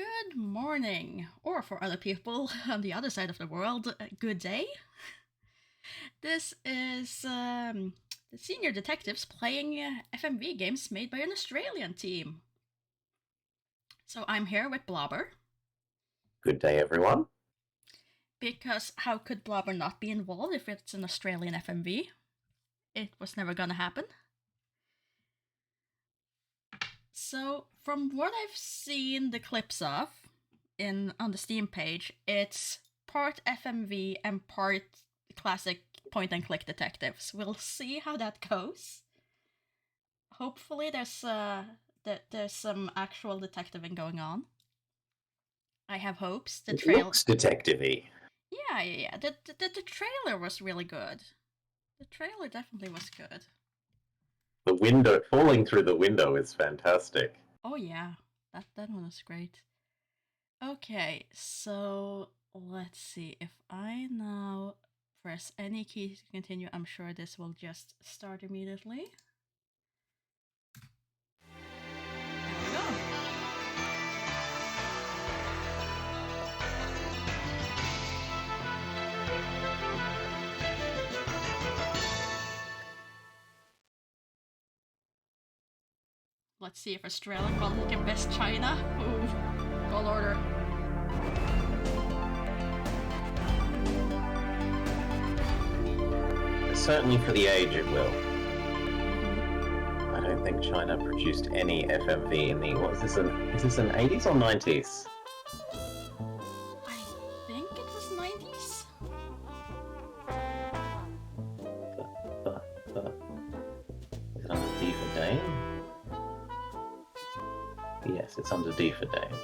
Good morning, or for other people on the other side of the world, good day. This is the senior detectives playing FMV games made by an Australian team. So I'm here with Blobber, Good day, everyone. because how could Blobber not be involved if it's an Australian FMV? It was never gonna happen. So, from what I've seen the clips of on the Steam page, it's part FMV and part classic point and click detectives. We'll see how that goes. Hopefully, there's some actual detectiving going on. I have hopes. The It trail, looks detective-y. yeah. The trailer was really good. The trailer definitely was good. The window falling through the window is fantastic. Oh yeah, that one was great. Okay, so let's see. If I now press any key to continue, I'm sure this will just start immediately. There we go. Let's see if Australia can best China. Ooh, tall order. Certainly for the age it will. I don't think China produced any FMV in the... What is this, is this an 80s or 90s? I think it was 90s. Is it under D for Dane? Yes, it's under D for Dane.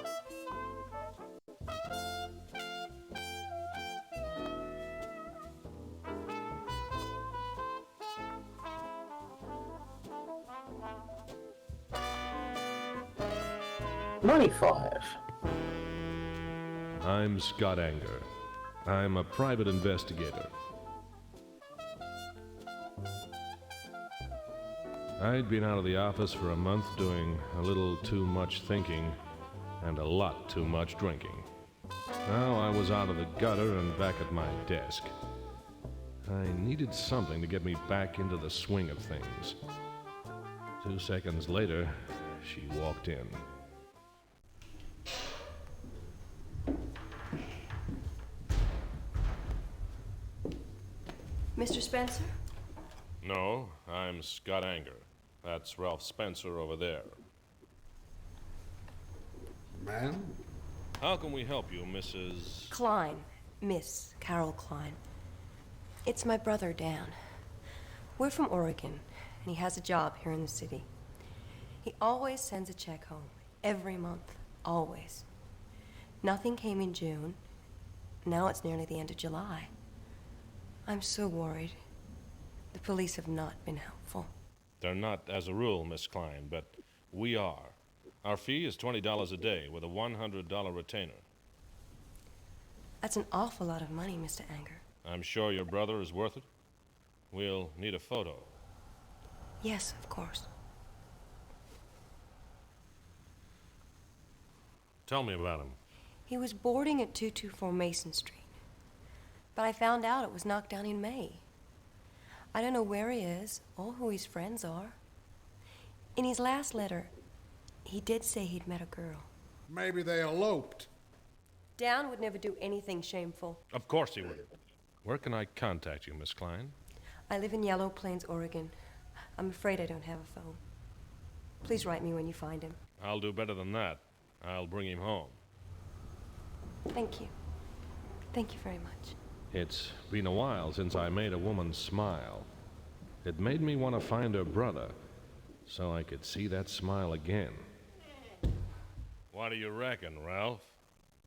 $95. I'm Scott Anger. I'm a private investigator. I'd been out of the office for a month doing a little too much thinking and a lot too much drinking. Now I was out of the gutter and back at my desk. I needed something to get me back into the swing of things. 2 seconds later, she walked in. Mr. Spencer? No, I'm Scott Anger. That's Ralph Spencer over there. Ma'am? How can we help you, Mrs. Klein. Miss Carol Klein. It's my brother, Dan. We're from Oregon, and he has a job here in the city. He always sends a check home, every month, always. Nothing came in June. Now it's nearly the end of July. I'm so worried. The police have not been helpful. They're not as a rule, Miss Klein, but we are. Our fee is $20 a day with a $100 retainer. That's an awful lot of money, Mr. Anger. I'm sure your brother is worth it. We'll need a photo. Yes, of course. Tell me about him. He was boarding at 224 Mason Street. But I found out it was knocked down in May. I don't know where he is or who his friends are. In his last letter, he did say he'd met a girl. Maybe they eloped. Dan would never do anything shameful. Of course he would. Where can I contact you, Miss Klein? I live in Yellow Plains, Oregon. I'm afraid I don't have a phone. Please write me when you find him. I'll do better than that. I'll bring him home. Thank you. Thank you very much. It's been a while since I made a woman smile. It made me want to find her brother, so I could see that smile again. What do you reckon, Ralph?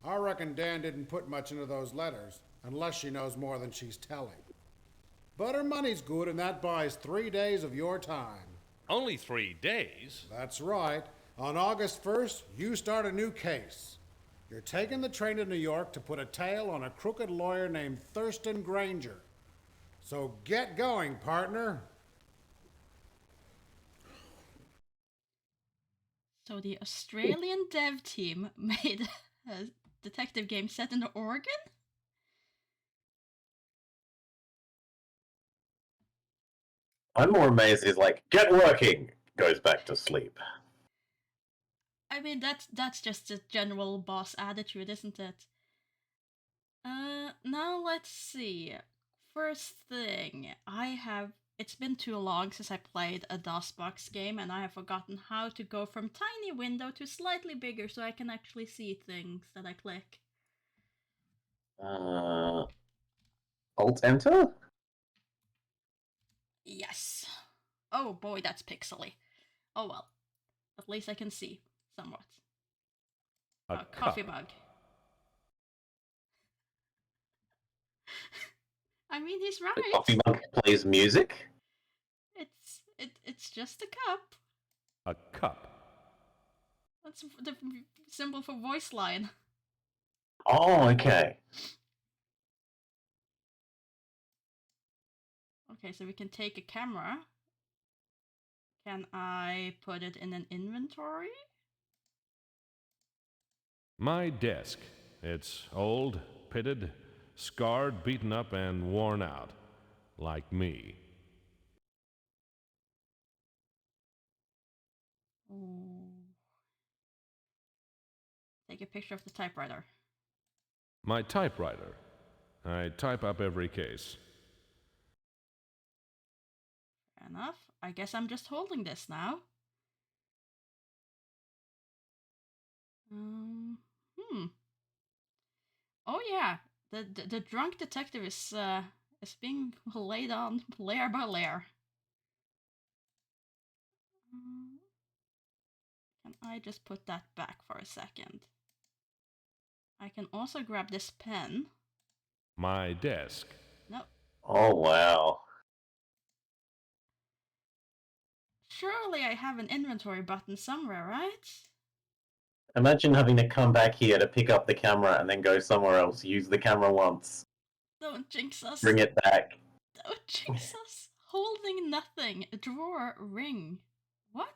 I reckon Dan didn't put much into those letters, unless she knows more than she's telling. But her money's good, and that buys 3 days of your time. Only 3 days? That's right. On August 1st, you start a new case. You're taking the train to New York to put a tail on a crooked lawyer named Thurston Granger. So get going, partner. So the Australian dev team made a detective game set in Oregon? I'm more amazed he's like, get working! Goes back to sleep. I mean, that's just a general boss attitude, isn't it? Now let's see. First thing, it's been too long since I played a DOSBox game, and I have forgotten how to go from tiny window to slightly bigger so I can actually see things that I click. Alt-Enter? Yes. Oh boy, that's pixely. Oh well. At least I can see, somewhat. A Coffee cup. mug. I mean, he's right. The coffee mug plays music? It's just a cup. A cup. That's the symbol for voice line. Oh, okay. Okay, so we can take a camera. Can I put it in an inventory? My desk. It's old, pitted, scarred, beaten up, and worn out. Like me. Oh. Take a picture of the typewriter. My typewriter. I type up every case. Fair enough. I guess I'm just holding this now. Oh yeah, the drunk detective is being laid on layer by layer. Can I just put that back for a second? I can also grab this pen. My desk. No. Oh, wow. Surely I have an inventory button somewhere, right? Imagine having to come back here to pick up the camera and then go somewhere else, use the camera once, Don't jinx us. bring it back. Don't jinx us. Holding nothing. A drawer, ring. What?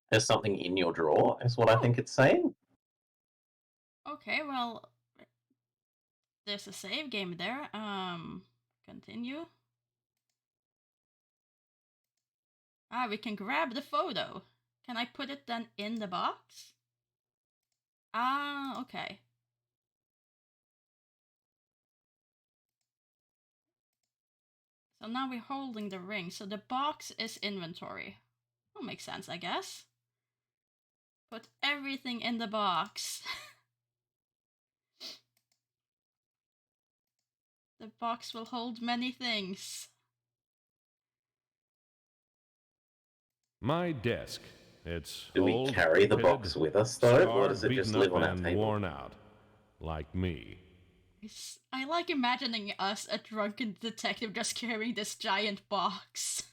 There's something in your drawer, is what I think it's saying. Okay, well, there's a save game there. Continue. Ah, we can grab the photo. Can I put it then in the box? Ah, okay. So now we're holding the ring. So the box is inventory. That makes sense, I guess. Put everything in the box. The box will hold many things. My desk. It's Do old, we carry the pitted, box with us, though, or scarred, does it just beaten live up, on our and table? worn out. Like me. I like imagining us, a drunken detective, just carrying this giant box.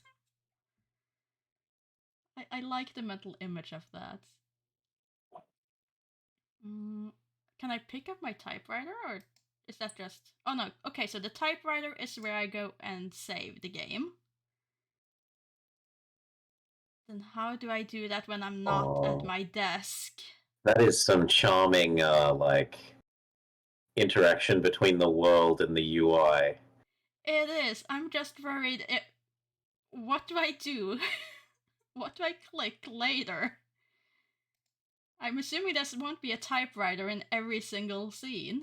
I like the mental image of that. Can I pick up my typewriter, or is that just... Oh no, okay, so the typewriter is where I go and save the game. Then how do I do that when I'm not at my desk? That is some charming, interaction between the world and the UI. It is. I'm just worried. What do I do? What do I click later? I'm assuming there won't be a typewriter in every single scene.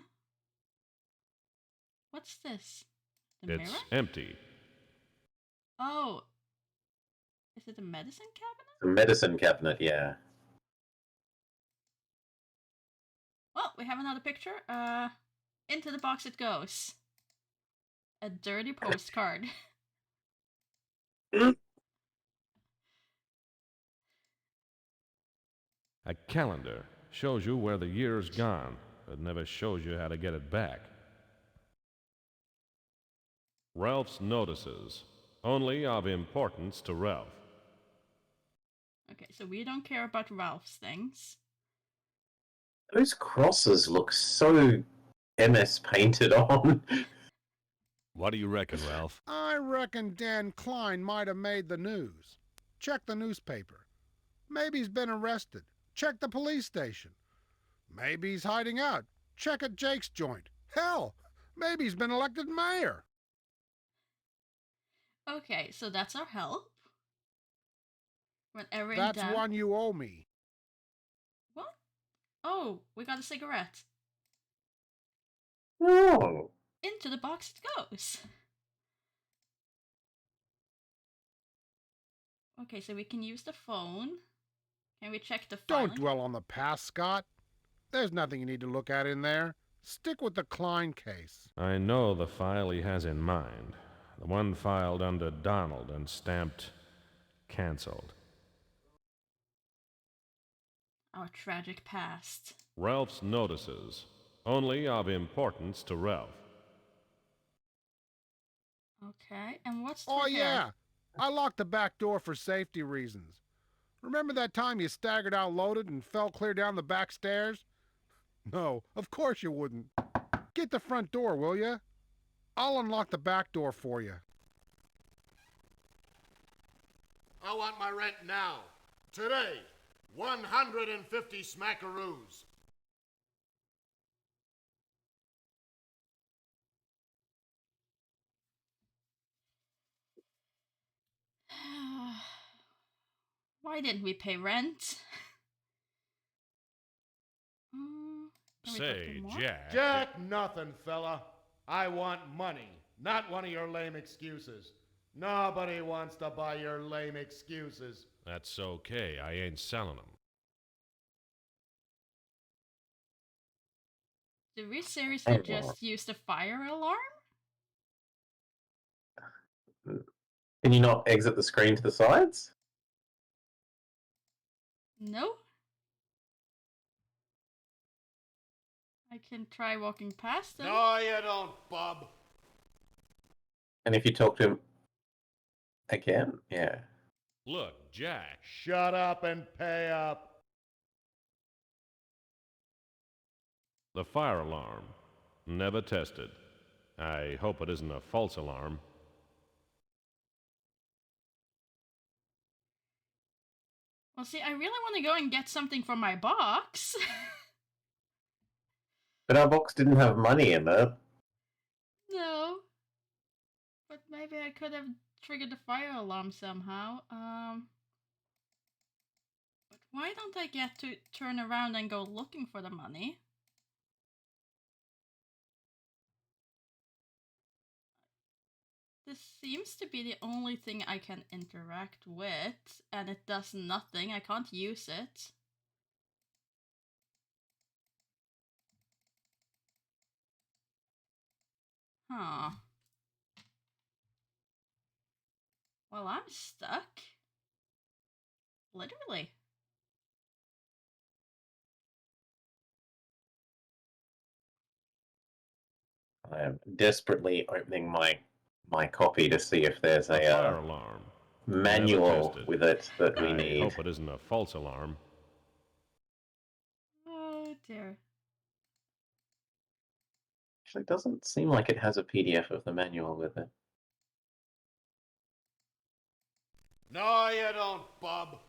What's this? The It's mirror? empty. Oh. Is it a medicine cabinet? The medicine cabinet, yeah. Well, we have another picture. Into the box it goes. A dirty postcard. A calendar shows you where the year's gone, but never shows you how to get it back. Ralph's notices. Only of importance to Ralph. Okay, so we don't care about Ralph's things. Those crosses look so MS painted on. What do you reckon, Ralph? I reckon Dan Klein might have made the news. Check the newspaper. Maybe he's been arrested. Check the police station. Maybe he's hiding out. Check at Jake's joint. Hell, maybe he's been elected mayor. Okay, so that's our help. Whenever in That's doubt. one you owe me. What? Oh, we got a cigarette. Oh. Into the box it goes. Okay, so we can use the phone. Can we check the phone? Don't dwell on the past, Scott. There's nothing you need to look at in there. Stick with the Klein case. I know the file he has in mind. The one filed under Donald and stamped cancelled. Our tragic past. Ralph's notices. Only of importance to Ralph. Okay, and what's Oh, through here? yeah. I locked the back door for safety reasons. Remember that time you staggered out loaded and fell clear down the back stairs? No, of course you wouldn't. Get the front door, will you? I'll unlock the back door for you. I want my rent now. Today. 150 smackaroos. Why didn't we pay rent? Can we talk Say, to more? Jack. Jack nothing, fella. I want money, not one of your lame excuses. Nobody wants to buy your lame excuses. That's okay. I ain't selling them. Did we seriously just use the fire alarm? Can you not exit the screen to the sides? No. I can try walking past them. No, you don't, bub. And if you talk to him again, yeah. Look, Jack. Shut up and pay up. The fire alarm. Never tested. I hope it isn't a false alarm. Well, see, I really want to go and get something from my box. But our box didn't have money in it. No. But maybe I could have triggered the fire alarm somehow. But why don't I get to turn around and go looking for the money? This seems to be the only thing I can interact with, and it does nothing. I can't use it. Huh. Well, I'm stuck. Literally. I am desperately opening my copy to see if there's The fire a alarm. manual Never tested. with it that we I need. hope it isn't a false alarm. Oh dear. Actually, it doesn't seem like it has a PDF of the manual with it. No, you don't, bub.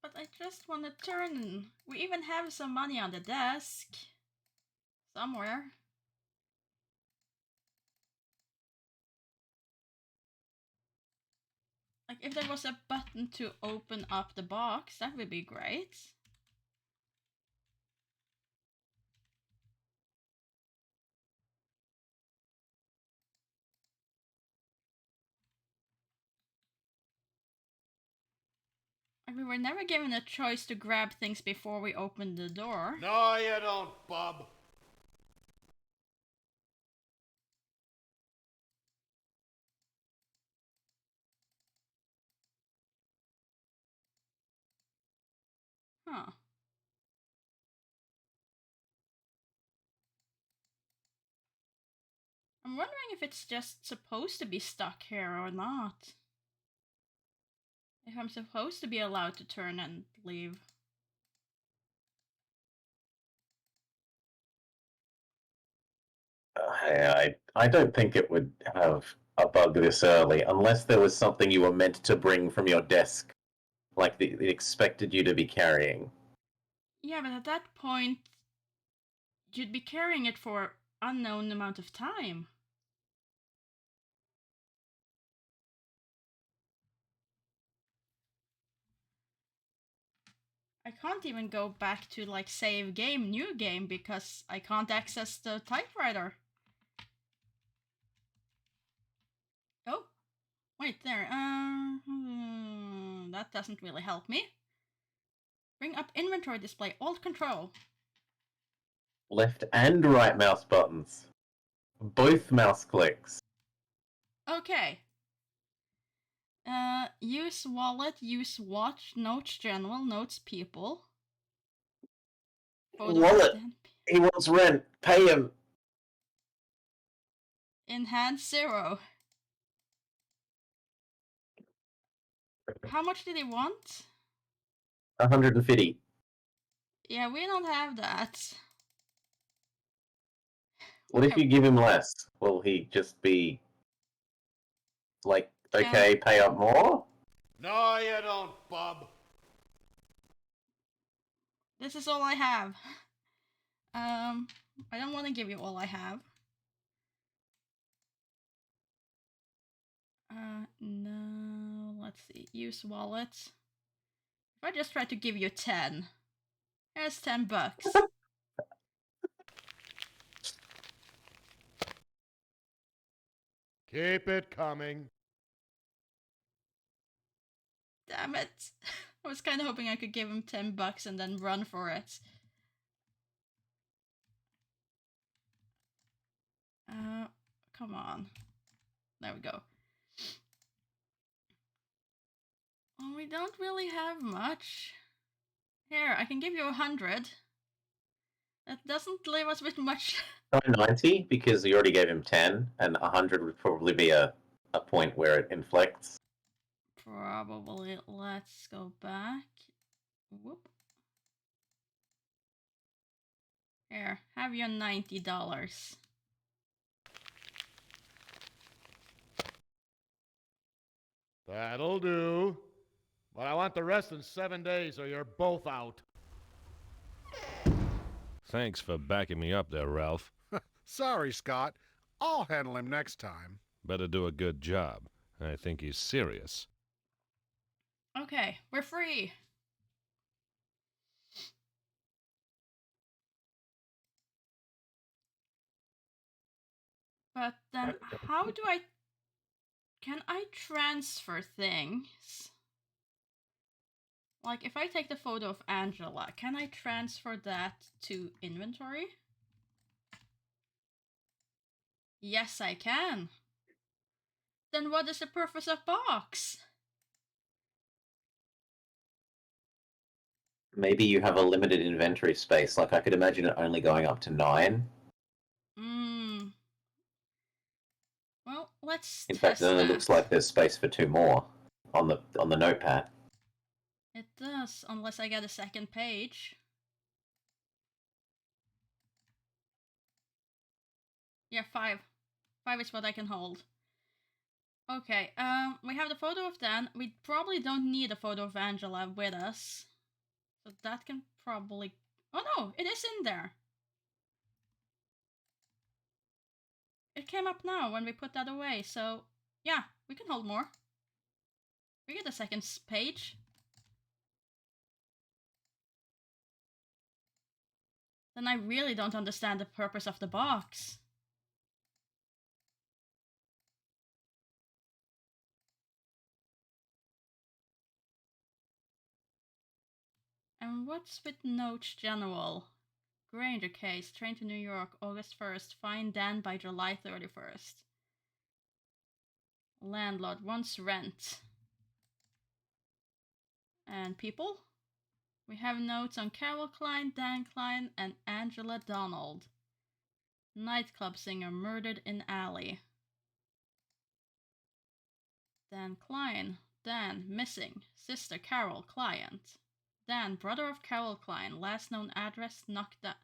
But I just want to turn. We even have some money on the desk. Somewhere. Like, if there was a button to open up the box, that would be great. I mean, we're never given a choice to grab things before we open the door. No, you don't, bub. Huh. I'm wondering if it's just supposed to be stuck here or not. If I'm supposed to be allowed to turn and leave. I don't think it would have a bug this early, unless there was something you were meant to bring from your desk, like they expected you to be carrying. Yeah, but at that point, you'd be carrying it for unknown amount of time. I can't even go back to like save game, new game, because I can't access the typewriter. Oh, wait there. That doesn't really help me. Bring up inventory display, Alt Control. Left and right mouse buttons. Both mouse clicks. Okay. Use wallet, use watch, notes general, notes people. Photo Wallet. stand. He wants rent. Pay him. In hand 0. How much did he want? 150. Yeah, we don't have that. What if you give him less? Will he just be like, okay, pay up more? No, you don't, bub. This is all I have. I don't want to give you all I have. No, let's see. Use wallet. If I just try to give you 10, here's 10 bucks. Keep it coming. Damn it. I was kind of hoping I could give him 10 bucks and then run for it. Come on. There we go. Oh, we don't really have much. Here, I can give you 100. That doesn't leave us with much. Try 90, because you already gave him 10, and 100 would probably be a point where it inflects. Probably. Let's go back. Whoop. Here, have your $90. That'll do. But I want the rest in 7 days or you're both out. Thanks for backing me up there, Ralph. Sorry, Scott. I'll handle him next time. Better do a good job. I think he's serious. Okay, we're free. But then, how do I... Can I transfer things? Like, if I take the photo of Angela, can I transfer that to inventory? Yes, I can. Then what is the purpose of box? Maybe you have a limited inventory space. Like, I could imagine it only going up to 9. Well, let's In test fact, it only that. looks like there's space for 2 more on the notepad. It does, unless I get a second page. Yeah, 5. 5 is what I can hold. Okay, we have the photo of Dan. We probably don't need a photo of Angela with us. So that can probably... Oh no, it is in there. It came up now when we put that away, so yeah, we can hold more. We get a second page. Then I really don't understand the purpose of the box. And what's with Notes General? Granger case, train to New York, August 1st, find Dan by July 31st. Landlord wants rent. And people? We have notes on Carol Klein, Dan Klein, and Angela Donald. Nightclub singer murdered in alley. Dan Klein. Dan, missing. Sister Carol, client. Dan, brother of Carol Klein. Last known address, knocked down?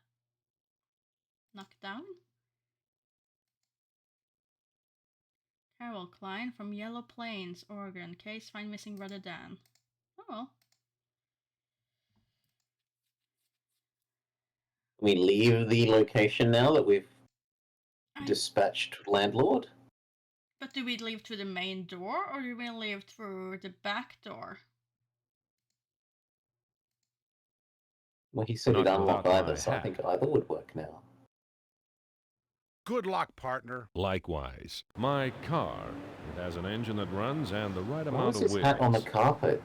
Carol Klein from Yellow Plains, Oregon. Case find missing brother Dan. Oh well. We leave the location now that we've I- dispatched landlord. But do we leave through the main door or do we leave through the back door? Well, he said Not he'd unlock without my either, so I hat. think either would work now. Good luck, partner. Likewise, my car. It has an engine that runs and the right Why amount was of his hat on the wheels. carpet?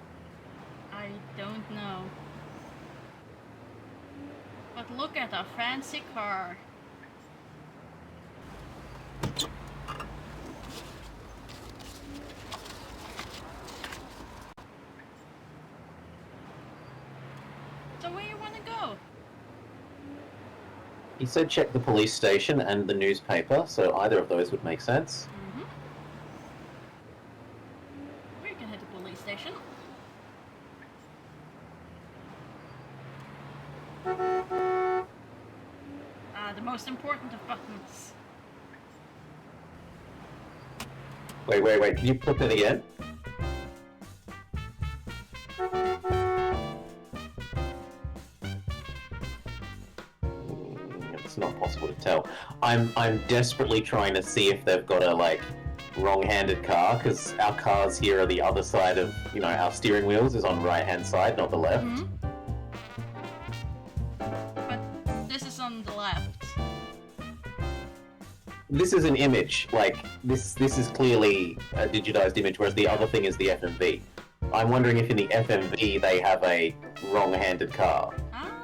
I don't know. But look at our fancy car. So where you wanna go? He said check the police station and the newspaper, so either of those would make sense. Mm-hmm. We can hit the police station. The most important of buttons. Wait. Can you put that again? It's not possible to tell. I'm desperately trying to see if they've got a wrong-handed car, because our cars here are the other side of our steering wheels is on right-hand side, not the left. Mm-hmm. But this is on the left. This is an image. This is clearly a digitized image, whereas the other thing is the FMV. I'm wondering if in the FMV they have a wrong-handed car,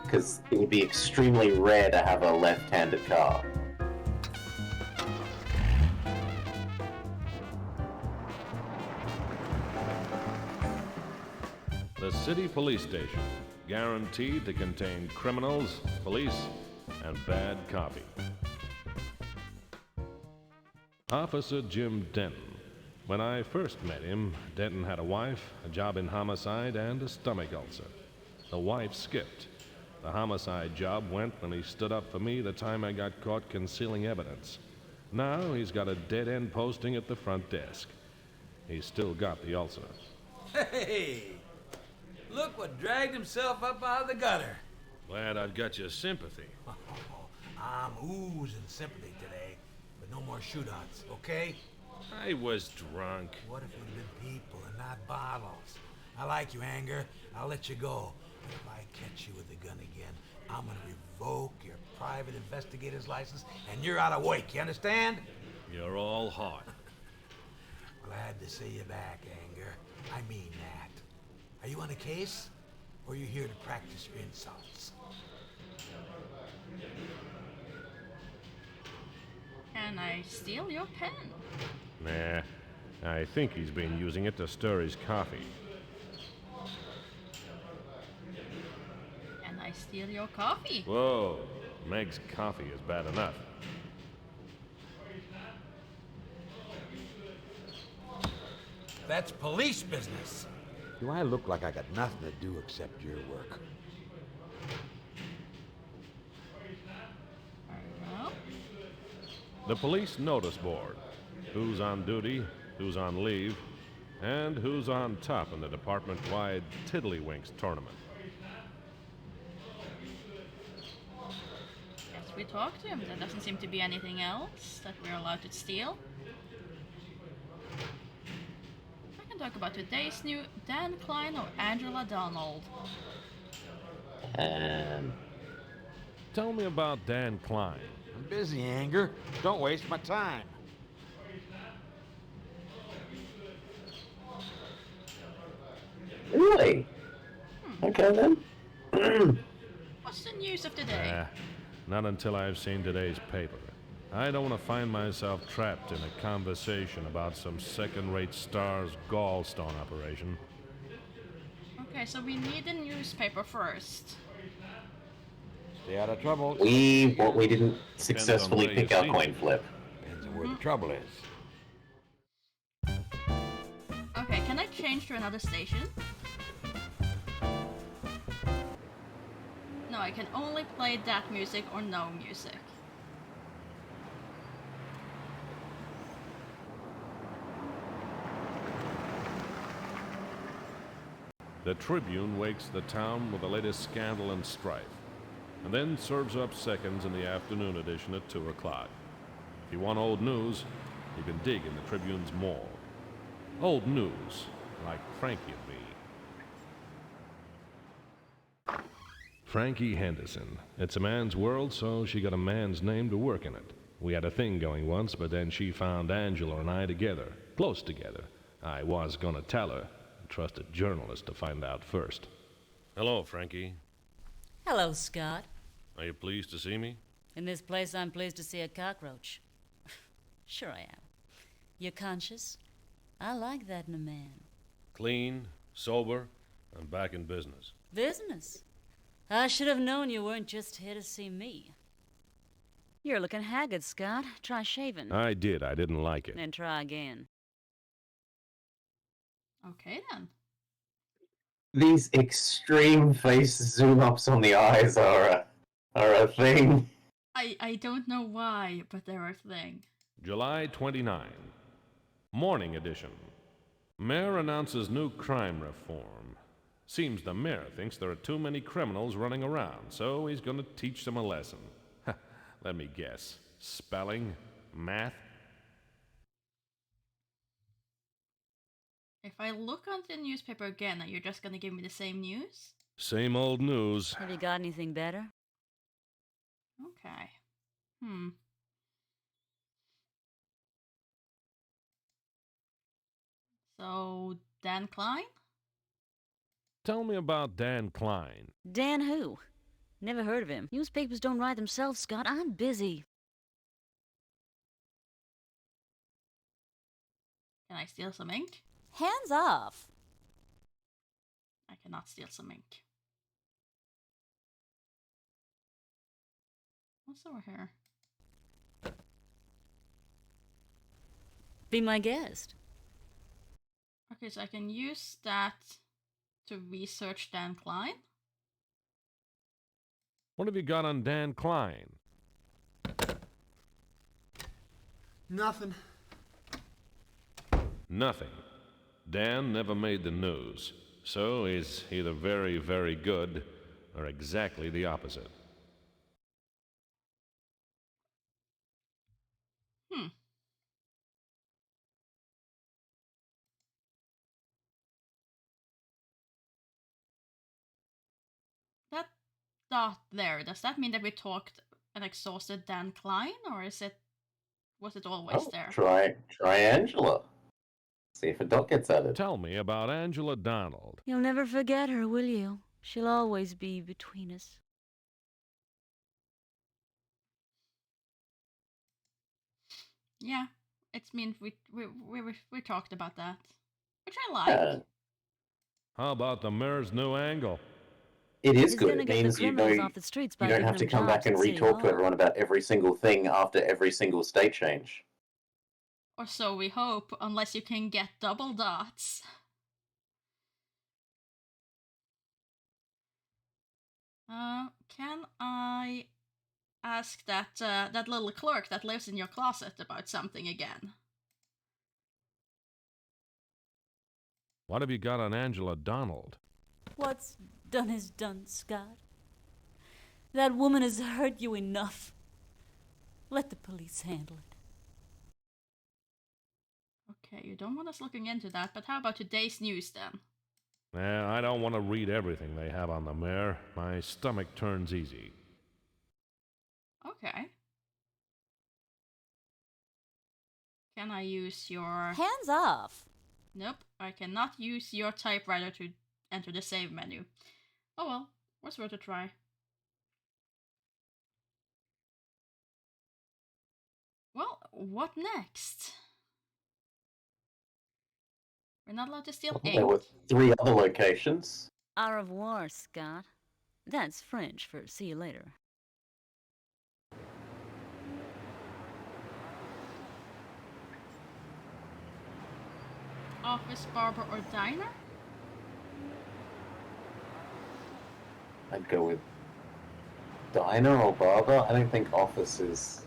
because it would be extremely rare to have a left-handed car. The city police station, guaranteed to contain criminals, police, and bad copy. Officer Jim Denton. When I first met him, Denton had a wife, a job in homicide, and a stomach ulcer. The wife skipped. The homicide job went when he stood up for me the time I got caught concealing evidence. Now he's got a dead-end posting at the front desk. He's still got the ulcer. Hey! Look what dragged himself up out of the gutter. Glad I've got your sympathy. I'm oozing sympathy today, but no more shootouts, okay? I was drunk. What if it had been people and not bottles? I like you, Anger. I'll let you go. But if I catch you with a gun again, I'm gonna revoke your private investigator's license, and you're out of work, you understand? You're all hot. Glad to see you back, Anger. I mean that. Are you on a case, or are you here to practice your insults? Can I steal your pen? Nah, I think he's been using it to stir his coffee. Can I steal your coffee? Whoa, Meg's coffee is bad enough. That's police business. Do I look like I got nothing to do except your work? Well, The police notice board. Who's on duty, who's on leave, and who's on top in the department-wide Tiddlywinks tournament. yes, we talked to him. There doesn't seem to be anything else that we're allowed to steal. I can talk about today's new Dan Klein or Angela Donald. Tell me about Dan Klein. I'm busy, Anger. Don't waste my time. Really? Okay then. What's the news of the day? Not until I've seen today's paper. I don't want to find myself trapped in a conversation about some second-rate star's gallstone operation. Okay, so we need the newspaper first. Stay out of trouble. We didn't successfully where you pick our see coin it. flip. Depends on where the trouble is. Okay, can I change to another station? No, I can only play that music or no music. The Tribune wakes the town with the latest scandal and strife, and then serves up seconds in the afternoon edition at 2 o'clock. If you want old news, you can dig in the Tribune's maw. Old news, like Frankie and me. Frankie Henderson. It's a man's world, so she got a man's name to work in it. We had a thing going once, but then she found Angela and I together, close together. I was gonna tell her. Trust a journalist to find out first. Hello, Frankie. Hello, Scott. Are you pleased to see me? In this place, I'm pleased to see a cockroach. Sure I am. You're conscious? I like that in a man. Clean, sober, and back in business. Business? I should have known you weren't just here to see me. You're looking haggard, Scott. Try shaving. I did. I didn't like it. Then try again. Okay then. These extreme face zoom-ups on the eyes are a thing. I don't know why, but they're a thing. July 29. Morning edition. Mayor announces new crime reform. Seems the mayor thinks there are too many criminals running around, so he's going to teach them a lesson. Let me guess. Spelling? Math? If I look on the newspaper again, are you just gonna give me the same news? Same old news. Have you got anything better? Okay. So, Dan Klein? Tell me about Dan Klein. Dan who? Never heard of him. Newspapers don't write themselves, Scott. I'm busy. Can I steal some ink? Hands off. I cannot steal some ink. What's over here? Be my guest. Okay, so I can use that to research Dan Klein. What have you got on Dan Klein? Nothing. Nothing. Dan never made the news, so he's either very, very good or exactly the opposite. That dot there, does that mean that we talked and exhausted Dan Klein, or was it always there? Try Angela. See if a dot gets added. Tell me about Angela Donald. You'll never forget her, will you? She'll always be between us. Yeah, it's mean we talked about that, which I like. How about the mayor's new angle? It is He's good. gonna It get the means you criminals know off the streets you by don't giving have to them come back jobs and at City re-talk to Hall. everyone about every single thing after every single state change. Or so we hope, unless you can get double dots. Can I ask that little clerk that lives in your closet about something again? What have you got on Angela Donald? What's done is done, Scott. That woman has hurt you enough. Let the police handle it. Okay, you don't want us looking into that, but how about today's news then? I don't want to read everything they have on the mayor. My stomach turns easy. Okay. Can I use your... Hands off! Nope, I cannot use your typewriter to enter the save menu. Oh well, was worth a try. Well, what next? We're not allowed to steal ink. There were 3 other locations. Au revoir, Scott. That's French for see you later. Office, barber, or diner? I'd go with diner or barber. I don't think office is...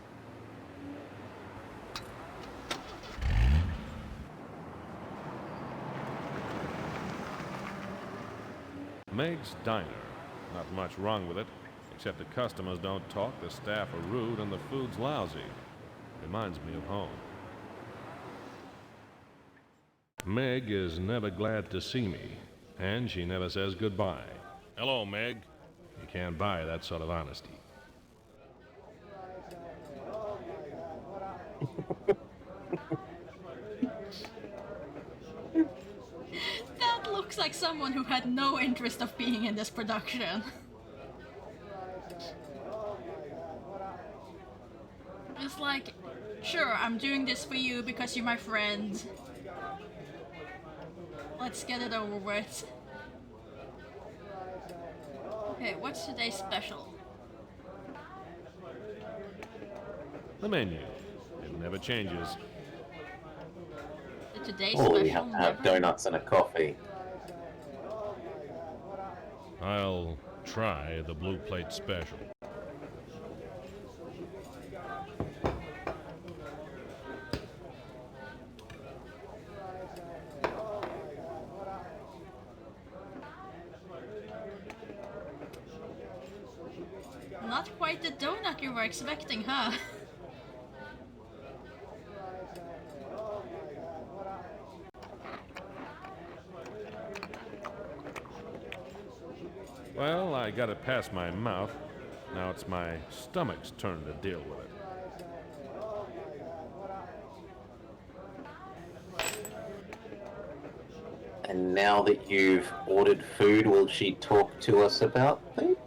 Meg's Diner. Not much wrong with it, except the customers don't talk, the staff are rude, and the food's lousy. Reminds me of home. Meg is never glad to see me, and she never says goodbye. Hello, Meg. You can't buy that sort of honesty. That looks like someone who had no interest of being in this production. It's like, sure, I'm doing this for you because you're my friend. Let's get it over with. Okay, what's today's special? The menu. It never changes. The today's Oh, special we have to have never- donuts and a coffee. I'll try the blue plate special. Not quite the donut you were expecting, huh? Well, I got it past my mouth. Now it's my stomach's turn to deal with it. And now that you've ordered food, will she talk to us about things?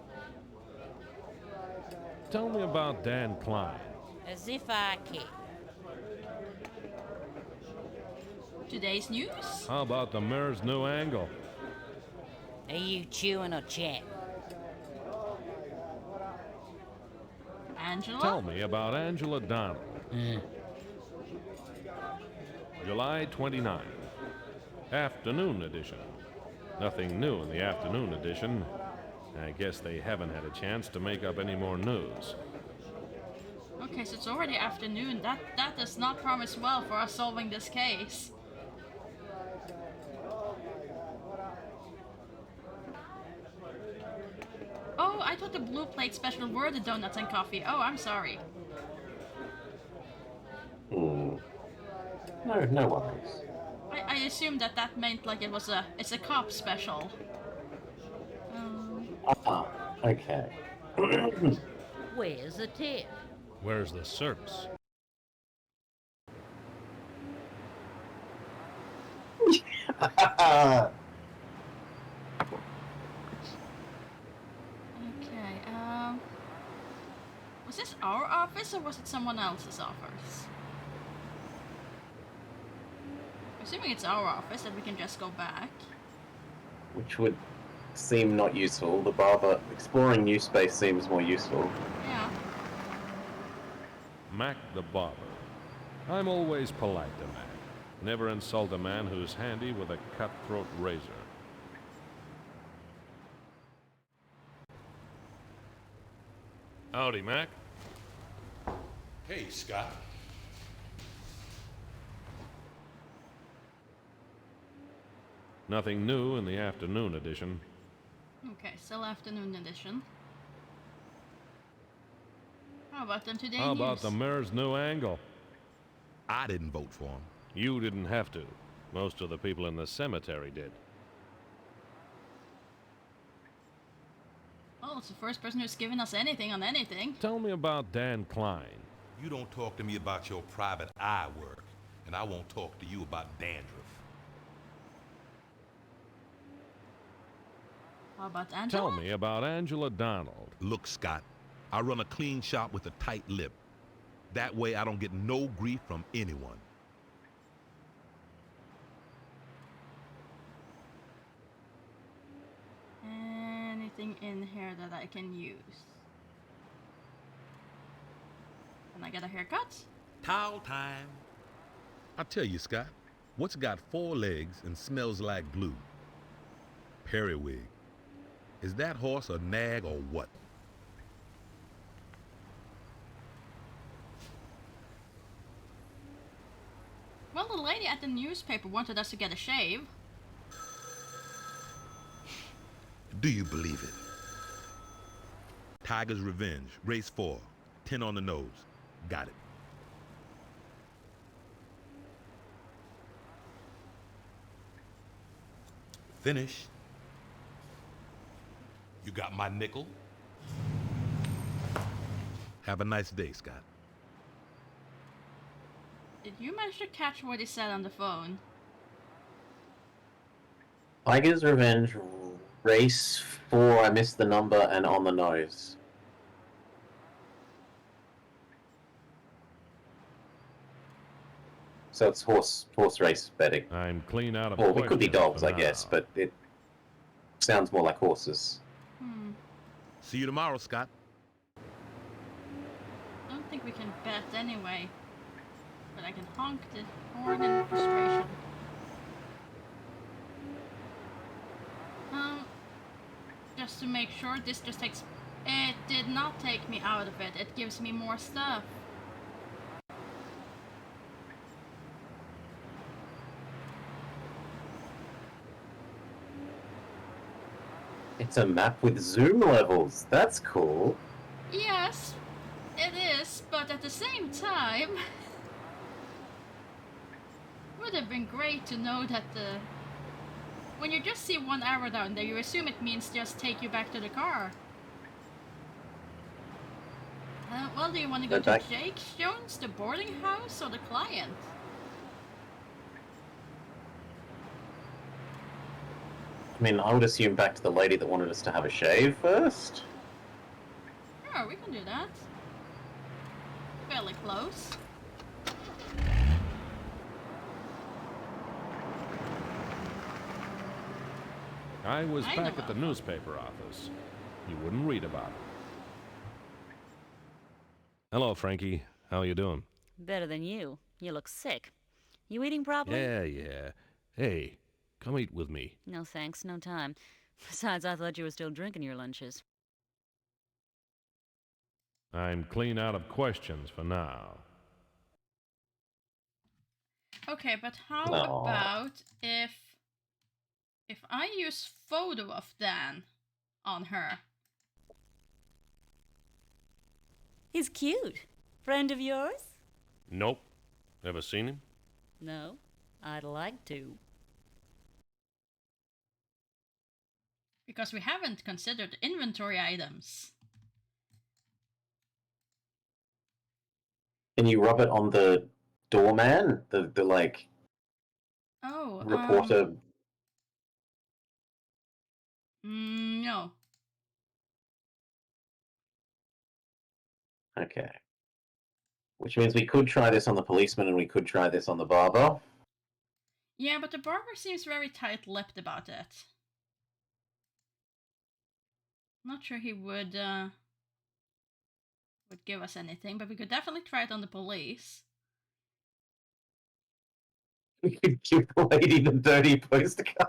Tell me about Dan Klein. As if I care. Today's news? How about the Mirror's new angle? Are you chewing or chat? Angela? Tell me about Angela Donald. July 29. Afternoon edition. Nothing new in the afternoon edition. I guess they haven't had a chance to make up any more news. Okay, so it's already afternoon. That does not promise well for us solving this case. Oh, I thought the blue plate special were the donuts and coffee. Oh, I'm sorry. No, no worries. I assumed that meant like it's a cop special. Ah, okay. Where's the tip? Where's the service? Okay, was this our office or was it someone else's office? Assuming it's our office, then we can just go back. Which would seem not useful. The barber exploring new space seems more useful. Yeah. Mac the barber. I'm always polite to Mac. Never insult a man who's handy with a cutthroat razor. Howdy, Mac. Hey, Scott. Nothing new in the afternoon edition. Okay, still afternoon edition. How about them today How news? about the Mirror's new angle? I didn't vote for him. You didn't have to. Most of the people in the cemetery did. Oh, it's the first person who's given us anything on anything. Tell me about Dan Klein. You don't talk to me about your private eye work, and I won't talk to you about dandruff. How about Angela? Tell me about Angela Donald. Look, Scott, I run a clean shop with a tight lip. That way I don't get no grief from anyone. Anything in here that I can use? Can I get a haircut? Towel time. I tell you, Scott, what's got 4 legs and smells like glue? Periwig. Is that horse a nag or what? Well, the lady at the newspaper wanted us to get a shave. Do you believe it? Tiger's Revenge, race 4, 10 on the nose. Got it. Finish. You got my nickel? Have a nice day, Scott. Did you manage to catch what he said on the phone? Tiger's Revenge, race 4, I missed the number, and on the nose. So it's horse race betting. I'm clean out of Or it could be questions dogs, for I guess, now. but it sounds more like horses. See you tomorrow, Scott. I don't think we can bet anyway. But I can honk the horn in frustration. Just to make sure, this just takes... It did not take me out of it. It gives me more stuff. It's a map with zoom levels. That's cool. Yes, it is, but at the same time... would have been great to know that the... When you just see one arrow down there, you assume it means just take you back to the car. Well, do you want to go to Jake Jones, the boarding house, or the client? I mean, I would assume back to the lady that wanted us to have a shave first. Sure, we can do that. Fairly close. I was I back know at the of. newspaper office. You wouldn't read about it. Hello, Frankie. How you doing? Better than you. You look sick. You eating properly? Yeah. Hey, come eat with me. No thanks, no time. Besides, I thought you were still drinking your lunches. I'm clean out of questions for now. Okay, but how No. about if I use photo of Dan on her? He's cute. Friend of yours? Nope. Ever seen him? No. I'd like to. Because we haven't considered inventory items. Can you rub it on the doorman? The like Oh, reporter. No. Okay. Which means we could try this on the policeman and we could try this on the barber. Yeah, but the barber seems very tight-lipped about it. Not sure he would give us anything, but we could definitely try it on the police. We could give the lady the dirty postcard.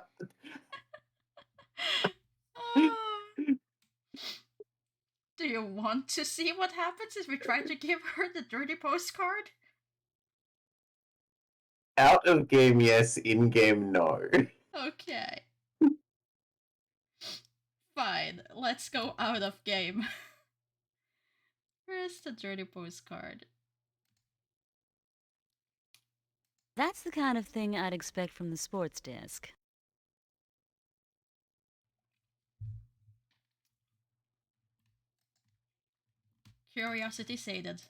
Do you want to see what happens if we try to give her the dirty postcard? Out of game, yes. In game, no. Okay. Fine, let's go out of game. Where's the dirty postcard? That's the kind of thing I'd expect from the sports desk. Curiosity sated.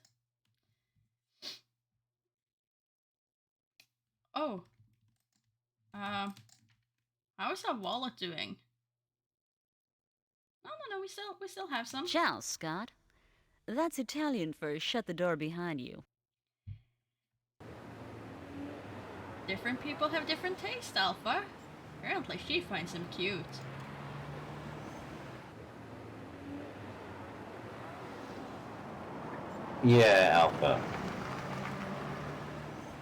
Oh. How's our wallet doing? No, we still have some. Ciao, Scott. That's Italian for shut the door behind you. Different people have different taste, Alpha. Apparently she finds him cute. Yeah, Alpha.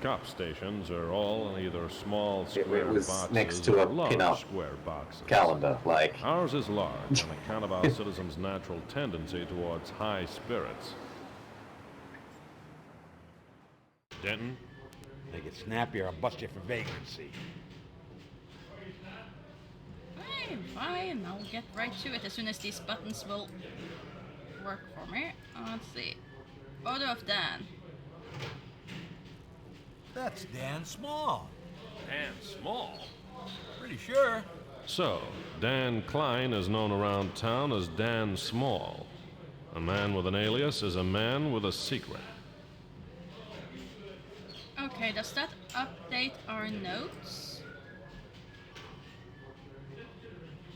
Cop stations are all either small square was boxes next to or a large pin-up square boxes. calendar, like. Ours is large on account of our citizens' natural tendency towards high spirits. Denton? Make it snappy or I'll bust you for vagrancy. Hey, Okay, fine. I'll get right to it as soon as these buttons will work for me. Let's see. Photo of Dan. That's Dan Small. Dan Small? Pretty sure. So, Dan Klein is known around town as Dan Small. A man with an alias is a man with a secret. Okay, does that update our notes?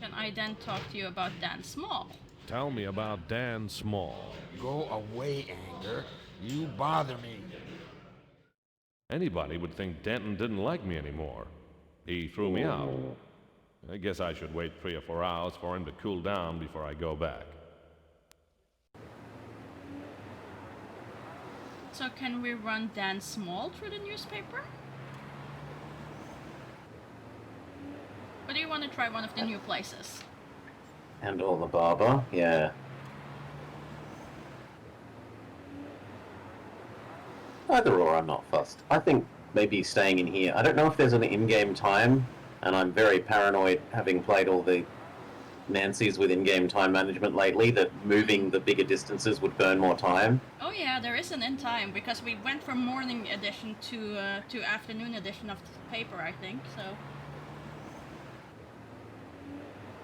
Can I then talk to you about Dan Small? Tell me about Dan Small. Go away, Anger. You bother me. Anybody would think Denton didn't like me anymore. He threw me out. I guess I should wait 3 or 4 hours for him to cool down before I go back. So can we run Dan Small through the newspaper? Or do you want to try one of the new places? Handle the barber, yeah. Either or, I'm not fussed. I think maybe staying in here. I don't know if there's an in-game time, and I'm very paranoid, having played all the Nancy's with in-game time management lately, that moving the bigger distances would burn more time. Oh yeah, there is an in time, because we went from morning edition to afternoon edition of the paper, I think, so...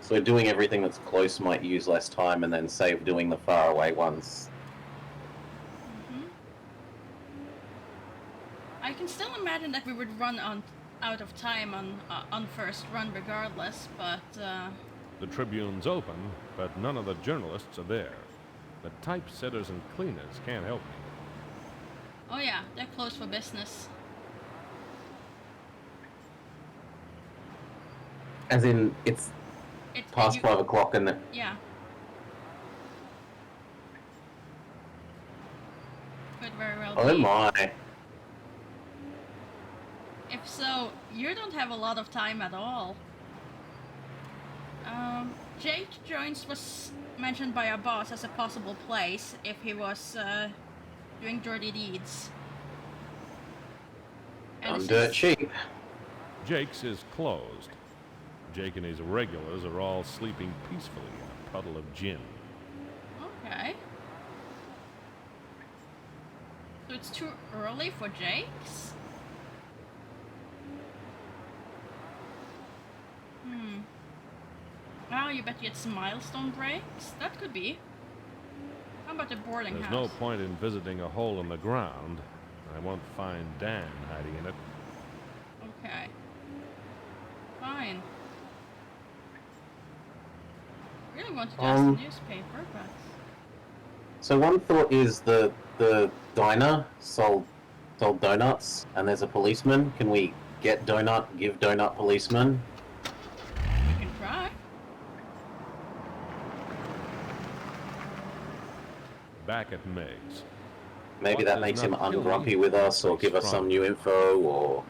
So doing everything that's close might use less time, and then save doing the faraway ones. I can still imagine that we would run out of time on first run regardless, but The Tribune's open, but none of the journalists are there. The typesetters and cleaners can't help me. oh yeah, they're closed for business. As in, it's past 5 o'clock and... Yeah. Could very well Oh be. my. If so, you don't have a lot of time at all. Jake Jones was mentioned by our boss as a possible place if he was doing dirty deeds. And I'm this dirt is- cheap. Jake's is closed. Jake and his regulars are all sleeping peacefully in a puddle of gin. Okay. So it's too early for Jake's? Well, you bet you it's milestone breaks? That could be. How about the boarding There's house? no point in visiting a hole in the ground. I won't find Dan hiding in it. Okay. Fine. Really want to do the newspaper, but... So one thought is the diner sold donuts, and there's a policeman. Can we get donut, give donut policeman? You can try. Back at Meg's. Maybe What that does makes him not kill ungrumpy me with us, or makes give us strong. some new info, or...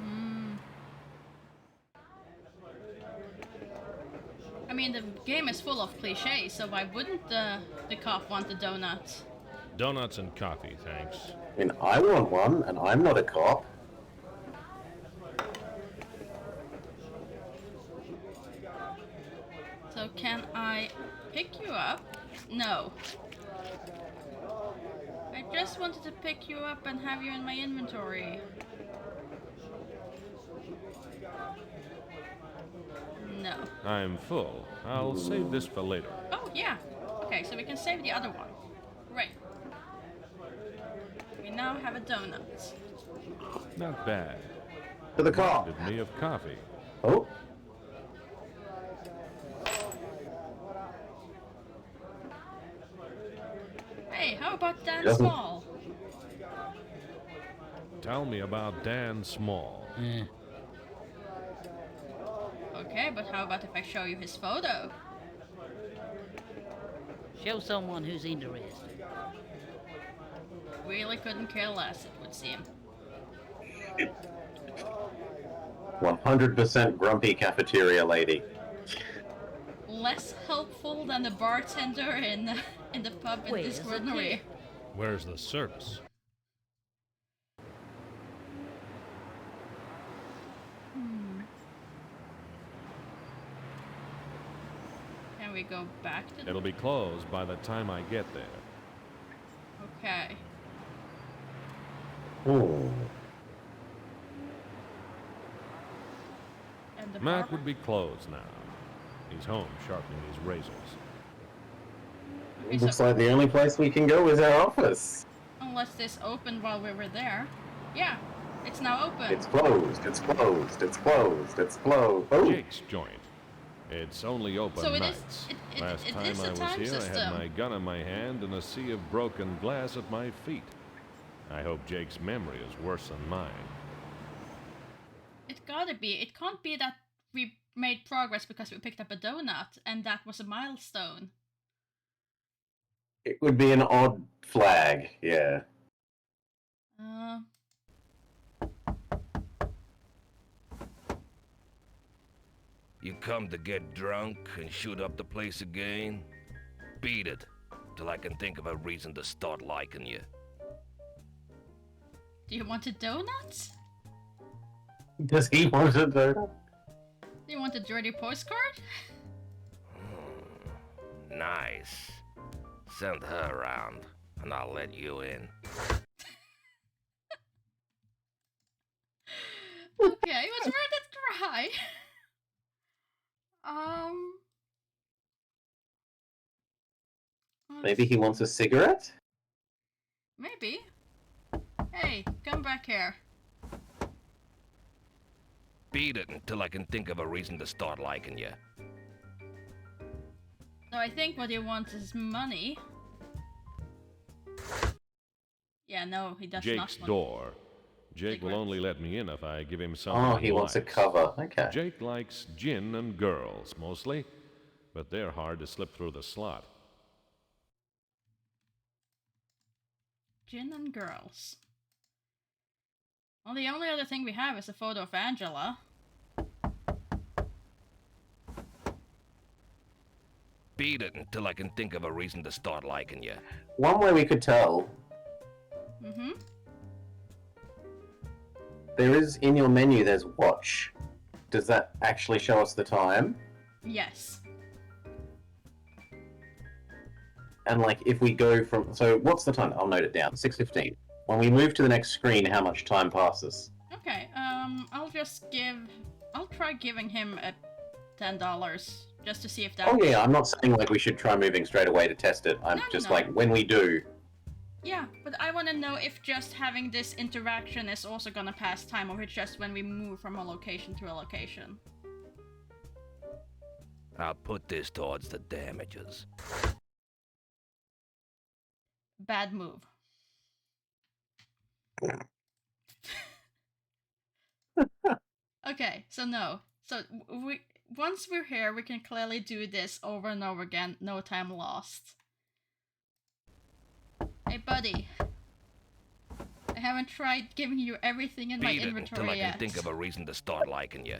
I mean, the game is full of cliches, so why wouldn't the cop want the donut? Donuts and coffee, thanks. I mean, I want one, and I'm not a cop. So can I pick you up? No. I just wanted to pick you up and have you in my inventory. No. I'm full. I'll save this for later. Oh, yeah. Okay, so we can save the other one. Great. We now have a donut. Not bad. To the cop. Reminded me of coffee. Oh. Hey, how about Dan Doesn't- Small? Tell me about Dan Small. Okay, but how about if I show you his photo? Show someone who's interested. Really couldn't care less, it would seem. 100% grumpy cafeteria lady. Less helpful than the bartender in the pub in Wait, this is it ordinary. here? Where's the service? Can we go back to It'll be closed by the time I get there. Okay. Ooh. And the Mac barber? would be closed now. He's home sharpening his razors. Okay, Looks so like the only place we can go is our office. unless this opened while we were there. Yeah, it's now open. It's closed, it's closed, it's closed, it's closed. Oh! Jake's joint. It's only open So it is- nights. Last it time is a I was time here, I system. had my gun in my hand and a sea of broken glass at my feet. I hope Jake's memory is worse than mine. It gotta be. It can't be that we made progress because we picked up a donut and that was a milestone. It would be an odd flag, yeah. You come to get drunk and shoot up the place again? Beat it, till I can think of a reason to start liking you. Do you want a donut? Does he want a donut? Do you want a dirty postcard? Nice. Send her around, and I'll let you in. Okay, it was worth a try. Maybe he wants a cigarette? Maybe. Hey, come back here. Beat it until I can think of a reason to start liking you. So I think what he wants is money. Yeah, no, he does not Jake's want door. Jake will only let me in if I give him something. Oh, he wants a likes. cover. Okay. Jake likes gin and girls, mostly, but they're hard to slip through the slot. gin and girls. Well, the only other thing we have is a photo of Angela. Beat it until I can think of a reason to start liking you. One way we could tell, Mm-hmm. there is in your menu, there's watch. Does that actually show us the time? Yes. And like, if we go from, so what's the time? I'll note it down. 6:15. When we move to the next screen, how much time passes? Okay, I'll try giving him a $10 just to see if that... Oh yeah, I'm not saying like we should try moving straight away to test it. I'm just no. like, when we do. Yeah, but I want to know if just having this interaction is also gonna pass time, or it's just when we move from a location to a location. I'll put this towards the damages. Bad move. Okay, so no. So once we're here, we can clearly do this over and over again, no time lost. Hey buddy, I haven't tried giving you everything in my Beat it inventory until I yet. can think of a reason to start liking you.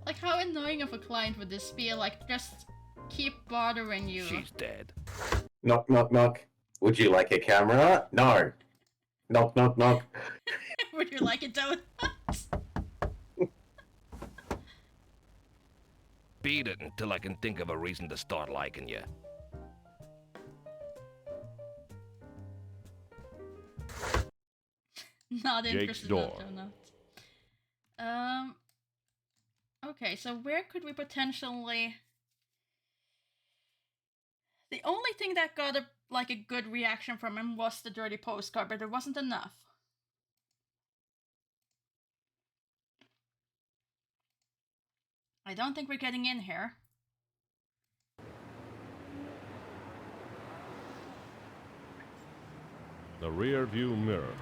Like, how annoying of a client would this be? Like, just keep bothering you. She's dead. Knock, knock, knock. Would you like a camera? No. Knock, knock, knock. Would you like a donut? Beat it until I can think of a reason to start liking you. Not Jake's interested door. in that donut. Okay, so where could we potentially... The only thing that got a good reaction from him was the dirty postcard, but there wasn't enough. I don't think we're getting in here. The rear view mirror.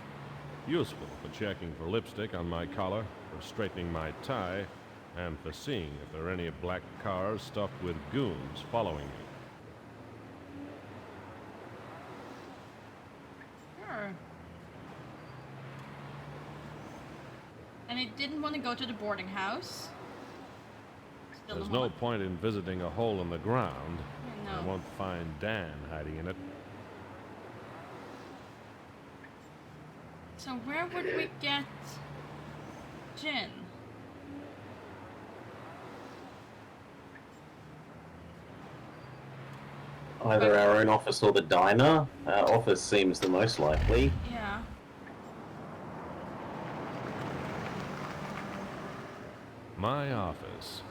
Useful for checking for lipstick on my collar, for straightening my tie, and for seeing if there are any black cars stuffed with goons following me. Sure. And he didn't want to go to the boarding house. Still There's don't no want- point in visiting a hole in the ground. Yeah, no. I won't find Dan hiding in it. So where would we get gin? Either our own office or the diner. Our office seems the most likely. Yeah. My office.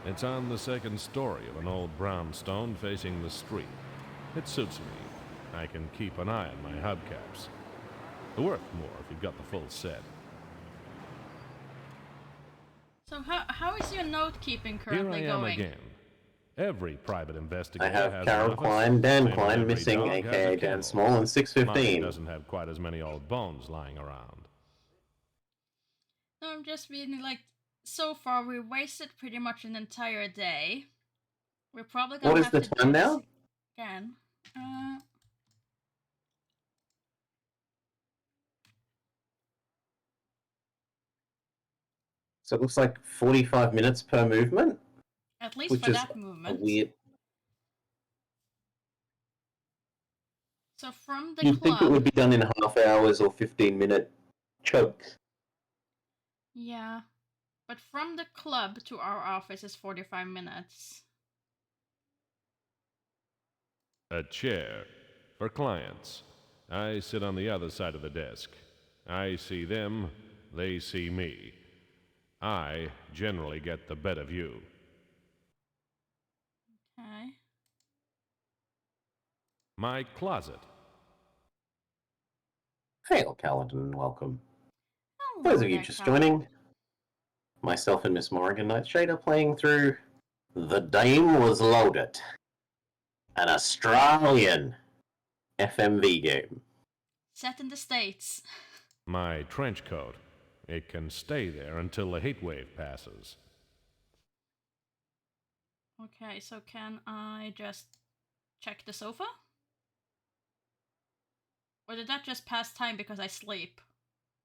It's on the second story of an old brownstone facing the street. It suits me. I can keep an eye on my hubcaps. They're worth more if you've got the full set. So how is your note-keeping Here currently I am going? again. Every private investigator I have has Carol an office. Klein, Dan Same as Klein every missing, dog has a aka Dan kennel. Small, and Mine 615. doesn't have quite as many old bones lying around. No, I'm just being like, so far we wasted pretty much an entire day. We're probably gonna What is have the to time do now? this again. So it looks like 45 minutes per movement? At least which for is that a movement. weird... So from the You'd think it club, would be done in half hours or 15-minute chunks. yeah, but from the club to our office is 45 minutes. A chair for clients. I sit on the other side of the desk. I see them, they see me. I generally get the better view. Okay. My closet. Hail, Caledon, welcome. Hello Those of you there, just Carl. joining, myself and Miss Morrigan Nightshade are playing through The Dame Was Loaded, an Australian FMV game. Set in the States. My trench coat. It can stay there until the heat wave passes. Okay, so can I just check the sofa? Or did that just pass time because I sleep?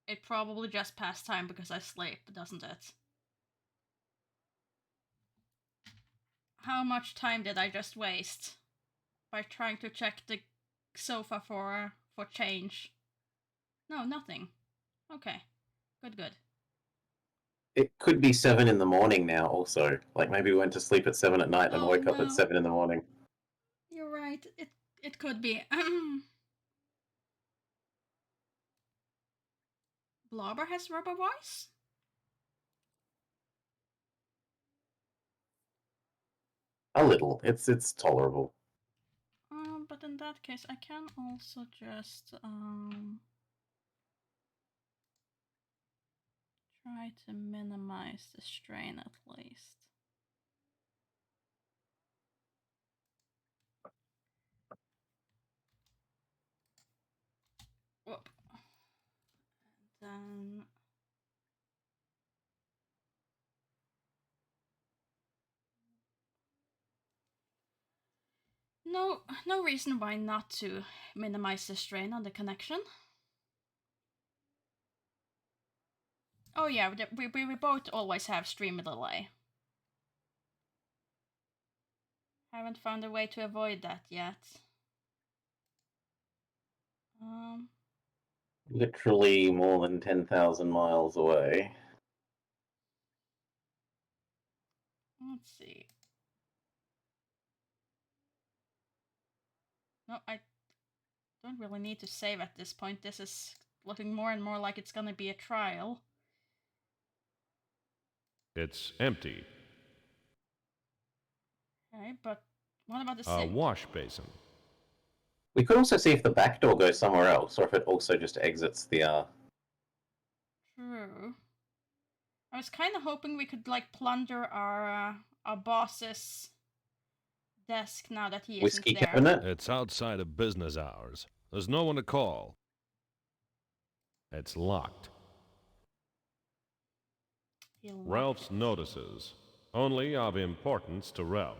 It probably just passed time because I sleep, doesn't it? How much time did I just waste by trying to check the sofa for change? No, nothing. Okay. Good. It could be 7 in the morning now also. Like maybe we went to sleep at 7 at night and Oh, woke up no. at 7 in the morning. You're right. It could be. Blobber has rubber voice? A little. It's tolerable. But in that case, I can also just try to minimize the strain at least. Whoop. And then no reason why not to minimize the strain on the connection. Oh yeah, we both always have stream delay. Haven't found a way to avoid that yet. Literally more than 10,000 miles away. Let's see. No, I don't really need to save at this point. This is looking more and more like it's gonna be a trial. It's empty. Okay, but what about the A sink? wash basin. We could also see if the back door goes somewhere else, or if it also just exits the, True. I was kind of hoping we could, like, plunder our boss's desk now that he whiskey isn't there. cabinet. It's outside of business hours. There's no one to call. It's locked. Ralph's notices. Only of importance to Ralph.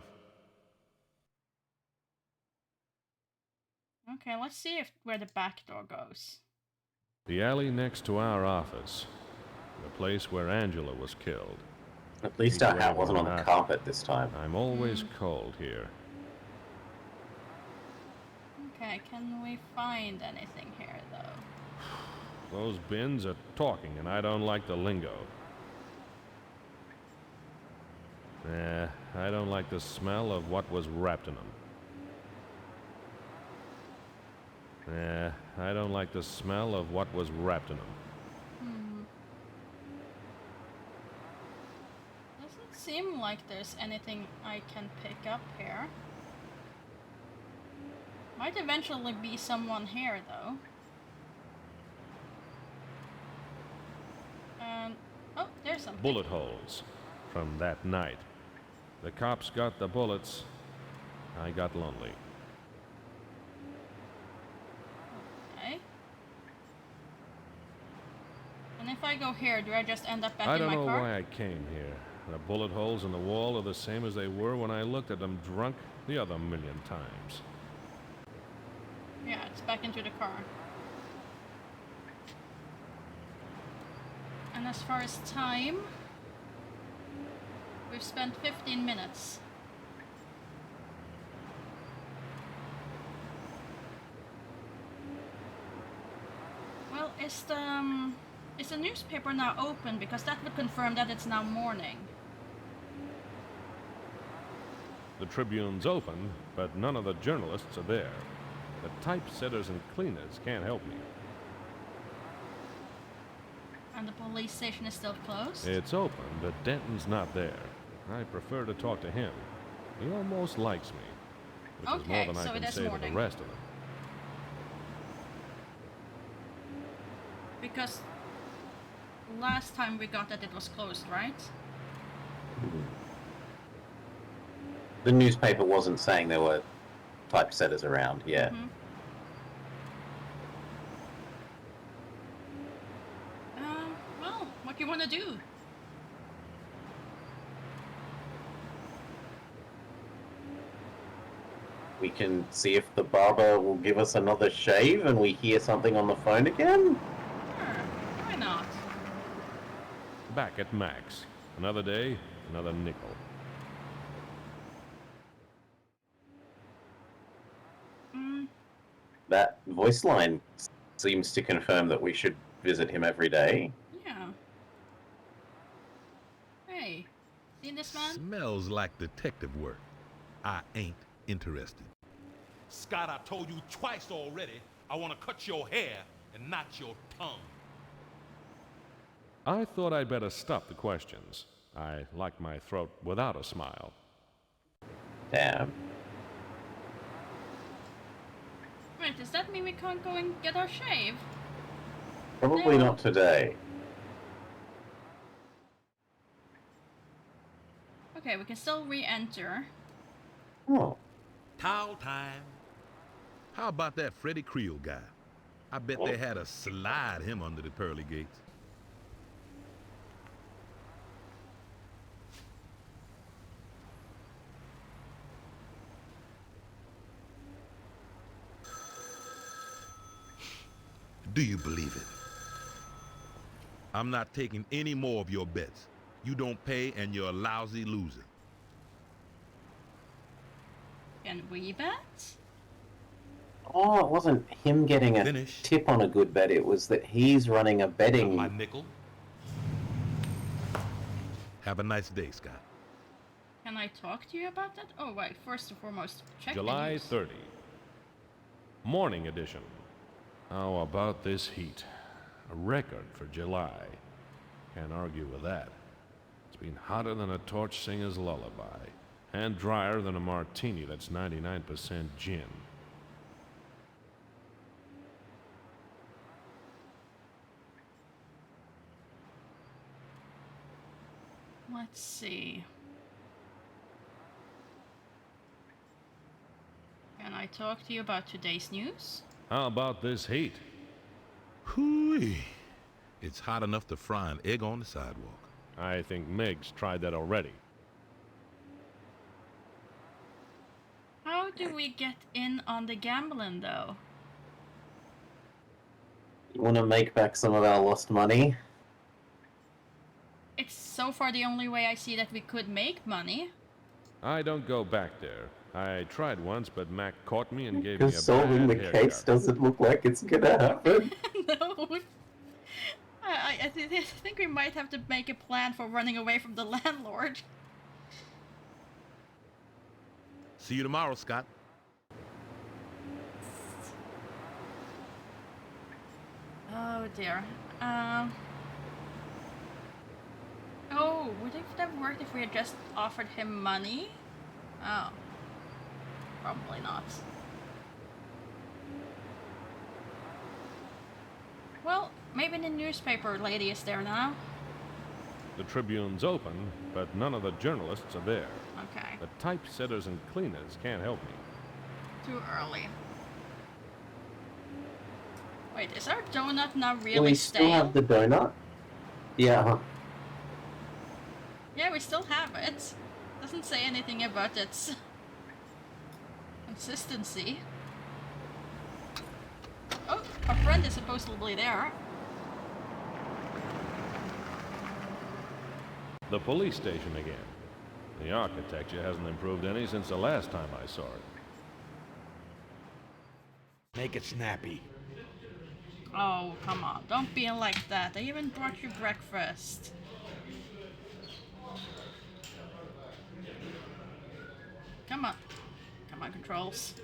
Okay, let's see where the back door goes. The alley next to our office. The place where Angela was killed. At least our hat wasn't on the carpet this time. I'm always cold here. Okay, can we find anything here, though? Those bins are talking, and I don't like the lingo. I don't like the smell of what was wrapped in them. Yeah, I don't like the smell of what was wrapped in them. Doesn't seem like there's anything I can pick up here. Might eventually be someone here, though. And oh, there's something. Bullet holes from that night. The cops got the bullets. I got lonely. Okay. And if I go here, do I just end up back I in don't my know car? why I came here. The bullet holes in the wall are the same as they were when I looked at them drunk the other million times. Yeah, it's back into the car. And as far as time, we've spent 15 minutes. Well, is the newspaper now open? Because that would confirm that it's now morning. The Tribune's open, but none of the journalists are there. The typesetters and cleaners can't help me. And the police station is still closed? It's open, but Denton's not there. I prefer to talk to him. He almost likes me, which is more Okay, than I so it can is say to morning. the rest of them. Because last time we got that it was closed, right? The newspaper wasn't saying there were typesetters around, yeah. Mm-hmm. Well, what do you want to do? We can see if the barber will give us another shave and we hear something on the phone again. Sure, why not? Back at Max. Another day, another nickel. That voice line seems to confirm that we should visit him every day. Yeah. Hey, seen this man? Smells like detective work. I ain't interested. Scott, I told you twice already, I want to cut your hair and not your tongue. I thought I'd better stop the questions. I like my throat without a smile. Damn. Wait, does that mean we can't go and get our shave? Probably No. not today. Okay, we can still re-enter. Oh. Towel time. How about that Freddie Creel guy? I bet they had to slide him under the pearly gates. Do you believe it? I'm not taking any more of your bets. You don't pay and you're a lousy loser. Can we bet? Oh, it wasn't him getting a Finish. tip on a good bet. It was that he's running a betting. My nickel. Have a nice day, Scott. Can I talk to you about that? Oh, wait, first and foremost, check the July news. 30. Morning edition. How about this heat? A record for July. Can't argue with that. It's been hotter than a torch singer's lullaby, and drier than a martini that's 99% gin. Let's see. Can I talk to you about today's news? How about this heat? Hooey. It's hot enough to fry an egg on the sidewalk. I think Meg's tried that already. How do we get in on the gambling, though? You want to make back some of our lost money? It's so far the only way I see that we could make money. I don't go back there. I tried once, but Mac caught me and gave me a Because solving the bad case haircut. doesn't look like it's gonna happen. No. I think we might have to make a plan for running away from the landlord. See you tomorrow, Scott. Oh dear. Oh, would it have worked if we had just offered him money? Oh. Probably not. Well, maybe the newspaper lady is there now. The Tribune's open, but none of the journalists are there. Okay. The typesetters and cleaners can't help me. Too early. Wait, is our donut now really Do we stale? still have the donut? Yeah. Yeah, we still have it. Doesn't say anything about its consistency. Oh, our friend is supposedly there. The police station again. The architecture hasn't improved any since the last time I saw it. Make it snappy. Oh, come on. Don't be like that. I even brought you breakfast. Come on. Come on, controls.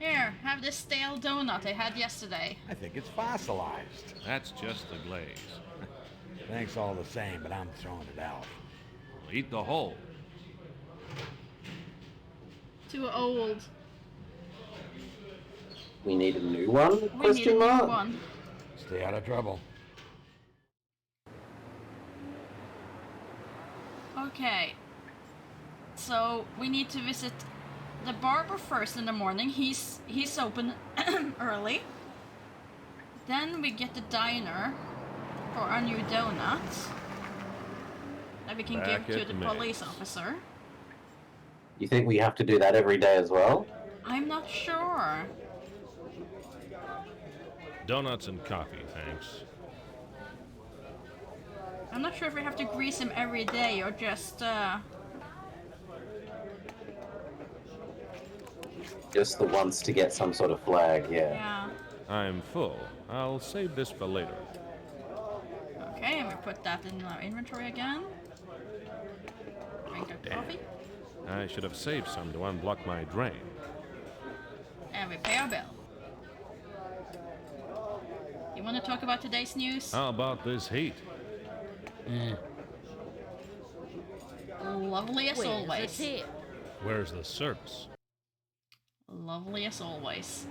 Here, have this stale donut I had yesterday. I think it's fossilized. That's just the glaze. Thanks all the same, but I'm throwing it out. Eat the whole. Too old. We need a new one? We need a Question new mark? one. Stay out of trouble. Okay. So we need to visit the barber first in the morning. He's open early. Then we get the diner for our new donuts that we can Back give to at the Meg's. police officer. You think we have to do that every day as well? I'm not sure. Donuts and coffee, thanks. I'm not sure if we have to grease him every day or just Just the once to get some sort of flag, yeah. yeah. I'm full. I'll save this for later. Okay, and we put that in our inventory again. Drink our coffee. I should have saved some to unblock my drain. And we pay our bill. You want to talk about today's news? How about this heat? Lovely as always. Where's the service? Lovely as always.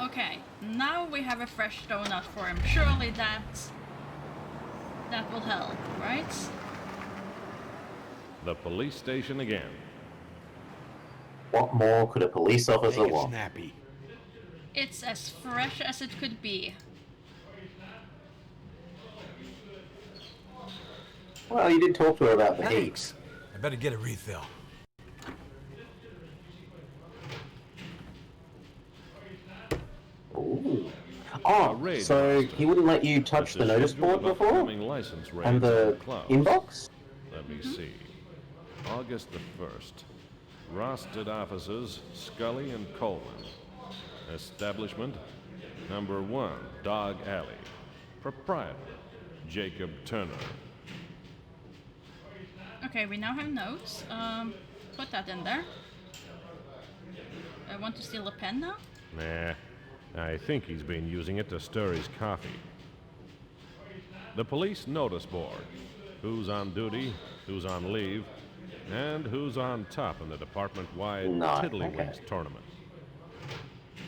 Okay, now we have a fresh donut for him. Surely that will help, right? The police station again. What more could a police officer Make it want? snappy. It's as fresh as it could be. Well, you did talk to her about the heat. Thanks. I better get a refill. Ooh. Oh, so he wouldn't let you touch the notice board before? License And the clouds. inbox? Let me see. August the 1st. Rostered offices, Scully and Coleman. Establishment, number 1, Dog Alley. Proprietor, Jacob Turner. Okay, we now have notes. Put that in there. I want to steal a pen now. Nah, I think he's been using it to stir his coffee. The police notice board. Who's on duty, who's on leave, and who's on top in the department-wide Tiddlywinks tournament.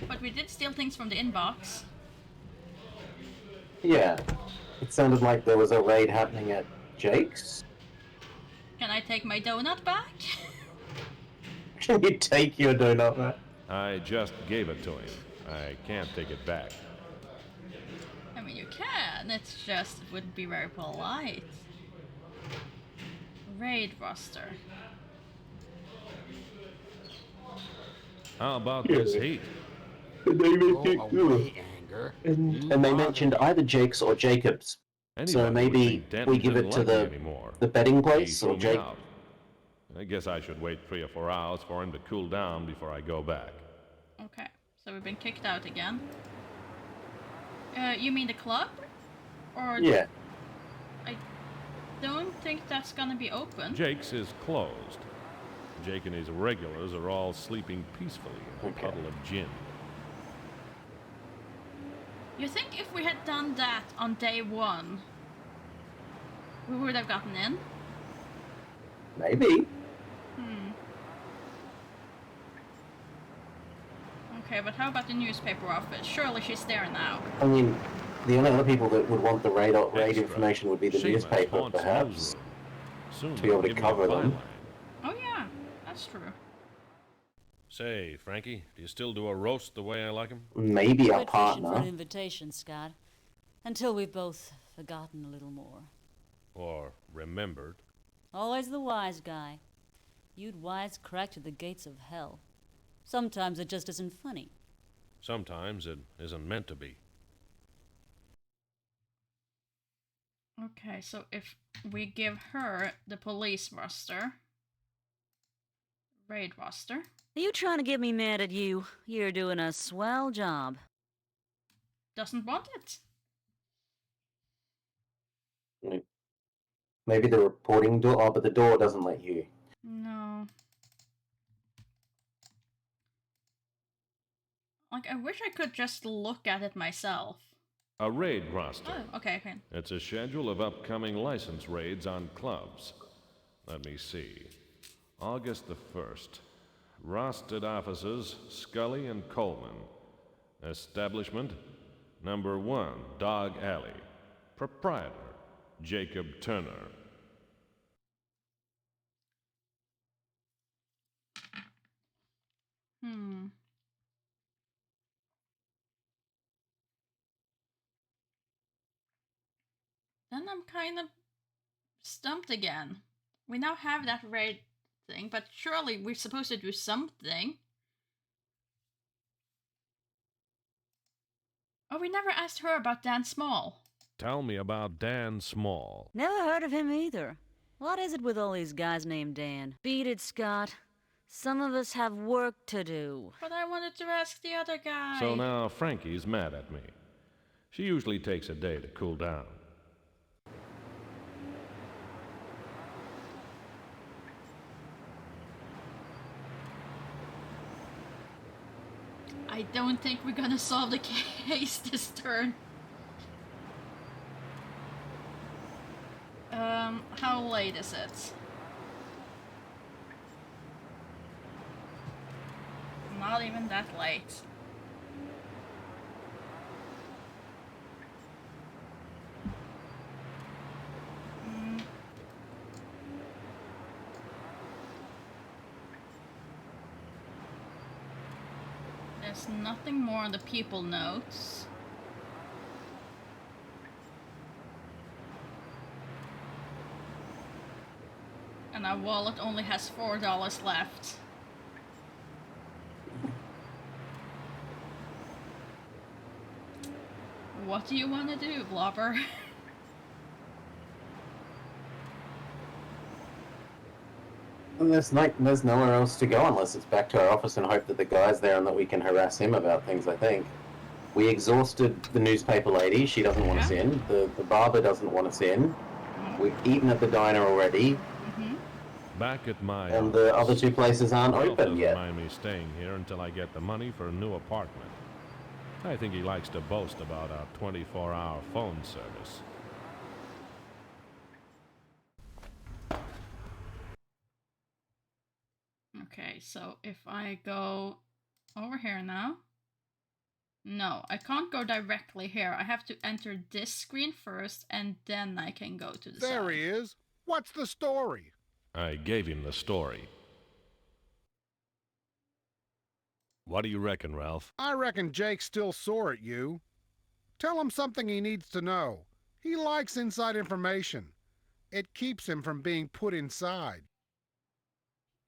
But we did steal things from the inbox. Yeah. It sounded like there was a raid happening at Jake's. Can I take my donut back? Can you take your donut back? I just gave it to him. I can't take it back. I mean, you can. It's just it wouldn't be very polite. Raid roster. How about this heat? And they mentioned, away, Anger. and they mentioned either Jake's or Jacob's. So Anybody would maybe think Denton we give didn't it to like me the anymore. betting place He or threw me Jake. out. I guess I should wait 3 or 4 hours for him to cool down before I go back. Okay, so we've been kicked out again. You mean the club? Or Yeah. I don't think that's gonna be open. Jake's is closed. Jake and his regulars are all sleeping peacefully in a puddle of gin. You think if we had done that on day 1, we would have gotten in? Maybe. Okay, but how about the newspaper office? Surely she's there now. I mean, the only other people that would want the raid Extra. information would be the Seamus newspaper, haunts perhaps, Soon to be able to give me cover a them. byline. Oh yeah, that's true. Say, Frankie, do you still do a roast the way I like 'em? Maybe our Quit fishing for an partner. invitation, Scott. Until we've both forgotten a little more. Or remembered? Always the wise guy. You'd wisecrack to the gates of hell. Sometimes it just isn't funny. Sometimes it isn't meant to be. Okay, so if we give her the police roster, raid roster. Are you trying to get me mad at you? You're doing a swell job. Doesn't want it. Maybe the reporting door. Oh, but the door doesn't let you. No. Like, I wish I could just look at it myself. A raid roster. Oh, okay, okay. It's a schedule of upcoming license raids on clubs. Let me see. August the 1st. Rostered offices, Scully and Coleman. Establishment, number 1, Dog Alley. Proprietor, Jacob Turner. Then I'm kind of stumped again. We now have that raid thing, but surely we're supposed to do something. Oh, we never asked her about Dan Small. Tell me about Dan Small. Never heard of him either. What is it with all these guys named Dan? Beat it, Scott. Some of us have work to do. But I wanted to ask the other guy. So now Frankie's mad at me. She usually takes a day to cool down. I don't think we're gonna solve the case this turn. How late is it? Not even that late. There's nothing more on the people notes. And our wallet only has $4 left. What do you want to do, Blobber? And there's nowhere else to go unless it's back to our office and hope that the guy's there and that we can harass him about things, I think. We exhausted the newspaper lady. She doesn't want us in. The barber doesn't want us in. We've eaten at the diner already. Back at my And the other two places aren't Ralph open doesn't yet. mind me staying here until I get the money for a new apartment. I think he likes to boast about our 24-hour phone service. Okay, so if I go over here now. No, I can't go directly here. I have to enter this screen first and then I can go to the side. There he is. What's the story? I gave him the story. What do you reckon, Ralph? I reckon Jake's still sore at you. Tell him something he needs to know. He likes inside information. It keeps him from being put inside.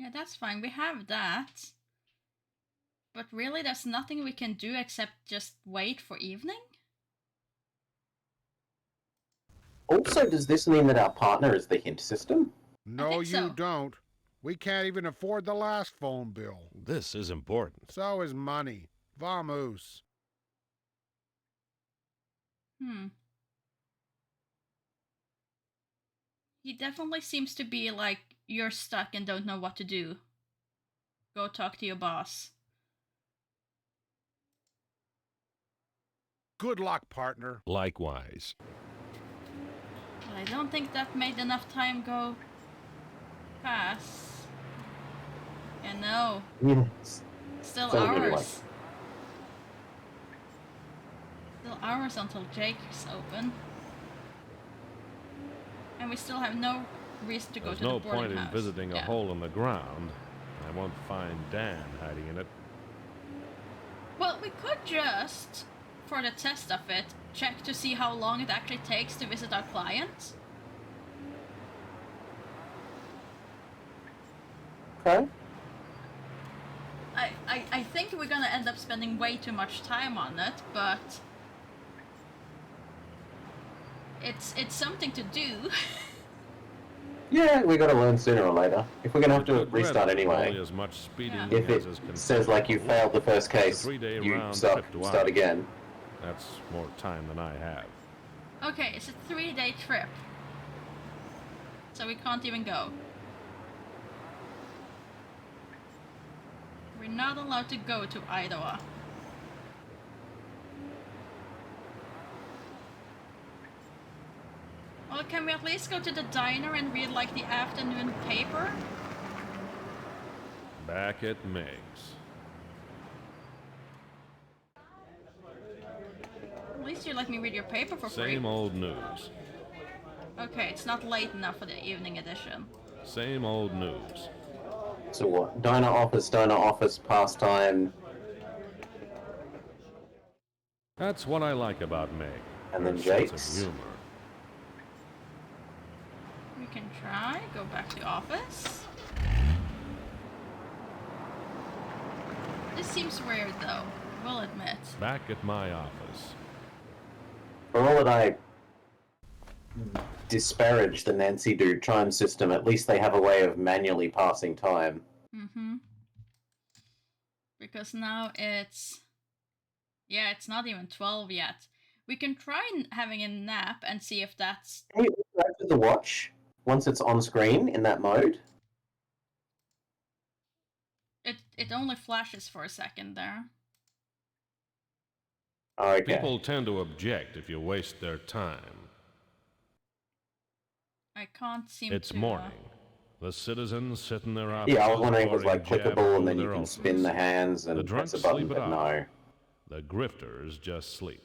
Yeah, that's fine. We have that. But really, there's nothing we can do except just wait for evening? Also, does this mean that our partner is the hint system? No, you so. don't. We can't even afford the last phone bill. This is important. So is money. Vamos. He definitely seems to be like, you're stuck and don't know what to do. Go talk to your boss. Good luck, partner. Likewise. But I don't think that made enough time go past. And no. Yes. Still So good luck. hours. Still hours until Jake's open. And we still have no reason to go There's to the no boarding point in house. visiting a hole in the ground. I won't find Dan hiding in it. Well, we could just, for the test of it, check to see how long it actually takes to visit our client. Okay. I think we're gonna end up spending way too much time on it, but it's something to do. Yeah, we gotta learn sooner or later. If we're gonna have to Good restart weather, anyway. only as much speeding If as it is considered. says like you failed the first case, It's a 3-day you round start trip to start Iowa. again. That's more time than I have. Okay, it's a 3-day trip. So we can't even go. We're not allowed to go to Idaho. Well, can we at least go to the diner and read like the afternoon paper? Back at Meg's. At least you let me read your paper for free. Same old news. Okay, it's not late enough for the evening edition. Same old news. So what? Diner office, pastime, That's what I like about Meg. and her then sense Jake's. of humor. We can try, go back to office. This seems weird though, we'll admit. Back at my office. For all that I disparage the Nancy Drew chime system, at least they have a way of manually passing time. Mm-hmm. Because now it's... Yeah, it's not even 12 yet. We can try having a nap and see if that's... Can you interact with the watch once it's on screen in that mode? It only flashes for a second there. Okay. People tend to object if you waste their time. I can't seem It's to... morning. The citizens sit in their offices. Yeah, I was wondering if it was pouring like jab clickable and through then you their can opens. spin the hands The and drunks press a button, sleep it but off. no. The grifters just sleep.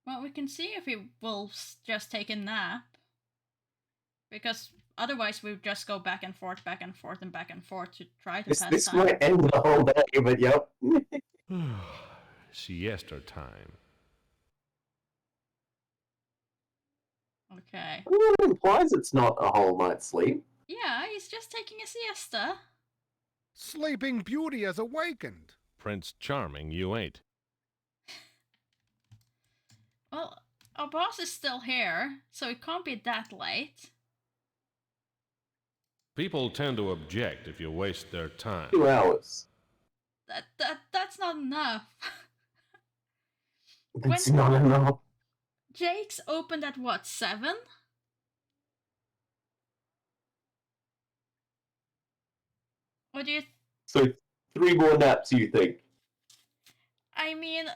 Well, we can see if he will just take a nap. Because otherwise we would just go back and forth and back and forth to try to pass This time. might end the whole day, but yep. Siesta time. Okay. Well, it implies it's not a whole night's sleep. Yeah, he's just taking a siesta. Sleeping Beauty has awakened. Prince Charming, you ain't. Well, our boss is still here, so it can't be that late. People tend to object if you waste their time. 2 hours. That's not enough. It's not enough. Jake's opened at what, 7? What do you... So 3 more naps, you think? I mean,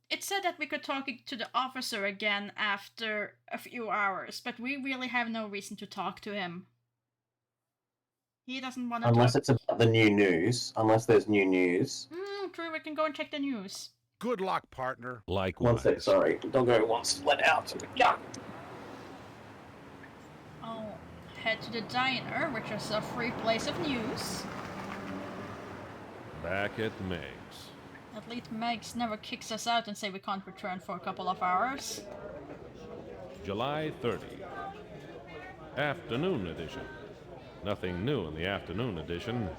it said that we could talk to the officer again after a few hours, but we really have no reason to talk to him. He doesn't want to Unless talk... it's about the new news. Unless there's new news. True, we can go and check the news. Good luck, partner. Likewise. 1 sec, sorry. Doggo wants to let out. Yeah. I'll head to the diner, which is a free place of news. Back at Meg's. At least Megs never kicks us out and say we can't return for a couple of hours. July 30. Afternoon edition. Nothing new in the afternoon edition.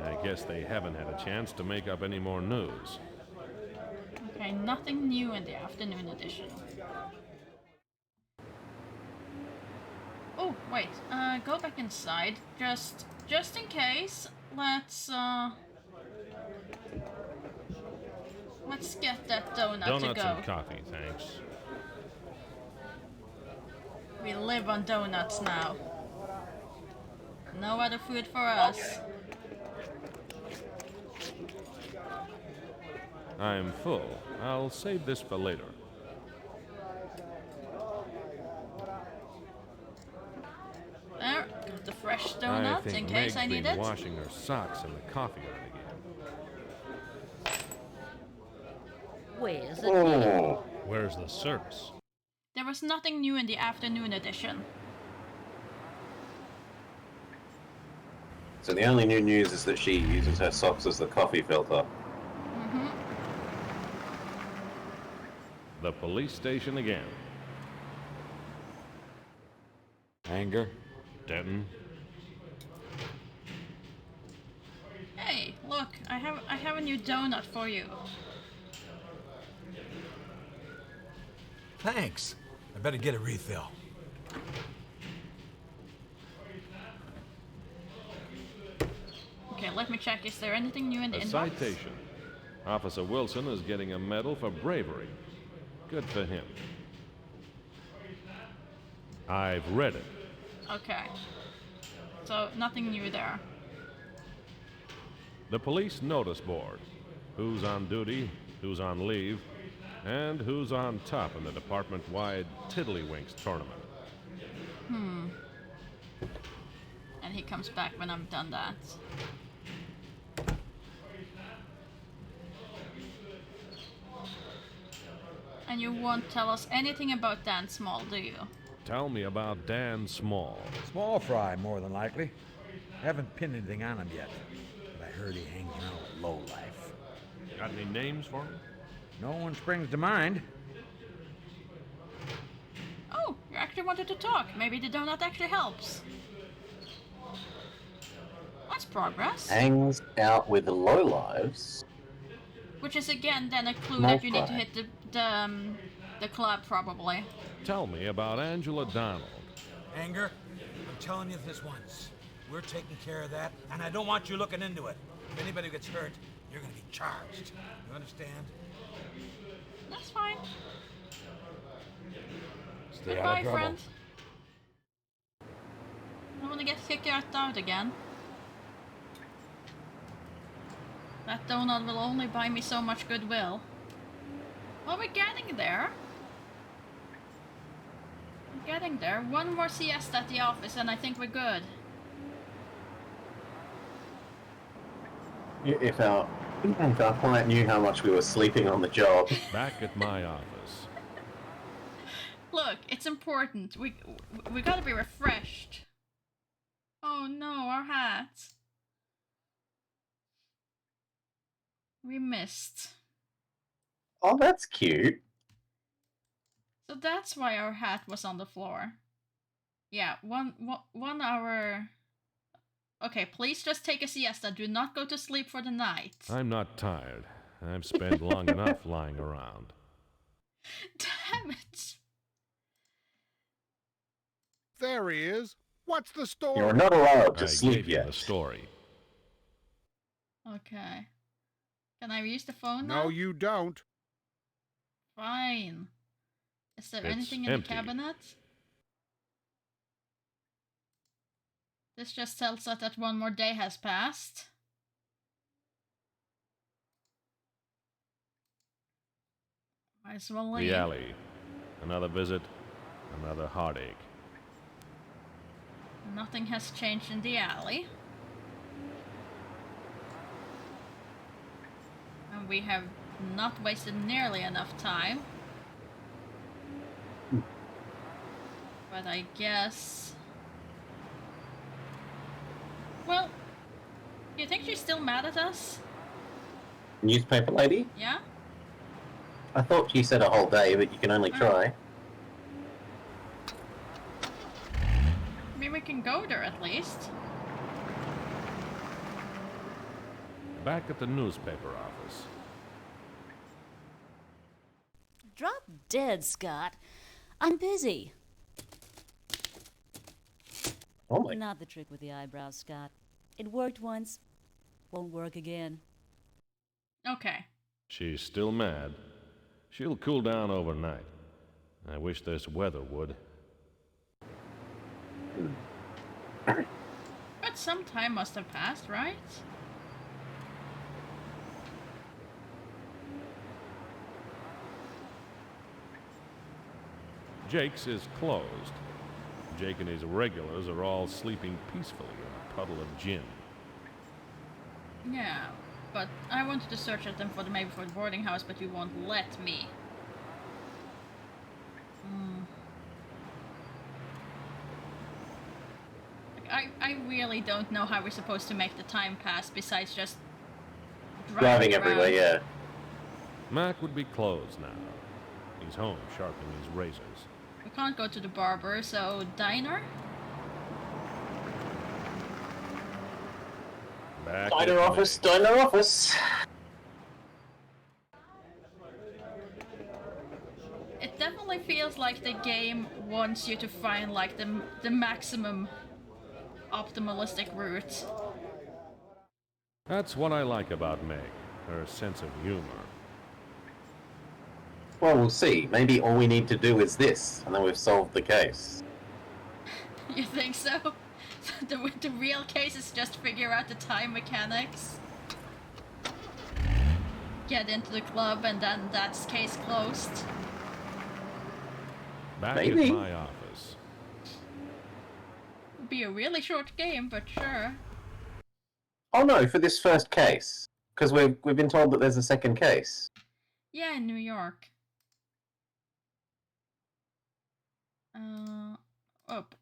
I guess they haven't had a chance to make up any more news. Okay, nothing new in the afternoon edition. Oh, wait, go back inside. Just in case, let's get that donut to Donuts go. and coffee, thanks. We live on donuts now. No other food for us. I'm full. I'll save this for later. There, got the fresh I donut think in case Meg's I need been it. washing her socks in the coffee urn again. Where's the tea? Where's the service? There was nothing new in the afternoon edition. So the only new news is that she uses her socks as the coffee filter. Mm-hmm. The police station again. Anger? Denton? Hey, look, I have a new donut for you. Thanks. I better get a refill. Okay, let me check. Is there anything new in the A inbox? citation. Officer Wilson is getting a medal for bravery. Good for him. I've read it. Okay. So, nothing new there. The police notice board. Who's on duty, who's on leave, and who's on top in the department-wide Tiddlywinks tournament. And he comes back when I'm done that. And you won't tell us anything about Dan Small, do you? Tell me about Dan Small. Small fry, more than likely. Haven't pinned anything on him yet, but I heard he hangs around with lowlife. Got any names for him? No one springs to mind. Oh, you actually wanted to talk. Maybe the donut actually helps. That's progress. Hangs out with the lowlives. Which is again then a clue Small that you need to fry. hit the club probably. Tell me about Angela Donald. Anger, I'm telling you this once. We're taking care of that, and I don't want you looking into it. If anybody gets hurt, you're gonna be charged. You understand? That's fine. Stay out Goodbye, of trouble. friend. I don't want to get kicked out again. That donut will only buy me so much goodwill. Well, we're getting there. We're getting there. One more siesta at the office and I think we're good. If our client knew how much we were sleeping on the job. Back at my office. Look, it's important. We gotta be refreshed. Oh no, our hats. We missed. Oh, that's cute. So that's why our hat was on the floor. Yeah, one hour. Okay, please just take a siesta. Do not go to sleep for the night. I'm not tired. I've spent long enough lying around. Damn it. There he is. What's the story? You're not allowed to I sleep gave you yet. the story. Okay. Can I use the phone now? No, you don't. Fine. Is there It's anything in empty. the cabinet? This just tells us that one more day has passed. Might as well leave. The alley. Another visit, another heartache. Nothing has changed in the alley. And we have not wasted nearly enough time. But I guess... Well, you think she's still mad at us? Newspaper lady? Yeah? I thought she said a whole day, but you can only try. Maybe we can go there at least. Back at the newspaper office. Drop dead, Scott. I'm busy. Oh my. Not the trick with the eyebrows, Scott. It worked once, won't work again. Okay. She's still mad. She'll cool down overnight. I wish this weather would. But some time must have passed, right? Jake's is closed. Jake and his regulars are all sleeping peacefully in a puddle of gin. Yeah, but I wanted to search at them maybe for the boarding house, but you won't let me. I really don't know how we're supposed to make the time pass besides just driving everywhere, yeah. Mac would be closed now. He's home sharpening his razors. We can't go to the barber, so diner? Diner office. It definitely feels like the game wants you to find like the maximum optimalistic route. That's what I like about Meg, her sense of humor. Well, we'll see. Maybe all we need to do is this, and then we've solved the case. You think so? The real case is just figure out the time mechanics, get into the club, and then that's case closed. Back Maybe. at my office. Be a really short game, but sure. Oh no, for this first case. Because we've been told that there's a second case. Yeah, in New York. Up.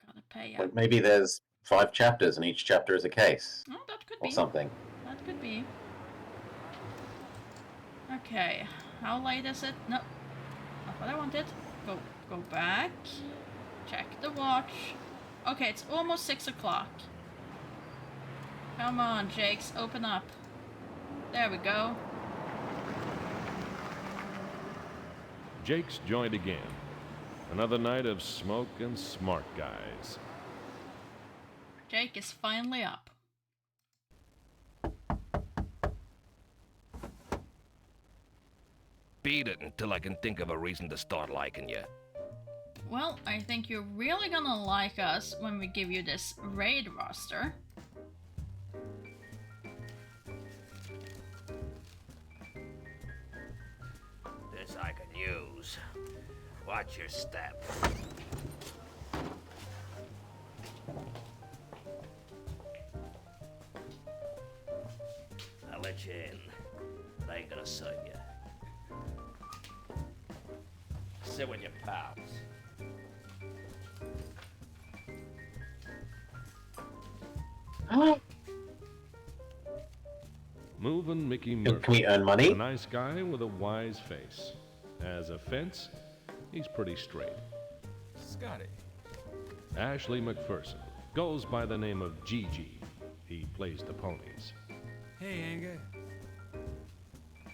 Gotta pay up. But maybe there's 5 chapters and each chapter is a case. Oh, that could or be. something. That could be. Okay, how late is it? No, not what I wanted. Go back. Check the watch. Okay, it's almost 6 o'clock. Come on, Jakes, open up. There we go. Jake's joined again. Another night of smoke and smart guys. Jake is finally up. Beat it until I can think of a reason to start liking you. Well, I think you're really gonna like us when we give you this raid roster. This I can use. Watch your step. I'll let you in, but I ain't gonna sign you. Sit with your pals. Moving Mickey Murphy. Can we earn money? A nice guy with a wise face. As a fence, he's pretty straight. Scotty. Ashley McPherson goes by the name of Gigi. He plays the ponies. Hey, Anger.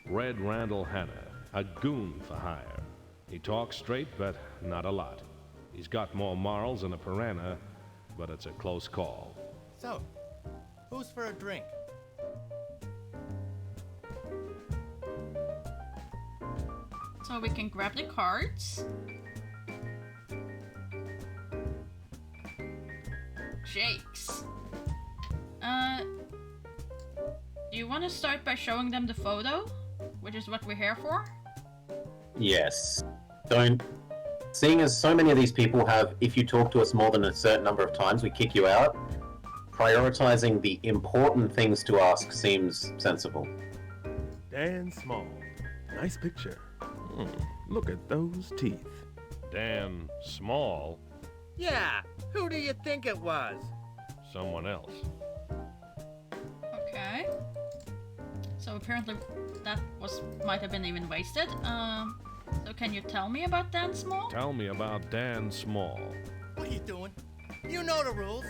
Red Randall Hanna, a goon for hire. He talks straight, but not a lot. He's got more morals than a piranha, but it's a close call. So, who's for a drink? So we can grab the cards. Jakes. Do you want to start by showing them the photo? Which is what we're here for? Yes. Seeing as so many of these people have, if you talk to us more than a certain number of times, we kick you out, prioritizing the important things to ask seems sensible. Dan Small. Nice picture. Look at those teeth. Dan Small? Yeah, who do you think it was? Someone else. Okay. So apparently that might have been even wasted. So can you tell me about Dan Small? Tell me about Dan Small. What are you doing? You know the rules.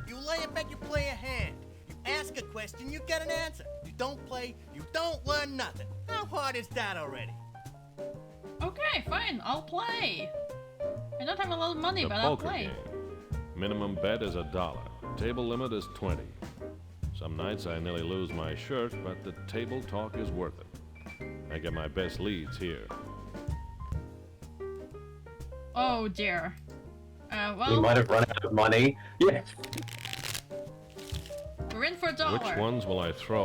You lay a bet, you play a hand. You ask a question, you get an answer. You don't play, you don't learn nothing. How hard is that already? Okay, fine, I'll play. I don't have a lot of money, The but I'll poker play. game. Minimum bet is $1. Table limit is 20. Some nights I nearly lose my shirt, but the table talk is worth it. I get my best leads here. Oh dear. Well, We might have run out of money. Yeah. we're in for $1. Which ones will I throw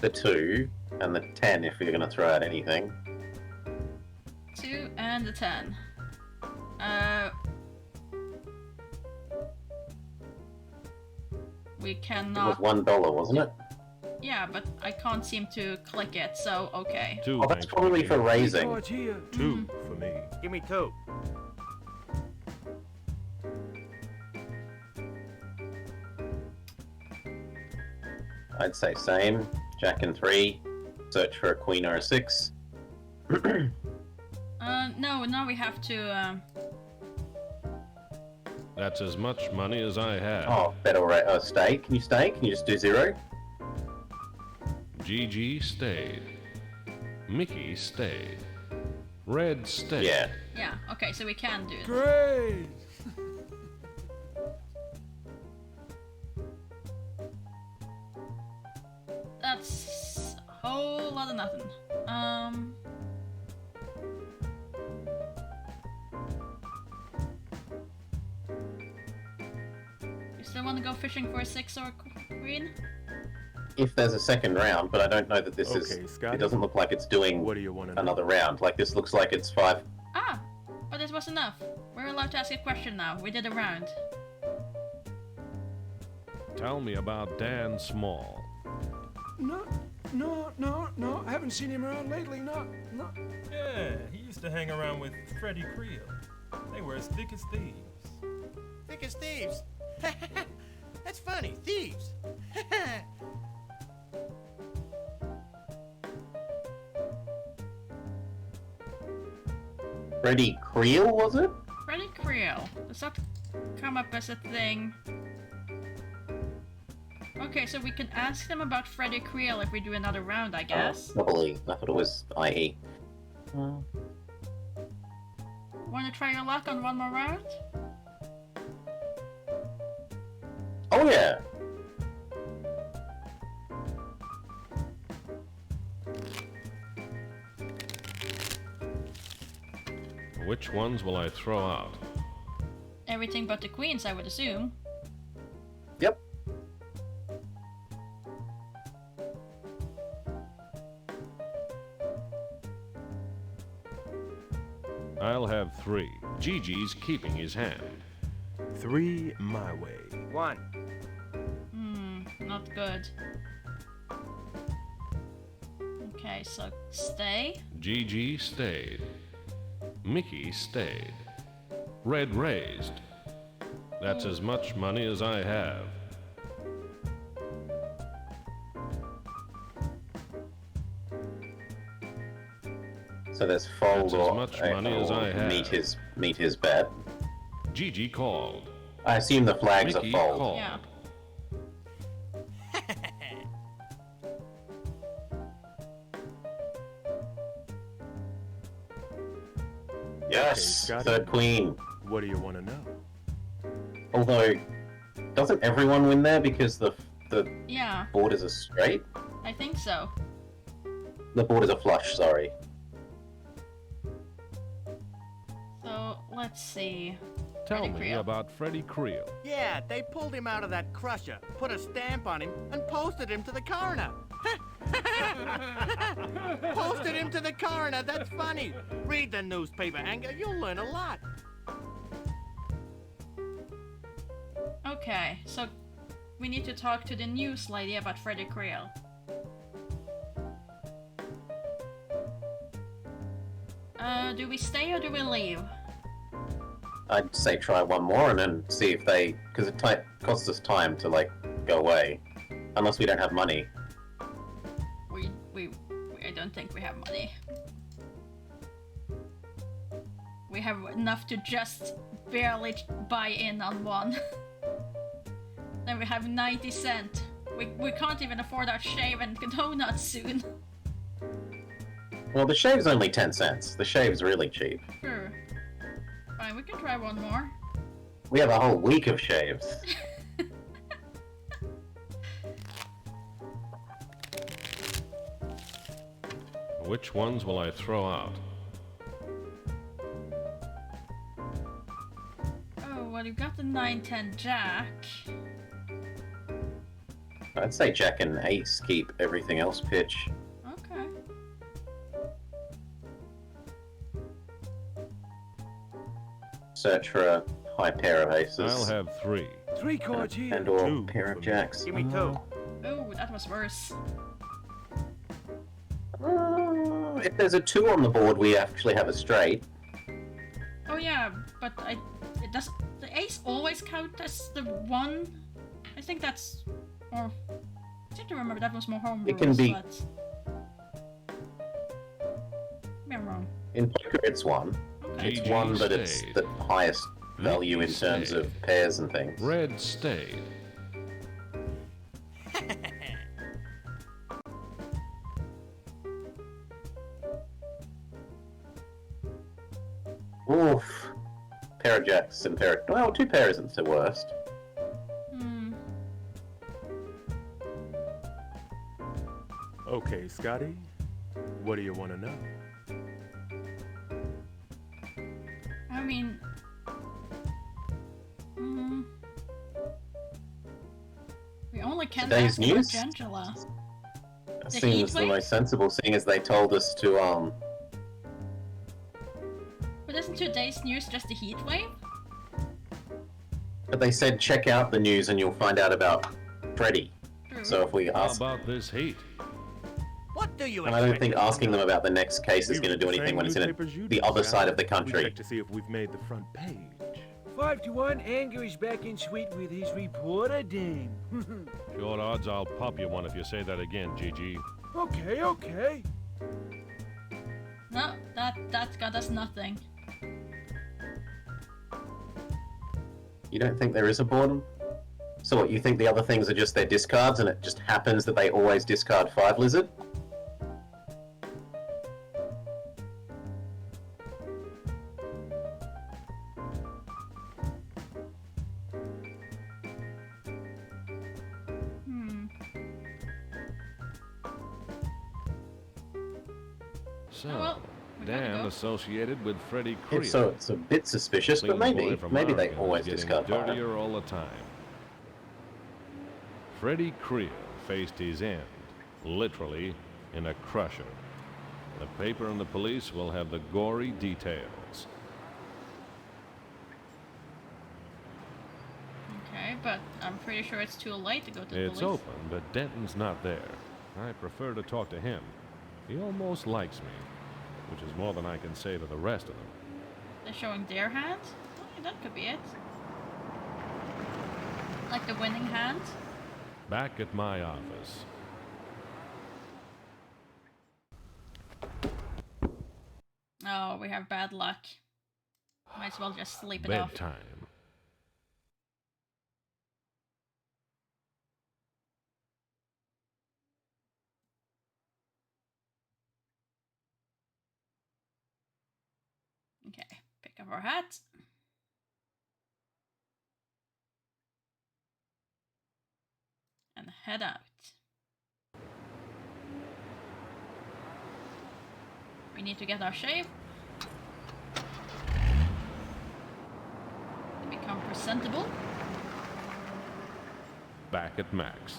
the 2 and the 10 if you're going to throw out anything. 2 and the 10. We It cannot. was $1, wasn't it? Yeah, but I can't seem to click it, so okay. 2. Oh, that's probably for raising. George here. 2 for me. Give me 2. I'd say same. Jack and 3. Search for a queen or a 6. No, now we have to. That's as much money as I have. Oh, better stay. Can you stay? Can you just do 0? Gigi stayed. Mickey stayed. Red stayed. Yeah. Yeah, okay, so we can do it. Great! That's a whole lot of nothing. You still want to go fishing for a 6 or a queen? If there's a second round, but I don't know that this Okay, is... Scotty. It doesn't look like it's doing What do you want to know? another round. Like, this looks like it's 5... Ah, but this was enough. We're allowed to ask a question now. We did a round. Tell me about Dan Small. No. I haven't seen him around lately. No. Yeah, he used to hang around with Freddie Creel. They were as thick as thieves. Thick as thieves? That's funny. Thieves. Freddie Creel, was it? Freddie Creel. Does that come up as a thing? Okay, so we can ask them about Freddie Creel if we do another round, I guess. Probably. I thought it was IE. Want to try your luck on one more round? Oh, yeah. Which ones will I throw out? Everything but the queens, I would assume. Yep. I'll have 3. Gigi's keeping his hand. 3 my way. 1. Not good. Okay, so stay. Gigi stayed. Mickey stayed. Red raised. That's as much money as I have. So there's fold That's as or, much money as I have. meet his bet. Gigi called. I assume the flags Mickey are fold. called. Yeah. Yes, Okay, Scotty. third queen. What do you want to know? Although, doesn't everyone win there because the Yeah, board is a straight? I think so. The board is a flush, sorry. So, let's see. Tell Freddie me Creel. about Freddie Creel. Yeah, they pulled him out of that crusher, put a stamp on him, and posted him to the coroner. Posted him to the coroner, that's funny. Read the newspaper, Anger, you'll learn a lot. Okay, so we need to talk to the news lady about Freddie Creel. Do we stay or do we leave? I'd say try one more and then see if they... Because it costs us time to, like, go away. Unless we don't have money. I don't think we have money. We have enough to just barely buy in on one. Then we have 90 cents. We can't even afford our shave and donuts soon. Well, the shave's only 10 cents. The shave's really cheap. Sure. Fine, we can try one more. We have a whole week of shaves. Which ones will I throw out? Oh, well, you've got the 9-10 jack. I'd say Jack and Ace keep everything else pitch. Okay. Search for a high pair of aces. I'll have 3. 3 cards here. And or 2 pair for of me. jacks. Give me 2. Oh, that was worse. If there's a 2 on the board, we actually have a straight. Oh yeah, but it does the ace always count as the 1? I think that's, or I seem to remember that was more home It can rules, be- but maybe I'm wrong. In poker, it's 1. Okay. It's 1, but it's Stayed. the highest value in terms Stayed. of pairs and things. Red stayed. Oof. Pair of jacks and pair of... Well, 2 pair isn't the worst. Hmm. Okay, Scotty. What do you want to know? I mean, we only can Today's ask news? for Angela. That The seems heat the wave? most sensible, seeing as they told us to, But isn't today's news just a heat wave? But they said check out the news and you'll find out about Freddy. True. So if we How ask... about this heat? What do you And I don't expect? think asking them about the next case is We going to do read the anything same when it's in newspapers you the do, other Scott. side of the We country. check to see if we've made the front page. 5 to 1, Anger is back in suite with his reporter dame. Short odds I'll pop you one if you say that again, Gigi. Okay, okay. No, that got us nothing. You don't think there is a boredom? So what, you think the other things are just their discards and it just happens that they always discard 5 lizard? Hmm. So, Oh, well, we gotta Dan go. associated with Freddy Krueger. So it's a bit suspicious, but Clean boy maybe from they Oregon always who's getting discard 5. dirtier all the time. Freddy Krueger faced his end, literally, in a crusher. The paper and the police will have the gory details. Okay, but I'm pretty sure it's too late to go to the It's police. open, but Denton's not there. I prefer to talk to him. He almost likes me, which is more than I can say to the rest of them. They're showing their hand? Oh, yeah, that could be it. Like the winning hand? Back at my office. Oh, we have bad luck. Might as well just sleep it off. Bedtime. Okay, pick up our hat. And head out. We need to get our shave. To become presentable. Back at Max.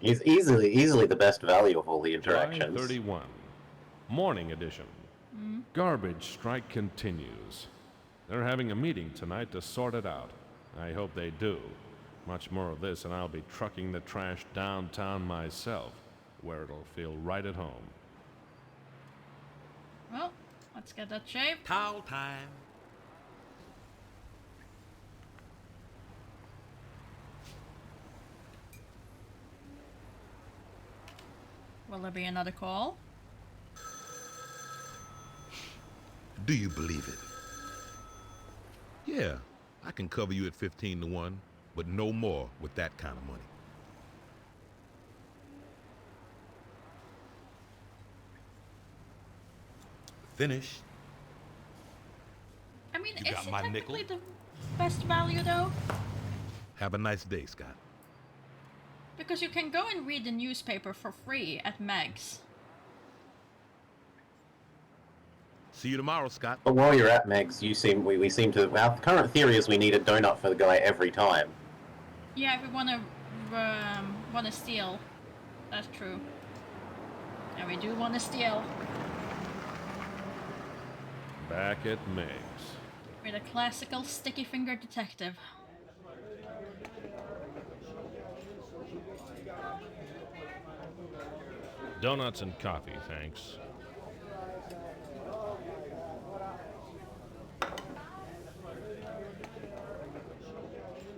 He's easily the best value of all the July interactions. 31. Morning edition. Mm. Garbage strike continues. They're having a meeting tonight to sort it out. I hope they do. Much more of this and I'll be trucking the trash downtown myself, where it'll feel right at home. Well, let's get that shaved. Towel time. Will there be another call? Do you believe it? Yeah, I can cover you at 15 to 1, but no more with that kind of money. Finish. I mean, You is got it my technically the best value though? Have a nice day, Scott. Because you can go and read the newspaper for free at Meg's. See you tomorrow, Scott. But while you're at Megs, we seem to. Our current theory is we need a donut for the guy every time. Yeah, if we wanna steal, that's true. And we do wanna steal. Back at Meg's. With a classical sticky finger detective. Donuts and coffee, thanks.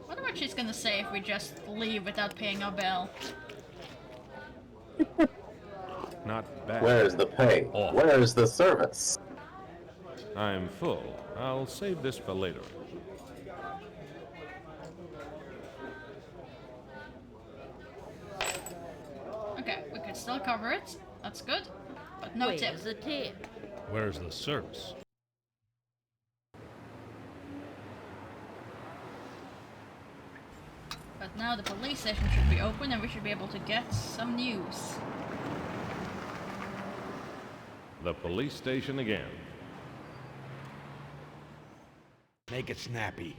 Wonder what she's gonna say if we just leave without paying our bill. Not bad. Where's the pay? Oh. Where's the service? I'm full. I'll save this for later. Okay, we could still cover it. That's good. But no tip. Where's the tip? Where's the service? But now the police station should be open and we should be able to get some news. The police station again. Make it snappy.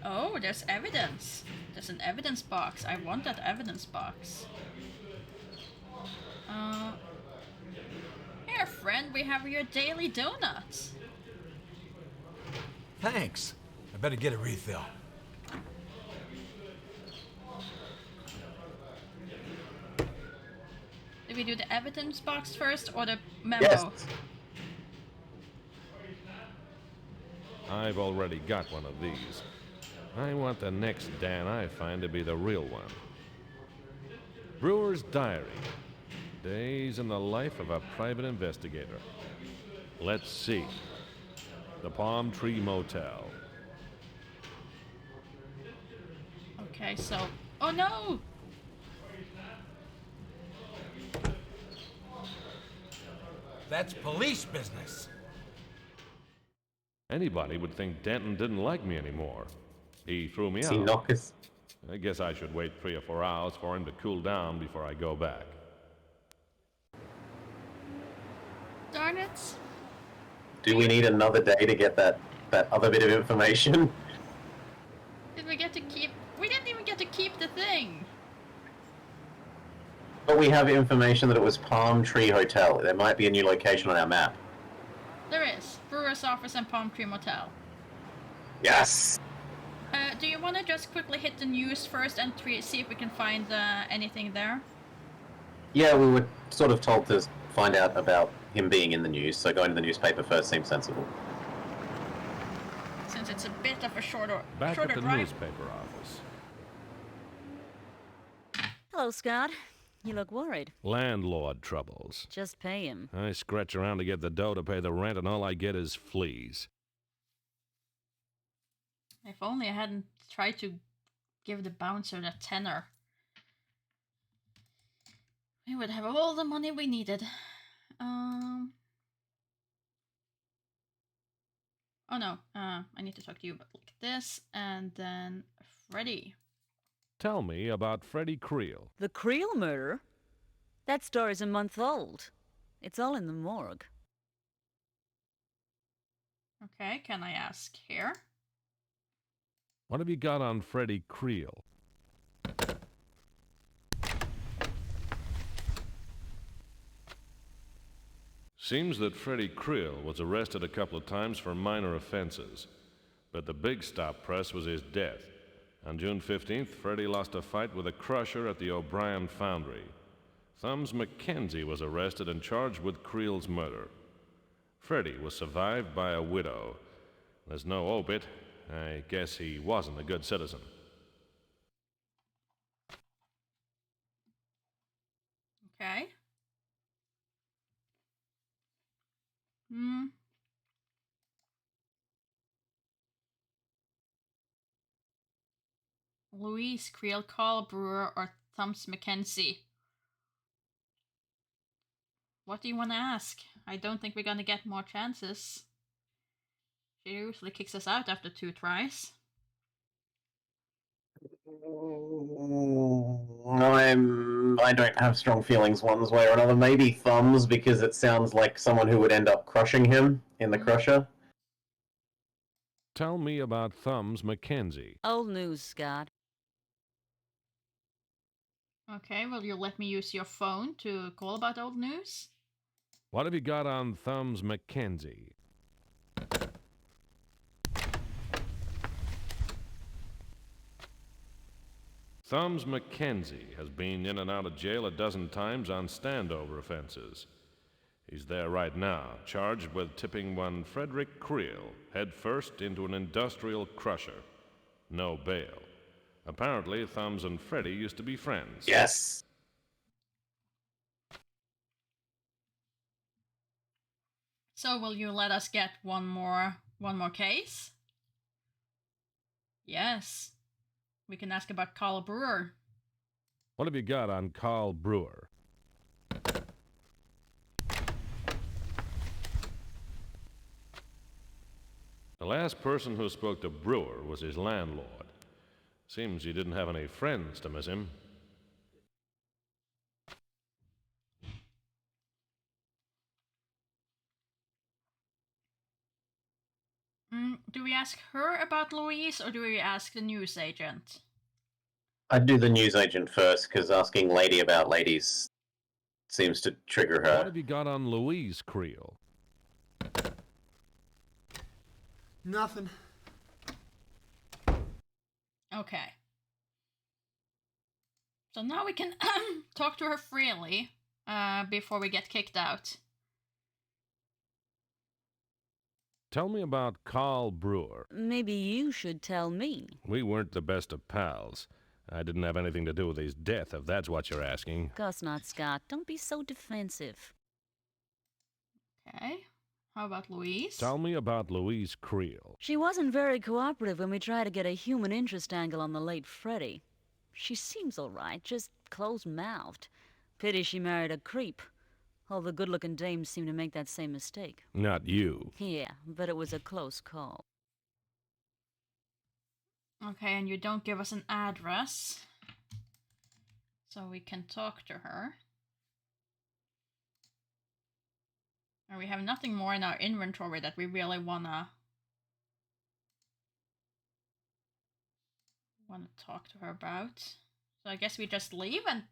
Oh, there's evidence. There's an evidence box. I want that evidence box. Here, friend, we have your daily donuts. Thanks. I better get a refill. Did we do the evidence box first or the memo? Yes. I've already got one of these. I want the next Dan I find to be the real one. Brewer's Diary. Days in the life of a private investigator. Let's see. The Palm Tree Motel. Okay, so... Oh no! That's police business. Anybody would think Denton didn't like me anymore. He threw me See, out. Knockers. I guess I should wait 3 or 4 hours for him to cool down before I go back. Darn it. Do we need another day to get that other bit of information? Did we get to keep... We didn't even get to keep the thing! But we have information that it was Palm Tree Hotel. There might be a new location on our map. There is. Brewer's Office and Palm Tree Motel. Yes! Do you want to just quickly hit the news first and see if we can find anything there? Yeah, we were sort of told to find out about him being in the news, so going to the newspaper first seems sensible. Since it's a bit of a shorter Back at the drive. newspaper office. Hello, Scott. You look worried. Landlord troubles. Just pay him. I scratch around to get the dough to pay the rent, and all I get is fleas. If only I hadn't tried to give the bouncer that tenner. We would have all the money we needed. Oh no, I need to talk to you about like this, and then Freddy. Tell me about Freddie Creel. The Creel murder? That story's a month old. It's all in the morgue. Okay, can I ask here? What have you got on Freddie Creel? Seems that Freddie Creel was arrested a couple of times for minor offenses, but the big stop press was his death. On June 15th, Freddie lost a fight with a crusher at the O'Brien Foundry. Thumbs McKenzie was arrested and charged with Creel's murder. Freddie was survived by a widow. There's no obit. I guess he wasn't a good citizen. Okay. Louise Creel, Carl Brewer, or Thumbs McKenzie? What do you want to ask? I don't think we're gonna get more chances. She usually kicks us out after 2 tries. I don't have strong feelings one way or another. Maybe Thumbs, because it sounds like someone who would end up crushing him in the crusher. Tell me about Thumbs Mackenzie. Old news, Scott. Okay, will you let me use your phone to call about old news? What have you got on Thumbs Mackenzie? Thumbs Mackenzie has been in and out of jail a dozen times on standover offenses. He's there right now, charged with tipping one Frederick Creel headfirst into an industrial crusher. No bail. Apparently, Thumbs and Freddy used to be friends. Yes. So will you let us get one more case? Yes. We can ask about Carl Brewer. What have you got on Carl Brewer? The last person who spoke to Brewer was his landlord. Seems he didn't have any friends to miss him. Do we ask her about Louise, or do we ask the newsagent? I'd do the newsagent first, because asking Lady about ladies seems to trigger her. What have you got on Louise Creel? Nothing. Okay. So now we can talk to her freely before we get kicked out. Tell me about Carl Brewer. Maybe you should tell me. We weren't the best of pals. I didn't have anything to do with his death, if that's what you're asking. Of course not, Scott. Don't be so defensive. Okay. How about Louise? Tell me about Louise Creel. She wasn't very cooperative when we tried to get a human interest angle on the late Freddy. She seems all right, just closed-mouthed. Pity she married a creep. All the good-looking dames seem to make that same mistake. Not you. Yeah, but it was a close call. Okay, and you don't give us an address, so we can talk to her. And we have nothing more in our inventory that we really wanna talk to her about. So I guess we just leave, and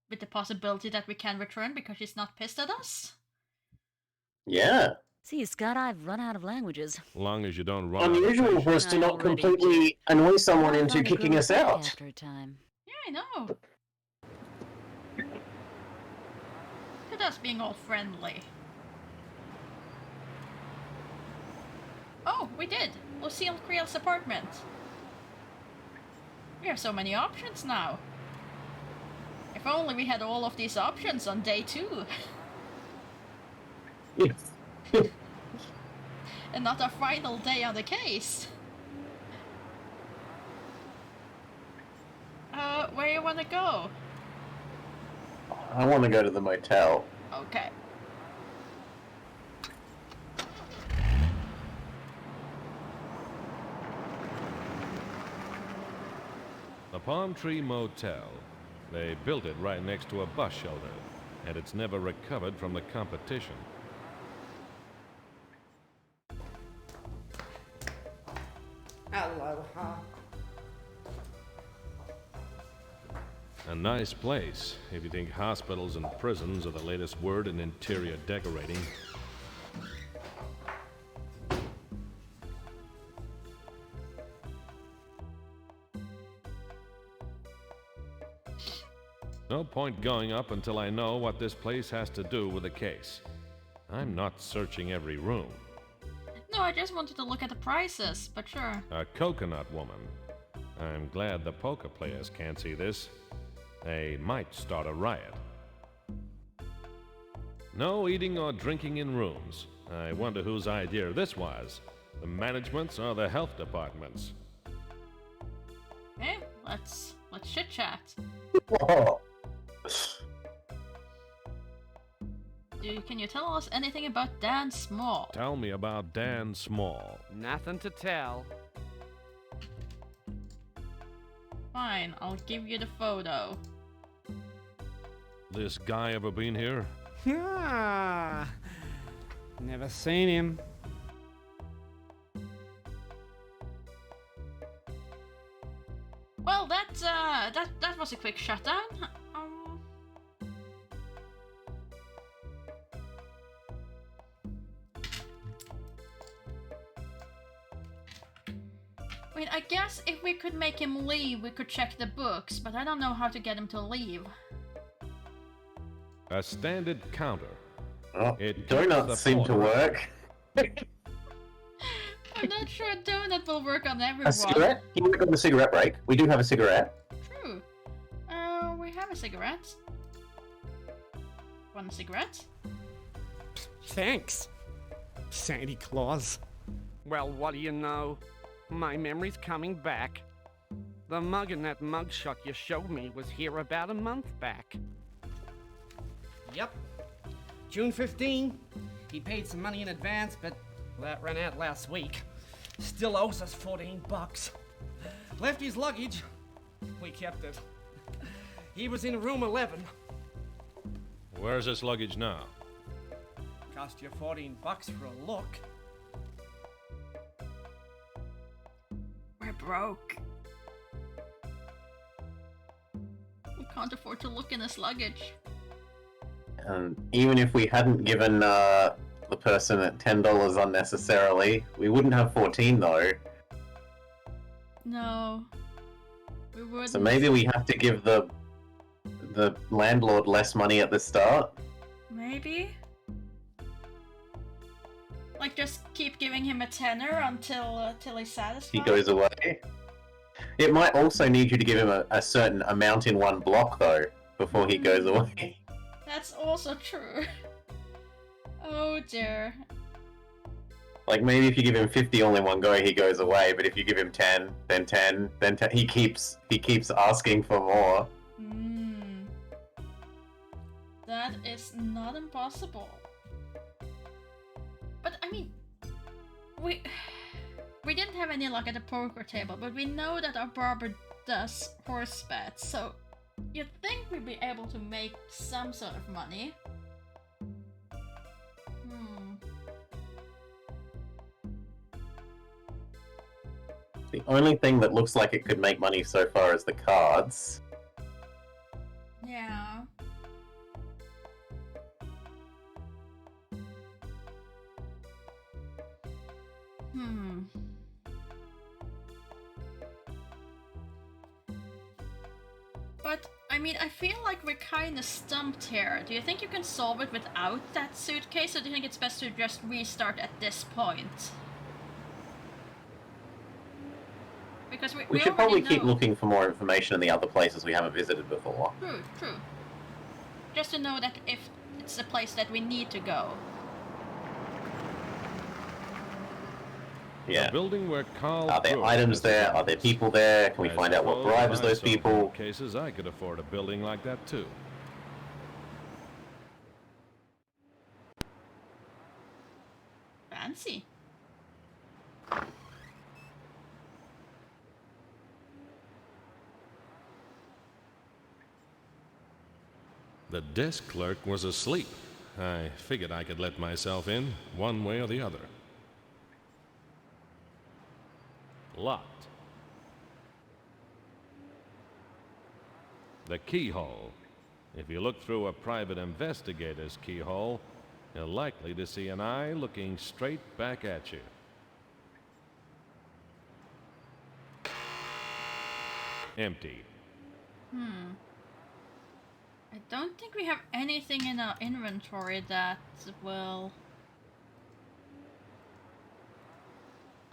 with the possibility that we can return because she's not pissed at us? Yeah. See, Scott, I've run out of languages. Long as you don't run out of Unusual patience. for us to not completely annoy someone into kicking us out. After a time. Yeah, I know. Look at us being all friendly. Oh, we did! Lucille Creel's apartment. We have so many options now. If only we had all of these options on day 2. And not our final day on the case. Where you wanna go? I want to go to the motel. Okay. The Palm Tree Motel. They built it right next to a bus shelter, and it's never recovered from the competition. Aloha. A nice place, if you think hospitals and prisons are the latest word in interior decorating. No point going up until I know what this place has to do with the case. I'm not searching every room. No, I just wanted to look at the prices, but sure. A coconut woman. I'm glad the poker players can't see this. They might start a riot. No eating or drinking in rooms. I wonder whose idea this was. The management's or the health department's. Okay, let's chit-chat. Whoa. Can you tell us anything about Dan Small? Tell me about Dan Small. Nothing to tell. Fine, I'll give you the photo. This guy ever been here? Ah, never seen him. that was a quick shutdown. I mean, I guess if we could make him leave, we could check the books, but I don't know how to get him to leave. A standard counter. Oh, It donuts keeps the seem to porter- work. I'm not sure a donut will work on everyone. A cigarette? Can you work on the cigarette break? We do have a cigarette. True. We have a cigarette. Want a cigarette? Thanks, Santa Claus. Well, what do you know? My memory's coming back. The mug in that mugshot you showed me was here about a month back. Yep. June 15. He paid some money in advance, but that ran out last week. Still owes us $14. Left his luggage. We kept it. He was in room 11. Where's his luggage now? Cost you $14 for a look. We're broke. We can't afford to look in his luggage. Even if we hadn't given the person at $10 unnecessarily, we wouldn't have 14 though. No. We wouldn't. So maybe we have to give the landlord less money at the start. Maybe? Like, just keep giving him a tenner until he's satisfied? He goes away. It might also need you to give him a certain amount in one block though, before he goes away. That's also true. Oh dear. Like maybe if you give him 50 all in one go, he goes away. But if you give him 10, then 10, then 10, he keeps asking for more. That is not impossible. But I mean, we didn't have any luck at the poker table, but we know that our barber does horse bets, so you'd think we'd be able to make some sort of money. The only thing that looks like it could make money so far is the cards. Yeah. But, I mean, I feel like we're kinda stumped here. Do you think you can solve it without that suitcase, or do you think it's best to just restart at this point? Because We should probably keep looking for more information in the other places we haven't visited before. True. Just to know that if it's a place that we need to go. Yeah. The building where Carl Are there Brewer items has there? the Are there people there? Can we I find out what suppose bribes if I those sold people? more cases, I could afford a building like that too. Fancy. The desk clerk was asleep. I figured I could let myself in, one way or the other. Locked. The keyhole. If you look through a private investigator's keyhole, you're likely to see an eye looking straight back at you. Empty. I don't think we have anything in our inventory that will...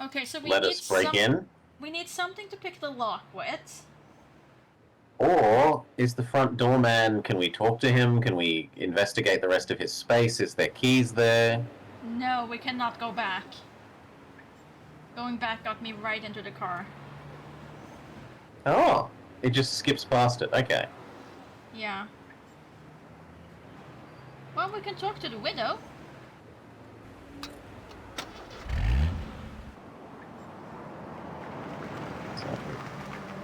Okay, so we Let need us break in? We need something to pick the lock with. Or is the front doorman, can we talk to him? Can we investigate the rest of his space? Is there keys there? No, we cannot go back. Going back got me right into the car. Oh, it just skips past it. Okay. Yeah. Well, we can talk to the widow.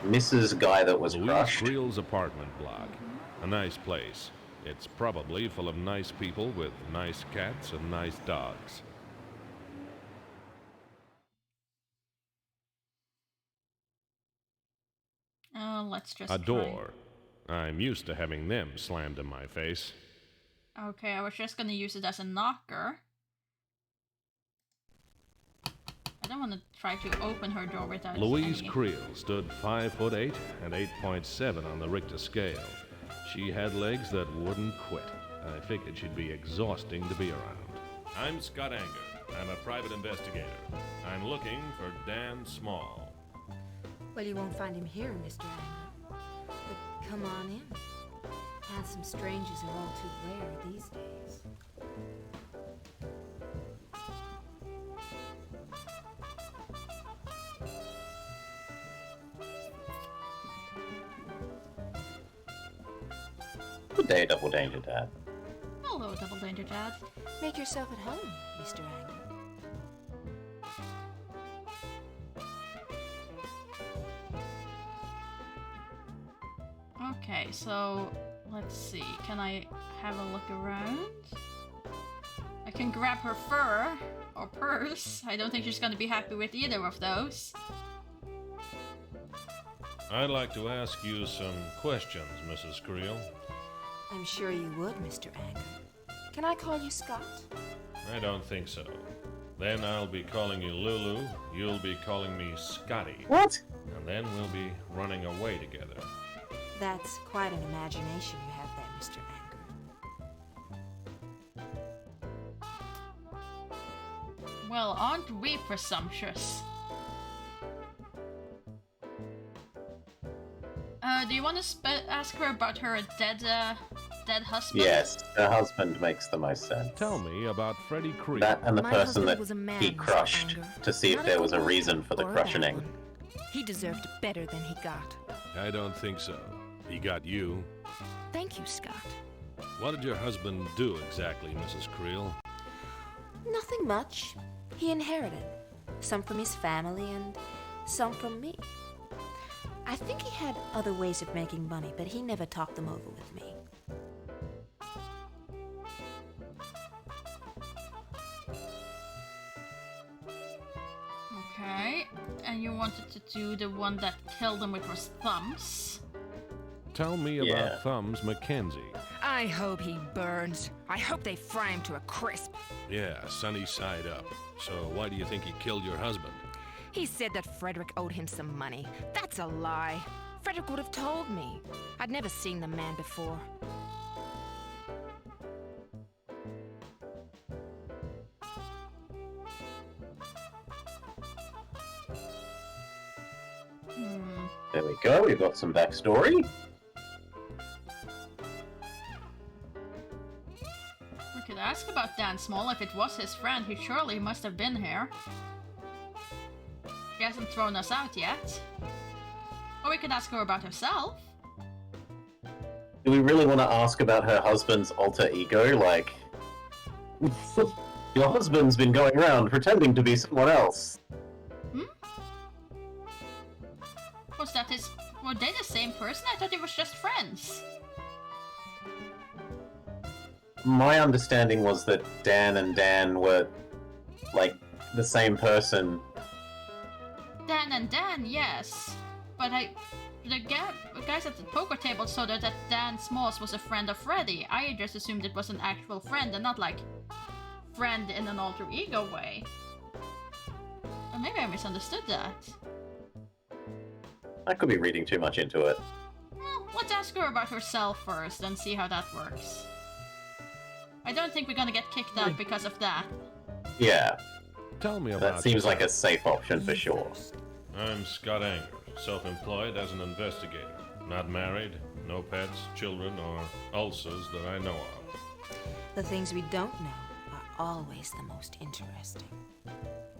Mrs. Guy that was Louise crushed. Creel's apartment block. A nice place. It's probably full of nice people with nice cats and nice dogs. Oh let's just A try. door. I'm used to having them slammed in my face. Okay, I was just gonna use it as a knocker. I don't want to try to open her door without Louise any... Creel stood 5'8" and 8.7 on the Richter scale. She had legs that wouldn't quit. I figured she'd be exhausting to be around. I'm Scott Anger. I'm a private investigator. I'm looking for Dan Small. Well, you won't find him here, Mr. Anger. But come on in. Handsome strangers are all too rare these days. Good day, Double Danger Dad. Hello, Double Danger Dad. Make yourself at home, Mr. Anger. Okay, so let's see. Can I have a look around? I can grab her fur or purse. I don't think she's gonna be happy with either of those. I'd like to ask you some questions, Mrs. Creel. I'm sure you would, Mr. Anger. Can I call you Scott? I don't think so. Then I'll be calling you Lulu, you'll be calling me Scotty. What? And then we'll be running away together. That's quite an imagination you have there, Mr. Anger. Well, aren't we presumptuous? Do you want to ask her about her dead husband? Yes, her husband makes the most sense. Tell me about Freddie Creel. That and the My person husband that was a man, he Mr. crushed Anger. to see if Not there a was a good reason for the or a bad crushing. one. He deserved better than he got. I don't think so. He got you. Thank you, Scott. What did your husband do exactly, Mrs. Creel? Nothing much. He inherited. Some from his family and some from me. I think he had other ways of making money, but he never talked them over with me. Okay, and you wanted to do the one that killed him with his thumbs. Tell me about Thumbs Mackenzie. I hope he burns. I hope they fry him to a crisp. Yeah, sunny side up. So why do you think he killed your husband? He said that Frederick owed him some money. That's a lie. Frederick would have told me. I'd never seen the man before. There we go, we've got some backstory. We could ask about Dan Small. If it was his friend, he surely must have been here. He hasn't thrown us out yet. Or we could ask her about herself. Do we really want to ask about her husband's alter ego? Like, your husband's been going around pretending to be someone else. Was that his... Were they the same person? I thought it was just friends. My understanding was that Dan and Dan were, like, the same person. Dan and Dan, yes. But the guys at the poker table saw that Dan Smalls was a friend of Freddy. I just assumed it was an actual friend and not like friend in an alter ego way. Or maybe I misunderstood that. I could be reading too much into it. Well, let's ask her about herself first and see how that works. I don't think we're gonna get kicked out because of that. Yeah. Tell me about That seems like a safe option for sure. I'm Scott Anger, self-employed as an investigator. Not married, no pets, children, or ulcers that I know of. The things we don't know are always the most interesting.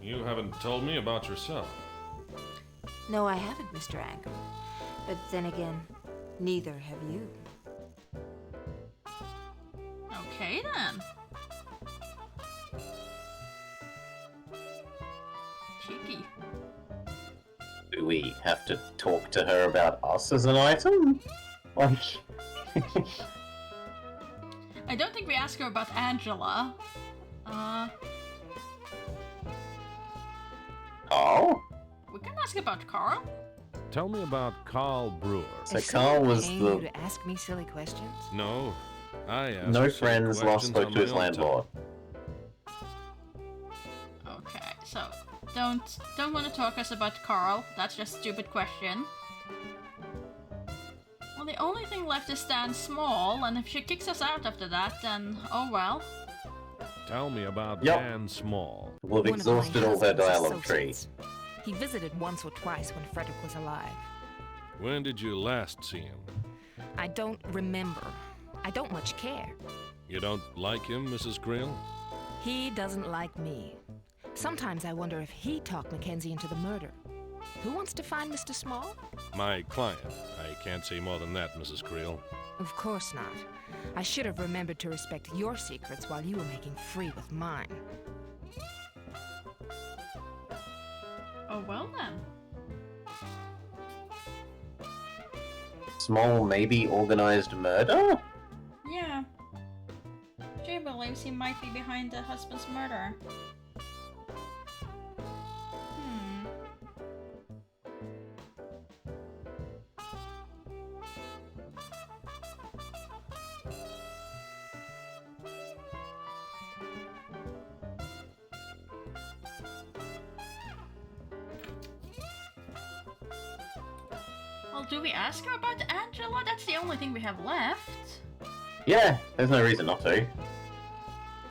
You haven't told me about yourself. No, I haven't, Mr. Anger. But then again, neither have you. Okay then. Cheeky. Do we have to talk to her about us as an item? Like... I don't think we ask her about Angela. Oh? We can ask about Carl. Tell me about Carl Brewer. So Is Carl someone was paying the... you to ask me silly questions? No, I asked No silly friends, lost questions spoke on to my his own landlord. Okay, so don't want to talk us about Carl. That's just a stupid question. Well, the only thing left is Stan Small, and if she kicks us out after that, then oh well. Tell me about Yep. Dan Small. We've One of my exhausted all their husband's dialogue tree. associates. He visited once or twice when Frederick was alive. When did you last see him? I don't remember. I don't much care. You don't like him, Mrs. Creel? He doesn't like me. Sometimes I wonder if he talked Mackenzie into the murder. Who wants to find Mr. Small? My client. I can't say more than that, Mrs. Creel. Of course not. I should have remembered to respect your secrets while you were making free with mine. Oh well then. Small, maybe organized murder? Yeah. She believes he might be behind the husband's murder. Well, do we ask her about Angela? That's the only thing we have left. Yeah, there's no reason not to.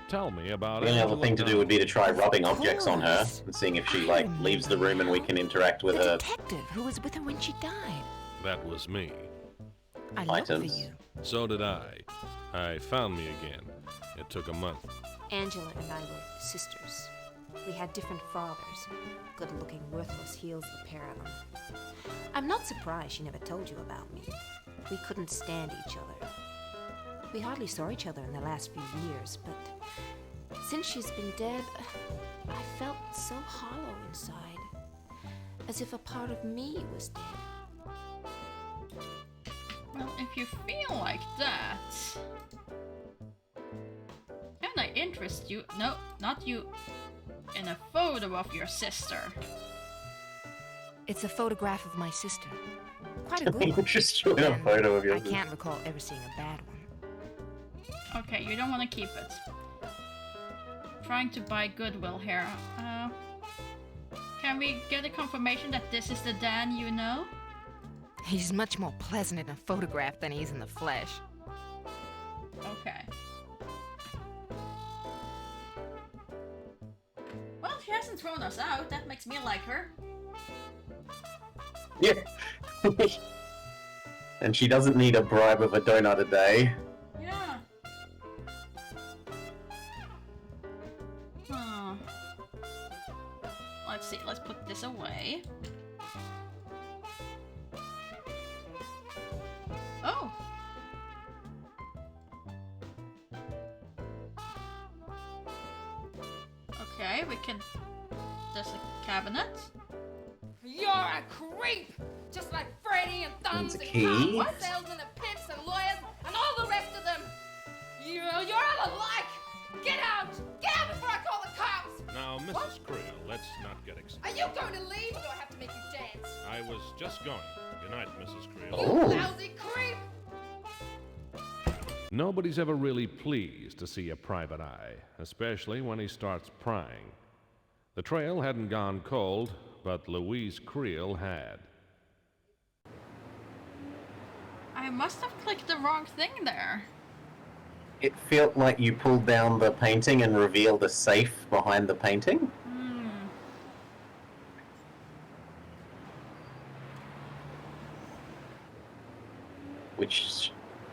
Tell me about The only other Angela thing to do Dunn. would be to try rubbing objects on her and seeing if she, like, leaves the room and we can interact with her Detective who was with her when she died. That was me. I looked for items. you. So did I. I found me again. It took a month. Angela and I were sisters. We had different fathers. Good-looking, worthless heels, the pair of them. I'm not surprised she never told you about me. We couldn't stand each other. We hardly saw each other in the last few years, but since she's been dead, I felt so hollow inside. As if a part of me was dead. Well, if you feel like that... Can I interest you? No, not you. In a photo of your sister. It's a photograph of my sister. Quite a good one. Just showing a And photo of your I can't recall ever seeing a bad one. Okay, you don't want to keep it. Trying to buy goodwill here. Can we get a confirmation that this is the Dan you know? He's much more pleasant in a photograph than he is in the flesh. Okay. Well, she hasn't thrown us out. That makes me like her. Yeah. And she doesn't need a bribe of a donut a day. Yeah. Let's see. Let's put this away. Oh. Okay, we can... There's a cabinet. You're a creep! Just like Freddy and Thumbs Needs a and key. Tom, salesmen and pimps and lawyers and all the rest of them! You're all alike! Get out! Get out before I call the cops! Now, Mrs. Creel, let's not get excited. Are you going to leave or do I have to make you dance? I was just going. Good night, Mrs. Creel. You lousy creep! Nobody's ever really pleased to see a private eye, especially when he starts prying. The trail hadn't gone cold, but Louise Creel had. I must have clicked the wrong thing there. It felt like you pulled down the painting and revealed a safe behind the painting. Which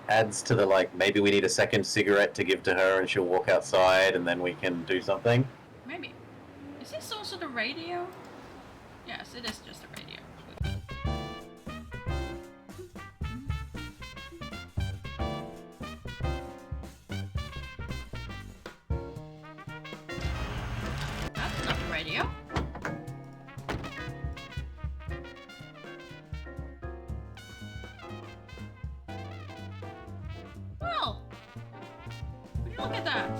adds to the, like, maybe we need a second cigarette to give to her and she'll walk outside and then we can do something. Maybe. Is this also the radio? Yes, it is just the radio. That's not the radio. Well, would you look at that?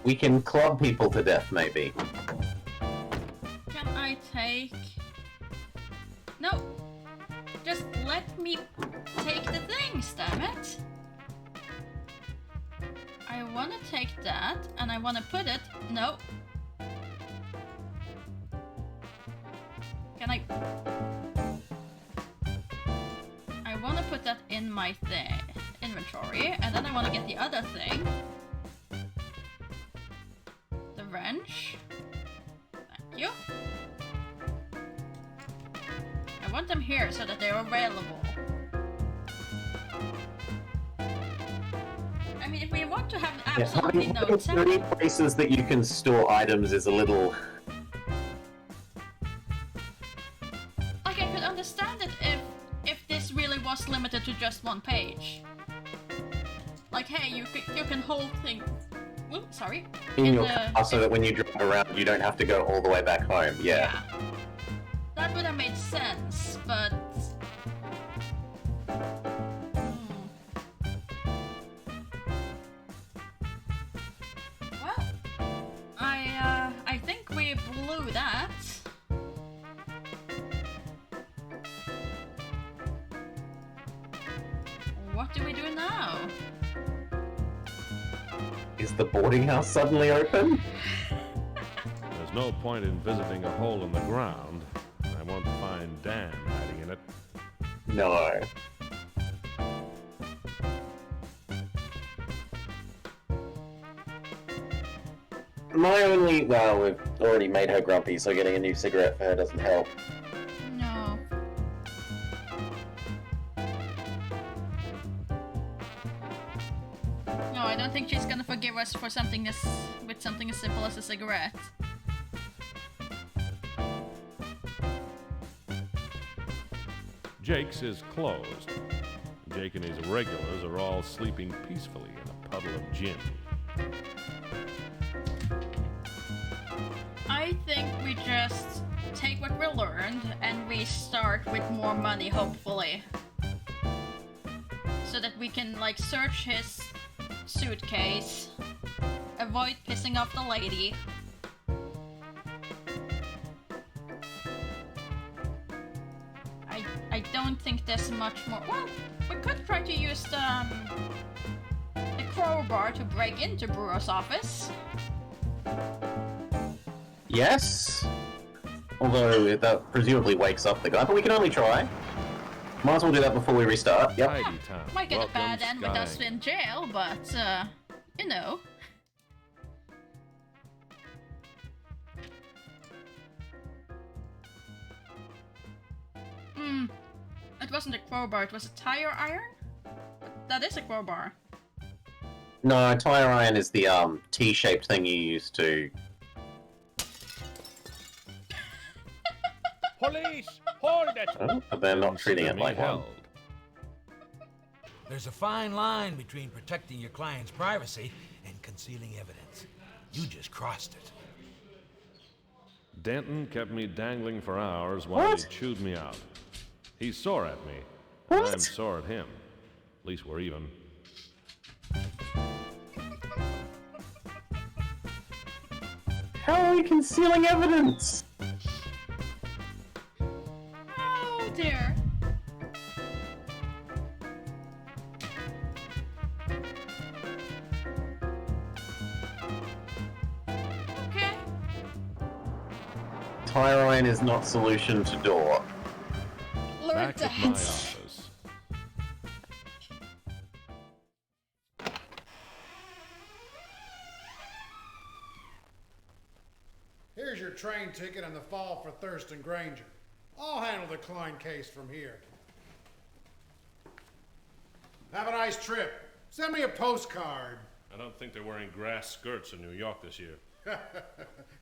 We can club people to death, maybe. Can I take let me take the things, damn it. I want to take that, and I want to put it... No. Can I... I want to put that in my inventory, and then I want to get the other thing. The wrench. Thank you. I want them here so that they're available. I mean, if we want to have absolutely no having 3 places that you can store items is a little... Like, I could understand it if this really was limited to just 1 page. Like, hey, you can hold things... Oops, sorry. In your car so that when you drive around you don't have to go all the way back home, yeah. That would have made sense, but... Well, I think we blew that. What do we do now? Is the boarding house suddenly open? There's no point in visiting a hole in the ground. I won't find Dan hiding in it. No. My only... Well, we've already made her grumpy, so getting a new cigarette for her doesn't help. No. No, I don't think she's gonna forgive us for something as simple as a cigarette. Jake's is closed. Jake and his regulars are all sleeping peacefully in a puddle of gin. I think we just take what we learned and we start with more money, hopefully. So that we can, like, search his suitcase, avoid pissing off the lady. I don't think there's much more. Well, we could try to use the crowbar to break into Brewer's office. Yes? Although that presumably wakes up the guy, but we can only try. Might as well do that before we restart. Yep. Might get a bad end with us in jail, but, you know. It wasn't a crowbar, it was a tire iron? That is a crowbar. No, tire iron is the T-shaped thing you use to... Police! Hold it! Oh, but they're not treating it like one. There's a fine line between protecting your client's privacy and concealing evidence. You just crossed it. Denton kept me dangling for hours while he chewed me out. He's sore at me. I'm sore at him. At least we're even. How are we concealing evidence? Oh dear. Okay. Tire iron is not solution to door. Back at my office. Here's your train ticket and the file for Thurston Granger. I'll handle the Klein case from here. Have a nice trip. Send me a postcard. I don't think they're wearing grass skirts in New York this year.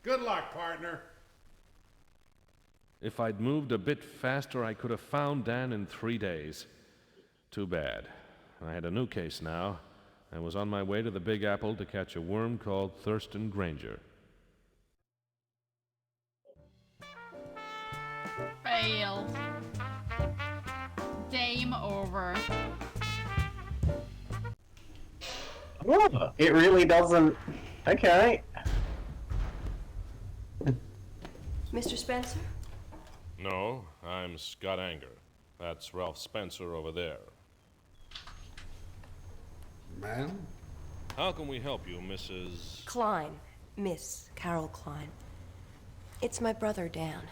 Good luck, partner. If I'd moved a bit faster, I could have found Dan in 3 days. Too bad. I had a new case now. I was on my way to the Big Apple to catch a worm called Thurston Granger. Fail. Game over. Oh, it really doesn't... Okay. Mr. Spencer? No, I'm Scott Anger. That's Ralph Spencer over there. Ma'am? How can we help you, Mrs. Klein. Miss Carol Klein. It's my brother, Dan.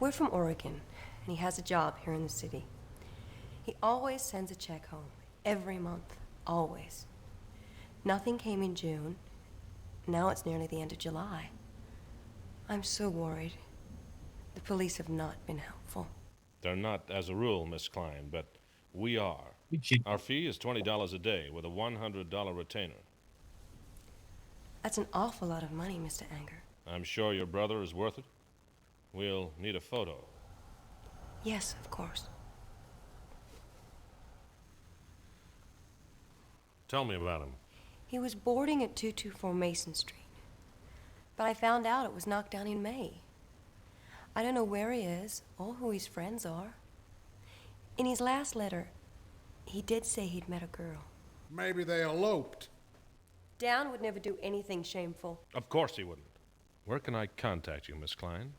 We're from Oregon, and he has a job here in the city. He always sends a check home. Every month. Always. Nothing came in June. Now it's nearly the end of July. I'm so worried. The police have not been helpful. They're not as a rule, Miss Klein, but we are. Our fee is $20 a day with a $100 retainer. That's an awful lot of money, Mr. Anger. I'm sure your brother is worth it. We'll need a photo. Yes, of course. Tell me about him. He was boarding at 224 Mason Street. But I found out it was knocked down in May. I don't know where he is or who his friends are. In his last letter, he did say he'd met a girl. Maybe they eloped. Dan would never do anything shameful. Of course he wouldn't. Where can I contact you, Miss Klein?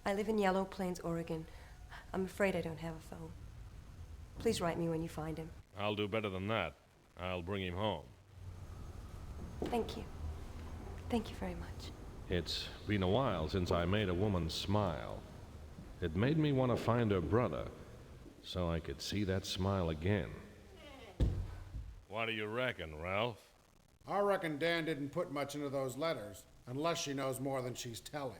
I live in Yellow Plains, Oregon. I'm afraid I don't have a phone. Please write me when you find him. I'll do better than that. I'll bring him home. Thank you. Thank you very much. It's been a while since I made a woman smile. It made me want to find her brother, so I could see that smile again. What do you reckon, Ralph? I reckon Dan didn't put much into those letters, unless she knows more than she's telling.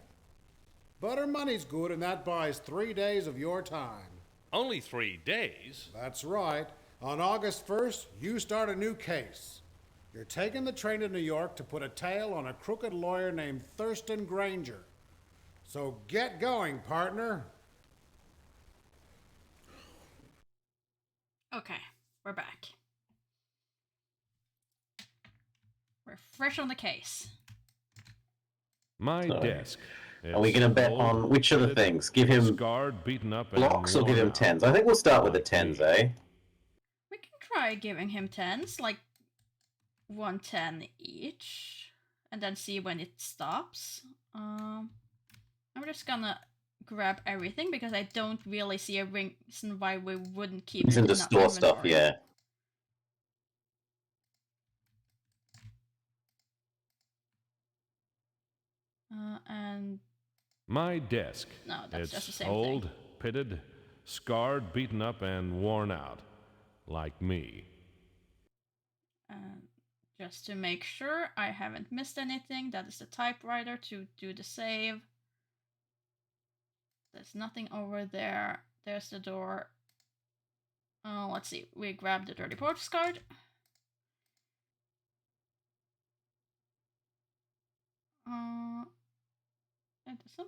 But her money's good, and that buys 3 days of your time. Only 3 days? That's right. On August 1st, you start a new case. You're taking the train to New York to put a tail on a crooked lawyer named Thurston Granger. So get going, partner. Okay, we're back. We're fresh on the case. My So, desk. Are we going to bet on which of the things? Give him scarred, beaten up, blocks and or give him worn out. tens? I think we'll start with the tens, eh? We can try giving him tens, like 110 each, and then see when it stops. I'm just gonna grab everything because I don't really see a reason why we wouldn't keep He's it into in our store stuff, inventory. yeah. And My desk. No, that's it's just the same old, thing. pitted, scarred, beaten up, and worn out. Like me. just to make sure I haven't missed anything, that is the typewriter to do the save. There's nothing over there. There's the door. Let's see. We grabbed the dirty postcard. And is there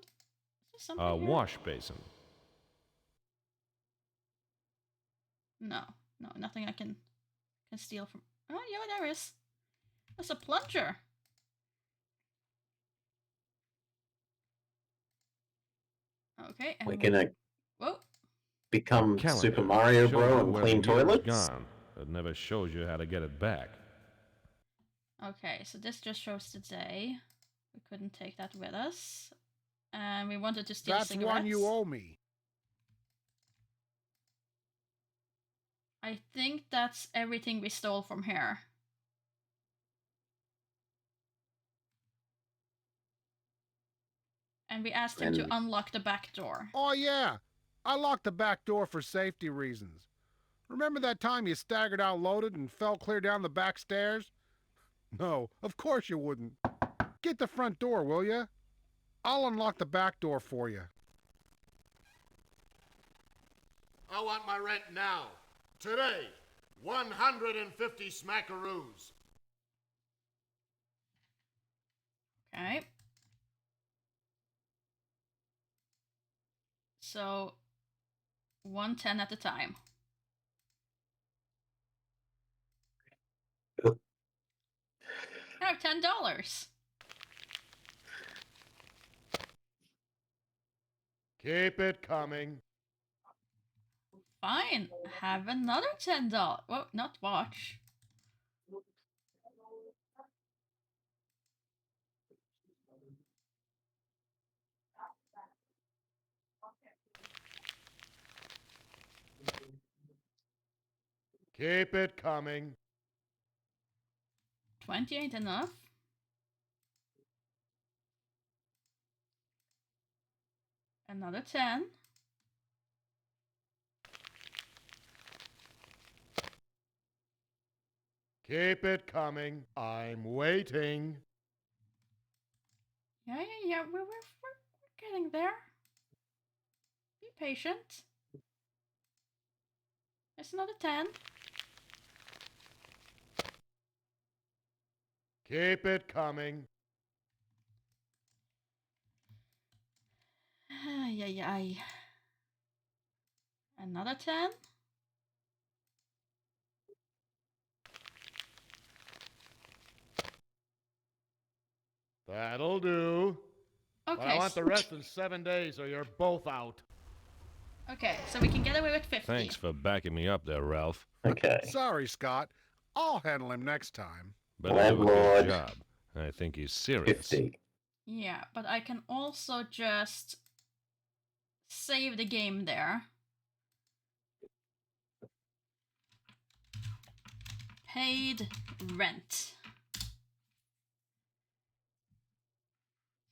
something A here? wash basin. No, nothing I can steal from. Oh, yeah, there is. There's a plunger. Okay, and We're gonna whoa. become Calendar. Super Mario Shows Bro you and where clean the year is toilets. Gone. It never shows you how to get it back. Okay, so this just shows the day. We couldn't take that with us. And we wanted to steal That's cigarettes. one you owe me. I think that's everything we stole from here. And we asked him to And- unlock the back door. Oh, yeah. I locked the back door for safety reasons. Remember that time you staggered out loaded and fell clear down the back stairs? No, of course you wouldn't. Get the front door, will you? I'll unlock the back door for you. I want my rent now. Today. 150 smackaroos. Okay. So, 110 at a time. I have $10. Keep it coming. Fine. Have another $10. Well, not watch. Keep it coming. 20 ain't enough. Another 10. Keep it coming. I'm waiting. Yeah, we're getting there. Be patient. There's another 10. Keep it coming. Ay. Another 10. That'll do. Okay. I want the rest in 7 days or you're both out. Okay, so we can get away with 50. Thanks for backing me up there, Ralph. Okay. Sorry, Scott. I'll handle him next time. Better do a good job. I think he's serious. 50. Yeah, but I can also just save the game there. Paid rent.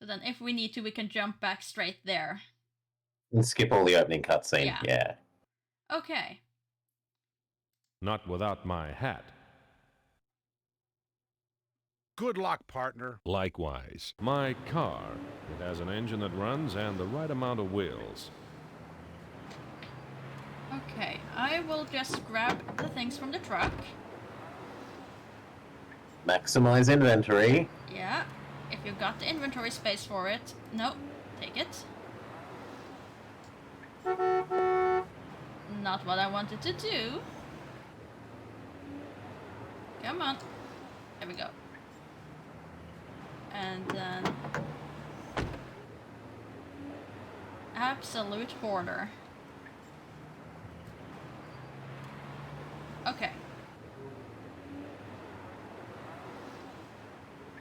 So then if we need to, we can jump back straight there. And skip all the opening cutscene. Yeah. Okay. Not without my hat. Good luck, partner. Likewise. My car. It has an engine that runs and the right amount of wheels. Okay, I will just grab the things from the truck. Maximize inventory. Yeah, if you've got the inventory space for it. No, take it. Not what I wanted to do. Come on. There we go. And then... Absolute hoarder. Okay.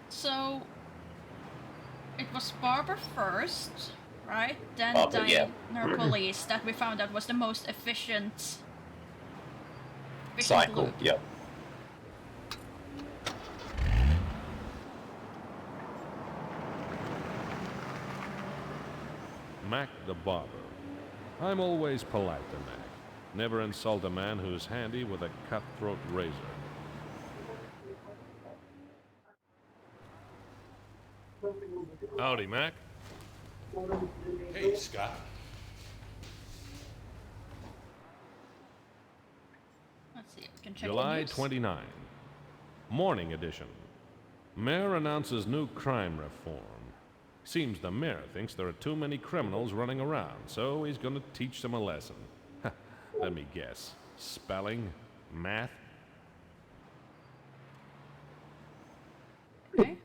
So... It was Barber first, right? Then Diner Police that we found out was the most efficient cycle, loop. yep. Mac the barber. I'm always polite to Mac. Never insult a man who's handy with a cutthroat razor. Howdy, Mac. Hey, Scott. Let's see, we can check July the news. 29. Morning edition. Mayor announces new crime reform. Seems the mayor thinks there are too many criminals running around, so he's gonna teach them a lesson. Let me guess. Spelling? Math? Okay.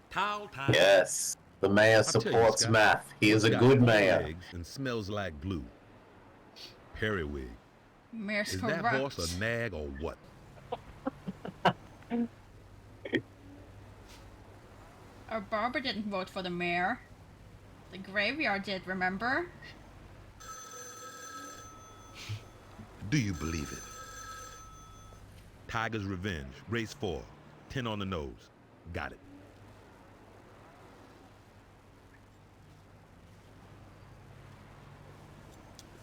Towel time. Yes. The mayor I'll tell you, supports Scott, math. He is a got good 4 mayor. legs and smells like glue. Periwig. Mayor's Is corrupt. that horse a nag or what? Our barber didn't vote for the mayor. The graveyard did, remember? Do you believe it? Tiger's Revenge, race 4, 10 on the nose. Got it.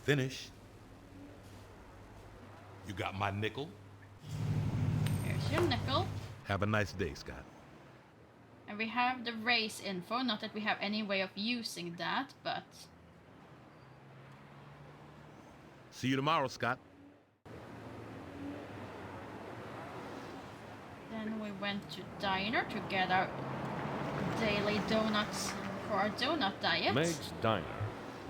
Finish. You got my nickel? Here's your nickel. Have a nice day, Scott. And we have the race info, not that we have any way of using that, but... See you tomorrow, Scott. Then we went to Diner to get our daily donuts for our donut diet. Meg's Diner.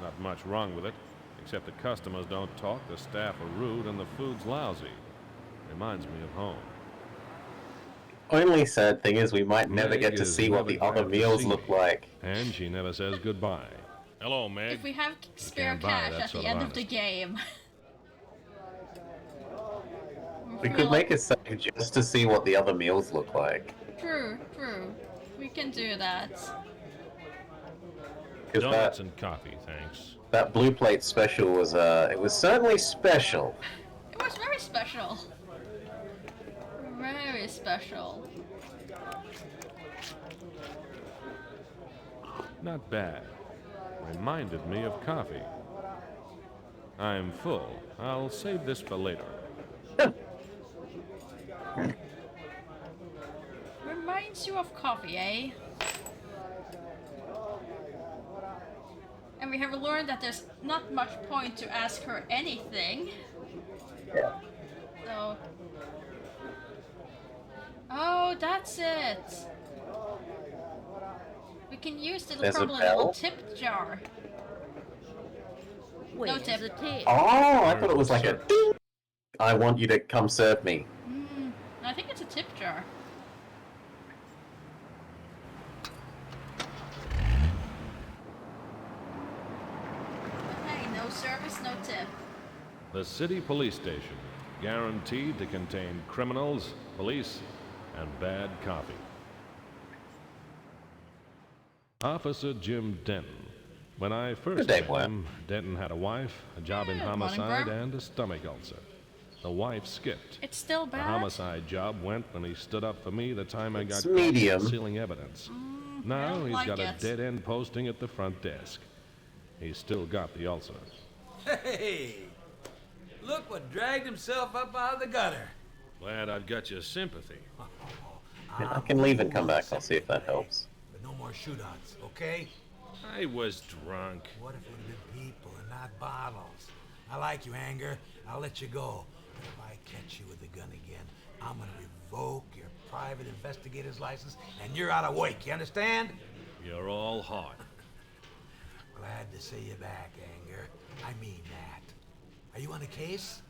Not much wrong with it, except the customers don't talk, the staff are rude, and the food's lousy. Reminds me of home. Only sad thing is we might never Meg get to is see what never the other glad to meals see look me. like. And she never says goodbye. Hello, Meg. If we have spare can't buy cash that at sort the of end of the honesty. game. We could make a save just to see what the other meals look like. True. We can do that. 'Cause Donuts and coffee, thanks. that blue plate special was, it was certainly special. It was very special. Very special. Not bad. Reminded me of coffee. I'm full. I'll save this for later. Reminds you of coffee, eh? And we have learned that there's not much point to ask her anything. So... Oh, that's it! We can use the There's a probably bell? little tip jar. No tip. Oh, I thought it was like a ding. I want you to come serve me. I think it's a tip jar. Hey, no service, no tip. The city police station, guaranteed to contain criminals, police, and bad coffee. Officer Jim Denton. When I first met him, Denton had a wife, a job in homicide, and a stomach ulcer. The wife skipped. It's still bad. The homicide job went when he stood up for me the time I got It's caught medium. concealing evidence. Now he's like got a it. dead-end posting at the front desk. He's still got the ulcer. Hey! Look what dragged himself up out of the gutter. Glad I've got your sympathy. I can leave and come back. I'll see if that helps. But no more shootouts, okay? I was drunk. What if it would have been people and not bottles? I like you, Anger. I'll let you go. But if I catch you with a gun again, I'm gonna revoke your private investigator's license and you're out of work, you understand? You're all hot. Glad to see you back, Anger. I mean that. Are you on a case?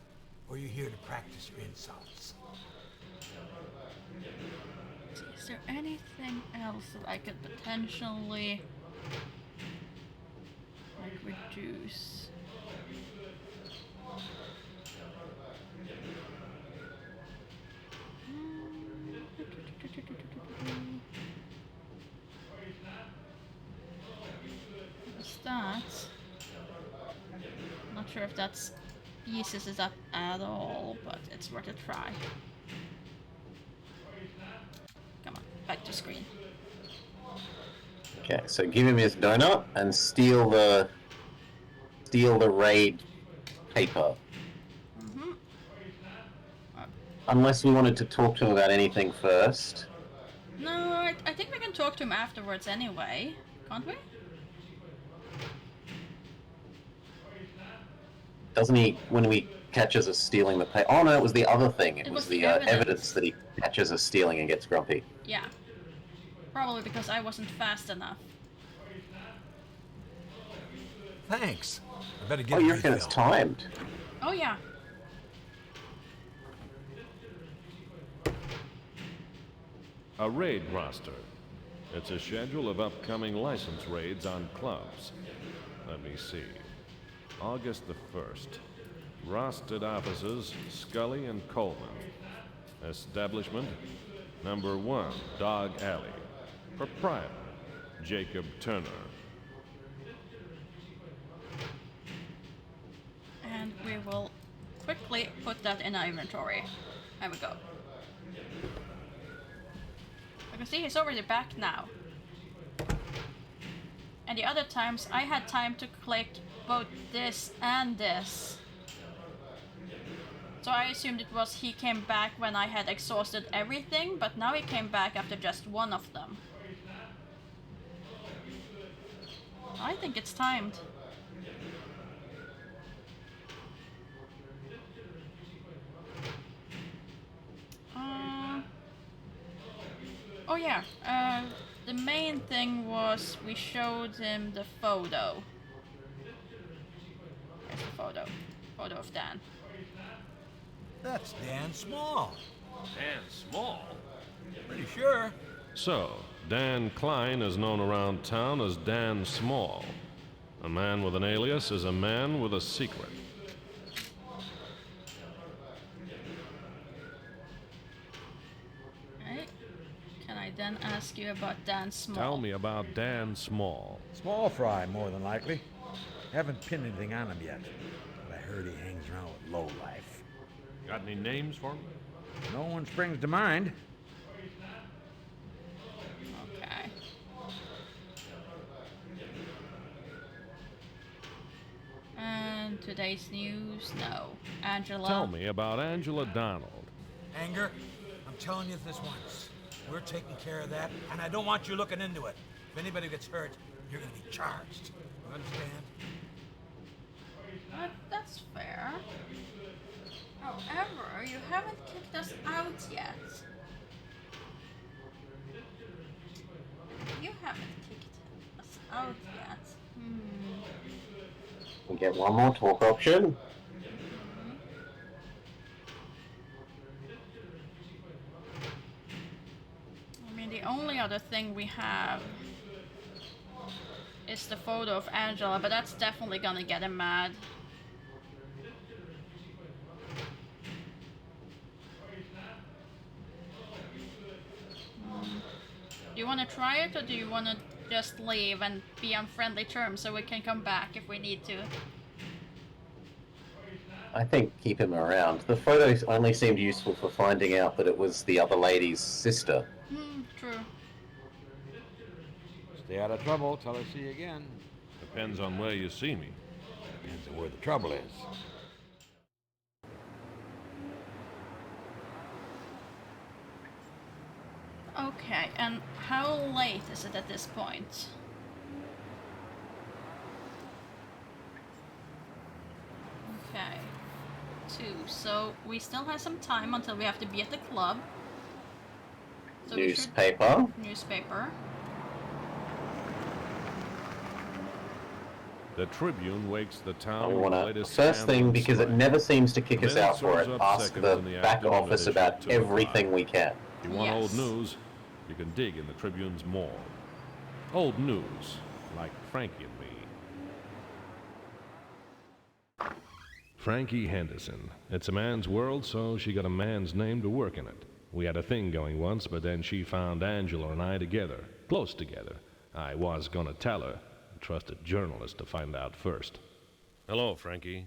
Or are you here to practice your insults? Is there anything else that I could potentially reduce? What's that? Not sure if that's eases it up at all, but it's worth a try. Come on, back to screen. Okay, so give him his donut and steal the raid paper. Unless we wanted to talk to him about anything first. No, I think we can talk to him afterwards anyway, can't we? Doesn't he, when he catches us stealing the paper? Oh no, it was the other thing. It was the evidence. evidence that he catches us stealing and gets grumpy. Yeah. Probably because I wasn't fast enough. Thanks. I better get Oh, a you reckon it's refill. timed? Oh yeah. A raid roster. It's a schedule of upcoming license raids on clubs. Let me see. August the 1st. Rostered officers, Scully and Coleman. Establishment, number 1, Dog Alley. Proprietor, Jacob Turner. And we will quickly put that in our inventory. There we go. I can see he's already back now. And the other times I had time to collect both this and this. So I assumed it was he came back when I had exhausted everything, but now he came back after just one of them. I think it's timed. Oh yeah, the main thing was we showed him the photo. Here's the photo. Photo of Dan. That's Dan Small. Dan Small? Pretty sure. So, Dan Klein is known around town as Dan Small. A man with an alias is a man with a secret. Right? Can I then ask you about Dan Small. Tell me about Dan Small. Small fry, more than likely. Haven't pinned anything on him yet, but I heard he hangs around with lowlife. Got any names for me? No one springs to mind. Okay. And today's news? No. Angela. Tell me about Angela Donald. Anger, I'm telling you this once. We're taking care of that, and I don't want you looking into it. If anybody gets hurt, you're gonna be charged. You understand? That's fair. However, you haven't kicked us out yet. You haven't kicked us out yet. We get one more talk option. I mean, the only other thing we have is the photo of Angela, but that's definitely gonna get him mad. Do you want to try it, or do you want to just leave and be on friendly terms so we can come back if we need to? I think keep him around. The photos only seemed useful for finding out that it was the other lady's sister. True. Stay out of trouble till I see you again. Depends on where you see me. Depends on where the trouble is. Okay, and how late is it at this point? Okay. 2. So we still have some time until we have to be at the club. So Newspaper. Newspaper. The Tribune wakes the town We with want the to latest first scandal thing, and because it strife. never seems to kick The us minute out for it. serves up Ask seconds the in the back afternoon office edition about 2 o'clock. everything we can. If you want old news, you can dig in the Tribune's maw. Old news, like Frankie and me. Frankie Henderson. It's a man's world, so she got a man's name to work in it. We had a thing going once, but then she found Angela and I together, close together. I was gonna tell her. Trusted journalist to find out first. Hello, Frankie.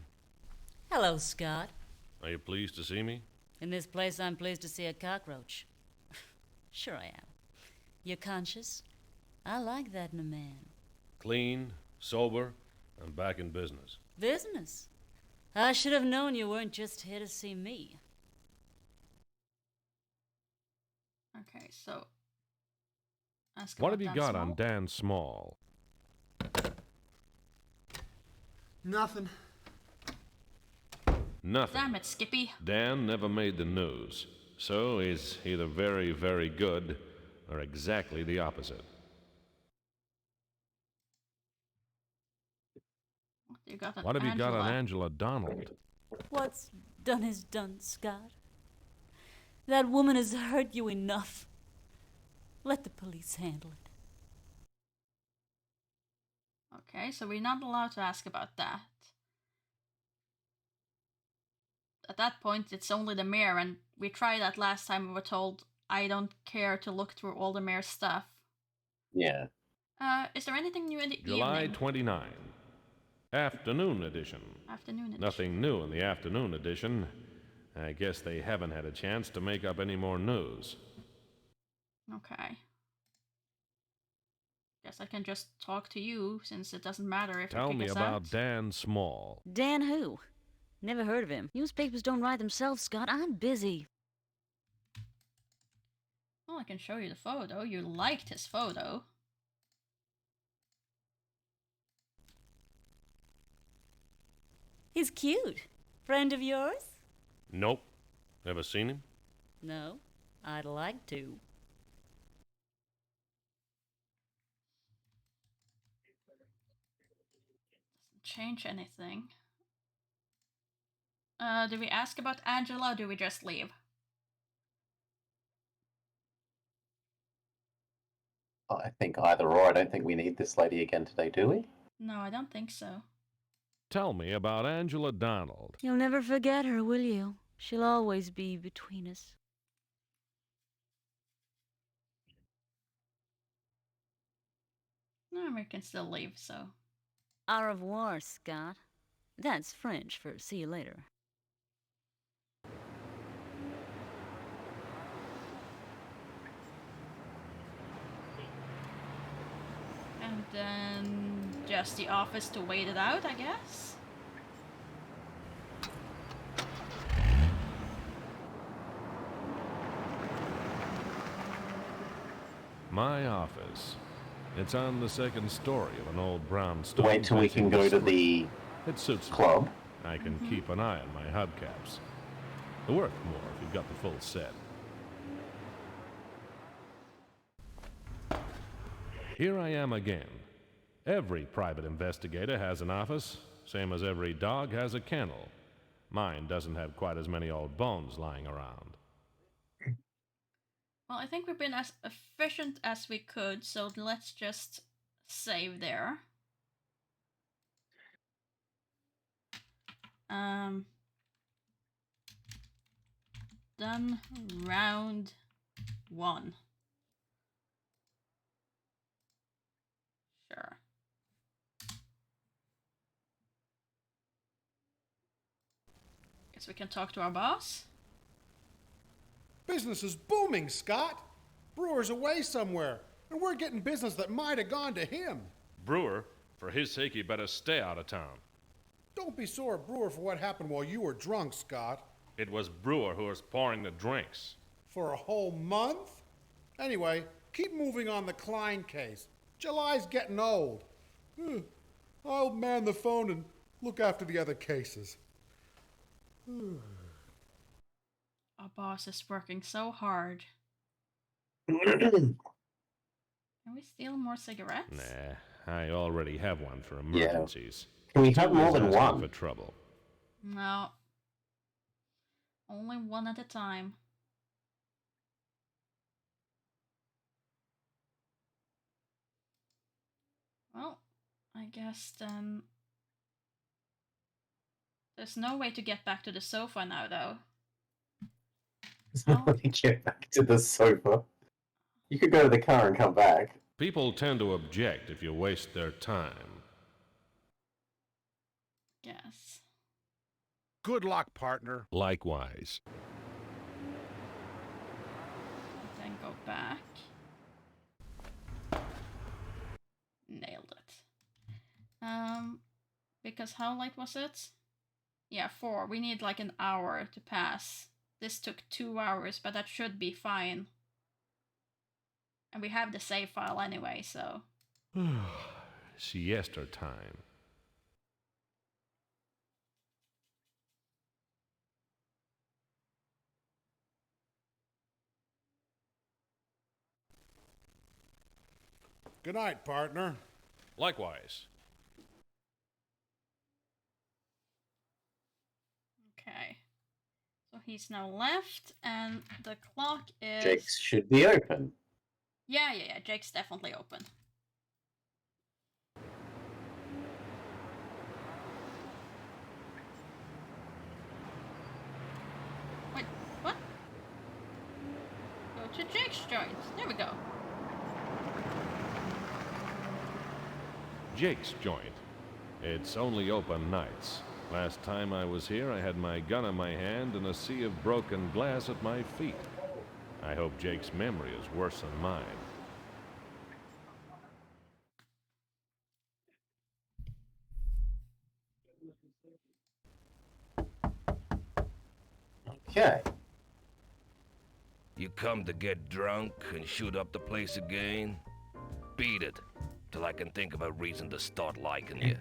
Hello, Scott. Are you pleased to see me? In this place, I'm pleased to see a cockroach. Sure I am. You're conscious? I like that in a man. Clean, sober, and back in business. Business? I should have known you weren't just here to see me. Okay, so... ask What about have you Dan got Small? on Dan Small? Nothing. Nothing. Damn it, Skippy. Dan never made the news, so he's either very, very good or exactly the opposite. You got What have you got on Angela Donald? What's done is done, Scott. That woman has hurt you enough. Let the police handle it. Okay, so we're not allowed to ask about that. At that point, it's only the mayor, and we tried that last time. We were told, I don't care to look through all the mayor's stuff. Yeah. Is there anything new in the July evening? 29. Afternoon edition. Afternoon edition. Nothing new in the afternoon edition. I guess they haven't had a chance to make up any more news. Okay. Guess I can just talk to you, since it doesn't matter if Tell you me kick us about out. Dan Small. Dan who? Never heard of him. Newspapers don't write themselves, Scott. I'm busy. Well, I can show you the photo. You liked his photo. He's cute. Friend of yours? Nope. Ever seen him? No. I'd like to. Doesn't change anything. Do we ask about Angela, or do we just leave? I think either or. I don't think we need this lady again today, do we? No, I don't think so. Tell me about Angela Donald. You'll never forget her, will you? She'll always be between us. No, we can still leave, so. Au revoir, Scott. That's French for see you later. And then just the office to wait it out, I guess. My office. It's on the second story of an old brownstone. Wait till we can go to the it suits club. Me. I can keep an eye on my hubcaps. They're worth more if you've got the full set. Here I am again. Every private investigator has an office, same as every dog has a kennel. Mine doesn't have quite as many old bones lying around. Well, I think we've been as efficient as we could, so let's just save there. Done round 1. Sure. Guess we can talk to our boss. Business is booming, Scott. Brewer's away somewhere, and we're getting business that might have gone to him. Brewer, for his sake, he better stay out of town. Don't be sore at Brewer for what happened while you were drunk, Scott. It was Brewer who was pouring the drinks. For a whole month? Anyway, keep moving on the Klein case. July's getting old. I'll man the phone and look after the other cases. Our boss is working so hard. Can we steal more cigarettes? Nah, I already have one for emergencies. Yeah. Can we have more than one? For trouble. No. Only one at a time. Well, I guess then... There's no way to get back to the sofa now, though. There's no way to get back to the sofa. You could go to the car and come back. People tend to object if you waste their time. Yes. Good luck, partner. Likewise. Then go back. Nailed it. Because how late was it? Yeah, 4. We need like an hour to pass. This took 2 hours, but that should be fine. And we have the save file anyway, so... Siesta time. Good night, partner. Likewise. Okay. So he's now left, and the clock is... Jake's should be open. Yeah, Jake's definitely open. Wait, what? Go to Jake's joint. There we go. Jake's joint. It's only open nights. Last time I was here, I had my gun in my hand and a sea of broken glass at my feet. I hope Jake's memory is worse than mine. Okay. You come to get drunk and shoot up the place again? Beat it, till I can think of a reason to start liking you.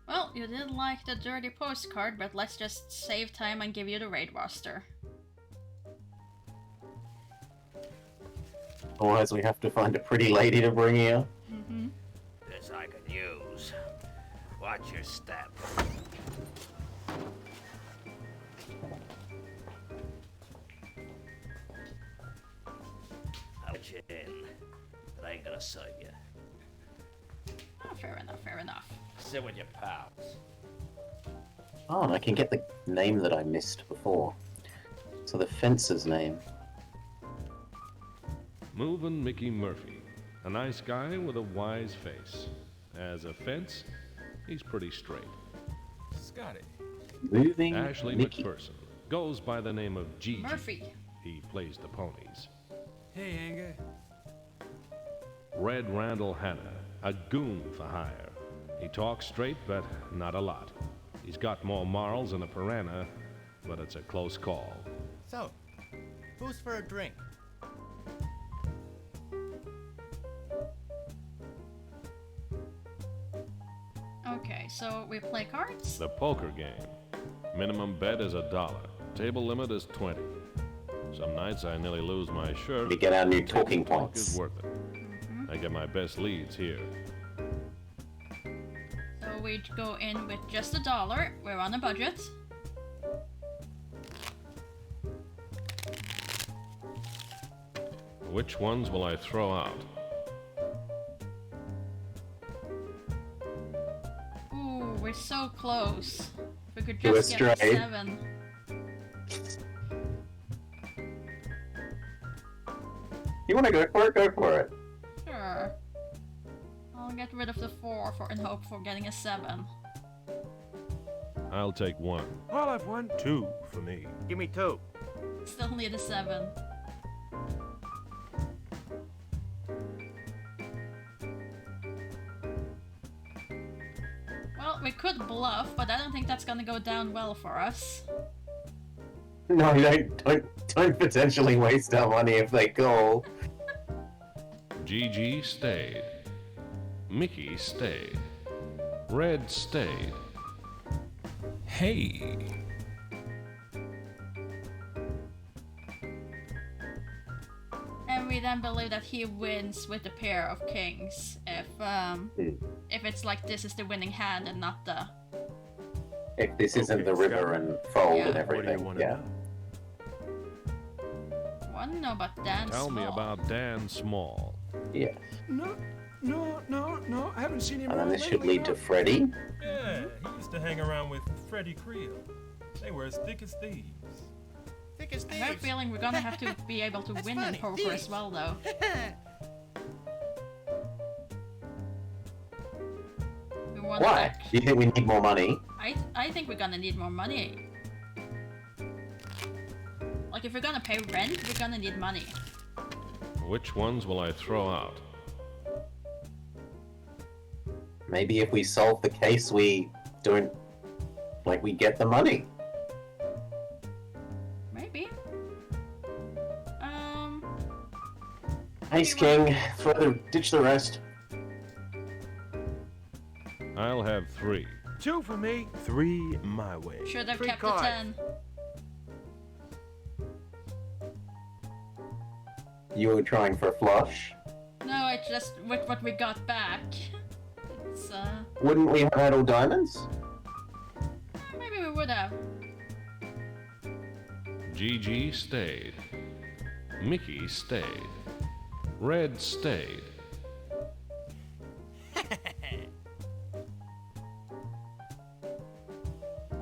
Well, you didn't like the dirty postcard, but let's just save time and give you the raid roster. Otherwise we have to find a pretty lady to bring here. Mm-hmm. This I can use. Watch your step. I'll let you in, but I ain't gonna serve you. Oh, fair enough, fair enough. Sit with your pals. Oh, and I can get the name that I missed before. So the fencer's name. Movin' Mickey Murphy. A nice guy with a wise face. As a fence, he's pretty straight. Scotty. Moving Ashley Mickey. McPherson. Goes by the name of Gigi. Murphy. He plays the ponies. Hey, Anger. Red Randall Hanna. A goon for hire. He talks straight, but not a lot. He's got more morals than a piranha, but it's a close call. So, who's for a drink? Okay, so we play cards? The poker game. Minimum bet is $1. Table limit is 20. Some nights I nearly lose my shirt. We get our new talking Talk points. is worth it. I get my best leads here. So we go in with just $1. We're on a budget. Which ones will I throw out? Ooh, we're so close. If we could Do a just get straight. 7. You want to go for it? Go for it. Sure. I'll get rid of the 4 in hope for getting a 7. I'll take 1. I'll have 1. 2 for me. Give me 2. Still need a 7. Well, we could bluff, but I don't think that's gonna go down well for us. No, don't potentially waste our money if they call. Gigi stayed. Mickey stayed. Red stayed. Hey. And we then believe that he wins with the pair of kings if it's like this is the winning hand and not the... If this isn't the river and fold Yeah. and everything. Yeah. One, no, but Dan Tell me Small. about Dan Small. Yeah. No, I haven't seen him And then around this should lately, lead to Freddy. Yeah, he used to hang around with Freddie Creel. They were as thick as thieves. Thick as I have a thieves. feeling we're gonna have to be able to win in funny, poker thieves. as well, though. We want Why? like- Do you think we need more money? I think we're gonna need more money. Like, if we're gonna pay rent, we're gonna need money. Which ones will I throw out? Maybe if we solve the case, we don't... Like, we get the money. Maybe. Ace King, ditch the rest. I'll have 3. 2 for me. 3 my way. Should have Free kept card. the 10. You were trying for a flush. No, it's just with what we got back. It's, Wouldn't we have had all diamonds? maybe we would have. Gigi stayed. Mickey stayed. Red stayed.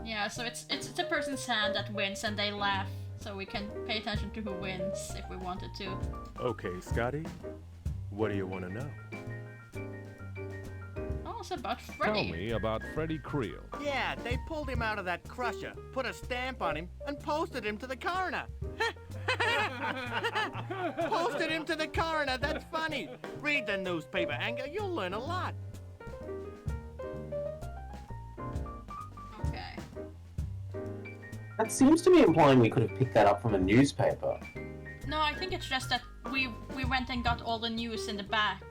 Yeah, so it's a person's hand that wins and they laugh, so we can pay attention to who wins if we wanted to. Okay, Scotty. What do you want to know? Oh, it's about Tell Freddy. me about Freddie Creel. Yeah, they pulled him out of that crusher, put a stamp on him, and posted him to the coroner. Posted him to the coroner, that's funny. Read the newspaper, Anger, you'll learn a lot. Okay. That seems to be implying we could have picked that up from a newspaper. No, I think it's just that we went and got all the news in the back.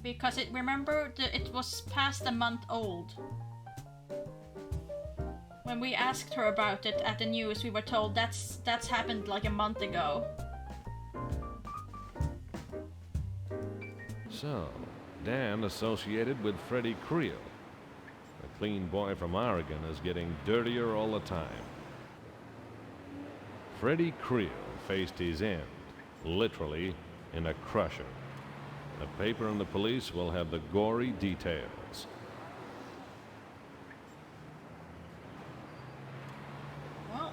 Because it was past a month old. When we asked her about it at the news, we were told that's happened like a month ago. So, Dan associated with Freddie Creel. The clean boy from Oregon is getting dirtier all the time. Freddie Creel faced his end, literally, in a crusher. The paper and the police will have the gory details. Well,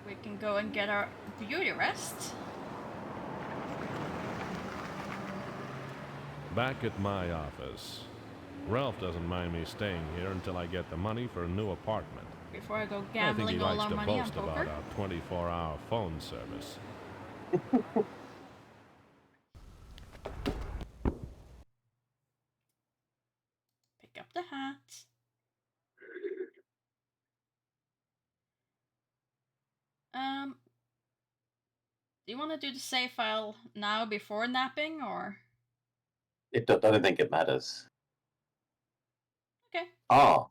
we can go and get our beauty rest. Back at my office. Ralph doesn't mind me staying here until I get the money for a new apartment. Before I go I think he gambling all likes our to money on boast about poker. our 24-hour phone service. Pick up the hat. Do you want to do the save file now before napping, or? I don't think it matters. Okay. Oh.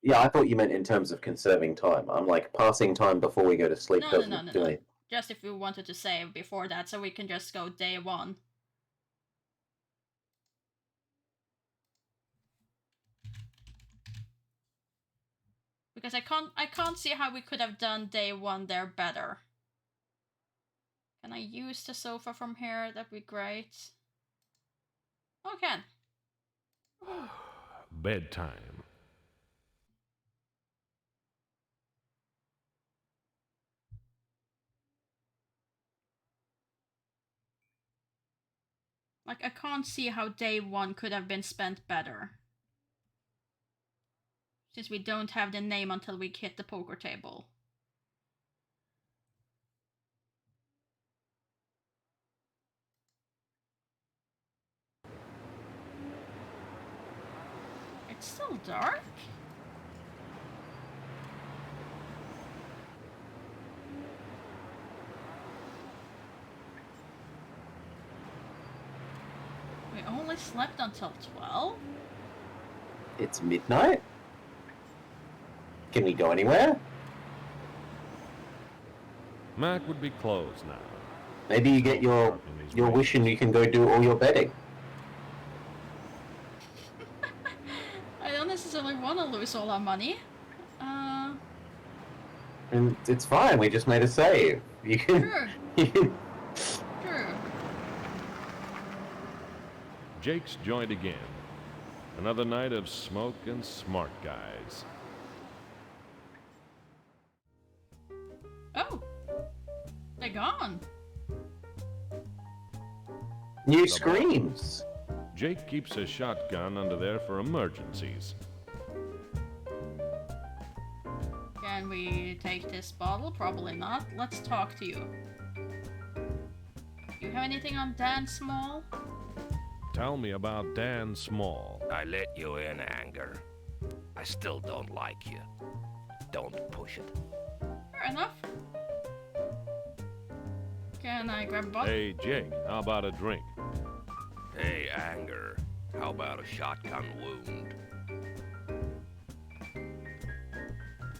Yeah, I thought you meant in terms of conserving time. I'm like, passing time before we go to sleep doesn't do anything. Just if we wanted to save before that, so we can just go day one. Because I can't see how we could have done day one there better. Can I use the sofa from here? That'd be great. Oh, I can. Bedtime. Like, I can't see how day one could have been spent better. Since we don't have the name until we hit the poker table. It's still dark? We only slept until 12? It's midnight? Can we go anywhere? Mac would be closed now. Maybe you get your wish and you can go do all your betting. I don't necessarily want to lose all our money. And it's fine, we just made a save. You can... Sure. True. Jake's joint again. Another night of smoke and smart guys. Oh! They're gone. New screams. Jake keeps a shotgun under there for emergencies. Can we take this bottle? Probably not. Let's talk to you. You have anything on Dan Small? Tell me about Dan Small. I let you in, Anger. I still don't like you. Don't push it. Fair enough. Can I grab a bottle? Hey, Jake, how about a drink? Hey, Anger. How about a shotgun wound?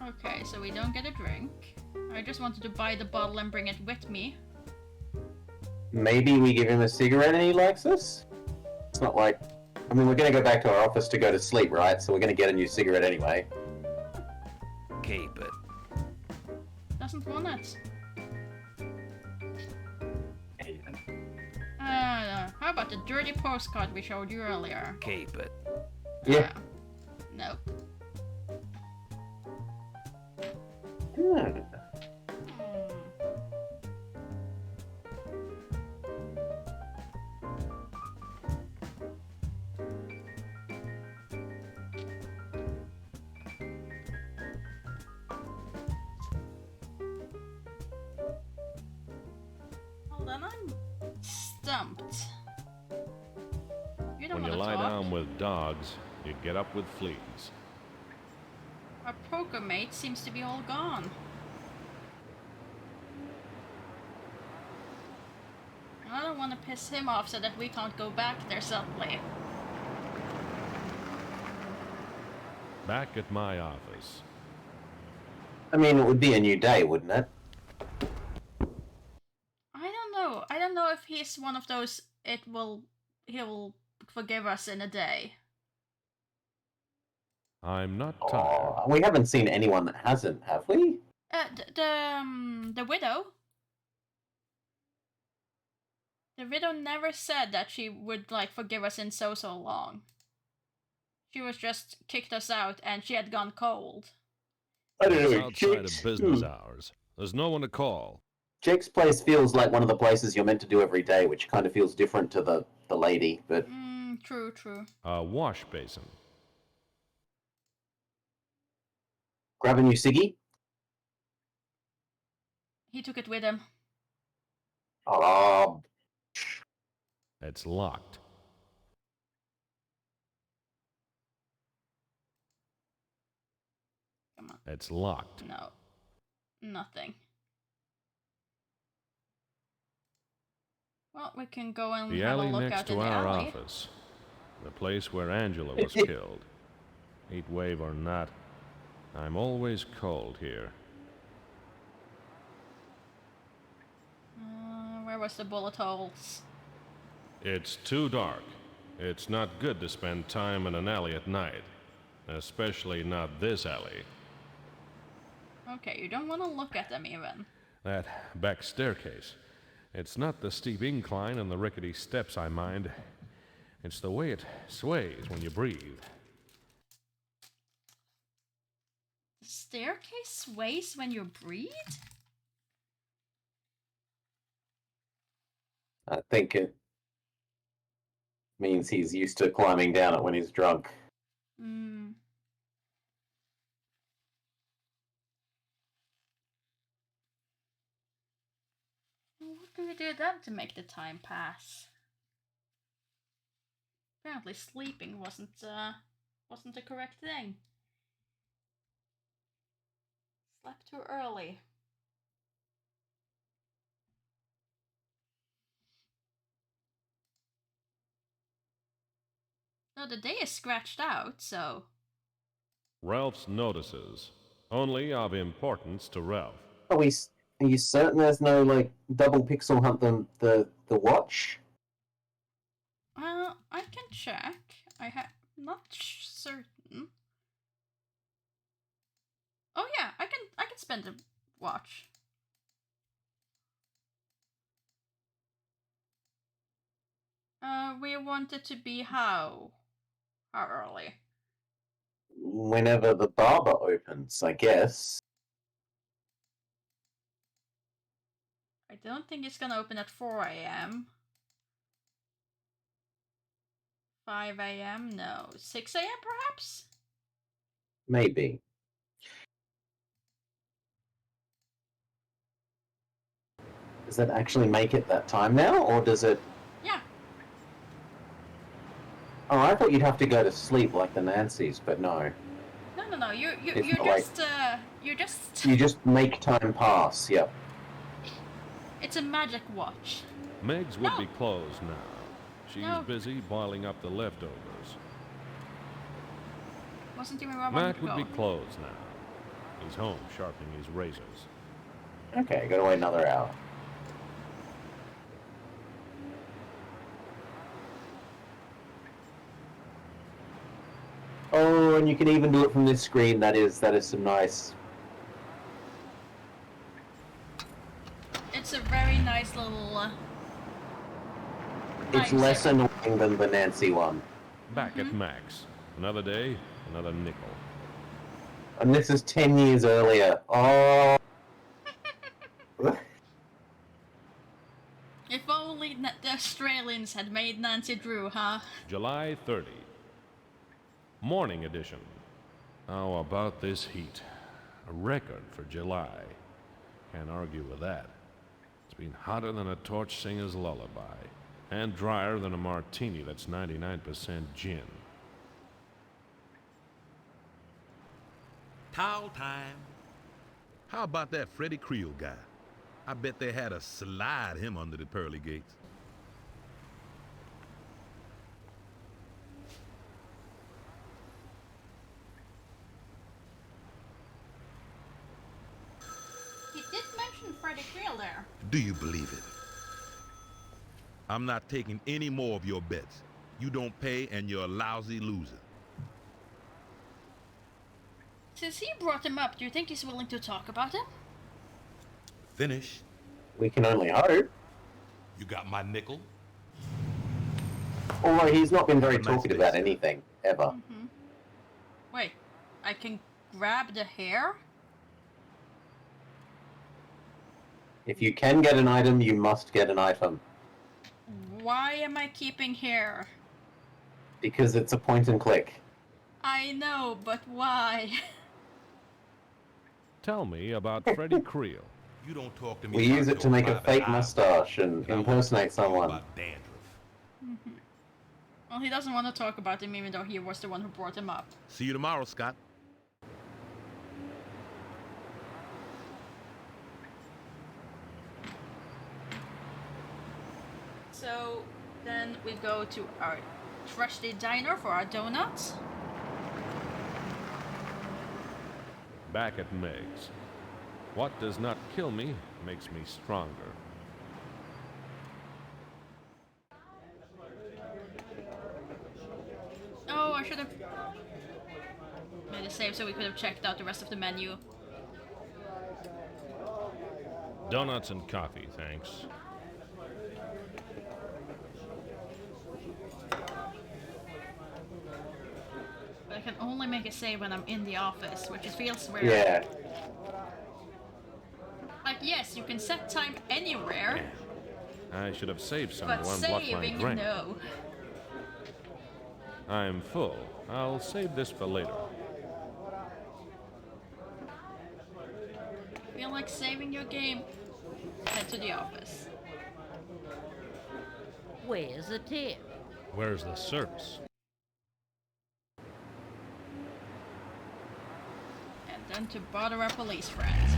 Okay, so we don't get a drink. I just wanted to buy the bottle and bring it with me. Maybe we give him a cigarette and he likes us? It's not like... I mean, we're going to go back to our office to go to sleep, right? So we're going to get a new cigarette anyway. Keep it. Doesn't want it. How about the dirty postcard we showed you earlier? Keep it. Yeah. Nope. Hold on, I'm stumped. You don't When you want to lie talk. down with dogs, you get up with fleas. Our poker mate seems to be all gone. I don't want to piss him off so that we can't go back there suddenly. Back at my office. I mean, it would be a new day, wouldn't it? I don't know. I don't know if he's one of those he'll forgive us in a day. I'm not tired. We haven't seen anyone that hasn't, have we? The widow. The widow never said that she would forgive us in so long. She was just kicked us out and she had gone cold. I don't It's know. outside of business hours. There's no one to call. Jake's place feels like one of the places you're meant to do every day, which kind of feels different to the lady, but... True, true. A wash basin. Grab a new ciggy? He took it with him. Oh. It's locked. Come on. It's locked. No. Nothing. Well, we can go and The have a alley look next out to in the our alley. office. The place where Angela was killed. Heat wave or not, I'm always cold here. Where was the bullet holes? It's too dark. It's not good to spend time in an alley at night. Especially not this alley. Okay, you don't want to look at them even. That back staircase. It's not the steep incline and the rickety steps I mind. It's the way it sways when you breathe. The staircase sways when you breathe? I think it means he's used to climbing down it when he's drunk. What can we do then to make the time pass? Apparently sleeping wasn't the correct thing. Slept too early. No, the day is scratched out, so... Ralph's notices. Only of importance to Ralph. Are you certain there's no, like, double pixel hunt the watch? I can check. Not certain. Oh yeah, I can spend a watch. We want it to be how early? Whenever the barber opens, I guess. I don't think it's gonna open at 4 a.m. 5 a.m. No. 6 a.m. perhaps? Maybe. Does that actually make it that time now, or does it... Yeah. Oh, I thought you'd have to go to sleep like the Nancys, but no. No. You're just You just make time pass, yep. It's a magic watch. Meg's would be closed now. She's No. busy boiling up the leftovers. Wasn't even where I Matt wanted to would go. be closed now. He's home sharpening his razors. Okay, gotta wait another hour. Oh, and you can even do it from this screen. That is some nice. It's a very nice little. It's time less saver. annoying than the Nancy one. Back at Max. Another day, another nickel. And this is 10 years earlier. Oh. If only the Australians had made Nancy Drew, huh? July 30. Morning edition. How about this heat? A record for July. Can't argue with that. It's been hotter than a torch singer's lullaby. And drier than a martini that's 99% gin. Towel time. How about that Freddie Creel guy? I bet they had to slide him under the pearly gates. He did mention Freddie Creel there. Do you believe it? I'm not taking any more of your bets. You don't pay and you're a lousy loser. Since he brought him up, do you think he's willing to talk about him? Finish. We can only hope. You got my nickel? Although he's not been very Have a nice talkative day, about sir. anything, ever. Wait, I can grab the hair? If you can get an item, you must get an item. Why am I keeping here? Because it's a point and click. I know, but why? Tell me about Freddie Creel. You don't talk to me. We use it to make a fake mustache and impersonate someone. Mm-hmm. Well, he doesn't want to talk about him even though he was the one who brought him up. See you tomorrow, Scott. So then we go to our trusty diner for our donuts. Back at Meg's. What does not kill me makes me stronger. Oh, I should have made a save so we could have checked out the rest of the menu. Donuts and coffee, thanks. But I can only make a save when I'm in the office, which feels weird. Yeah. Like, yes, you can set time anywhere. I should have saved some But to unblock my saving, drink. no. I'm full. I'll save this for later. Feel like saving your game? Head to the office. Where's the tip? Where's the service? And then to bother our police friends.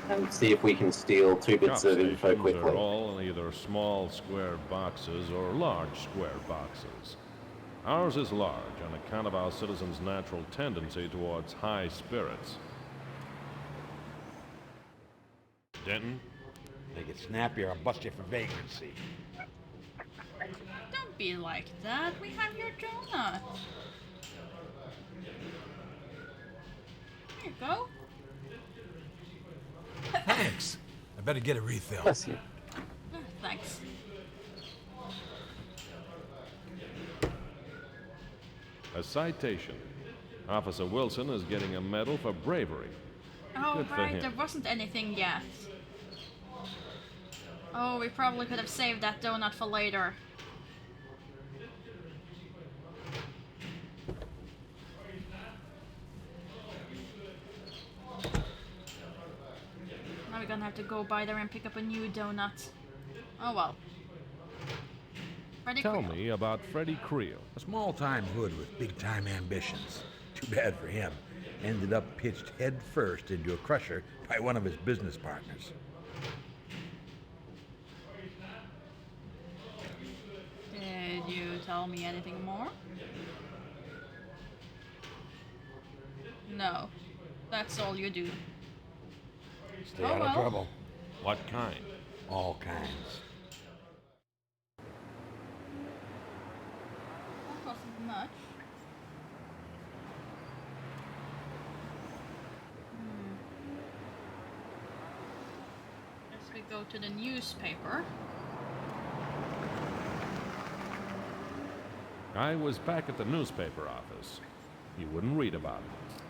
And see if we can steal 2 bits Shop of info stations quickly. are all either small square boxes or large square boxes. Ours is large on account of our citizens' natural tendency towards high spirits. Denton? Make it snappy or I'll bust you for vagrancy. Don't be like that. We have your donut. Here you go. Thanks. I better get a refill. Bless you. Thanks. A citation. Officer Wilson is getting a medal for bravery. Oh, Good for right, him. there wasn't anything yet. Oh, we probably could have saved that donut for later. Now we're gonna have to go by there and pick up a new donut. Oh well. Freddie Tell Creel. me about Freddie Creel. A small-time hood with big-time ambitions. Too bad for him. Ended up pitched head first into a crusher by one of his business partners. Did you tell me anything more? No. That's all you do. Stay Oh, out well. of trouble. What kind? All kinds. That wasn't much. Guess we go to the newspaper. I was back at the newspaper office. You wouldn't read about it.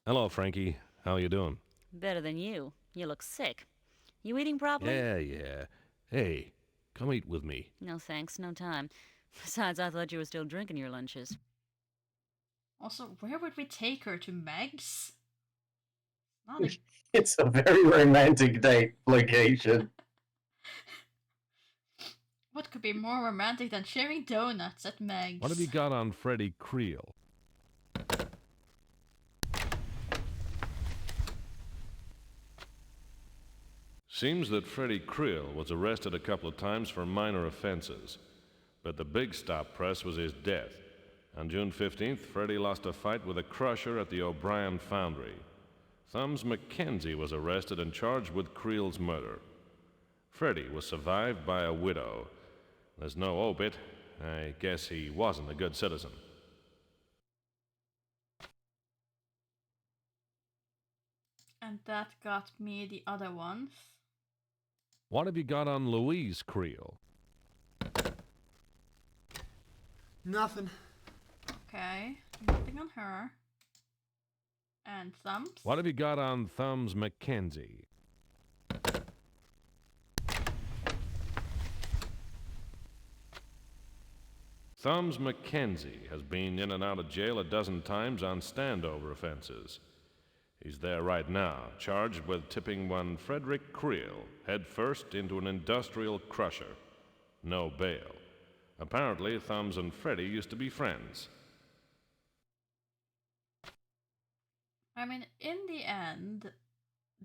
Hello, Frankie. How you doing? Better than you. You look sick. You eating properly? Yeah. Hey, come eat with me. No thanks, no time. Besides, I thought you were still drinking your lunches. Also, where would we take her? To Meg's? Not a... It's a very romantic date location. What could be more romantic than sharing donuts at Meg's? What have you got on Freddie Creel? Seems that Freddie Creel was arrested a couple of times for minor offenses, but the big stop press was his death. On June 15th, Freddie lost a fight with a crusher at the O'Brien Foundry. Thumbs McKenzie was arrested and charged with Creel's murder. Freddie was survived by a widow. There's no obit. I guess he wasn't a good citizen. And that got me the other ones. What have you got on Louise Creel? Nothing. Okay, nothing on her. And Thumbs? What have you got on Thumbs Mackenzie? Thumbs Mackenzie has been in and out of jail a dozen times on standover offenses. He's there right now, charged with tipping one Frederick Creel headfirst into an industrial crusher. No bail. Apparently, Thumbs and Freddy used to be friends. I mean, in the end,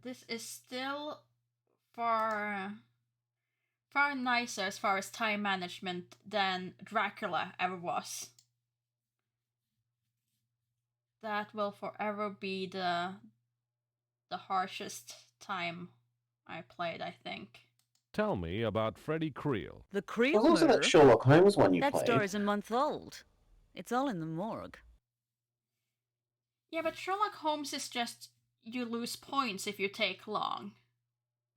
this is still far nicer as far as time management than Dracula ever was. That will forever be the harshest time I played, I think. Tell me about Freddy Creel. The Creel Well, also murder? that Sherlock Holmes one you That played. story's a month old. It's all in the morgue. Yeah, but Sherlock Holmes is just you lose points if you take long.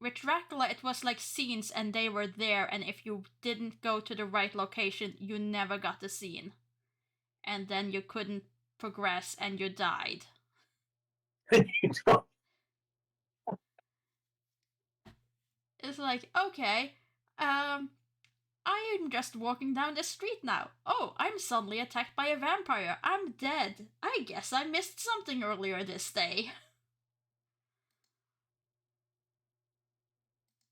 With Dracula, it was like scenes and they were there, and if you didn't go to the right location, you never got the scene. And then you couldn't progress and you died. It's like, okay, I'm just walking down the street now. Oh, I'm suddenly attacked by a vampire. I'm dead. I guess I missed something earlier this day.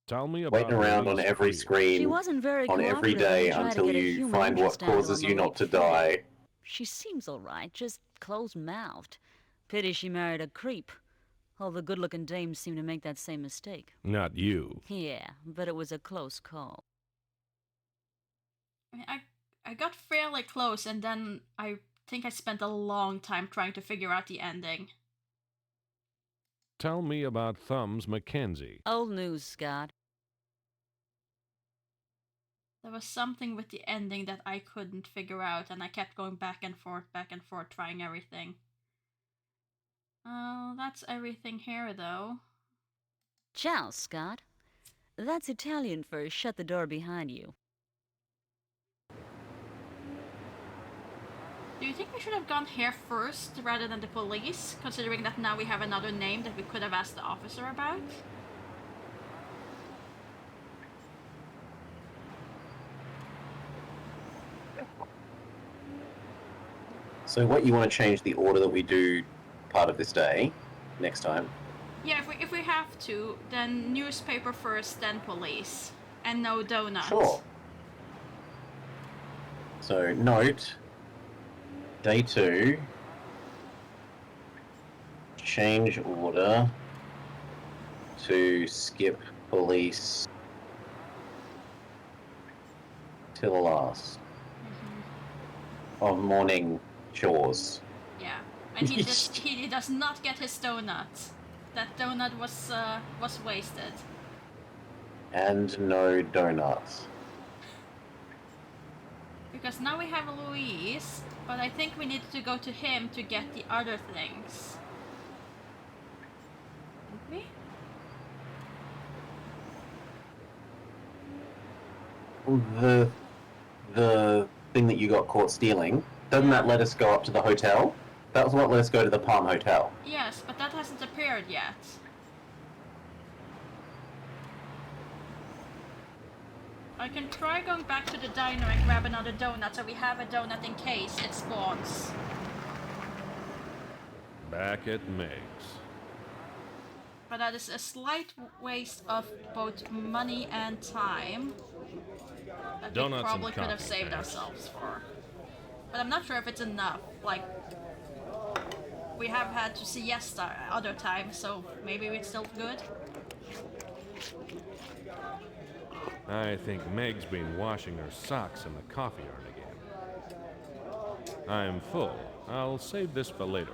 Tell me about Waiting around on every screen She wasn't very on every cooperative day when I tried to until get a you human find what interest angle causes on the you not late to Freddy. die. She seems alright, just closed-mouthed. Pity she married a creep. All the good-looking dames seem to make that same mistake. Not you. Yeah, but it was a close call. I mean, I got fairly close, and then I think I spent a long time trying to figure out the ending. Tell me about Thumbs Mackenzie. Old news, Scott. There was something with the ending that I couldn't figure out, and I kept going back and forth, trying everything. That's everything here, though. Ciao, Scott. That's Italian for shut the door behind you. Do you think we should have gone here first rather than the police, considering that now we have another name that we could have asked the officer about? So what you want to change the order that we do part of this day next time? Yeah, if we have to, then newspaper first, then police. And no donuts. Sure. So note, day 2, change order to skip police till last of morning chores. Yeah, and he does not get his donuts. That donut was wasted. And no donuts. Because now we have Louise, but I think we need to go to him to get the other things. Didn't we? The thing that you got caught stealing, doesn't that let us go up to the hotel? That was what let us go to the Palm Hotel. Yes, but that hasn't appeared yet. I can try going back to the diner and grab another donut so we have a donut in case it spawns. Back at Meg's. But that is a slight waste of both money and time that Donuts we probably and could have coffee, saved thanks. ourselves for. But I'm not sure if it's enough. Like, we have had to siesta other times, so maybe it's still good. I think Meg's been washing her socks in the coffee urn again. I'm full. I'll save this for later.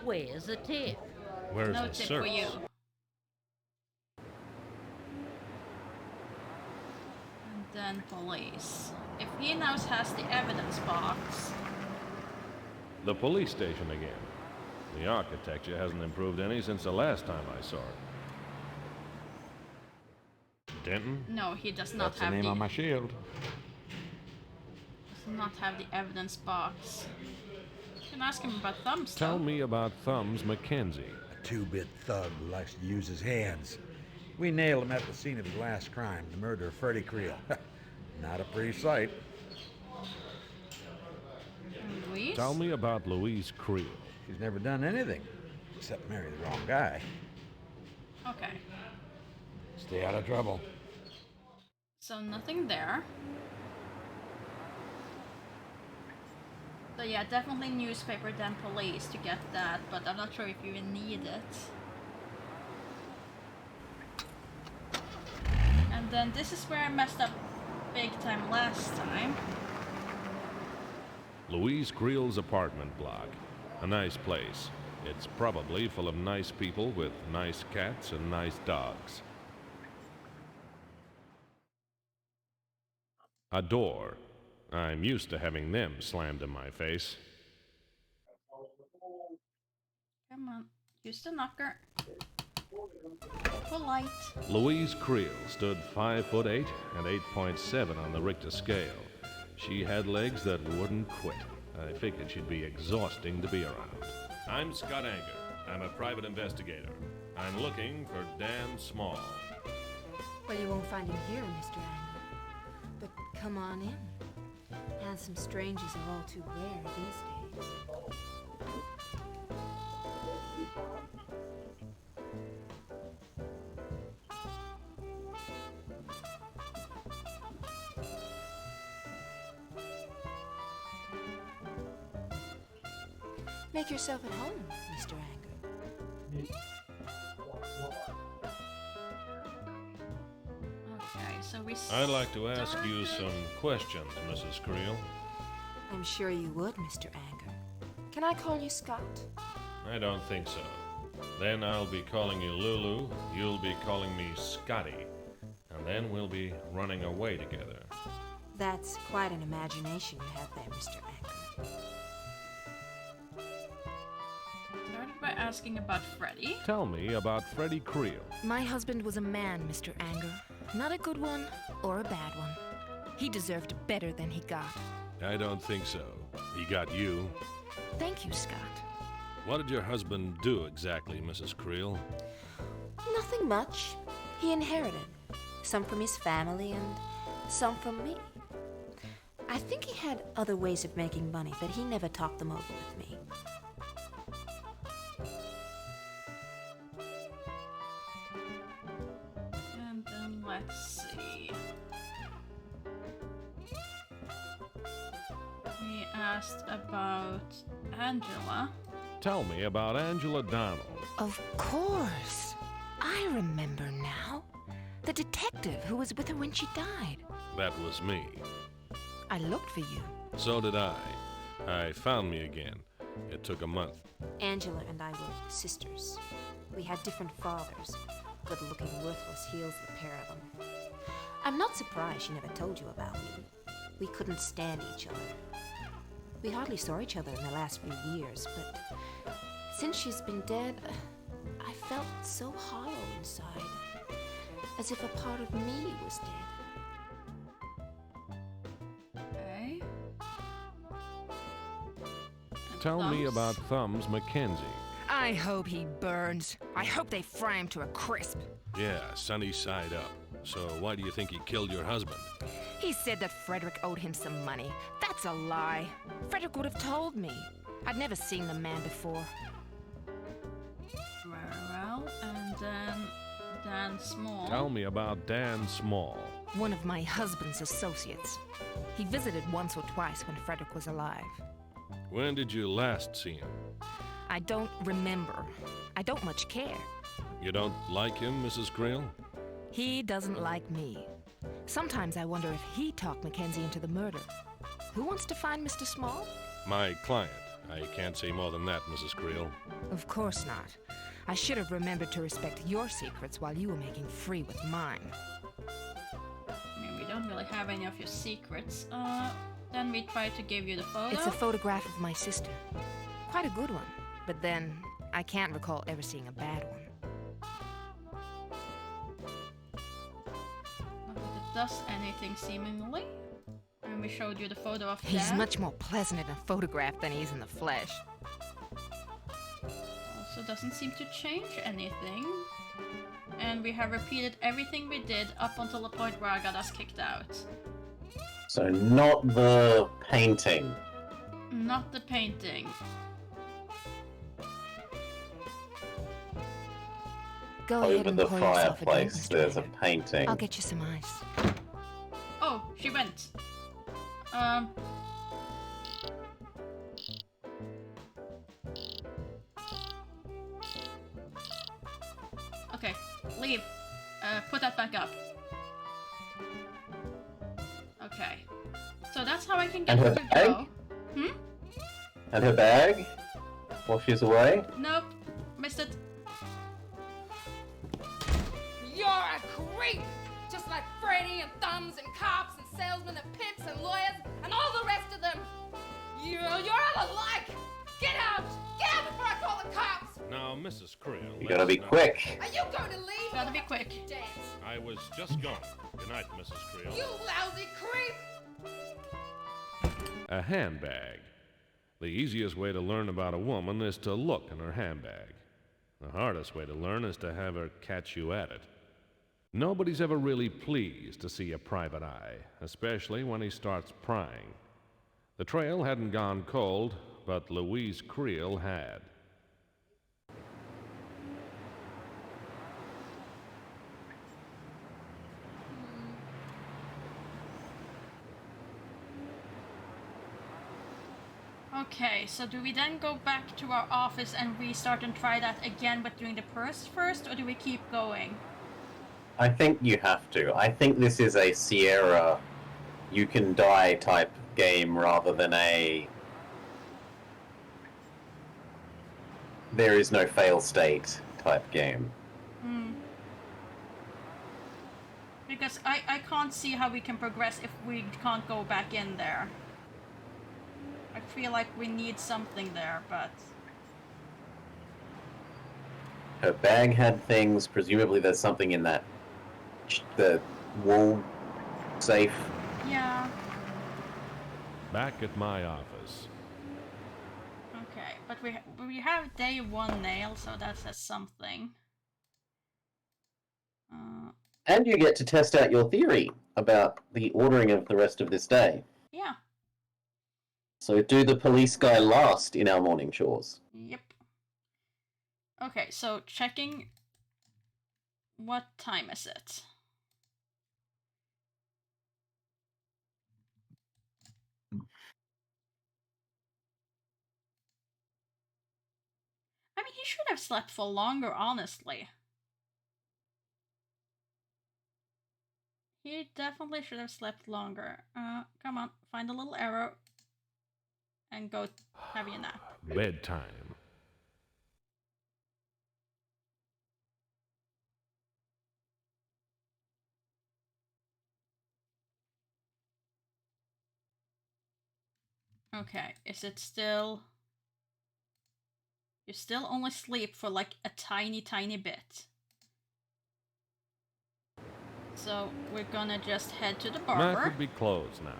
Where's the tip? Where's No the tip search? for you. And then police. If he now has the evidence box. The police station again. The architecture hasn't improved any since the last time I saw it. Denton? No, he does not That's the have name the. on my shield. not have the evidence box. You can ask him about Thumbs, Tell though. me about Thumbs Mackenzie. A two-bit thug who likes to use his hands. We nailed him at the scene of his last crime, the murder of Freddie Creel. Not a pretty sight. Louise? Tell me about Louise Creel. She's never done anything except marry the wrong guy. Okay. Stay out of trouble. So nothing there. So yeah, definitely newspaper than police to get that, but I'm not sure if you even need it. And then this is where I messed up big time last time. Louise Creel's apartment block. A nice place. It's probably full of nice people with nice cats and nice dogs. A door. I'm used to having them slammed in my face. Come on, use the knocker. Polite. Louise Creel stood 5'8" and 8.7 on the Richter scale. She had legs that wouldn't quit. I figured she'd be exhausting to be around. I'm Scott Anger. I'm a private investigator. I'm looking for Dan Small. Well, you won't find him here, Mr. Anger. But come on in. Handsome strangers are all too rare these days. Make yourself at home, Mr. Anger. Okay, so we... I'd like to ask you some questions, Mrs. Creel. I'm sure you would, Mr. Anger. Can I call you Scott? I don't think so. Then I'll be calling you Lulu, you'll be calling me Scotty, and then we'll be running away together. That's quite an imagination you have there, Mr. Anger. Started by asking about Freddie. Tell me about Freddie Creel. My husband was a man, Mr. Anger. Not a good one or a bad one. He deserved better than he got. I don't think so. He got you. Thank you, Scott. What did your husband do exactly, Mrs. Creel? Nothing much. He inherited. Some from his family and some from me. I think he had other ways of making money, but he never talked them over with me. And then let's see. We asked about Angela. Tell me about Angela Donald. Of course. I remember now. The detective who was with her when she died. That was me. I looked for you. So did I. I found me again. It took a month. Angela and I were sisters. We had different fathers. Good-looking, worthless heels, the pair of them. I'm not surprised she never told you about me. We couldn't stand each other. We hardly saw each other in the last few years, but since she's been dead, I felt so hollow inside. As if a part of me was dead. Okay. Tell me about Thumbs Mackenzie. I hope he burns. I hope they fry him to a crisp. Yeah, sunny side up. So why do you think he killed your husband? He said that Frederick owed him some money. That's a lie. Frederick would have told me. I'd never seen the man before. Very well. And then Dan Small. Tell me about Dan Small. One of my husband's associates. He visited once or twice when Frederick was alive. When did you last see him? I don't remember. I don't much care. You don't like him, Mrs. Creel? He doesn't like me. Sometimes I wonder if he talked Mackenzie into the murder. Who wants to find Mr. Small? My client. I can't say more than that, Mrs. Creel. Of course not. I should have remembered to respect your secrets while you were making free with mine. I mean, we don't really have any of your secrets. Then we try to give you the photo. It's a photograph of my sister. Quite a good one. But then, I can't recall ever seeing a bad one. Not that it does anything, seemingly. And we showed you the photo of He's Dad. much more pleasant in a photograph than he is in the flesh. Also doesn't seem to change anything. And we have repeated everything we did up until the point where I got us kicked out. So not the painting. Not the painting. Go ahead Over and the pour yourself a drink, fireplace, Mr. there's a Raymond. painting. I'll get you some ice. Oh, she went. Okay, leave. Put that back up. Okay. So that's how I can get And her her to bag? go. Hmm? And her bag? While she's away? Nope. Missed it. You're a creep! Just like Freddy and Thumbs and cops and salesmen and pimps and lawyers and all the rest of them! You're all alike! Get out! Get out before I call the cops! Now, Mrs. Creel. You gotta be quick. Are you going to leave? Gotta be quick. Dance. I was just going. Good night, Mrs. Creel. You lousy creep! A handbag. The easiest way to learn about a woman is to look in her handbag. The hardest way to learn is to have her catch you at it. Nobody's ever really pleased to see a private eye, especially when he starts prying. The trail hadn't gone cold, but Louise Creel had. Okay, so do we then go back to our office and restart and try that again but doing the purse first, or do we keep going? I think you have to. I think this is a Sierra you can die type game rather than a there is no fail state type game. Because I can't see how we can progress if we can't go back in there. I feel like we need something there, but... Her bag had things. Presumably there's something in that the wall safe. Yeah. Back at my office. Okay, but we have day 1 nail, so that says something. And you get to test out your theory about the ordering of the rest of this day. Yeah. So do the police guy last in our morning chores. Yep. Okay, so checking... What time is it? I mean, he should have slept for longer, honestly. He definitely should have slept longer. Come on, find a little arrow. And go have your nap. Bedtime. Okay, is it still... You still only sleep for like a tiny bit. So we're gonna just head to the barber. Mac would be closed now.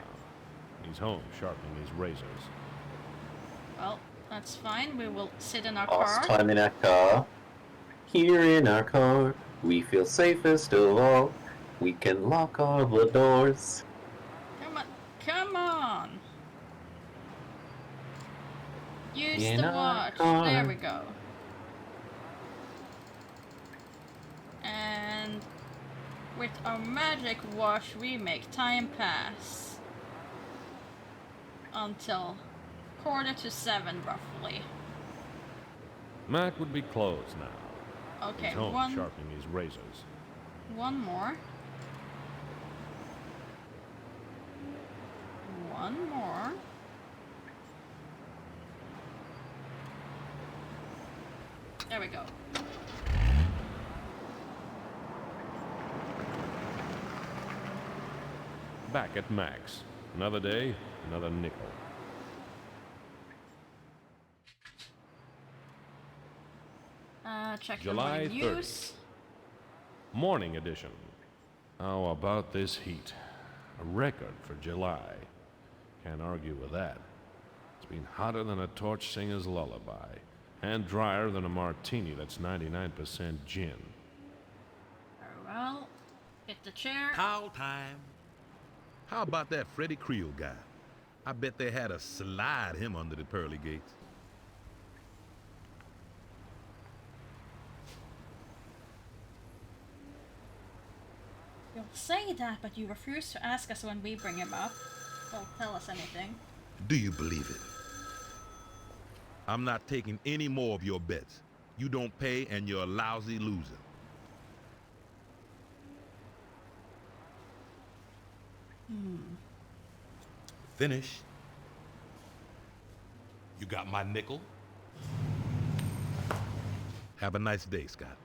He's home sharpening his razors. Well, that's fine. We will sit in our Last car. time in our car. Here in our car, we feel safest of all. We can lock all the doors. Come on, come on! Use In the our watch. car. There we go. And with our magic wash, we make time pass until 6:45, roughly. Mac would be closed now. Okay, He's home one sharpening his razors. more. One more. There we go. Back at Mac's. Another day, another nickel. Check July the news. 30th. Morning edition. How about this heat? A record for July. Can't argue with that. It's been hotter than a torch singer's lullaby, and drier than a martini that's 99% gin. Very well. Hit the chair. Towel time. How about that Freddie Creel guy? I bet they had to slide him under the pearly gates. You'll say that, but you refuse to ask us when we bring him up. Don't tell us anything. Do you believe it? I'm not taking any more of your bets. You don't pay and you're a lousy loser. Finish. You got my nickel? Have a nice day, Scott.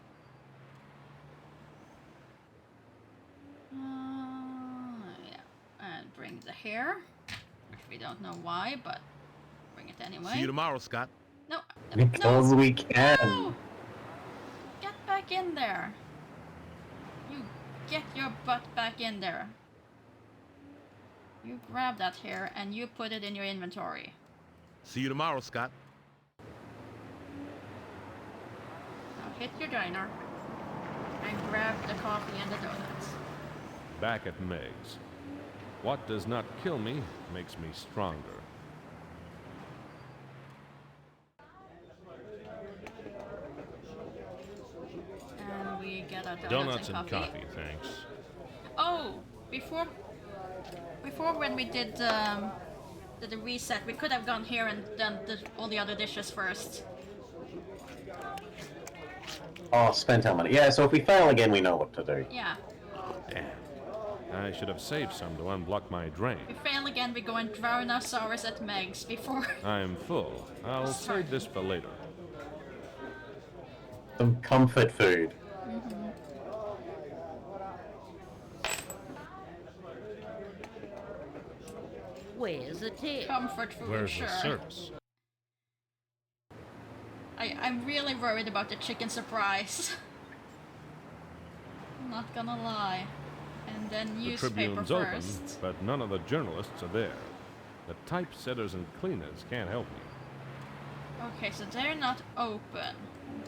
Yeah. And bring the hair. Which we don't know why, but bring it anyway. See you tomorrow, Scott. No. Because we can. No! Get back in there. You get your butt back in there. You grab that hair and you put it in your inventory. See you tomorrow, Scott. Now hit your diner and grab the coffee and the donuts. Back at Meg's. What does not kill me makes me stronger. And we get our Donuts and coffee, thanks. Oh, before when we did the reset, we could have gone here and done all the other dishes first. Oh, spent our money. Yeah, so if we fail again, we know what to do. Yeah. Damn. I should have saved some to unblock my drain. If we fail again, we go and drown our sours at Meg's before. I'm full. I'll save this for later. Some comfort food. Where's the tip? Comfort food, Where's sure. the service? I'm really worried about the chicken surprise. I'm not gonna lie. And then The newspaper Tribune's first. open, but none of the journalists are there. The typesetters and cleaners can't help me. Okay, so they're not open.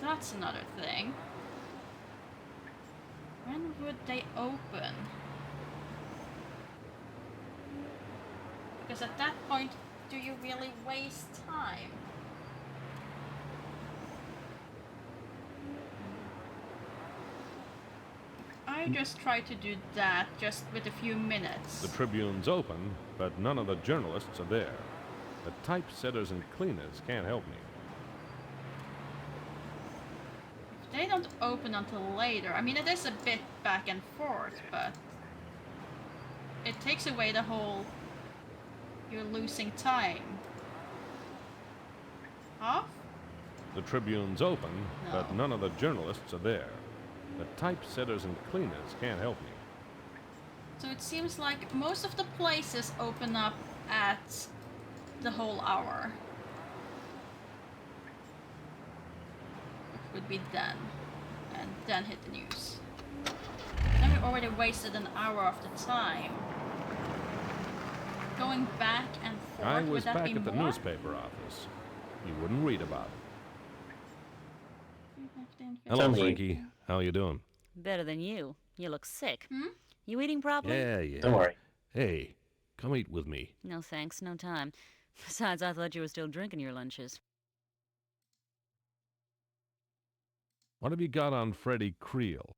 That's another thing. When would they open? Because at that point, do you really waste time? I just try to do that just with a few minutes. The Tribune's open, but none of the journalists are there. The typesetters and cleaners can't help me. If they don't open until later, I mean it is a bit back and forth, but it takes away the whole you're losing time. Off? The Tribune's open, but none of the journalists are there. The typesetters and cleaners can't help me. So it seems like most of the places open up at the whole hour. Which would be then. And then hit the news. Then we already wasted an hour of the time. Going back and forth, I would was that back be at the more? newspaper office. You wouldn't read about it. Hello, Tell me. Frankie. How you doing? Better than you. You look sick. You eating properly? Yeah. Don't worry. Hey, come eat with me. No thanks, no time. Besides, I thought you were still drinking your lunches. What have you got on Freddie Creel?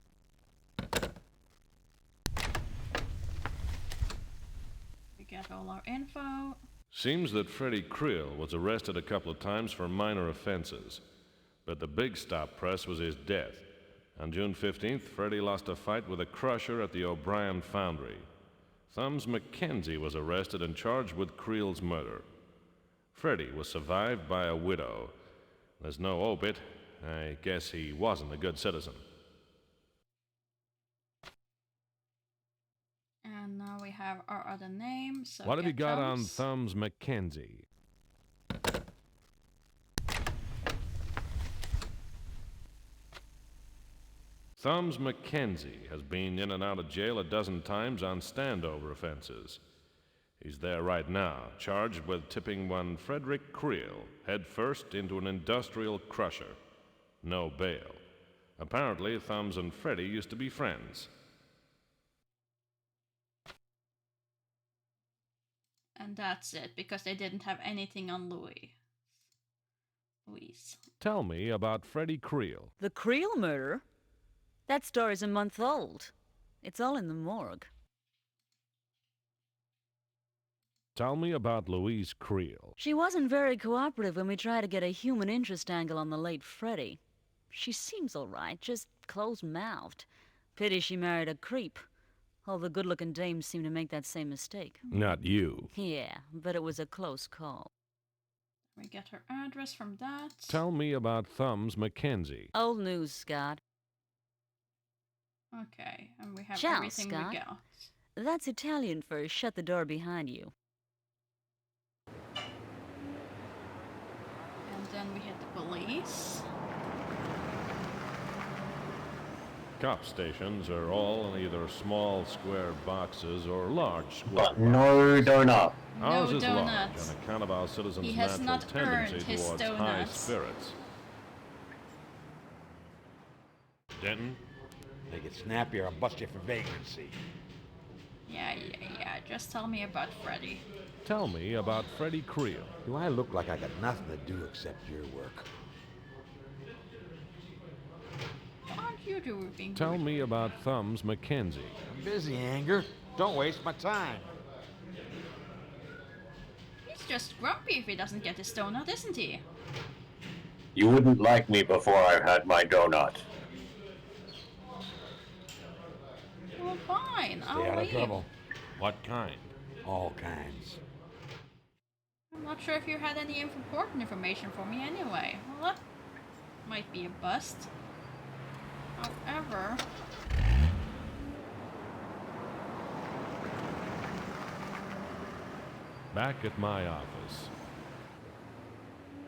We get all our info. Seems that Freddie Creel was arrested a couple of times for minor offenses. But the big stop press was his death. On June 15th, Freddie lost a fight with a crusher at the O'Brien Foundry. Thumbs Mackenzie was arrested and charged with Creel's murder. Freddie was survived by a widow. There's no obit. I guess he wasn't a good citizen. And now we have our other name. So What have you get got on Thumbs. Thumbs Mackenzie? Thumbs Mackenzie has been in and out of jail a dozen times on standover offenses. He's there right now, charged with tipping one Frederick Creel headfirst into an industrial crusher. No bail. Apparently, Thumbs and Freddy used to be friends. And that's it, because they didn't have anything on Louise. Tell me about Freddy Creel. The Creel murder? That story's a month old. It's all in the morgue. Tell me about Louise Creel. She wasn't very cooperative when we tried to get a human interest angle on the late Freddy. She seems all right, just closed-mouthed. Pity she married a creep. All the good-looking dames seem to make that same mistake. Not you. Yeah, but it was a close call. We get her address from that. Tell me about Thumbs Mackenzie. Old news, Scott. Okay, and we have Ciao, everything Scott. we got. That's Italian for shut the door behind you. And then we hit the police. Cop stations are all in either small square boxes or large square But no donut. Ours No is donuts. large on account of our citizens' He has natural not tendency earned his towards high donuts. spirits. Denton? Make it snappier, I'll bust you for vagrancy. Yeah. Just tell me about Freddy. Tell me about Freddy Creel. Do I look like I got nothing to do except your work? What aren't you doing? Tell me about Thumbs Mackenzie. I'm busy, Anger. Don't waste my time. He's just grumpy if he doesn't get his donut, isn't he? You wouldn't like me before I had my donut. Well, fine. Stay I'll out of leave. trouble. What kind? All kinds. I'm not sure if you had any important information for me anyway. Well, that might be a bust. However... Back at my office.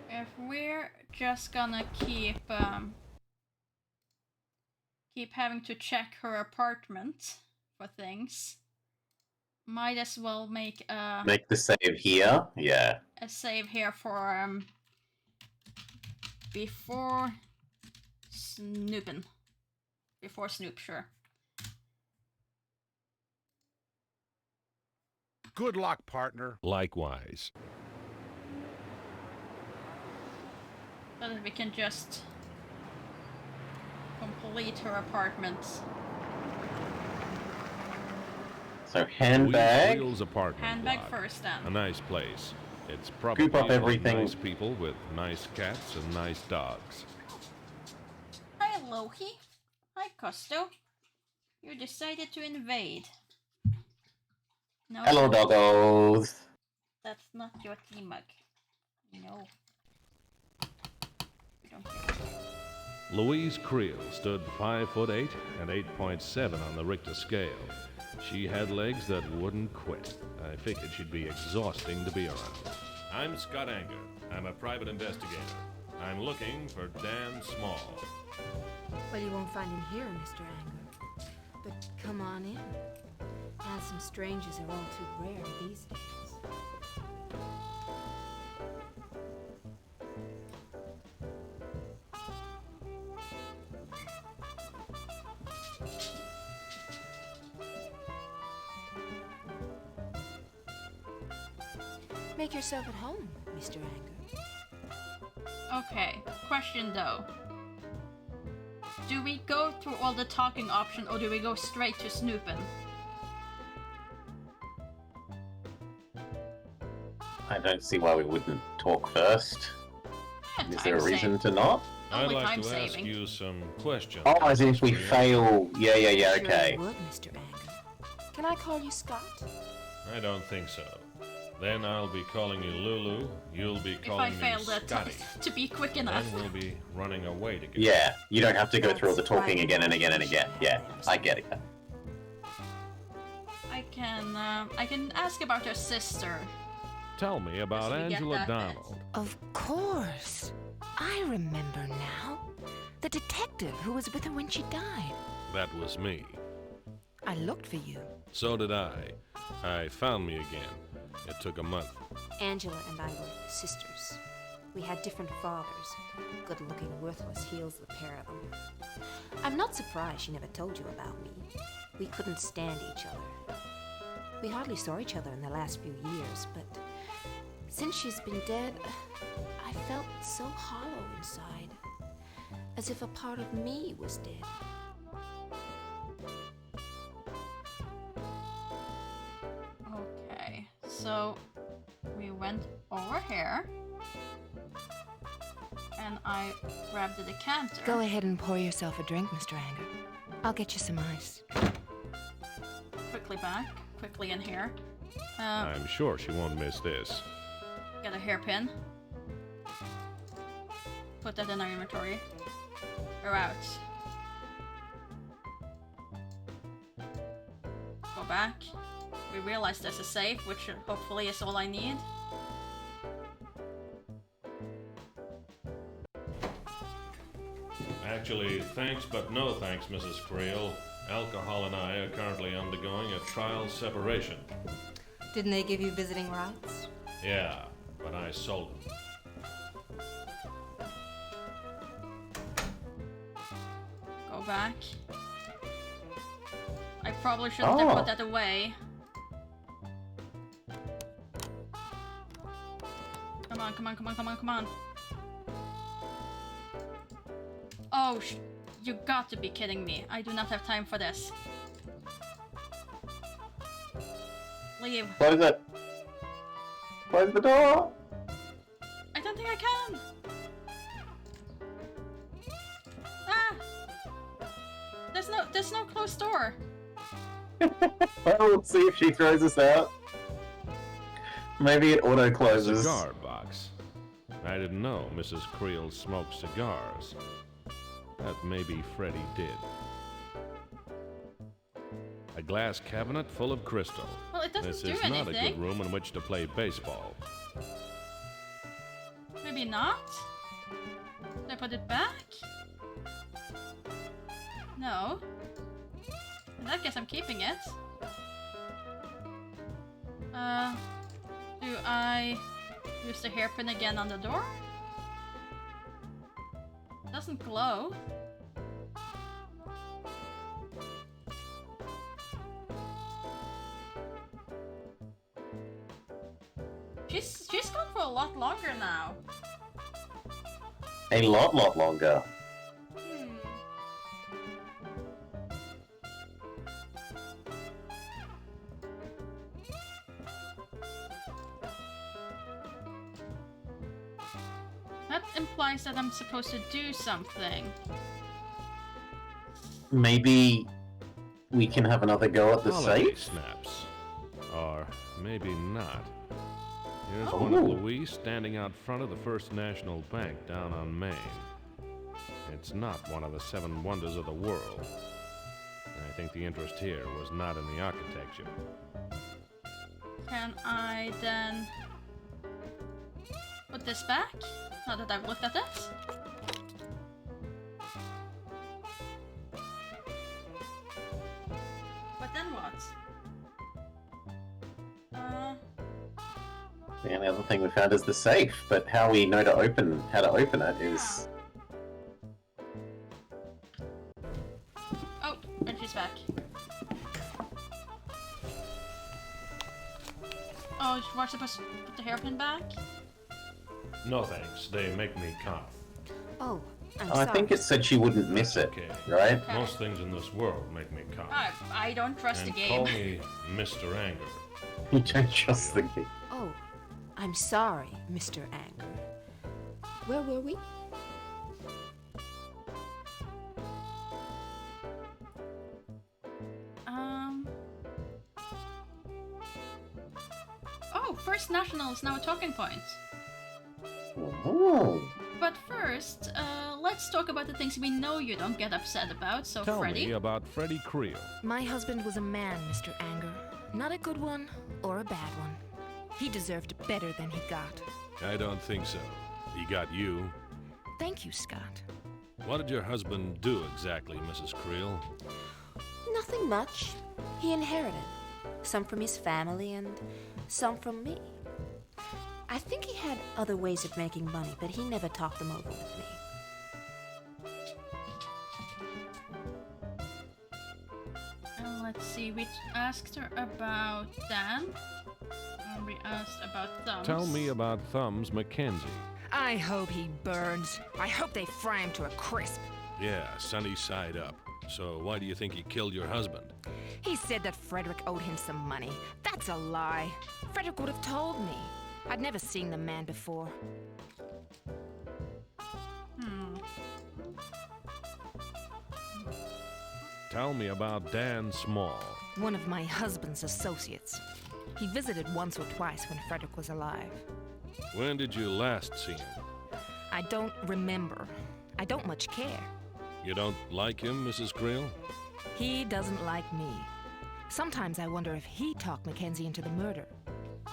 If we're just gonna keep having to check her apartment for things, might as well make Make the save here? Yeah. a save here for before snooping. Before Snoop, sure. Good luck, partner. Likewise. So that we can just complete her apartment. So handbag. Louise Creel's apartment Handbag block. first, then. A nice place. It's probably Scoop up full of everything. nice people with nice cats and nice dogs. Hi, Loki. Hi, Costo. You decided to invade. No, Hello, doggos. That's not your team mug. No. We don't care. Louise Creel stood 5'8" and 8.7 on the Richter scale. She had legs that wouldn't quit. I figured she'd be exhausting to be around. I'm Scott Anger. I'm a private investigator. I'm looking for Dan Small. Well, you won't find him here, Mr. Anger. But come on in. Handsome strangers are all too rare these days. Make yourself at home, Mr. Anger. Okay, question though. Do we go through all the talking options or do we go straight to snooping? I don't see why we wouldn't talk first. Yeah, Is there a time reason save. to not? I'd Only like time to ask saving. you some questions. Oh, as if we fail. Yeah, okay. Sure would, Mr. Anger. Can I call you Scott? I don't think so. Then I'll be calling you Lulu. You'll be If I calling me fail that Scotty. to be quick enough. Then we'll be running away together. Yeah, you don't have to go through all the talking again and again and again. Yeah, I get it. I can ask about your sister. Tell me about So we get Angela that Donald. Of course. I remember now. The detective who was with her when she died. That was me. I looked for you. So did I. I found me again. It took a month. Angela and I were sisters. We had different fathers. Good-looking, worthless heels, the pair of them. I'm not surprised she never told you about me. We couldn't stand each other. We hardly saw each other in the last few years, but since she's been dead, I felt so hollow inside, as if a part of me was dead. Okay, so we went over here, and I grabbed the decanter. Go ahead and pour yourself a drink, Mr. Anger. I'll get you some ice. Quickly back, quickly in here. I'm sure she won't miss this. Get a hairpin. Put that in our inventory. We're out. Go back. We realize there's a safe, which hopefully is all I need. Actually, thanks but no thanks, Mrs. Creel. Alcohol and I are currently undergoing a trial separation. Didn't they give you visiting rights? Yeah, but I sold them. Go back. I probably shouldn't have put that away. Come on, come on, come on, come on, come on. Oh, you got to be kidding me. I do not have time for this. Leave. Close it. Close the door. I don't think I can. Ah! There's no closed door. Well, we'll see if she throws us out. Maybe it auto closes. Cigar box. I didn't know Mrs. Creel smoked cigars. That maybe Freddy did. A glass cabinet full of crystal. Well, it doesn't this do is anything. not a good room in which to play baseball. Maybe not? Did I put it back? No. In that case, I'm keeping it. Do I use the hairpin again on the door? It doesn't glow. She's gone for a lot longer now. A lot longer. That implies that I'm supposed to do something. Maybe we can have another go at the Holiday safe? snaps. Or maybe not. Here's one of Louise standing out front of the First National Bank down on Main. It's not one of the 7 wonders of the world. I think the interest here was not in the architecture. Can I then put this back? Now that I've looked at it? But then what? The only other thing we found is the safe, but how we know how to open it is... Oh, and she's back. Oh, we're supposed to put the hairpin back? No thanks, they make me cough. Oh, I'm I sorry. think it said she wouldn't miss it, Okay. right? Okay. Most things in this world make me cough. I don't trust And the call game. me Mr. Anger. You don't trust the game. Oh, I'm sorry, Mr. Anger. Where were we? Oh, First National is now a talking point. Oh. But first, let's talk about the things we know you don't get upset about. So, Tell Freddy. me about Freddy Creel. My husband was a man, Mr. Anger. Not a good one or a bad one. He deserved better than he got. I don't think so. He got you. Thank you, Scott. What did your husband do exactly, Mrs. Creel? Nothing much. He inherited Some from his family and some from me. I think he had other ways of making money, but he never talked them over with me. Let's see, we asked her about Dan. And we asked about Thumbs. Tell me about Thumbs Mackenzie. I hope he burns. I hope they fry him to a crisp. Yeah, sunny side up. So why do you think he killed your husband? He said that Frederick owed him some money. That's a lie. Frederick would have told me. I'd never seen the man before. Tell me about Dan Small. One of my husband's associates. He visited once or twice when Frederick was alive. When did you last see him? I don't remember. I don't much care. You don't like him, Mrs. Creel? He doesn't like me. Sometimes I wonder if he talked Mackenzie into the murder.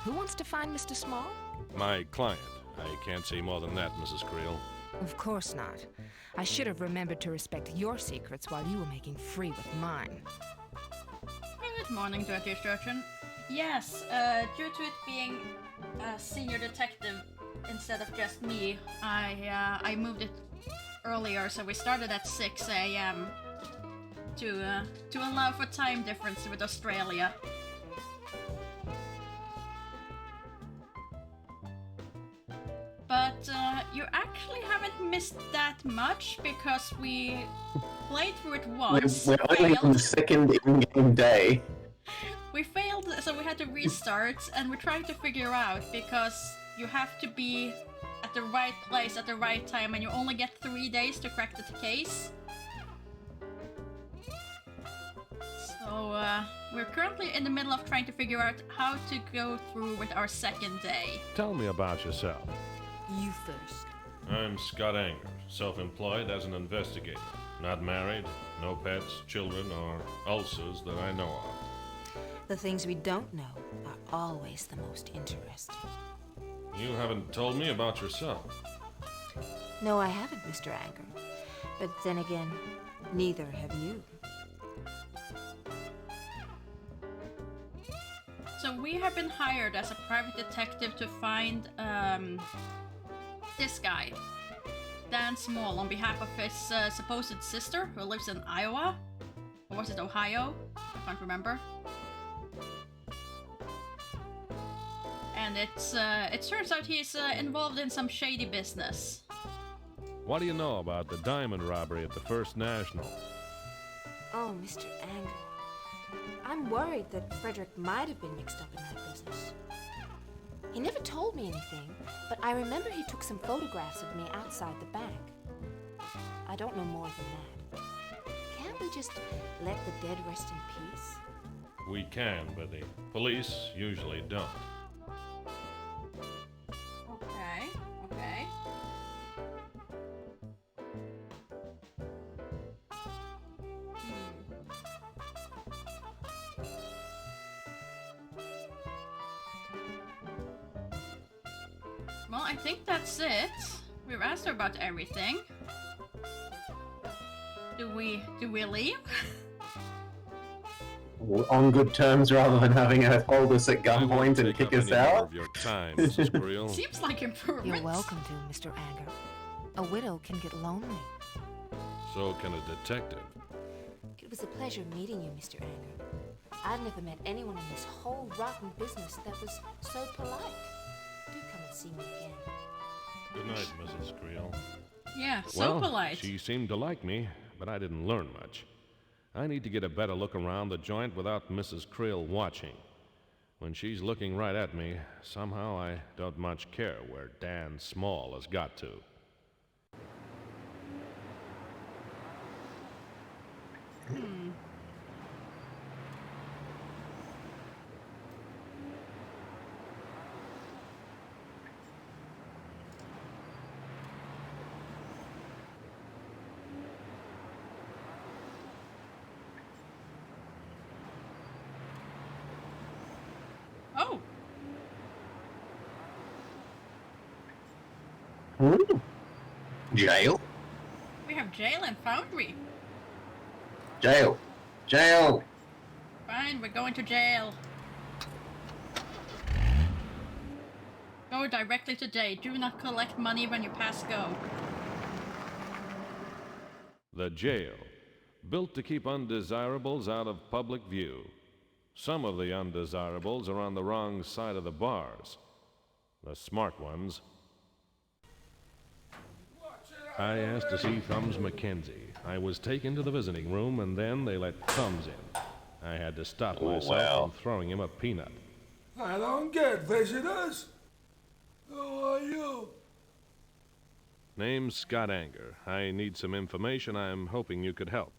Who wants to find Mr. Small? My client. I can't say more than that, Mrs. Creel. Of course not. I should have remembered to respect your secrets while you were making free with mine. Good morning, Dirty Sturgeon. Yes, due to it being a senior detective instead of just me, I moved it earlier, so we started at 6 a.m. to allow for time difference with Australia. But you actually haven't missed that much because we played through it once. We're only on the second in-game day. We failed, so we had to restart, and we're trying to figure out because you have to be at the right place at the right time, and you only get 3 days to crack the case. So we're currently in the middle of trying to figure out how to go through with our second day. Tell me about yourself. You first. I'm Scott Anger, self-employed as an investigator. Not married, no pets, children, or ulcers that I know of. The things we don't know are always the most interesting. You haven't told me about yourself. No, I haven't, Mr. Anger. But then again, neither have you. So we have been hired as a private detective to find this guy, Dan Small, on behalf of his supposed sister who lives in Iowa. Or was it Ohio? I can't remember. And it turns out he's involved in some shady business. What do you know about the diamond robbery at the First National? Oh, Mr. Anger. I'm worried that Frederick might have been mixed up in that business. He never told me anything, but I remember he took some photographs of me outside the bank. I don't know more than that. Can't we just let the dead rest in peace? We can, but the police usually don't. Okay. Well, I think that's it. We've asked her about everything. Do we leave? On good terms rather than having her hold us at gunpoint and kick us out? Of your time, Mrs. Creel. Seems like improvement. You're welcome to, Mr. Anger. A widow can get lonely. So can a detective. It was a pleasure meeting you, Mr. Anger. I've never met anyone in this whole rotten business that was so polite. Do come and see me again. Good night, Mrs. Creel. Yeah, so polite. She seemed to like me, but I didn't learn much. I need to get a better look around the joint without Mrs. Creel watching. When she's looking right at me, somehow I don't much care where Dan Small has got to. Oh. Jail? We have jail and foundry. Jail. Jail. Fine, we're going to jail. Go directly to jail. Do not collect money when you pass go. The jail, built to keep undesirables out of public view. Some of the undesirables are on the wrong side of the bars. The smart ones. I asked to see Thumbs McKenzie. I was taken to the visiting room, and then they let Thumbs in. I had to stop myself from throwing him a peanut. I don't get visitors. Who are you? Name's Scott Anger. I need some information. I'm hoping you could help.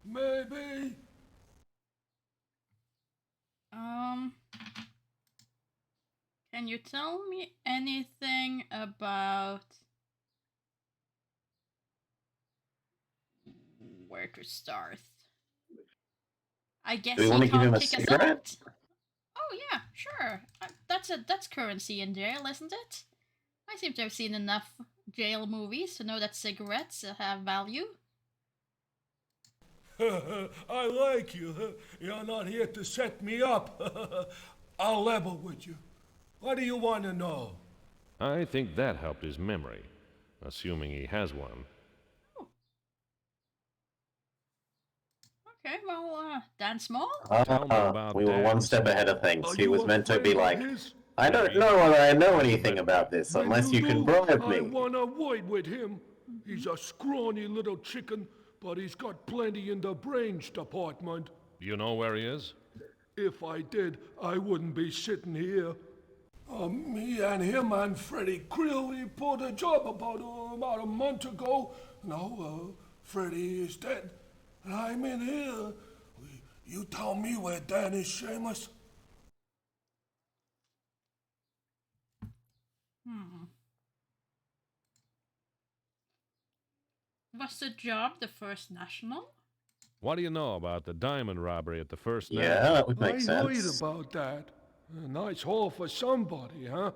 Maybe. Can you tell me anything about where to start? I guess Do we want to give him a kick us cigarette? out. Oh yeah, sure. That's currency in jail, isn't it? I seem to have seen enough jail movies to know that cigarettes have value. I like you. You're not here to set me up. I'll level with you. What do you want to know? I think that helped his memory, assuming he has one. Okay, well, Dan Small? We were one step ahead of things. He was meant to be like, I don't know whether I know anything about this unless you can bribe I me. wanna avoid with him. He's a scrawny little chicken, but he's got plenty in the brains department. You know where he is? If I did, I wouldn't be sitting here. Me and him and Freddie Creel, we pulled a job about a month ago. Now, Freddie is dead, and I'm in here. You tell me where Dan is, Seamus. Was the job the First National? What do you know about the diamond robbery at the First Yeah, National? that would make I sense. heard about that. A nice haul for somebody, huh?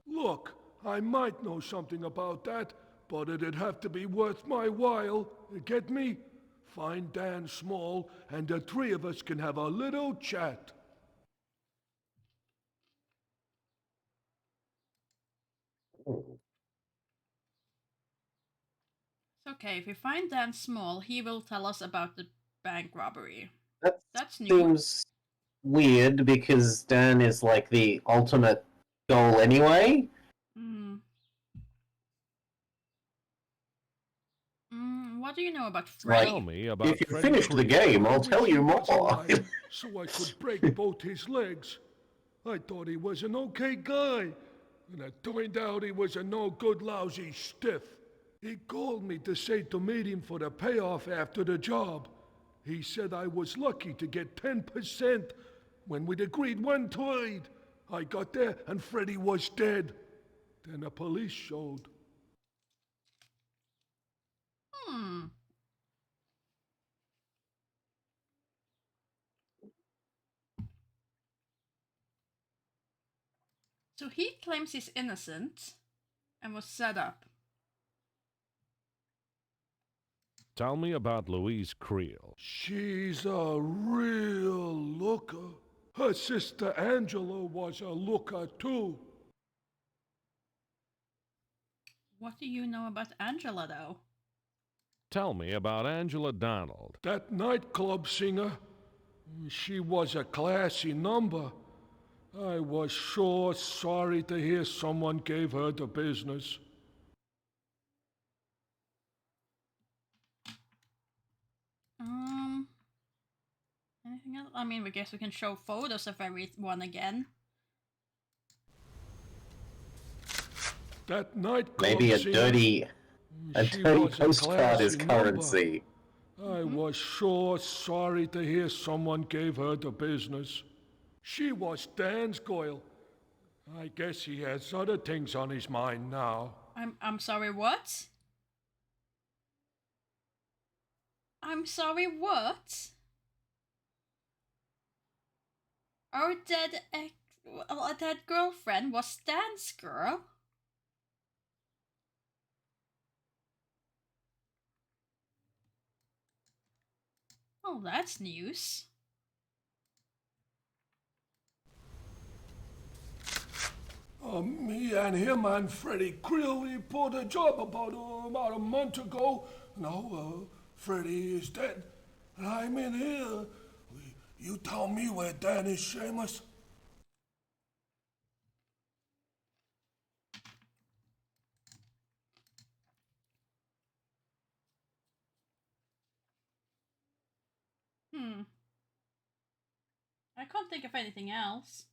Look, I might know something about that, but it'd have to be worth my while. You get me? Find Dan Small, and the three of us can have a little chat. It's okay, if we find Dan Small, he will tell us about the bank robbery. That That's new. seems weird because Dan is like the ultimate goal anyway. What do you know about Like, Freddy? Tell me about if you Freddie finish the Creel. game, I'll tell you more. So I could break both his legs. I thought he was an okay guy, and it turned out he was a no-good, lousy stiff. He called me to say to meet him for the payoff after the job. He said I was lucky to get 10% when we'd agreed one trade. I got there, and Freddie was dead. Then the police showed. So he claims he's innocent and was set up. Tell me about Louise Creel. She's a real looker. Her sister Angela was a looker too. What do you know about Angela, though? Tell me about Angela Donald. That nightclub singer, she was a classy number. I was sure sorry to hear someone gave her the business. Anything else? I mean, I guess we can show photos of everyone again. That nightclub Maybe a singer, dirty she was a postcard is classy number. currency. I was sure sorry to hear someone gave her the business. She was Dan's girl. I guess he has other things on his mind now. I'm sorry, what? I'm sorry, what? Our dead a dead girlfriend was Dan's girl? Well, that's news. Me and him and Freddie Creel reported a job about a month ago. Now, Freddie is dead, and I'm in here. You tell me where Dan is, Seamus? I can't think of anything else.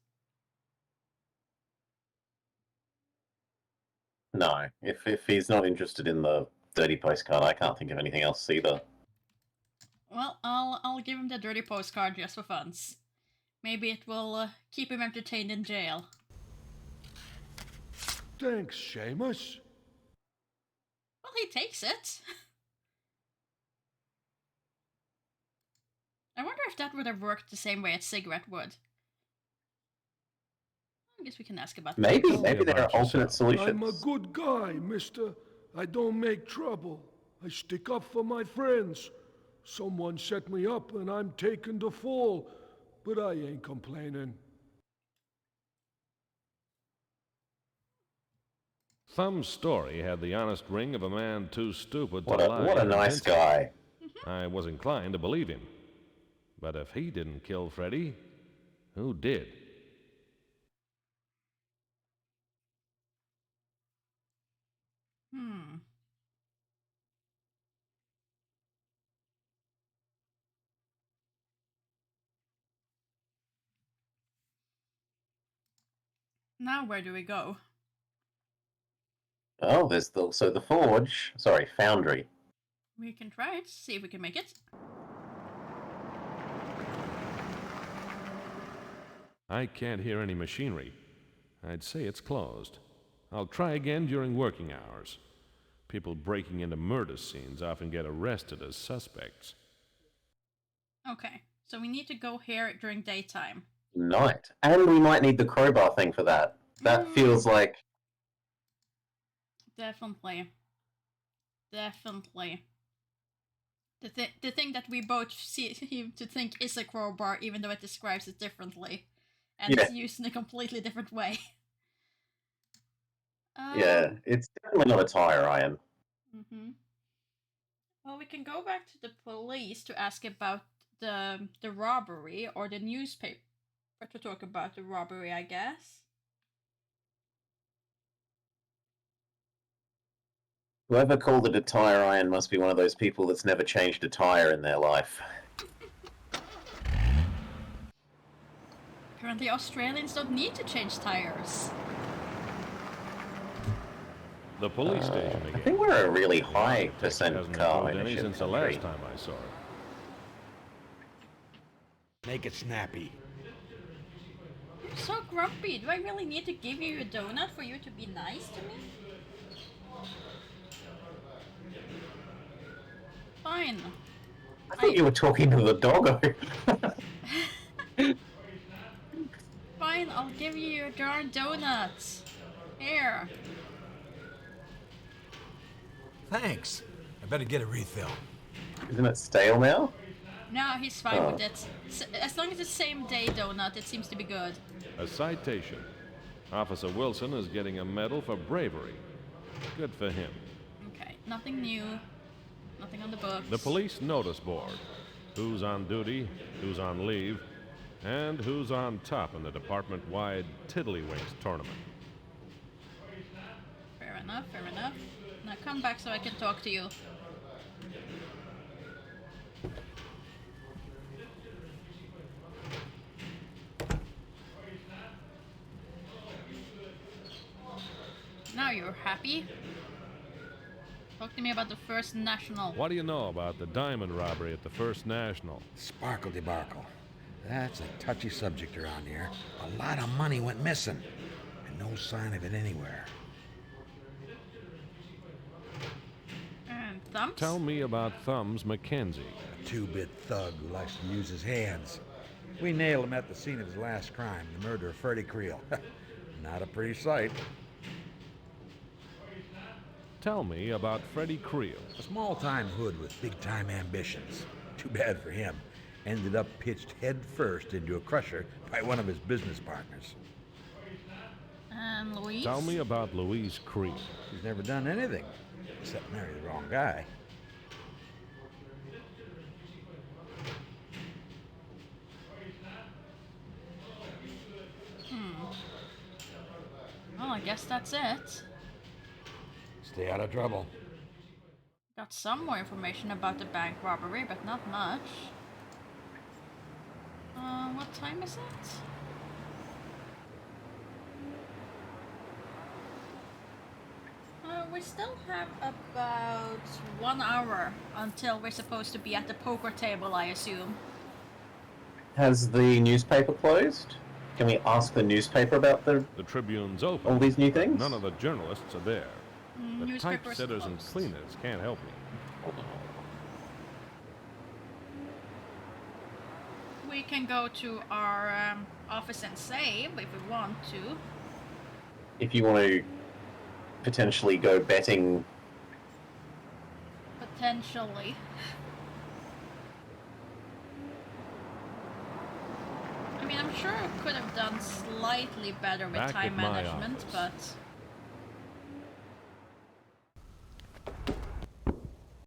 No, if he's not interested in the dirty postcard, I can't think of anything else either. Well, I'll give him the dirty postcard just for funs. Maybe it will keep him entertained in jail. Thanks, Seamus. Well, he takes it. I wonder if that would have worked the same way a cigarette would. I guess we can ask about that. Maybe there are alternate solutions. I'm a good guy, mister. I don't make trouble. I stick up for my friends. Someone set me up and I'm taking the fall, but I ain't complaining. Thumb's story had the honest ring of a man too stupid to lie. What a nice guy. I was inclined to believe him. But if he didn't kill Freddy, who did? Now where do we go? Oh, there's the forge. Sorry, foundry. We can try it, see if we can make it. I can't hear any machinery. I'd say it's closed. I'll try again during working hours. People breaking into murder scenes often get arrested as suspects. Okay, so we need to go here during daytime. Night. And we might need the crowbar thing for that. That feels like... Definitely. The thing that we both seem to think is a crowbar, even though it describes it differently. And it's used in a completely different way. Yeah, it's definitely not a tire iron. Well, we can go back to the police to ask about the robbery, or the newspaper to talk about the robbery, I guess. Whoever called it a tire iron must be one of those people that's never changed a tire in their life. Apparently Australians don't need to change tires. The police station again. I think we're a really high percent car ownership since the last time I saw it. Make it snappy. You're so grumpy. Do I really need to give you a donut for you to be nice to me? Fine. I thought you were talking to the doggo. Fine, I'll give you your darn donuts. Here. Thanks. I better get a refill. Isn't it stale now? No, he's fine with it. As long as it's same day donut, it seems to be good. A citation. Officer Wilson is getting a medal for bravery. Good for him. Okay, nothing new. Nothing on the books. The police notice board. Who's on duty, who's on leave, and who's on top in the department-wide Tiddlywinks tournament. Fair enough, fair enough. Now come back so I can talk to you. Now you're happy. Talk to me about the First National. What do you know about the diamond robbery at the First National? Sparkle debarkle. That's a touchy subject around here. A lot of money went missing, and no sign of it anywhere. And Thumbs? Tell me about Thumbs Mackenzie. A two-bit thug who likes to use his hands. We nailed him at the scene of his last crime, the murder of Freddie Creel. Not a pretty sight. Tell me about Freddie Creel. A small-time hood with big-time ambitions. Too bad for him. Ended up pitched head first into a crusher by one of his business partners. And Louise? Tell me about Louise Creek. She's never done anything except marry the wrong guy. Well, I guess that's it. Stay out of trouble. Got some more information about the bank robbery, but not much. What time is it? We still have about 1 hour until we're supposed to be at the poker table, I assume. Has the newspaper closed? Can we ask the newspaper about The Tribune's open. all these new things? None of the journalists are there. The Newspaper's typesetters and closed. cleaners can't help me. We can go to our office and save if we want to. If you want to potentially go betting, Potentially. I mean, I'm sure I could have done slightly better with Back time at my management, office. but...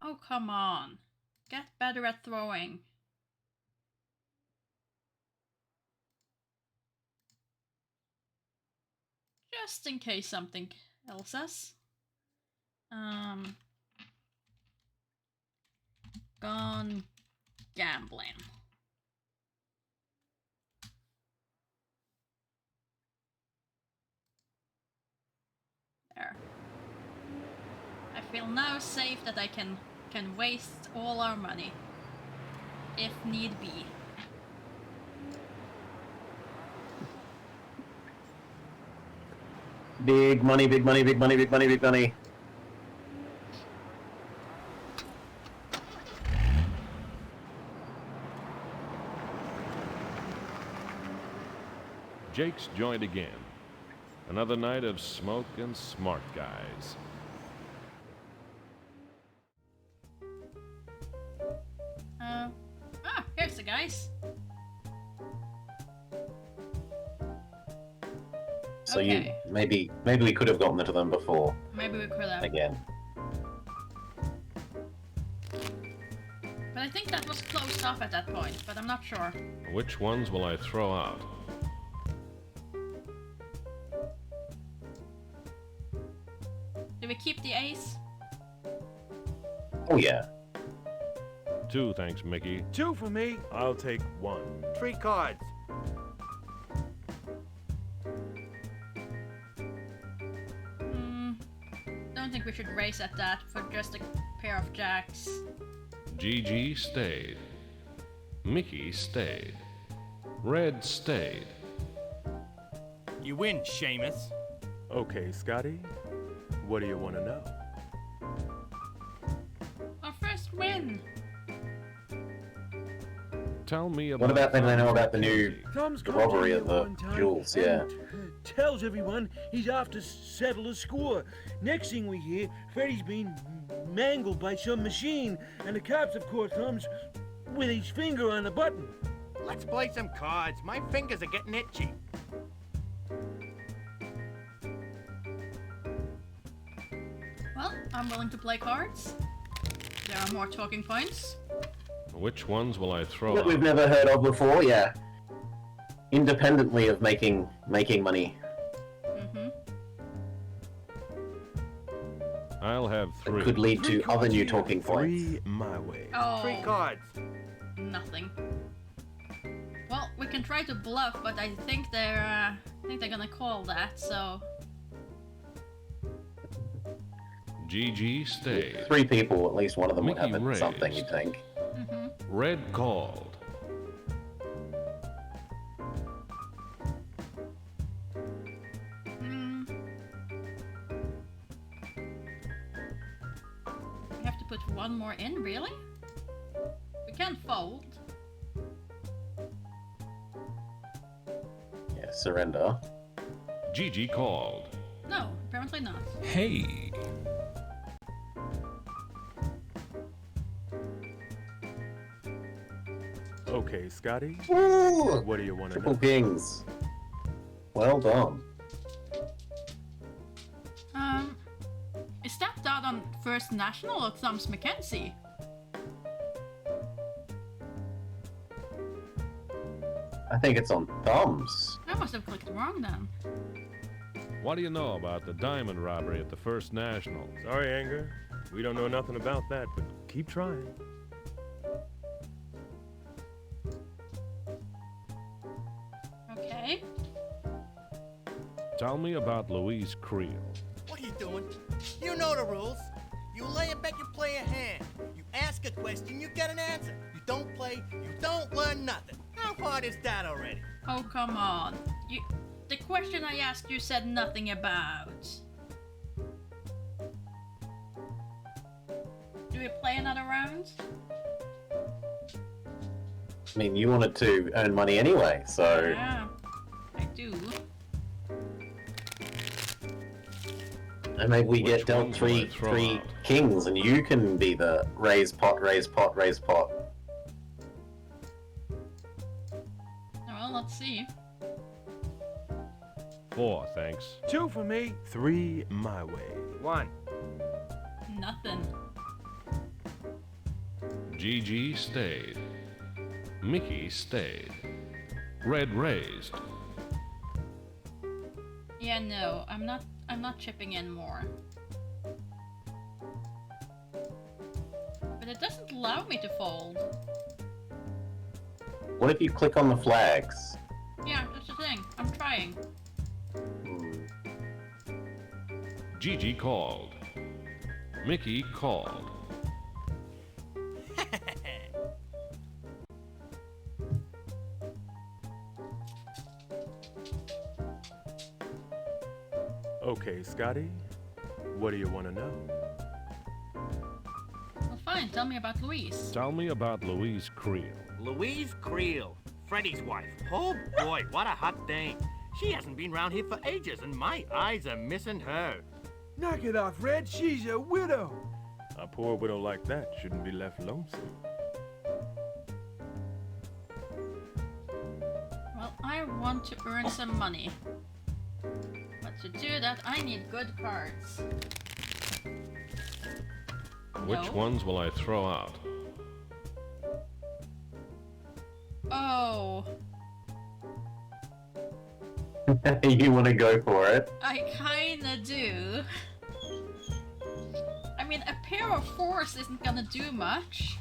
Oh, come on. Get better at throwing. Just in case something else is. Gone gambling. There. I feel now safe that I can waste all our money, if need be. big money, big money, big money, big money, big money. Jake's joined again. Another night of smoke and smart guys. Here's the guys. So Okay. maybe we could have gotten into them before. Maybe we could have. Again. But I think that was closed off at that point, but I'm not sure. Which ones will I throw out? Do we keep the ace? Oh yeah. 2, thanks, Mickey. 2 for me. I'll take 1. 3 cards. Don't think we should race at that for just a pair of jacks. Gigi stayed. Mickey stayed. Red stayed. You win, Seamus. Okay, Scotty. What do you want to know? Our first win! Tell me about... What about then I know about the new Tom's the robbery come of to the me one time jewels, yeah. and, tells everyone he's off to settle a score. Next thing we hear, Freddy's been mangled by some machine, and the cops, of course, comes with his finger on the button. Let's play some cards. My fingers are getting itchy. Well, I'm willing to play cards. There are more talking points. Which ones will I throw That out? we've never heard of before, yeah. Independently of making money. I'll have 3. It could lead to other new talking points. 3 my way. Oh. 3 cards. Nothing. Well, we can try to bluff, but I think they're gonna call that, so... Gigi stayed. 3 people, at least one of them Mickey would have raised. something, you'd think. Red called. We have to put one more in, really? We can't fold. Yeah, surrender. Gigi called. No, apparently not. Hey. Okay, Scotty. Ooh, what do you want to triple know? kings. Well done. Is that out on First National or Thumbs Mackenzie? I think it's on thumbs. I must have clicked wrong then. What do you know about the diamond robbery at the First National? Sorry, Anger. We don't know nothing about that, but keep trying. Okay. Tell me about Louise Creel. What are you doing? You know the rules. You lay a bet, you play a hand. You ask a question, you get an answer. You don't play, you don't learn nothing. How hard is that already? Oh, come on. The question I asked you said nothing about. Do we play another round? I mean, you wanted to earn money anyway, so... Yeah, I do. And maybe we get dealt three kings, and you can be the raise pot, raise pot, raise pot. Well, let's see. 4, thanks. 2 for me. 3 my way. 1. Nothing. Gigi stayed. Mickey stayed. Red raised. Yeah, no, I'm not chipping in more. But it doesn't allow me to fold. What if you click on the flags? Yeah, that's the thing. I'm trying. Gigi called. Mickey called. Okay, Scotty. What do you want to know? Well, fine. Tell me about Louise. Tell me about Louise Creel. Louise Creel, Freddie's wife. Oh boy, what a hot dame. She hasn't been round here for ages, and my eyes are missing her. Knock it off, Red. She's a widow. A poor widow like that shouldn't be left lonesome. Well, I want to earn some money. But to do that, I need good cards. Which No. ones will I throw out? Oh, You want to go for it? I kinda do. I mean, a pair of 4s isn't gonna do much.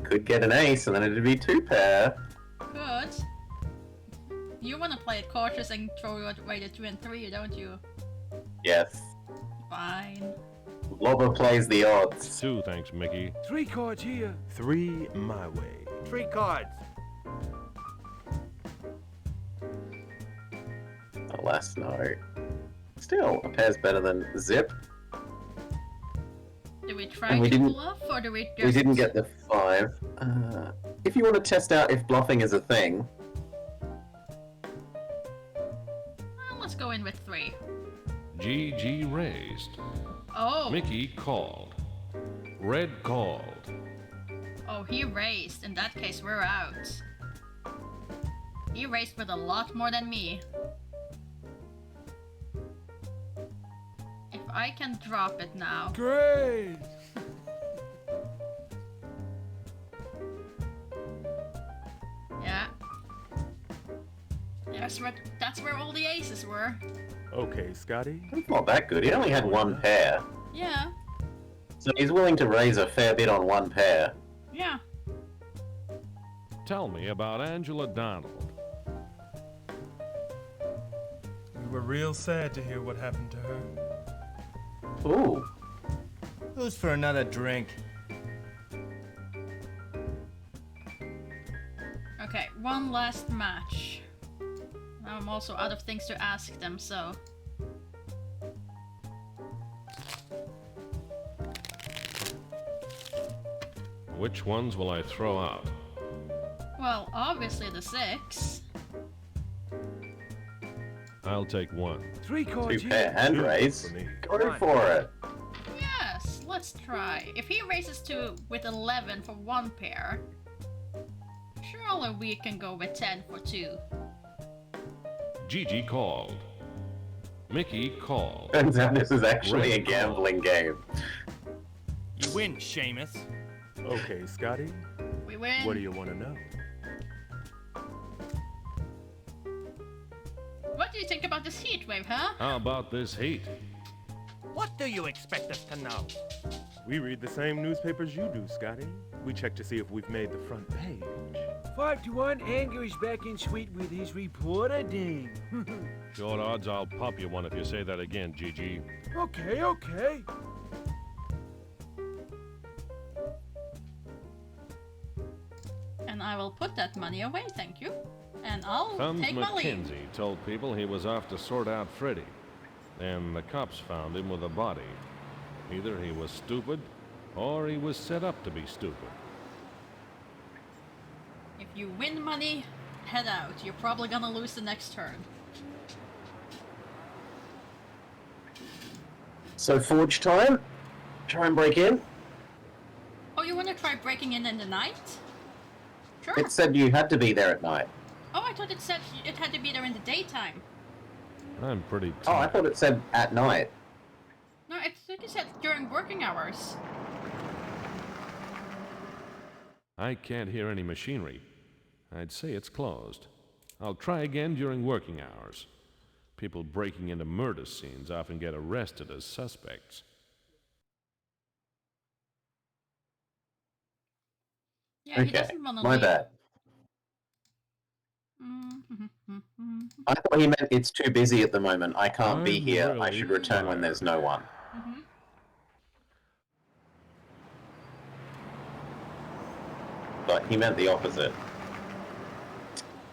Could get an ace, and then it'd be 2 pair. Good. You wanna play it cautious and throw away the 2 and 3, don't you? Yes. Fine. Lobber plays the odds. 2, thanks, Mickey. 3 cards here. 3 my way. 3 cards. Alas, no. Still, a pair's better than zip. Do we try And we to didn't- bluff, or do we just... We didn't get the 5. If you want to test out if bluffing is a thing, Well, let's go in with 3. Gigi raised. Oh. Mickey called. Red called. Oh, he raised. In that case, we're out. He raised with a lot more than me. If I can drop it now. Great. Yeah. That's where all the aces were. Okay, Scotty. it's not that good. He only had 1 pair. Yeah. So he's willing to raise a fair bit on 1 pair. Yeah. Tell me about Angela Donald. We were real sad to hear what happened to her. Ooh. Who's for another drink? Okay, one last match. Now I'm also out of things to ask them, so... Which ones will I throw out? Well, obviously the 6. I'll take 1. 3 cards 2 pair here. hand raise. for me. Go for it. Yes, let's try. Okay, if he raises to with 11 for one pair, surely we can go with 10 for two. Gigi called. Mickey called. Turns out this is actually Ray a gambling game. You win, Seamus. Okay, Scotty. We win. What do you want to know? What do you think about this heat wave, huh? How about this heat? What do you expect us to know? We read the same newspapers you do, Scotty. We check to see if we've made the front page. 5-1, Anger is back in suite with his reporter, Dame. Short odds I'll pop you one if you say that again, Gigi. Okay, okay. And I will put that money away, thank you. And I'll Thumbs take my leave. McKenzie told people he was off to sort out Freddy. Then the cops found him with a body. Either he was stupid, or he was set up to be stupid. If you win money, head out. You're probably gonna lose the next turn. So forge time? Try and break in? Oh, you wanna try breaking in the night? Sure. It said you had to be there at night. Oh, I thought it said it had to be there in the daytime. I'm pretty Oh, I thought it said at night. No, I think it said during working hours. I can't hear any machinery. I'd say it's closed. I'll try again during working hours. People breaking into murder scenes often get arrested as suspects. Yeah, he Okay, doesn't wanna my leave. bad. I thought he meant it's too busy at the moment. I can't be I'm here. I really should return when there's no one. But he meant the opposite.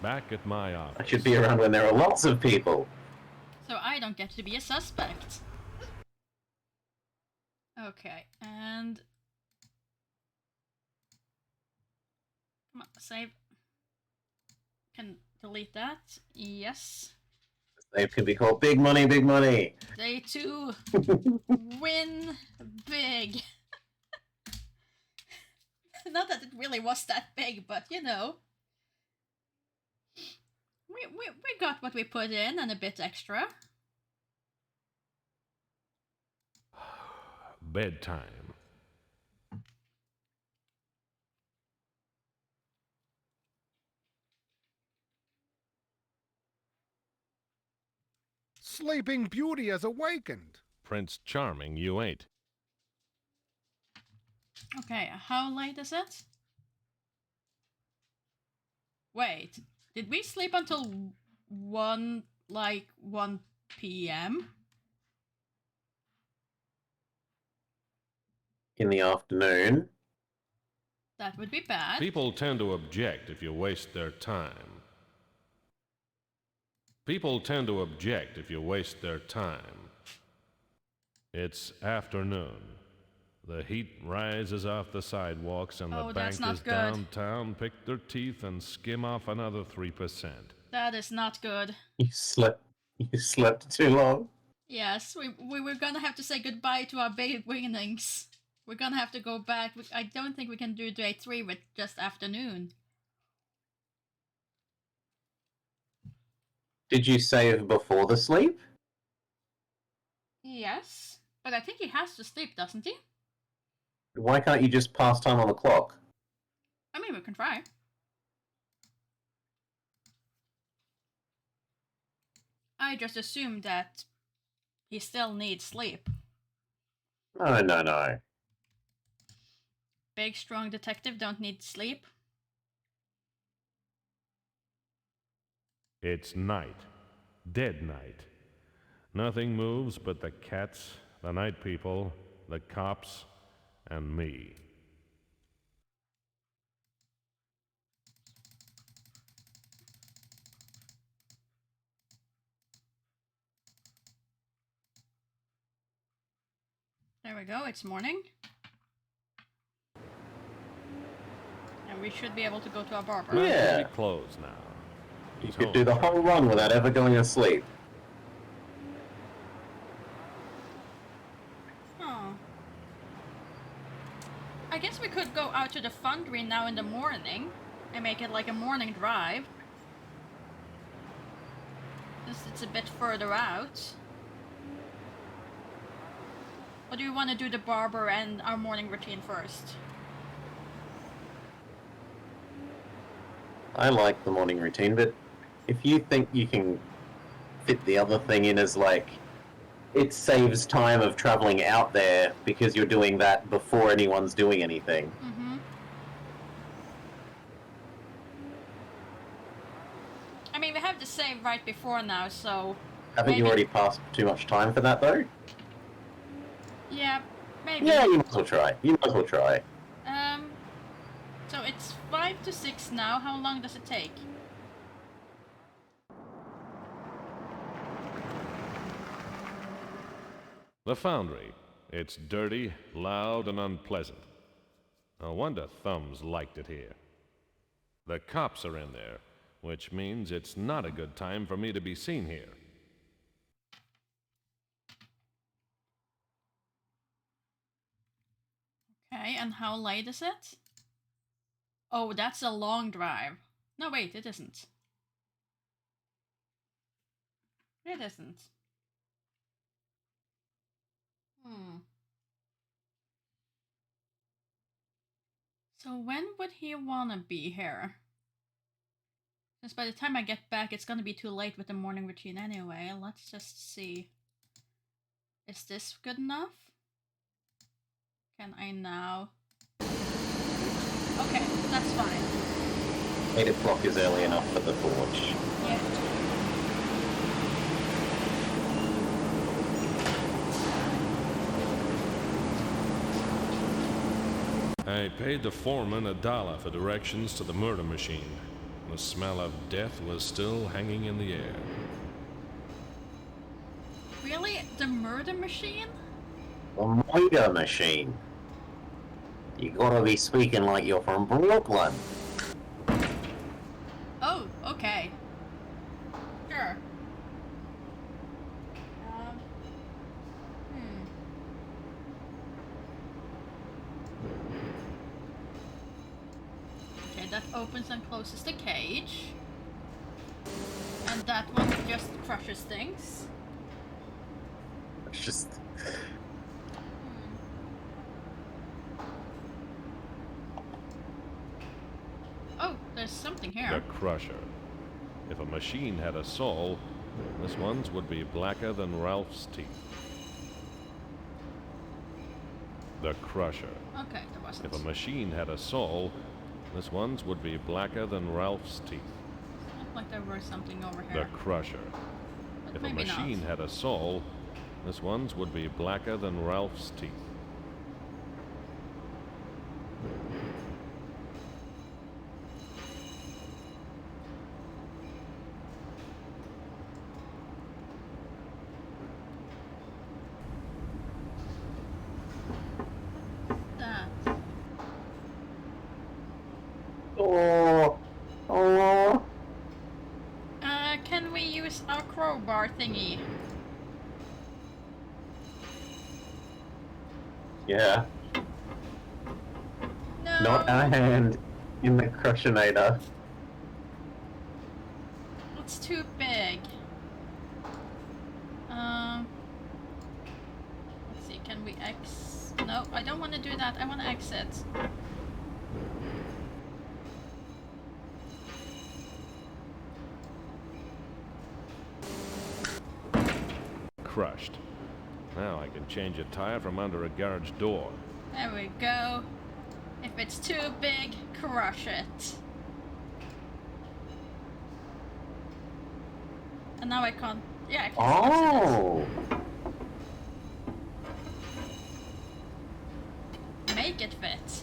Back at my office. I should be around when there are lots of people. So I don't get to be a suspect. Okay, and... Come on, save. Can delete that. Yes. They can be called big money, big money. Day 2. Win big. Not that it really was that big, but you know. We got what we put in and a bit extra. Bedtime. Sleeping Beauty has awakened. Prince Charming, you ain't. Okay, how late is it? Wait, did we sleep until 1 p.m.? In the afternoon. That would be bad. People tend to object if you waste their time. People tend to object if you waste their time. It's afternoon. The heat rises off the sidewalks and Oh, the that's not bankers good. downtown pick their teeth and skim off another 3%. That is not good. You slept too long. Yes, we were gonna have to say goodbye to our big winnings. We're gonna have to go back. I don't think we can do day 3 with just afternoon. Did you save before the sleep? Yes, but I think he has to sleep, doesn't he? Why can't you just pass time on the clock? I mean, we can try. I just assumed that he still needs sleep. No, no, no. Big, strong detective don't need sleep. It's night. Dead night. Nothing moves but the cats, the night people, the cops, and me. There we go, it's morning. And we should be able to go to our barber. Yeah. Pretty close now. You could do the whole run without ever going to sleep. Oh. I guess we could go out to the Foundry now in the morning and make it like a morning drive. Since it's a bit further out. Or do you want to do the barber and our morning routine first? I like the morning routine, but if you think you can fit the other thing in as like, it saves time of traveling out there because you're doing that before anyone's doing anything. Mm-hmm. I mean, we have the save right before now, so... Haven't you already passed too much time for that, though? Yeah, maybe. Yeah, you might as well try. So it's 5 to 6 now. How long does it take? The Foundry. It's dirty, loud, and unpleasant. No wonder Thumbs liked it here. The cops are in there, which means it's not a good time for me to be seen here. Okay, and how late is it? Oh, that's a long drive. No, wait, it isn't. It isn't. So when would he wanna be here? Since by the time I get back, it's gonna be too late with the morning routine anyway. Let's just see. Is this good enough? Can I now? Okay, that's fine. 8 o'clock is early enough for the forge. Yeah. I paid the foreman $1 for directions to the murder machine. The smell of death was still hanging in the air. Really? The murder machine? The murder machine? You gotta be speaking like you're from Brooklyn. Oh, okay. Sure. Okay, that opens and closes the cage. And that one just crushes things. It's just... Oh, there's something here. The Crusher. If a machine had a soul, this one's would be blacker than Ralph's teeth. The Crusher. Okay, there wasn't. If a machine had a soul, this one's would be blacker than Ralph's teeth. Looked like there was something over The here. Crusher. But If a maybe machine not. had a soul, this one's would be blacker than Ralph's teeth. That. Oh. Can we use our crowbar thingy? Yeah. No. Not our hand in the Crushinator. It's too big. Let's see, can we No, I don't want to do that. I want to exit. Crushed. Now I can change a tire from under a garage door. There we go. If it's too big, crush it. And now I can't. Yeah, I can Oh! make it fit.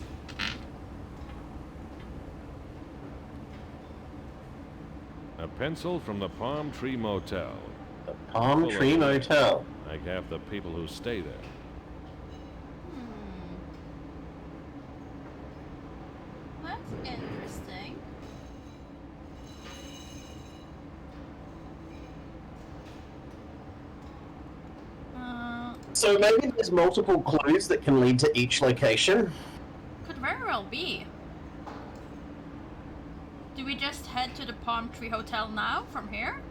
A pencil from the Palm Tree Motel. The Palm Tree Motel. Like half the people who stay there. That's interesting. So maybe there's multiple clues that can lead to each location? Could very well be. Do we just head to the Palm Tree Hotel now from here?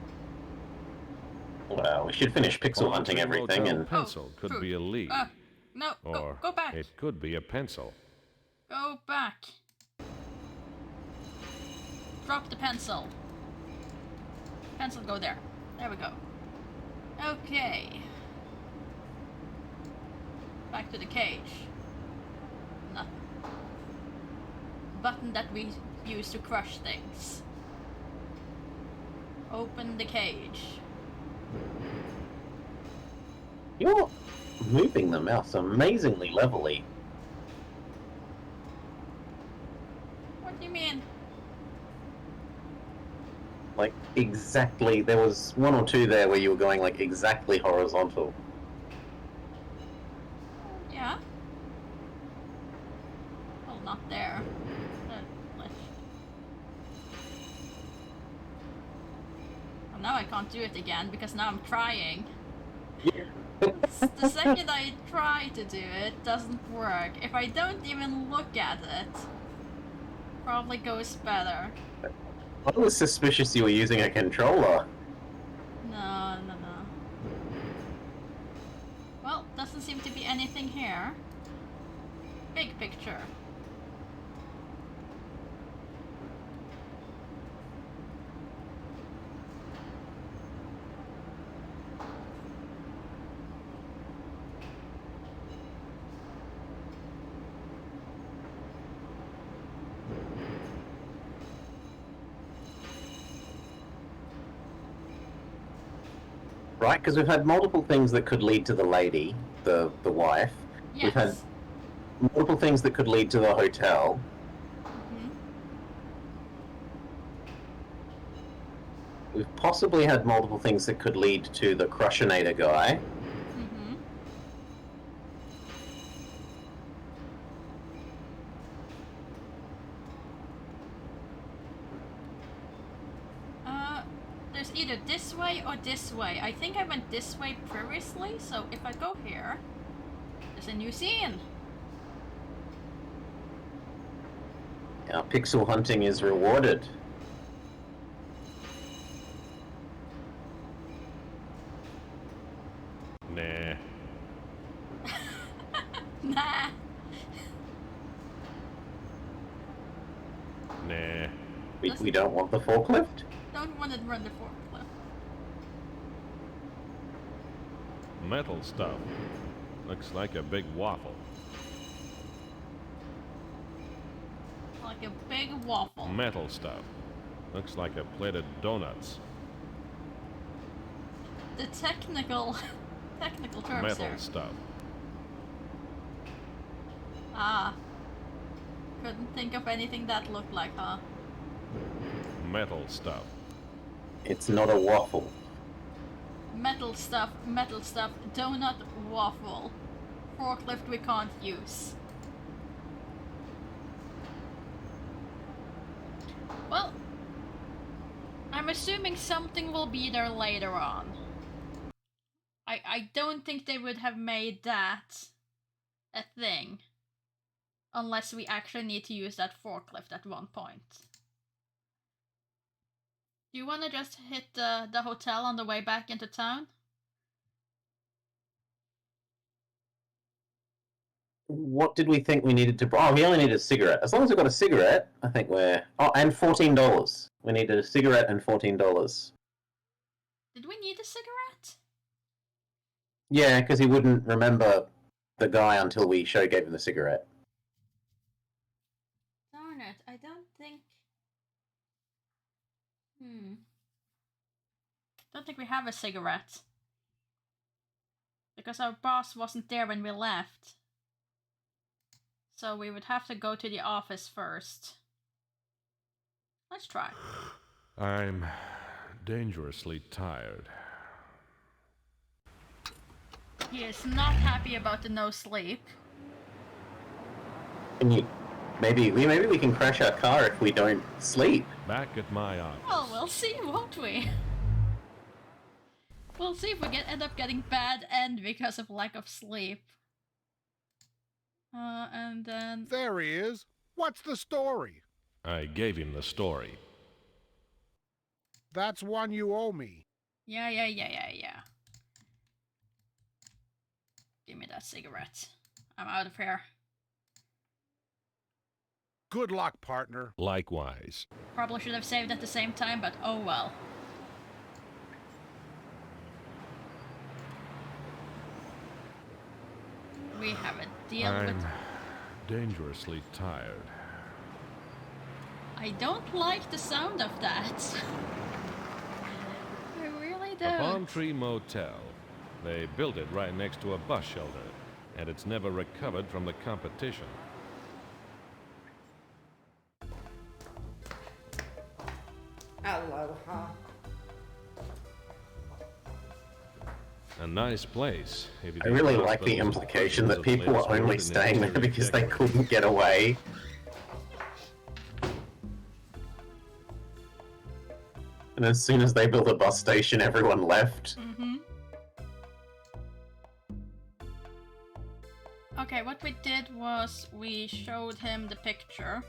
Well, we should finish pixel Palm hunting Tree everything Hotel and... pencil could be a lead. No, Or go back. it could be a pencil. Go back. Drop the pencil. Pencil, go there. There we go. Okay. Back to the cage. Nothing. Button that we use to crush things. Open the cage. You're moving the mouse amazingly levelly. What do you mean? Like, exactly, there was one or two there where you were going, like, exactly horizontal. Yeah? Well, not there. Well, now I can't do it again, because now I'm trying. The second I try to do it, doesn't work. If I don't even look at it, probably goes better. I was suspicious you were using a controller. No. Well, doesn't seem to be anything here. Big picture. Right, because we've had multiple things that could lead to the lady, the wife. Yes. We've had multiple things that could lead to the hotel. We've possibly had multiple things that could lead to the Crushinator guy. There's either this way or this way. I think I went this way previously, so if I go here, there's a new scene. Our pixel hunting is rewarded. Nah. Nah. Nah. We don't want the forklift? Don't want to run the forklift. Metal stuff. Looks like a big waffle. Like a big waffle. Metal stuff. Looks like a plate of donuts. The technical terms Metal here. stuff. Ah. Couldn't think of anything that looked like, huh? Metal stuff. It's not a waffle. Metal stuff, donut, waffle. Forklift we can't use. Well, I'm assuming something will be there later on. I don't think they would have made that a thing unless we actually need to use that forklift at one point. Do you want to just hit the hotel on the way back into town? What did we think we needed to... Oh, we only need a cigarette. As long as we've got a cigarette, I think we're... Oh, and $14. We needed a cigarette and $14. Did we need a cigarette? Yeah, because he wouldn't remember the guy until we gave him the cigarette. Darn it, I don't think... Don't think we have a cigarette. Because our boss wasn't there when we left. So we would have to go to the office first. Let's try. I'm dangerously tired. He is not happy about the no sleep. Can you... Maybe we can crash our car if we don't sleep. Back at my office. Well, we'll see, won't we? We'll see if we end up getting bad end because of lack of sleep. And then... There he is. What's the story? I gave him the story. That's one you owe me. Yeah. Give me that cigarette. I'm out of here. Good luck, partner. Likewise. Probably should have saved at the same time, but oh well. We have a deal with... I'm dangerously tired. I don't like the sound of that. I really The don't. Palm Tree Motel. They built it right next to a bus shelter, and it's never recovered from the competition. Aloha. A nice place. If you I think really the like the hospitals, implication that prisons, and people latest are only word in staying there history because they detective. couldn't get away. And as soon as they built a bus station, everyone left. Mm-hmm. Okay, what we did was we showed him the picture.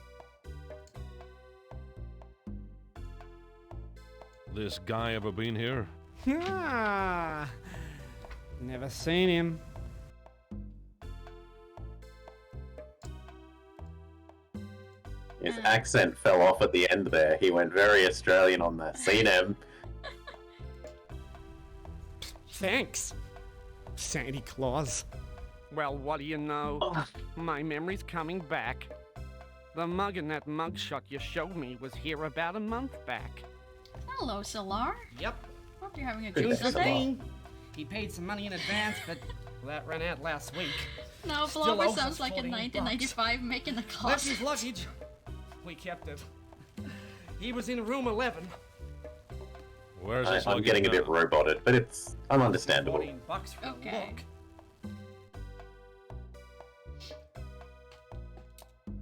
This guy ever been here? Ah, never seen him. His accent fell off at the end there. He went very Australian on that. Seen him. Thanks, Santa Claus. Well, what do you know? My memory's coming back. The mug in that mugshot you showed me was here about a month back. Hello, Solar. Yep. Hope you're having a June good Sunday. 15. He paid some money in advance, but that ran out last week. Now Still Blobber owes sounds us like in 14 1995 making a Left closet. his luggage. We kept it. He was in room 11. Where's this I'm getting a bit roboted, but it's understandable. $14 for Okay. look.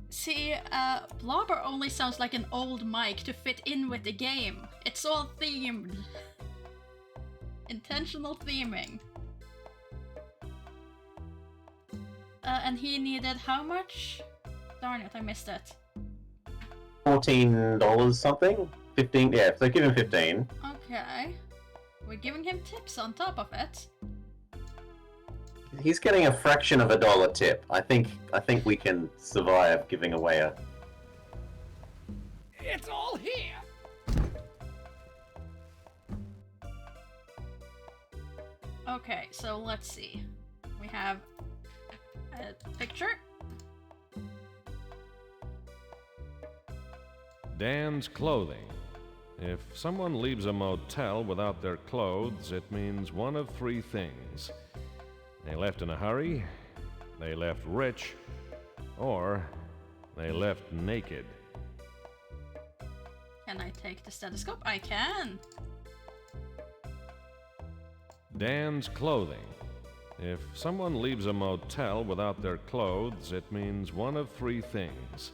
See, Blobber only sounds like an old mic to fit in with the game. It's all themed. Intentional theming. And he needed how much? Darn it, I missed it. $14 something? 15? Yeah, so give him 15. Okay. We're giving him tips on top of it. He's getting a fraction of $1 tip. I think we can survive giving away a... It's all here. Okay, so let's see. We have a picture. Dan's clothing. If someone leaves a motel without their clothes, it means one of three things. They left in a hurry, they left rich, or they left naked. Can I take the stethoscope? I can. Dan's clothing. If someone leaves a motel without their clothes, it means one of three things.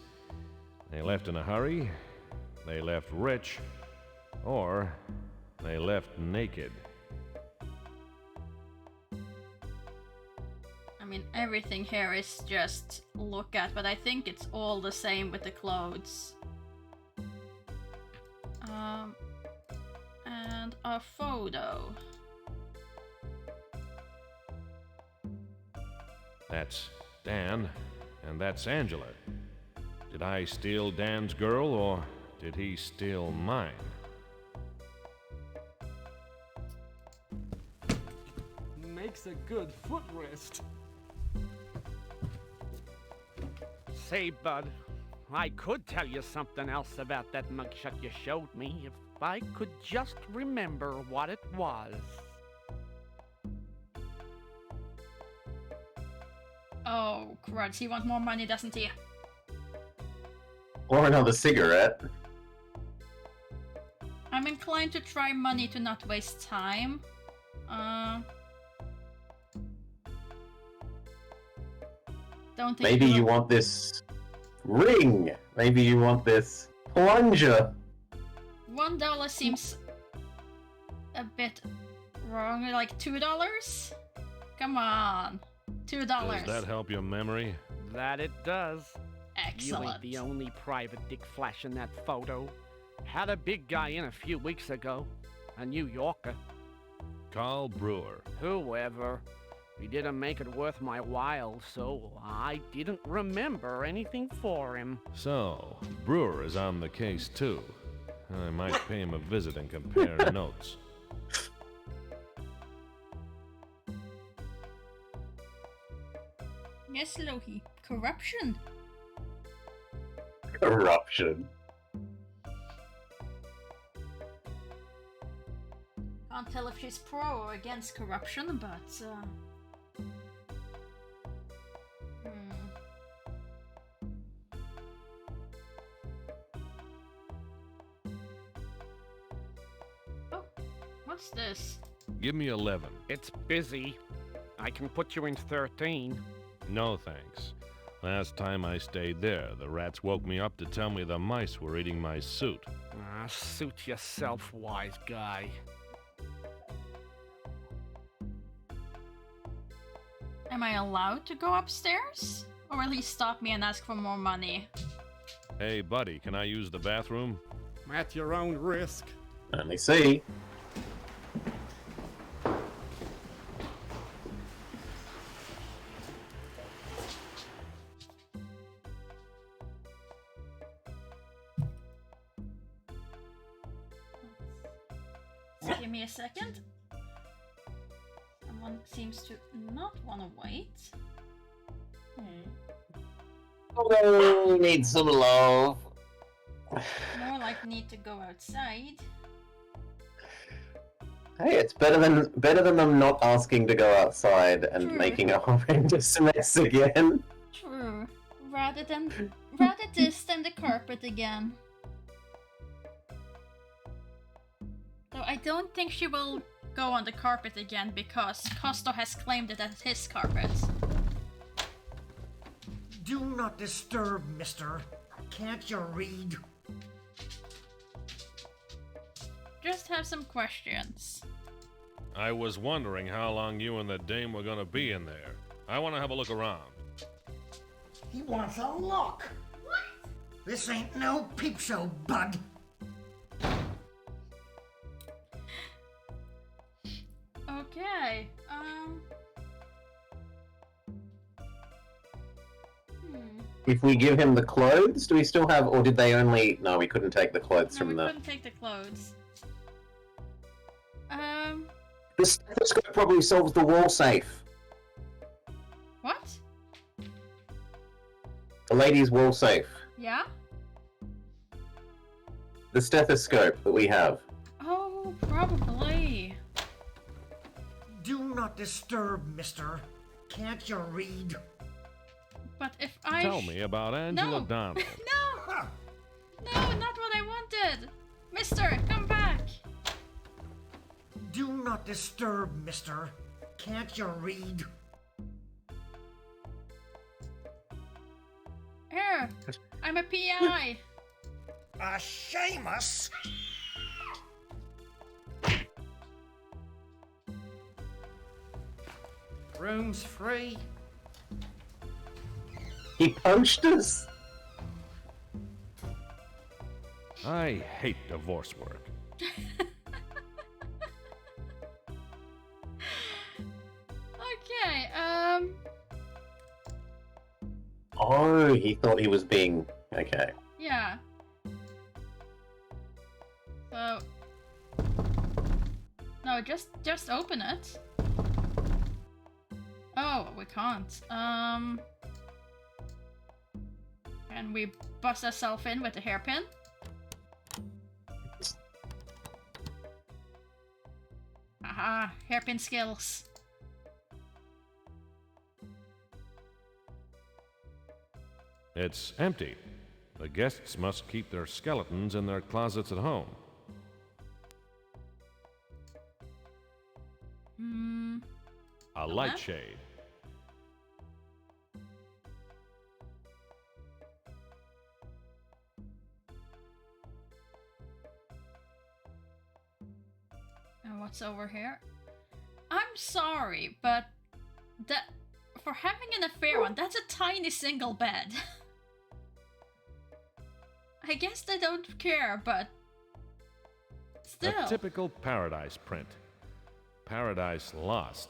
They left in a hurry, they left rich, or they left naked. I mean, everything here is just look at, but I think it's all the same with the clothes. And a photo. That's Dan, and that's Angela. Did I steal Dan's girl, or did he steal mine? Makes a good footrest. Say, bud, I could tell you something else about that mugshot you showed me if I could just remember what it was. Oh, crud. He wants more money, doesn't he? Or another cigarette. I'm inclined to try money to not waste time. Don't think Maybe you want this ring. Maybe you want this plunger. $1 seems a bit wrong. Like $2? Come on. $2. Does that help your memory? That it does. You ain't Excellent. the only private dick flash in that photo. Had a big guy in a few weeks ago. A New Yorker. Carl Brewer. Whoever. He didn't make it worth my while, so I didn't remember anything for him. So, Brewer is on the case too. I might pay him a visit and compare notes. Yes, Loki. Corruption. Corruption. Can't tell if she's pro or against corruption, but Oh, what's this? Give me 11. It's busy. I can put you in 13. No thanks. Last time I stayed there, the rats woke me up to tell me the mice were eating my suit. Ah, suit yourself, wise guy. Am I allowed to go upstairs? Or will he stop me and ask for more money? Hey, buddy, can I use the bathroom? At your own risk. Let me see. Give me a second. Someone seems to not want to wait. Oh, need some love. More like need to go outside. Hey, it's better than them not asking to go outside and True. making a horrendous mess again. True. Rather this than the carpet again. Though I don't think she will go on the carpet again because Costo has claimed it as his carpet. Do not disturb, mister. Can't you read? Just have some questions. I was wondering how long you and the dame were gonna be in there. I want to have a look around. He wants a look. What? This ain't no peep show, bud. Okay, If we give him the clothes, do we still have, or did they only? No, we couldn't take the clothes No, from we the. couldn't take the clothes. The stethoscope probably solves the wall safe. What? The lady's wall safe. Yeah? The stethoscope that we have. Oh, probably. Do not disturb, mister. Can't you read? But if I Tell me about Angela No. Donald. No! No, not what I wanted! Mister, come back! Do not disturb, mister. Can't you read? Here, I'm a PI. A Seamus? Room's free. He punched us. I hate divorce work. Okay, Oh, he thought he was being okay. yeah. So... No, just open it. Oh, we can't. Can we bust ourselves in with a hairpin? Aha, hairpin skills. It's empty. The guests must keep their skeletons in their closets at home. A light shade. And what's over here? I'm sorry, but for having an affair on, that's a tiny single bed. I guess they don't care, but still. A typical Paradise print. Paradise Lost.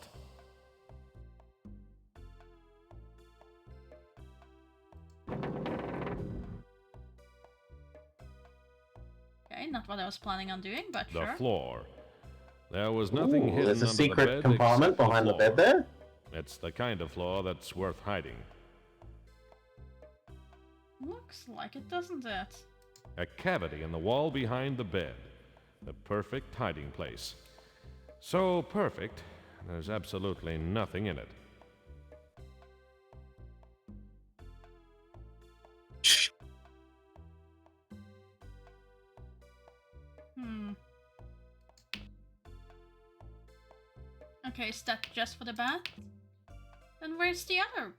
Okay, not what I was planning on doing, but The sure. floor. There was nothing hidden There's a under secret the bed compartment except behind the floor. bed there? It's the kind of floor that's worth hiding. Looks like it, doesn't it? A cavity in the wall behind the bed. The perfect hiding place. So perfect, there's absolutely nothing in it. Okay, is that just for the bath? Then where's the other?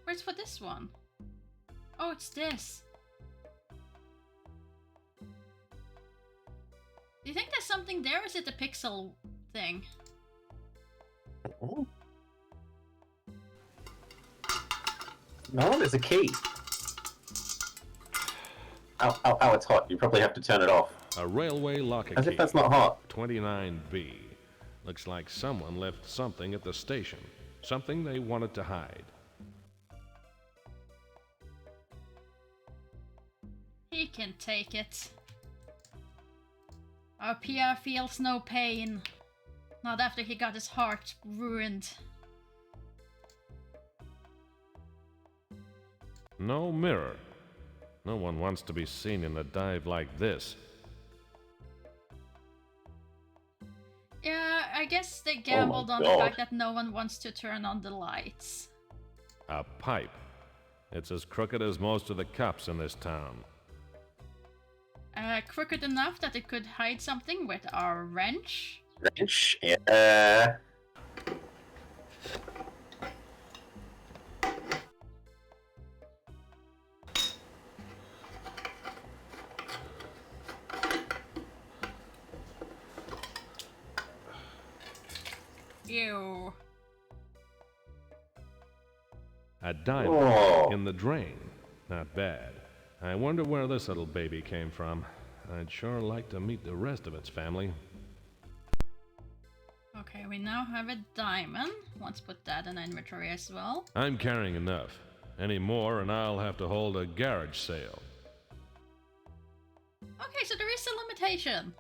Where's for this one? Oh, it's this. Do you think there's something there, or is it the pixel thing? No, there's a key. Ow, it's hot. You probably have to turn it off. A railway locker As key. if that's not hot. 29B. Looks like someone left something at the station. Something they wanted to hide. He can take it. Our Pierre feels no pain. Not after he got his heart ruined. No mirror. No one wants to be seen in a dive like this. Yeah, I guess they gambled on the God. fact that no one wants to turn on the lights. A pipe. It's as crooked as most of the cops in this town. Crooked enough that it could hide something with our wrench. Wrench? Yeah. Ew. A diamond Oh. in the drain. Not bad. I wonder where this little baby came from. I'd sure like to meet the rest of its family. Okay, we now have a diamond. Let's put that in inventory as well. I'm carrying enough. Any more and I'll have to hold a garage sale. Okay, so there is a limitation.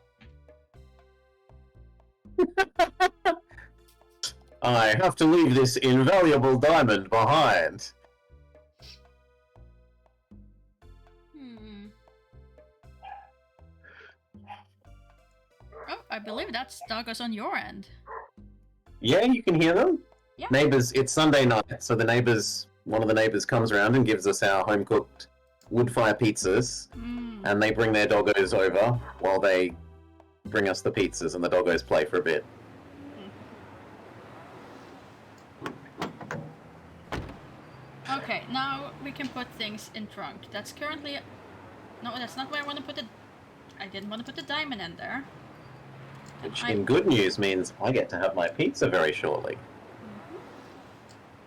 I have to leave this invaluable diamond behind. Oh, I believe that's doggos on your end. Yeah, you can hear them. Yeah. Neighbors, it's Sunday night, so one of the neighbors comes around and gives us our home-cooked wood fire pizzas, and they bring their doggos over while they bring us the pizzas, and the doggos play for a bit. Okay, now we can put things in trunk. That's currently... No, that's not where I want to put it. I didn't want to put the diamond in there. Which, in good news, means I get to have my pizza very shortly.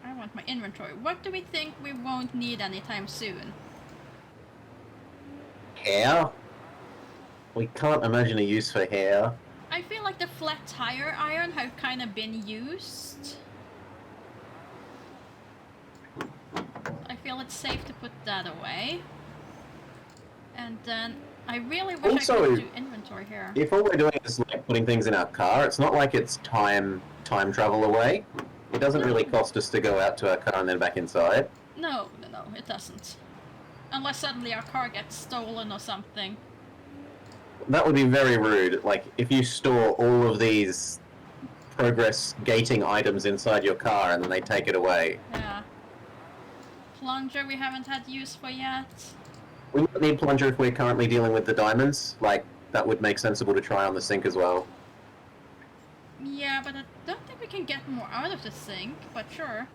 I want my inventory. What do we think we won't need anytime soon? Hair? We can't imagine a use for hair. I feel like the flat tire iron have kind of been used. I feel it's safe to put that away. And then I really wish Also, I could do inventory here. If all we're doing is like putting things in our car, it's not like it's time travel away. It doesn't really cost us to go out to our car and then back inside. No, it doesn't. Unless suddenly our car gets stolen or something. That would be very rude. Like, if you store all of these progress gating items inside your car and then they take it away. Yeah. Plunger we haven't had use for yet. We don't need plunger if we're currently dealing with the diamonds. Like, that would make sensible to try on the sink as well. Yeah, but I don't think we can get more out of the sink, but sure.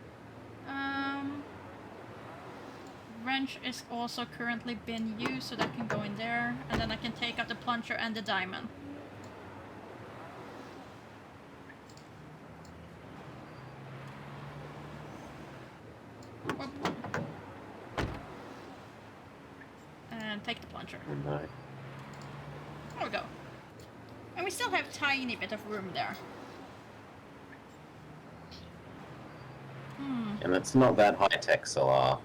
Wrench is also currently being used, so that can go in there. And then I can take out the plunger and the diamond. take the plunger. No. There we go. And we still have tiny bit of room there. And it's not that high-tech, Solar.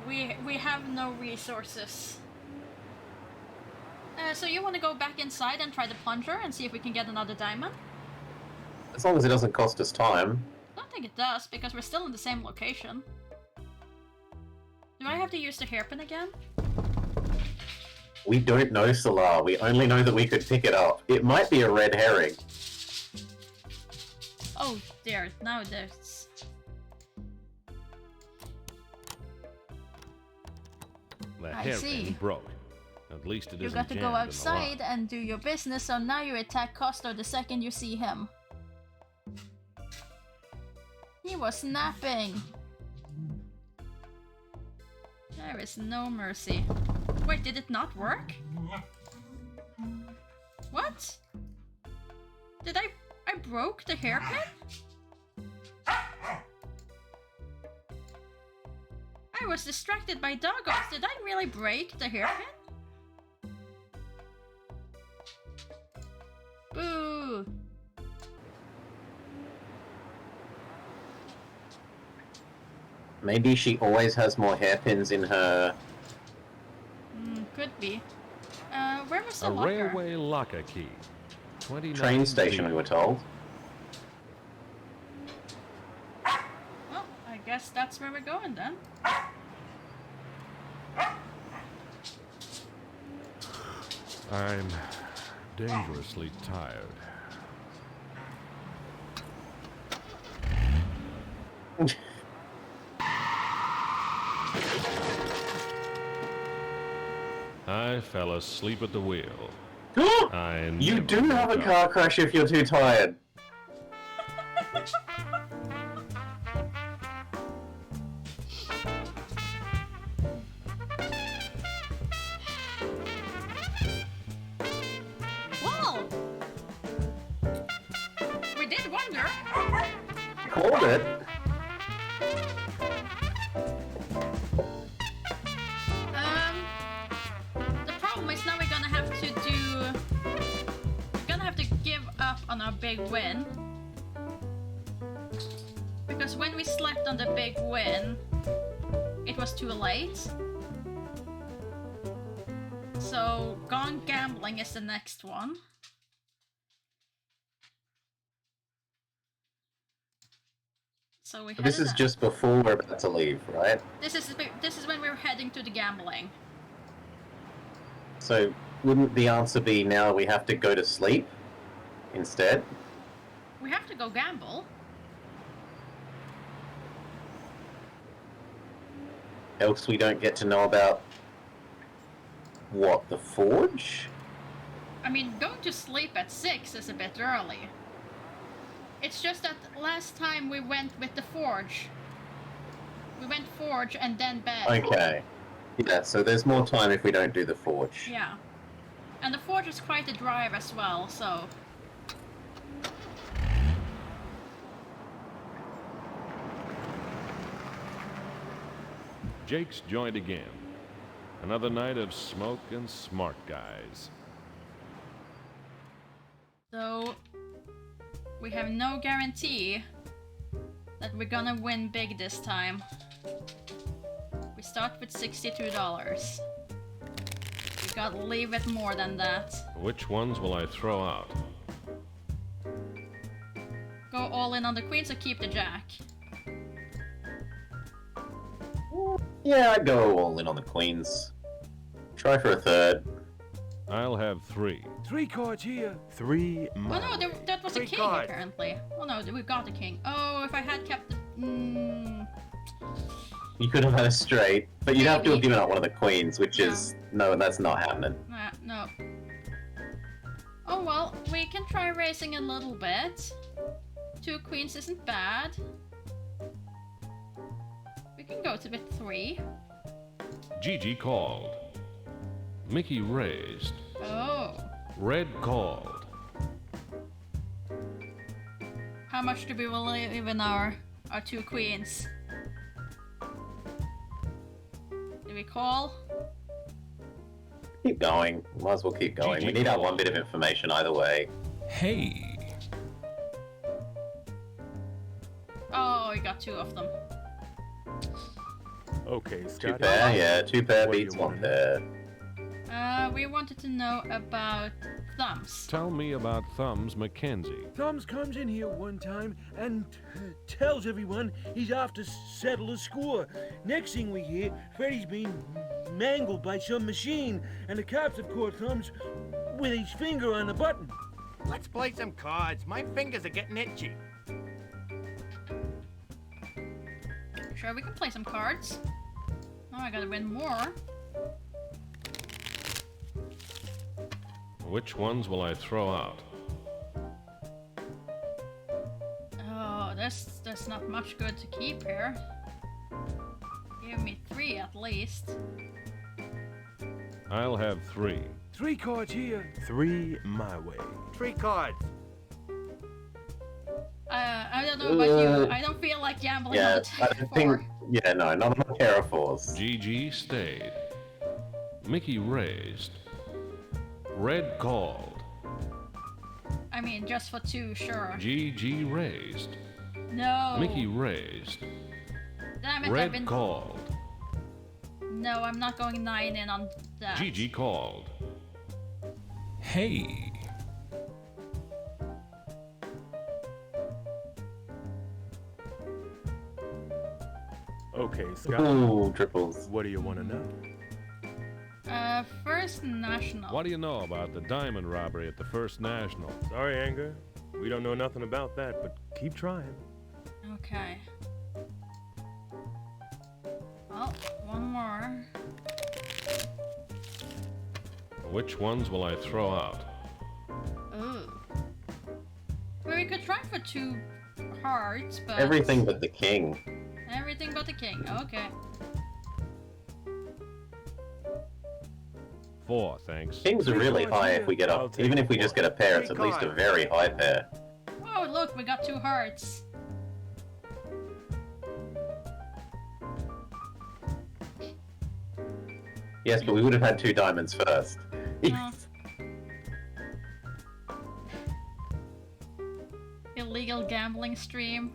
We have no resources. So you want to go back inside and try the plunger and see if we can get another diamond? As long as it doesn't cost us time. I don't think it does, because we're still in the same location. Do I have to use the hairpin again? We don't know, Solar. We only know that we could pick it up. It might be a red herring. Oh dear, now there's... The I hairpin see. broke. At least it You isn't got to go jammed in the outside lock. and do your business, so now you attack Costo the second you see him. He was napping. There is no mercy. Wait, did it not work? What? Did I broke the hairpin? I was distracted by doggos. Did I really break the hairpin? Boo! Maybe she always has more hairpins in her... Could be. Where was the A locker? railway locker key. 29 train station, we were told. Well, I guess that's where we're going then. I'm dangerously tired. I fell asleep at the wheel. You do have a car crash if you're too tired. Well, we did wonder. Called it. The problem is now we're gonna have to give up on our big win. Because when we slept on the big win, it was too late. So, Gone Gambling is the next one. So we This is just before we're about to leave, right? This is when we're heading to the gambling. So, wouldn't the answer be now we have to go to sleep instead? We have to go gamble. Else we don't get to know about... what, the forge? I mean, going to sleep at 6 is a bit early. It's just that last time we went with the forge. We went forge and then bed. Okay. Yeah, so there's more time if we don't do the forge. Yeah. And the forge is quite a drive as well, so... Jake's joined again. Another night of smoke and smart guys. So... we have no guarantee that we're gonna win big this time. We start with $62. We gotta leave it more than that. Which ones will I throw out? Go all in on the queens or keep the jack? Yeah, I'd go all in on the queens. Try for a third. I'll have 3. 3 cards here. 3 Oh no, that was a king apparently. Oh no, we got the king. Oh, if I had kept the... You could have had a straight, but you'd have to have Maybe. given up one of the queens, which is... No, that's not happening. No. Oh well, we can try racing a little bit. 2 queens isn't bad. We can go to bit 3. Gigi called. Mickey raised. Oh. Red called. How much do we believe in our 2 queens? we call? Keep going. Might as well keep going. We need our one bit of information either way. Hey. Oh, we got 2 of them. Okay, Scotty. 2 pair, yeah. 2 pair beats 1 pair. We wanted to know about Thumbs. Tell me about Thumbs Mackenzie. Thumbs comes in here one time and tells everyone he's off to settle a score. Next thing we hear, Freddy's being mangled by some machine, and the cops have caught Thumbs with his finger on the button. Let's play some cards. My fingers are getting itchy. Sure, we can play some cards. Now I gotta win more. Which ones will I throw out? Oh, there's not much good to keep here. Give me 3 at least. I'll have 3. 3 cards here. 3 my way. 3 cards. I don't know about you. I don't feel like gambling on the I don't think. Yeah, no, not on a pair of 4s. GG stayed. Mickey raised. Red called. I mean, just for 2, sure. GG raised. No. Mickey raised. Damn it, Red called. No, I'm not going 9 in on that. GG called. Hey. Okay, Scott. Ooh, triples. What do you want to know? First National. What do you know about the diamond robbery at the First National? Sorry, Anger. We don't know nothing about that, but keep trying. Okay. Well, 1 more. Which ones will I throw out? Ooh. Well, we could try for 2 hearts, but... Everything but the king. Everything but the king, okay. 4, thanks. Kings are really high if we get up. Even if we just get a pair, it's at least a very high pair. Oh, look, we got 2 hearts. Yes, but we would have had 2 diamonds first. Illegal gambling stream.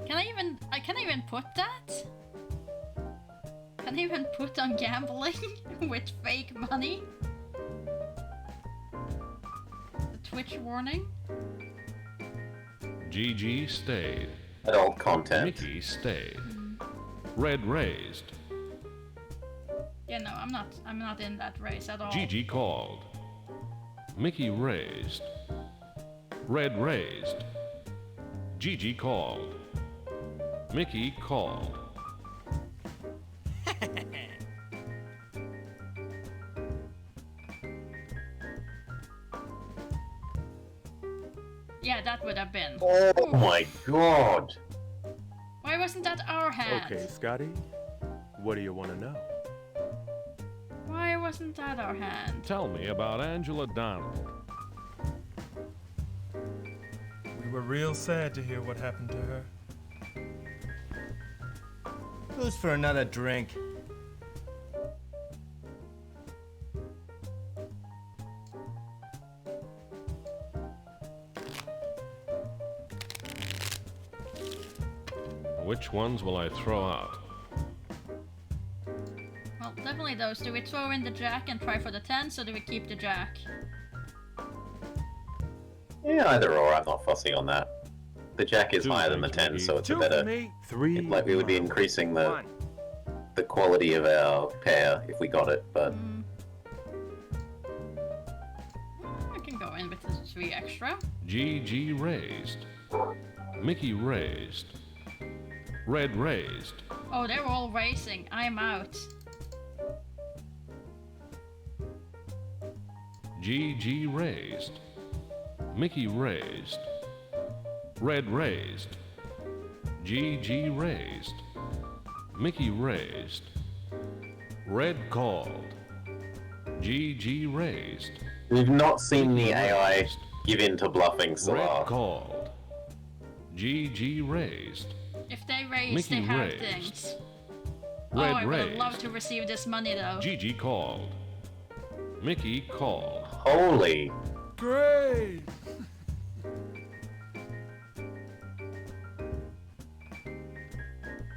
Can I even put that? Can I even put on gambling with fake money? The Twitch warning? GG stayed. Adult content. Mickey stayed. Red raised. Yeah, no, I'm not in that race at all. GG called. Mickey raised. Red raised. GG called. Mickey called. Yeah, that would have been. Oh my god! Why wasn't that our hand? Okay, Scotty. What do you want to know? Why wasn't that our hand? Tell me about Angela Donald. We were real sad to hear what happened to her. Who's for another drink? Which ones will I throw out? Well, definitely those. Do we throw in the jack and try for the 10s, or do we keep the jack? Yeah, either or. I'm not fussy on that. The jack is higher than the 10, so it's a better. Like we would be increasing the quality of our pair if we got it, but. I can go in with the 3 extra. GG raised. Mickey raised. Red raised. Oh, they're all racing. I'm out. GG raised. Mickey raised. Red raised. GG raised. Mickey raised. Red called. GG raised. We've not seen the AI give in to bluffing so far. Red called. GG raised. If they raise, Mickey they have raised. things. Red I would have raised. loved to receive this money though. Gigi called. Mickey called. Holy. Great!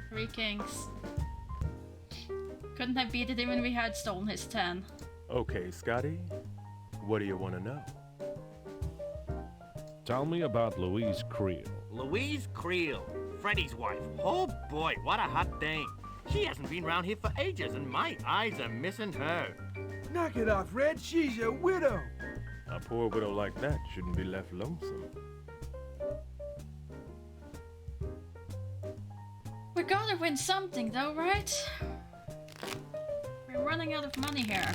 Three kings. Couldn't have beat it even if we had stolen his 10. Okay, Scotty. What do you want to know? Tell me about Louise Creel. Louise Creel, Freddy's wife. Oh boy, what a hot dame. She hasn't been around here for ages, and my eyes are missing her. Knock it off, Red. She's a widow. A poor widow like that shouldn't be left lonesome. We gotta win something though, right? We're running out of money here.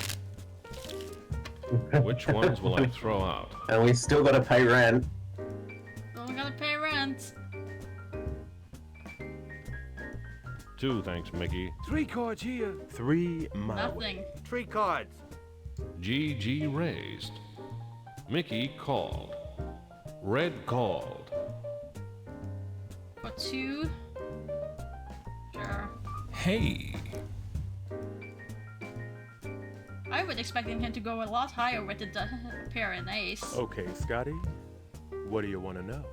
Which ones will I throw out? And we still gotta pay rent. Well, we gotta pay rent. 2, thanks, Mickey. 3 cards here. 3 my Nothing. way. 3 cards. Gigi raised. Mickey called. Red called. For 2. Sure. Hey. I was expecting him to go a lot higher with the pair and ace. Okay, Scotty. What do you want to know?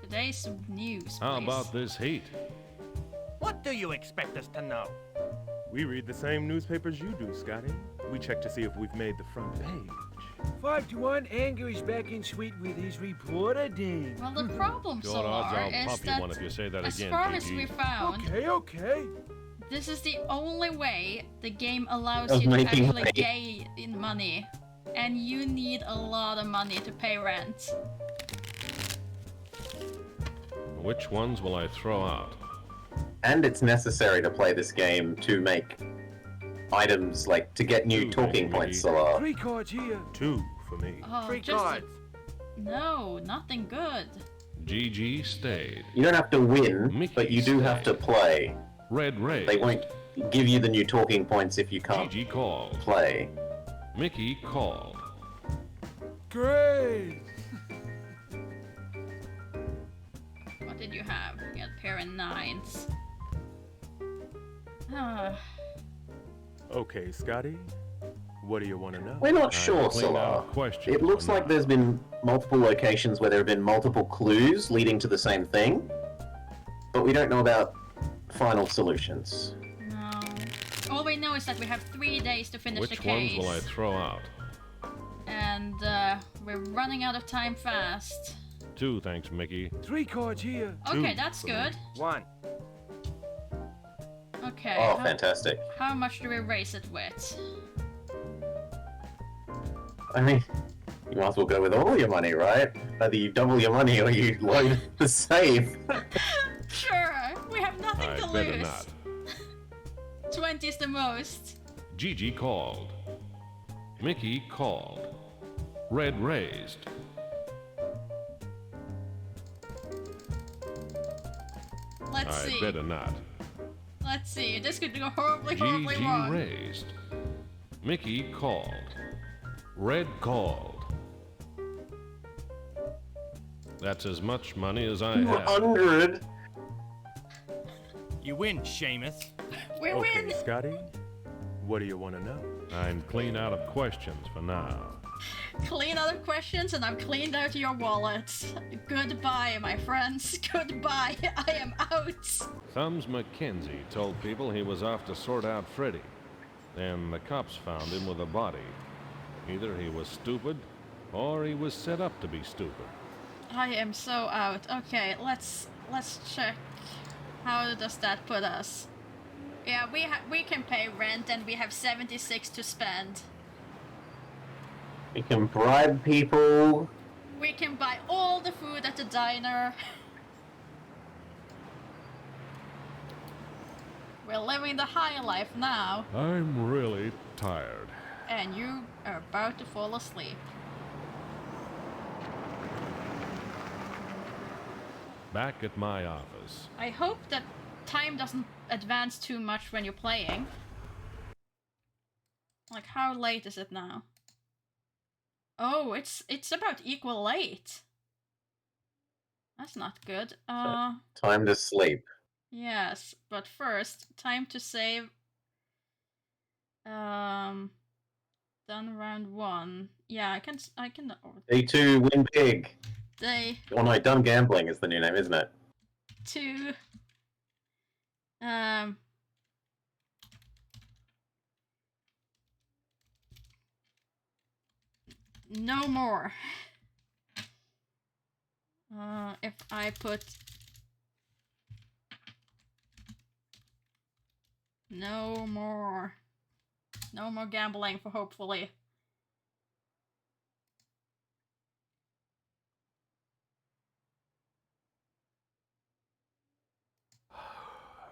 Today's news. How please. about this heat? What do you expect us to know? We read the same newspapers you do, Scotty. We check to see if we've made the front page. 5-1, Anger is back in suite with his reporter, Dave. Well, the problem, Good Solar, odds I'll is pop you that one if you say that as again, far as Gigi. we found, Okay. this is the only way the game allows Of you to making actually money. gain money. And you need a lot of money to pay rent. Which ones will I throw out? And it's necessary to play this game to make items, like, to get new talking points, Solar. 3 cards here. 2 for me. Oh, 3 just cards. No, nothing good. Gigi stayed. You don't have to win, Mickey but you do have to play. Red raised. They won't give you the new talking points if you can't Gigi called. play. Mickey called. Great. What did you have? You had pair and 9s. Ah, Okay, Scotty. What do you want to know? We're not I sure, cleaned Solar. out questions It looks for like now. there's been multiple locations where there have been multiple clues leading to the same thing, but we don't know about final solutions. no. All we know is that we have 3 days to finish the Which case. ones will I throw out? And we're running out of time fast. 2, thanks, Mickey. 3 cards here. Okay, 2 that's for me. good. 1. Okay. Oh, fantastic. How much do we raise it with? I mean, you might as well go with all your money, right? Either you double your money or you load the safe. Sure, we have nothing I to better lose. not. 20 is the most. Gigi called. Mickey called. Red raised. Let's I see. better not. Let's see. This could go horribly, horribly Gigi wrong. raised. Mickey called. Red called. That's as much money as I have. 100. You win, Seamus. We Okay, win. Scotty. What do you want to know? I'm clean out of questions for now. Clean out of questions, and I've cleaned out your wallet. Goodbye, my friends. Goodbye. I am out. Thumbs Mackenzie told people he was off to sort out Freddy. Then the cops found him with a body. Either he was stupid, or he was set up to be stupid. I am so out. Okay, let's check. How does that put us? Yeah, we can pay rent, and we have 76 to spend. We can bribe people. We can buy all the food at the diner. We're living the high life now, I'm really tired. and you are about to fall asleep. Back at my office. I hope that time doesn't advance too much when you're playing. Like, how late is it now? Oh, it's about equal late. That's not good. Time to sleep. Yes, but first, time to save. Done round 1. Yeah, I can. Day 2, win big. Day. Oh no, Done Gambling is the new name, isn't it? 2. No more. If I put no more gambling for hopefully.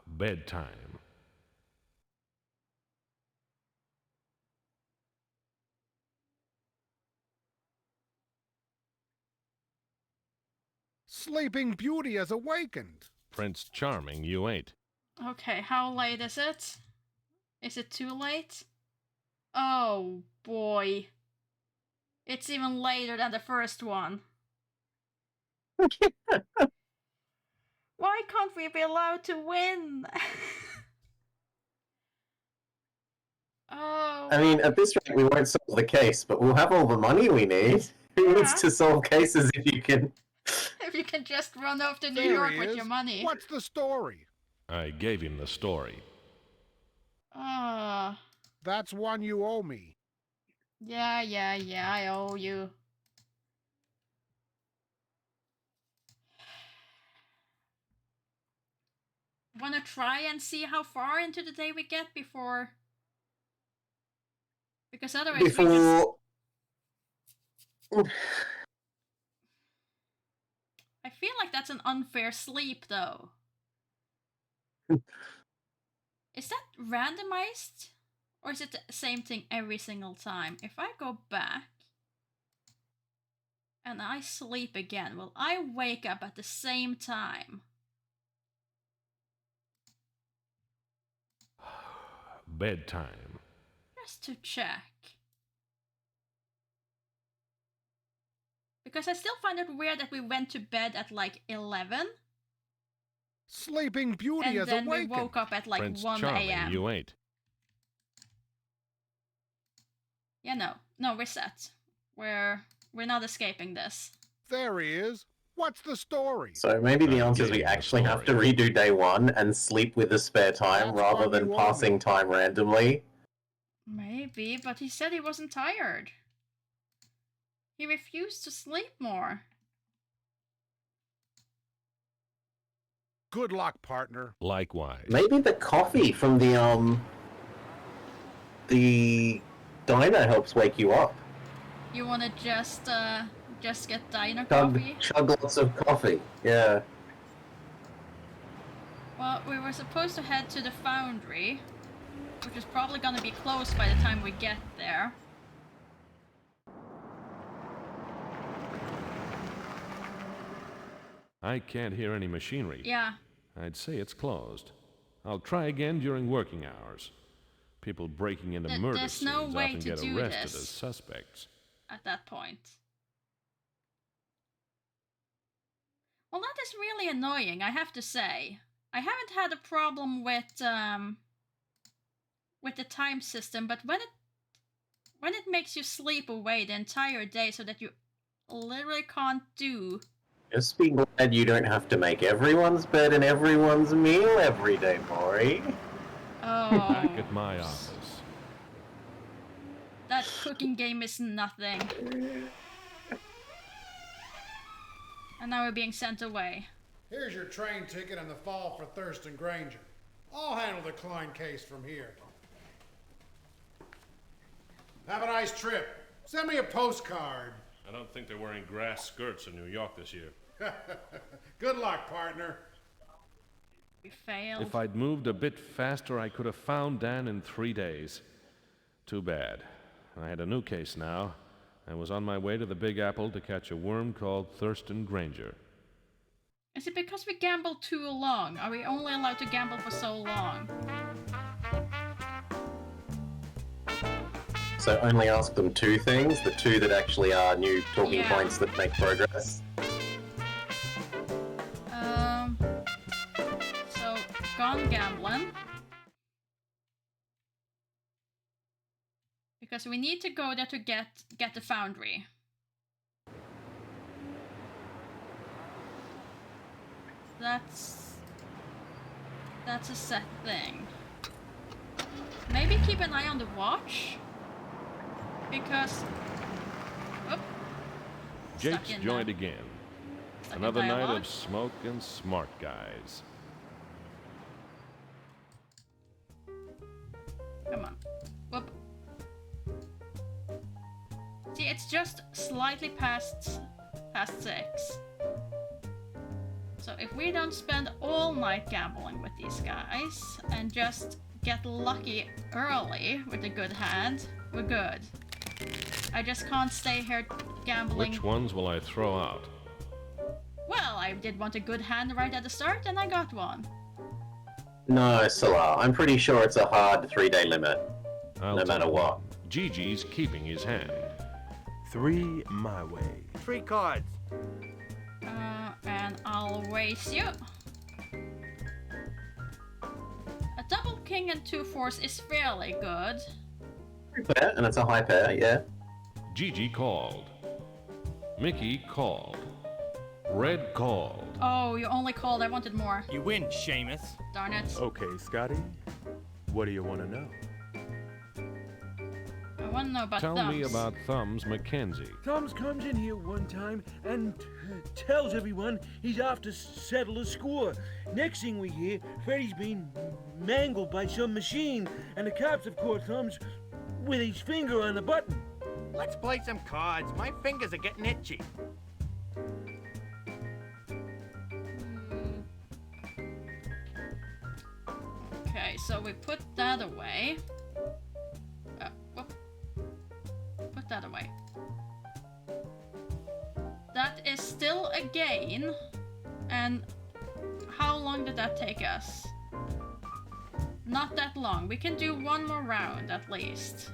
Bedtime. Sleeping Beauty has awakened. Prince Charming, you ain't. Okay, how late is it? Is it too late? Oh boy. It's even later than the first one. Why can't we be allowed to win? Oh. I mean, at this rate, we won't solve the case, but we'll have all the money we need. Who needs to solve cases if you can? If you can just run off to New There York he with is. your money. What's the story? I gave him the story. That's one you owe me. Yeah, I owe you. Wanna try and see how far into the day we get before? Because otherwise we just... I feel like that's an unfair sleep, though. Is that randomized? Or is it the same thing every single time? If I go back and I sleep again, will I wake up at the same time? Bedtime. Just to check. Because I still find it weird that we went to bed at like 11. Sleeping Beauty and has then awakened. we woke up at like Prince 1 Charming, a.m. you ain't. Yeah, no, reset. We're not escaping this. There he is. What's the story? So maybe the answer is we actually have to redo day 1 and sleep with the spare time That's rather what than we passing time randomly. Maybe, but he said he wasn't tired. He refused to sleep more. Good luck, partner. Likewise. Maybe the coffee from the diner helps wake you up. You wanna just get diner Chug, coffee? chug lots of coffee. Yeah. Well, we were supposed to head to the foundry, which is probably gonna be closed by the time we get there. I can't hear any machinery. Yeah. I'd say it's closed. I'll try again during working hours. People breaking into murder there's scenes no way often to get do arrested this. as suspects. At that point. Well, that is really annoying, I have to say. I haven't had a problem with the time system, but when it makes you sleep away the entire day so that you literally can't do... Just be glad you don't have to make everyone's bed and everyone's meal every day, Maury. Oh. Back at my office. That cooking game is nothing. And now we're being sent away. Here's your train ticket in the fall for Thurston Granger. I'll handle the Klein case from here. Have a nice trip. Send me a postcard. I don't think they're wearing grass skirts in New York this year. Good luck, partner. We failed. If I'd moved a bit faster, I could have found Dan in 3 days. Too bad. I had a new case now. I was on my way to the Big Apple to catch a worm called Thurston Granger. Is it because we gambled too long? Are we only allowed to gamble for so long? So only ask them 2 things, the 2 that actually are new talking Yeah. points that make progress. So gone gambling. Because we need to go there to get the foundry. That's a set thing. Maybe keep an eye on the watch. Because Jake's joined again. Another night of smoke and smart guys. Come on. Whoop. See, it's just slightly past 6. So if we don't spend all night gambling with these guys and just get lucky early with a good hand, we're good. I just can't stay here gambling. Which ones will I throw out? Well, I did want a good hand right at the start, and I got one. No, Salah. I'm pretty sure it's a hard 3-day limit. No matter what. Gigi's keeping his hand. 3 my way. 3 cards. And I'll raise you. A double king and 2 fours is fairly good. Pair, and it's a high pair, yeah. Gigi called. Mickey called. Red called. Oh, you only called. I wanted more. You win, Seamus. Darn it. Okay, Scotty. What do you want to know? I want to know about Tell Thumbs. me about Thumbs Mackenzie. Thumbs comes in here one time and tells everyone he's off to settle a score. Next thing we hear, Freddy's been mangled by some machine, and the cops have caught Thumbs with his finger on the button. Let's play some cards. My fingers are getting itchy. Okay, so we put that away. Put that away. That is still a gain. And how long did that take us? Not that long. We can do one more round at least.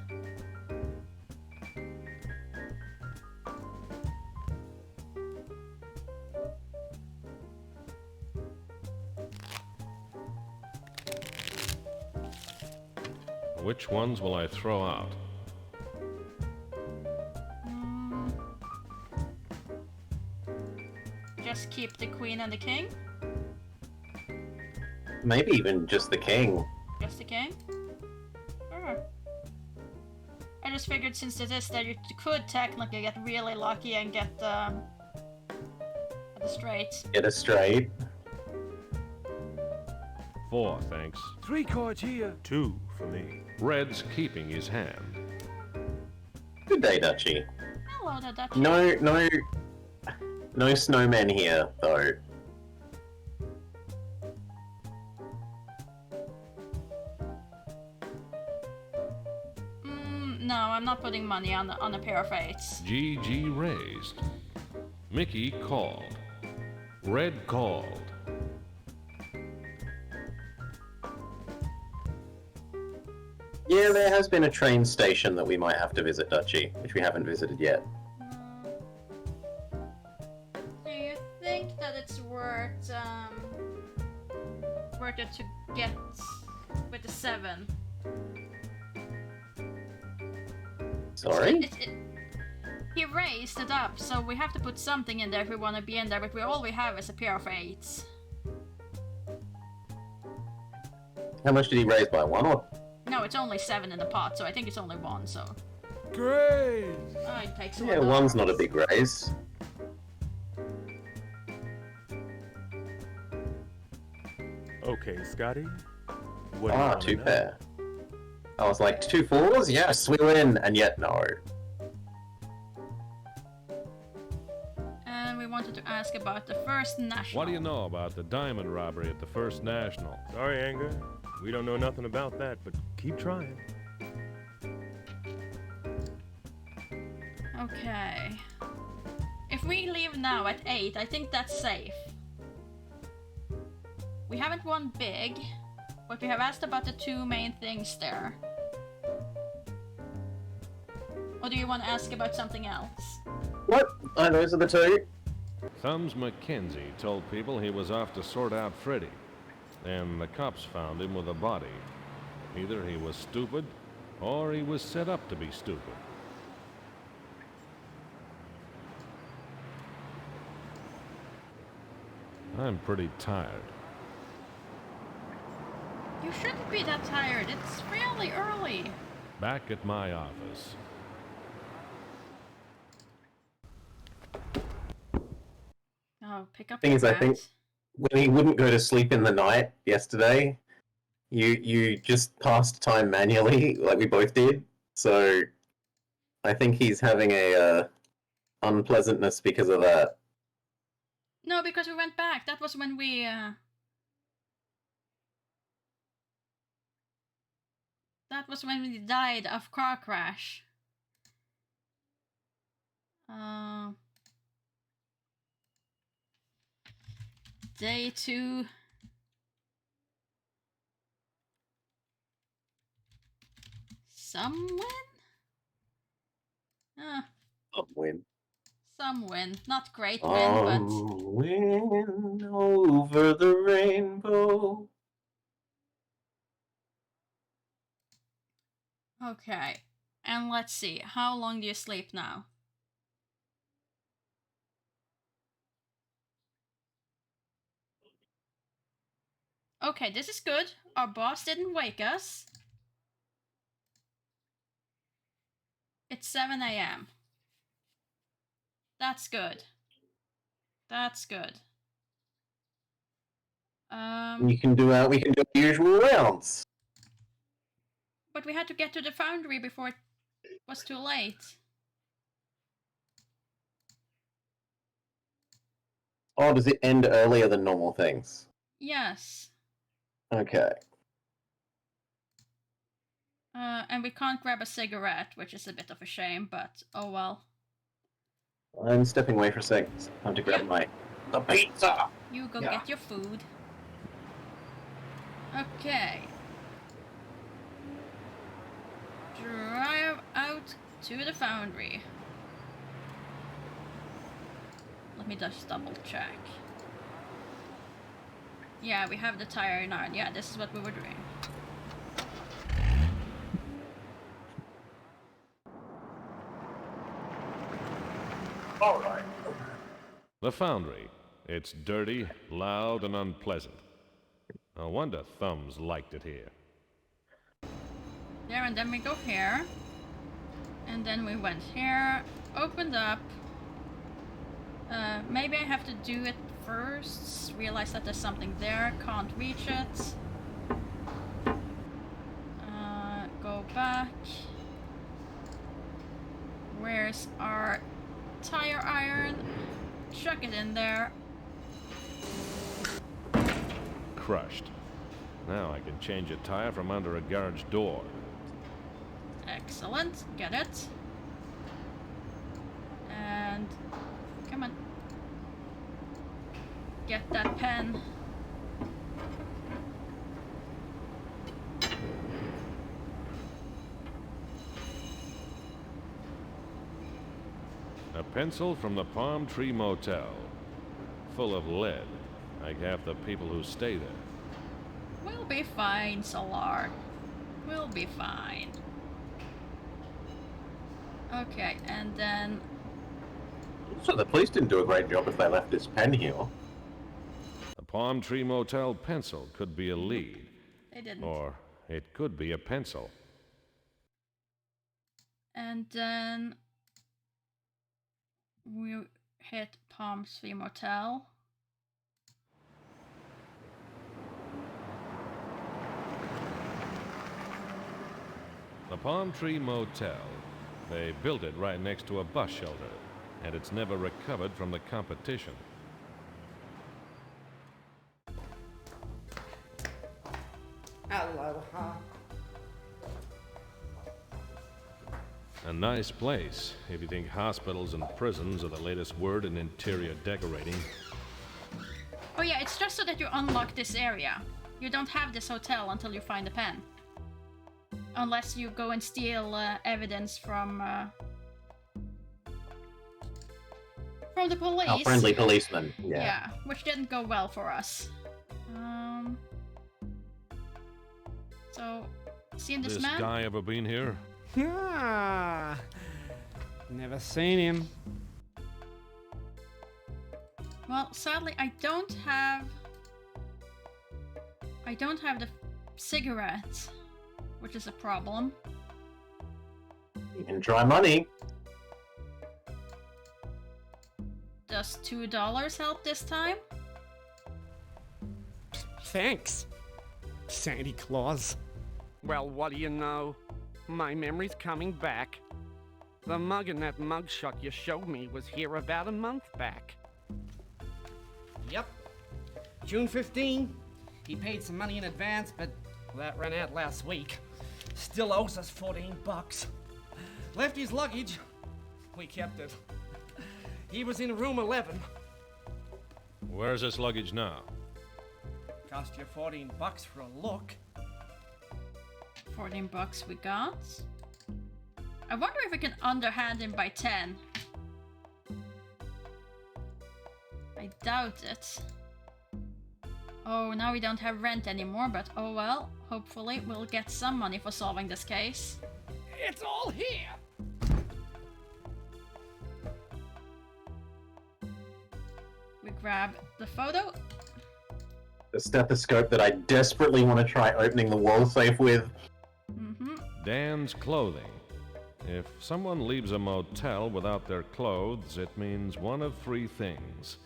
Which ones will I throw out? Just keep the queen and the king? Maybe even just the king. Just the king? Sure. I just figured since it is that you could technically get really lucky and get the straight. Get a straight. 4, thanks. 3 cards here. 2 for me. Red's keeping his hand. Good day, Dutchie. Hello there, Dutchie. No snowmen here, though. No, I'm not putting money on a pair of 8s. Gigi raised. Mickey called. Red called. Yeah, there has been a train station that we might have to visit, Dutchie, which we haven't visited yet. Do you think that it's worth it to get with the 7? Sorry? He raised it up, so we have to put something in there if we want to be in there, but all we have is a pair of 8s. How much did he raise by? 1 or? No, it's only 7 in the pot, so I think it's only 1, so... Great! Oh, it takes Yeah, 1's not a big raise. Okay, Scotty. What do you want to 2 know? pair. I was like, 2 4s? Yes, we win! And yet, no. And we wanted to ask about the First National. What do you know about the diamond robbery at the First National? Sorry, Anger. We don't know nothing about that, but keep trying. Okay. If we leave now at 8, I think that's safe. We haven't won big, but we have asked about the 2 main things there. Or do you want to ask about something else? What? Oh, those are the 2. Thumbs Mackenzie told people he was off to sort out Freddy. and the cops found him with a body. Either he was stupid, or he was set up to be stupid. I'm pretty tired. You shouldn't be that tired. It's really early. Back at my office. Oh, pick up Thing the is, I rat. think when he wouldn't go to sleep in the night yesterday, you just passed time manually, like we both did. So I think he's having a unpleasantness because of that. No, because we went back. That was when we that was when we died of car crash. Day 2. Some win? Some win. Some win. Not great win, but... Win over the rainbow. Okay. And let's see. How long do you sleep now? Okay, this is good. Our boss didn't wake us. It's 7 a.m. That's good. That's good. We can do our usual rounds. But we had to get to the foundry before it was too late. Oh, does it end earlier than normal things? Yes. Okay. And we can't grab a cigarette, which is a bit of a shame, but oh well. I'm stepping away for a sec. Time to grab the pizza. You go get your food. Okay. Drive out to the foundry. Let me just double check. Yeah, we have the tire in iron. Yeah, this is what we were doing. All right. The foundry. It's dirty, loud, and unpleasant. No wonder Thumbs liked it here. There, and then we go here. And then we went here, opened up. Maybe I have to do it first. Realize that there's something there, can't reach it. Go back. Where's our tire iron? Chuck it in there. Crushed. Now I can change a tire from under a garage door. Excellent, get it. And come on. Get that pen. A pencil from the Palm Tree Motel. Full of lead, like half the people who stay there. We'll be fine, Solar. We'll be fine. Okay, and then... So the police didn't do a great job if they left this pen here. The Palm Tree Motel pencil could be a lead. They didn't. Or it could be a pencil. And then... we hit Palm Tree Motel. The Palm Tree Motel. They built it right next to a bus shelter, and it's never recovered from the competition. Aloha. A nice place, if you think hospitals and prisons are the latest word in interior decorating. Oh yeah, it's just so that you unlock this area. You don't have this hotel until you find a pen. Unless you go and steal evidence from the police. Our friendly policeman. Yeah, which didn't go well for us. So, seen this This man? guy ever been here? Ah, never seen him. Well, sadly, I don't have the cigarette, which is a problem. You can try money. Does $2 help this time? Thanks, Santa Claus. Well, what do you know? My memory's coming back. The mug in that mugshot you showed me was here about a month back. Yep. June 15. He paid some money in advance, but that ran out last week. Still owes us $14. Left his luggage. We kept it. He was in room 11. Where's this luggage now? Cost you $14 for a look. $14 we got. I wonder if we can underhand him by 10. I doubt it. Oh, now we don't have rent anymore, but oh well. Hopefully we'll get some money for solving this case. It's all here! We grab the photo. The stethoscope that I desperately want to try opening the wall safe with. Dan's clothing. If someone leaves a motel without their clothes, it means one of three things.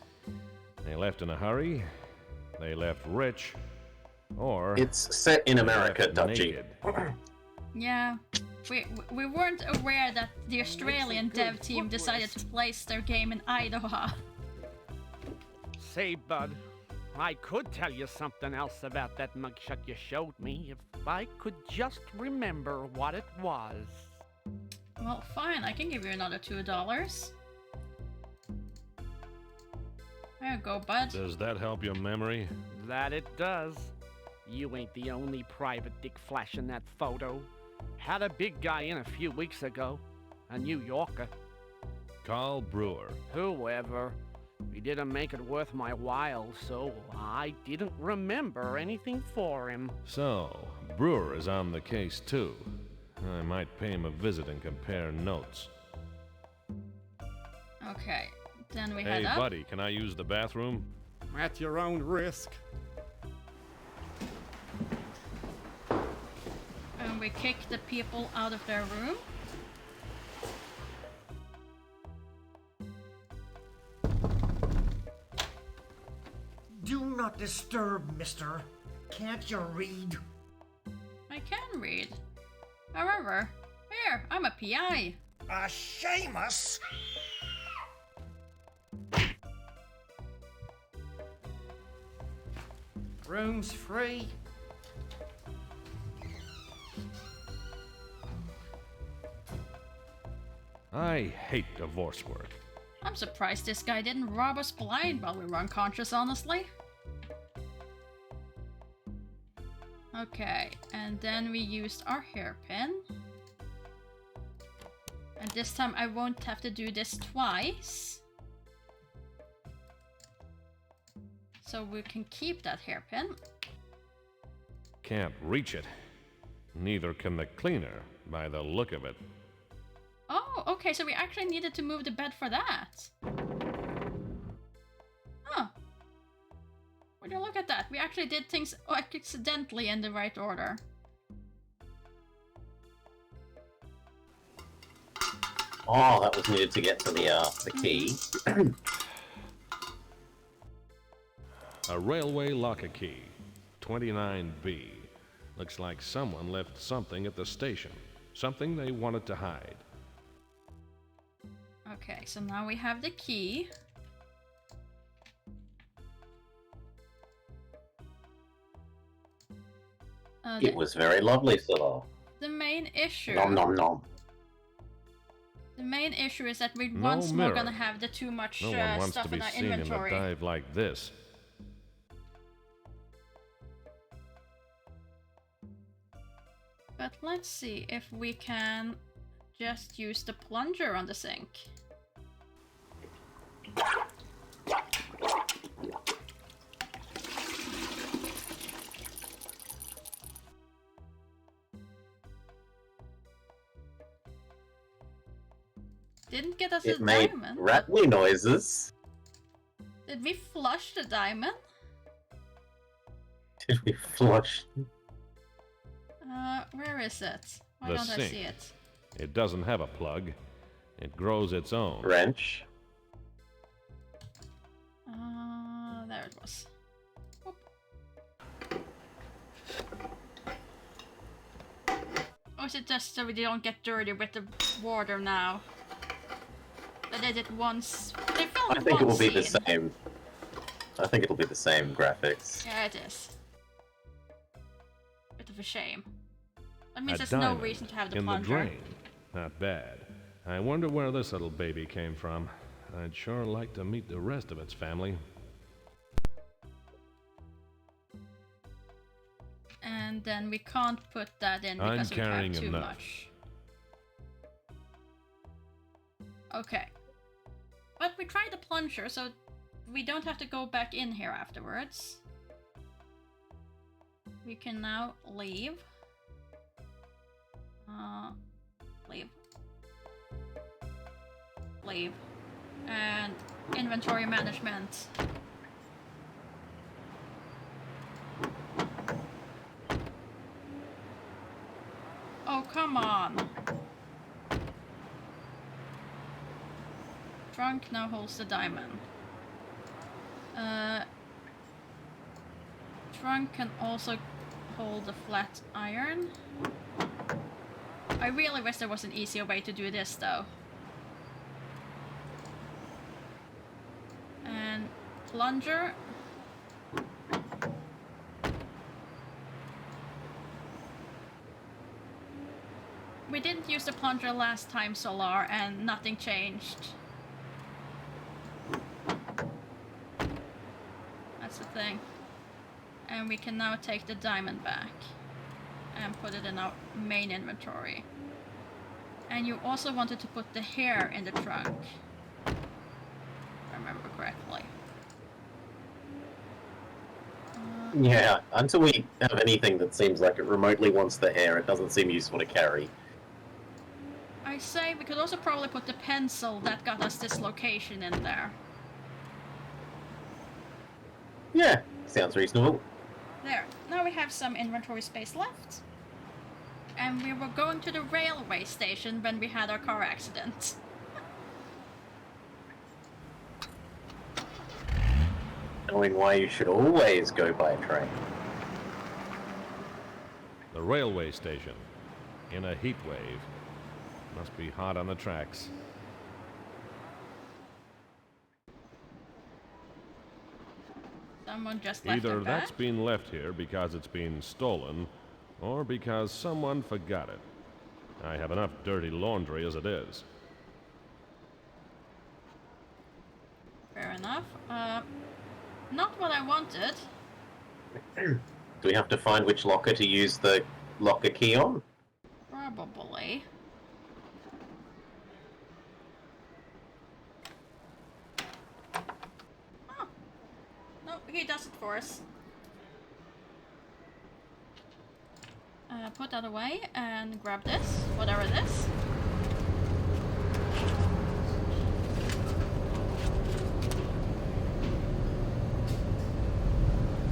They left in a hurry, they left rich, or... It's set in America, Dutchy. Yeah, we weren't aware that the Australian dev team decided to place their game in Idaho. Say, bud, I could tell you something else about that mugshot you showed me if I could just remember what it was. Well, fine, I can give you another $2. There you go, bud. Does that help your memory? That it does. You ain't the only private dick flash in that photo. Had a big guy in a few weeks ago. A New Yorker. Carl Brewer. Whoever. He didn't make it worth my while, so I didn't remember anything for him. So, Brewer is on the case too. I might pay him a visit and compare notes. Okay, then we head up. Hey, buddy, can I use the bathroom? At your own risk. And we kick the people out of their room. Do not disturb, mister. Can't you read? I can read. However, here, I'm a PI. Seamus! Room's free. I hate divorce work. I'm surprised this guy didn't rob us blind while we were unconscious, honestly. Okay, and then we used our hairpin. And this time I won't have to do this twice. So we can keep that hairpin. Can't reach it. Neither can the cleaner, by the look of it. Oh, okay, so we actually needed to move the bed for that. Huh. Would you look at that? We actually did things accidentally in the right order. Oh, that was needed to get to the key. A railway locker key, 29B. Looks like someone left something at the station. Something they wanted to hide. Okay, so now we have the key. It was very lovely, Silo. The main issue. Nom nom nom. The main issue is that we're No once more mirror. gonna have the too much No one wants stuff to be in our seen inventory. in a dive like this. But let's see if we can just use the plunger on the sink. Didn't get us It a made diamond. rattly noises. Did we flush the diamond? Did we flush? Where is it? Why The don't I sink. see it? It doesn't have a plug. It grows its own. Wrench. There it was. Whoop. Or is it just so we don't get dirty with the water now? They did it once. They filmed I think it one will be the scene. same. I think it'll be the same graphics. Yeah, it is. Bit of a shame. That means A there's no diamond reason to have the in plunger. the drain. Not bad. I wonder where this little baby came from. I'd sure like to meet the rest of its family. And then we can't put that in I'm because we carrying have too enough. much. Okay. But we tried the plunger, so we don't have to go back in here afterwards. We can now leave. Leave. Leave. And inventory management. Oh, come on. Trunk now holds the diamond. Trunk can also hold the flat iron. I really wish there was an easier way to do this though. And plunger. We didn't use the plunger last time, Solar, and nothing changed. That's the thing. And we can now take the diamond back and put it in our main inventory. And you also wanted to put the hair in the trunk, if I remember correctly. Yeah, until we have anything that seems like it remotely wants the hair, it doesn't seem useful to carry. I say we could also probably put the pencil that got us this location in there. Yeah, sounds reasonable. There. Now we have some inventory space left. And we were going to the railway station when we had our car accident. Knowing why you should always go by train. The railway station. In a heat wave. Must be hot on the tracks. Someone just left Either it that's back. been left here because it's been stolen, or because someone forgot it. I have enough dirty laundry as it is. Fair enough. Not what I wanted. Do we have to find which locker to use the locker key on? Probably. Oh. No, he does it for us. Put that away and grab this, whatever it is.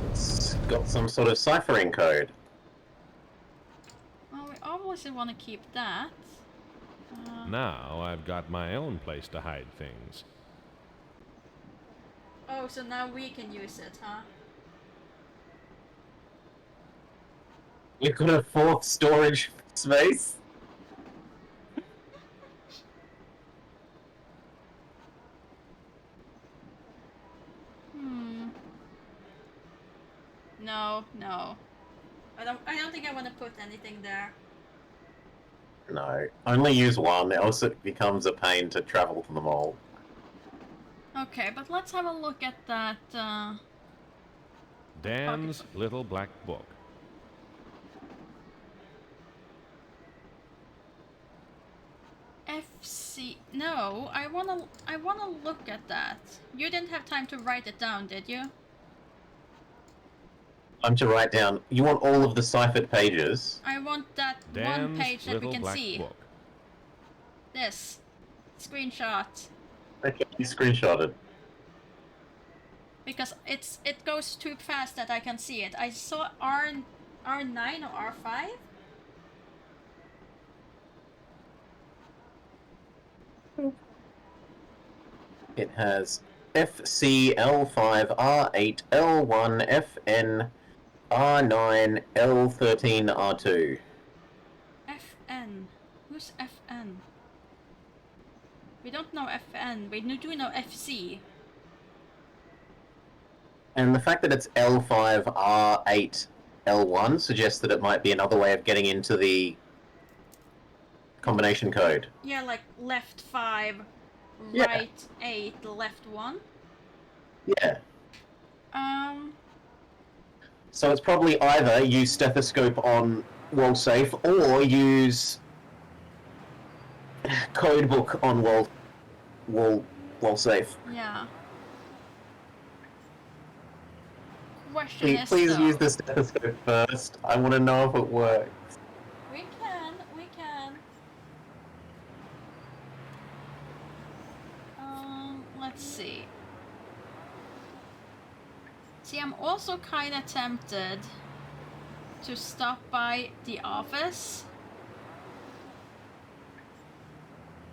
It's got some sort of ciphering code. Well, we obviously want to keep that. Now I've got my own place to hide things. Oh, so now we can use it, huh? You've got a fourth storage space? No, no. I don't think I want to put anything there. No. Only use one, else it becomes a pain to travel to them all. Okay, but let's have a look at that, Dan's little black book. FC... No, I wanna look at that. You didn't have time to write it down, did you? I'm to write down. You want all of the ciphered pages? I want that Dan's one page that we little can black see. book. This. screenshot. Okay, you screenshotted. Because it goes too fast that I can see it. I saw R9 or R5. It has FC L5 R8 L1 FN R9 L13 R2. FN. Who's FN? We don't know FN. We do know FC. And the fact that it's L5 R8 L1 suggests that it might be another way of getting into the combination code. Yeah, like left 5, Yeah. right 8, left 1. Yeah. So it's probably either use stethoscope on wall safe or use codebook on wall safe. Yeah. Question is Please though, use the stethoscope first. I want to know if it works. we can. Let's see. See, I'm also kind of tempted to stop by the office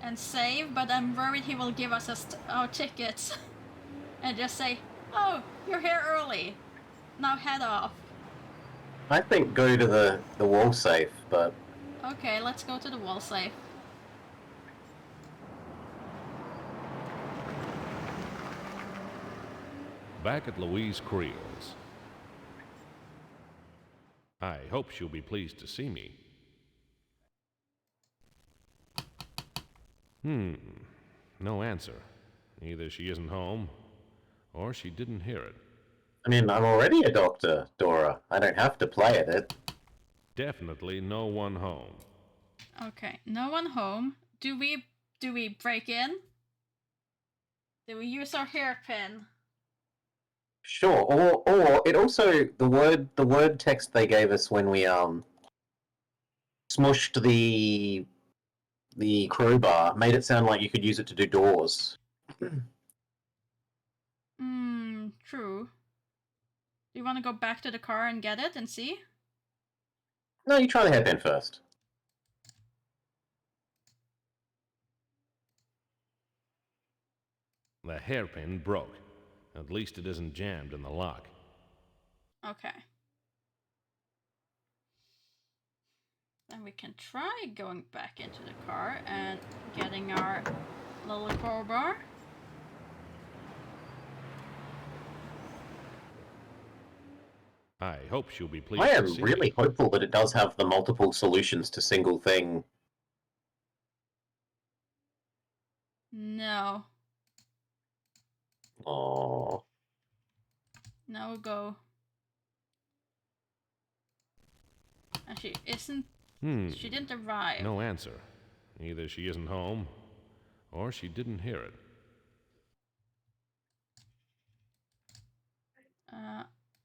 and save, but I'm worried he will give us our tickets and just say, "Oh, you're here early. Now head off." I think go to the wall safe, but Okay, let's go to the wall safe. Back at Louise Creel's. I hope she'll be pleased to see me. No answer. Either she isn't home, or she didn't hear it. I mean, I'm already a doctor, Dora. I don't have to play at it. Definitely no one home. Okay, no one home. Do we break in? Do we use our hairpin? Sure, or it also the word text they gave us when we smushed the crowbar made it sound like you could use it to do doors. True. Do you want to go back to the car and get it and see? No, you try the hairpin first. The hairpin broke. At least it isn't jammed in the lock. Okay. Then we can try going back into the car and getting our little crowbar. I hope she'll be pleased I am to see really me. hopeful that it does have the multiple solutions to single thing. No. Oh. Now we'll go. And she isn't. She didn't arrive. No answer. Either she isn't home, or she didn't hear it.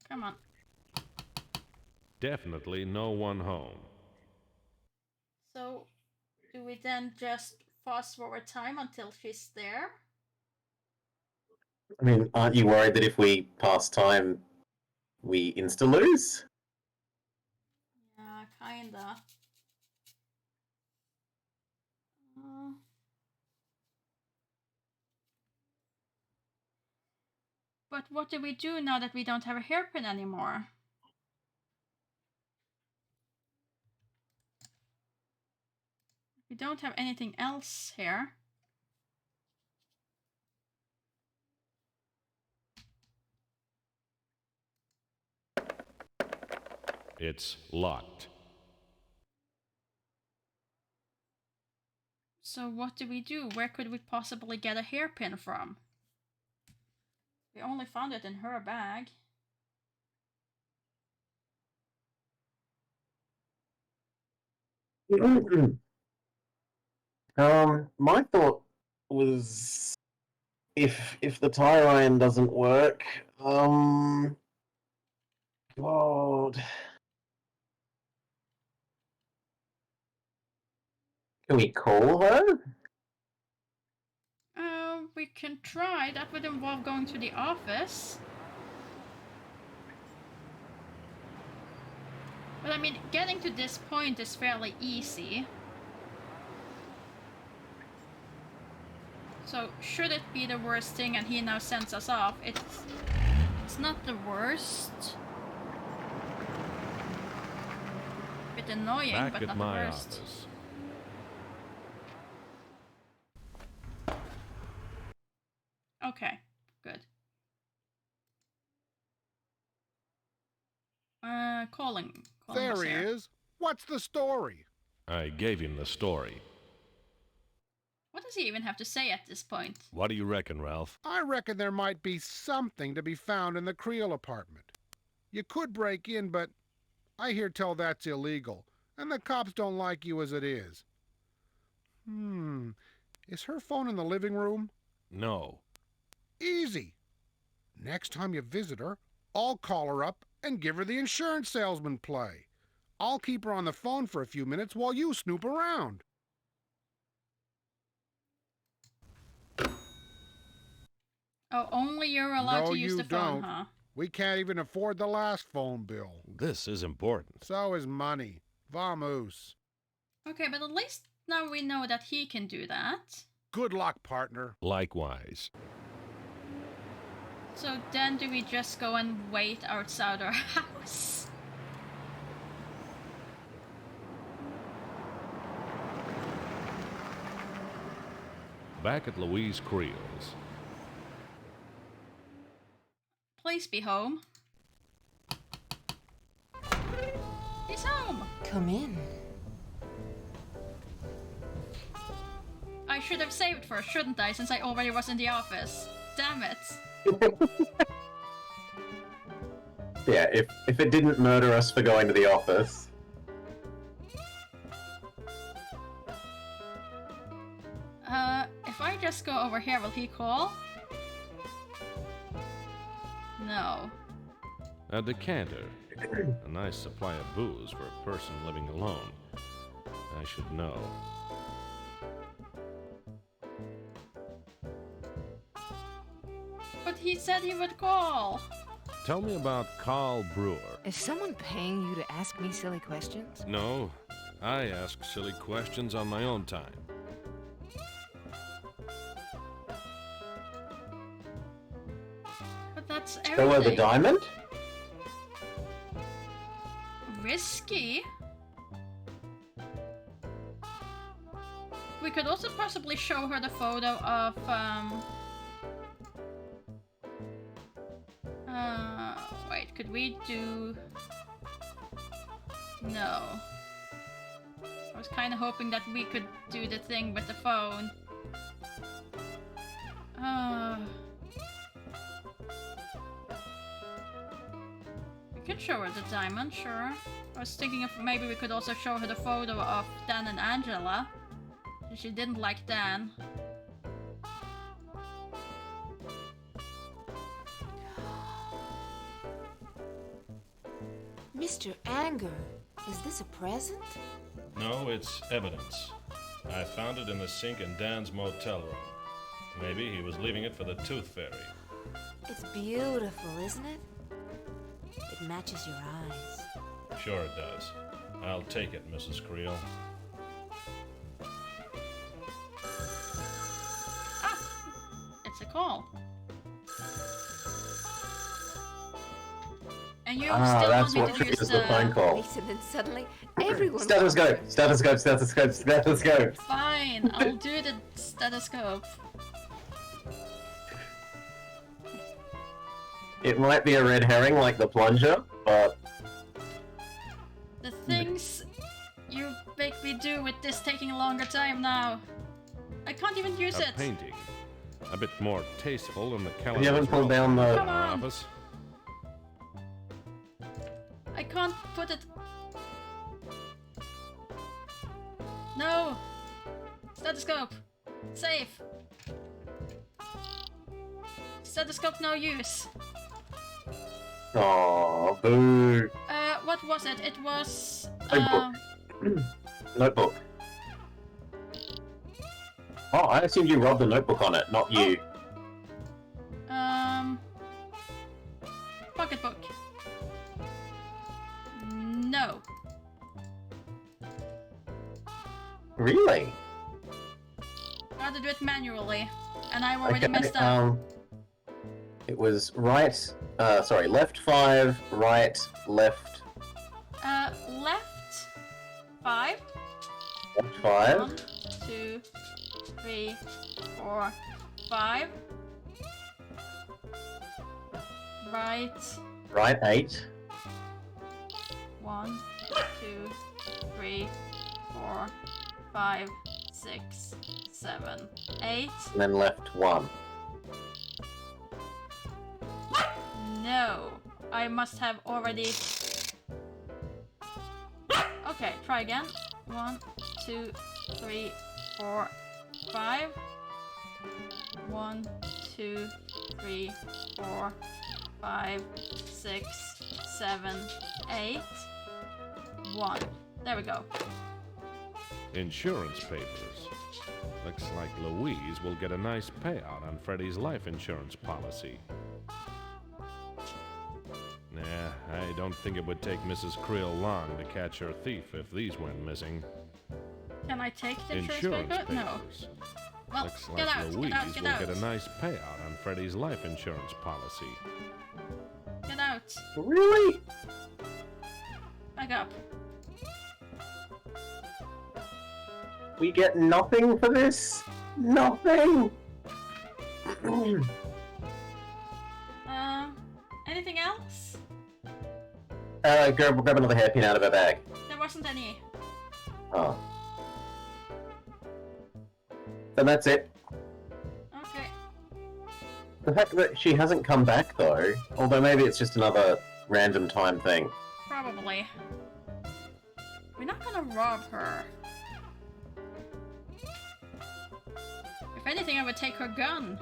Come on. Definitely no one home. So, do we then just fast forward time until she's there? I mean, aren't you worried that if we pass time, we insta-lose? Yeah, kinda. But what do we do now that we don't have a hairpin anymore? We don't have anything else here. It's locked. So what do we do? Where could we possibly get a hairpin from? We only found it in her bag. My thought was if the tire iron doesn't work, God. Can we call her? We can try. That would involve going to the office. But I mean, getting to this point is fairly easy. So, should it be the worst thing and he now sends us off? It's not the worst. Bit annoying, Back but at not my the worst. office. Okay, good. Calling There was he here. is. What's the story? I gave him the story. What does he even have to say at this point? What do you reckon, Ralph? I reckon there might be something to be found in the Creel apartment. You could break in, but I hear tell that's illegal, and the cops don't like you as it is. Is her phone in the living room? No. Easy. Next time you visit her, I'll call her up and give her the insurance salesman play. I'll keep her on the phone for a few minutes while you snoop around. Oh, only you're allowed No, to use you the phone, don't. huh? We can't even afford the last phone bill. This is important. So is money. Vamos. Okay, but at least now we know that he can do that. Good luck, partner. Likewise. So then do we just go and wait outside our house? Back at Louise Creel's. Please be home. He's home! Come in. I should have saved first, shouldn't I, since I already was in the office. Damn it. Yeah, if it didn't murder us for going to the office. If I just go over here, will he call? No. A decanter. A nice supply of booze for a person living alone. I should know. But he said he would call. Tell me about Carl Brewer. Is someone paying you to ask me silly questions? No, I ask silly questions on my own time. But that's Stella the everything. Diamond? Risky? We could also possibly show her the photo of, wait, could we do... No. I was kind of hoping that we could do the thing with the phone. We could show her the diamond, sure. I was thinking of maybe we could also show her the photo of Dan and Angela. She didn't like Dan. Mr. Anger, is this a present? No, it's evidence. I found it in the sink in Dan's motel room. Maybe he was leaving it for the Tooth Fairy. It's beautiful, isn't it? It matches your eyes. Sure it does. I'll take it, Mrs. Creel. It's a call. And you still that's want what me to use triggers the phone call. Wait, and then suddenly everyone... Stethoscope, stethoscope, stethoscope, stethoscope. Fine, I'll do the stethoscope. It might be a red herring like the plunger, but... The things you make me do with this taking a longer time now. I can't even use A it. painting. A bit more tasteful than the calendar. You haven't pulled down the... Come on. office. I can't put it. No! Stethoscope! Safe! Stethoscope no use. Aww, boo. What was it? It was... Notebook. Notebook. Oh, I assumed you robbed the notebook on it, not you. Pocketbook. No. Really? I had to do it manually, and I already messed up. It was left 5, right, left. Left 5. Left 5. 1, 2, 3, 4, 5. Right 8. 1, 2, 3, 4, 5, 6, 7, 8. And then left 1. No, I must have already. Okay, try again. 1, 2, 3, 4, 5. 1, 2, 3, 4, 5, 6, 7, 8. 1. There we go. Insurance papers. Looks like Louise will get a nice payout on Freddy's life insurance policy. Nah, I don't think it would take Mrs. Creel long to catch her thief if these went missing. Can I take the Insurance paper? No. papers. Well, Looks get like out, Louise get out, get will out. get a nice payout on Freddy's life insurance policy. Get out. Really? Back up. We get nothing for this? Nothing? Anything else? Grab another hairpin out of her bag. There wasn't any. Oh. Then that's it. Okay. The fact that she hasn't come back, though, although maybe it's just another random time thing. Probably. We're not gonna rob her. If anything, I would take her gun.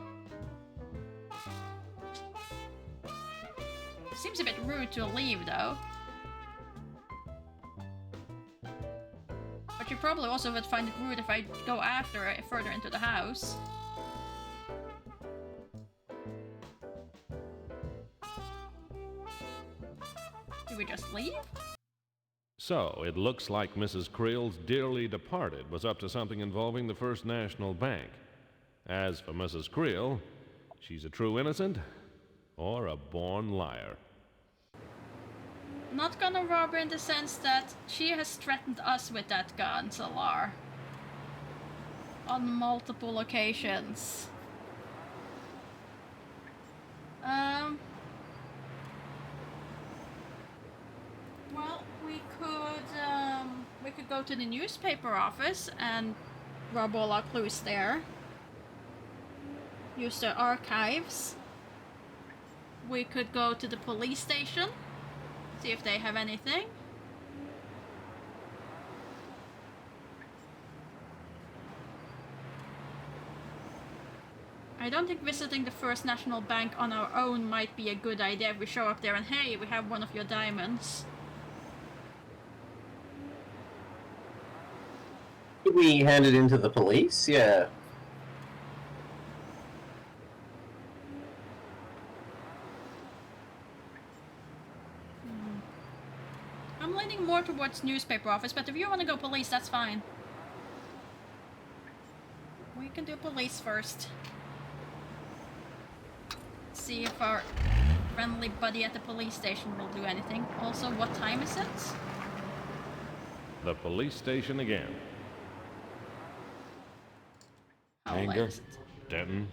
Seems a bit rude to leave, though. But you probably also would find it rude if I go after her further into the house. Do we just leave? So, it looks like Mrs. Creel's dearly departed was up to something involving the First National Bank. As for Mrs. Creel, she's a true innocent or a born liar. Not gonna rob her in the sense that she has threatened us with that gun, Solar. On multiple occasions. Well, we could go to the newspaper office and rob all our clues there. Use the archives. We could go to the police station. See if they have anything. I don't think visiting the First National Bank on our own might be a good idea if we show up there and hey, we have one of your diamonds. Did we hand it in to the police? Yeah. I'm leaning more towards newspaper office, but if you want to go police, that's fine. We can do police first. See if our friendly buddy at the police station will do anything. Also, what time is it? The police station again. How late Anger? is it? Denton.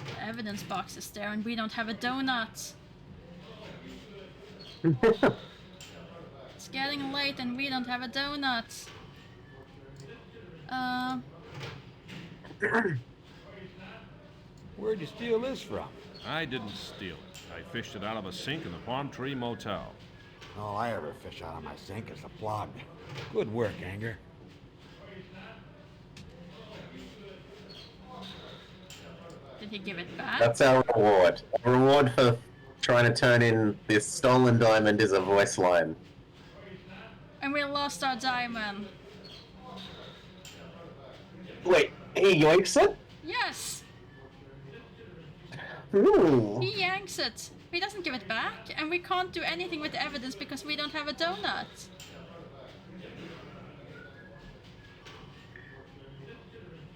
The evidence box is there and we don't have a donut. It's getting late and we don't have a donut. Where'd you steal this from? I didn't steal it. I fished it out of a sink in the Palm Tree Motel. All I ever fish out of my sink is a plug. Good work, Anger. Did he give it back? That's our reward. Our reward for trying to turn in this stolen diamond is a voice line. And we lost our diamond. Wait, He yoinks it? Yes! Ooh. He yanks it. He doesn't give it back, and we can't do anything with the evidence because we don't have a donut.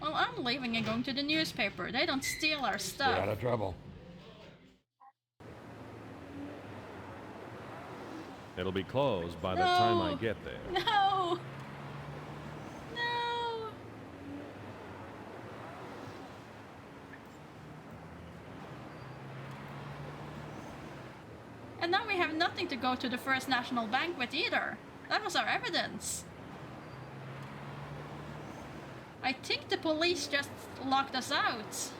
Well, I'm leaving and going to the newspaper. They don't steal our stuff. You're out of trouble. It'll be closed by the time I get there. No! No! And now we have nothing to go to the First National Bank with either. That was our evidence. I think the police just locked us out.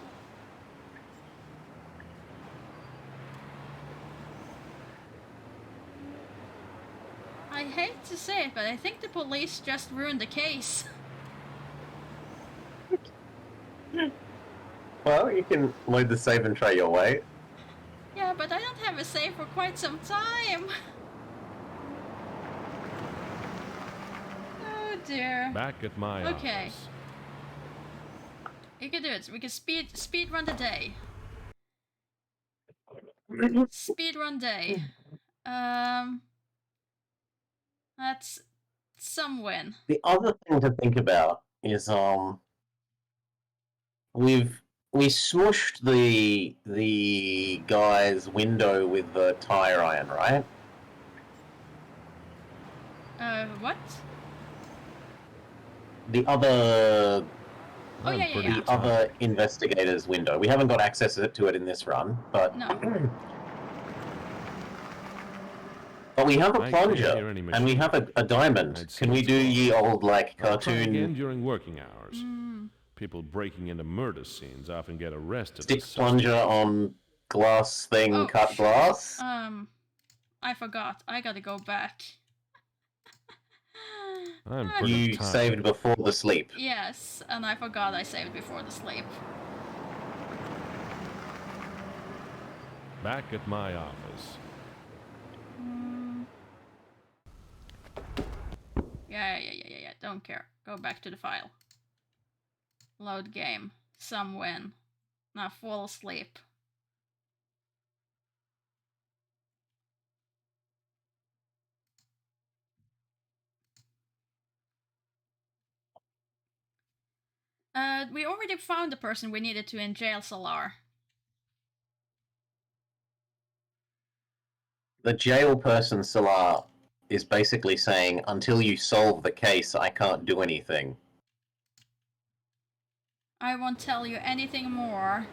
I hate to say it, but I think the police just ruined the case. Well, you can load the save and try your way. Yeah, but I don't have a save for quite some time. Oh dear. Back at my Okay. office. You can do it. We can speed run the day. Speed run day. That's some win. The other thing to think about is we smushed the guy's window with the tire iron, right? What? The other Oh yeah. the other investigator's window. We haven't got access to it in this run, but No. but we have a I can't plunger hear any and we have a diamond. Can we do ye old like I'll try again cartoon during working hours. People breaking into murder scenes often get arrested. stick as such. plunger on glass thing, Oh, cut glass? I forgot. I gotta go back. I'm pretty You tired. saved before the sleep. Yes, and I forgot I saved before the sleep. Back at my office. Yeah. Don't care. Go back to the file. Load game. Some win. Now fall asleep. We already found the person we needed to in jail, Solar. The jail person, Salah, is basically saying, until you solve the case, I can't do anything. I won't tell you anything more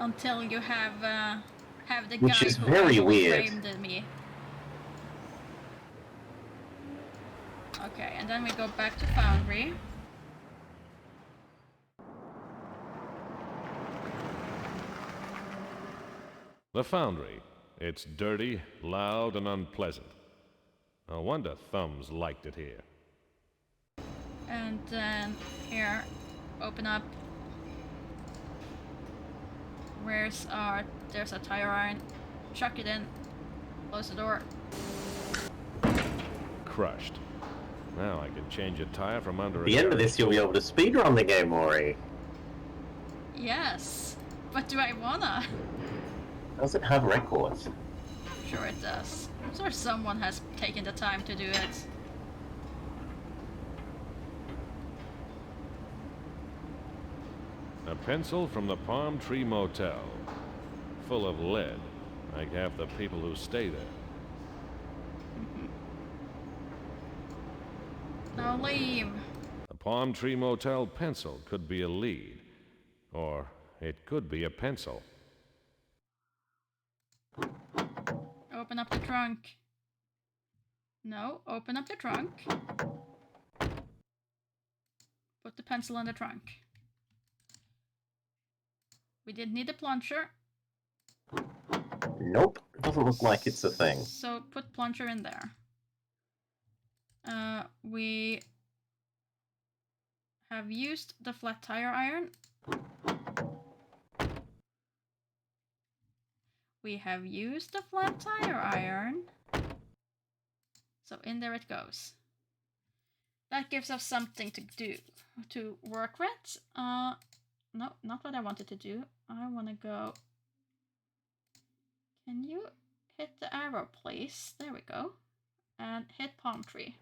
until you have the Which guy is who very actually weird. framed me. Okay, and then we go back to Foundry. The Foundry. It's dirty, loud, and unpleasant. No wonder Thumbs liked it here. And then here, open up. There's a tire iron. Chuck it in. Close the door. Crushed. Now I can change a tire from under At the end of this, you'll be able to speedrun the game, Maury. Yes, but do I wanna? Does it have records? Sure it does. I'm sure someone has taken the time to do it. A pencil from the Palm Tree Motel. Full of lead, like half the people who stay there. Now leave. The Palm Tree Motel pencil could be a lead. Or it could be a pencil. Open up the trunk. No, open up the trunk. Put the pencil in the trunk. We didn't need the plunger. Nope. Doesn't look like it's a thing. So put plunger in there. We have used the flat tire iron. We have used the flat tire iron. So in there it goes. That gives us something to do, to work with. No, not what I wanted to do. I want to go... Can you hit the arrow, please? There we go. And hit palm tree.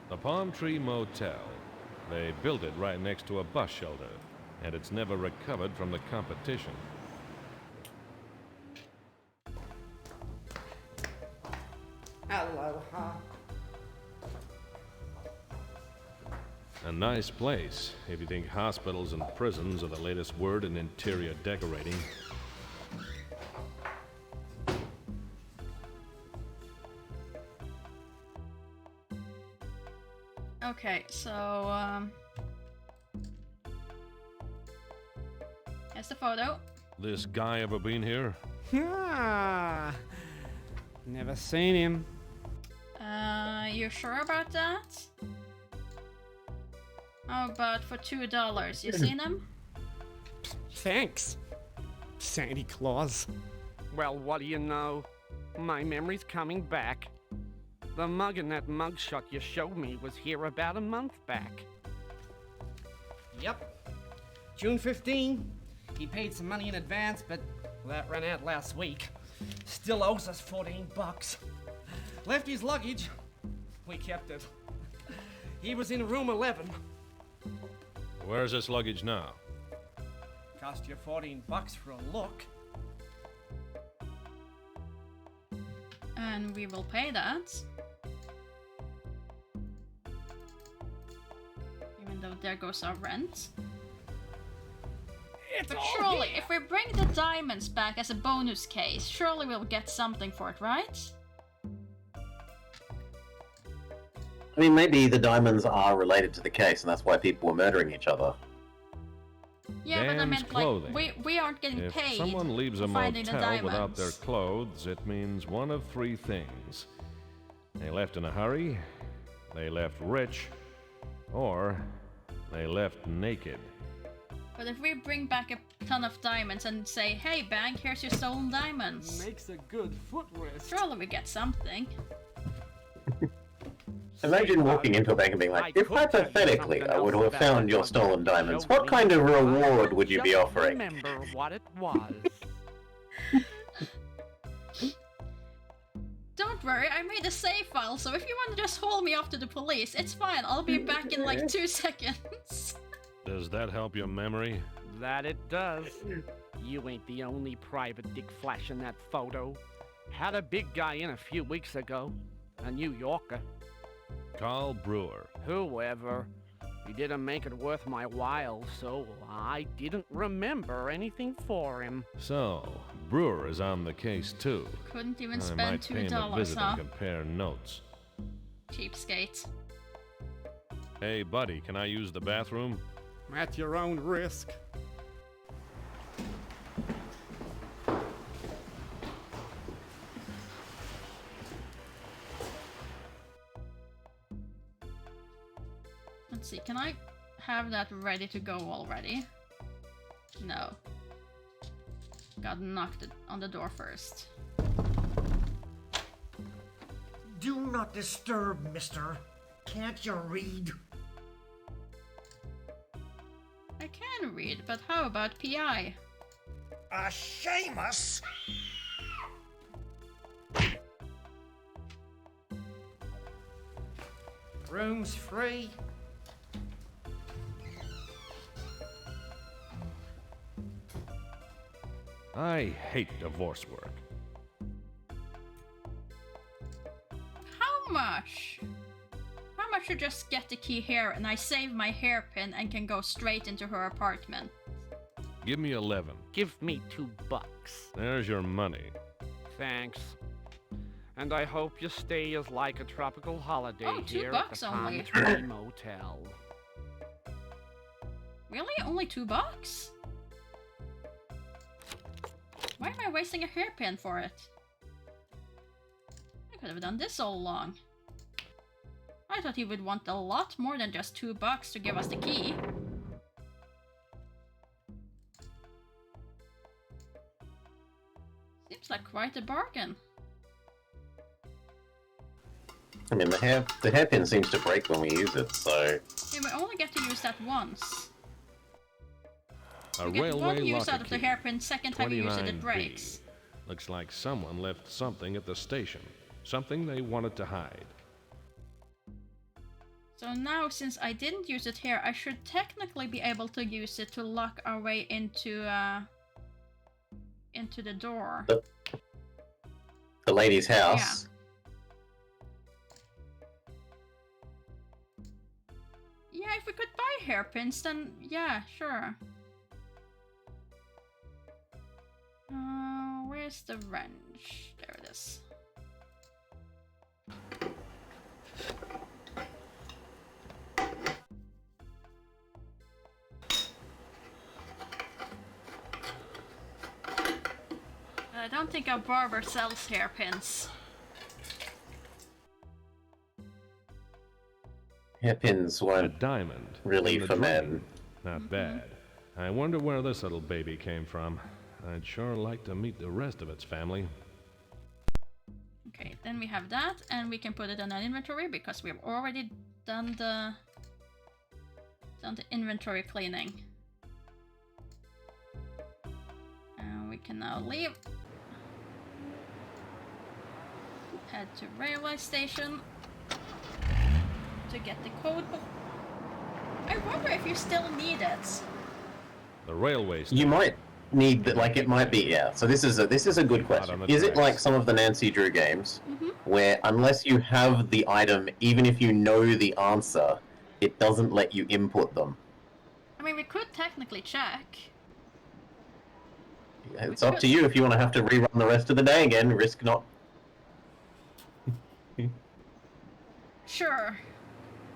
The Palm Tree Motel. They built it right next to a bus shelter, and it's never recovered from the competition. Aloha. A nice place, if you think hospitals and prisons are the latest word in interior decorating. Okay, so, here's the photo. This guy ever been here? Ah, never seen him. You sure about that? How about for $2? You seen him? Thanks, Santa Claus. Well, what do you know? My memory's coming back. The mug in that mugshot you showed me was here about a month back. Yep. June 15. He paid some money in advance, but that ran out last week. Still owes us $14. Left his luggage. We kept it. He was in room 11. Where's this luggage now? Cost you $14 for a look. And we will pay that. Even though there goes our rent. But surely, if we bring the diamonds back as a bonus case, surely we'll get something for it, right? I mean, maybe the diamonds are related to the case, and that's why people were murdering each other. Yeah, but I Dan's meant, clothing. like, we aren't getting If paid someone leaves a for finding the motel diamonds. without their clothes, it means one of three things. They left in a hurry, they left rich, or they left naked. But if we bring back a ton of diamonds and say, hey, bank, here's your stolen diamonds. Makes a good footrest. Surely we get something. Imagine walking into a bank and being like, if hypothetically I were to have found your stolen diamonds, what kind of reward would you be offering? Remember what it was. Don't worry, I made a save file, so if you want to just haul me off to the police, it's fine. I'll be back in like 2 seconds. Does that help your memory? That it does. You ain't the only private dick flash in that photo. Had a big guy in a few weeks ago. A New Yorker. Carl Brewer. Whoever. He didn't make it worth my while, so I didn't remember anything for him. So, Brewer is on the case too. Couldn't even I spend might pay him a $2, visit huh? and compare notes. Cheapskate. Hey, buddy, can I use the bathroom? At your own risk. Let's see, can I have that ready to go already? No. Got knocked on the door first. Do not disturb, mister. Can't you read? I can read, but how about PI? Seamus! Room's free. I hate divorce work. How much? How much to just get the key here and I save my hairpin and can go straight into her apartment? Give me 11. Give me $2. There's your money. Thanks. And I hope your stay is like a tropical holiday Oh, here $2 at the Palm only. Tree Motel. Really? Only $2? Why am I wasting a hairpin for it? I could have done this all along. I thought he would want a lot more than just $2 to give us the key. Seems like quite a bargain. I mean, the hairpin seems to break when we use it, so... Yeah, we only get to use that once. A You get railway one use locker out of the key. hairpin, second time you use it, it 29B. breaks. Looks like someone left something at the station. Something they wanted to hide. So now, since I didn't use it here, I should technically be able to use it to lock our way into the door. The lady's house. Yeah, if we could buy hairpins, then yeah, sure. Where's the wrench? There it is. I don't think our barber sells hairpins. Hairpins weren't diamond really in the for men. drain. Not bad. I wonder where this little baby came from. I'd sure like to meet the rest of its family. Okay, then we have that, and we can put it on an inventory because we've already done the inventory cleaning. And we can now leave. Head to railway station to get the code book. I wonder if you still need it. The railway station. You might need that, like it might be, yeah. So this is a good question. Is it like some of the Nancy Drew games, where unless you have the item, even if you know the answer, it doesn't let you input them? I mean, we could technically check. It's up to you if you want to have to rerun the rest of the day again. Risk not. Sure.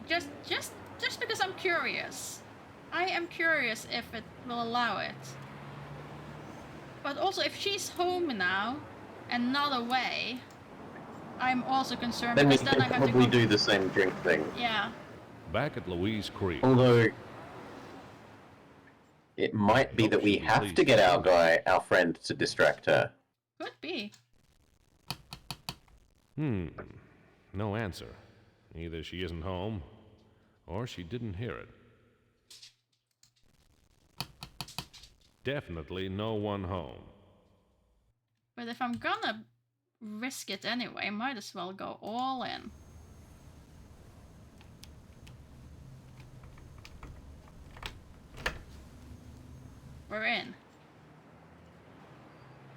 Just because I'm curious. I am curious if it will allow it. But also, if she's home now and not away, I'm also concerned Then we because then can I have to probably go... do the same drink thing. Yeah. Back at Louise Creek. Although it might be that we have to get our friend to distract her. Could be. No answer. Either she isn't home, or she didn't hear it. Definitely no one home. But if I'm gonna risk it anyway, I might as well go all in. We're in.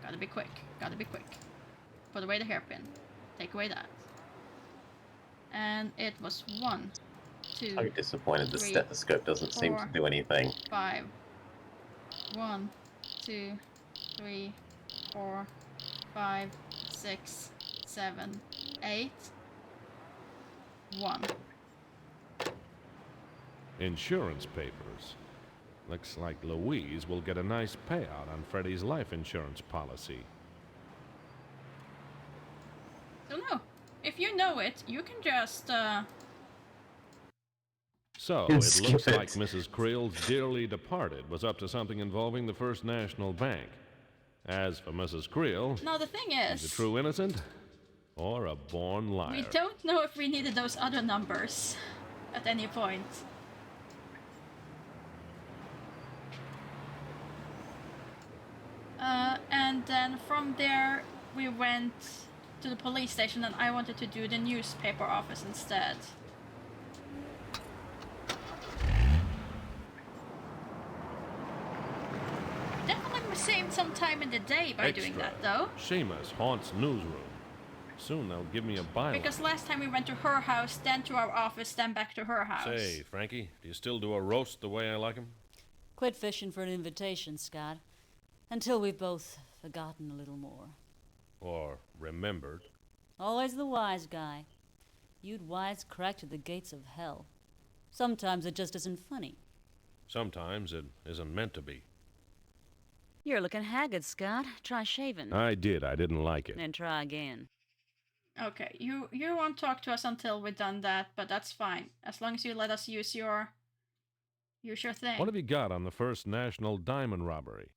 Gotta be quick. Gotta be quick. Put away the hairpin. Take away that. And it was 1, 2. I'm disappointed the 3, stethoscope doesn't seem to 4, do anything. 5. 1, 2, 3, 4, 5, 6, 7, 8. 1. Insurance papers. Looks like Louise will get a nice payout on Freddy's life insurance policy. So no, if you know it, you can just So, And it skip looks it. like Mrs. Creel's dearly departed was up to something involving the First National Bank. As for Mrs. Creel, Now the thing she's a is, true innocent or a born liar. we don't know if we needed those other numbers at any point. And then from there we went to the police station, and I wanted to do the newspaper office instead. Definitely saved some time in the day by doing that, though. Seamus haunts newsroom. Soon they'll give me a byline. Because last time we went to her house, then to our office, then back to her house. Say, Frankie, do you still do a roast the way I like 'em? Quit fishing for an invitation, Scott. Until we've both forgotten a little more. Or remembered? Always the wise guy. You'd wisecrack to the gates of hell. Sometimes it just isn't funny. Sometimes it isn't meant to be. You're looking haggard, Scott. Try shaving. I did. I didn't like it. And try again. Okay, you won't talk to us until we've done that, but that's fine. As long as you let us use your thing. What have you got on the First National Diamond robbery?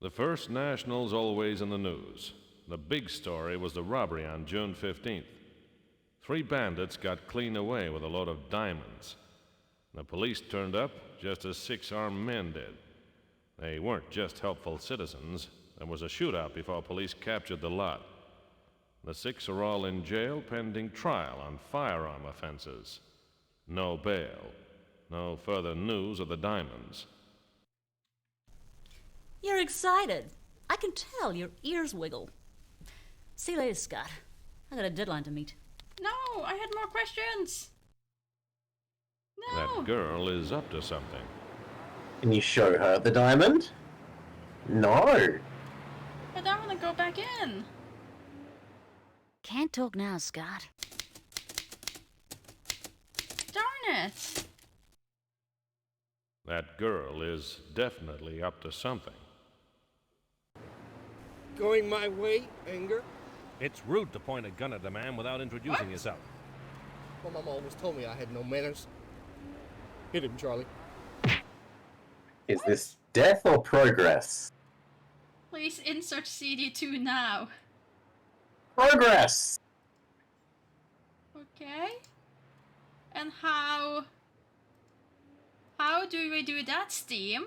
The First National's always in the news. The big story was the robbery on June 15th. 3 bandits got clean away with a load of diamonds. The police turned up just as 6 armed men did. They weren't just helpful citizens. There was a shootout before police captured the lot. The 6 are all in jail pending trial on firearm offenses. No bail. No further news of the diamonds. You're excited. I can tell your ears wiggle. See you later, Scott. I got a deadline to meet. No, I had more questions. No. That girl is up to something. Can you show her the diamond? No. But I want to go back in. Can't talk now, Scott. Darn it. That girl is definitely up to something. Going my way, Anger? It's rude to point a gun at a man without introducing yourself. Well, Mama always told me I had no manners. Hit him, Charlie. Is this death or progress? Please insert CD2 now. Progress! Okay. And how do we do that, Steam?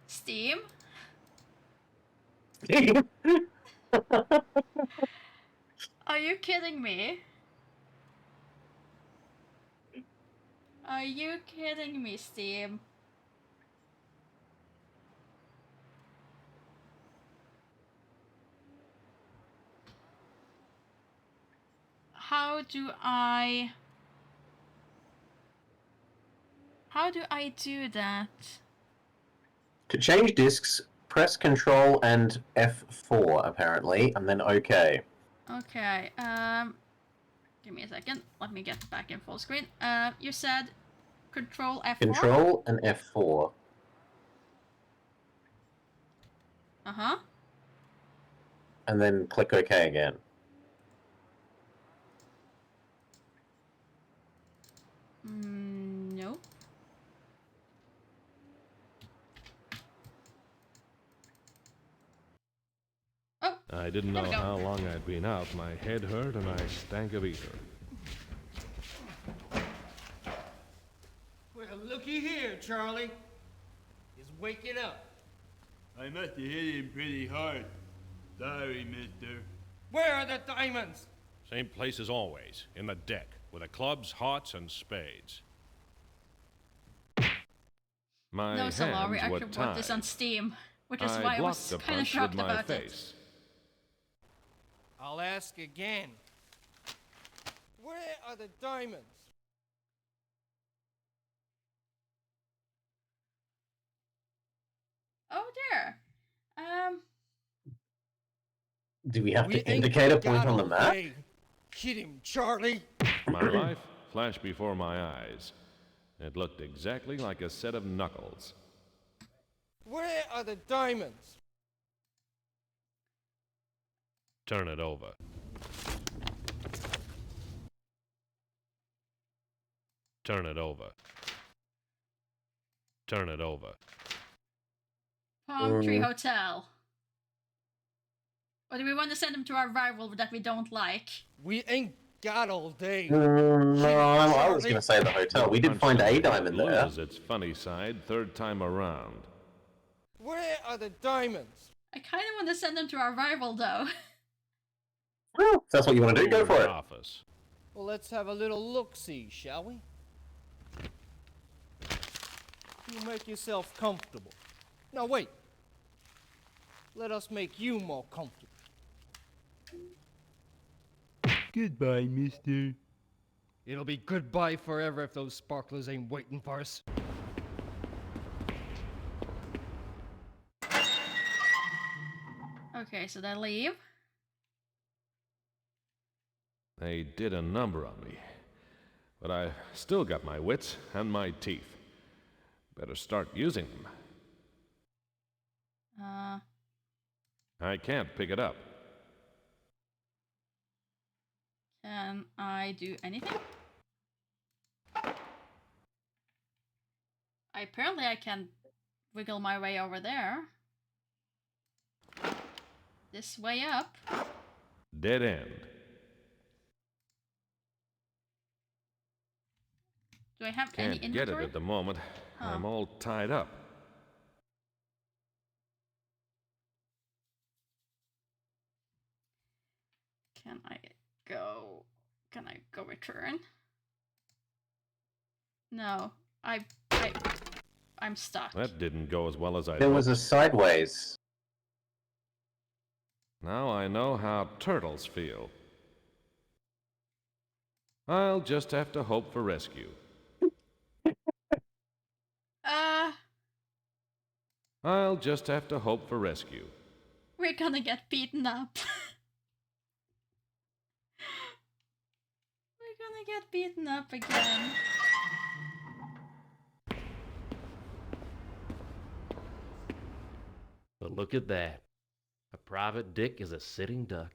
Steam? Are you kidding me? Are you kidding me, Steam? How do I do that? To change discs, press Control and F4 apparently, and then OK. Okay, give me a second. Let me get back in full screen. You said Control F4? Control and F4. Uh-huh. And then click OK again. Nope. Oh, I didn't know how long I'd been out. My head hurt and I stank of ether. Well, looky here, Charlie. He's waking up. I must have hit him pretty hard. Sorry, mister. Where are the diamonds? Same place as always, in the deck, with the clubs, hearts, and spades. My no, hands Solar, we were actually bought tied. this on Steam, which is I why I blocked was the kind of punch shocked with my about face. I'll ask again. Where are the diamonds? Oh dear. Do we have to indicate a point on the map? Hit him, Charlie. My life flashed before my eyes. It looked exactly like a set of knuckles. Where are the diamonds? Turn it over. Turn it over. Turn it over. Palm Tree Hotel. Or do we want to send him to our rival that we don't like? We ain't got all day. No, I was going to say the hotel. We did find a diamond there. Loses its funny side third time around. Where are the diamonds? I kind of want to send him to our rival, though. Well, if that's what you want to do, go for it. Office. Well, let's have a little look-see, shall we? You make yourself comfortable. Now, wait. Let us make you more comfortable. Goodbye, mister. It'll be goodbye forever if those sparklers ain't waiting for us. Okay, so they leave. They did a number on me. But I still got my wits and my teeth. Better start using them. I can't pick it up. Can I do anything? Apparently I can wiggle my way over there. This way up. Dead end. Do I have any Can't inventory? get it at the moment. Oh. I'm all tied up. Can I go? Can I go return? No, I'm stuck. That didn't go as well as I There hoped. was a sideways. Now I know how turtles feel. I'll just have to hope for rescue. I'll just have to hope for rescue. We're gonna get beaten up. We're gonna get beaten up again. But look at that. A private dick is a sitting duck.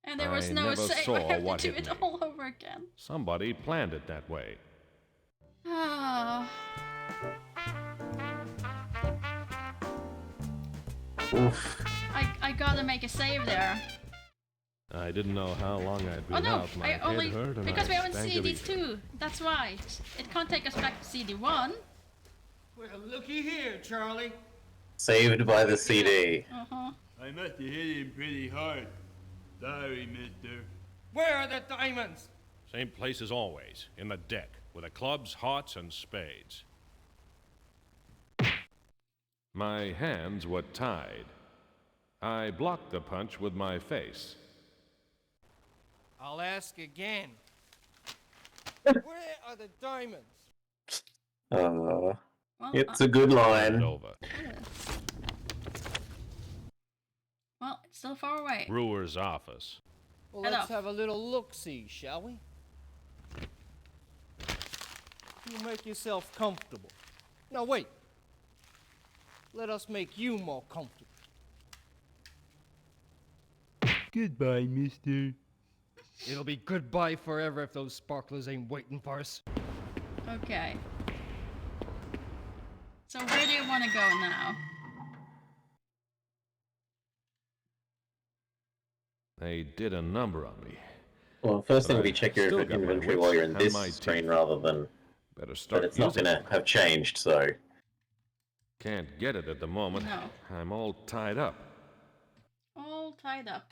And there was I no never save. saw I have what to do hit it me. all over again. Somebody planned it that way. Ah. Oof. I gotta make a save there. I didn't know how long I'd Oh been no, out. My I only head hurt and because I we haven't stank seen of these ether. two. That's why it can't take us back to CD1. Well, looky here, Charlie. Saved by the CD. Uh-huh. I must have hit him pretty hard. Sorry, mister. Where are the diamonds? Same place as always, in the deck, with the clubs, hearts, and spades. My hands were tied. I blocked the punch with my face. I'll ask again. Where are the diamonds? It's a good line. Over. Well, it's still far away. Brewer's office. Well, Head let's off. have a little look-see, shall we? You make yourself comfortable. Now wait. Let us make you more comfortable. Goodbye, mister. It'll be goodbye forever if those sparklers ain't waiting for us. Okay. So where do you want to go now? They did a number on me. Well, first thing But would be I check your still got my inventory wits while you're in and this my screen teeth. rather than. Better start But it's not using gonna it. have changed, so. Can't get it at the moment. No. I'm all tied up. All tied up.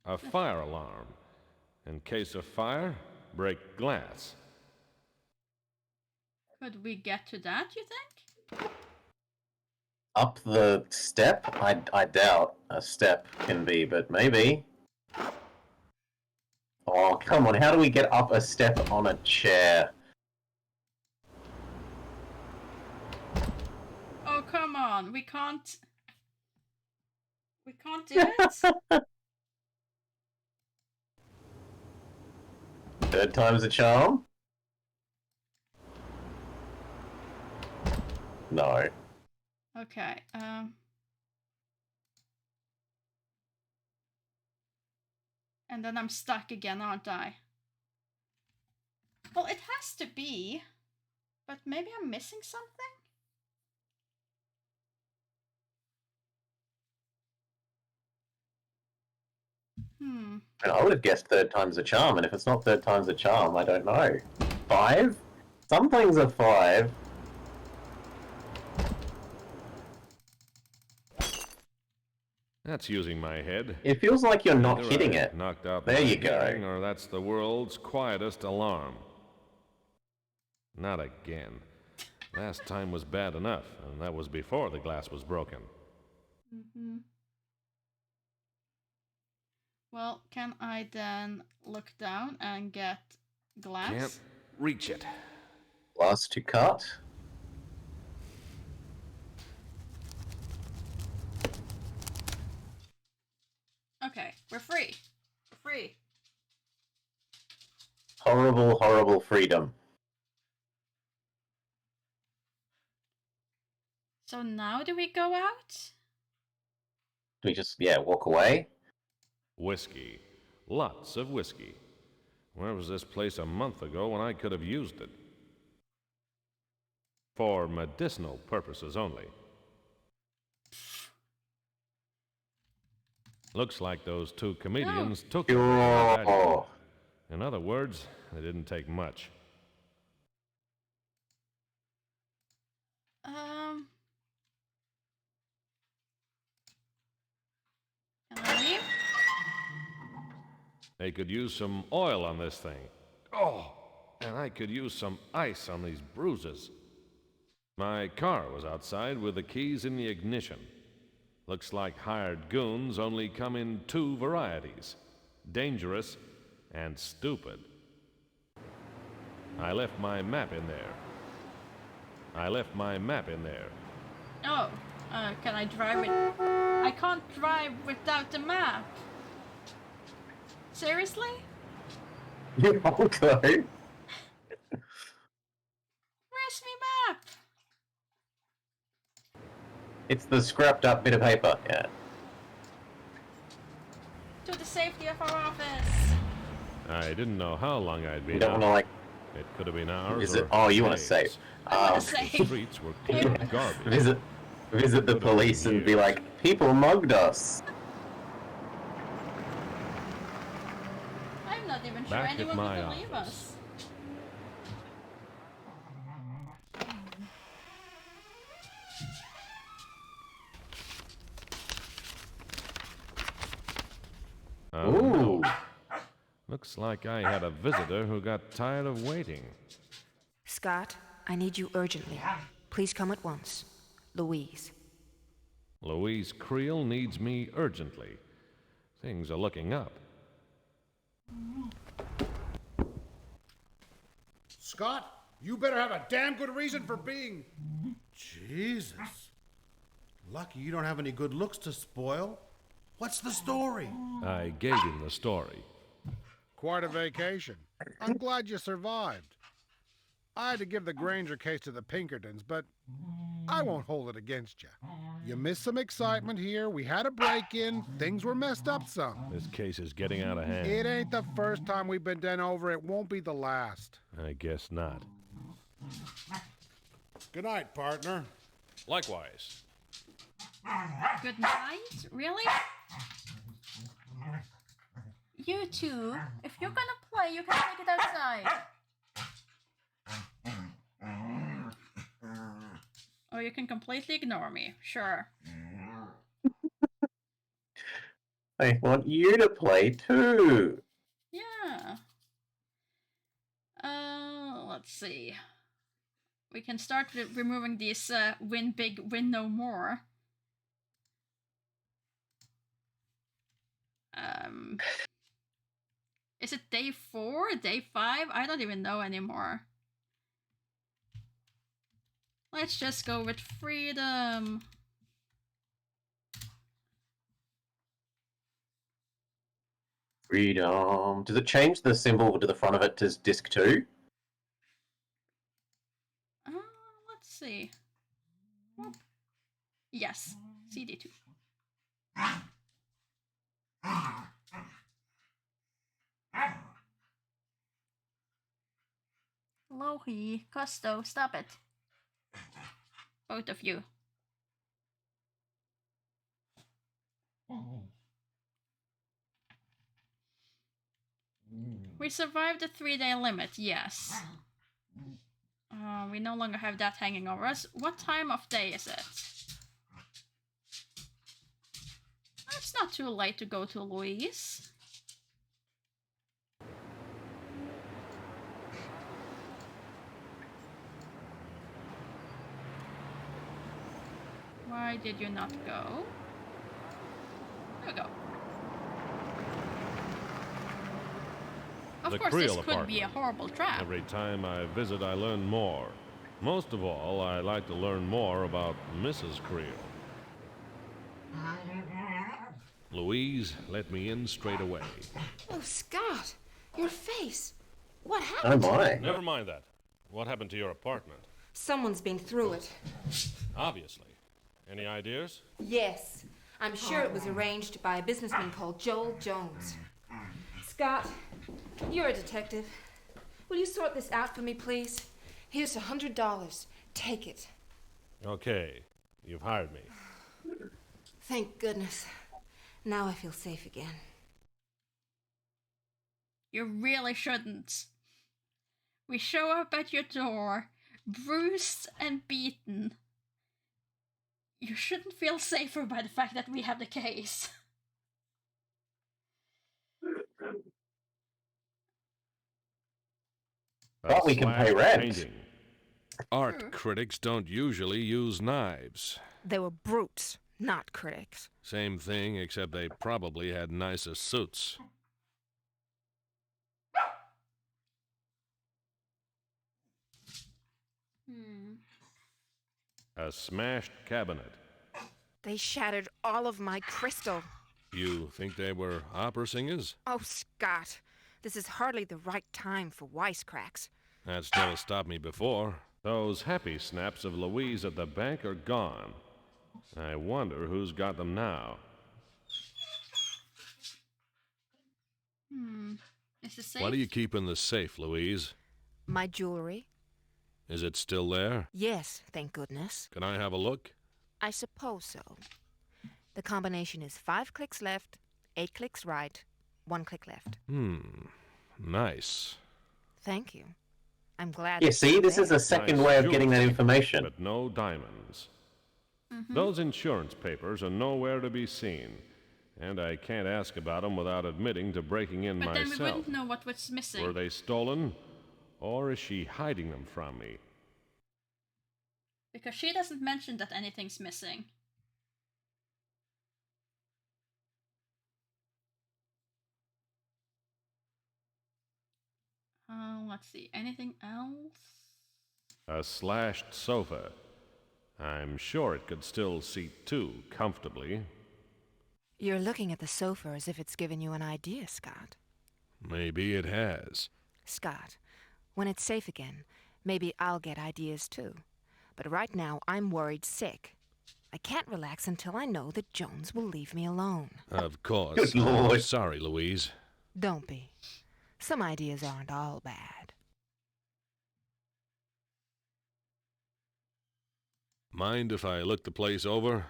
A fire alarm. In case of fire, break glass. Could we get to that, you think? Up the step? I doubt a step can be, but maybe. Oh, come on. How do we get up a step on a chair? Oh, come on. We can't do it? Third time's a charm? No. Okay, and then I'm stuck again, aren't I? Well, it has to be, but maybe I'm missing something? I would have guessed third time's a charm, and if it's not third time's a charm, I don't know. 5? Some things are 5. That's using my head. It feels like you're not Either hitting I it. Knocked out There my you go. hearing, or that's the world's quietest alarm. Not again. Last time was bad enough, and that was before the glass was broken. Mm-hmm. Well, can I then look down and get glass? Can't reach it. Glass to cut. Okay, we're free. We're free. Horrible, horrible freedom. So now do we go out? Do we just, walk away? Whiskey. Lots of whiskey. Where was this place a month ago when I could have used it? For medicinal purposes only. Looks like those two comedians took it. In other words, they didn't take much. Can I leave? They could use some oil on this thing. Oh, and I could use some ice on these bruises. My car was outside with the keys in the ignition. Looks like hired goons only come in two varieties: dangerous and stupid. I left my map in there. Oh, can I drive it? I can't drive without the map. Seriously? Okay. Where's my map? It's the scrapped up bit of paper, yeah. To the safety of our office. I didn't know how long I'd been You don't out. want to, like... It could have been hours Is it? or Oh, you want to days. save. wanna The save. streets were clear of garbage. Visit the police and be like, people mugged us. I'm not even sure Back at anyone my would believe us. Ooh. Looks like I had a visitor who got tired of waiting. Scott, I need you urgently. Please come at once. Louise. Louise Creel needs me urgently. Things are looking up. Scott, you better have a damn good reason for being... Jesus. Lucky you don't have any good looks to spoil. What's the story? I gave him the story. Quite a vacation. I'm glad you survived. I had to give the Granger case to the Pinkertons, but I won't hold it against you. You missed some excitement here, we had a break-in, things were messed up some. This case is getting out of hand. It ain't the first time we've been done over, it won't be the last. I guess not. Good night, partner. Likewise. Good night? Really? You two, if you're gonna play, you can take it outside. Or you can completely ignore me, sure. I want you to play too. Yeah. Let's see. We can start with removing these win big, win no more. Is it day 4? Day 5? I don't even know anymore. Let's just go with freedom. Freedom. Does it change the symbol to the front of it to disc 2? Let's see. Whoop. Yes, CD2. Lohi, Costo, stop it. Both of you. We survived the 3-day limit, yes. We no longer have that hanging over us. What time of day is it? It's not too late to go to Louise. Why did you not go? There we go. Of course, this could be a horrible trap. Every time I visit, I learn more. Most of all, I like to learn more about Mrs. Creel. Louise let me in straight away. Oh, Scott, your face. What happened? Oh my. Never mind that. What happened to your apartment? Someone's been through it. Obviously. Any ideas? Yes, I'm sure it was arranged by a businessman called Joel Jones. Scott, you're a detective. Will you sort this out for me, please? Here's $100. Take it. Okay, you've hired me. Thank goodness. Now I feel safe again. You really shouldn't. We show up at your door, bruised and beaten. You shouldn't feel safer by the fact that we have the case. But we can pay rent. Painting. Art critics don't usually use knives. They were brutes, not critics. Same thing, except they probably had nicer suits. A smashed cabinet. They shattered all of my crystal. You think they were opera singers? Oh, Scott, this is hardly the right time for wisecracks. That's never stopped me before. Those happy snaps of Louise at the bank are gone. I wonder who's got them now. Is the safe? What do you keep in the safe, Louise? My jewelry? Is it still there? Yes, thank goodness. Can I have a look? I suppose so. The combination is 5 clicks left, 8 clicks right, 1 click left. Nice. Thank you. I'm glad. Yeah, see, this is a second Nice way of getting that jewelry, information. But no diamonds. Those insurance papers are nowhere to be seen. And I can't ask about them without admitting to breaking in But then we myself. wouldn't know what was missing. Were they stolen? Or is she hiding them from me? Because she doesn't mention that anything's missing. Let's see. Anything else? A slashed sofa. I'm sure it could still seat 2 comfortably. You're looking at the sofa as if it's given you an idea, Scott. Maybe it has. Scott, when it's safe again, maybe I'll get ideas too. But right now, I'm worried sick. I can't relax until I know that Jones will leave me alone. Of course. Good Lord. I'm sorry, Louise. Don't be. Some ideas aren't all bad. Mind if I look the place over?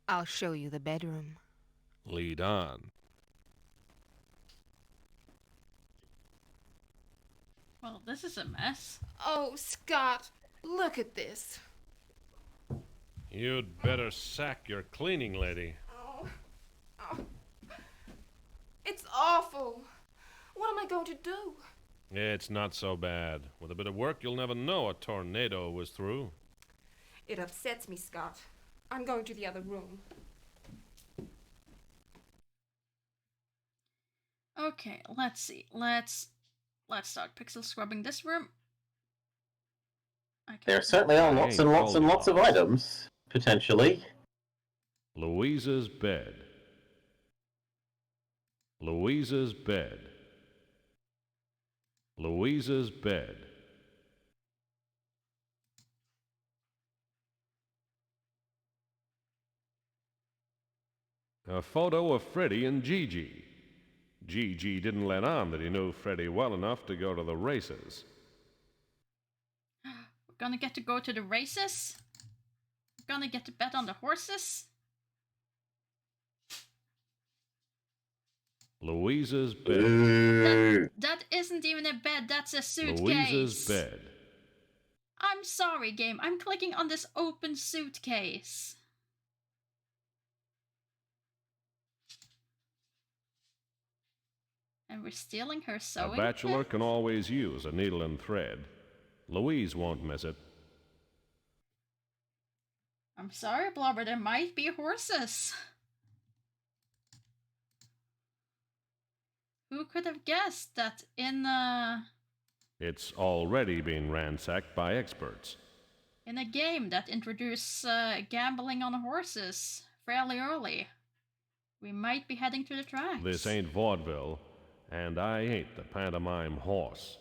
I'll show you the bedroom. Lead on. Well, this is a mess. Oh, Scott, look at this. You'd better sack your cleaning lady. Oh. It's awful. What am I going to do? It's not so bad. With a bit of work, you'll never know a tornado was through. It upsets me, Scott. I'm going to the other room. Okay, let's see. Let's start pixel scrubbing this room. There certainly are lots and lots and lots of items, potentially. Louisa's bed. Louisa's bed. Louisa's bed. A photo of Freddie and Gigi. Gigi didn't let on that he knew Freddie well enough to go to the races. We're gonna get to go to the races? We're gonna get to bet on the horses? Louisa's bed. That isn't even a bed, that's a suitcase. Louisa's bed. I'm sorry, game. I'm clicking on this open suitcase. And we're stealing her sewing A bachelor kit? can always use a needle and thread. Louise won't miss it. I'm sorry, Blobber, there might be horses. Who could have guessed that in It's already been ransacked by experts. a game that introduced gambling on horses fairly early, we might be heading to the tracks? This ain't vaudeville, and I ain't the pantomime horse.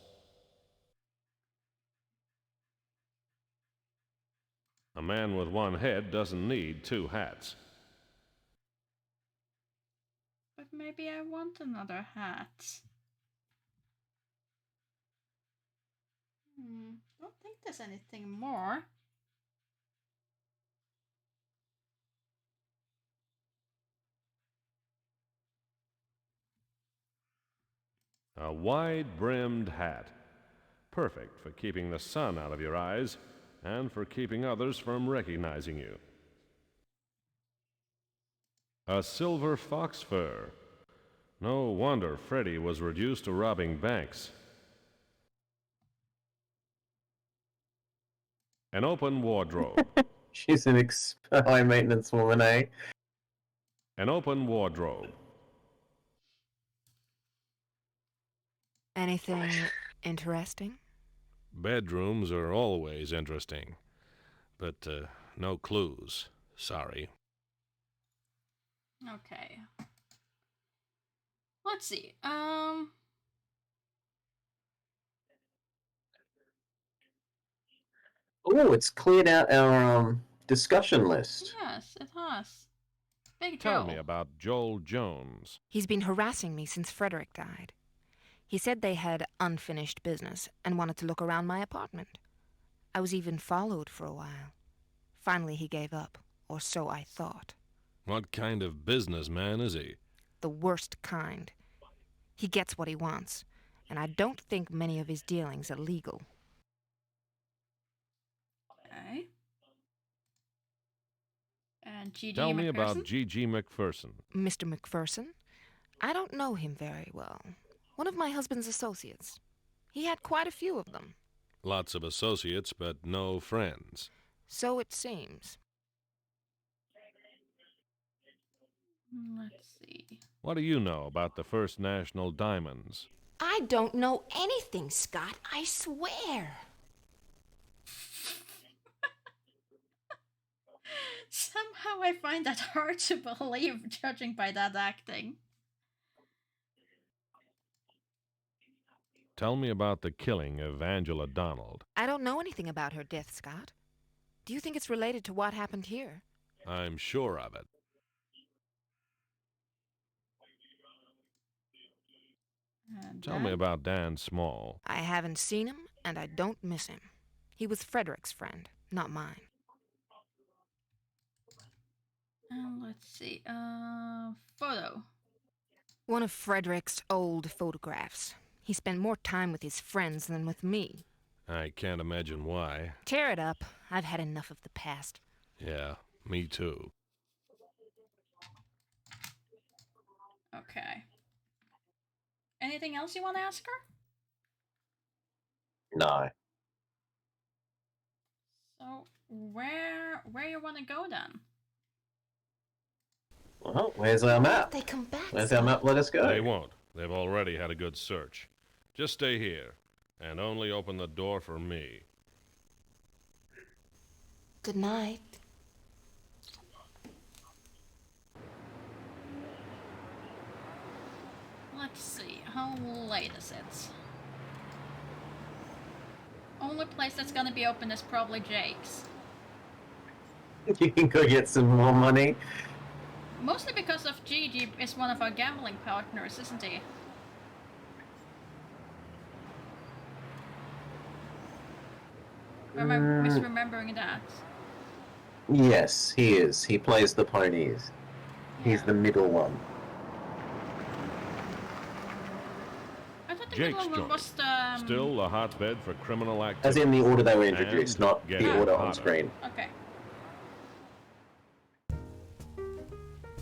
A man with one head doesn't need 2 hats. But maybe I want another hat. Don't think there's anything more. A wide-brimmed hat. Perfect for keeping the sun out of your eyes and for keeping others from recognizing you. A silver fox fur. No wonder Freddy was reduced to robbing banks. An open wardrobe. She's an high-maintenance woman, eh? An open wardrobe. Anything interesting? Bedrooms are always interesting, but no clues. Sorry. Okay. Let's see. Oh, it's cleared out our discussion list. Yes, it has. Big Tell Joe. me about Joel Jones. He's been harassing me since Frederick died. He said they had unfinished business and wanted to look around my apartment. I was even followed for a while. Finally, he gave up, or so I thought. What kind of businessman is he? The worst kind. He gets what he wants, and I don't think many of his dealings are legal. Okay. And G.G. Tell me McPherson? about G.G. McPherson. Mr. McPherson? I don't know him very well. One of my husband's associates. He had quite a few of them. Lots of associates, but no friends. So it seems. Let's see. What do you know about the First National Diamonds? I don't know anything, Scott. I swear. Somehow I find that hard to believe, judging by that acting. Tell me about the killing of Angela Donald. I don't know anything about her death, Scott. Do you think it's related to what happened here? I'm sure of it. Tell me about Dan Small. I haven't seen him, and I don't miss him. He was Frederick's friend, not mine. Let's see. Photo. One of Frederick's old photographs. He spent more time with his friends than with me. I can't imagine why. Tear it up. I've had enough of the past. Yeah, me too. Okay. Anything else you want to ask her? No. So, where you want to go then? Well, where's our map? They come back. Where's our map? Let us go. They won't. They've already had a good search. Just stay here, and only open the door for me. Good night. Let's see. How late is it? Only place that's gonna be open is probably Jake's. You can go get some more money. Mostly because of Gigi is one of our gambling partners, isn't he? Am I misremembering that? Yes, he is. He plays the ponies. He's the middle one. I thought the Jake's middle one joint. was the... Still a hotbed for criminal activity. As in the order they were introduced, And not getting the order on hotter. screen. Okay.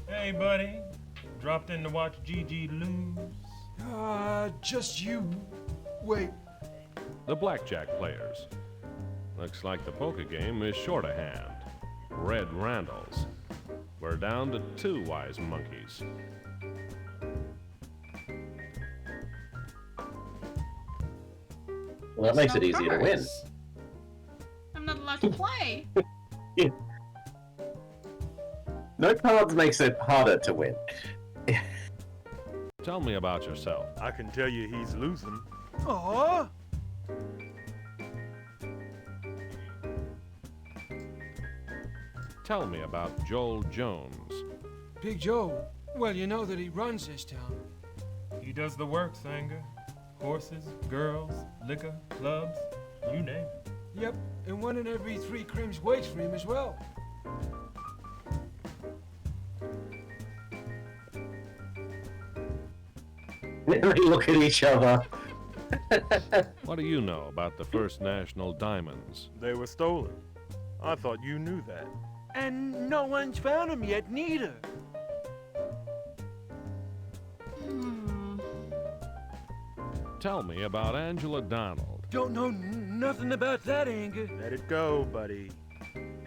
Hey, buddy. Dropped in to watch Gigi lose? Just you. Wait. The blackjack players. Looks like the poker game is short a hand. Red Randalls. We're down to 2 wise monkeys. Well, that makes it No easier to win. cards. I'm not allowed to play. No cards makes it harder to win. Tell me about yourself. I can tell you he's losing. Aw. Tell me about Joel Jones. Big Joe. Well, you know that he runs this town. He does the work, Sanger. Horses, girls, liquor, clubs, you name it. Yep, and 1 in every 3 creams waits for him as well. We look at each other. What do you know about the First National diamonds? They were stolen. I thought you knew that. And no one's found him yet, neither. Tell me about Angela Donald. Don't know nothing about that, Anger. Let it go, buddy.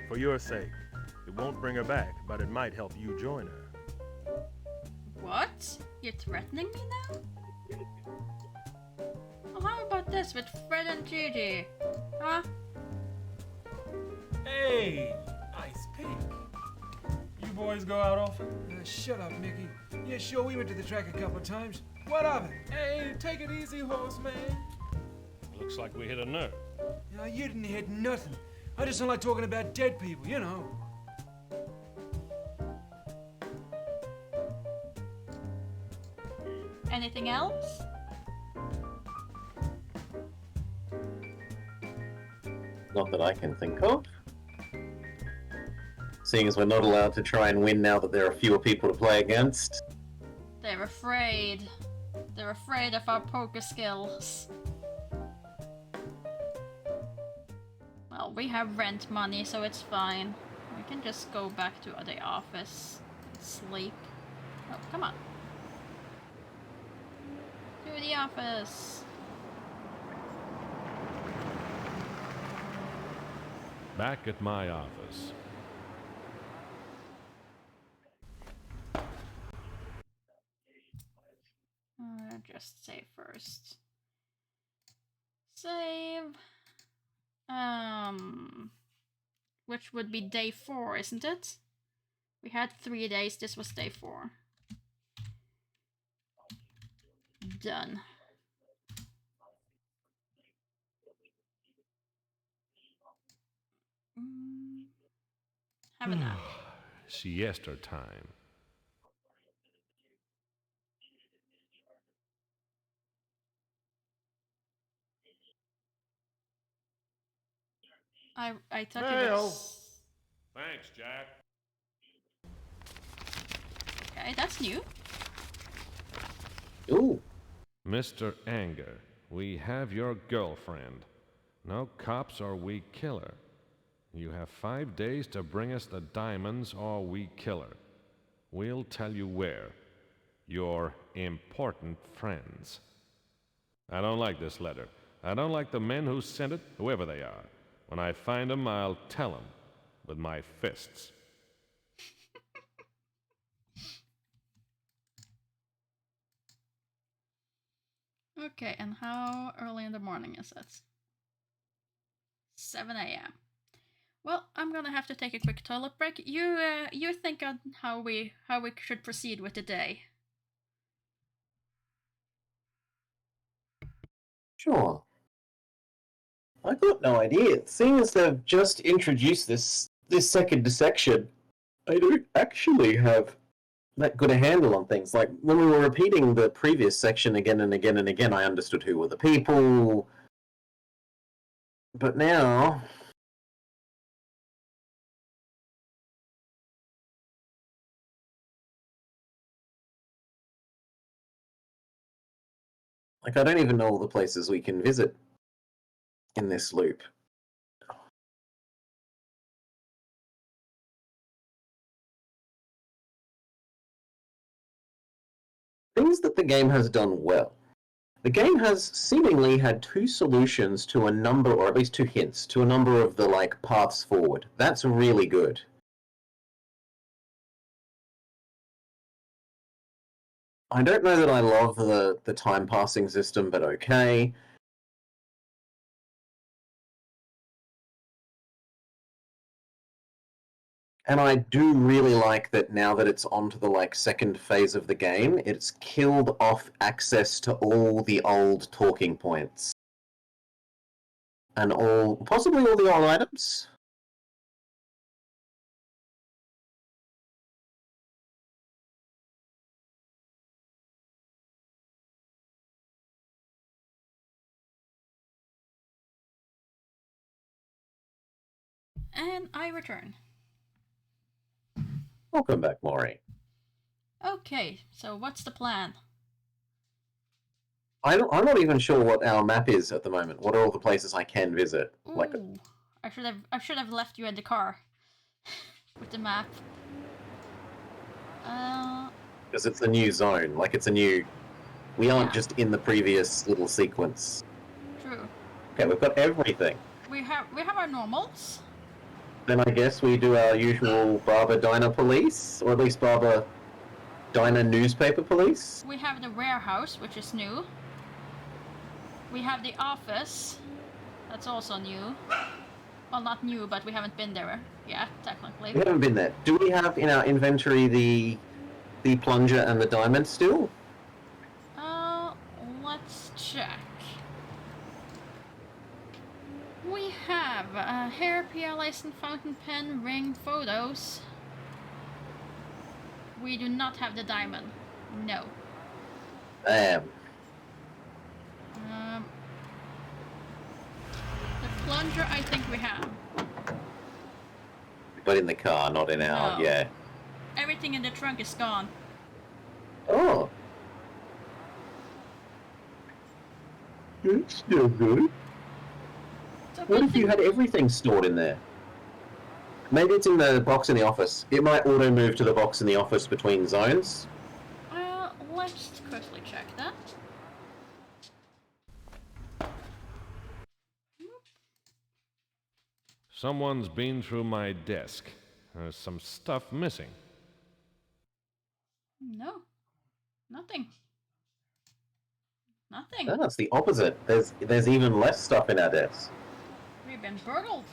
For your sake. It won't bring her back, but it might help you join her. What? You're threatening me now? Well, how about this with Fred and Gigi? Huh? Hey, nice pick. You boys go out often? Shut up, Mickey. Yeah, sure, we went to the track a couple of times. What of it? Hey, take it easy, horse man. Looks like we hit a nerve. No, you didn't hit nothing. I just don't like talking about dead people, you know. Anything else? Not that I can think of. Seeing as we're not allowed to try and win now that there are fewer people to play against. They're afraid. They're afraid of our poker skills. Well, we have rent money, so it's fine. We can just go back to the office. Sleep. Oh, come on. To the office. Back at my office. Just save first. Save. Which would be day 4, isn't it? We had 3 days, this was day 4. Done. Have a nap. Siesta time. I thought Mail. it was... Thanks, Jack. Okay, that's new. Ooh. Mr. Anger, we have your girlfriend. No cops or we kill her. You have 5 days to bring us the diamonds or we kill her. We'll tell you where. Your important friends. I don't like this letter. I don't like the men who sent it, whoever they are. When I find them, I'll tell them with my fists. Okay, and how early in the morning is it? 7 a.m. Well, I'm gonna have to take a quick toilet break. You think on how we should proceed with the day. Sure. I got no idea. Seeing as they've just introduced this second section, I don't actually have that good a handle on things. Like, when we were repeating the previous section again and again and again, I understood who were the people. But now... like, I don't even know all the places we can visit in this loop. Things that the game has done well. The game has seemingly had 2 solutions to a number, or at least 2 hints, to a number of the, like, paths forward. That's really good. I don't know that I love the time passing system, but okay. And I do really like that now that it's onto the, like, second phase of the game, it's killed off access to all the old talking points. And possibly all the old items? And I return. Welcome back, Maury. Okay, so what's the plan? I'm not even sure what our map is at the moment. What are all the places I can visit? Ooh, I should have left you in the car with the map. Because it's a new zone. Like it's a new. We aren't just in the previous little sequence. True. Okay, we've got everything. We have our normals. Then I guess we do our usual Barber Diner Police, or at least Barber Diner Newspaper Police. We have the warehouse, which is new. We have the office. That's also new. Well, not new, but we haven't been there yet, technically. We haven't been there. Do we have in our inventory the plunger and the diamond still? Let's check. We have hair, PLAs, and fountain pen, ring, photos. We do not have the diamond. No. Damn. The plunger, I think we have. But in the car, not in our, No. yeah. Everything in the trunk is gone. Oh. It's still good. What if you had everything stored in there? Maybe it's in the box in the office. It might auto move to the box in the office between zones. Let's quickly check that. Someone's been through my desk. There's some stuff missing. No. Nothing. Nothing. No, it's the opposite. There's even less stuff in our desk. We've been burgled.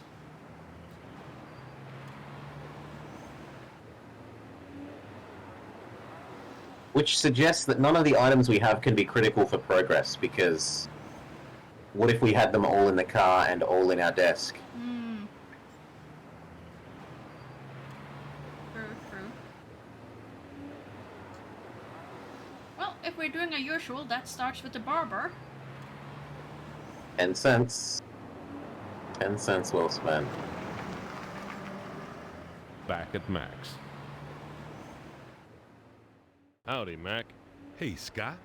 Which suggests that none of the items we have can be critical for progress, because what if we had them all in the car and all in our desk? True. Well, if we're doing a usual, that starts with the barber. 10 cents. 10 cents well spent. Back at Mac's. Howdy, Mac. Hey, Scott.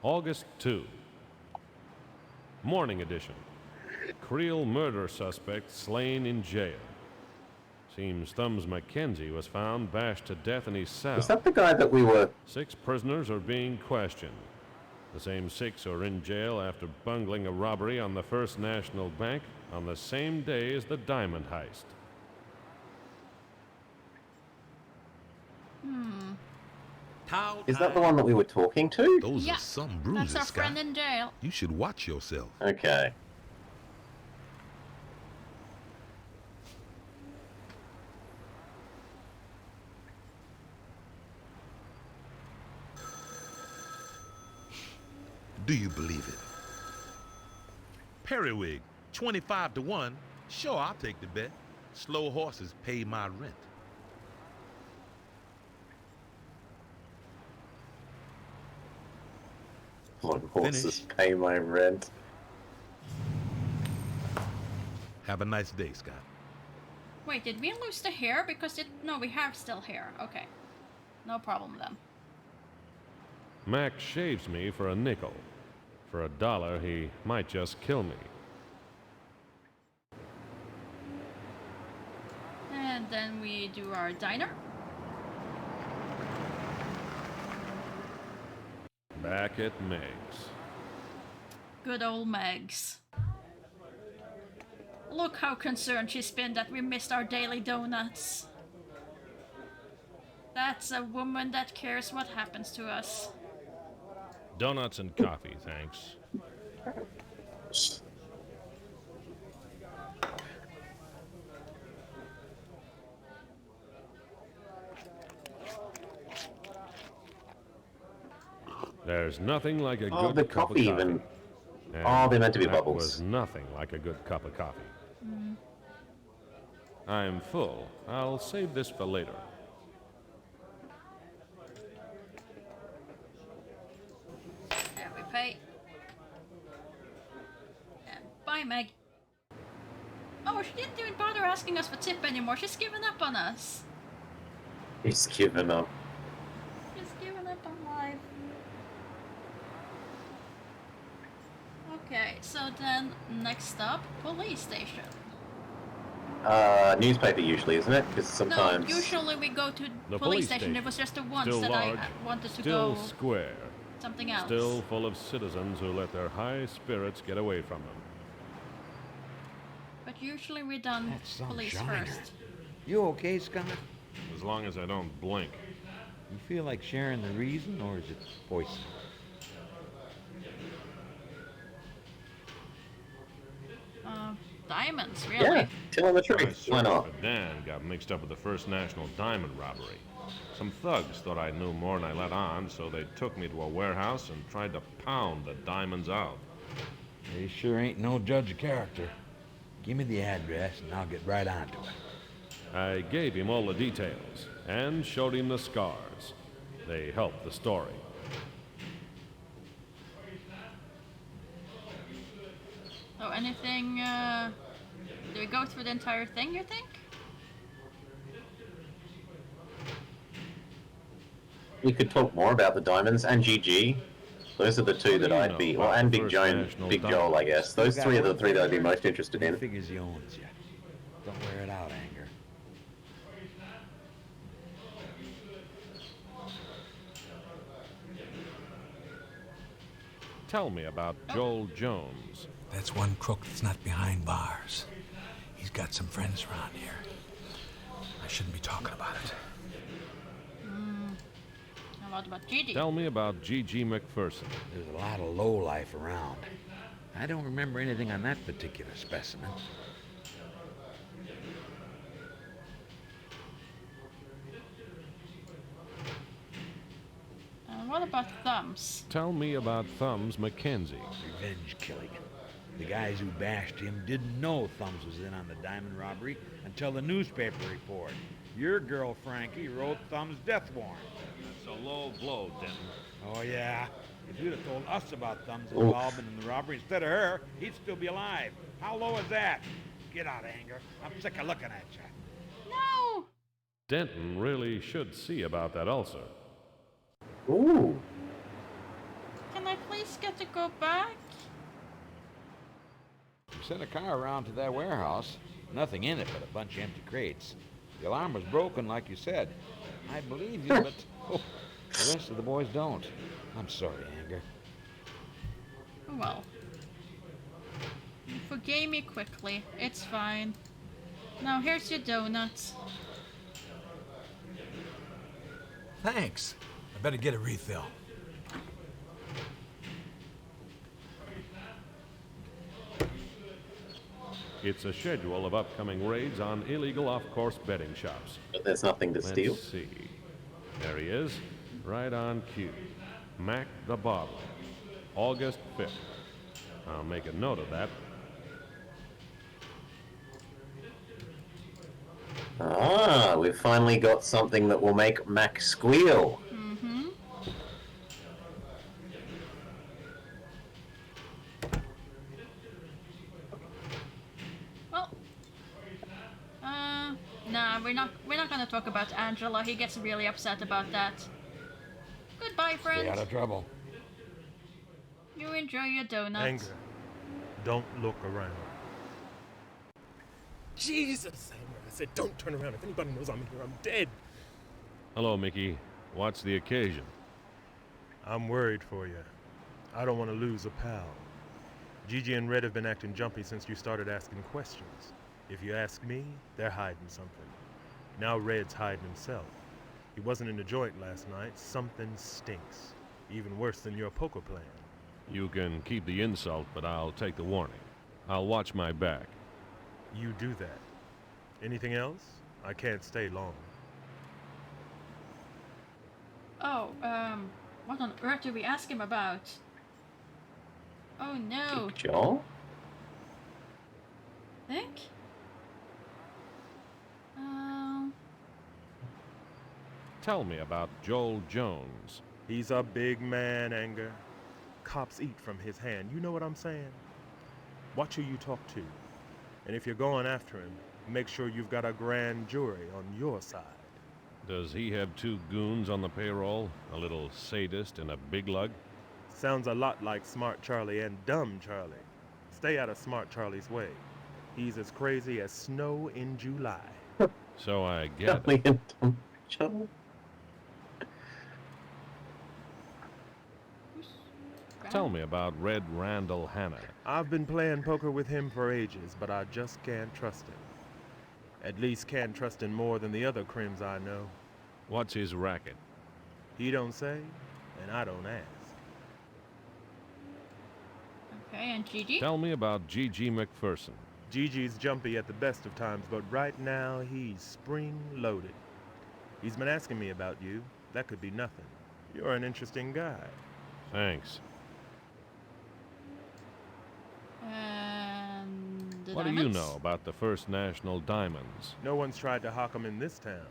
August 2. Morning edition. Creel murder suspect slain in jail. Seems Thumbs Mackenzie was found bashed to death in his cell. Is that the guy that we were... 6 prisoners are being questioned. The same 6 are in jail after bungling a robbery on the First National Bank on the same day as the diamond heist. Is that the one that we were talking to? Those Yeah, are some bruises, That's our Scott. friend in jail. You should watch yourself. Okay. Do you believe it? Periwig, 25 to 1. Sure, I'll take the bet. Slow horses pay my rent. Long horses pay my rent. Have a nice day, Scott. Wait, did we lose the hair? Because no, we have still hair. Okay. No problem then. Mac shaves me for a nickel. For $1, he might just kill me. And then we do our diner. Back at Meg's. Good old Megs. Look how concerned she's been that we missed our daily donuts. That's a woman that cares what happens to us. Donuts and coffee, thanks. There's nothing like a Oh, good the cup coffee of coffee. even. And Oh, they're meant to be that bubbles. was nothing like a good cup of coffee. I'm full. I'll save this for later. There we pay. And bye, Meg. Oh, she didn't even bother asking us for tip anymore. She's given up on us. He's given up. She's given up on life. Okay, so then next up, police station. Newspaper usually, isn't it? Because sometimes. No, usually we go to The police station. It was just the once Still that large, I wanted to still go square, something else. still full of citizens who let their high spirits get away from them. But usually we done police shiner. first. You okay, Scott? As long as I don't blink. You feel like sharing the reason, or is it poison? Diamonds, really? Yeah, tell him the My truth. Why not? sergeant Dan got mixed up with the First National diamond robbery. Some thugs thought I knew more than I let on, so they took me to a warehouse and tried to pound the diamonds out. They sure ain't no judge of character. Give me the address and I'll get right onto it. I gave him all the details and showed him the scars. They helped the story. So anything, do we go through the entire thing, you think? We could talk more about the diamonds and GG. Those are the two that I'd be, well, and Big Big Joel, I guess. Those three are the three that I'd be most interested in. Figures he owns you. Don't wear it out, Anger. Tell me about Joel Jones. That's one crook that's not behind bars. He's got some friends around here. I shouldn't be talking about it. And what about Gigi? Tell me about G.G. McPherson. There's a lot of lowlife around. I don't remember anything on that particular specimen. And what about Thumbs? Tell me about Thumbs McKenzie. Revenge killing. The guys who bashed him didn't know Thumbs was in on the diamond robbery until the newspaper report. Your girl, Frankie, wrote Thumbs' death warrant. That's a low blow, Denton. Oh, yeah. If you'd have told us about Thumbs' involvement in the robbery instead of her, he'd still be alive. How low is that? Get out, Anger. I'm sick of looking at you. No! Denton really should see about that ulcer. Ooh. Can I please get to go back? You sent a car around to that warehouse. Nothing in it but a bunch of empty crates. The alarm was broken, like you said. I believe you, but the rest of the boys don't. I'm sorry, Anger. Oh well. You forgave me quickly. It's fine. Now here's your donuts. Thanks. I better get a refill. It's a schedule of upcoming raids on illegal off-course betting shops. But there's nothing to steal. Let's see. There he is, right on cue. Mac the Bottler, August 5th. I'll make a note of that. Ah, we've finally got something that will make Mac squeal. Mm-hmm. Well, nah, we're not gonna talk about Angela. He gets really upset about that. Goodbye, friend. Stay out of trouble. You enjoy your donuts. Anger. Don't look around. Jesus, Anger. I said don't turn around. If anybody knows I'm here, I'm dead. Hello, Mickey. What's the occasion? I'm worried for you. I don't want to lose a pal. Gigi and Red have been acting jumpy since you started asking questions. If you ask me, they're hiding something. Now Red's hiding himself. He wasn't in the joint last night. Something stinks. Even worse than your poker plan. You can keep the insult, but I'll take the warning. I'll watch my back. You do that. Anything else? I can't stay long. Oh, what on earth did we ask him about? Oh no. Big Joel? Think? Tell me about Joel Jones. He's a big man, Anger. Cops eat from his hand. You know what I'm saying? Watch who you talk to. And if you're going after him, make sure you've got a grand jury on your side. Does he have 2 goons on the payroll? A little sadist and a big lug? Sounds a lot like Smart Charlie and Dumb Charlie. Stay out of Smart Charlie's way. He's as crazy as snow in July. So I get Charlie it. and Dumb Charlie. Tell me about Red Randall Hanna. I've been playing poker with him for ages, but I just can't trust him. At least can't trust him more than the other crims I know. What's his racket? He don't say, and I don't ask. Okay, and Gigi? Tell me about Gigi McPherson. Gigi's jumpy at the best of times, but right now he's spring-loaded. He's been asking me about you. That could be nothing. You're an interesting guy. Thanks. And the What diamonds? do you know about the First National Diamonds? No one's tried to hawk 'em in this town.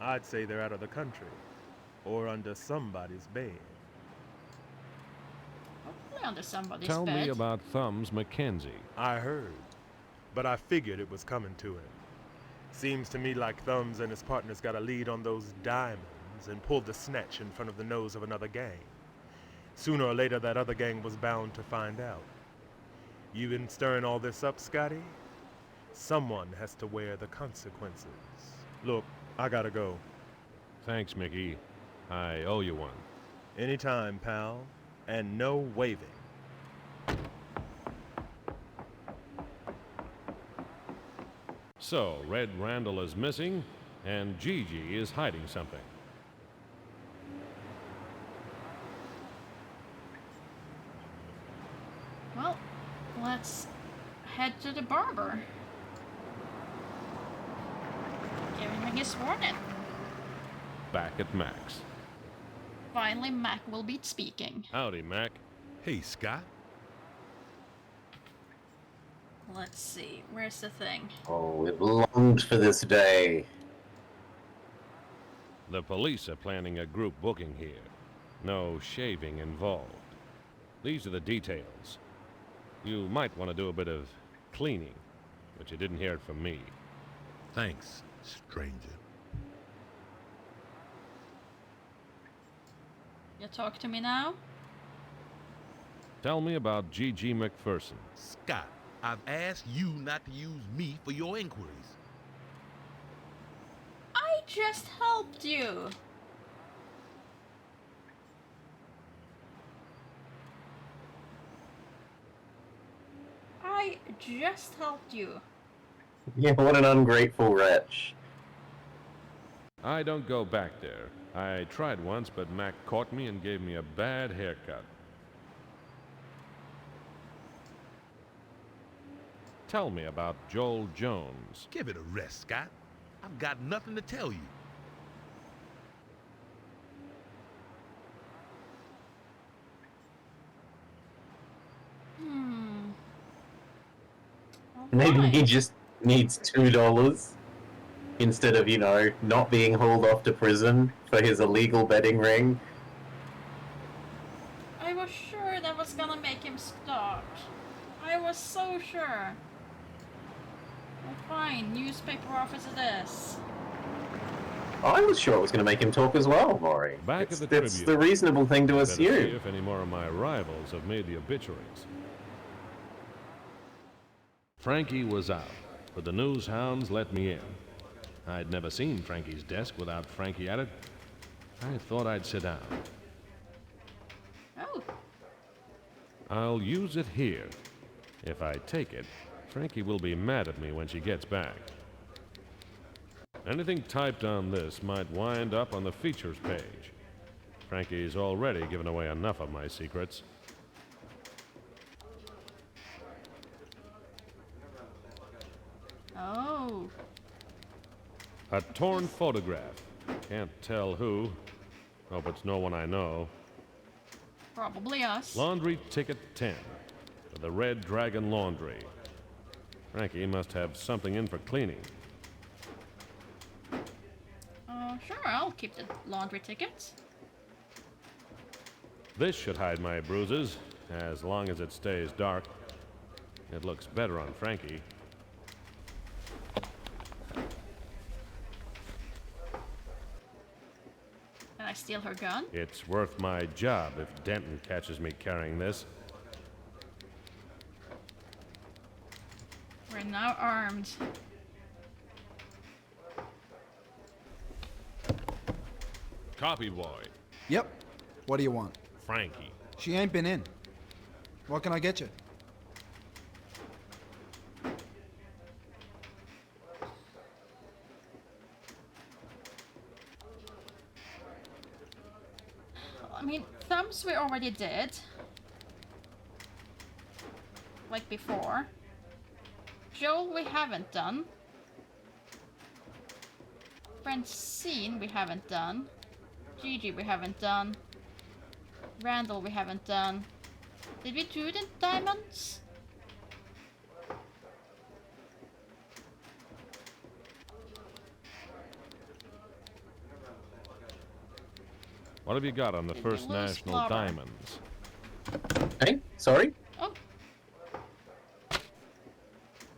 I'd say they're out of the country. Or under somebody's bed. Hopefully under somebody's Tell bed. me about Thumbs McKenzie. I heard. But I figured it was coming to him. Seems to me like Thumbs and his partners got a lead on those diamonds and pulled the snatch in front of the nose of another gang. Sooner or later, that other gang was bound to find out. You been stirring all this up, Scotty? Someone has to wear the consequences. Look, I gotta go. Thanks, Mickey. I owe you one. Anytime, pal. And no waving. So, Red Randall is missing, and Gigi is hiding something. Well, let's head to the barber. Give him his warning. Back at Mac's. Finally, Mac will be speaking. Howdy, Mac. Hey, Scott. Let's see, where's the thing? Oh, we've longed for this day. The police are planning a group booking here. No shaving involved. These are the details. You might want to do a bit of cleaning, but you didn't hear it from me. Thanks, stranger. You talk to me now? Tell me about Gigi McPherson. Scott, I've asked you not to use me for your inquiries. I just helped you. I just helped you. Yeah, what an ungrateful wretch. I don't go back there. I tried once, but Mac caught me and gave me a bad haircut. Tell me about Joel Jones. Give it a rest, Scott. I've got nothing to tell you. Maybe he just needs $2 instead of, not being hauled off to prison for his illegal betting ring. I was sure that was gonna make him stop. I was so sure. Well, fine, newspaper office it is. I was sure it was going to make him talk as well, Maury. Back It's at the that's Tribune. the reasonable thing to Better see assume. if any more of my rivals have made the obituaries. Frankie was out, but the news hounds let me in. I'd never seen Frankie's desk without Frankie at it. I thought I'd sit down. Oh. I'll use it here. If I take it, Frankie will be mad at me when she gets back. Anything typed on this might wind up on the features page. Frankie's already given away enough of my secrets. Oh. A torn photograph. Can't tell who. Hope it's no one I know. Probably us. Laundry ticket 10 for the Red Dragon Laundry. Frankie must have something in for cleaning. Sure, I'll keep the laundry tickets. This should hide my bruises, as long as it stays dark. It looks better on Frankie. I steal her gun? It's worth my job if Denton catches me carrying this. We're now armed. Copy, boy. Yep. What do you want? Frankie. She ain't been in. What can I get you? I mean, thumbs we already did. Like before. Joel we haven't done. Francine we haven't done. Gigi we haven't done. Randall we haven't done. Did we do the diamonds? What have you got on the First National Slobber. Diamonds? Hey, sorry? Oh.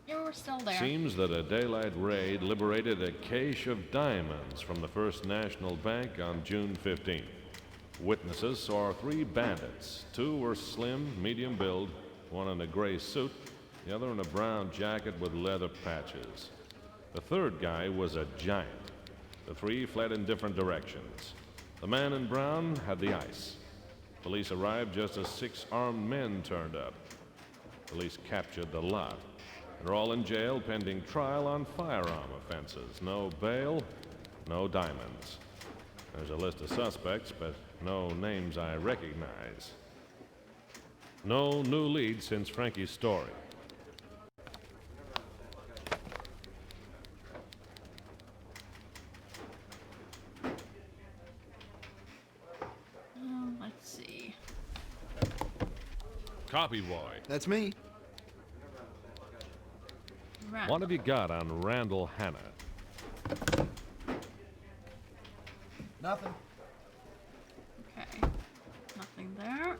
You were still there. Seems that a daylight raid liberated a cache of diamonds from the First National Bank on June 15th. Witnesses saw 3 bandits. 2 were slim, medium build, one in a gray suit, the other in a brown jacket with leather patches. The third guy was a giant. The 3 fled in different directions. The man in brown had the ice. Police arrived just as 6 armed men turned up. Police captured the lot. They're all in jail pending trial on firearm offenses. No bail, no diamonds. There's a list of suspects, but no names I recognize. No new leads since Frankie's story. Let's see. Copy, boy. That's me. What have you got on Randall Hanna? Nothing. Okay. Nothing there.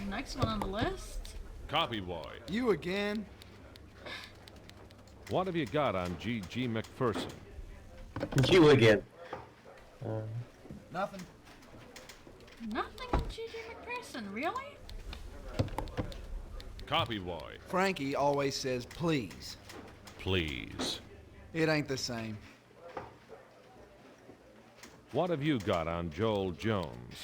Next one on the list. Copy, boy. You again? What have you got on G.G. McPherson? You again. Nothing. Nothing on Gigi McPherson, really? Copy, boy. Frankie always says please. Please. It ain't the same. What have you got on Joel Jones?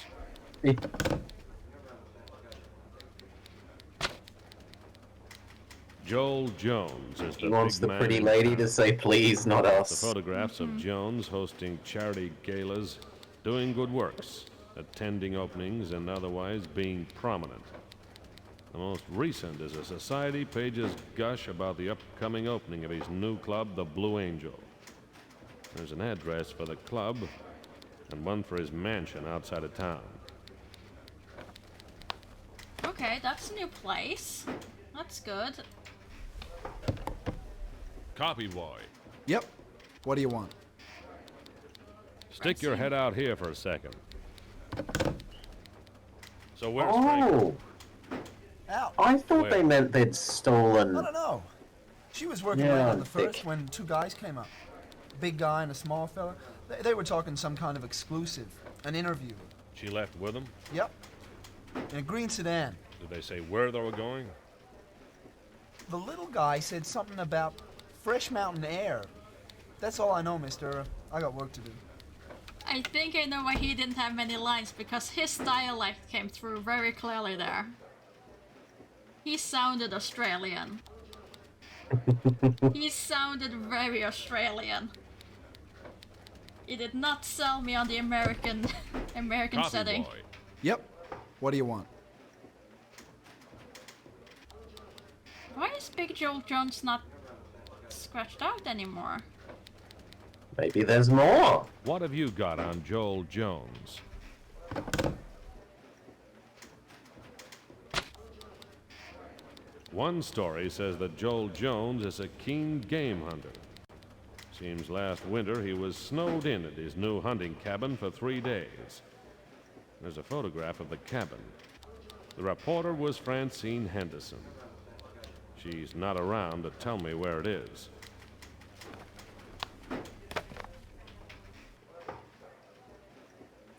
Joel Jones is the He wants big the man pretty in lady town. to say please, not The us. photographs of Jones hosting charity galas, doing good works, attending openings, and otherwise being prominent. The most recent is a Society page's gush about the upcoming opening of his new club, the Blue Angel. There's an address for the club and one for his mansion outside of town. Okay, that's a new place. That's good. Copy, boy. Yep. What do you want? Stick your head out here for a second. So where's Oh! Frank? Out. I thought Where? they meant they'd stolen. I don't know. She was working Yeah, late on the thick. first when 2 guys came up. A big guy and a small fella. They were talking some kind of exclusive. An interview. She left with him? Yep. In a green sedan. Did they say where they were going? The little guy said something about fresh mountain air. That's all I know, mister. I got work to do. I think I know why he didn't have many lines, because his dialect came through very clearly there. He sounded Australian. He sounded very Australian. He did not sell me on the American Copy, setting. boy. Yep. What do you want? Why is Big Joel Jones not scratched out anymore? Maybe there's more. What have you got on Joel Jones? One story says that Joel Jones is a keen game hunter. Seems last winter he was snowed in at his new hunting cabin for 3 days. There's a photograph of the cabin. The reporter was Francine Henderson. She's not around to tell me where it is.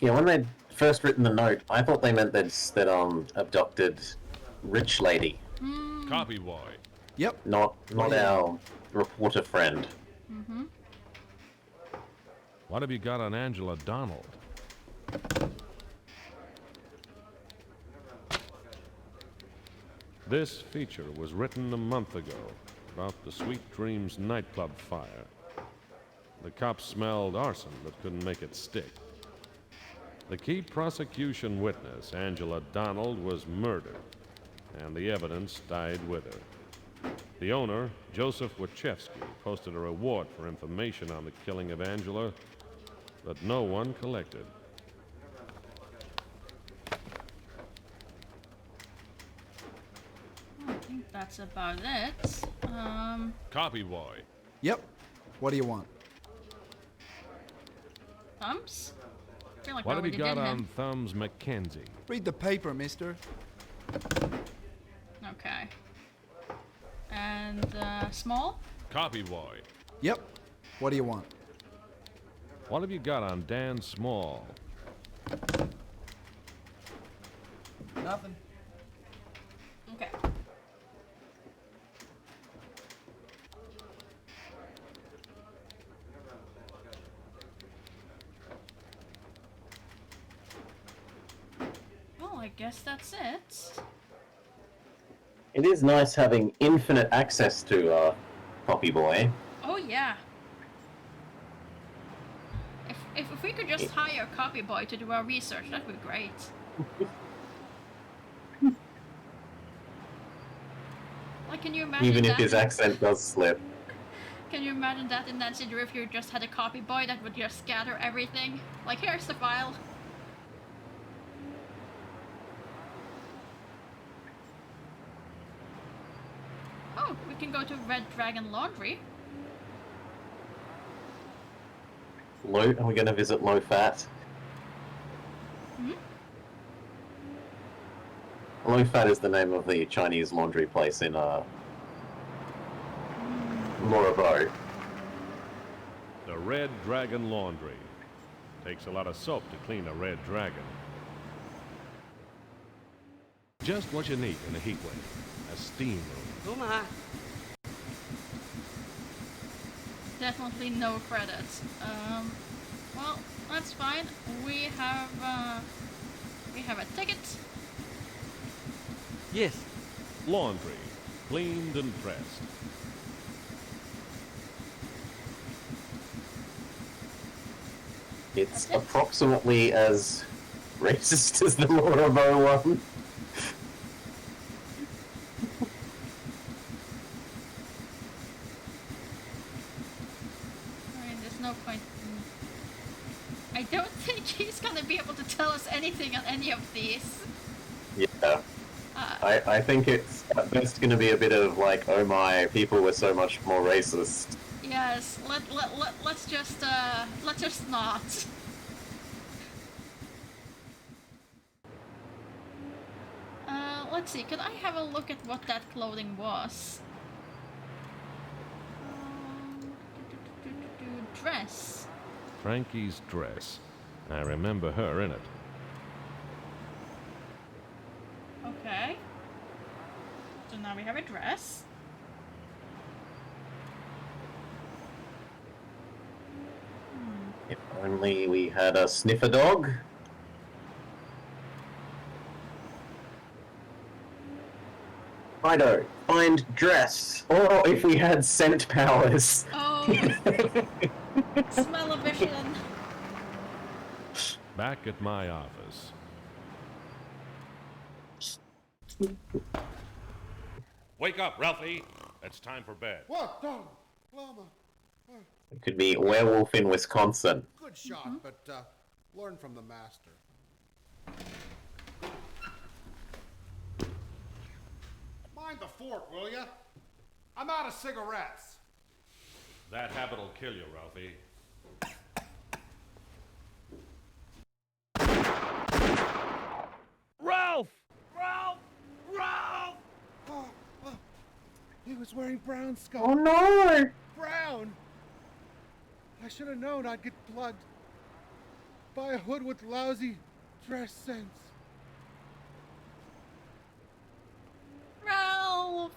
Yeah, when they'd first written the note, I thought they meant that abducted rich lady. Copy boy. Yep. Not our reporter friend. Mm-hmm. What have you got on Angela Donald? This feature was written a month ago about the Sweet Dreams nightclub fire. The cops smelled arson but couldn't make it stick. The key prosecution witness, Angela Donald, was murdered, and the evidence died with her. The owner, Joseph Wachewski, posted a reward for information on the killing of Angela, but no one collected. I think that's about it. Copy boy. Yep. What do you want? Thumbs? I feel like What we have you already got did on him. Thumbs McKenzie? Read the paper, mister. Okay. And small? Copy boy. Yep. What do you want? What have you got on Dan Small? Nothing. Okay. Well, I guess that's it. It is nice having infinite access to Poppy Boy. Oh yeah. If we could just hire a copy boy to do our research, that would be great. Like, can you imagine Even if that? his accent does slip. Can you imagine that in that situation if you just had a copy boy that would just scatter everything? Like, here's the file. Oh, we can go to Red Dragon Laundry. Are we going to visit Low Fat? Hmm? Low Fat is the name of the Chinese laundry place in Morabo. The Red Dragon Laundry. Takes a lot of soap to clean a red dragon. Just what you need in a heat wave. A steam room. Uma. Definitely no credits. Well, that's fine. We have a ticket. Yes. Laundry. Cleaned and pressed. It's approximately as racist as the Morabo one. I mean, there's no point. I don't think he's gonna be able to tell us anything on any of these. Yeah. I think it's at best going to be a bit of like, oh my, people were so much more racist. Yes, let's just not. Let's see, could I have a look at what that clothing was? Dress. Frankie's dress. I remember her in it. Okay. So now we have a dress. If only we had a sniffer dog. Righto, find dress. Or if we had scent powers. Oh. Smell-o-vision. Back at my office. Wake up, Ralphie. It's time for bed. What? No. Llama. It could be werewolf in Wisconsin. Good shot, but learn from the master. Mind the fork, will ya? I'm out of cigarettes. That habit'll kill you, Ralphie. Ralph! Ralph! Ralph! Oh, he was wearing brown skull. Oh no! Brown! I should have known I'd get blood. by a hood with lousy dress sense. Ralph!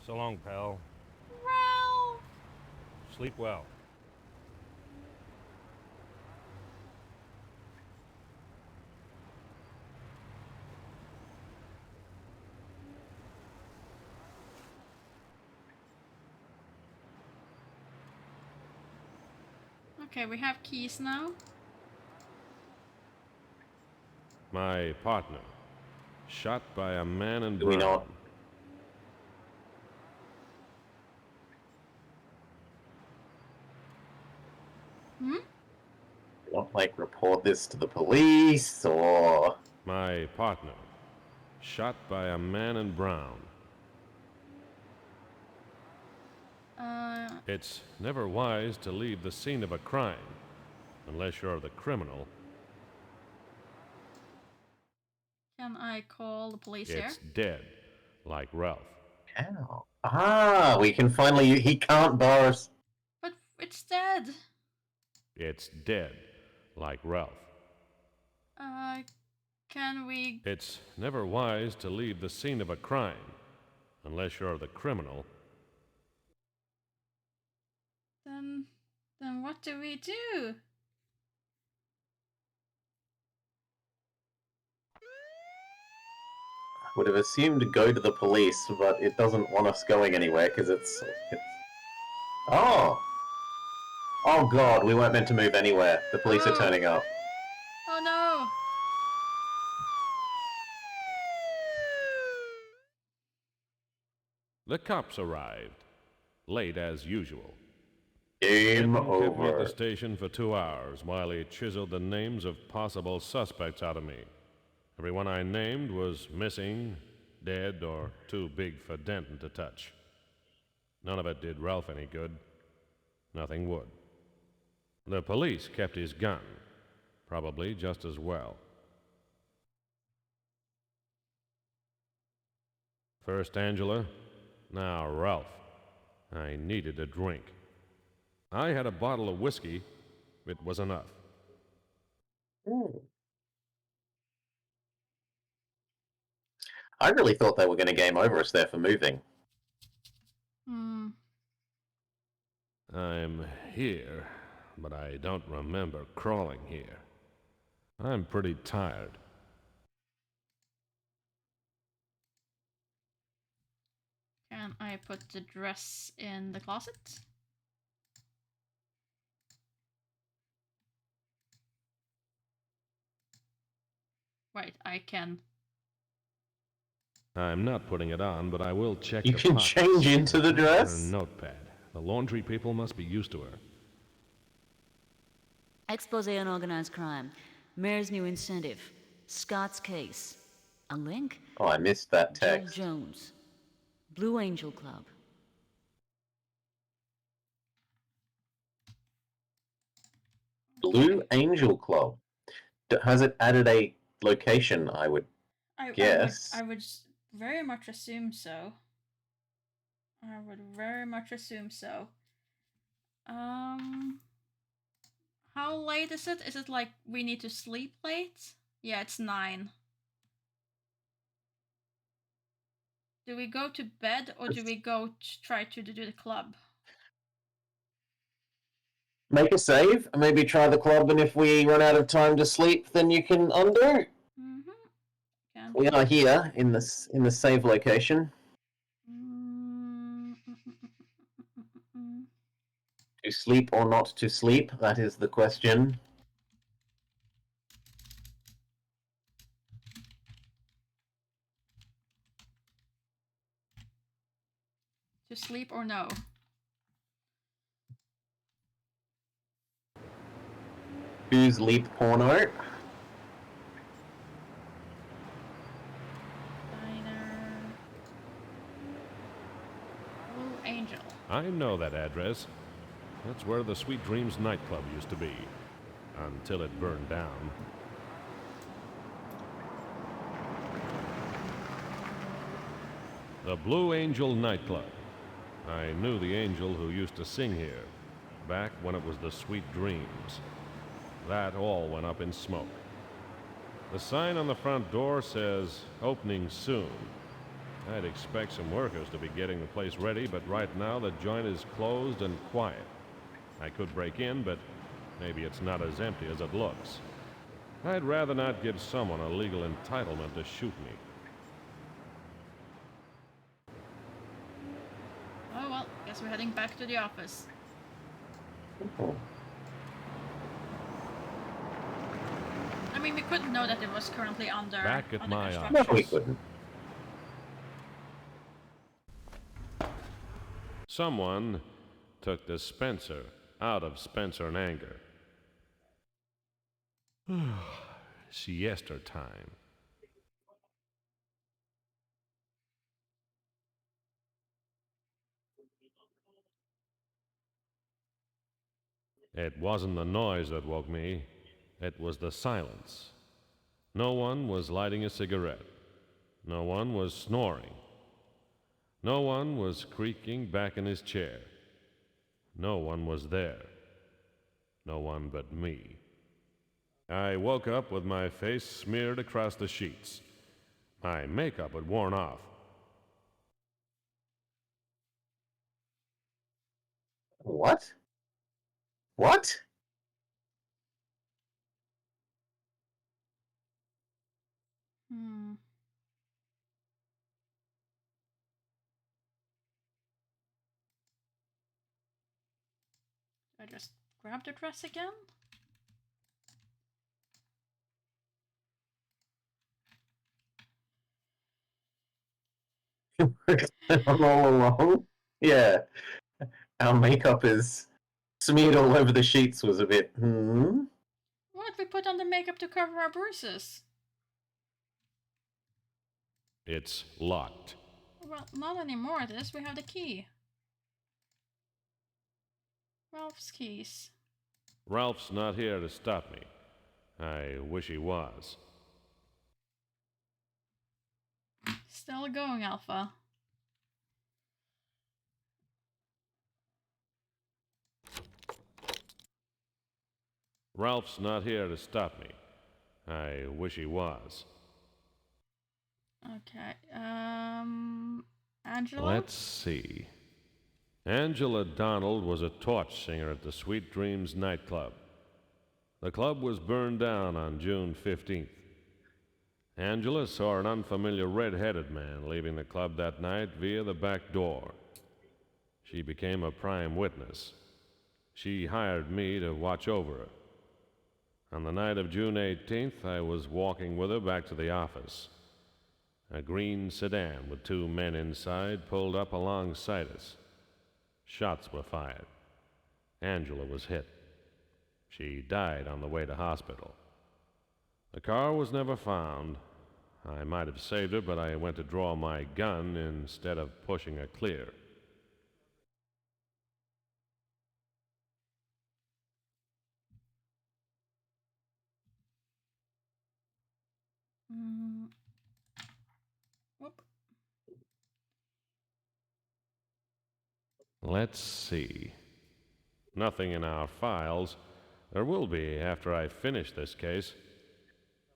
So long, pal. Ralph! Sleep well. Okay, we have keys now. My partner. Shot by a man in Do we brown. know? Not like report this to the police or. My partner. Shot by a man in brown. It's never wise to leave the scene of a crime, unless you're the criminal. Can I call the police It's here? dead, like Ralph. How? Ah, we can finally. He can't bar us. But it's dead. It's dead, like Ralph. Can we... It's never wise to leave the scene of a crime, unless you're the criminal. Then what do we do? Would have assumed to go to the police, but it doesn't want us going anywhere because it's. Oh! Oh god, we weren't meant to move anywhere. The police are turning up. Oh no! The cops arrived, late as usual. Game Kept me at over. the station for 2 hours while he chiseled the names of possible suspects out of me. Everyone I named was missing, dead, or too big for Denton to touch. None of it did Ralph any good. Nothing would. The police kept his gun, probably just as well. First Angela, now Ralph. I needed a drink. I had a bottle of whiskey. It was enough. I really thought they were going to game over us there for moving. I'm here, but I don't remember crawling here. I'm pretty tired. Can I put the dress in the closet? Wait, I can. I'm not putting it on, but I will check You the can pockets. change into the dress? Her notepad. The laundry people must be used to her. Expose on organized crime. Mayor's new incentive. Scott's case. A link? Oh, I missed that Joe text. Jones. Blue Angel Club. Blue Angel Club. Has it added a location, I would guess? I would very much assume so. I would very much assume so. How late is it? Is it like we need to sleep late? Yeah, it's 9. Do we go to bed or do we go to try to do the club? Make a save, and maybe try the club, and if we run out of time to sleep, then you can undo. We are here in the save location. To sleep or not to sleep, that is the question. To sleep or no? Who's leap porno? Blue Angel. I know that address. That's where the Sweet Dreams nightclub used to be. Until it burned down. The Blue Angel nightclub. I knew the angel who used to sing here, back when it was the Sweet Dreams. That all went up in smoke. The sign on the front door says, "Opening soon." I'd expect some workers to be getting the place ready, but right now the joint is closed and quiet. I could break in, but maybe it's not as empty as it looks. I'd rather not give someone a legal entitlement to shoot me. Oh well, guess we're heading back to the office. I mean, we couldn't know that it was currently under Back at my construction. office. No, we couldn't. Someone took the Spencer out of Spencer and Anger. Siesta time. It wasn't the noise that woke me. It was the silence. No one was lighting a cigarette. No one was snoring. No one was creaking back in his chair. No one was there. No one but me. I woke up with my face smeared across the sheets. My makeup had worn off. What? What? I just grab the dress again. All along? Yeah. Our makeup is smeared all over the sheets was a bit, What? We put on the makeup to cover our bruises. It's locked. Well, not anymore. This we have the key. Ralph's keys. Ralph's not here to stop me. I wish he was. Still going, Alpha. Ralph's not here to stop me. I wish he was. Okay. Angela? Let's see. Angela Donald was a torch singer at the Sweet Dreams nightclub. The club was burned down on June 15th. Angela saw an unfamiliar red-headed man leaving the club that night via the back door. She became a prime witness. She hired me to watch over her. On the night of June 18th, I was walking with her back to the office. A green sedan with two men inside pulled up alongside us. Shots were fired. Angela was hit. She died on the way to hospital. The car was never found. I might have saved her, but I went to draw my gun instead of pushing her clear. Whoop. Let's see. Nothing in our files. There will be after I finish this case.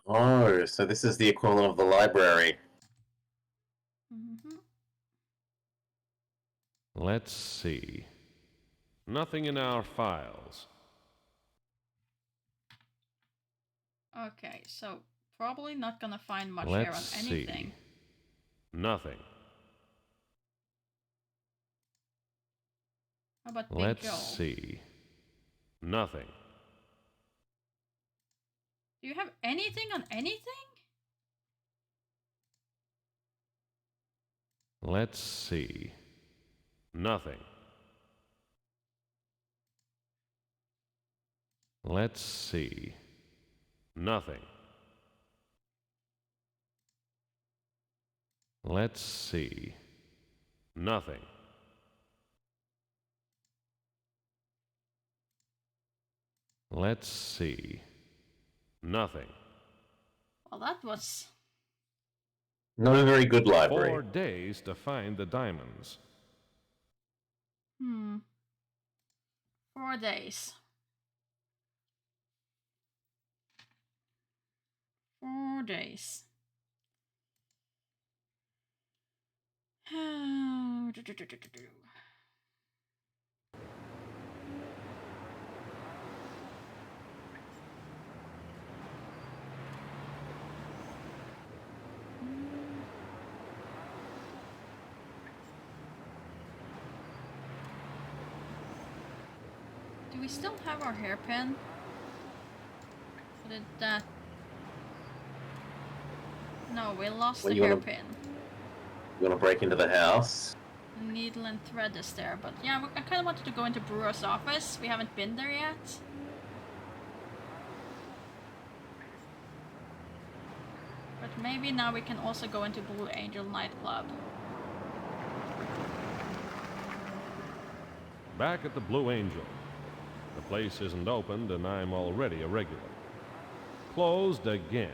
Oh, so this is the equivalent of the library. Let's see. Nothing in our files. Okay, so probably not gonna find much Let's here on anything. see. Nothing. How about Big Let's Joel? see. Nothing. Do you have anything on anything? Let's see. Nothing. Let's see. Nothing. Let's see. Nothing. Let's see. Nothing. Well, that was... Not a very good library. 4 days to find the diamonds. 4 days. 4 days. Do we still have our hairpin? Or did that... No, we lost Well, the you wanna- hairpin. You want to break into the house? Needle and thread is there, but yeah, I kind of wanted to go into Brewer's office. We haven't been there yet. But maybe now we can also go into Blue Angel nightclub. Back at the Blue Angel. The place isn't opened and I'm already a regular. Closed again.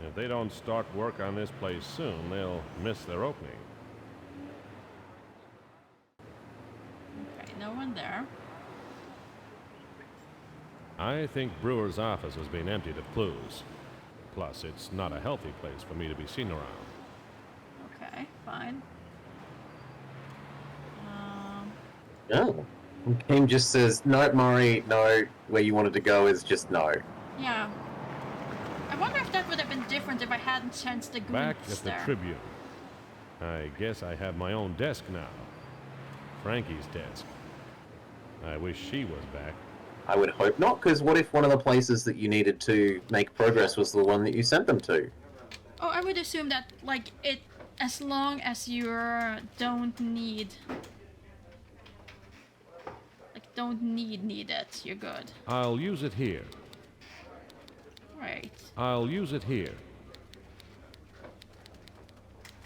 If they don't start work on this place soon, they'll miss their opening. Okay, no one there. I think Brewer's office has been emptied of clues. Plus, it's not a healthy place for me to be seen around. Okay, fine. No. Game just says, no, Murray, no. Where you wanted to go is just no. Yeah. I wonder if that would have been different if I hadn't sensed the Back goons at the there. Tribune. I guess I have my own desk now. Frankie's desk. I wish she was back. I would hope not, because what if one of the places that you needed to make progress was the one that you sent them to? Oh, I would assume that, like, it... As long as you don't need... Like, don't need it, you're good. I'll use it here. Right. I'll use it here.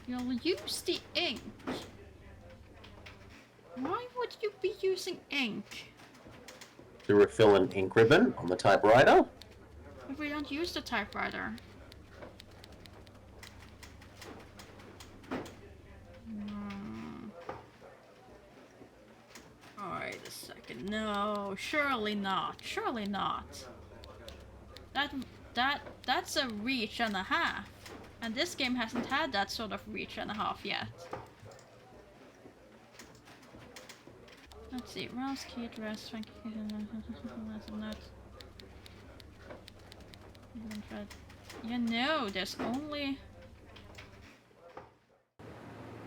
You'll use the ink. Why would you be using ink? To refill an ink ribbon on the typewriter? If we don't use the typewriter. Alright, a second. No, surely not. Surely not. That's a reach and a half. And this game hasn't had that sort of reach and a half yet. Let's see. Rouse key address. Frankie. You know, there's only.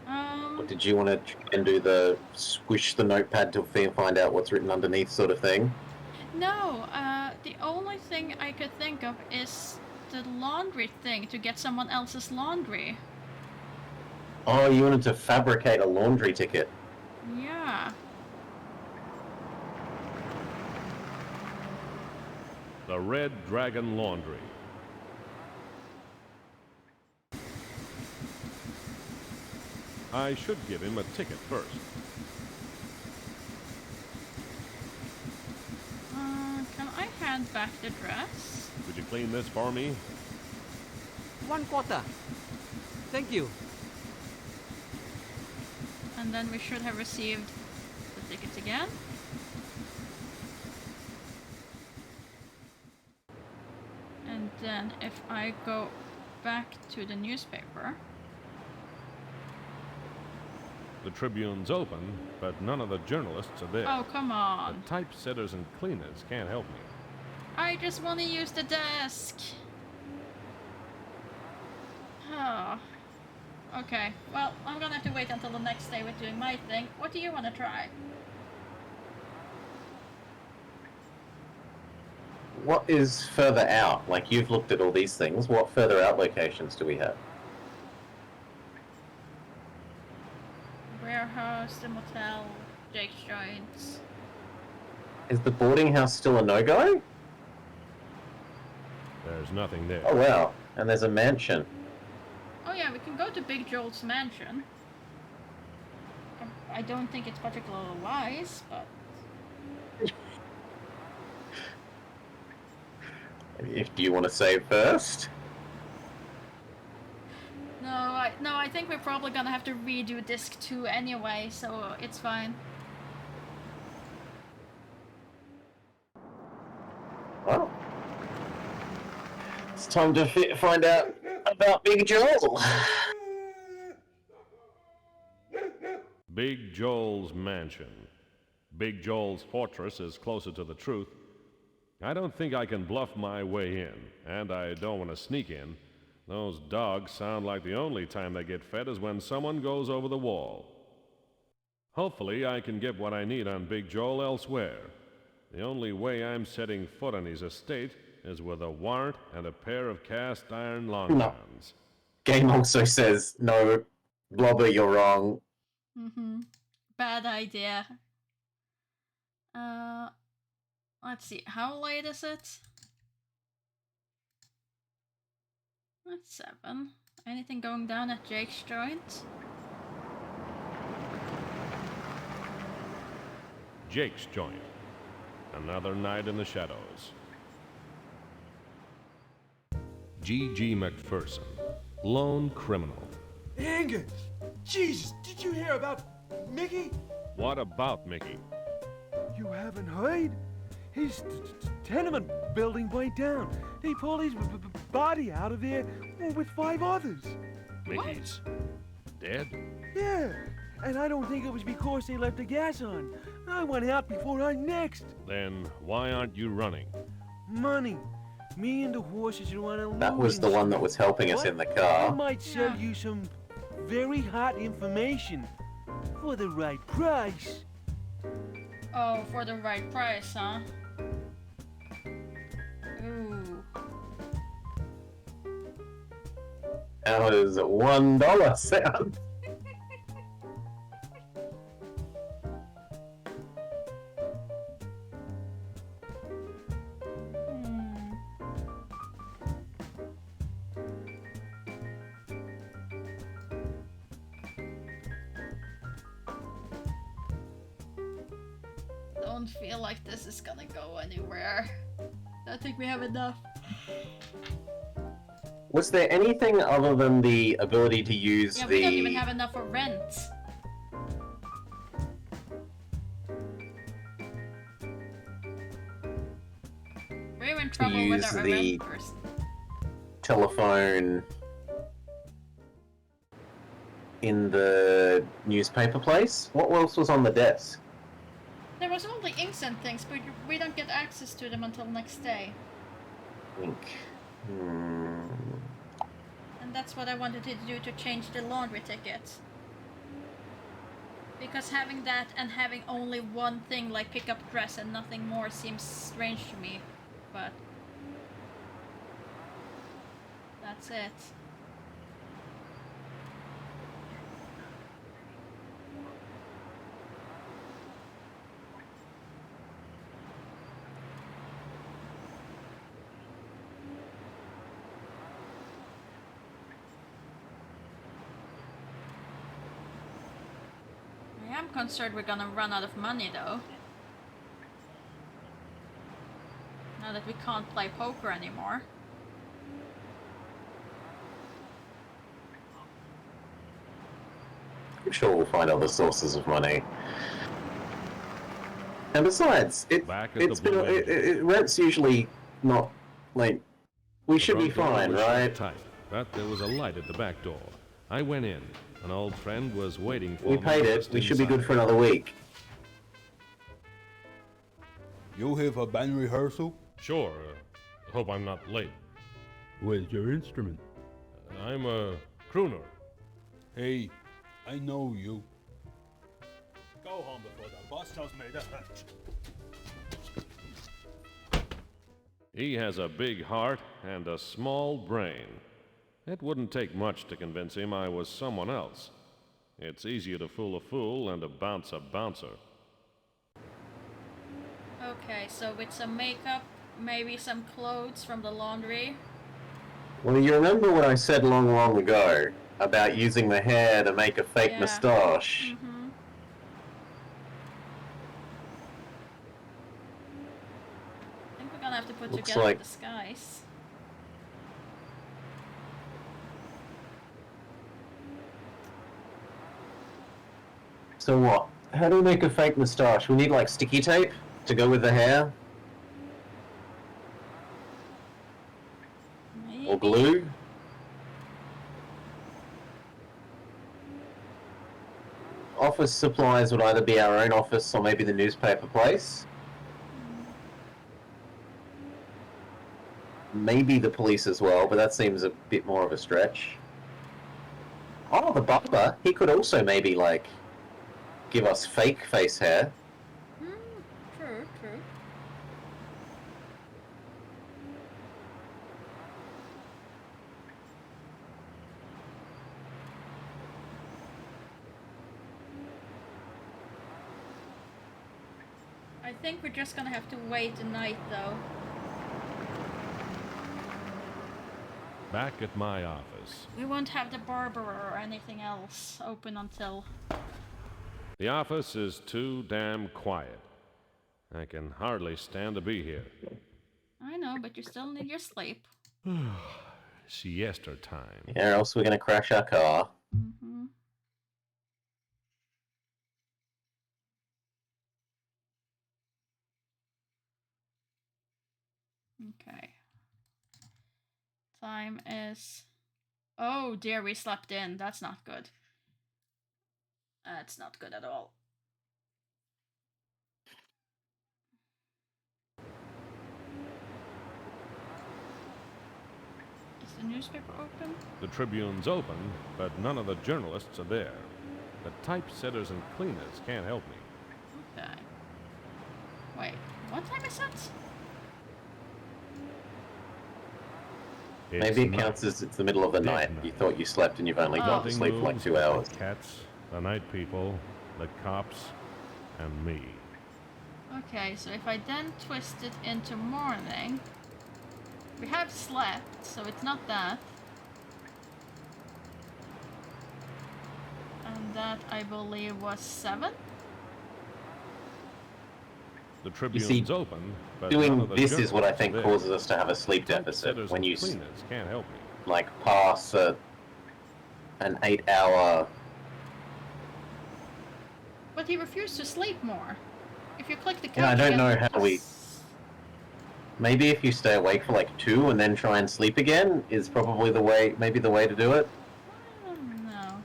Or did you want to try and do the squish the notepad to find out what's written underneath sort of thing? No, the only thing I could think of is the laundry thing to get someone else's laundry. Oh, you wanted to fabricate a laundry ticket. Yeah. The Red Dragon Laundry. I should give him a ticket first. Can I hand back the dress? Could you clean this for me? 1 quarter. Thank you. And then we should have received the tickets again. And then if I go back to the newspaper. The Tribune's open, but none of the journalists are there. Oh, come on. The typesetters and cleaners can't help me. I just want to use the desk. Oh. Okay, well, I'm gonna have to wait until the next day with doing my thing. What do you want to try? What is further out? Like, you've looked at all these things. What further out locations do we have? Warehouse, the motel, Jake's Joints. Is the boarding house still a no-go? There's nothing there. Oh, wow. And there's a mansion. Oh yeah, we can go to Big Joel's mansion. I don't think it's particularly wise, but... If do you want to save first? No, I think we're probably gonna have to redo disc 2 anyway, so it's fine. Well. It's time to find out about Big Joel. Big Joel's mansion. Big Joel's fortress is closer to the truth. I don't think I can bluff my way in, and I don't want to sneak in. Those dogs sound like the only time they get fed is when someone goes over the wall. Hopefully I can get what I need on Big Joel elsewhere. The only way I'm setting foot on his estate is with a warrant and a pair of cast iron longhorns. Game also says, no, Blobber, you're wrong. Bad idea. Let's see, how late is it? It's 7. Anything going down at Jake's joint? Jake's joint. Another night in the shadows. G.G. McPherson, lone criminal. Angus! Jesus, did you hear about Mickey? What about Mickey? You haven't heard? His tenement building went down. They pulled his body out of there with 5 others. Mickey's dead? Yeah, and I don't think it was because they left the gas on. I went out before I next. Then why aren't you running? Money. Me and the horses are on a That was the one that was helping us in the car. I might sell you some very hot information for the right price. Oh, for the right price, huh? Ooh. How does $1 sound? Don't feel like this is gonna go anywhere. I think we have enough. Was there anything other than the ability to use Yeah, the... we don't even have enough for rent. We're in trouble with our rent person. Telephone in the newspaper place? What else was on the desk? There was all the inks and things, but we don't get access to them until next day. Ink. And that's what I wanted to do to change the laundry tickets. Because having that and having only one thing like pickup dress and nothing more seems strange to me. But that's it. I'm concerned we're gonna run out of money though. Now that we can't play poker anymore. I'm sure we'll find other sources of money. And besides, rent's usually not, like, we should be fine, right? Tight, but there was a light at the back door. I went in. An old friend was waiting for me. We paid it. We should be good for another week. You here for band rehearsal? Sure. Hope I'm not late. Where's your instrument? I'm a crooner. Hey, I know you. Go home before the boss tells me that. He has a big heart and a small brain. It wouldn't take much to convince him I was someone else. It's easier to fool a fool than to bounce a bouncer. Okay, so with some makeup, maybe some clothes from the laundry. Well, you remember what I said long ago about using the hair to make a fake moustache? I think we're gonna have to put Looks together like- a disguise. So what? How do we make a fake moustache? We need like sticky tape to go with the hair? Or glue? Office supplies would either be our own office or maybe the newspaper place. Maybe the police as well, but that seems a bit more of a stretch. Oh, the barber. He could also maybe, like, give us fake face hair. True, true. I think we're just gonna have to wait a night, though. Back at my office. We won't have the barber or anything else open until... The office is too damn quiet. I can hardly stand to be here. I know, but you still need your sleep. Siesta time. Yeah, or else we're gonna crash our car. Mm-hmm. Okay. Time is... Oh dear, we slept in. That's not good. That's not good at all. Is the newspaper open? The Tribune's open, but none of the journalists are there. The typesetters and cleaners can't help me. Okay. Wait, what time is it? Maybe it counts as it's the middle of the night. You thought you slept and you've only gone to sleep for like 2 hours. The cats, the night people, the cops, and me. Okay, so if I then twist it into morning... We have slept, so it's not that. And that, I believe, was 7? The Tribune's open, but doing this is what I think causes us to have a sleep deficit. When you can't help me. Like pass an 8-hour. But he refused to sleep more. If you click the couch, Yeah, I don't know how we. Maybe if you stay awake for like 2 and then try and sleep again is probably the way. Maybe the way to do it. I don't know.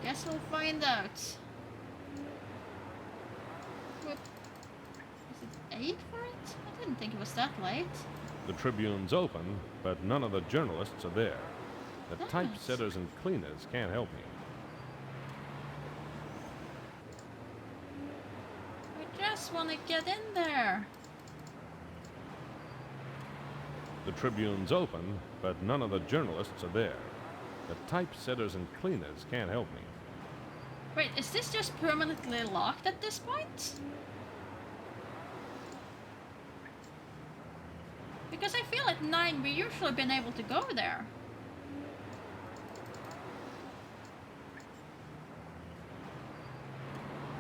Guess we'll find out. What? Is it 8 for it? I didn't think it was that late. The Tribune's open, but none of the journalists are there. The typesetters and cleaners can't help me. I just want to get in there. The Tribune's open, but none of the journalists are there. The typesetters and cleaners can't help me. Wait, is this just permanently locked at this point? Because I feel at 9 we usually been able to go there.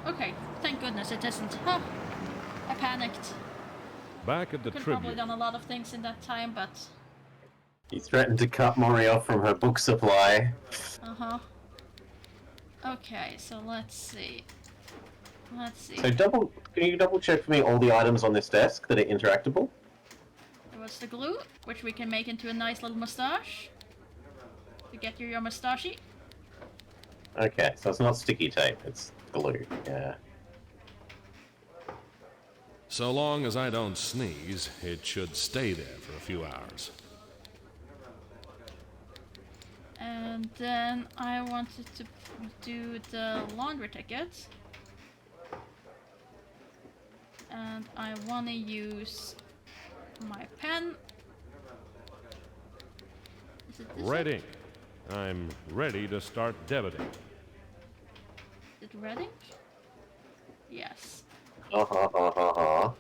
Okay, thank goodness it isn't. Huh. I panicked. Back at the Could probably Tribune. done a lot of things in that time, but... You threatened to cut Mori off from her book supply. Uh-huh. Okay, so let's see. Let's see. So can you double check for me all the items on this desk that are interactable? There was the glue, which we can make into a nice little mustache. To get you your mustachey. Okay, so it's not sticky tape, it's glue, yeah. So long as I don't sneeze, it should stay there for a few hours. And then I wanted to do the laundry ticket. And I want to use my pen. Is it this Red one? ink. I'm ready to start debiting. Is it red ink? Yes. Oh.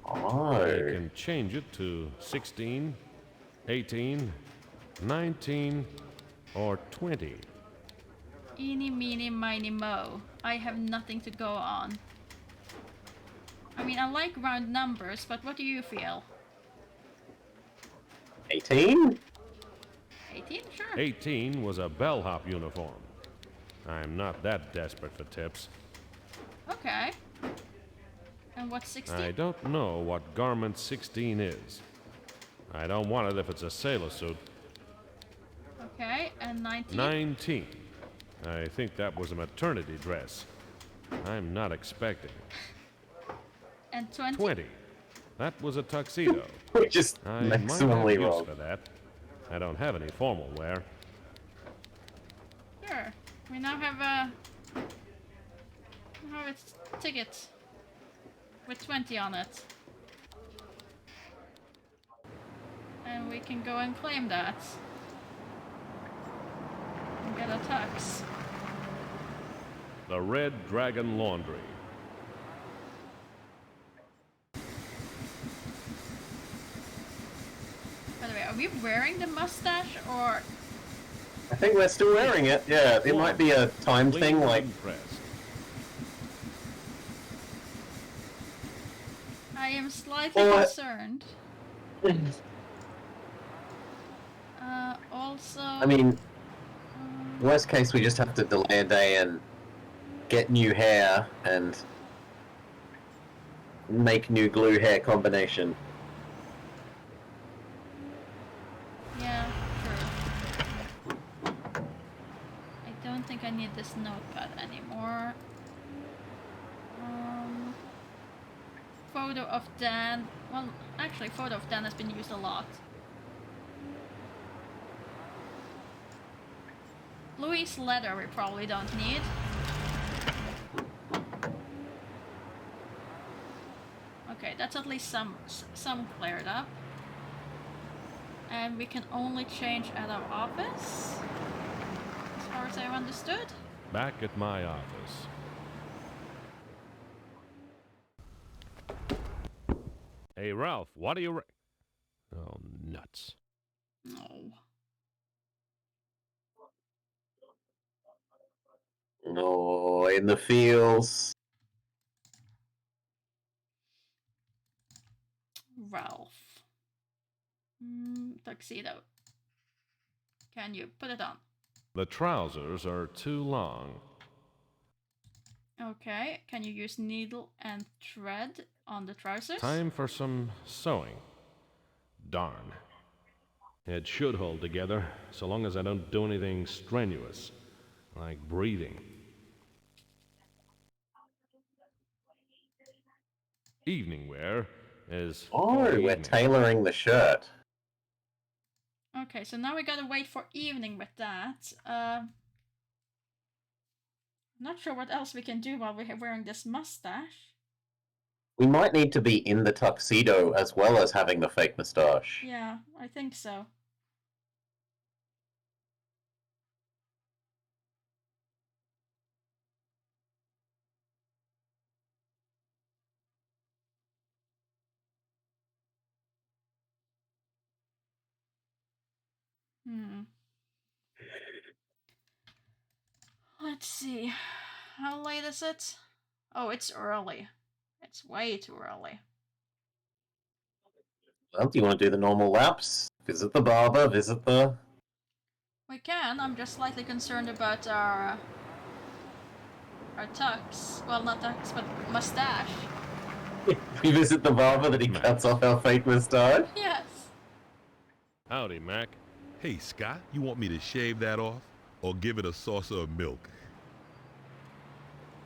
You can change it to 16, 18, 19, or 20. Eeny, meeny, miny, mo. I have nothing to go on. I mean, I like round numbers, but what do you feel? 18? 18? Sure. 18 was a bellhop uniform. I'm not that desperate for tips. Okay. And what's 16? I don't know what garment 16 is. I don't want it if it's a sailor suit. Okay, and 19? 19. I think that was a maternity dress. I'm not expecting. And 20? 20. That was a tuxedo. Just I might have maximally use wrong. for that. I don't have any formal wear. Sure. We now have a ticket with 20 on it. And we can go and claim that. And get a tux. The Red Dragon Laundry. By the way, are we wearing the mustache or... I think we're still wearing it. Yeah, it might be a time thing, like. I am slightly concerned. Also... I mean, worst case, we just have to delay a day and get new hair and make new glue hair combination. Yeah, true. I don't think I need this notepad anymore. Photo of Dan. Well, actually, photo of Dan has been used a lot. Louis' letter we probably don't need. Okay, that's at least some cleared up. And we can only change at our office, as far as I understood. Back at my office. Hey, Ralph, what are you... Oh, nuts. No. No, in the fields. Ralph. Tuxedo. Can you put it on? The trousers are too long. Okay, can you use needle and thread on the trousers? Time for some sewing. Darn. It should hold together, so long as I don't do anything strenuous, like breathing. Evening wear is... Oh, we're evening. tailoring the shirt. Okay, so now we gotta wait for evening with that. Not sure what else we can do while we're wearing this mustache. We might need to be in the tuxedo as well as having the fake moustache. Yeah, I think so. Let's see. How late is it? Oh, it's early. It's way too early. Well, do you want to do the normal laps? Visit the barber, visit the... We can. I'm just slightly concerned about our tux. Well, not tux, but mustache. We visit the barber that he cuts off our fake moustache? Yes. Howdy, Mac. Hey, Scott, you want me to shave that off or give it a saucer of milk?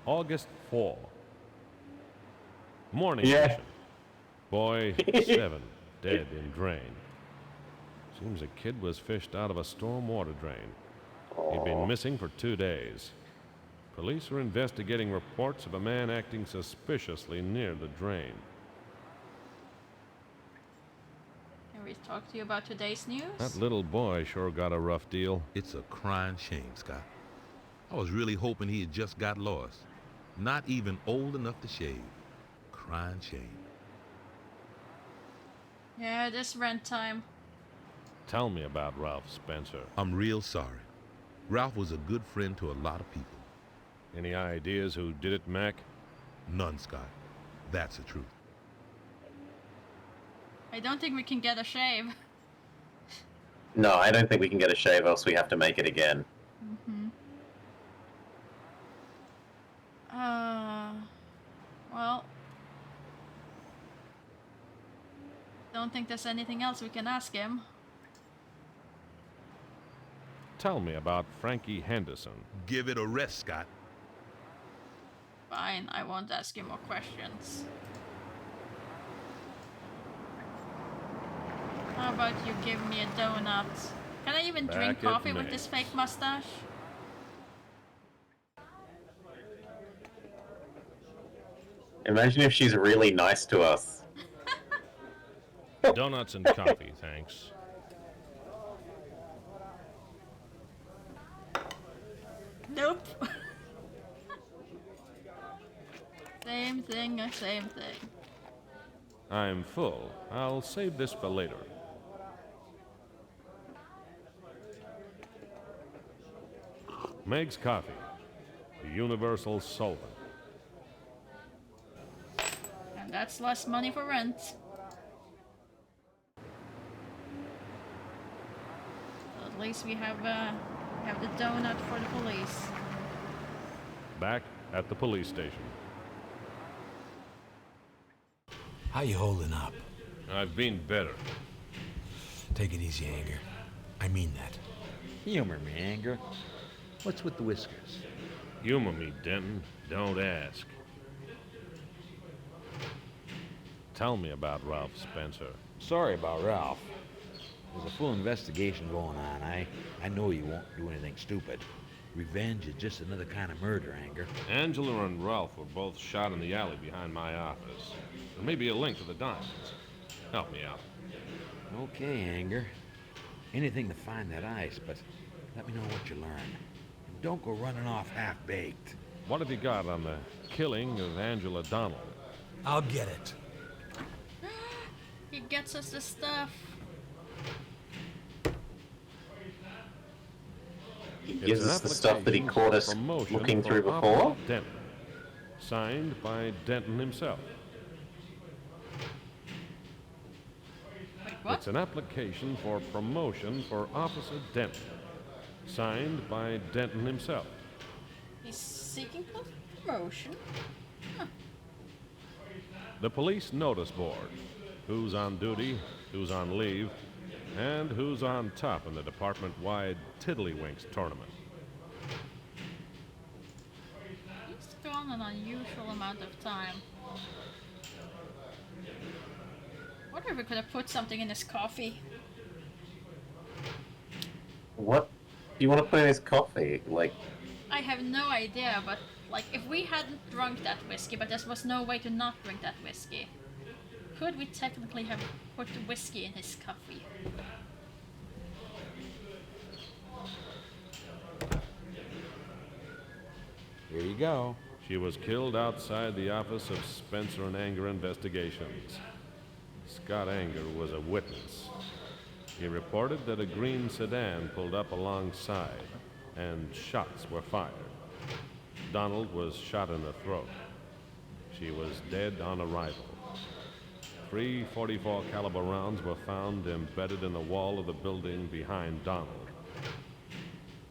August 4. Morning Yeah. mission. Boy 7 dead in drain. Seems a kid was fished out of a storm water drain. He'd been missing for 2 days. Police are investigating reports of a man acting suspiciously near the drain. Can we talk to you about today's news? That little boy sure got a rough deal. It's a crying shame, Scott. I was really hoping he had just got lost. Not even old enough to shave. Crying shame. Yeah, it is rent time. Tell me about Ralph Spencer. I'm real sorry. Ralph was a good friend to a lot of people. Any ideas who did it, Mac? None, Scott. That's the truth. I don't think we can get a shave. No, I don't think we can get a shave, else we have to make it again. Don't think there's anything else we can ask him. Tell me about Frankie Henderson. Give it a rest, Scott. Fine, I won't ask you more questions. How about you give me a donut? Can I even drink Back at coffee with me. this fake mustache? Imagine if she's really nice to us. Donuts and coffee, thanks. Nope. Same thing, same thing. I'm full. I'll save this for later. Meg's Coffee, the universal solvent. And that's less money for rent. So at least we have the donut for the police. Back at the police station. How you holding up? I've been better. Take it easy, Anger. I mean that. Humor me, Anger. What's with the whiskers? Humor me, Denton. Don't ask. Tell me about Ralph Spencer. Sorry about Ralph. There's a full investigation going on. I know you won't do anything stupid. Revenge is just another kind of murder, Anger. Angela and Ralph were both shot in the alley behind my office. There may be a link to the diamonds. Help me out. Okay, Anger. Anything to find that ice, but let me know what you learn. And don't go running off half-baked. What have you got on the killing of Angela Donald? I'll get it. He gets us the stuff. He gives us the stuff that he caught us looking through before? Denton. Signed by Denton himself. Wait, what? It's an application for promotion for Officer Denton. Signed by Denton himself. He's seeking promotion? Huh. The police notice board. Who's on duty, who's on leave, and who's on top in the department-wide Tiddlywinks tournament. He's gone an unusual amount of time. Wonder if we could have put something in his coffee. What do you want to put in his coffee? Like, I have no idea, but like if we hadn't drunk that whiskey, but there was no way to not drink that whiskey, could we technically have put the whiskey in his coffee? Here you go. She was killed outside the office of Spencer and Anger Investigations. Scott Anger was a witness. He reported that a green sedan pulled up alongside, and shots were fired. Donald was shot in the throat. She was dead on arrival. 3 .44 caliber rounds were found embedded in the wall of the building behind Donald.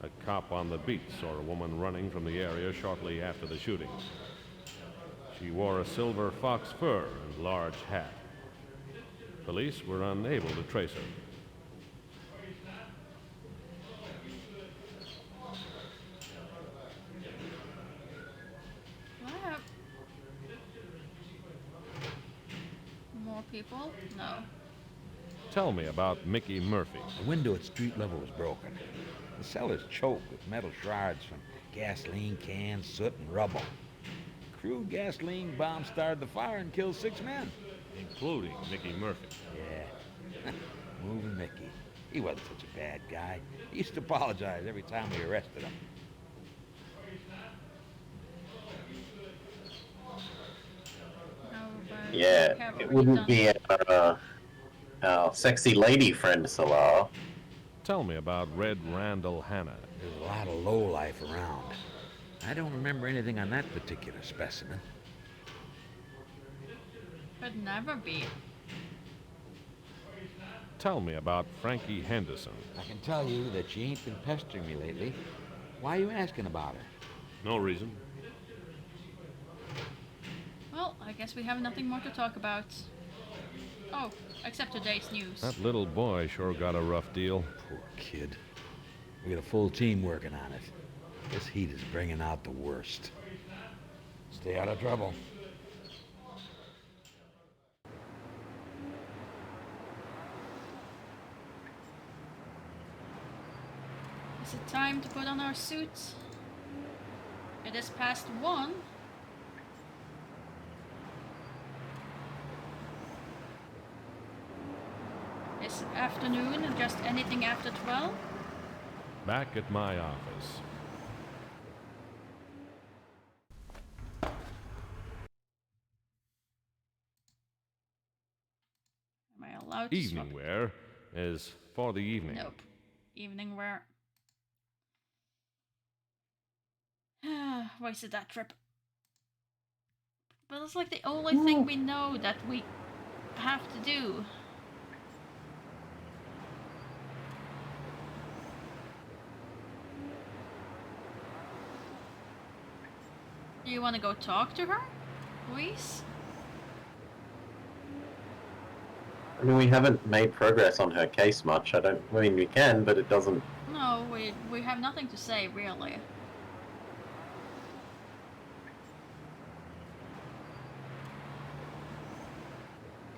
A cop on the beat saw a woman running from the area shortly after the shooting. She wore a silver fox fur and large hat. Police were unable to trace her. What? More people? No. Tell me about Mickey Murphy. The window at street level was broken. The cellar's choked with metal shards from gasoline cans, soot, and rubble. Crude gasoline bomb started the fire and killed 6 men. Including Mickey Murphy. Yeah. Moving Mickey. He wasn't such a bad guy. He used to apologize every time we arrested him. yeah, it wouldn't be our sexy lady friend Salah. Tell me about Red Randall Hanna. There's a lot of lowlife around. I don't remember anything on that particular specimen. Could never be. Tell me about Frankie Henderson. I can tell you that she ain't been pestering me lately. Why are you asking about her? No reason. Well, I guess we have nothing more to talk about. Oh, except today's news. That little boy sure got a rough deal. Poor kid. We got a full team working on it. This heat is bringing out the worst. Stay out of trouble. Is it time to put on our suits? It is past 1. Is afternoon and just anything after 12? Back at my office. Am I allowed to Evening wear is for the evening. Nope. Evening wear. Wasted that trip. But it's like the only thing we know that we have to do. Do you want to go talk to her, Luis? I mean, we haven't made progress on her case much. I mean, we can, but it doesn't... No, we have nothing to say, really.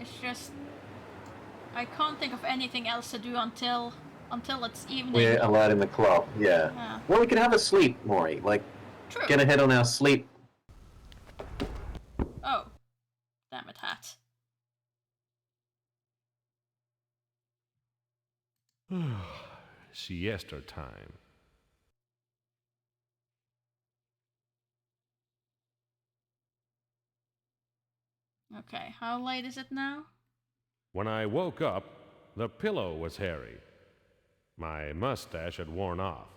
It's just... I can't think of anything else to do until it's evening. We're allowed in the club, yeah. Well, we could have a sleep, Maury. Like, True. Get ahead on our sleep. Oh. Damn it, Hat. Siesta time. Okay, how late is it now? When I woke up, the pillow was hairy. My mustache had worn off.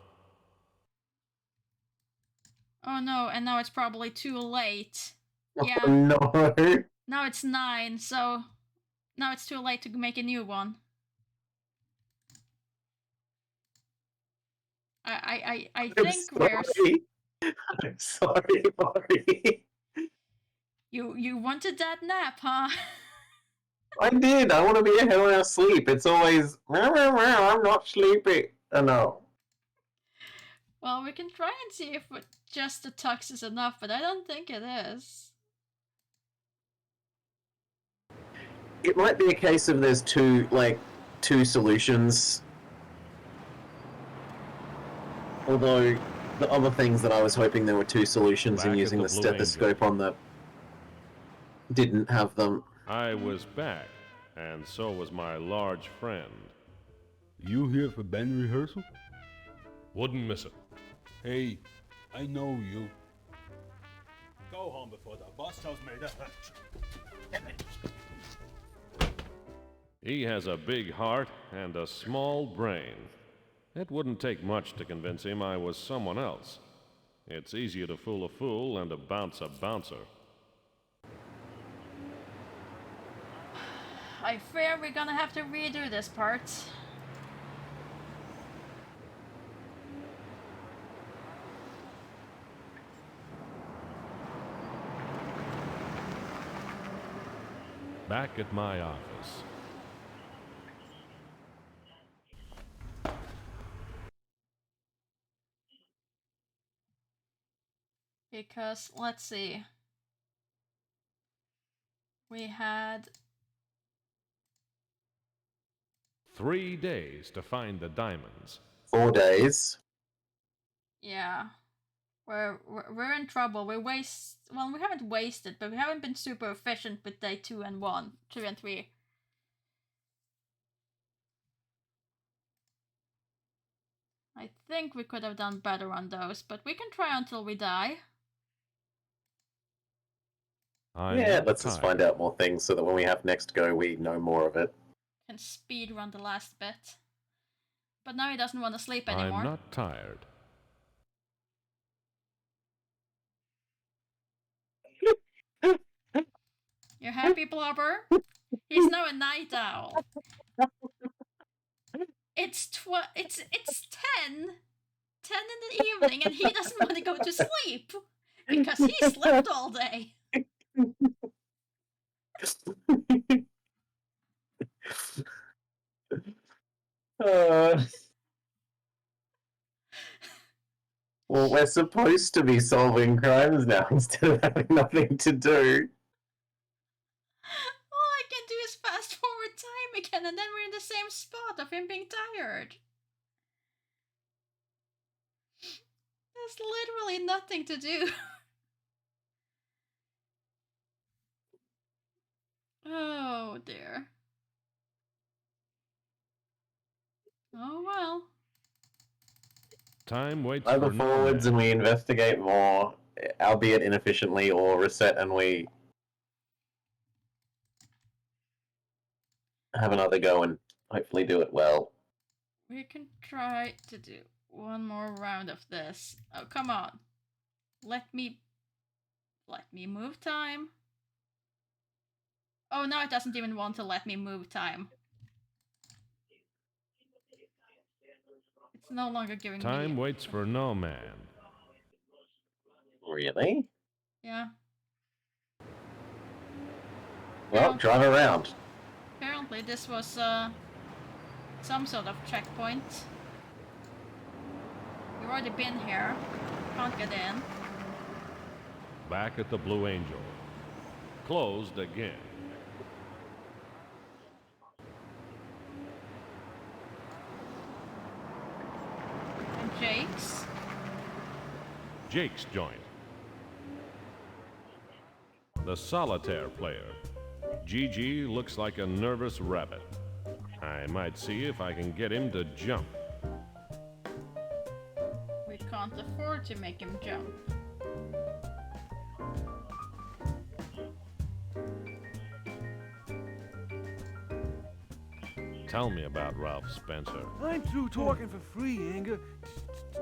Oh no, and now it's probably too late. Yeah. Oh, no. Now it's 9, so now it's too late to make a new one. I think we're... I'm sorry, Maury. You wanted that nap, huh? I did. I want to be ahead on our sleep. It's always, I'm not sleepy. I know. Well, we can try and see if just the tux is enough, but I don't think it is. It might be a case of there's two solutions. Although, the other things that I was hoping there were 2 solutions Back in at using the the Blue stethoscope on the... didn't have them. I was back, and so was my large friend. You here for band rehearsal? Wouldn't miss it. Hey, I know you. Go home before the boss tells me that. He has a big heart and a small brain. It wouldn't take much to convince him I was someone else. It's easier to fool a fool than to bounce a bouncer. I fear we're gonna have to redo this part. Back at my office. Because, let's see. We had... 3 days to find the diamonds. 4 days. Yeah. We're in trouble. We haven't wasted, but we haven't been super efficient with day 2 and 3. I think we could have done better on those, but we can try until we die. Let's just find out more things so that when we have next go, we know more of it. Can speed run the last bit. But now he doesn't want to sleep anymore. I'm not tired. You happy, Blobber? He's now a night owl. It's 10 in the evening, and he doesn't want to go to sleep because he slept all day. we're supposed to be solving crimes now instead of having nothing to do. All I can do is fast forward time again, and then we're in the same spot of him being tired. There's literally nothing to do. Oh dear. Oh well. Time waits Either for no forwards man. and we investigate more, albeit inefficiently, or reset and we have another go and hopefully do it well. We can try to do one more round of this. Oh, come on. Let me move time. Oh, now it doesn't even want to let me move time. It's no longer giving me... Time waits for no man. Really? Yeah. Well, drive around. Apparently this was some sort of checkpoint. We've already been here. Can't get in. Back at the Blue Angel. Closed again. And Jake's. Jake's joint. The solitaire player. Gigi looks like a nervous rabbit. I might see if I can get him to jump. We can't afford to make him jump. Tell me about Ralph Spencer. I'm through talking for free, Anger.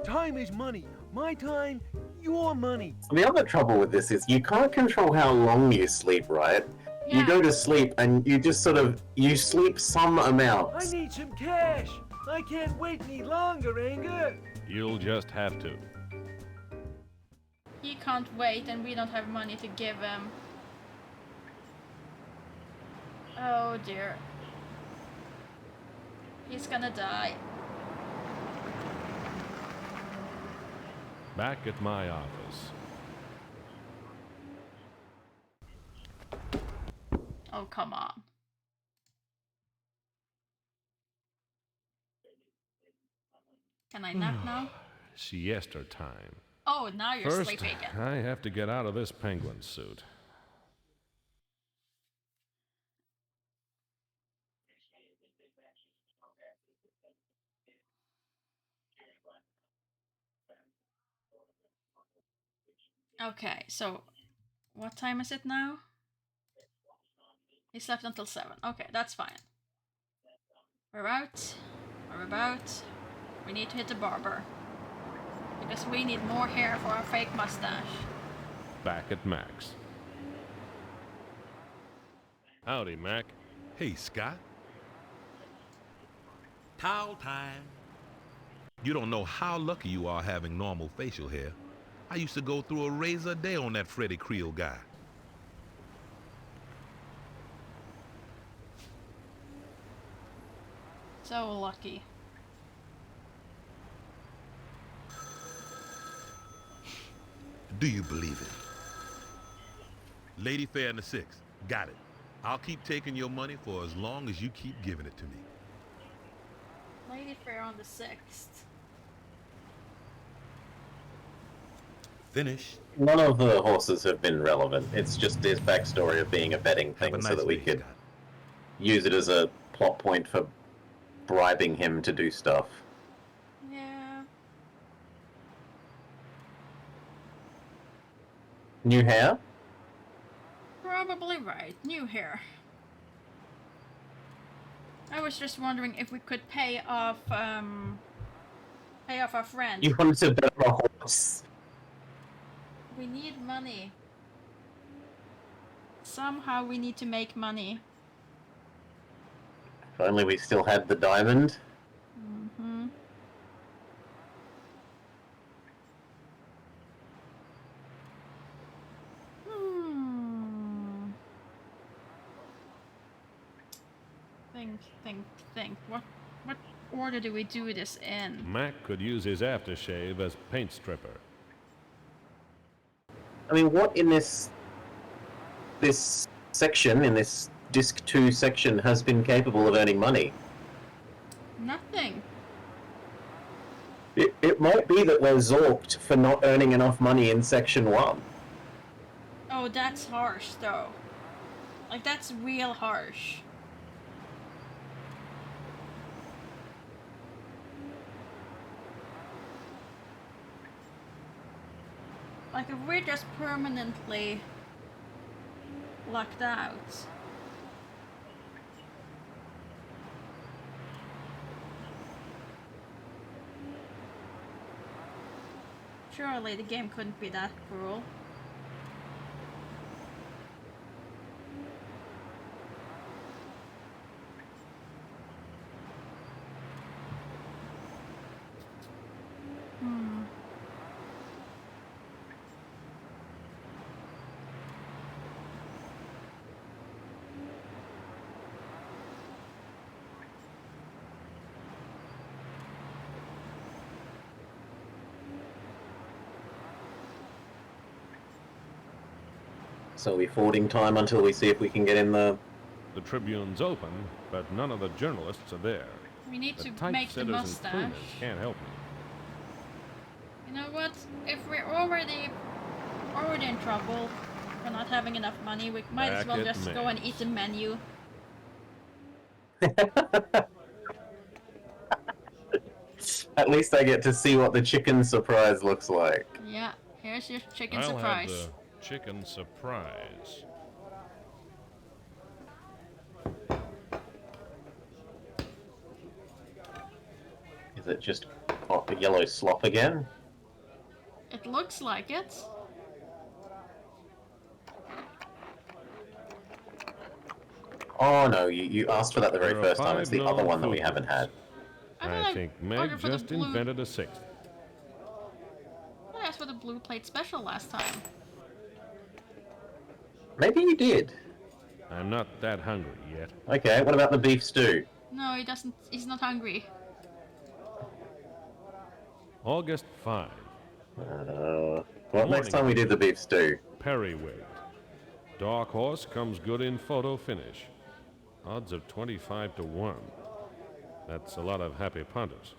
Time is money. My time, your money. The other trouble with this is you can't control how long you sleep, right? Yeah. You go to sleep and you just you sleep some amount. I need some cash. I can't wait any longer, Anger. You'll just have to. He can't wait and we don't have money to give him. Oh dear. He's gonna die. Back at my office. Oh, come on. Can I nap now? Siesta time. Oh, now you're First, sleeping again. I have to get out of this penguin suit. Okay, so what time is it now? He slept until 7. Okay, that's fine. We're out. We're about. We need to hit the barber. Because we need more hair for our fake mustache. Back at Mac's. Howdy, Mac. Hey, Scott. Towel time. You don't know how lucky you are having normal facial hair. I used to go through a razor a day on that Freddie Creel guy. So lucky. Do you believe it? Lady Fair in the 6th. Got it. I'll keep taking your money for as long as you keep giving it to me. Lady Fair on the 6th. Finish. None of the horses have been relevant. It's just this backstory of being a betting thing Have a so nice that we day, could Scott. use it as a plot point for bribing him to do stuff. Yeah. New hair? Probably right. New hair. I was just wondering if we could pay off our friend. You wanted to bet on a horse. We need money. Somehow we need to make money. If only we still had the diamond. Mm-hmm. Think. What order do we do this in? Mac could use his aftershave as paint stripper. I mean, what in this section, in this Disc 2 section, has been capable of earning money? Nothing. It might be that we're zorked for not earning enough money in Section 1. Oh, that's harsh, though. Like, that's real harsh. Like, if we're just permanently locked out. Surely the game couldn't be that cruel. So we're forwarding time until we see if we can get in the... The Tribune's open, but none of the journalists are there. We need The to make the typesetters and mustache. cleaners can't help me. You know what? If we're already in trouble for not having enough money, we might as Back well at just go and eat the menu. At least I get to see what the chicken surprise looks like. Yeah, here's your chicken I'll surprise. have the chicken surprise. Is it just the yellow slop again? It looks like it. Oh no, you asked for that the very There are first time. 5 It's the known other one that we food haven't had. I think Meg ordered for the just blue- invented a 6th. I asked for the blue plate special last time. Maybe you did. I'm not that hungry yet. Okay, what about the beef stew? No, he doesn't. He's not hungry. August 5. Well, next Morning. time we do the beef stew. Periwig. Dark Horse comes good in photo finish. Odds of 25 to 1. That's a lot of happy punters.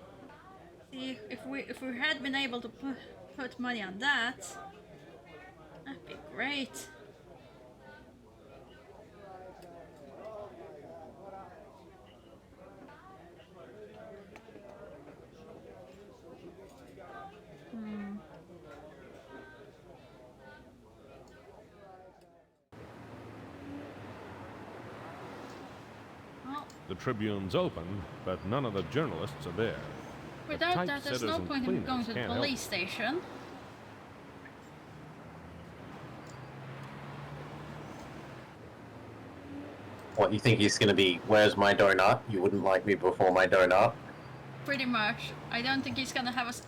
See, if we had been able to put money on that, that'd be great. Well, The Tribune's open, but none of the journalists are there. without that, there's typesetters no and point in cleaners going to the can't help police station. What, you think he's gonna be, where's my donut? You wouldn't like me before my donut? Pretty much. I don't think he's gonna have us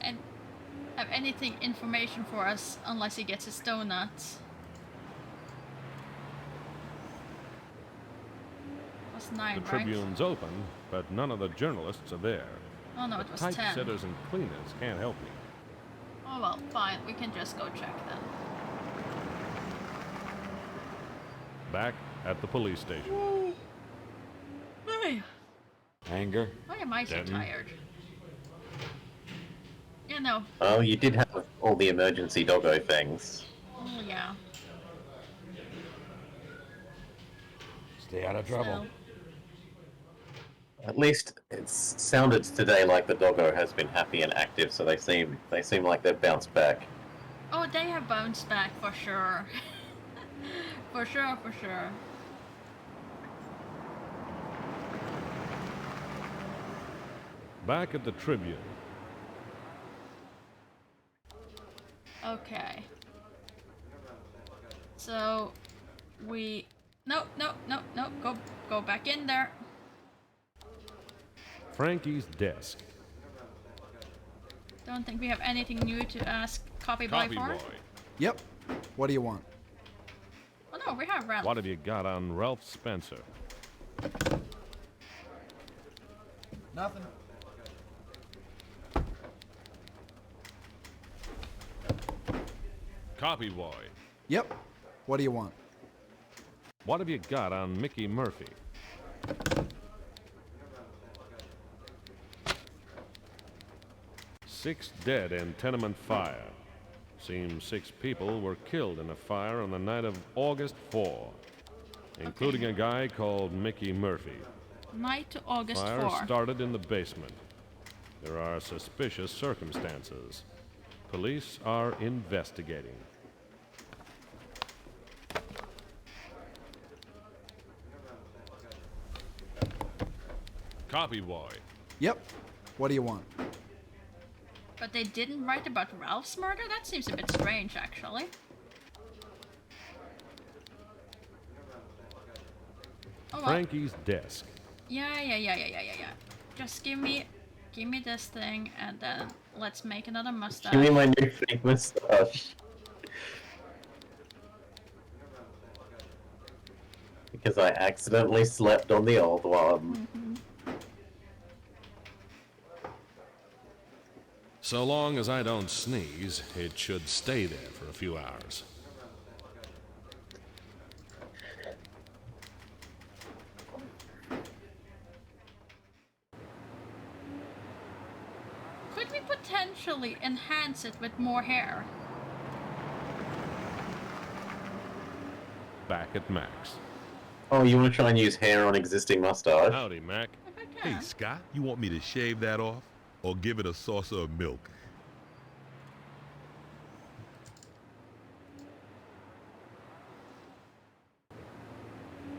have anything information for us unless he gets his donuts. Was 9, The right? Tribune's open, but none of the journalists are there. Oh no, it was the 10. typesetters and cleaners can't help me. Oh well, fine. We can just go check then. Back at the police station. Hey, Anger? why am I so Denton? tired? Yeah, no. Oh, you did have all the emergency doggo things. Oh yeah. Stay out of trouble. At least it's sounded today like the doggo has been happy and active, so they seem like they've bounced back. Oh, they have bounced back for sure. For sure, for sure. Back at the Tribune. Okay. So we no, go back in there. Frankie's desk. Don't think we have anything new to ask Copy Boy Copy for. boy. Yep. What do you want? Oh no, we have Ralph. What have you got on Ralph Spencer? Nothing. Copy boy. Yep. What do you want? What have you got on Mickey Murphy? Six dead in tenement fire. Seems 6 people were killed in a fire on the night of August 4, including a guy called Mickey Murphy. Night to August Fire 4. started in the basement. There are suspicious circumstances. Police are investigating. Copy, boy. Yep. What do you want? But they didn't write about Ralph's murder? That seems a bit strange, actually. Oh, well. Frankie's desk. Yeah. Just give me this thing, and then let's make another mustache. Give me my new fake mustache. Because I accidentally slept on the old one. So long as I don't sneeze, it should stay there for a few hours. Could we potentially enhance it with more hair? Back at Max. Oh, you want to try and use hair on existing mustache? Howdy, Mac. Hey, Scott, you want me to shave that off or give it a saucer of milk?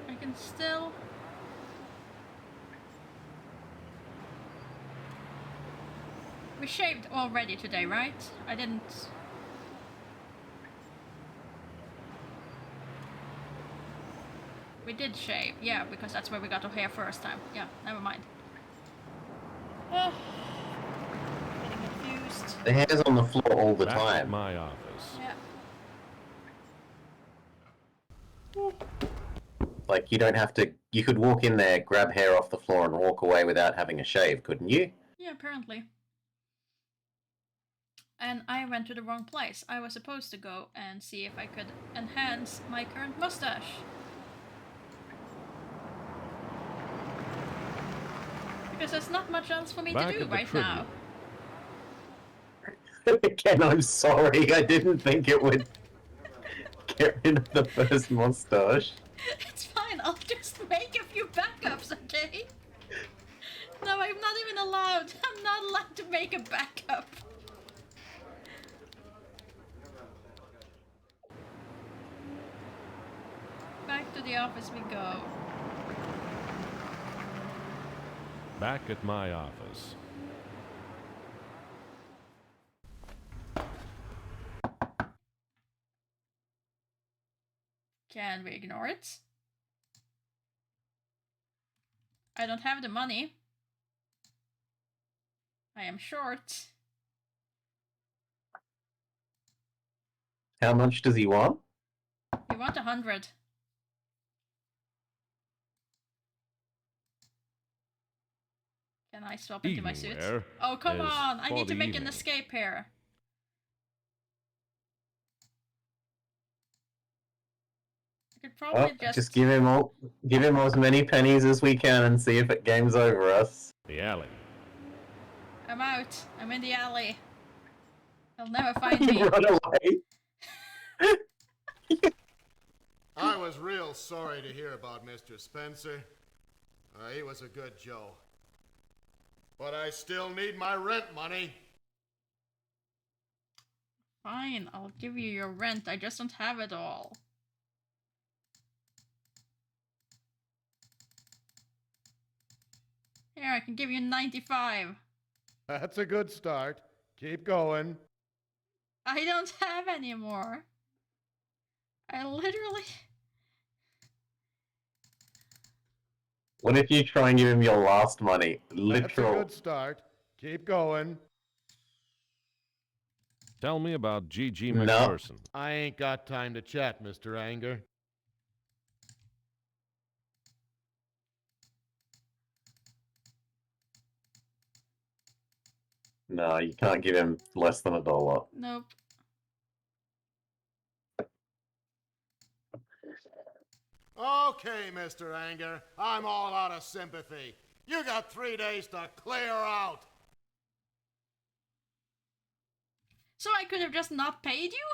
I can still... We shaved already today, right? I didn't... We did shave, yeah, because that's where we got our hair first time. Yeah, never mind. Getting confused. The hair's on the floor all the Back time. at my office. Yeah. Like, you don't have to... You could walk in there, grab hair off the floor, and walk away without having a shave, couldn't you? Yeah, apparently. And I went to the wrong place. I was supposed to go and see if I could enhance my current mustache. Because there's not much else for me Back to do at the right Tribune. now. Again, I'm sorry. I didn't think it would get rid of the first mustache. It's fine, I'll just make a few backups, okay? No, I'm not even allowed. I'm not allowed to make a backup. Back to the office we go. Back at my office. Can we ignore it? I don't have the money. I am short. How much does he want? You want 100. Can I swap into my suit? Evening wear Oh, come is on! I for need to the make an evening. escape here. I could probably Just give him as many pennies as we can and see if it games over us. The alley. I'm out. I'm in the alley. They'll never find me. Run away. I was real sorry to hear about Mr. Spencer. He was a good Joe. But I still need my rent money. Fine, I'll give you your rent. I just don't have it all. Here, I can give you 95. That's a good start. Keep going. I don't have any more. I literally... What if you try and give him your last money? That's a Literal. good start. Keep going. Tell me about G.G. No. McPherson. I ain't got time to chat, Mr. Anger. No, you can't give him less than $1. Nope. Okay, Mr. Anger, I'm all out of sympathy. You got 3 days to clear out. So I could have just not paid you?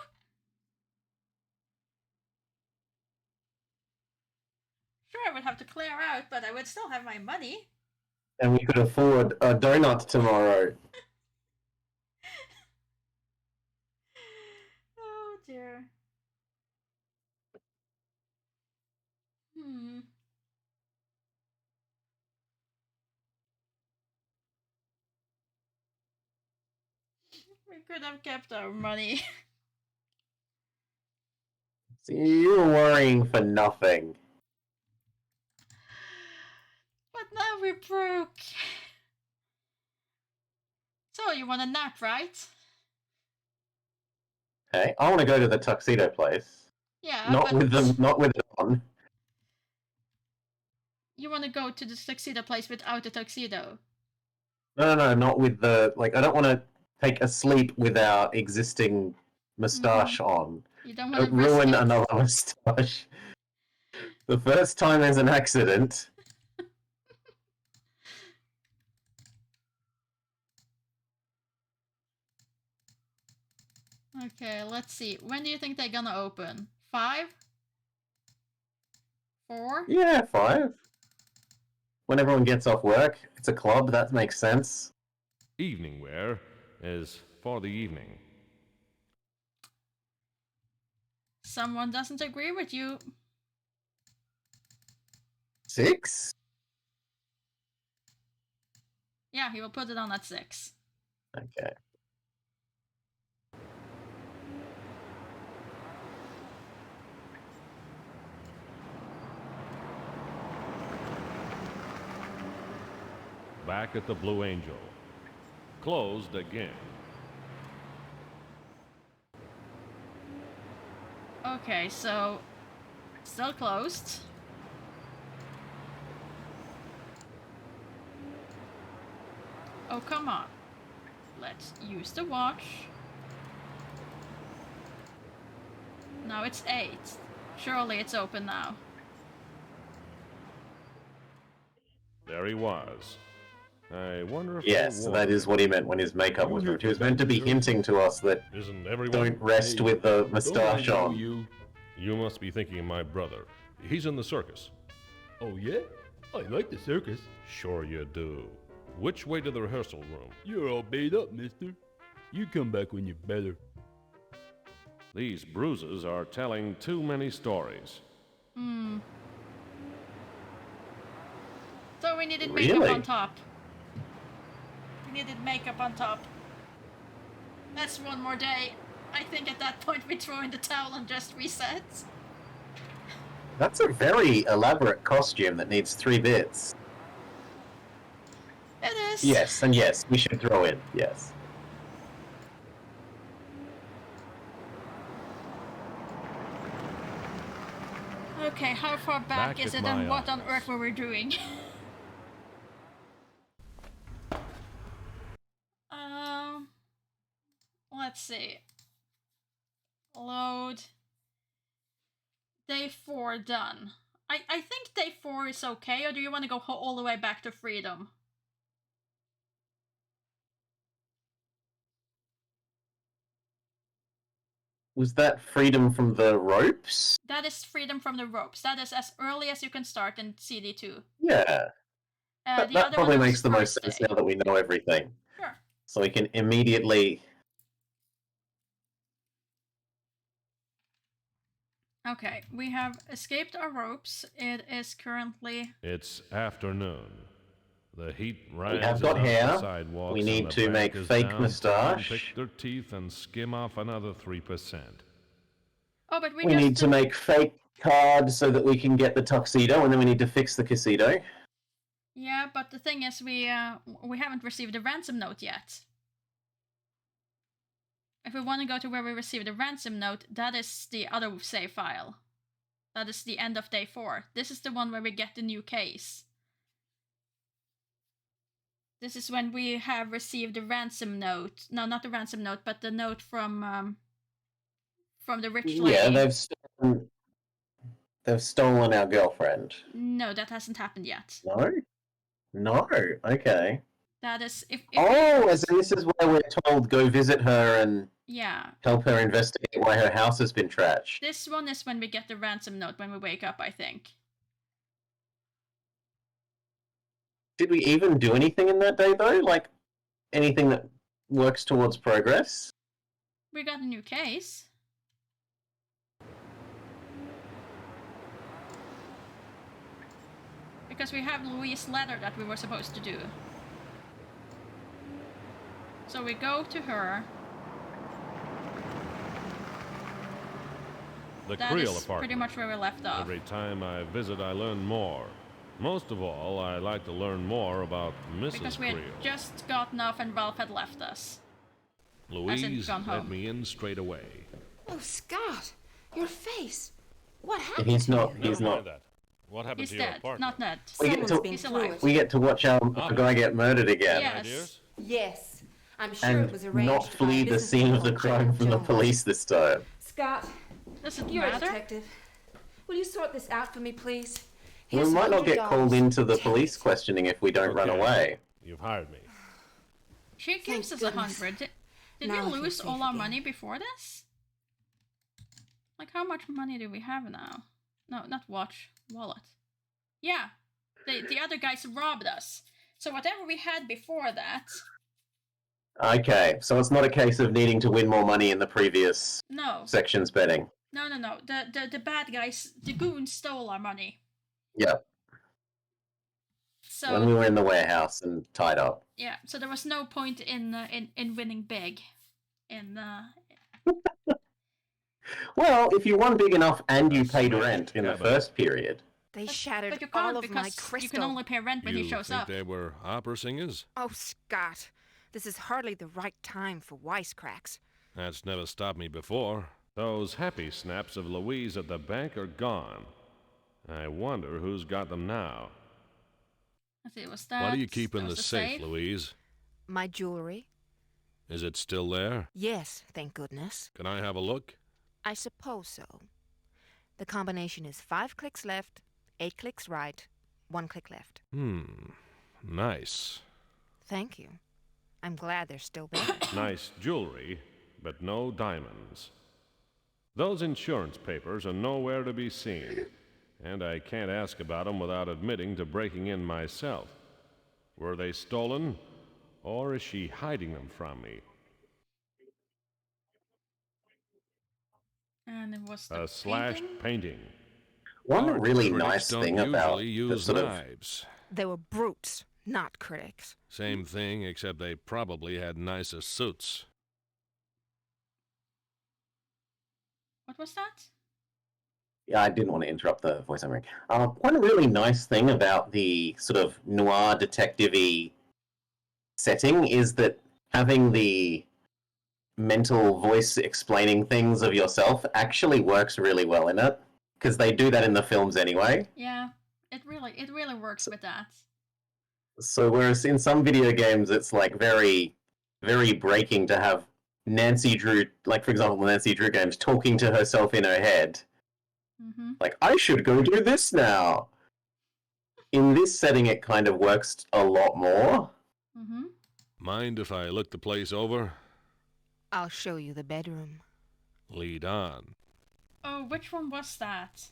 Sure, I would have to clear out, but I would still have my money. And we could afford a donut tomorrow. Oh dear. We could have kept our money. See, you're worrying for nothing. But now we're broke. So, you want a nap, right? Okay, I want to go to the tuxedo place. Yeah, not but with them, not with it on. You want to go to the tuxedo place without a tuxedo? No, not with the I don't want to take a sleep with our existing moustache on. You don't want to ruin another moustache. The first time there's an accident. Okay, let's see. When do you think they're gonna open? 5? 4? Yeah, 5. When everyone gets off work, it's a club, that makes sense. Evening wear is for the evening. Someone doesn't agree with you. 6? Yeah, he will put it on at 6. Okay. Back at the Blue Angel. Closed again. Okay, so still closed. Oh, come on. Let's use the watch. No, it's 8. Surely it's open now. There he was. I wonder if Yes, that is what he meant when his makeup was removed. He was meant to be hinting to us that don't rest with the moustache on. You must be thinking of my brother. He's in the circus. Oh, yeah? I like the circus. Sure you do. Which way to the rehearsal room? You're all made up, mister. You come back when you're better. These bruises are telling too many stories. So we needed makeup on top. We needed makeup on top. That's one more day. I think at that point we throw in the towel and just reset. That's a very elaborate costume that needs 3 bits. It is. Yes, and yes, we should throw in, yes. Okay, how far back is it and what on earth were we doing? Let's see. Load. Day 4 done. I think day 4 is okay, or do you want to go all the way back to freedom? Was that freedom from the ropes? That is freedom from the ropes. That is as early as you can start in CD2. Yeah. That probably makes the most sense now that we know everything. Sure. So we can immediately... Okay, we have escaped our ropes. It is currently... It's afternoon. The heat rises We have got up hair. the sidewalks. We need and the to make bankers fake downtown moustache. Pick their teeth and skim off another 3%. Oh, but We need to make fake cards so that we can get the tuxedo, and then we need to fix the casino. Yeah, but the thing is, we haven't received a ransom note yet. If we want to go to where we received the ransom note, that is the other save file. That is the end of day 4. This is the one where we get the new case. This is when we have received the ransom note. No, not the ransom note, but the note from the rich lady. Yeah, they've stolen... They've stolen our girlfriend. No, that hasn't happened yet. No? No, okay. That is if Oh, as in this is where we're told go visit her and yeah. help her investigate why her house has been trashed. This one is when we get the ransom note when we wake up, I think. Did we even do anything in that day, though? Like, anything that works towards progress? We got a new case. Because we have Louise's letter that we were supposed to do. So we go to her. The That Creel is apartment. pretty much where we left off. Every time I visit, I learn more. Most of all, I like to learn more about Mrs. Because we had Creel. just gotten off and Ralph had left us. Louise gone let home. me in straight away. Oh, Scott, your face. What happened? He's not. Never He's mind not. that. What happened He's to your dead, apartment? not Ned. We get to- He's alive. We get to watch our guy get murdered again. Yes. Yes, I'm sure And it was arranged. not flee by the business scene of the people crime from the Jones. police this time. Scott, Does it you're a matter? detective. Will you sort this out for me, please? We Here's might not get called $100. into the police questioning if we don't run Okay. away. You've hired me. She gives us goodness. 100. Did we Now I can lose safe all our again. money before this? Like, how much money do we have now? No, not watch. Wallet. Yeah. The other guys robbed us. So whatever we had before that... Okay, so it's not a case of needing to win more money in the previous No. section's betting. No. The bad guys, the goons stole our money. Yep. So... When we were in the warehouse and tied up. Yeah, so there was no point in winning big. Well, if you won big enough and you paid rent in the first period. They shattered But you all can't of my because crystal. you can only pay rent when you he shows think up. they were opera singers? Oh, Scott, this is hardly the right time for wisecracks. That's never stopped me before. Those happy snaps of Louise at the bank are gone. I wonder who's got them now. Let's see, was that... What do you keep in that the was safe, Louise? My jewelry? Is it still there? Yes, thank goodness. Can I have a look? I suppose so. The combination is 5 clicks left, 8 clicks right, 1 click left. Nice. Thank you. I'm glad they're still there. Nice jewelry, but no diamonds. Those insurance papers are nowhere to be seen, and I can't ask about them without admitting to breaking in myself. Were they stolen, or is she hiding them from me? And it was the A slashed painting. One Art really critics nice don't thing about usually the use sort of knives. They were brutes, not critics. Same thing, except they probably had nicer suits. What was that? Yeah, I didn't want to interrupt the voiceover. One really nice thing about the sort of noir detective-y setting is that having the mental voice explaining things of yourself actually works really well in it, because they do that in the films anyway. Yeah, it really works with that. So whereas in some video games it's like very, very breaking to have Nancy Drew, like for example the Nancy Drew games, talking to herself in her head. Like, I should go do this now. In this setting it kind of works a lot more. Mind if I look the place over? I'll show you the bedroom. Lead on. Oh, which one was that?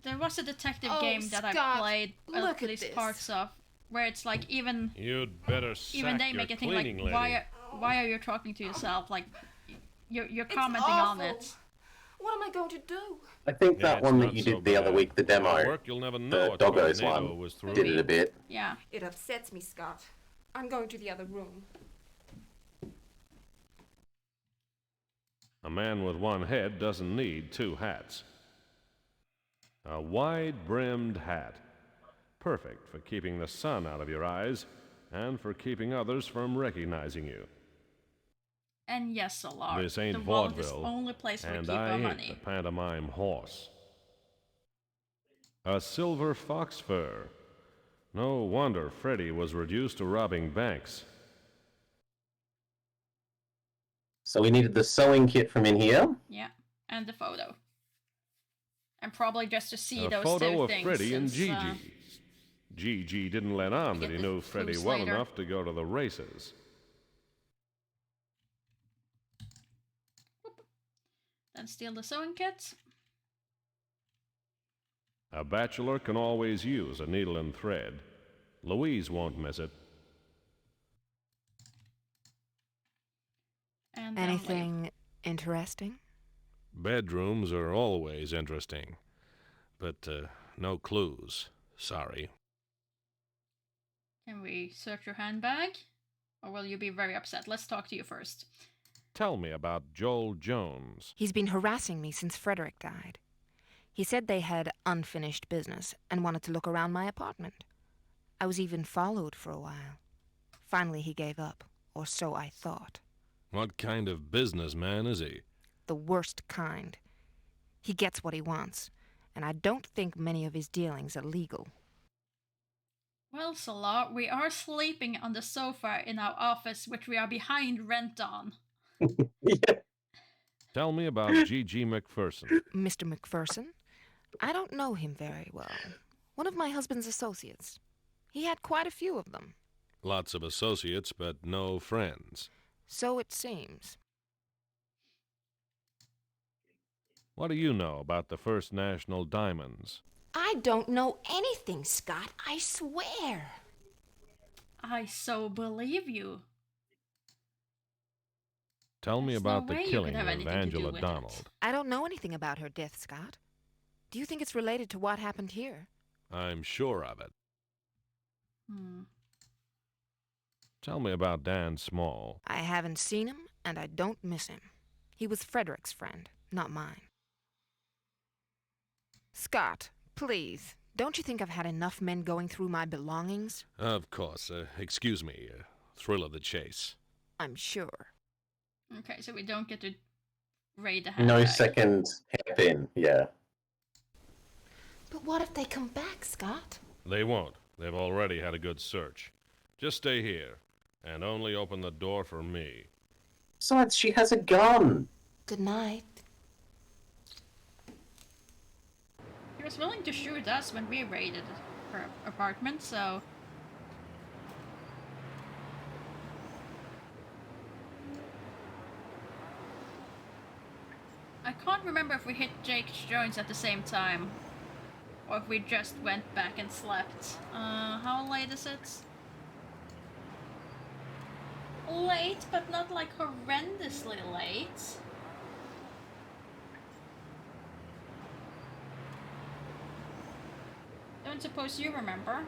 There was a detective Oh, game that I Scott, played look at at least this. parts of, where it's like even You'd better even sack they your make it think like cleaning lady. why are you talking to yourself, like you're It's commenting on awful. it. What am I going to do? I think Yeah, that it's one not that you so did the other bad. week, the demo, It'll work, you'll never know the it's when Doggos NATO one, was through. did it a bit. Yeah. It upsets me, Scott. I'm going to the other room. A man with one head doesn't need 2 hats. A wide-brimmed hat. Perfect for keeping the sun out of your eyes and for keeping others from recognizing you. And yes, Solar. This ain't the wallet is vaudeville, the only place where we and keep I our ain't money. the pantomime horse. A silver fox fur. No wonder Freddy was reduced to robbing banks. So we needed the sewing kit from in here. Yeah. And the photo. And probably just to see A those photo two of things. Freddy and since, Gigi. Gigi didn't let on that he knew Freddy clues well later. enough to go to the races. Then steal the sewing kit. A bachelor can always use a needle and thread. Louise won't miss it. And then Anything interesting? Bedrooms are always interesting. But no clues. Sorry. Can we search your handbag? Or will you be very upset? Let's talk to you first. Tell me about Joel Jones. He's been harassing me since Frederick died. He said they had unfinished business and wanted to look around my apartment. I was even followed for a while. Finally, he gave up, or so I thought. What kind of businessman is he? The worst kind. He gets what he wants, and I don't think many of his dealings are legal. Well, Solar, we are sleeping on the sofa in our office, which we are behind rent on. Tell me about G.G. McPherson. Mr. McPherson? I don't know him very well. One of my husband's associates. He had quite a few of them. Lots of associates, but no friends. So it seems. What do you know about the First National Diamonds? I don't know anything, Scott. I swear. I so believe you. Tell me There's about no the way you killing could have of anything to do Angela with it. Donald. I don't know anything about her death, Scott. Do you think it's related to what happened here? I'm sure of it. Hmm. Tell me about Dan Small. I haven't seen him, and I don't miss him. He was Frederick's friend, not mine. Scott, please, don't you think I've had enough men going through my belongings? Of course. Excuse me. Thrill of the chase. I'm sure. Okay, so we don't get to raid the handbag. No second hairpin, yeah. But what if they come back, Scott? They won't. They've already had a good search. Just stay here, and only open the door for me. Besides, she has a gun. Good night. He was willing to shoot us when we raided her apartment, so... I can't remember if we hit Jake Jones at the same time. Or if we just went back and slept. How late is it? Late, but not like horrendously late. Don't suppose you remember?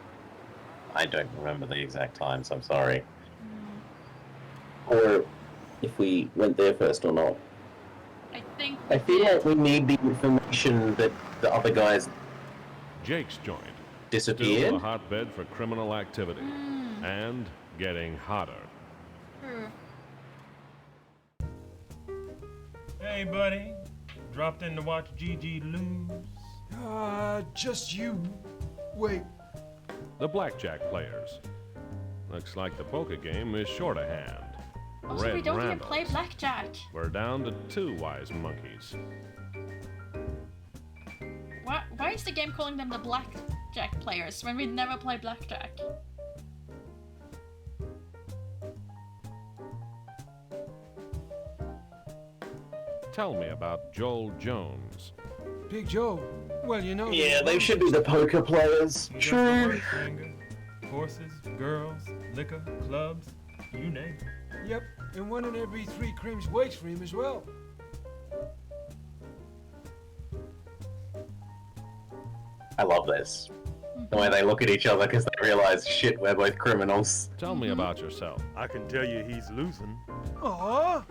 I don't remember the exact times, I'm sorry. Or if we went there first or not. I think I feel like we need the information that the other guys Jake's joint. disappeared. Still a hotbed for criminal activity. And getting hotter. Hey, buddy. Dropped in to watch Gigi lose. Just you. Wait. The blackjack players. Looks like the poker game is short of hand. Also, Red we don't even Randall. play blackjack. We're down to 2 wise monkeys. Why is the game calling them the blackjack players when we never play blackjack? Tell me about Joel Jones. Big Joe. Well, you know. Yeah, they should be the poker players. You got the True. word, Finger. Horses, girls, liquor, clubs, you name it. Yep, and 1 in every 3 creams waits for him as well. I love this. The way they look at each other because they realize, shit, we're both criminals. Tell me about yourself. I can tell you he's losing. Aw.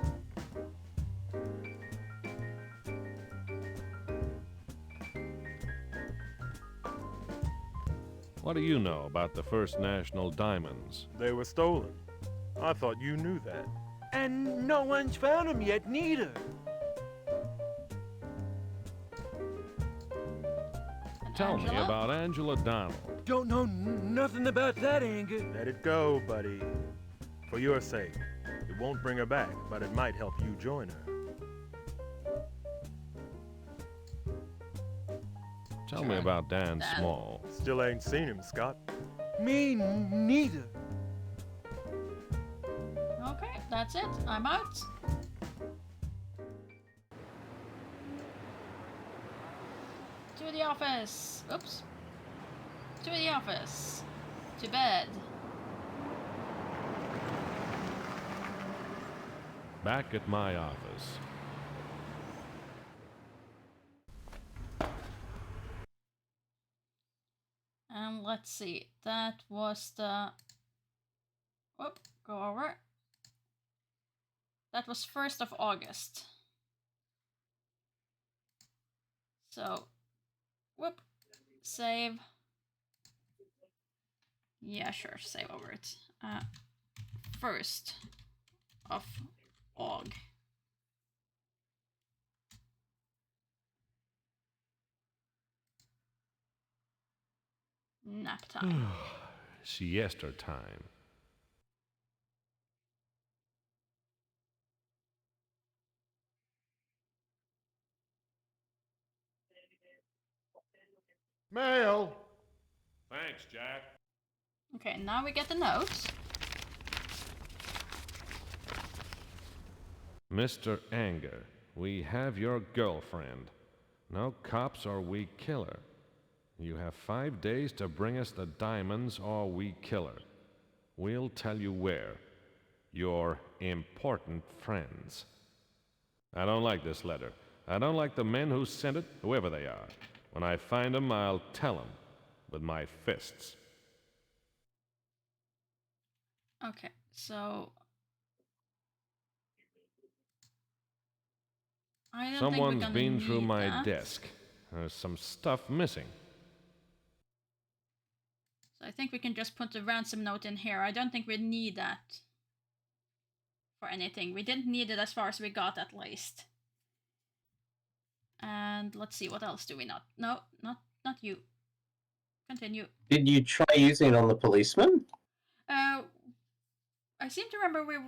What do you know about the First National Diamonds? They were stolen. I thought you knew that. And no one's found him yet, neither. Tell me about Angela Donald. Don't know nothing about that, Anger. Let it go, buddy. For your sake. It won't bring her back, but it might help you join her. Tell me about Dan Small. Still ain't seen him, Scott. Me neither. Okay, that's it. I'm out. To the office. Oops. To the office. To bed. Back at my office. And let's see. That was the... Whoop, go over. That was 1st of August. So, whoop, save. Yeah, sure, save over it. 1st of Aug. Nap time. Siesta time. Mail. Thanks, Jack. Okay, now we get the notes. Mr. Anger, we have your girlfriend. No cops or we kill her. You have 5 days to bring us the diamonds or we kill her. We'll tell you where. Your important friends. I don't like this letter. I don't like the men who sent it, whoever they are. When I find them, I'll tell them with my fists. Okay, so... I don't Someone's think we're been gonna through need my that. desk. There's some stuff missing. So I think we can just put the ransom note in here. I don't think we need that for anything. We didn't need it as far as we got, at least. And let's see, what else do we not? No, not you. Continue. Did you try using it on the policeman? I seem to remember we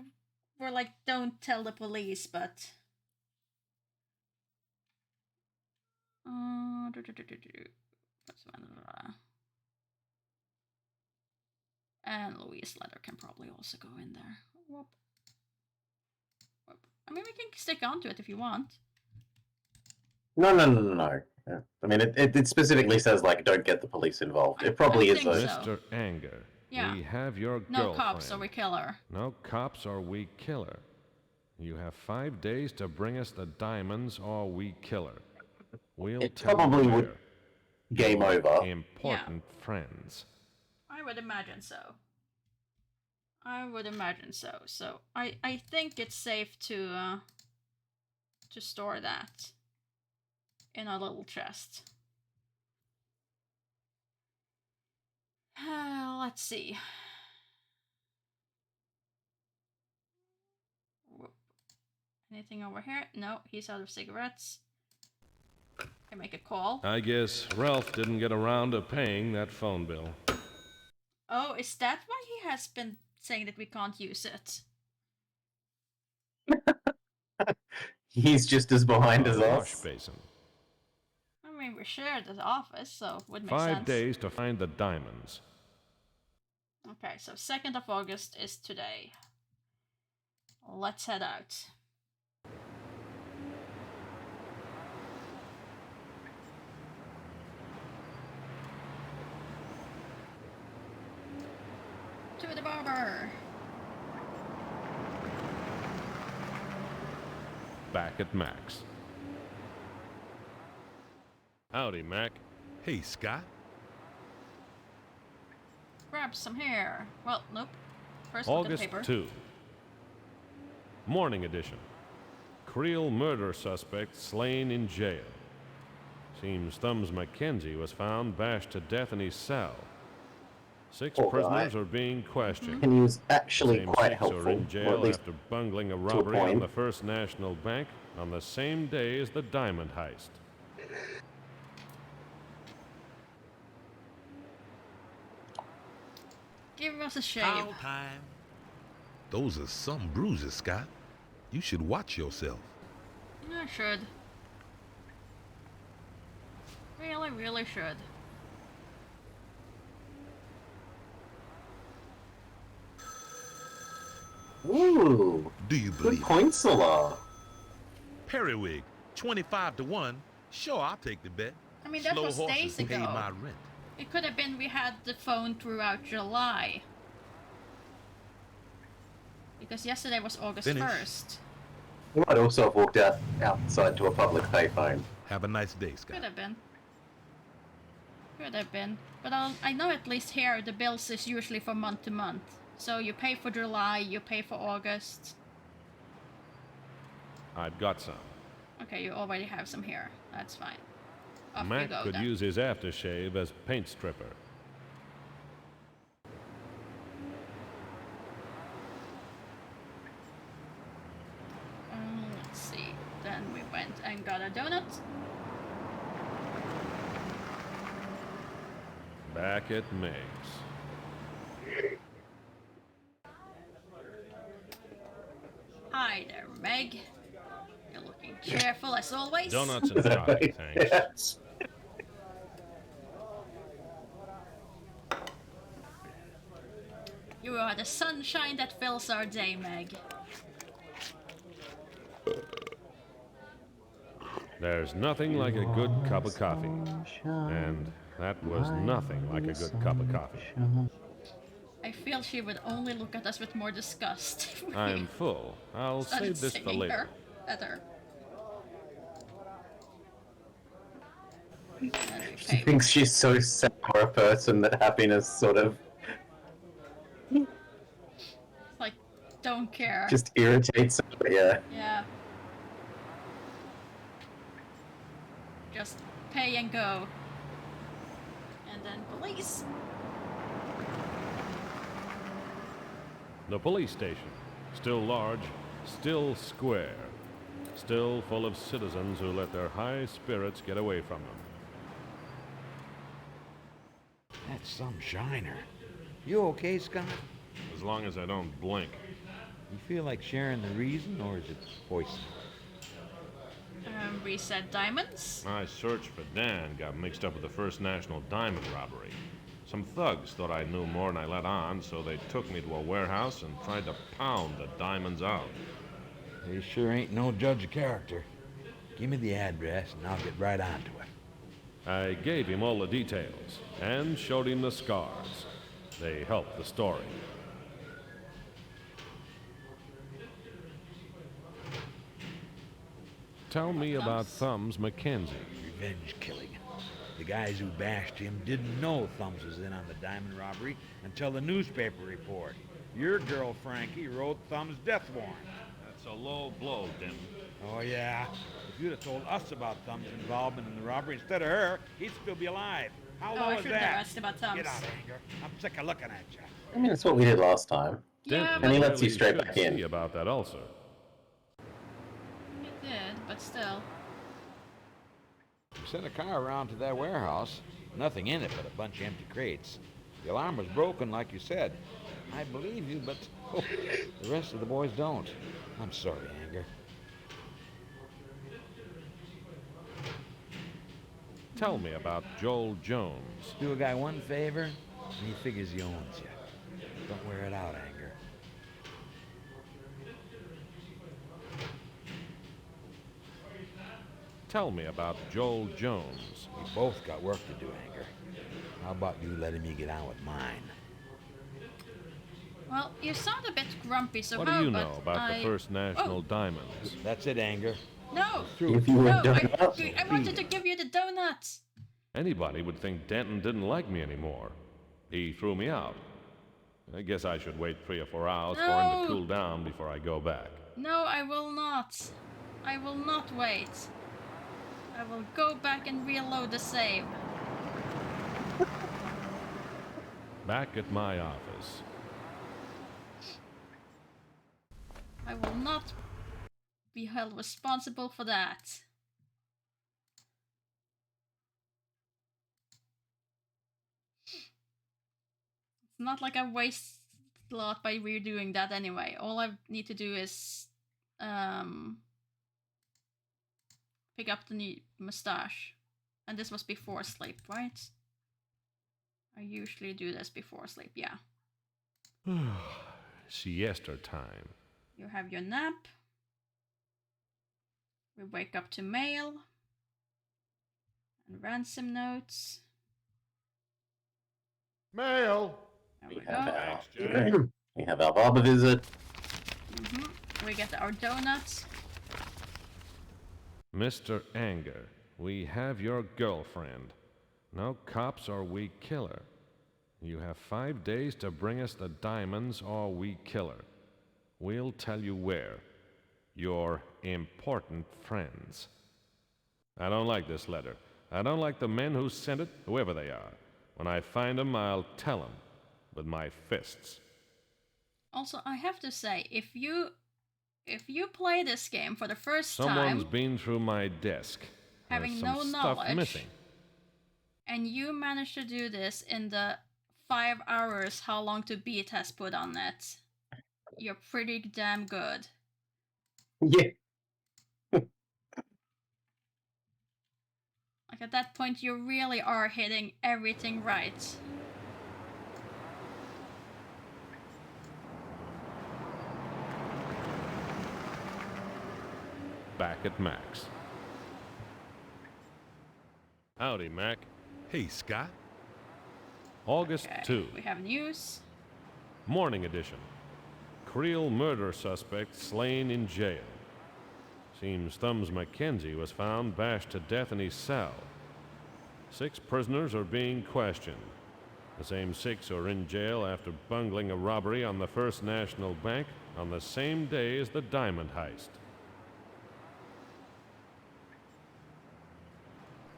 were like, don't tell the police, but... And Louise' letter can probably also go in there. Whoop. Whoop. I mean, we can stick onto it if you want. No. Yeah. I mean, it specifically says, like, don't get the police involved. It probably is, though. Mr. Anger, Yeah. we have your No girlfriend. cops or we kill her. No cops or we kill her. You have 5 days to bring us the diamonds or we kill her. We'll It tell probably you would where. game Your over. Important friends. I would imagine so. I would imagine so. So I think it's safe to store that in a little chest. Let's see. Whoop. Anything over here? No, he's out of cigarettes. Can make a call. I guess Ralph didn't get around to paying that phone bill. Oh, is that why he has been saying that we can't use it? He's just as behind as Wash us. basin. I mean, we shared the office, so it would make 5 sense. days to find the diamonds. Okay, so 2nd of August is today. Let's head out. To the barber. Back at Mac's. Howdy, Mac. Hey, Scott. Grab some hair. Well, nope. First look at August paper. 2. Morning edition. Creel murder suspect slain in jail. Seems Thumbs Mackenzie was found bashed to death in his cell. 6 Poor prisoners guy. are being questioned. And he was actually Same quite 6 helpful. are in or at jail least after bungling a a robbery on point. the First National Bank on the same day as the diamond heist. Give us a shave. Those are some bruises, Scott. You should watch yourself. I should. Really, really should. Ooh. Do you Good believe point, Solar. Periwig, 25 to 1. Sure, I'll take the bet. I mean, that Slow was horses days pay ago. my rent. It could have been we had the phone throughout July. Because yesterday was August Finish. 1st. You might also have walked outside to a public payphone. Have a nice day, Scott. Could have been. Could have been. But I know at least here the bills is usually from month to month. So you pay for July, you pay for August. I've got some. Okay, you already have some here. That's fine. Off you Mac go could then. use his aftershave as paint stripper. Let's see. Then we went and got a donut. Back at Meg's. Hi there, Meg. You're looking cheerful as always. Donuts and coffee, thanks. Yes. You are the sunshine that fills our day, Meg. There's nothing like a good cup of coffee. And that was nothing like a good cup of coffee. I feel she would only look at us with more disgust. if we I'm full. I'll started save this for singing later. At her. She thinks she's so sour a person that happiness sort of Like, don't care. just irritates her. Yeah. Yeah. Just pay and go. And then police. The police station. Still large, still square. Still full of citizens who let their high spirits get away from them. That's some shiner. You okay, Scott? As long as I don't blink. You feel like sharing the reason, or is it poison? We said diamonds. My search for Dan got mixed up with the first national diamond robbery. Some thugs thought I knew more than I let on, so they took me to a warehouse and tried to pound the diamonds out. They sure ain't no judge of character. Give me the address and I'll get right onto it. I gave him all the details and showed him the scars. They helped the story. Tell me about Thumbs McKenzie. Revenge killing. The guys who bashed him didn't know Thumbs was in on the diamond robbery until the newspaper report. Your girl, Frankie, wrote Thumbs' death warrant. That's a low blow, Dim. Oh, yeah. If you'd have told us about Thumbs' involvement in the robbery instead of her, he'd still be alive. How low I is should that? have asked about Thumbs. Get out, Anger. I'm sick of looking at you. I mean, that's what we did last time. Yeah, and he but- lets you straight should back in. see about that ulcer. It did, but still. We sent a car around to that warehouse. Nothing in it but a bunch of empty crates. The alarm was broken, like you said. I believe you, but the rest of the boys don't. I'm sorry, Anger. Tell me about Joel Jones. Do a guy one favor, and he figures he owns you. Don't wear it out, Anger. Tell me about Joel Jones. We both got work to do, Anger. How about you letting me get on with mine? Well, you sound a bit grumpy, so What how do you know about I... the first national Oh, diamonds? That's it, Anger. no! If you were No, done I, up, I wanted to give you the donuts! Anybody would think Denton didn't like me anymore. He threw me out. I guess I should wait 3 or 4 hours for him No. to cool down before I go back. No, I will not. I will not wait. I will go back and reload the save. Back at my office. I will not be held responsible for that. It's not like I waste a lot by redoing that anyway. All I need to do is pick up the new mustache. And this was before sleep, right? I usually do this before sleep, yeah. Siesta time. You have your nap. We wake up to mail. And ransom notes. Mail! There we go. We have our barber visit. We get our donuts. Mr. Anger, we have your girlfriend. No cops or we kill her. You have 5 days to bring us the diamonds or we kill her. We'll tell you where. Your important friends. I don't like this letter. I don't like the men who sent it, whoever they are. When I find them, I'll tell them. With my fists. Also, I have to say, if you play this game for the first Someone's time, been through my desk. having There's some no stuff knowledge, missing. and you managed to do this in the 5 hours how long to beat has put on it, you're pretty damn good. Yeah. Like at that point, you really are hitting everything right. Back at Mac's. Howdy, Mac. Hey, Scott. August 2. We have news. Morning edition. Creel murder suspect slain in jail. Seems Thumbs Mackenzie was found bashed to death in his cell. 6 prisoners are being questioned. The same 6 are in jail after bungling a robbery on the First National Bank on the same day as the diamond heist.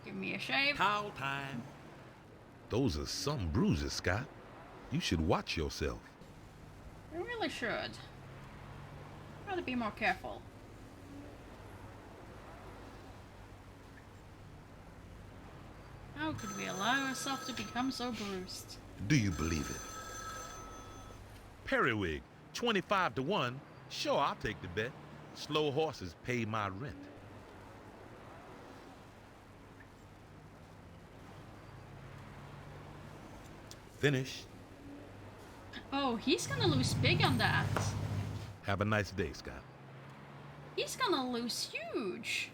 Give me a shave. Towel time. Those are some bruises, Scott. You should watch yourself. You really should. Gotta be more careful. How could we allow ourselves to become so bruised? Do you believe it? Periwig, 25 to 1. Sure, I'll take the bet. Slow horses pay my rent. Finish. Oh, he's gonna lose big on that. Have a nice day, Scott. He's gonna lose huge.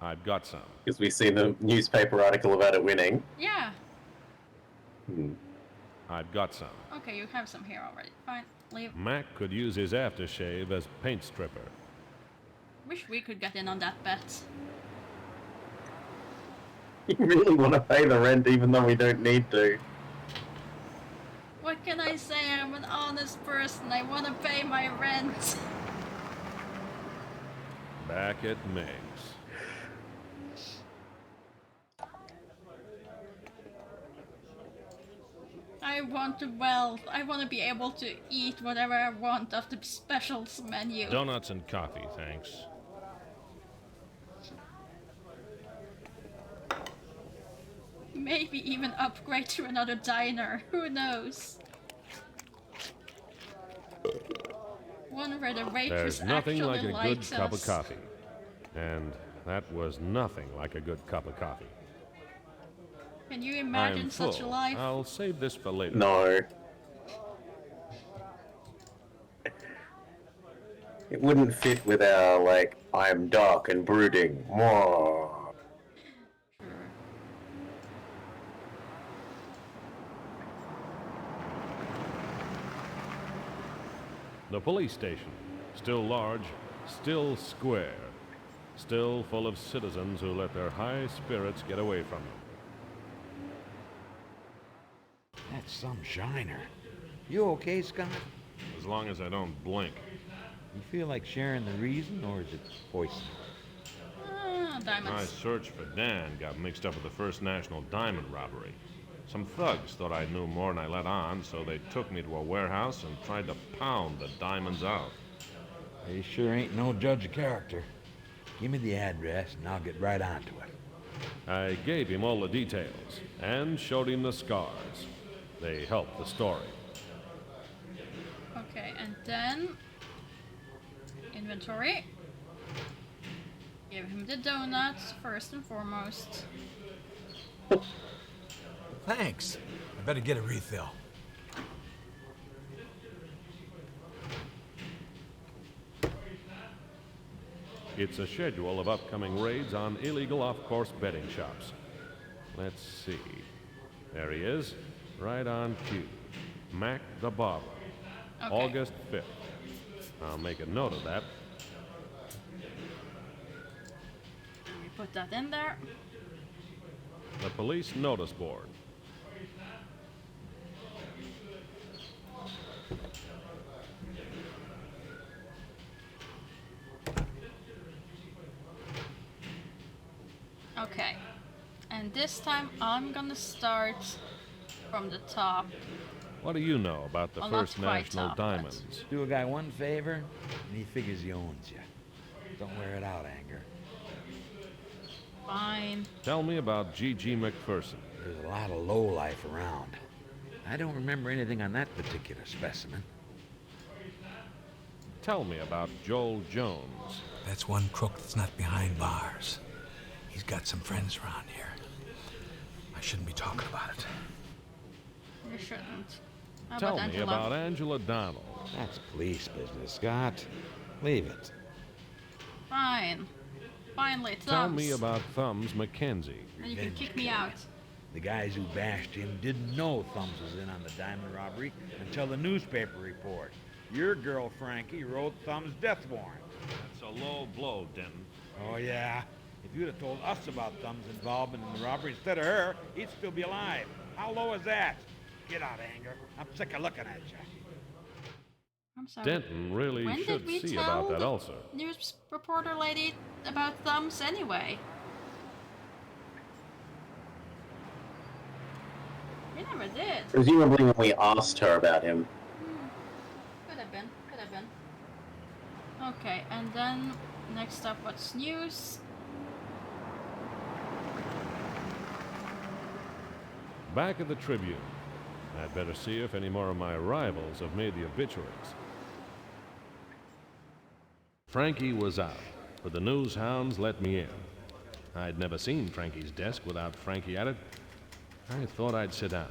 I've got some. Because we've seen the newspaper article about it winning. Yeah. I've got some. Okay, you have some here already. Fine, leave. Mac could use his aftershave as paint stripper. Wish we could get in on that bet. You really want to pay the rent even though we don't need to. What can I say? I'm an honest person. I want to pay my rent. Back at Meg's. I want wealth. I want to be able to eat whatever I want off the specials menu. Donuts and coffee, thanks. Maybe even upgrade to another diner. Who knows? One where the waitress There's nothing actually like a good likes cup of us. coffee. And that was nothing like a good cup of coffee. Can you imagine I'm such a full. life? I'll save this for later. No. It wouldn't fit with our, like, I'm dark and brooding. Mwah. The police station. Still large, still square. Still full of citizens who let their high spirits get away from them. That's some shiner. You okay, Scott? As long as I don't blink. You feel like sharing the reason, or is it poison? Ah, My diamonds. search for Dan got mixed up with the First National diamond robbery. Some thugs thought I knew more than I let on, so they took me to a warehouse and tried to pound the diamonds out. They sure ain't no judge of character. Give me the address, and I'll get right onto it. I gave him all the details and showed him the scars. They helped the story. Okay, and then inventory. Give him the donuts first and foremost. Thanks. I better get a refill. It's a schedule of upcoming raids on illegal off-course betting shops. Let's see. There he is, right on cue. Mac the Barber. Okay. August 5th. I'll make a note of that. We put that in there. The police notice board. Okay. And this time I'm gonna start from the top. What do you know about the Well, not First quite National top, but- Diamonds? Do a guy one favor, and he figures he owns you. Don't wear it out, Anger. Fine. Tell me about G.G. McPherson. There's a lot of lowlife around. I don't remember anything on that particular specimen. Tell me about Joel Jones. That's one crook that's not behind bars. He's got some friends around here. I shouldn't be talking about it. You shouldn't. How Tell about me Angela? about Angela Donald. That's police business, Scott. Leave it. Fine. Finally, Tell Thumbs. me about Thumbs McKenzie. And you can kick me out. The guys who bashed him didn't know Thumbs was in on the diamond robbery until the newspaper report. Your girl, Frankie, wrote Thumbs' death warrant. That's a low blow, Denton. Oh, yeah? If you'd have told us about Thumbs' involvement in the robbery instead of her, he'd still be alive. How low is that? Get out, Anger. I'm sick of looking at you. I'm sorry. Denton really When should did we see tell about that the ulcer. news reporter lady about Thumbs anyway? We never did. Presumably when we asked her about him. Could have been. Could have been. Okay, and then next up, what's news? Back at the Tribune. I'd better see if any more of my rivals have made the obituaries. Frankie was out, but the news hounds let me in. I'd never seen Frankie's desk without Frankie at it. I thought I'd sit down.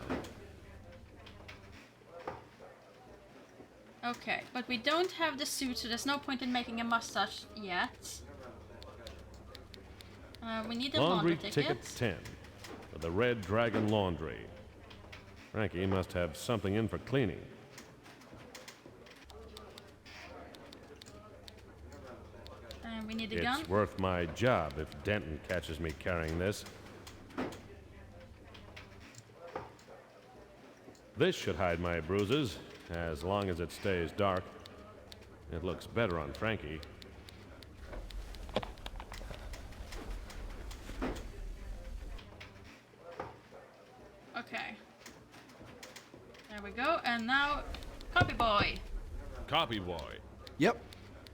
Okay, but we don't have the suit, so there's no point in making a mustache yet. We need a laundry ticket. 10 for the Red Dragon Laundry. Frankie must have something in for cleaning. We need a gun. It's worth my job if Denton catches me carrying this. This should hide my bruises, as long as it stays dark. It looks better on Frankie. Okay. There we go, and now, Copy Boy. Copy boy. Yep.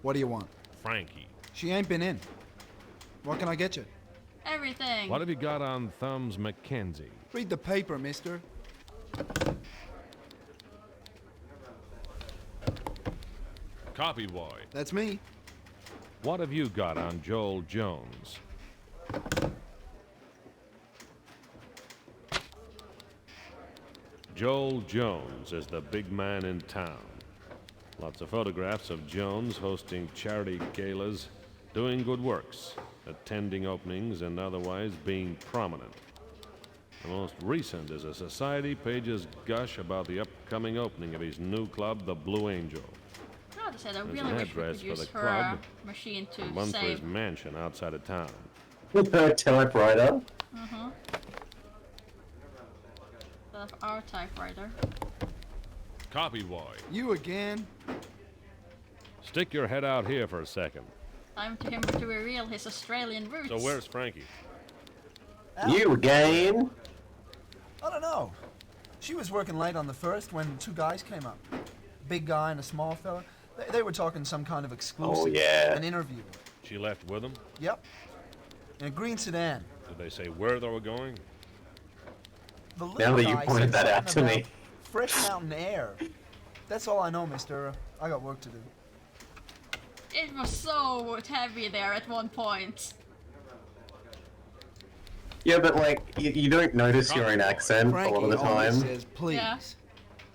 What do you want? Frankie. She ain't been in. What can I get you? Everything. What have you got on Thumbs McKenzie? Read the paper, mister. Copy boy. That's me. What have you got on Joel Jones? Joel Jones is the big man in town. Lots of photographs of Jones hosting charity galas, doing good works, attending openings, and otherwise being prominent. The most recent is a Society page's gush about the upcoming opening of his new club, the Blue Angel. Oh, they said I There's really an wish we address could for use the her club, machine to one for his save. mansion outside of town. With her typewriter. Uh-huh. Of our typewriter. Copy boy. You again? Stick your head out here for a second. Time to him to reveal his Australian roots. So where's Frankie? You again? I don't know. She was working late on the first when two guys came up. Big guy and a small fella. They were talking some kind of exclusive. Oh, yeah. An interview. She left with him? Yep. In a green sedan. Did they say where they were going? The Now that you guy pointed said that out to something me. about fresh mountain air. That's all I know, mister. I got work to do. It was so heavy there at one point. Yeah, but like, you don't notice your own accent a lot of the time. Says please. Yeah.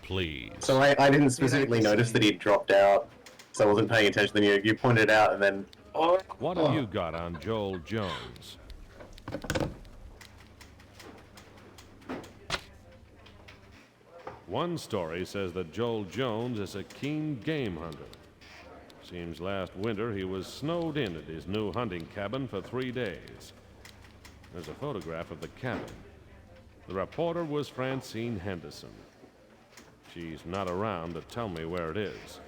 Please. So I didn't specifically notice that he'd dropped out, so I wasn't paying attention. Then you pointed it out, and then... Oh, What have you got on Joel Jones? One story says that Joel Jones is a keen game hunter. Seems last winter he was snowed in at his new hunting cabin for 3 days. There's a photograph of the cabin. The reporter was Francine Henderson. She's not around to tell me where it is.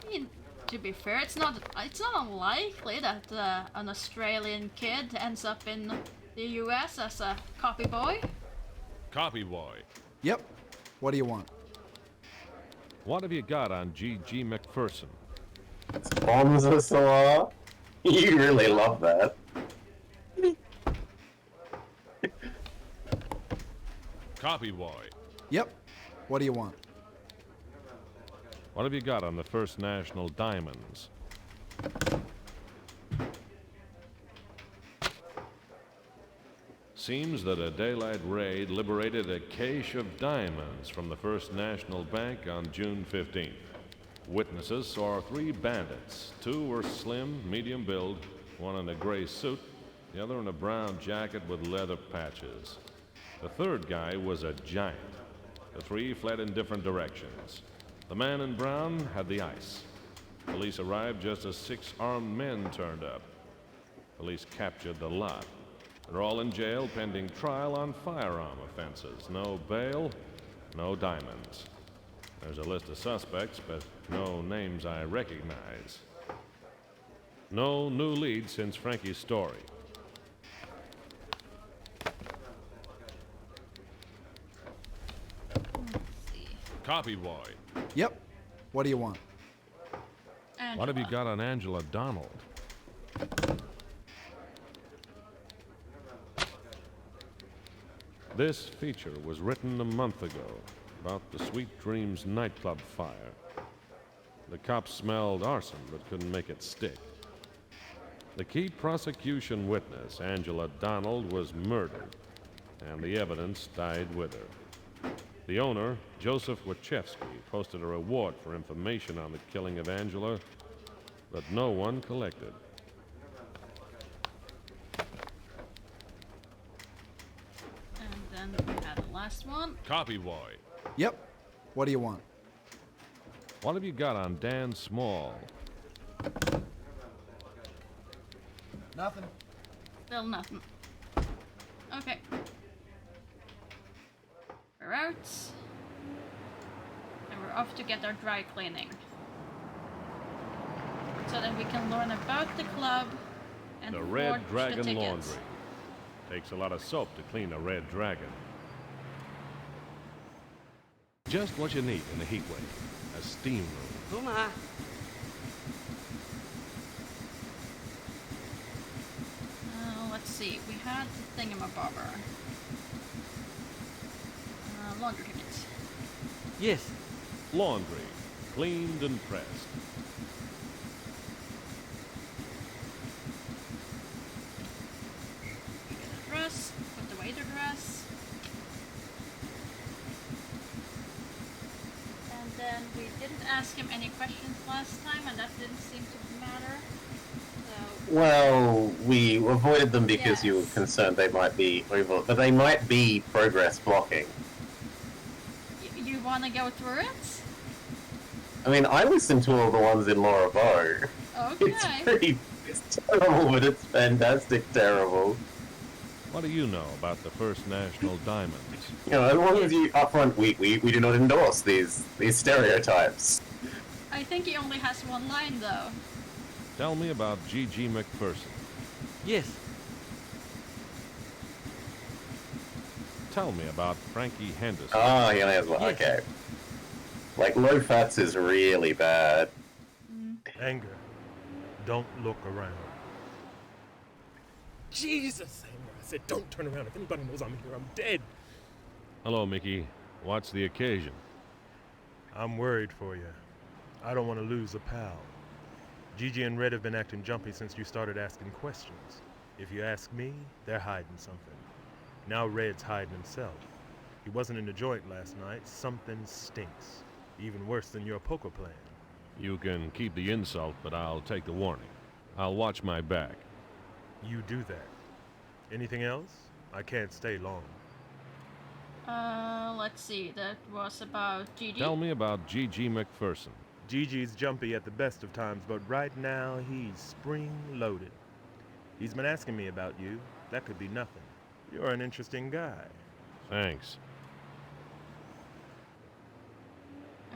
I mean, to be fair, it's not unlikely that an Australian kid ends up in the US as a copy boy. Copy boy. Yep. What do you want? What have you got on G.G. McPherson? Sponsor Saw? You really love that. Copy boy. Yep. What do you want? What have you got on the First National Diamonds? Seems that a daylight raid liberated a cache of diamonds from the First National Bank on June 15th. Witnesses saw 3 bandits. 2 were slim, medium build, one in a gray suit, the other in a brown jacket with leather patches. The third guy was a giant. The 3 fled in different directions. The man in brown had the ice. Police arrived just as 6 armed men turned up. Police captured the lot. They're all in jail pending trial on firearm offenses. No bail, no diamonds. There's a list of suspects, but no names I recognize. No new leads since Frankie's story. Copy boy. Yep. What do you want? Angela. What have you got on Angela Donald? This feature was written a month ago about the Sweet Dreams nightclub fire. The cops smelled arson but couldn't make it stick. The key prosecution witness, Angela Donald, was murdered, and the evidence died with her. The owner, Joseph Wachewski, posted a reward for information on the killing of Angela, but no one collected. And then we have the last one. Copy boy. Yep. What do you want? What have you got on Dan Small? Nothing. Still nothing. Okay. We're out. And we're off to get our dry cleaning. So that we can learn about the club and The Red forge Dragon the tickets. Laundry. Takes a lot of soap to clean a red dragon. Just what you need in a heat wave. A steam room. Puma. Let's see. We had the thingamabobber. Laundry tickets. Yes. Laundry. Cleaned and pressed. Dress. Put away the dress. And then we didn't ask him any questions last time, and that didn't seem to matter. So Well, we avoided them because you were concerned they might be over, but they might be progress blocking. you want to go through it? I mean, I listened to all the ones in Laura Bow. Okay. It's terrible, but it's fantastic terrible. What do you know about the First National Diamonds? You know, as long as you upfront, we do not endorse these stereotypes. I think he only has one line though. Tell me about G.G. McPherson. Yes. Tell me about Frankie Henderson. Oh, yeah, as well. Okay. Like, low fats is really bad. Anger. Don't look around. Jesus, Anger. I said don't turn around. If anybody knows I'm here, I'm dead. Hello, Mickey. What's the occasion? I'm worried for you. I don't want to lose a pal. Gigi and Red have been acting jumpy since you started asking questions. If you ask me, they're hiding something. Now Red's hiding himself. He wasn't in the joint last night. Something stinks. Even worse than your poker plan. You can keep the insult, but I'll take the warning. I'll watch my back. You do that. Anything else? I can't stay long. Let's see. That was about Gigi. Tell me about Gigi McPherson. Gigi's jumpy at the best of times, but right now he's spring-loaded. He's been asking me about you. That could be nothing. You're an interesting guy. Thanks.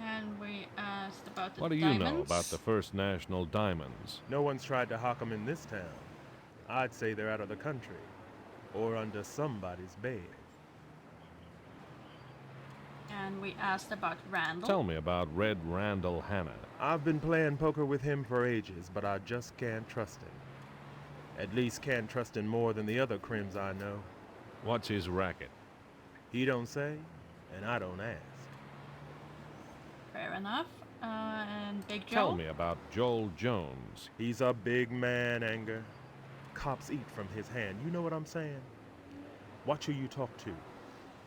And we asked about the What do you diamonds. know about the First National Diamonds? No one's tried to hawk them in this town. I'd say they're out of the country. Or under somebody's bed. And we asked about Randall. Tell me about Red Randall Hanna. I've been playing poker with him for ages, but I just can't trust him. At least can't trust him more than the other crims I know. What's his racket? He don't say, and I don't ask. Fair enough. And Big Joe? Tell me about Joel Jones. He's a big man, Anger. Cops eat from his hand, you know what I'm saying? Watch who you talk to.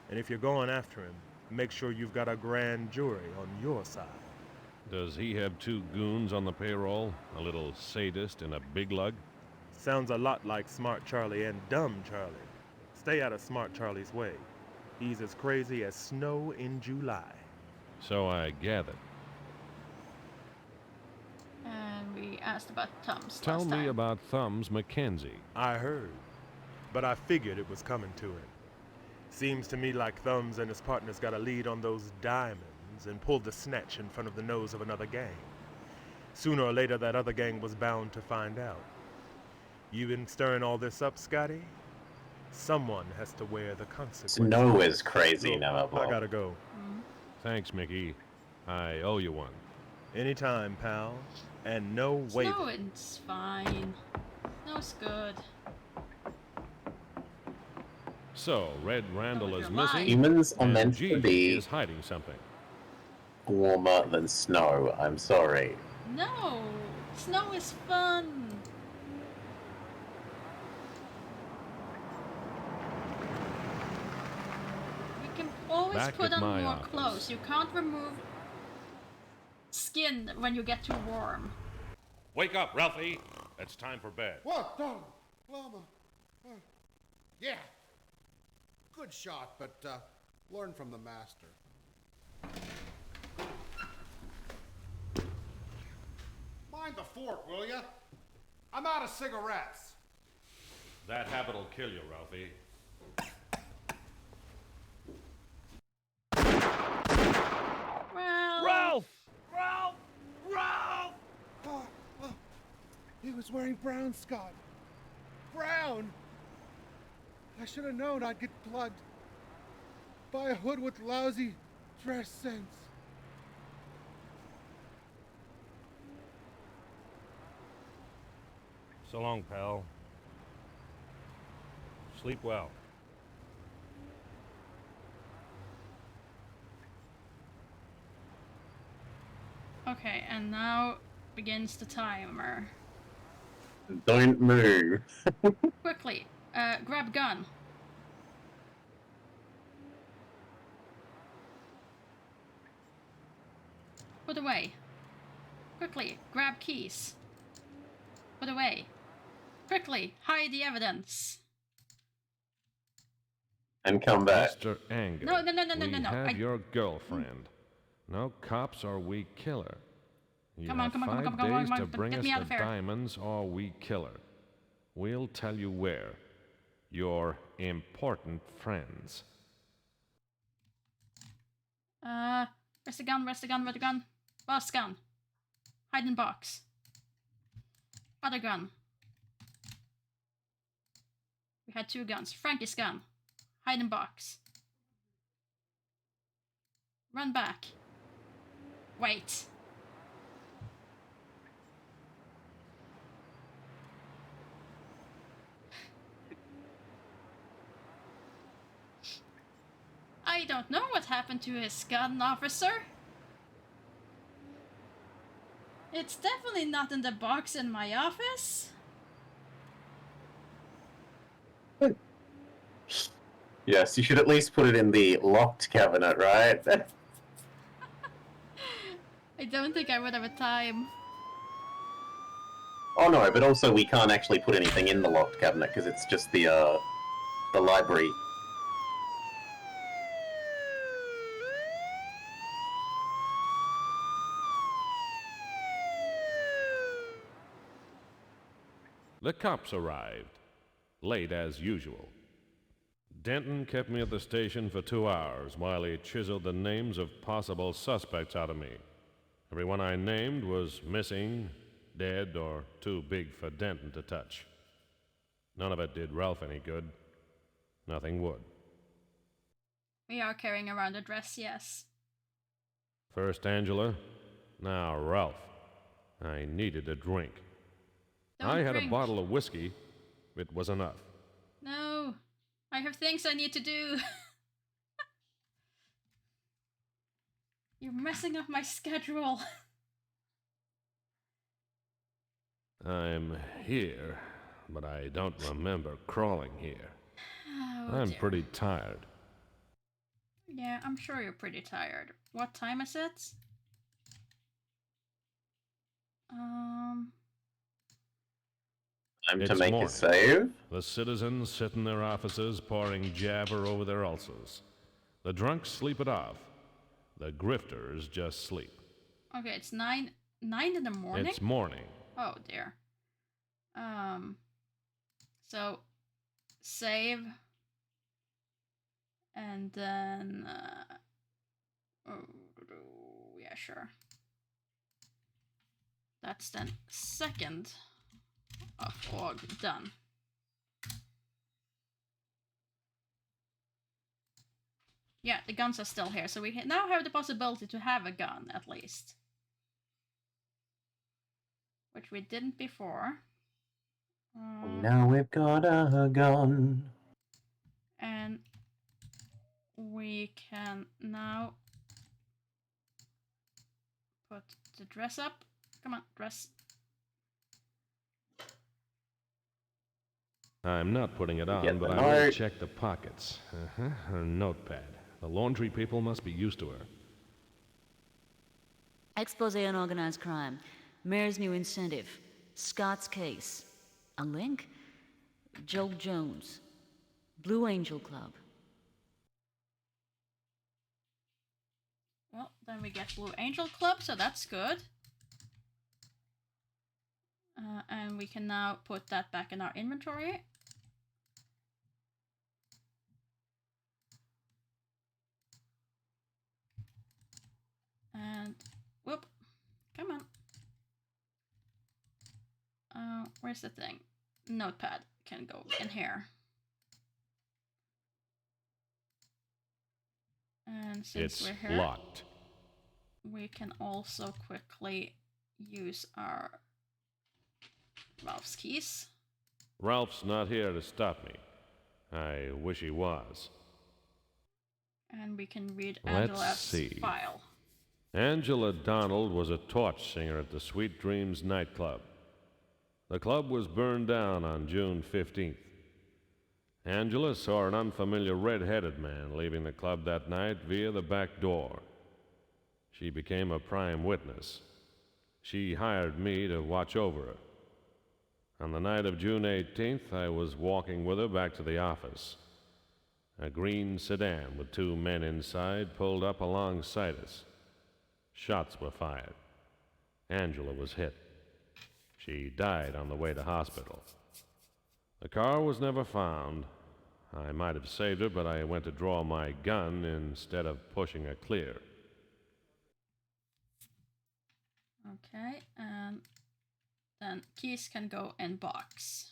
And if you're going after him, make sure you've got a grand jury on your side. Does he have two goons on the payroll? A little sadist and a big lug? Sounds a lot like Smart Charlie and Dumb Charlie. Stay out of Smart Charlie's way. He's as crazy as snow in July. So I gathered. And we asked about Thumbs. Tell last me time. about Thumbs McKenzie. I heard, but I figured it was coming to him. Seems to me like Thumbs and his partners got a lead on those diamonds and pulled the snatch in front of the nose of another gang. Sooner or later, that other gang was bound to find out. You been stirring all this up, Scotty? Someone has to wear the consequences. Snow is crazy Look, now, I gotta go. Thanks, Mickey. I owe you one. Anytime, pal. And no waiting. No, it's fine. Snow's good. So, Red Randall is you're missing. lying. Humans are and meant to Gigi be is hiding something. warmer than snow. I'm sorry. No! Snow is fun! You can always Back put at on my more office. clothes. You can't remove skin when you get too warm. Wake up, Ralphie. It's time for bed. What? No. Llama. Yeah. Good shot, but learn from the master. Mind the fork, will ya? I'm out of cigarettes. That habit'll kill you, Ralphie. Well... Ralph! Oh, he was wearing brown, Scott. Brown! I should have known I'd get plugged by a hood with lousy dress sense. So long, pal. Sleep well. Okay, and now begins the timer. Don't move. Quickly, grab gun. Put away. Quickly, grab keys. Put away. Quickly, hide the evidence. And come back. Mr. Anger. No. We no. have your girlfriend. No cops or we kill her. You have 5 days to bring Get us me out the of here. diamonds or we kill her. We'll tell you where. Your important friends. Where's the gun? Where's the gun? Where's the gun? Boss gun. Hide in box. Other gun. We had 2 guns. Frankie's gun. Hide in box. Run back. Wait. I don't know what happened to his gun, officer. It's definitely not in the box in my office. Yes, you should at least put it in the locked cabinet, right? I don't think I would have a time. Oh no, but also we can't actually put anything in the locked cabinet because it's just the library. The cops arrived, late as usual. Denton kept me at the station for 2 hours while he chiseled the names of possible suspects out of me. Everyone I named was missing, dead, or too big for Denton to touch. None of it did Ralph any good. Nothing would. We are carrying around a dress, yes. First Angela, now Ralph. I needed a drink. I had a bottle of whiskey. It was enough. No, I have things I need to do. You're messing up my schedule. I'm here, but I don't remember crawling here. Oh, I'm dear. pretty tired. Yeah, I'm sure you're pretty tired. What time is it? Time to It's make morning. a save? The citizens sit in their offices pouring jabber over their ulcers. The drunks sleep it off. The grifters just sleep. Okay, it's 9 in the morning? It's morning. Oh dear. So save and then yeah, sure. That's then 2nd of August done. Yeah, the guns are still here, so we now have the possibility to have a gun at least. Which we didn't before. Now we've got a gun. And we can now put the dress up. Come on, dress. I'm not putting it on, Get but the I will note. check the pockets. Her notepad. The laundry people must be used to her. Expose on organized crime. Mayor's new incentive. Scott's case. A link? Joe Jones. Blue Angel Club. Well, then we get Blue Angel Club, so that's good. And we can now put that back in our inventory. And, whoop, come on. Where's the thing? Notepad can go in here. And since It's we're here, locked. we can also quickly use our Ralph's keys. Ralph's not here to stop me. I wish he was. And we can read Let's Angela's see. file. Angela Donald was a torch singer at the Sweet Dreams nightclub. The club was burned down on June 15th. Angela saw an unfamiliar red-headed man leaving the club that night via the back door. She became a prime witness. She hired me to watch over her. On the night of June 18th, I was walking with her back to the office. A green sedan with 2 men inside pulled up alongside us. Shots were fired. Angela was hit. She died on the way to hospital. The car was never found. I might have saved her, but I went to draw my gun instead of pushing her clear. Okay, and then keys can go in box.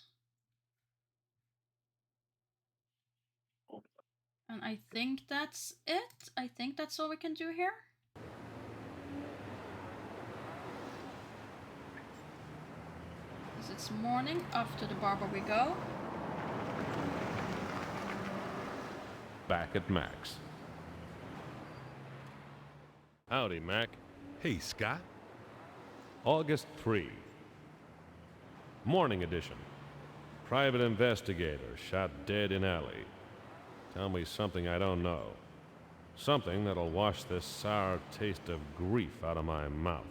And I think that's it. I think that's all we can do here. As it's morning, off to the barber we go. Back at Mac's. Howdy, Mac. Hey, Scott. August 3. Morning edition. Private investigator shot dead in alley. Tell me something I don't know. Something that'll wash this sour taste of grief out of my mouth.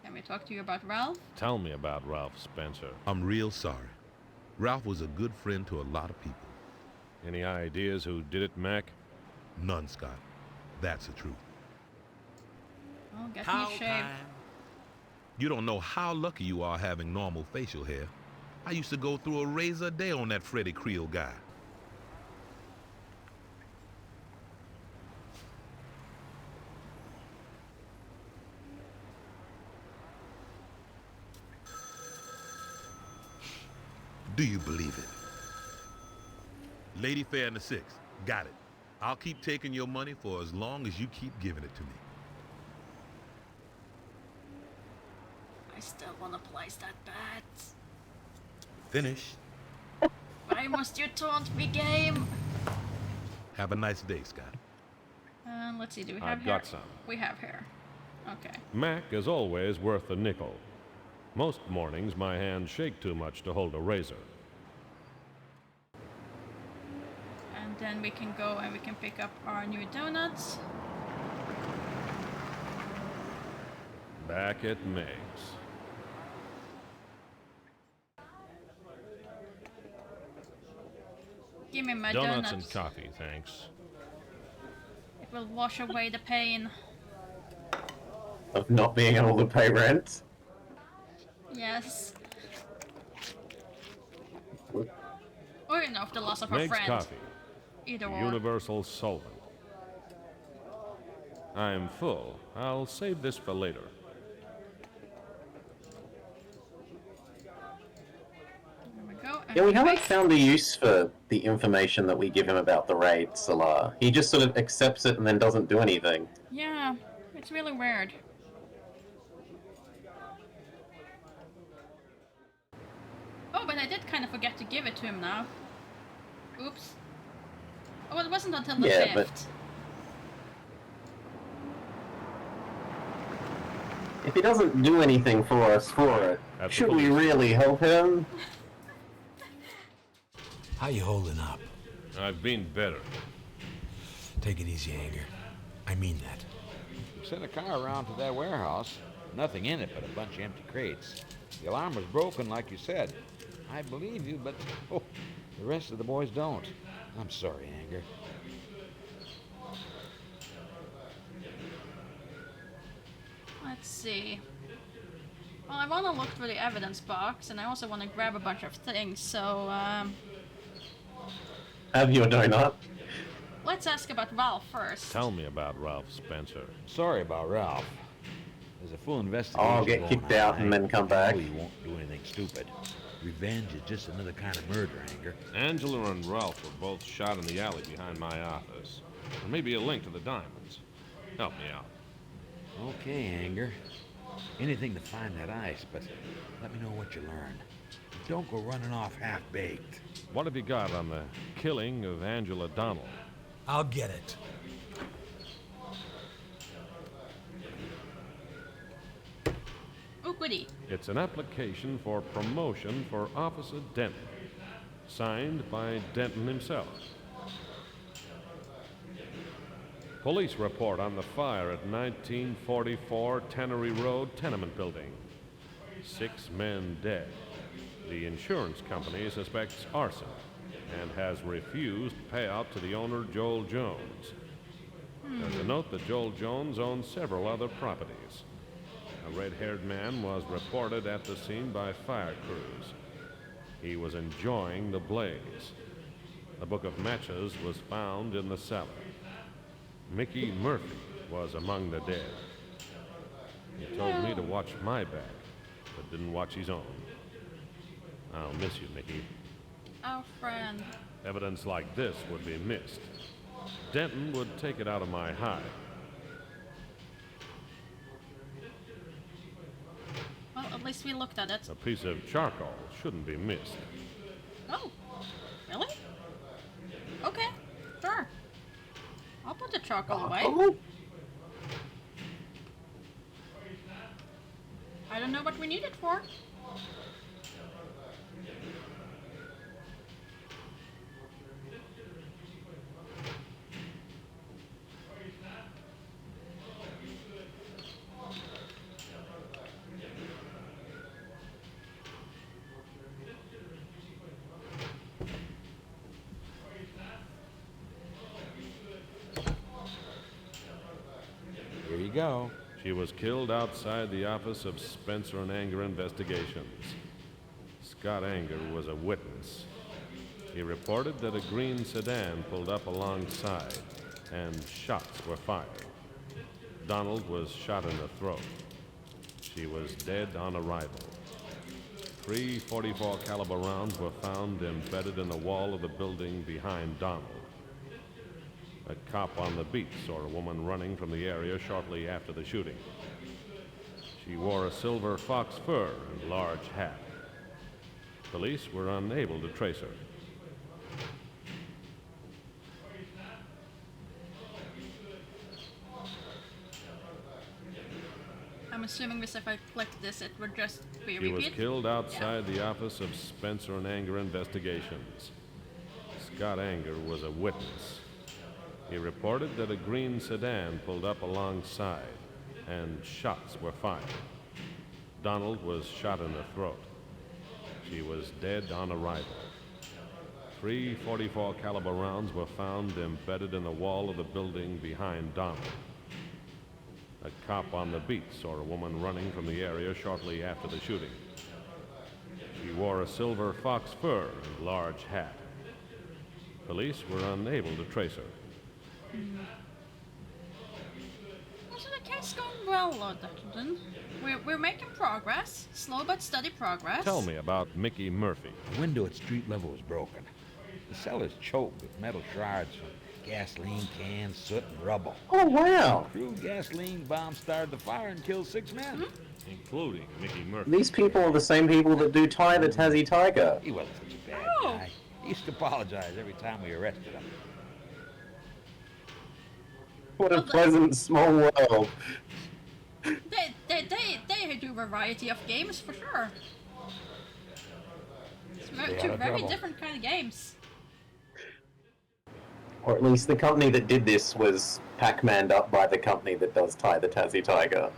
Can we talk to you about Ralph? Tell me about Ralph Spencer. I'm real sorry. Ralph was a good friend to a lot of people. Any ideas who did it, Mac? None, Scott. That's the truth. Oh, get me shaved. You don't know how lucky you are having normal facial hair. I used to go through a razor a day on that Freddie Creel guy. Do you believe it? Lady Fair in the 6th. Got it. I'll keep taking your money for as long as you keep giving it to me. I still want to place that bet. Finish. Why must you taunt me, game? Have a nice day, Scott. Let's see, do we have I've hair? got some. We have hair. Okay. Mac is always worth a nickel. Most mornings my hands shake too much to hold a razor. And then we can go and we can pick up our new donuts. Back at Meg's. Give me my Donuts donuts. and coffee, thanks. It will wash away the pain. Of not being able to pay rent? Yes. Or enough the loss of our Meg's friend. coffee. Either or. Universal solvent. I'm full. I'll save this for later. There we go. Yeah, we haven't found a use for the information that we give him about the raid, Salah. He just sort of accepts it and then doesn't do anything. Yeah, it's really weird. Oh, but I did kind of forget to give it to him now. Oops. Oh, well, it wasn't until the 5th. But if he doesn't do anything for us for it, should we really help him? How you holding up? I've been better. Take it easy, Anger. I mean that. We sent a car around to that warehouse. Nothing in it but a bunch of empty crates. The alarm was broken, like you said. I believe you, but the rest of the boys don't. I'm sorry, Anger. Let's see. Well, I want to look through the evidence box, and I also want to grab a bunch of things, so, Have your donut. let's ask about Ralph first. Tell me about Ralph Spencer. Sorry about Ralph. There's a full investigation. I'll get kicked out and then come back. Oh, you won't do anything stupid. Revenge is just another kind of murder, Anger. Angela and Ralph were both shot in the alley behind my office. There may be a link to the diamonds. Help me out. Okay, Anger. Anything to find that ice, but let me know what you learn. Don't go running off half-baked. What have you got on the killing of Angela Donnell? I'll get it. Oh, goody. It's an application for promotion for Officer Denton, signed by Denton himself. Police report on the fire at 1944 Tannery Road tenement building. 6 men dead. The insurance company suspects arson and has refused payout to the owner, Joel Jones. There's a note that Joel Jones owns several other properties. A red-haired man was reported at the scene by fire crews. He was enjoying the blaze. A book of matches was found in the cellar. Mickey Murphy was among the dead. He told me to watch my back, but didn't watch his own. I'll miss you, Mickey. Our friend. Evidence like this would be missed. Denton would take it out of my hide. Well, at least we looked at it. A piece of charcoal shouldn't be missed. Oh, really? Okay, sure. I'll put the charcoal away. I don't know what we need it for. Here you go. She was killed outside the office of Spencer and Anger Investigations. Scott Anger was a witness. He reported that a green sedan pulled up alongside and shots were fired. Donald was shot in the throat. She was dead on arrival. 3 .44 caliber rounds were found embedded in the wall of the building behind Donald. A cop on the beat saw a woman running from the area shortly after the shooting. She wore a silver fox fur and large hat. Police were unable to trace her. I'm assuming this, if I click this, it would just be She was repeat. killed outside the office of Spencer and Anger Investigations. Scott Anger was a witness. He reported that a green sedan pulled up alongside and shots were fired. Donald was shot in the throat. She was dead on arrival. 3 .44 caliber rounds were found embedded in the wall of the building behind Donald. A cop on the beat saw a woman running from the area shortly after the shooting. She wore a silver fox fur and large hat. Police were unable to trace her. So the case going well, Lord Duttleton. We're making progress. Slow but steady progress. Tell me about Mickey Murphy. The window at street level was broken. The cellar's choked with metal shards from gasoline cans, soot, and rubble. Oh, wow. A crude gasoline bomb started the fire and killed 6 men. Including Mickey Murphy. These people are the same people that do Ty the Tassie Tiger. He wasn't such a bad guy. He used to apologize every time we arrested him. What a pleasant small world. They do a variety of games for sure. It's Stay out two of very trouble. different kind of games. Or at least the company that did this was Pac-Maned up by the company that does Ty the Tassie Tiger.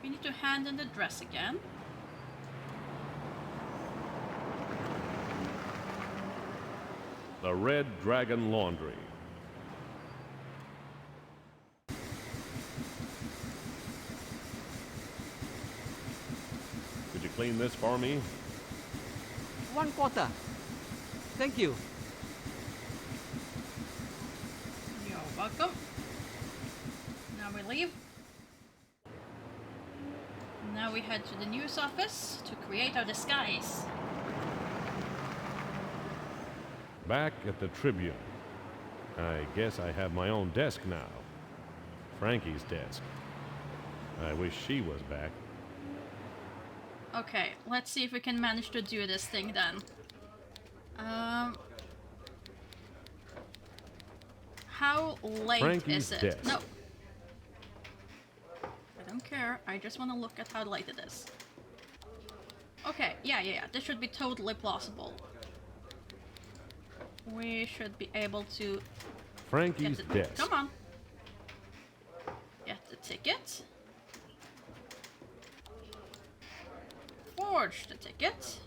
We need to hand in the dress again. The Red Dragon Laundry. Could you clean this for me? 1/4. Thank you. You're welcome. Now we leave. Now we head to the news office to create our disguise. Back at the Tribune. I guess I have my own desk now. Frankie's desk. I wish she was back. Okay, let's see if we can manage to do this thing then. How late Frankie's is it? desk. No. I don't care. I just want to look at how late it is. Okay, yeah. This should be totally plausible. We should be able to Frankie's get the, desk. Come on. Get the ticket. Forge the ticket.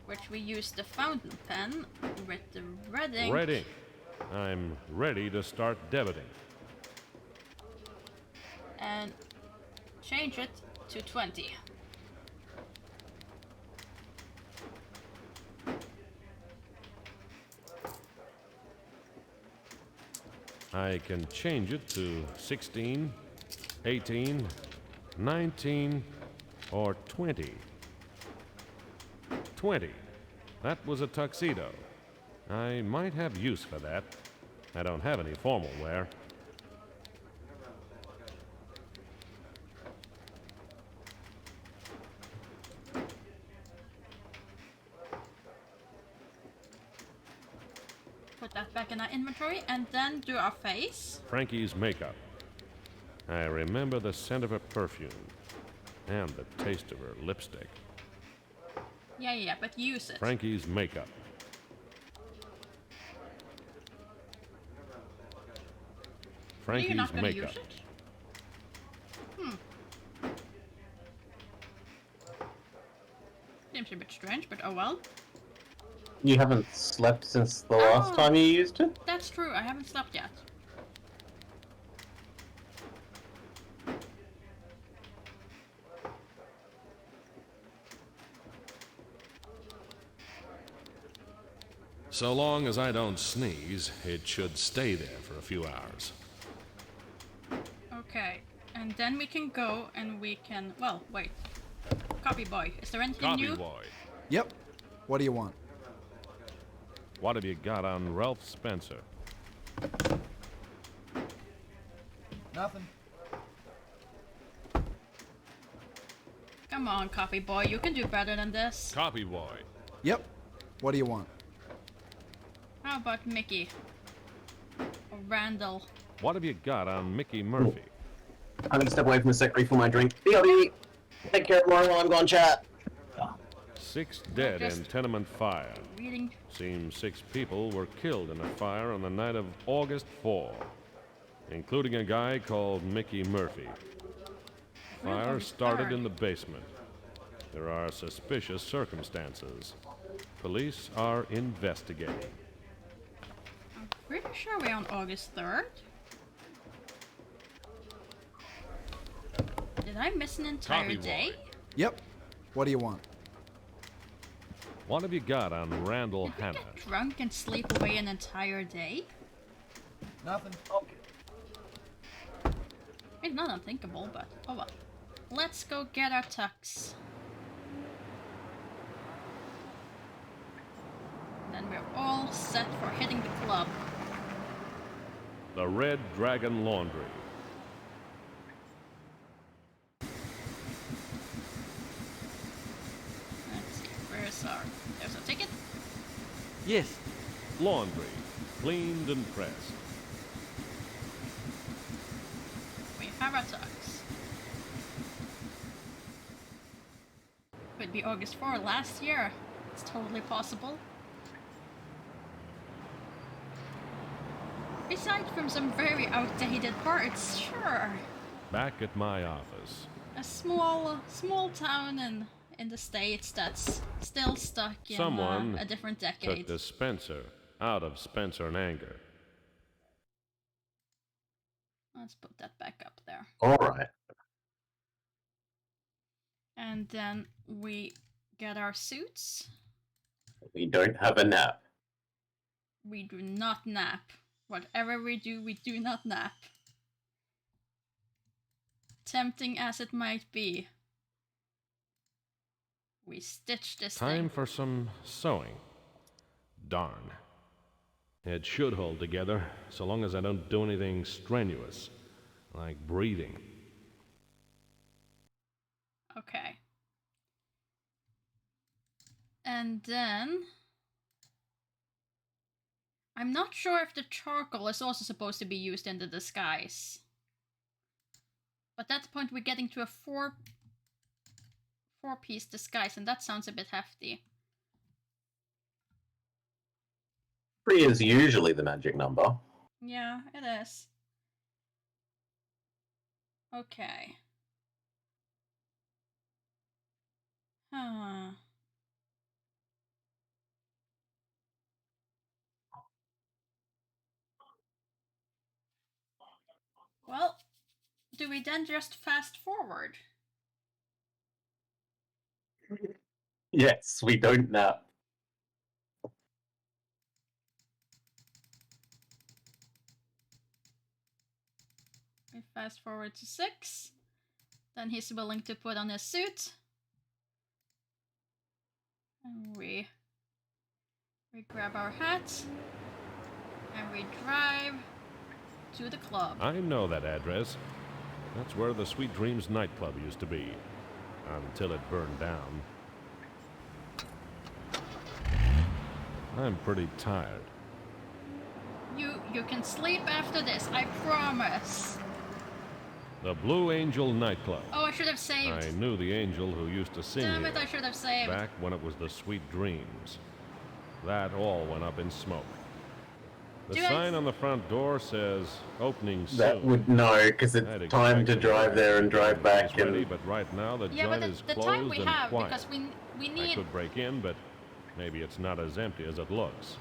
Which we use the fountain pen with the red ink. Red ink. I'm ready to start debiting. And change it to 20. I can change it to 16, 18, 19, or 20. 20. That was a tuxedo. I might have use for that. I don't have any formal wear. Put that back in our inventory and then do our face. Frankie's makeup. I remember the scent of her perfume and the taste of her lipstick. Yeah, but use it. Frankie's makeup. Frankie's You're not gonna makeup. use it? Seems a bit strange, but oh well. You haven't slept since the last time you used it? That's true, I haven't slept yet. So long as I don't sneeze, it should stay there for a few hours. Okay, and then we can go and we can... Well, wait. Copy boy, is there anything Copy new? boy. Yep. What do you want? What have you got on Ralph Spencer? Nothing. Come on, copy boy, you can do better than this. Copy boy. Yep. What do you want? How about Mickey? Or Randall? What have you got on Mickey Murphy? I'm gonna step away from the secretary for my drink. BRB! Take care of Lauren while I'm gone, chat. 6 dead in tenement fire. Reading. Seems 6 people were killed in a fire on the night of August 4, including a guy called Mickey Murphy. Fire started in the basement. There are suspicious circumstances. Police are investigating. I'm pretty sure we're on August 3rd. Did I miss an entire Copy, day? Yep. What do you want? What have you got on Randall Hanna? Drunk and sleep away an entire day? Nothing. It's not unthinkable, but oh well. Let's go get our tux. Then we're all set for hitting the club. The Red Dragon Laundry. Let's see, where's our... There's a ticket? Yes. Laundry. Cleaned and pressed. We have our tux. Could be August 4 last year. It's totally possible. Aside from some very outdated parts, sure. Back at my office. A small town in the States that's still stuck in Someone a different took decade. the Spencer out of Spencer and Anger. Let's put that back up there. Alright. And then we get our suits. We don't have a nap. We do not nap. Whatever we do not nap. Tempting as it might be. We stitch this Time thing. for some sewing. Darn. It should hold together, so long as I don't do anything strenuous, like breathing. Okay. And then... I'm not sure if the charcoal is also supposed to be used in the disguise. But at that point we're getting to a four-piece disguise, and that sounds a bit hefty. 3 is usually the magic number. Yeah, it is. Okay. Huh. Well, do we then just fast forward? Yes, we don't nap. We fast forward to 6. Then he's willing to put on his suit. And we grab our hats. And we drive to the club. I know that address. That's where the Sweet Dreams nightclub used to be. Until it burned down. I'm pretty tired. You can sleep after this, I promise. The Blue Angel nightclub. Oh, I should have saved. I knew the angel who used to sing Damn it, here I should have saved. back when it was the Sweet Dreams. That all went up in smoke. The sign on the front door says opening soon. That would no, because it's time to drive there and drive back. Ready, but right now the Yeah, joint but is the closed time we and have, quiet. because we need... I could break in, but maybe it's not as empty as it looks.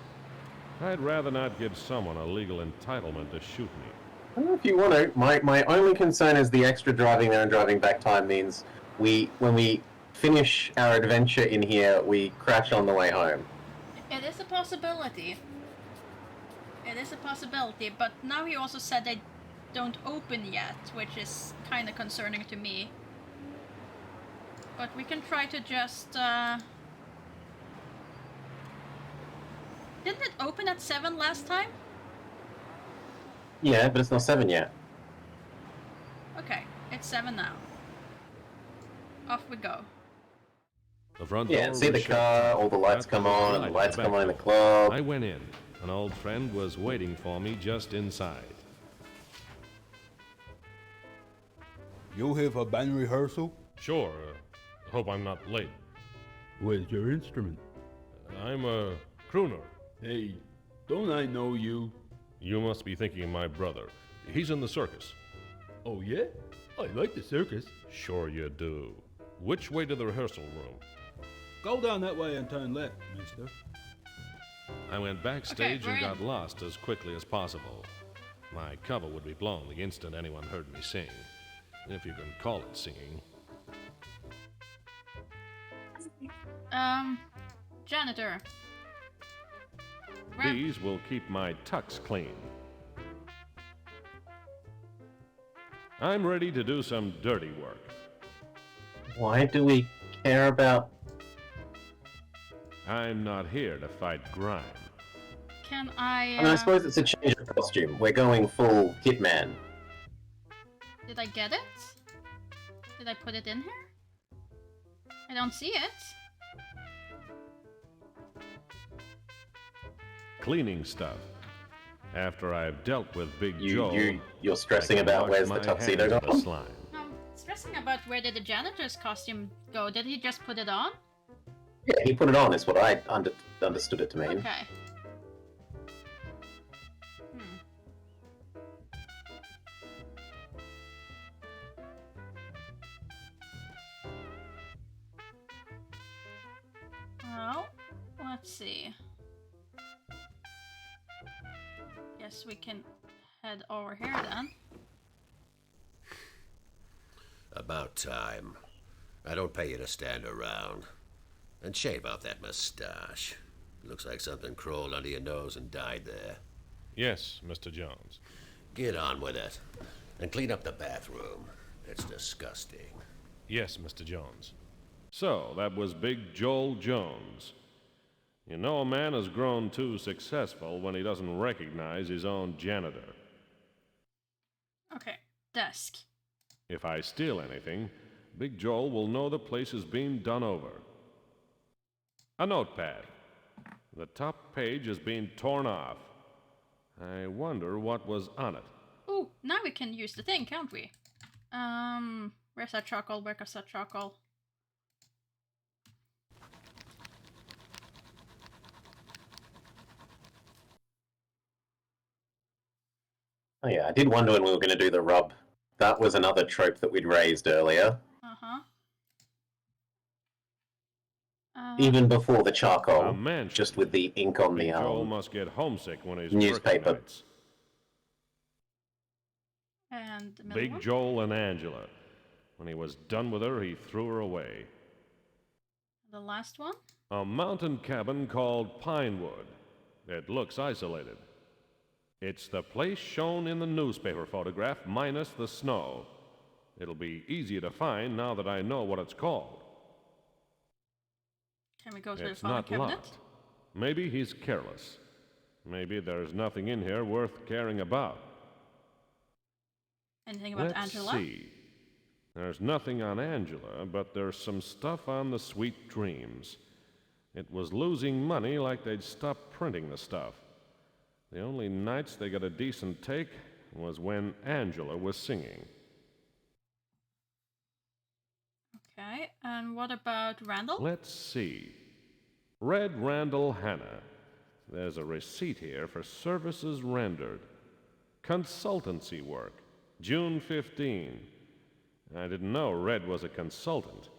I'd rather not give someone a legal entitlement to shoot me. I don't know if you want to. My only concern is the extra driving there and driving back time means when we finish our adventure in here, we crash on the way home. It is a possibility. It is a possibility, but now he also said they don't open yet, which is kind of concerning to me. But we can try to just... Didn't it open at 7 last time? Yeah, but it's not 7 yet. Okay, it's 7 now. Off we go. The front Yeah, door see was the shut. car, all the lights come on, and the lights come on in the club. I went in. An old friend was waiting for me just inside. You here for band rehearsal? Sure. Hope I'm not late. Where's your instrument? I'm a crooner. Hey, don't I know you? You must be thinking of my brother. He's in the circus. Oh, yeah? I like the circus. Sure you do. Which way to the rehearsal room? Go down that way and turn left, mister. I went backstage Okay, and we're got lost as quickly as possible. My cover would be blown the instant anyone heard me sing. If you can call it singing. Janitor. These will keep my tux clean. I'm ready to do some dirty work. Why do we care about... I'm not here to fight crime. Can I... I mean, I suppose it's a change of costume. We're going full hitman. Did I get it? Did I put it in here? I don't see it. Cleaning stuff. After I've dealt with Big Joe, You're stressing I can about wash where's the my tuxedo hands of the gone? slime. I'm stressing about where did the janitor's costume go? Did he just put it on? Yeah, he put it on, is what I understood it to mean. Okay. Well, let's see. Guess we can head over here then. About time. I don't pay you to stand around. And shave off that mustache. Looks like something crawled under your nose and died there. Yes, Mr. Jones. Get on with it. And clean up the bathroom. It's disgusting. Yes, Mr. Jones. So, that was Big Joel Jones. You know a man has grown too successful when he doesn't recognize his own janitor. Okay, desk. If I steal anything, Big Joel will know the place is being done over. A notepad. The top page is being torn off. I wonder what was on it. Ooh, now we can use the thing, can't we? Where's that charcoal? Where's that charcoal? Oh yeah, I did wonder when we were going to do the rub. That was another trope that we'd raised earlier. Uh-huh. Even before the charcoal, A mansion. just with the ink on the Joel must get homesick when he's newspaper. working nights. And the middle Big one? Joel and Angela. When he was done with her, he threw her away. The last one? A mountain cabin called Pinewood. It looks isolated. It's the place shown in the newspaper photograph, minus the snow. It'll be easier to find now that I know what it's called. Can we go to It's the file not cabinet? locked. Maybe he's careless. Maybe there's nothing in here worth caring about. Anything about Let's Angela? see. There's nothing on Angela, but there's some stuff on the Sweet Dreams. It was losing money like they'd stopped printing the stuff. The only nights they got a decent take was when Angela was singing. Okay, and what about Randall? Let's see. Red Randall Hanna. There's a receipt here for services rendered. Consultancy work. June 15. I didn't know Red was a consultant.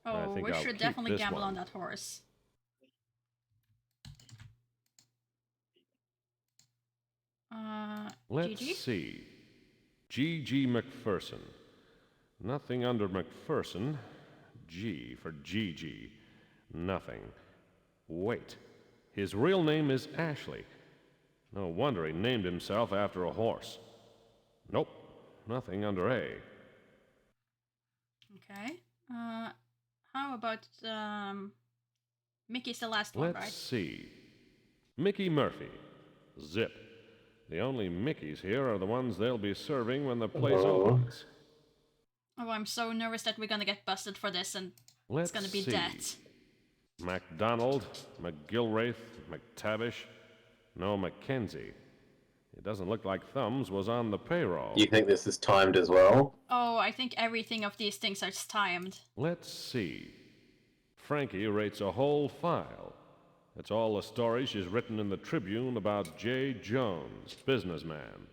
I Oh, think we I'll should keep definitely this gamble one. on that horse. Let's Gigi? see. G.G. McPherson. Nothing under McPherson. G for G.G. Nothing. Wait. His real name is Ashley. No wonder he named himself after a horse. Nope. Nothing under A. Okay. How about Mickey's the last one, Let's right? see. Mickey Murphy. Zip. The only Mickeys here are the ones they'll be serving when the place opens. Oh, I'm so nervous that we're gonna get busted for this and Let's it's gonna be see. debt. MacDonald, McGilwraith, McTavish, no Mackenzie. It doesn't look like Thumbs was on the payroll. You think this is timed as well? Oh, I think everything of these things are timed. Let's see. Frankie rates a whole file. It's all the stories she's written in the Tribune about J. Jones, businessman.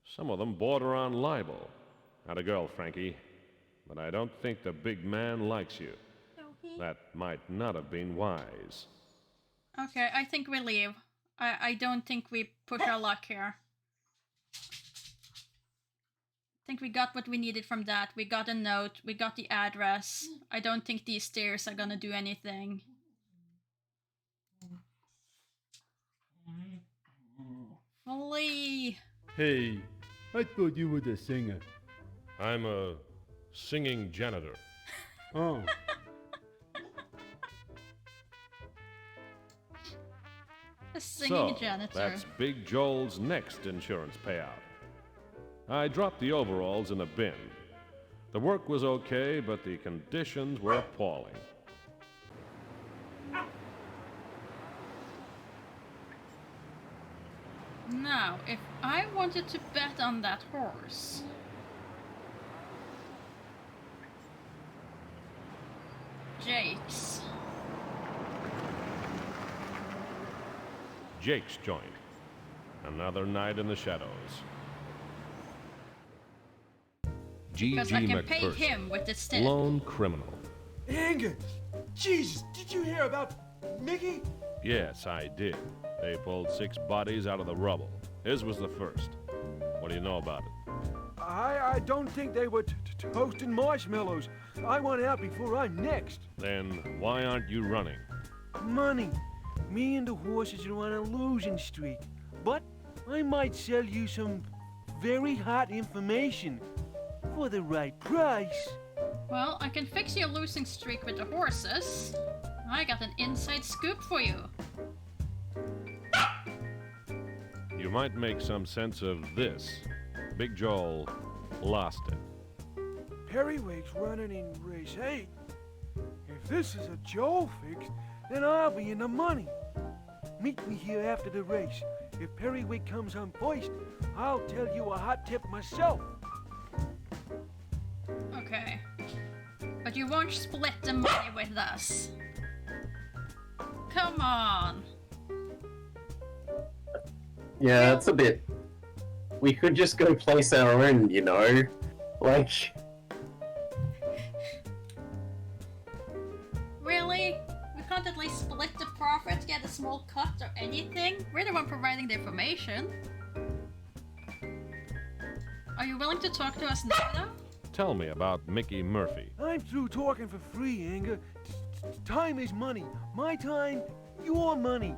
Some of them border on libel. Had a girl, Frankie. But I don't think the big man likes you. That might not have been wise. Okay, I think we leave. I don't think we push our luck here. I think we got what we needed from that. We got a note, we got the address. I don't think these stairs are gonna do anything. Flee! Hey, I thought you were the singer. I'm a singing janitor. Oh. A singing So, janitor. that's Big Joel's next insurance payout. I dropped the overalls in a bin. The work was okay, but the conditions were appalling. Now, if I wanted to bet on that horse... Jake's. Jake's joint. Another night in the shadows. Because G.G. I can pay McPherson, him with this tip. lone criminal. Anger! Jesus, did you hear about Mickey? Yes, I did. They pulled 6 bodies out of the rubble. His was the first. What do you know about it? I don't think they were toasting marshmallows. I want out before I'm next. Then why aren't you running? Money. Me and the horses are on a losing streak. But I might sell you some very hot information for the right price. Well, I can fix your losing streak with the horses. I got an inside scoop for you. You might make some sense of this. Big Joel lost it. Periwig's running in race 8. If this is a Joel fix, then I'll be in the money. Meet me here after the race. If Periwig comes on first, I'll tell you a hot tip myself. Okay. But you won't split the money with us. Come on. Yeah, that's a bit... We could just go place our own, you know? Like... Really? We can't at least split the profit, get a small cut or anything? We're the one providing the information. Are you willing to talk to us now, though? Tell me about Mickey Murphy. I'm through talking for free, Anger. Time is money. My time, your money.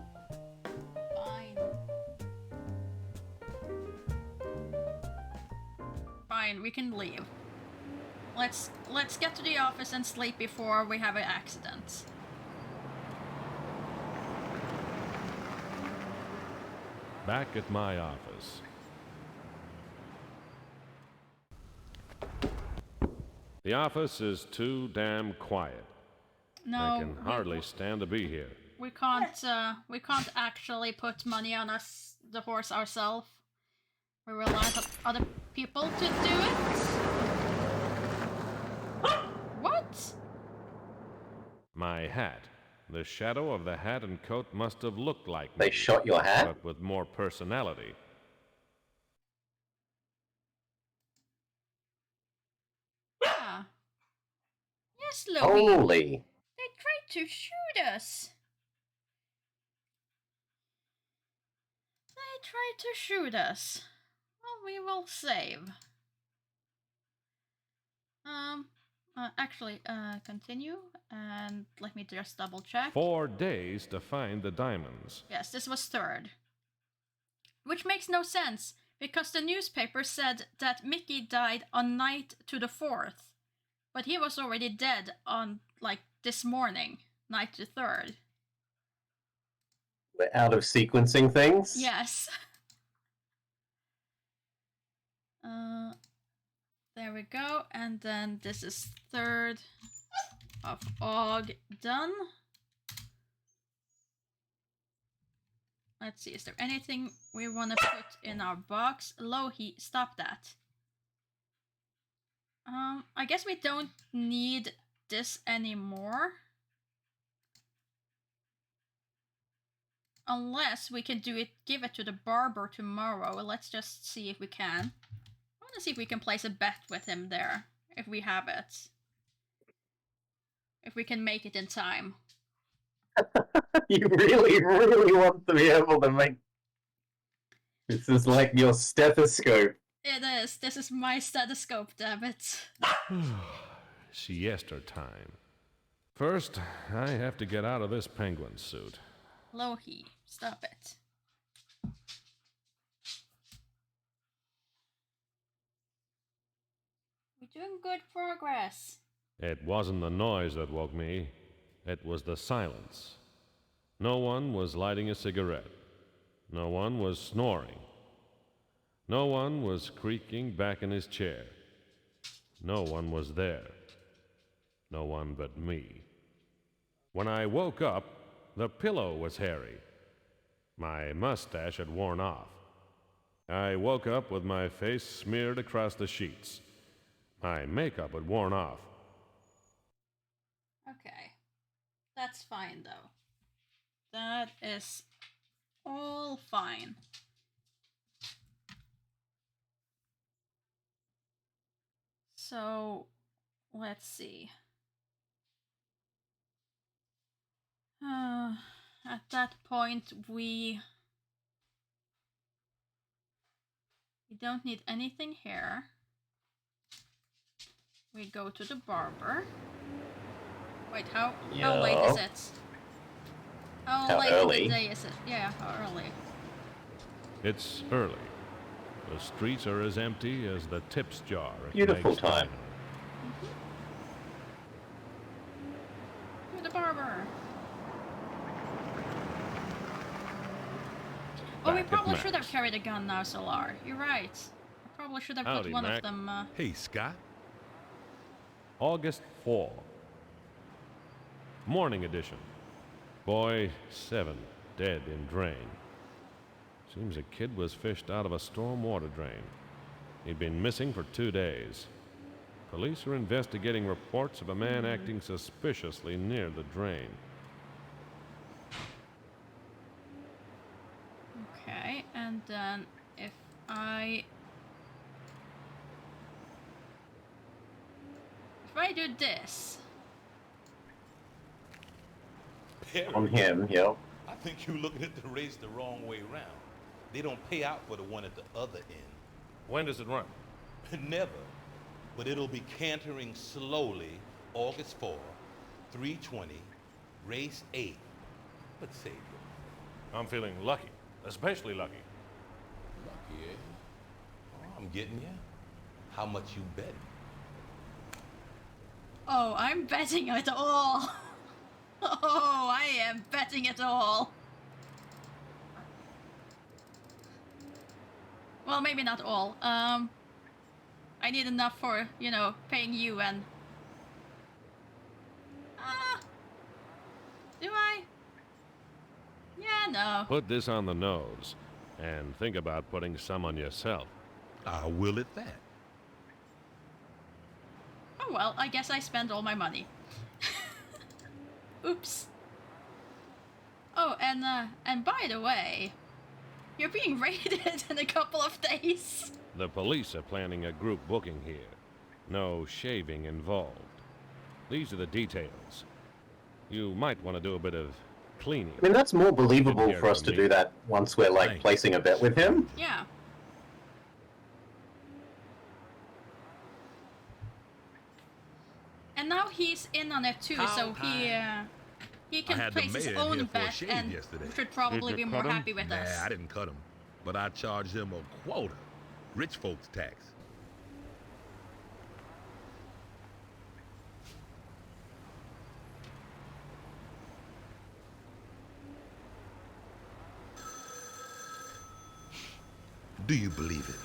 Fine, we can leave. Let's get to the office and sleep before we have an accident. Back at my office. The office is too damn quiet. No, I can hardly stand to be here. we can't actually put money on us the horse ourselves. We rely on other people to do it. What? My hat. The shadow of the hat and coat must have looked like They me, shot your hat? but with more personality. Yeah. Yes, Louis. Holy. They tried to shoot us. They tried to shoot us. Well, we will save. Continue, and let me just double check. 4 days to find the diamonds. Yes, this was 3rd. Which makes no sense, because the newspaper said that Mickey died on night to the 4th. But he was already dead on, like, this morning, night to 3rd. We're out of sequencing things? Yes. There we go, and then this is 3rd of Aug done. Let's see, is there anything we want to put in our box? Lohi, stop that. I guess we don't need this anymore. Unless we can give it to the barber tomorrow. Let's just see if we can. I want to see if we can place a bet with him there, if we have it. If we can make it in time. You really, really want to be able to make... This is like your stethoscope. It is. This is my stethoscope, damn it. Siesta time. First, I have to get out of this penguin suit. Lohi, stop it. We're doing good progress. It wasn't the noise that woke me. It was the silence. No one was lighting a cigarette. No one was snoring. No one was creaking back in his chair. No one was there. No one but me. When I woke up, the pillow was hairy. My mustache had worn off. I woke up with my face smeared across the sheets. My makeup had worn off. Okay. That's fine, though. That is all fine. So, let's see. At that point, we don't need anything here. We go to the barber. Wait, how late is it? How late early? in the day is it? Yeah, how early? It's early. The streets are as empty as the tips jar. at Beautiful Meg's time. Diner. To the barber. Oh, we Back at probably Max. should have carried a gun now, Solar. You're right. I probably should have Howdy, put one Mac. of them. Hey, Scott. August 4. Morning edition. Boy 7 dead in drain. Seems a kid was fished out of a storm water drain. He'd been missing for 2 days. Police are investigating reports of a man acting suspiciously near the drain. Okay, and then if I do this. Perry, On him, yep. I think you're looking at the race the wrong way around. They don't pay out for the one at the other end. When does it run? Never. But it'll be cantering slowly August 4, 3:20, race 8. But save it. I'm feeling lucky, especially lucky. Lucky, eh? Oh, I'm getting you. How much you bet? Oh, I'm betting it all. Oh, I am betting it all. Well, maybe not all. I need enough for, paying you and... do I? Yeah, no. Put this on the nose. And think about putting some on yourself. I will at that. Oh well, I guess I spent all my money. Oops. Oh, and by the way, you're being raided in a couple of days. The police are planning a group booking here. No shaving involved. These are the details. You might want to do a bit of cleaning. I mean, that's more believable for us to do that once we're, like, placing a bet with him. Yeah. And now he's in on it too, so he can place his own bet and should probably be more happy with us. Nah, I didn't cut him, but I charged him a quota. Rich folks tax. Do you believe it?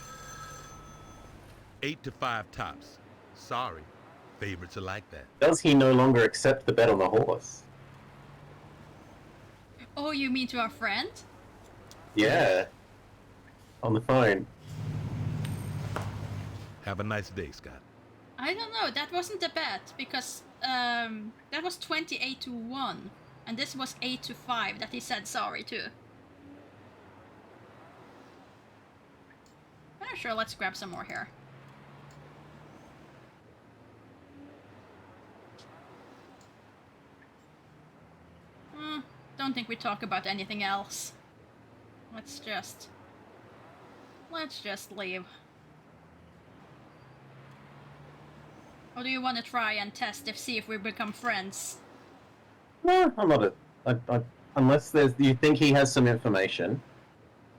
8 to 5 tops. Sorry. Favorites are like that. Does he no longer accept the bet on the horse? Oh, you mean to our friend? Yeah. On the phone. Have a nice day, Scott. I don't know, that wasn't the bet, because that was 28 to 1, and this was 8 to 5 that he said sorry to. Sure, let's grab some more here. Don't think we talk about anything else. Let's just leave. Or do you want to try and test see if we become friends? No, I'm not. Unless you think he has some information.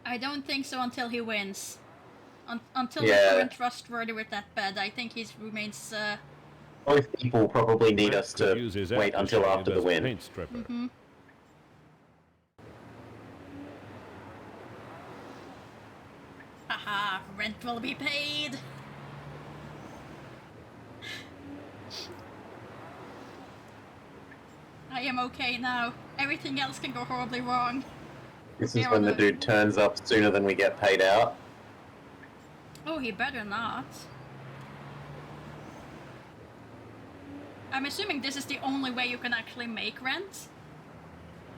I don't think so until he wins. Until we're untrustworthy with that bet, I think he remains. Both people probably need us to wait until after the win. Mm-hmm. Haha, rent will be paid. I am okay now. Everything else can go horribly wrong. This is when the dude turns up sooner than we get paid out. Oh, he better not. I'm assuming this is the only way you can actually make rent.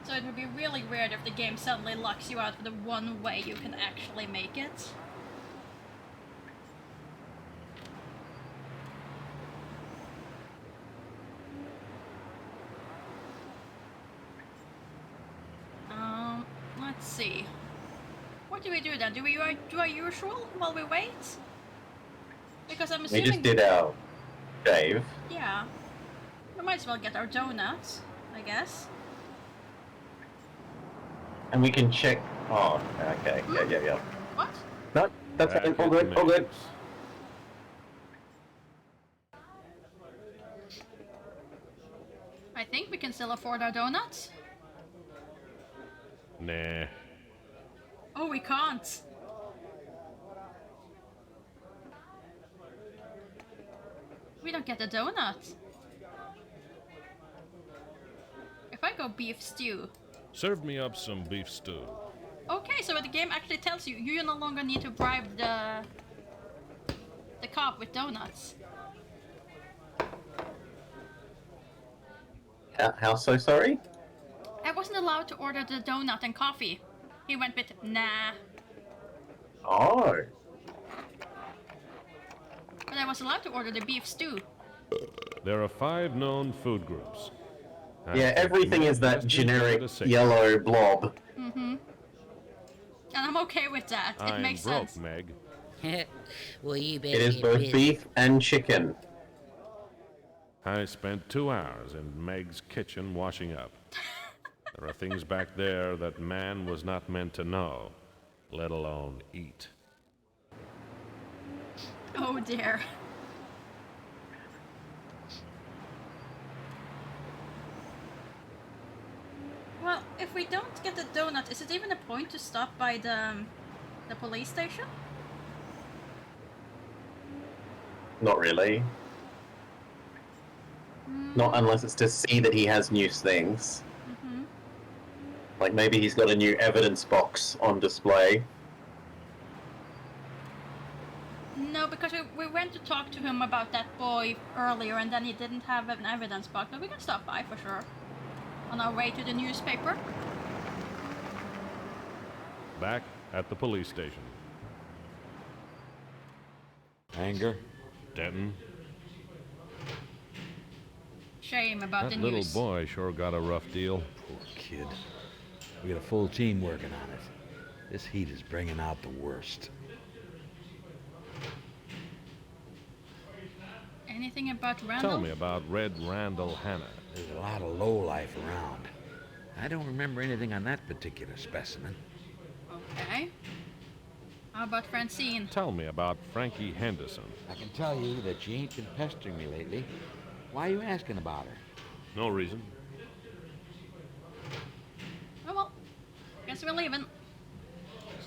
So it would be really weird if the game suddenly locks you out for the one way you can actually make it. Let's see. What do we do then? Do we do our usual while we wait? Because I'm assuming... We just did our shave. Yeah. We might as well get our donuts, I guess. And we can check... Oh, okay. Yeah. What? No, that's fine. All good, all good. I think we can still afford our donuts. Nah. Oh, we can't. We don't get a donut. If I go beef stew. Serve me up some beef stew. Okay, so the game actually tells you you no longer need to bribe the cop with donuts. How so sorry? I wasn't allowed to order the donut and coffee. He went with nah. Oh. But I was allowed to order the beef stew. There are 5 known food groups. Yeah, everything is that generic yellow blob. Mm-hmm. And I'm okay with that. It makes broke, sense. Meg. Well, you better It is get both busy. beef and chicken. I spent 2 hours in Meg's kitchen washing up. There are things back there that man was not meant to know, let alone eat. Oh dear. Well, if we don't get the donut, is it even a point to stop by the police station? Not really. Not unless it's to see that he has new things. Mm-hmm. Like maybe he's got a new evidence box on display. because we went to talk to him about that boy earlier, and then he didn't have an evidence box, but we can stop by for sure. On our way to the newspaper. Back at the police station. Anger? Denton? Shame about the That little news. boy sure got a rough deal. Poor kid. We got a full team working on it. This heat is bringing out the worst. Anything about Randall? Tell me about Red Randall Hanna. There's a lot of lowlife around. I don't remember anything on that particular specimen. Okay. How about Francine? Tell me about Frankie Henderson. I can tell you that she ain't been pestering me lately. Why are you asking about her? No reason. Oh well. Guess we're leaving.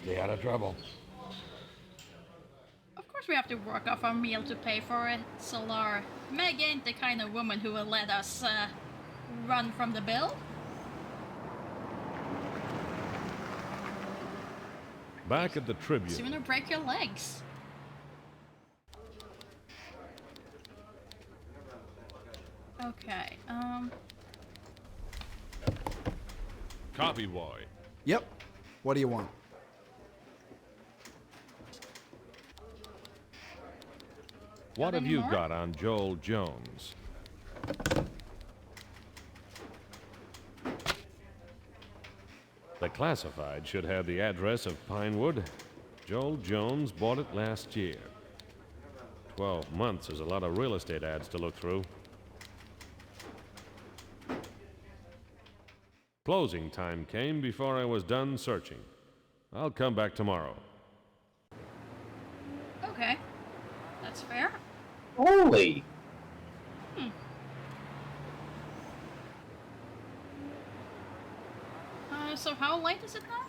Stay out of trouble. Of course we have to work off our meal to pay for it, Solar. Meg ain't the kind of woman who will let us, run from the bill. Back at the Tribune. Sooner break your legs. Okay, Copy boy. Yep. What do you want? What have any you more? got on Joel Jones? The classified should have the address of Pinewood. Joel Jones bought it last year. 12 months is a lot of real estate ads to look through. Closing time came before I was done searching. I'll come back tomorrow. okay. That's fair. Holy! So how late is it now?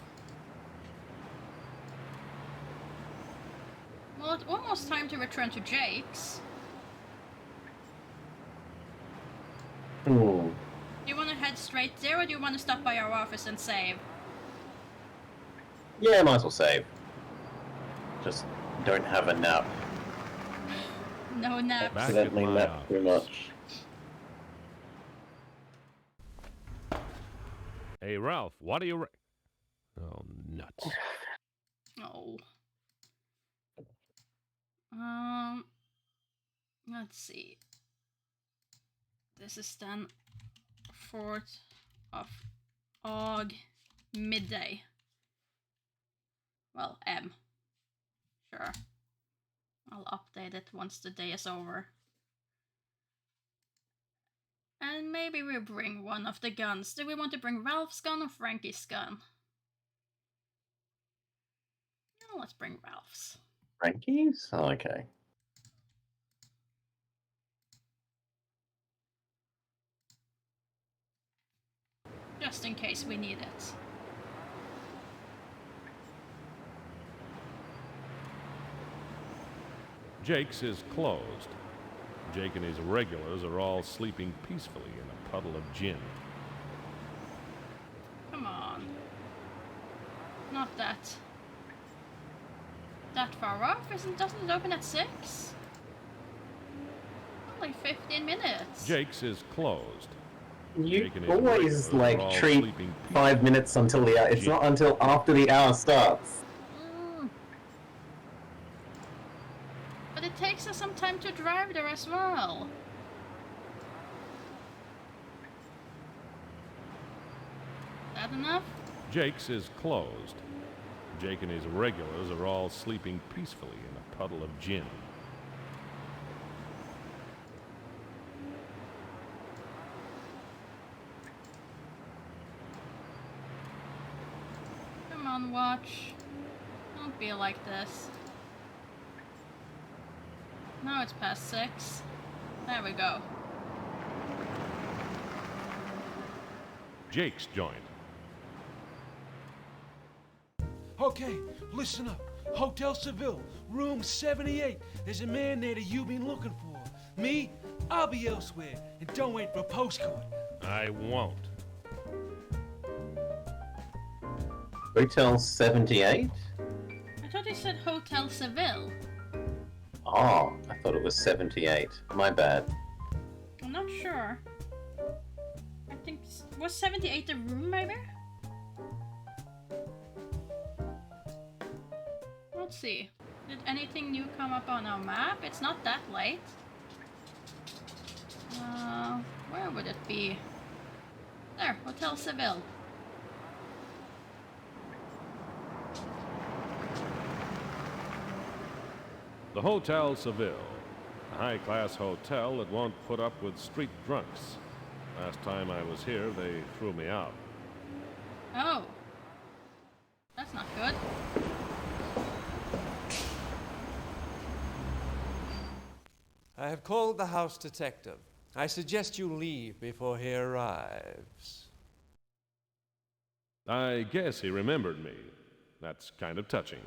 Well, it's almost time to return to Jake's. Hmm. Do you want to head straight there, or do you want to stop by our office and save? Yeah, might as well save. Just don't have a nap. No naps. Back at Accidentally my nap too office. much. Hey, Ralph, what do you... Oh, nuts. Oh. Let's see. This is then 4th of Aug midday. Well, M. Sure. I'll update it once the day is over. And maybe we bring one of the guns. Do we want to bring Ralph's gun or Frankie's gun? No, let's bring Ralph's. Frankie's? Oh, okay. Just in case we need it. Jake's is closed. Jake and his regulars are all sleeping peacefully in a puddle of gin. Come on. Not that. That far off? Doesn't it open at 6? Only 15 minutes. Jake's is closed. You Jake and his always, regulars like, are all treat sleeping 5 minutes until the hour. It's not until after the hour starts. But it takes us some time to drive there as well. That enough? Jake's is closed. Jake and his regulars are all sleeping peacefully in a puddle of gin. Come on, watch. Don't be like this. Now it's past 6. There we go. Jake's joint. Okay, listen up. Hotel Seville, room 78. There's a man there that you've been looking for. Me? I'll be elsewhere. And don't wait for a postcard. I won't. Hotel 78? I thought he said Hotel Seville. Oh, I thought it was 78. My bad. I'm not sure. I think was 78 the room, maybe? Let's see. Did anything new come up on our map? It's not that late. Where would it be? There, Hotel Seville. The Hotel Seville, a high-class hotel that won't put up with street drunks. Last time I was here, they threw me out. Oh. That's not good. I have called the house detective. I suggest you leave before he arrives. I guess he remembered me. That's kind of touching.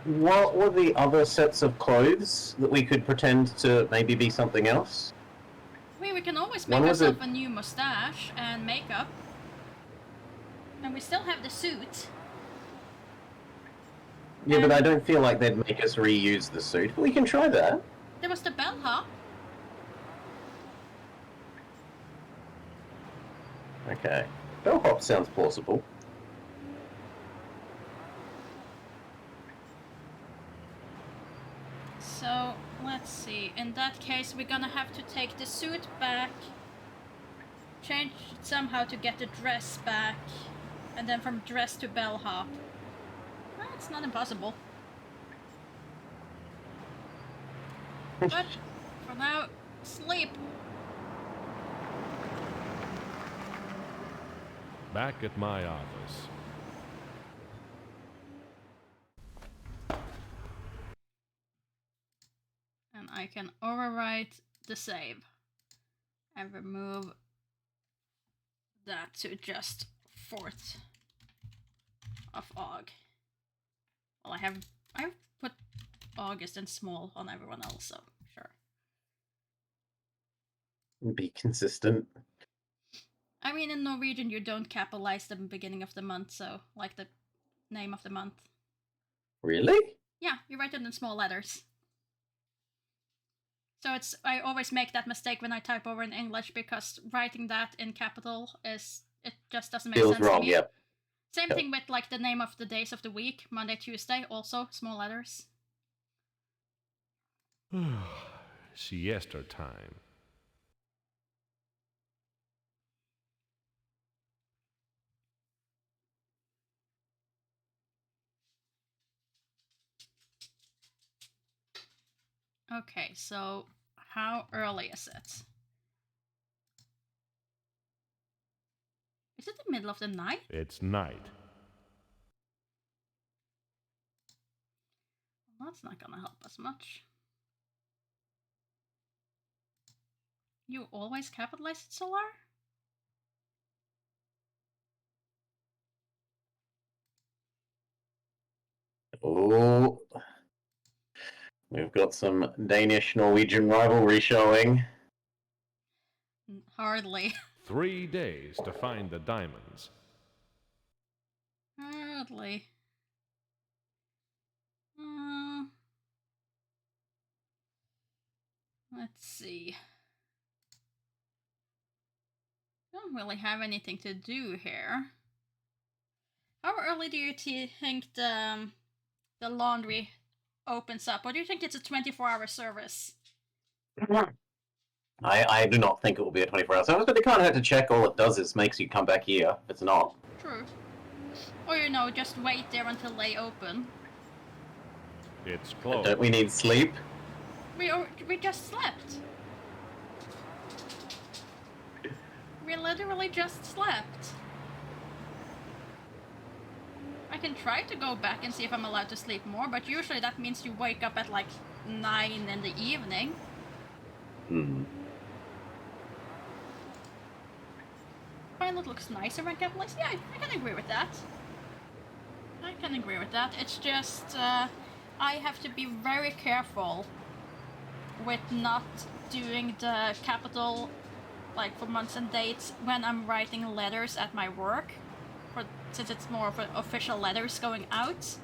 What were the other sets of clothes that we could pretend to maybe be something else? I mean, we can always make ourselves a new mustache and makeup. And we still have the suit. Yeah, but I don't feel like they'd make us reuse the suit. But we can try that. There was the bellhop. Okay. Bellhop sounds plausible. So, let's see. In that case, we're gonna have to take the suit back, change it somehow to get the dress back, and then from dress to bellhop. Well, it's not impossible. But, for now, sleep. Back at my office. And I can overwrite the save and remove that to just 4th of Aug. Well, I have put August and small on everyone else, so sure. Be consistent. I mean, in Norwegian, you don't capitalize the beginning of the month, so like the name of the month. Really? Yeah, you write it in small letters. So I always make that mistake when I type over in English, because writing that in capital it just doesn't make Feels sense wrong, to me. yep. Same thing with like the name of the days of the week, Monday, Tuesday, also small letters. Siesta time. Okay, so how early is it? Is it the middle of the night? It's night. Well, that's not gonna help us much. You always capitalize it, Solar? Oh. We've got some Danish-Norwegian rivalry showing. Hardly. 3 days to find the diamonds. Hardly. Let's see. Don't really have anything to do here. How early do you think the laundry opens up? Or do you think it's a 24-hour service? I do not think it will be a 24-hour service, but they can't have to check. All it does is makes you come back here if it's not. True. Or, you know, just wait there until they open. It's closed. Don't we need sleep? We just slept. We literally just slept. I can try to go back and see if I'm allowed to sleep more, but usually that means you wake up at like 9 in the evening. Pilot looks nicer when capitalized. Yeah, I can agree with that. I can agree with that. It's just, I have to be very careful with not doing the capital, like for months and dates, when I'm writing letters at my work. since it's more of an official letters going out,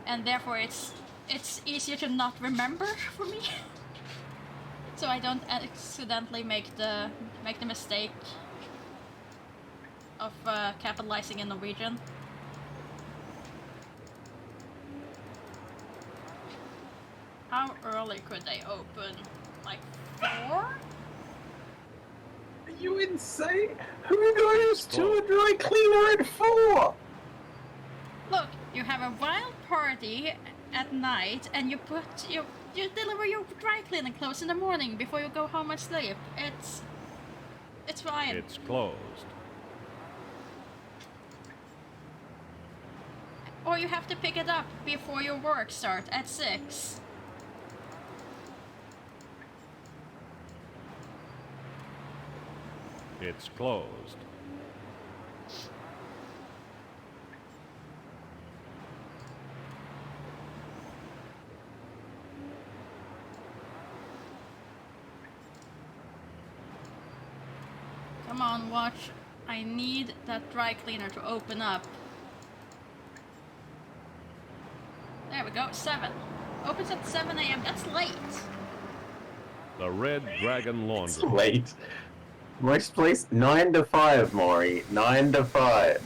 and therefore it's easier to not remember for me. So I don't accidentally make the mistake of capitalizing in Norwegian. How early could they open? Like 4? Are you insane? Who goes to a dry cleaner at 4? Look, you have a wild party at night, and you deliver your dry cleaning clothes in the morning before you go home and sleep. It's fine. It's closed. Or you have to pick it up before your work starts at 6. It's closed. Come on, watch. I need that dry cleaner to open up. There we go, 7. Opens at 7 a.m. That's late. The Red Dragon Laundry. Late. Most place 9 to 5, Maury. 9 to 5.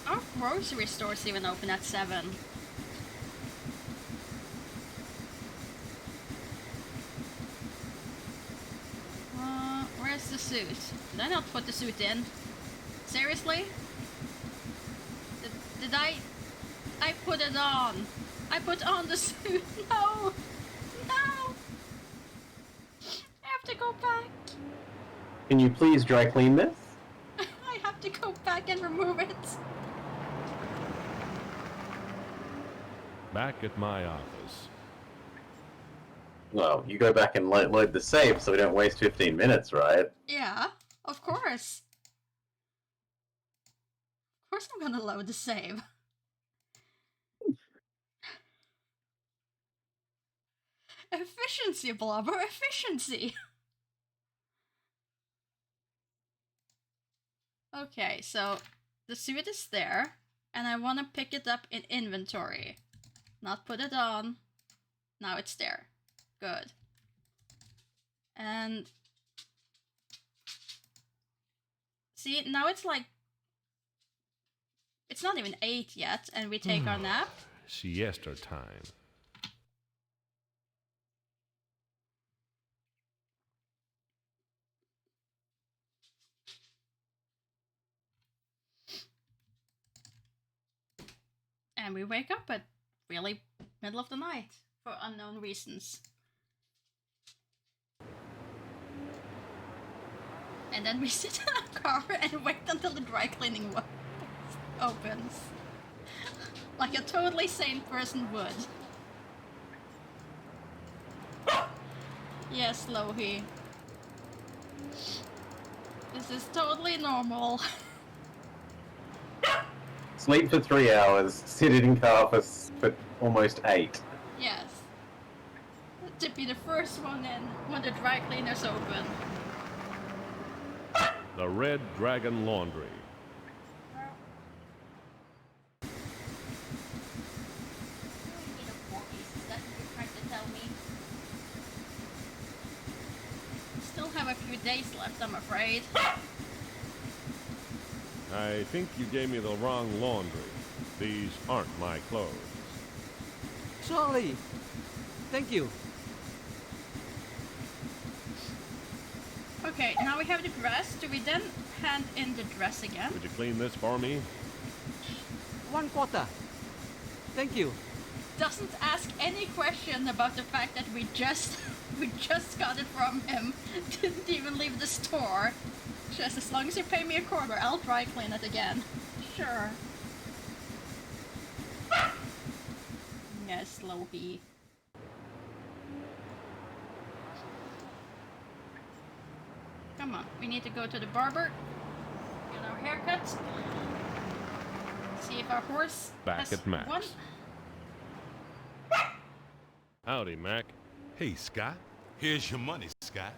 Our grocery stores even open at 7. Where's the suit? Did I not put the suit in? Seriously? Did I put it on? I put on the suit. No! No! I have to go back. Can you please dry clean this? I have to go back and remove it. Back at my office. Well, you go back and load the save so we don't waste 15 minutes, right? Yeah, of course. Of course I'm gonna load the save. Efficiency, Blobber, efficiency! Okay, so the suit is there, and I want to pick it up in inventory. Not put it on. Now it's there. Good. And see, now it's like it's not even 8 yet, and we take our nap. Siesta time. And we wake up at really middle of the night for unknown reasons. And then we sit in a car and wait until the dry cleaning opens. Like a totally sane person would. Yes, Lohi. This is totally normal. Sleep for 3 hours, sit in car for almost 8. Yes. To be the first one in when the dry cleaner's open. The Red Dragon Laundry. Still have a few days left, I'm afraid. I think you gave me the wrong laundry. These aren't my clothes. Charlie! Thank you. Okay, now we have the dress. Do we then hand in the dress again? Would you clean this for me? 1/4. Thank you. Doesn't ask any question about the fact that we just got it from him. Didn't even leave the store. Just as long as you pay me a quarter, I'll dry clean it again. Sure. Yes, Lohi. Come on, we need to go to the barber. Get our haircuts. See if our horse Back has at Max. one. Howdy, Mac. Hey, Scott. Here's your money, Scott.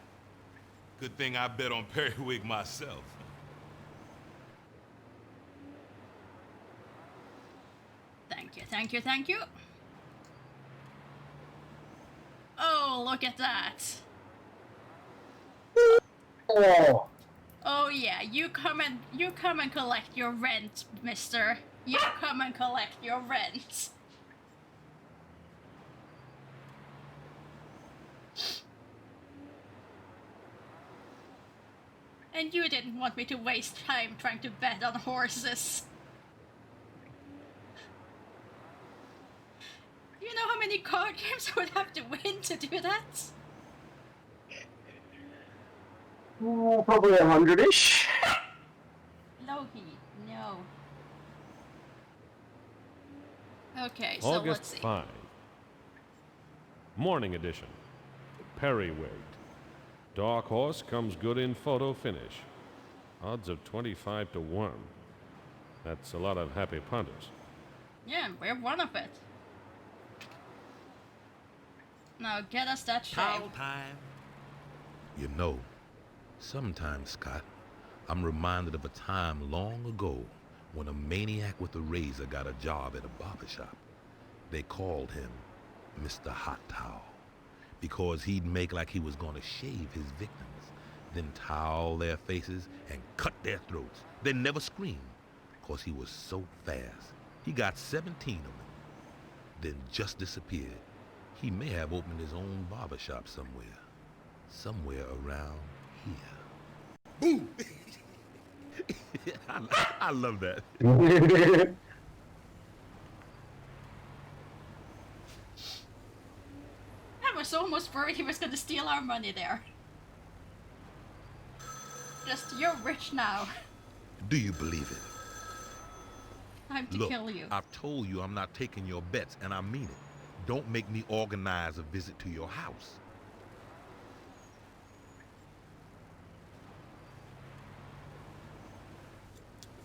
Good thing I bet on Periwig myself. Thank you, thank you, thank you. Oh, look at that. Oh. Oh yeah, you come and collect your rent, mister. You come and collect your rent. And you didn't want me to waste time trying to bet on horses. You know how many card games I would have to win to do that? Probably 100-ish. Loki, no. Okay, so let's August see. 5. Morning edition. Periwigged. Dark horse comes good in photo finish. Odds of 25 to 1. That's a lot of happy punters. Yeah, we're one of it. Now get us that shave. time. You know, sometimes, Scott, I'm reminded of a time long ago when a maniac with a razor got a job at a barbershop. They called him Mr. Hot Towel because he'd make like he was going to shave his victims, then towel their faces and cut their throats, then never scream because he was so fast. He got 17 of them, then just disappeared. He may have opened his own barbershop somewhere around here. Boom! I love that. I was almost worried he was gonna steal our money there. Just, you're rich now. Do you believe it? Time to Look, kill you. I've told you I'm not taking your bets, and I mean it. Don't make me organize a visit to your house.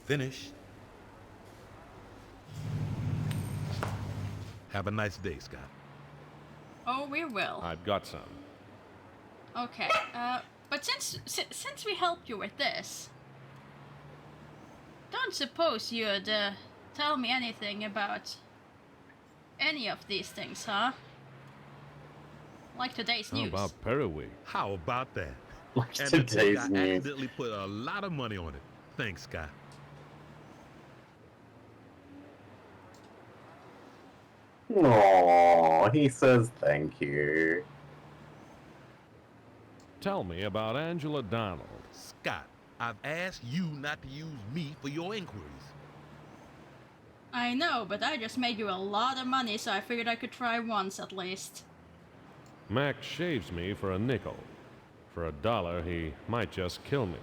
Finished. Have a nice day, Scott. Oh, we will. I've got some. Okay, but since we helped you with this, don't suppose you'd tell me anything about any of these things, huh? Like today's How news. about Periwigged? How about that? Like And I think today's I news. accidentally put a lot of money on it. Thanks, Scott. Aww, he says thank you. Tell me about Angela Donald. Scott, I've asked you not to use me for your inquiries. I know, but I just made you a lot of money, so I figured I could try once at least. Mac shaves me for a nickel. For $1, he might just kill me.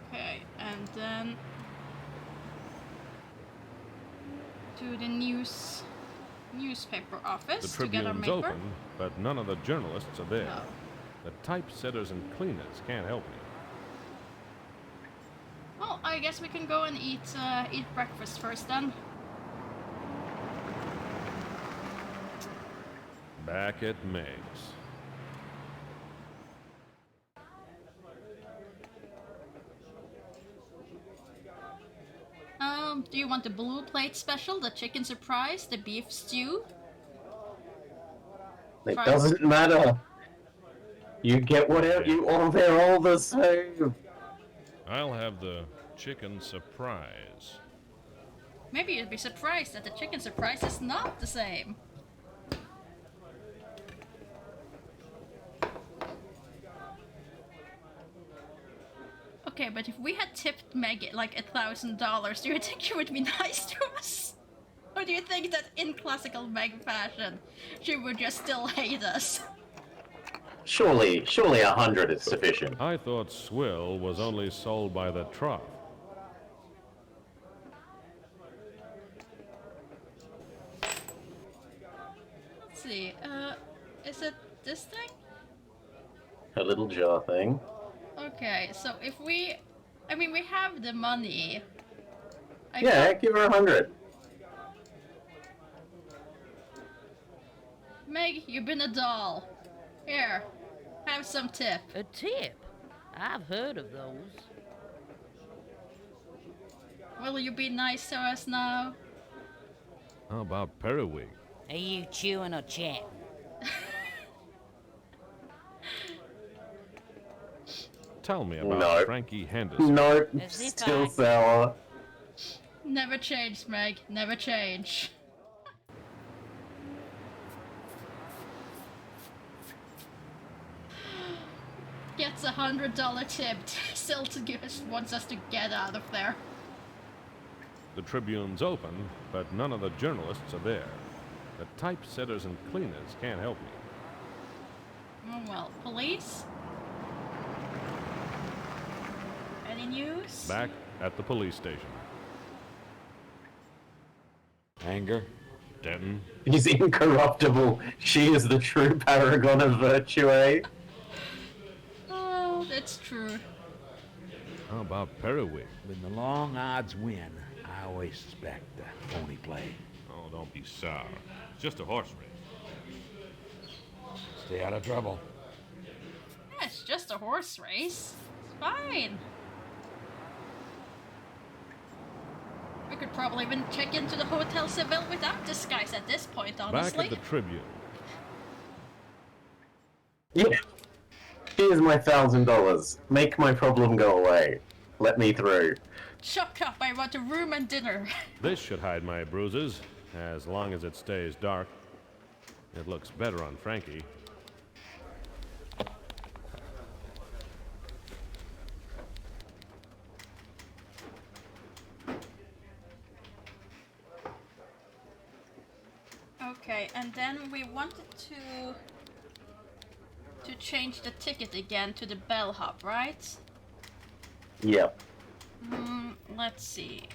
Okay, and then to the newspaper office The to get our Tribune's maker. open, but none of the journalists are there. No. The typesetters and cleaners can't help me. Well, I guess we can go and eat breakfast first then. Back at Meg's. Do you want the blue plate special, the chicken surprise, the beef stew? It Fries? doesn't matter. You get whatever you order, they're all the same. I'll have the chicken surprise. Maybe you'd be surprised that the chicken surprise is not the same. Okay, but if we had tipped Meg like $1,000, do you think she would be nice to us? Or do you think that in classical Meg fashion, she would just still hate us? Surely 100 is sufficient. I thought swill was only sold by the trough. Let's see, is it this thing? A little jar thing. Okay, so if we... I mean, we have the money. Yeah, give her 100. Meg, you've been a doll. Here, have some tip. A tip? I've heard of those. Will you be nice to us now? How about periwig? Are you chewing or chatting? Tell me about No. Frankie Henderson. Nope, As if still I- sour. Never change, Meg. Never change. Gets $100 tip. Still to give us wants us to get out of there. The Tribune's open, but none of the journalists are there. The typesetters and cleaners can't help me. Oh well, police? Any news? Back at the police station. Anger? Denton? He's incorruptible. She is the true paragon of virtue, eh? Oh, that's true. How about periwig? When the long odds win, I always suspect phony play. Oh, don't be sour. It's just a horse race. Stay out of trouble. Yeah, it's just a horse race. It's fine. We could probably even check into the Hotel Seville without disguise at this point, honestly. Back at the Tribune. Yeah. Here's my $1,000. Make my problem go away. Let me through. Shut up, I want a room and dinner. This should hide my bruises, as long as it stays dark. It looks better on Frankie. Okay, and then we wanted to change the ticket again to the bellhop, right? Yep. Let's see.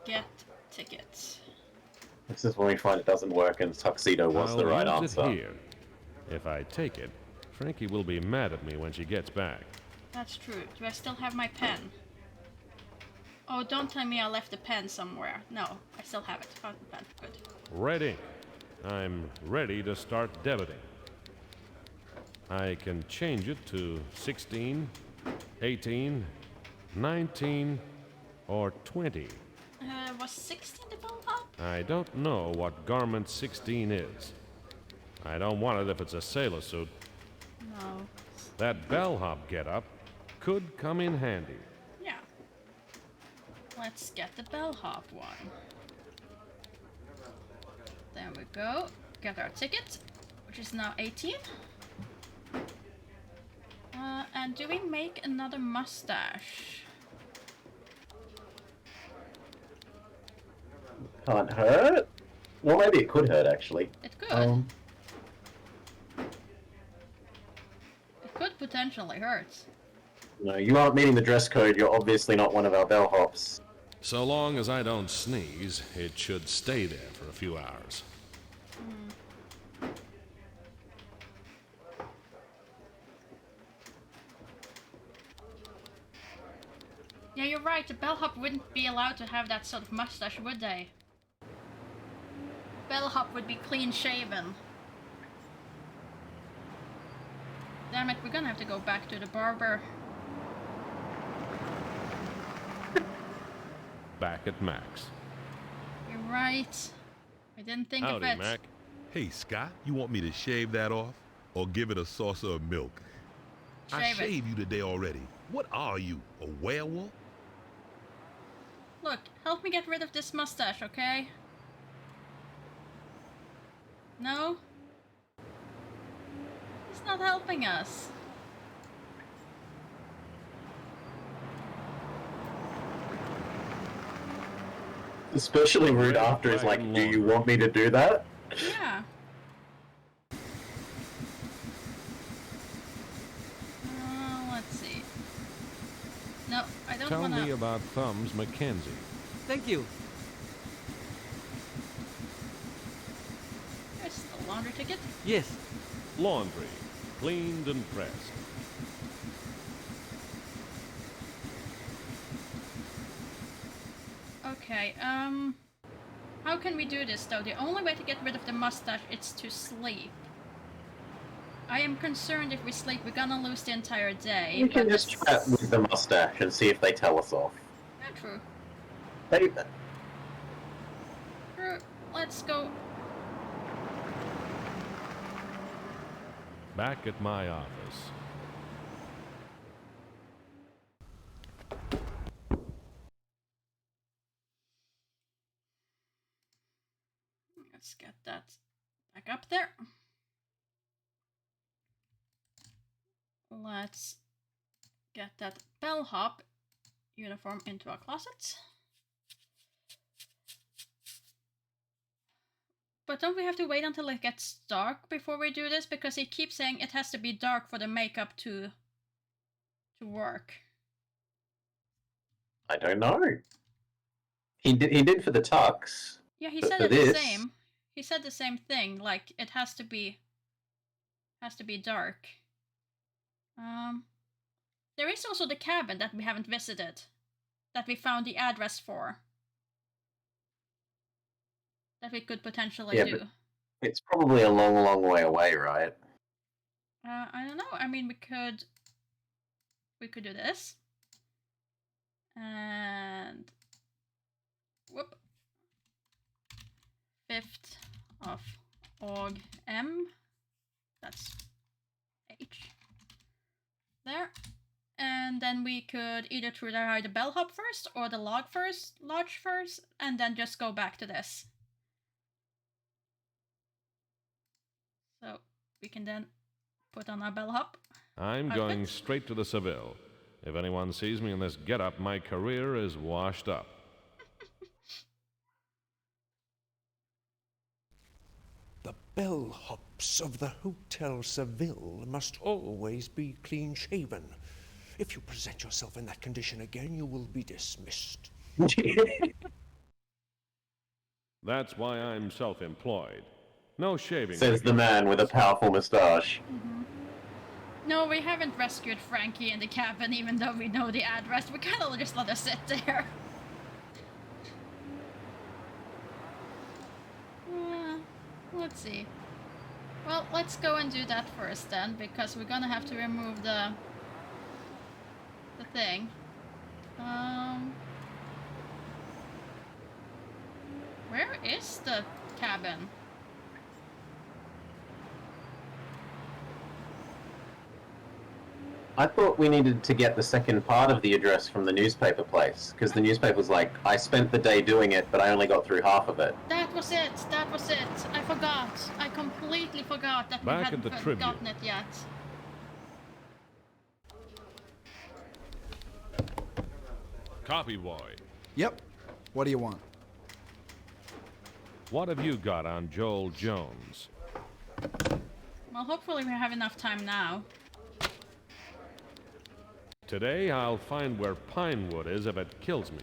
Get ticket. This is when we find it doesn't work and tuxedo was I'll the right use answer. it here. If I take it, Frankie will be mad at me when she gets back. That's true. Do I still have my pen? Oh, don't tell me I left the pen somewhere. No, I still have it. Found the pen. Good. Ready. I'm ready to start debiting. I can change it to 16, 18, 19, or 20. Was 16 the bellhop? I don't know what garment 16 is. I don't want it if it's a sailor suit. No. That bellhop getup could come in handy. Yeah. Let's get the bellhop one. There we go. Get our ticket, which is now 18. And do we make another mustache? Can't hurt? Well, maybe it could hurt, actually. It could. It could potentially hurt. No, you aren't meeting the dress code. You're obviously not one of our bellhops. So long as I don't sneeze, it should stay there for a few hours. Yeah, you're right. The bellhop wouldn't be allowed to have that sort of mustache, would they? Bellhop would be clean shaven. Damn it, we're gonna have to go back to the barber. Back at Max. You're right. I didn't think Howdy, of it. Mac. Hey, Scott, you want me to shave that off or give it a saucer of milk? I Shave it. shaved you today already. What are you, a werewolf? Look, help me get rid of this mustache, okay? No? He's not helping us. Especially rude after is like, do you want me to do that? Yeah. Let's see. No, I don't Tell wanna... me about Thumbs Mackenzie. Thank you. Here's the laundry ticket. Yes. Laundry. Cleaned and pressed. Okay, how can we do this though? The only way to get rid of the mustache is to sleep. I am concerned if we sleep, we're gonna lose the entire day. We can just chat with the mustache and see if they tell us off. Yeah, true. They... True. Let's go. Back at my office. Let's get that back up there. Let's get that bellhop uniform into our closet. But don't we have to wait until it gets dark before we do this? Because he keeps saying it has to be dark for the makeup to work. I don't know. He did for the tux. Yeah, he but said for it the this... same. He said the same thing. Like it has to be dark. There is also the cabin that we haven't visited, that we found the address for. That we could potentially do. But it's probably a long, long way away, right? I don't know. I mean, we could do this. And whoop. 5th of Aug M. That's H. There. And then we could either try the bellhop first or the lodge first, and then just go back to this. So we can then put on our bellhop. I'm going straight to the Seville. If anyone sees me in this getup, my career is washed up. The bellhops of the Hotel Seville must always be clean-shaven. If you present yourself in that condition again, you will be dismissed. That's why I'm self-employed. No shaving. Says the man with a powerful moustache. Mm-hmm. No, we haven't rescued Frankie in the cabin, even though we know the address. We kind of just let her sit there. Let's see. Well, let's go and do that first then, because we're gonna have to remove the thing. Where is the cabin? I thought we needed to get the second part of the address from the newspaper place, because the newspaper's like, I spent the day doing it, but I only got through half of it. That was it. That was it. I forgot. I completely forgot that we hadn't gotten it yet. Copy boy. Yep. What do you want? What have you got on Joel Jones? Well, hopefully we have enough time now. Today I'll find where Pinewood is if it kills me.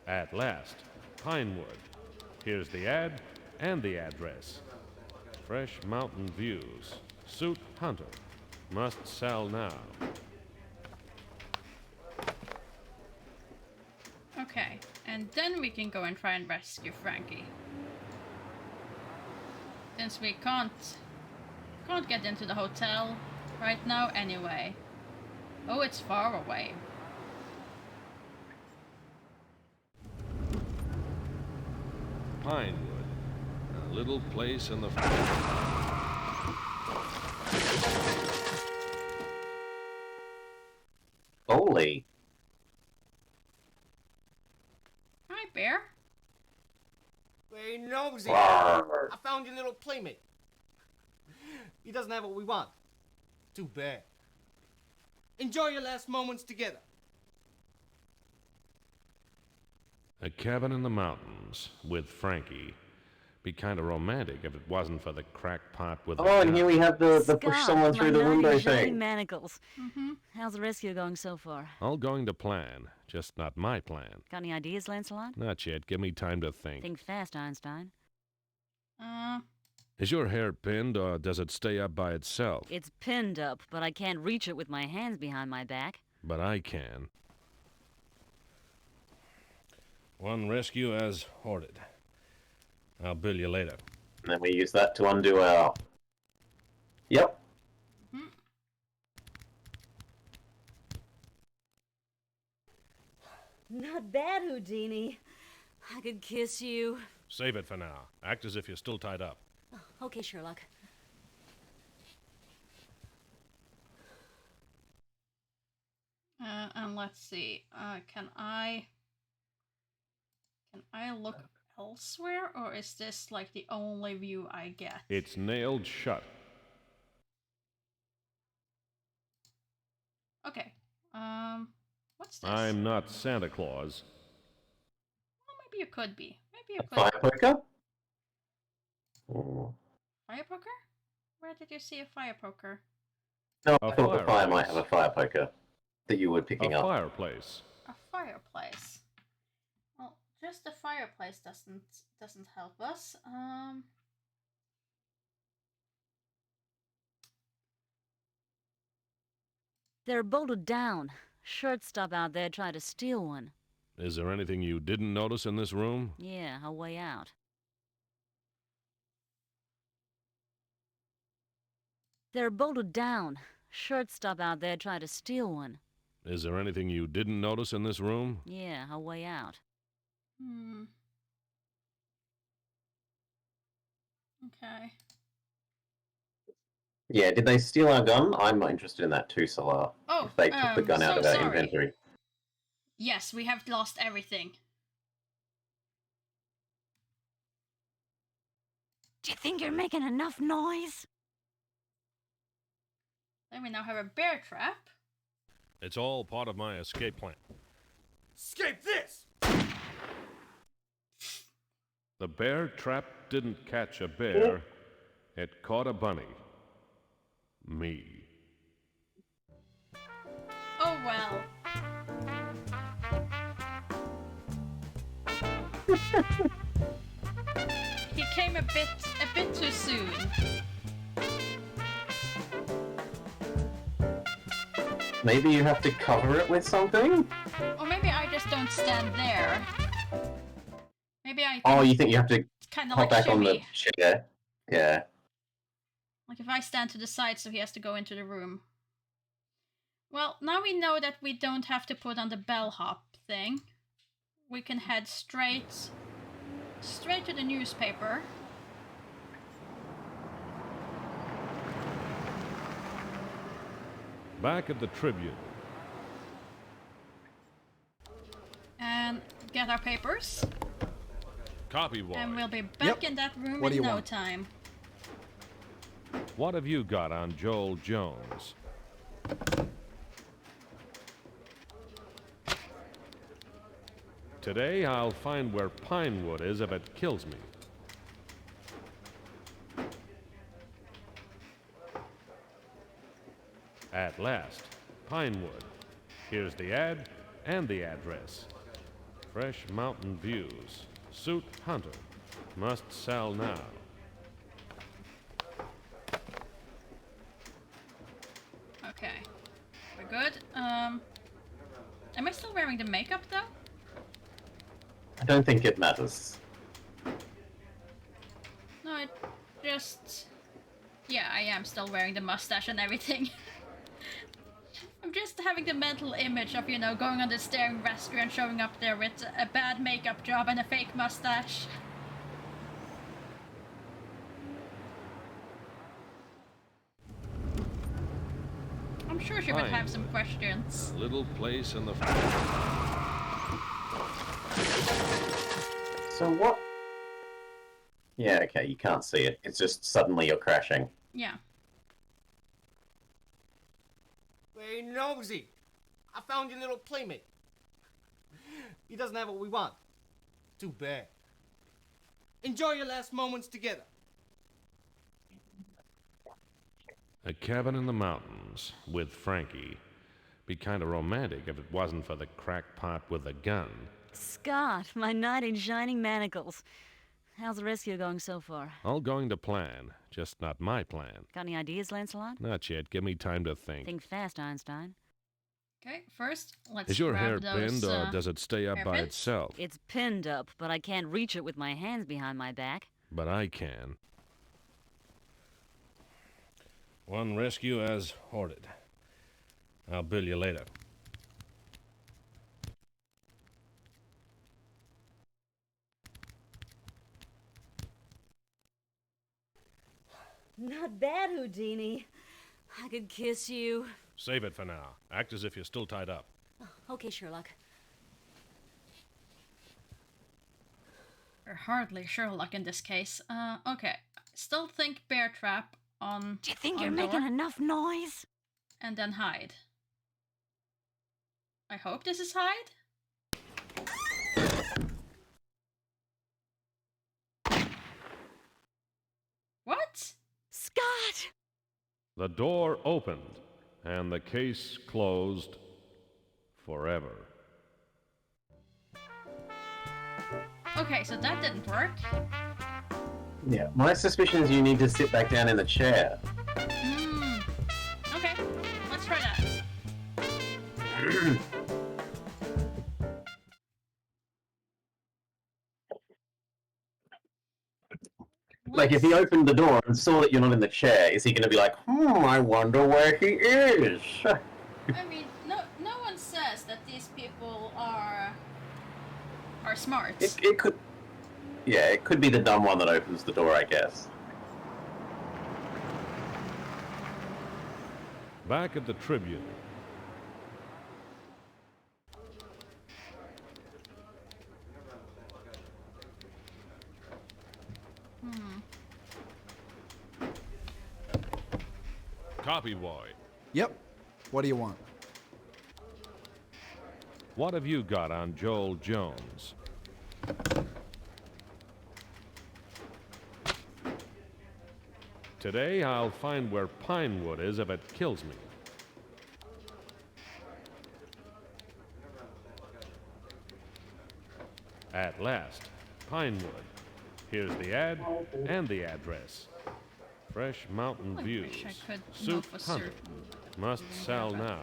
At last, Pinewood. Here's the ad and the address. Fresh mountain views. Suit Hunter. Must sell now. Okay, and then we can go and try and rescue Frankie. Since we can't get into the hotel right now anyway. Oh, it's far away. Pinewood. A little place in the... Holy. Hi, Bear. Hey, nosy. Rawr. I found your little playmate. He doesn't have what we want. Too bad. Enjoy your last moments together. A cabin in the mountains with Frankie. Be kind of romantic if it wasn't for the crackpot with... Oh, and here we have the push someone through the window thing. Manacles. How's the rescue going so far? All going to plan, just not my plan. Got any ideas, Lancelot? Not yet. Give me time to think. Think fast, Einstein. Is your hair pinned, or does it stay up by itself? It's pinned up, but I can't reach it with my hands behind my back. But I can. One rescue as ordered. I'll bill you later. And then we use that to undo our... Yep. Not bad, Houdini. I could kiss you. Save it for now. Act as if you're still tied up. Oh, okay, Sherlock. And let's see. Can I look elsewhere, or is this like the only view I get? It's nailed shut. Okay. What's this? I'm not Santa Claus. Well, maybe you could be. Maybe you could. Fire poker? Oh. Fire poker? Where did you see a fire poker? No, I thought the fire might have a fire poker that you were picking up. A fireplace. A fireplace. Well, just the fireplace doesn't help us. They're bolted down. Shortstop out there tried to steal one. Is there anything you didn't notice in this room? Yeah, a way out. They're bolted down. Shortstop out there tried to steal one. Is there anything you didn't notice in this room? Yeah, a way out. Okay. Yeah, did they steal our gun? I'm not interested in that too, Salah. Oh, if they took the gun out of our inventory. Yes, we have lost everything. Do you think you're making enough noise? Then we now have a bear trap. It's all part of my escape plan. Escape this! The bear trap didn't catch a bear. It caught a bunny. Me. Oh well. He came a bit too soon. Maybe you have to cover it with something? Or maybe I just don't stand there. Maybe I... Oh, you think you have to kinda hop like back on the shimmy. chair? Yeah. Like if I stand to the side so he has to go into the room. Well, now we know that we don't have to put on the bellhop thing. We can head straight to the newspaper. Back at the Tribune. And get our papers. Copy boy. And we'll be back in that room What do in you no want? time. What have you got on Joel Jones? Today I'll find where Pinewood is if it kills me. At last, Pinewood. Here's the ad and the address. Fresh mountain views. Suit Hunter. Must sell now. Okay. We're good. Am I still wearing the makeup though? I don't think it matters. No, I just... Yeah, I am still wearing the mustache and everything. I'm just having the mental image of, you know, going on the staring restaurant, showing up there with a bad makeup job and a fake mustache. I'm sure she would have some questions. Little place in the... So what? Yeah, okay, you can't see it. It's just suddenly you're crashing. Yeah. Hey, nosy. I found your little playmate. He doesn't have what we want. Too bad. Enjoy your last moments together. A cabin in the mountains with Frankie. Be kind of romantic if it wasn't for the crackpot with a gun. Scott, my knight in shining manacles. How's the rescue going so far? All going to plan, just not my plan. Got any ideas, Lancelot? Not yet. Give me time to think. Think fast, Einstein. Okay, first, let's Is your grab hair those, pinned, or does it stay up by hairpins. itself? It's pinned up, but I can't reach it with my hands behind my back. But I can. One rescue as ordered. I'll bill you later. Not bad, Houdini. I could kiss you. Save it for now. Act as if you're still tied up. Oh, okay, Sherlock. We're hardly Sherlock in this case. Okay. Still think bear trap on. Do you think on you're door, making enough noise? And then hide. I hope this is hide. What? Scott! The door opened, and the case closed forever. Okay, so that didn't work. Yeah, my suspicion is you need to sit back down in the chair. Okay, let's try that. Like, if he opened the door and saw that you're not in the chair, is he going to be like, I wonder where he is? I mean, no one says that these people are smart. It could... Yeah, it could be the dumb one that opens the door, I guess. Back at the Tribune. Copy boy. Yep. What do you want? What have you got on Joel Jones? Today I'll find where Pinewood is if it kills me. At last, Pinewood. Here's the ad and the address. Fresh mountain I views. wish I could know Soup for Hunter. certain. Must sell now.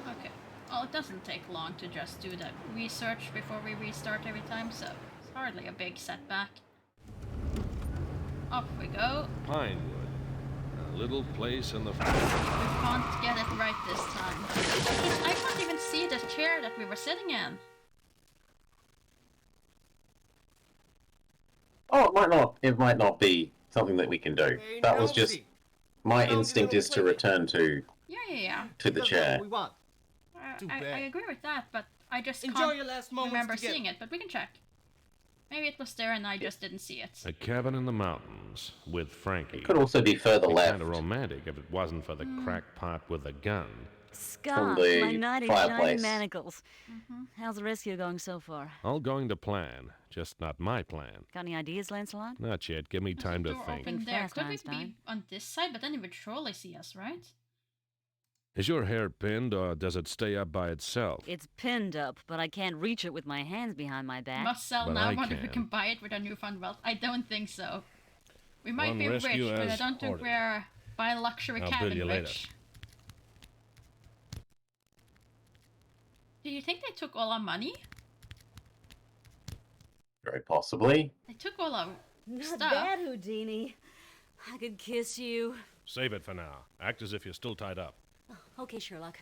Okay. Well, it doesn't take long to just do that research before we restart every time, so it's hardly a big setback. Off we go. Pinewood. A little place in the... We can't get it right this time. I can't even see the chair that we were sitting in. Oh, it might not be something that we can do. That was just... My instinct is to return to Yeah. to the chair. We want. I agree with that, but I just Enjoy can't your last moments remember together. seeing it, but we can check. Maybe it was there and I just didn't see it. A cabin in the mountains with Frankie. Could also be further left. Kind of romantic if it wasn't for the crackpot with a gun. Scott, the my knight in shiny fireplace. manacles. How's the rescue going so far? All going to plan, just not my plan. Got any ideas, Lancelot? Not yet. Give me time to Door think. open there. Fast, Could we Einstein. be on this side? But then he would surely see us, right? Is your hair pinned, or does it stay up by itself? It's pinned up, but I can't reach it with my hands behind my back. Must sell But now. I Wonder if we can. can buy it with our newfound wealth. I don't think so. We might One be rich, rescue but I as don't think ordered. we're buy luxury I'll cabin bill you later. rich. Do you think they took all our money? Very possibly. They took all our Not stuff. bad, Houdini. I could kiss you. Save it for now. Act as if you're still tied up. Oh, okay, Sherlock.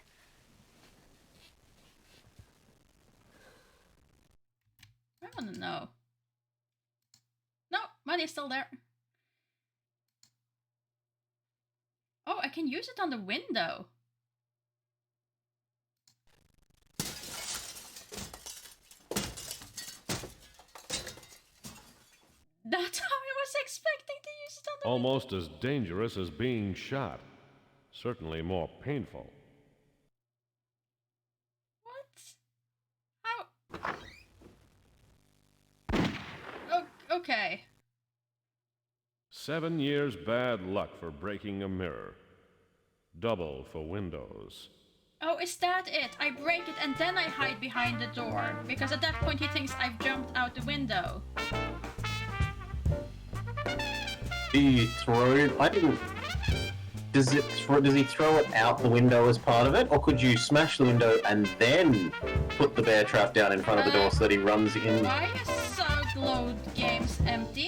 I want to know. No, money's still there. Oh, I can use it on the window. That's how I was expecting to use it on the Almost as dangerous as being shot. Certainly more painful. Okay. 7 years bad luck for breaking a mirror. Double for windows. Oh, is that it? I break it and then I hide behind the door. Because at that point he thinks I've jumped out the window. Do you throw? I didn't. Does he throw it out the window as part of it, or could you smash the window and then put the bear trap down in front of the door so that he runs in? Why is South Load Games empty?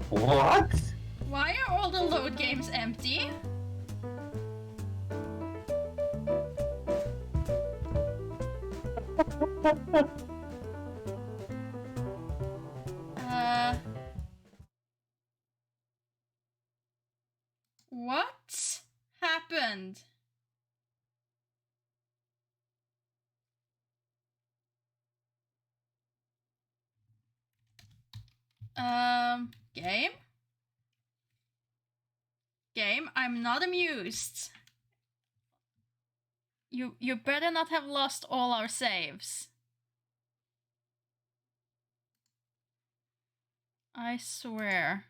What? Why are all the load games empty? What happened? Game? Game, I'm not amused. You better not have lost all our saves. I swear.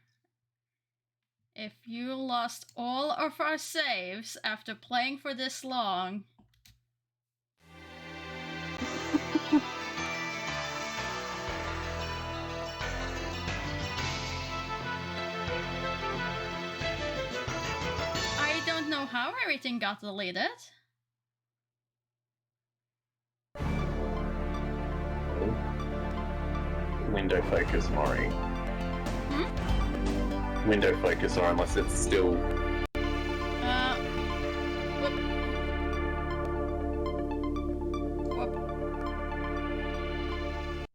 If you lost all of our saves after playing for this long... I don't know how everything got deleted. Window focus, Maury. Window focus, or unless it's still. Whoop.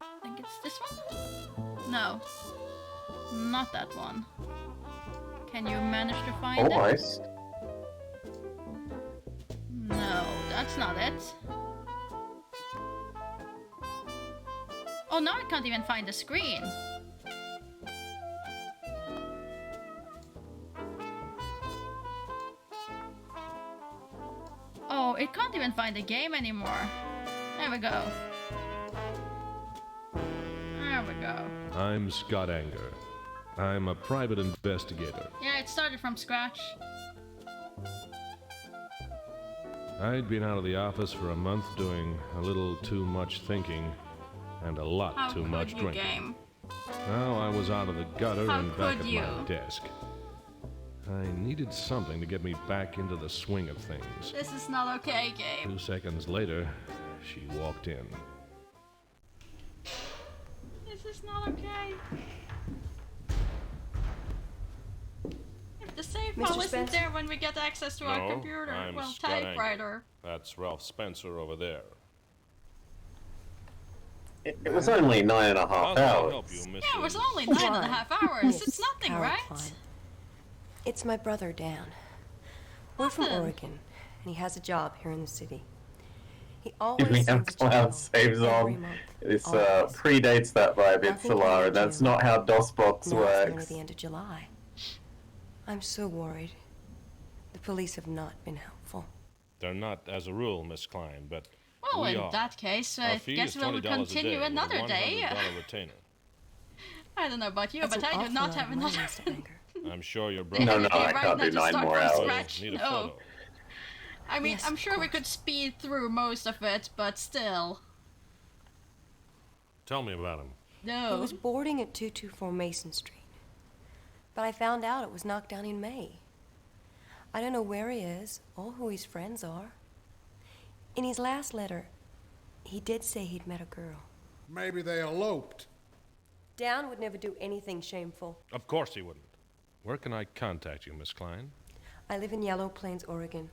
I think it's this one? No. Not that one. Can you manage to find it? Almost. No, that's not it. Oh, now I can't even find the screen. Oh, it can't even find the game anymore. There we go. There we go. I'm Scott Anger. I'm a private investigator. Yeah, it started from scratch. I'd been out of the office for a month doing a little too much thinking and a lot too much drinking. Game? Now I was out of the gutter How and back could at you? my desk. I needed something to get me back into the swing of things. This is not okay, Gabe. 2 seconds later, she walked in. This is not okay. If the save Mr. file isn't Spencer? there when we get access to our No, computer, I'm well, Scott Anger. typewriter. That's Ralph Spencer over there. It was only 9.5 How can I hours. help you, Mrs. Yeah, it was only 9.5 hours. It's nothing, Howard right? Klein. It's my brother, Dan. We're from Oregon, and he has a job here in the city. He always If we have sends a cloud journal saves every on, month, this always. predates that by a bit, Nothing Solara. came That's to not how DOSBox Now it's nearly works. the end of July. I'm so worried. The police have not been helpful. They're not, as a rule, Miss Klein, but Well, we in are. that case, Our I fee guess is we'll $20 a continue day another with a day. $100 retainer. I don't know about you, That's but an I do awful not lot have of money, enough. Mr. Anger. I'm sure your They brother. have No, I right can't now do to 9 start more from hours. scratch. Need a No. photo. I mean, Yes, I'm of sure we could speed through most of it, but still. Tell me about him. He No. was boarding at 224 Mason Street. But I found out it was knocked down in May. I don't know where he is or who his friends are. In his last letter, he did say he'd met a girl. Maybe they eloped. Dan would never do anything shameful. Of course he wouldn't. Where can I contact you, Miss Klein? I live in Yellow Plains, Oregon.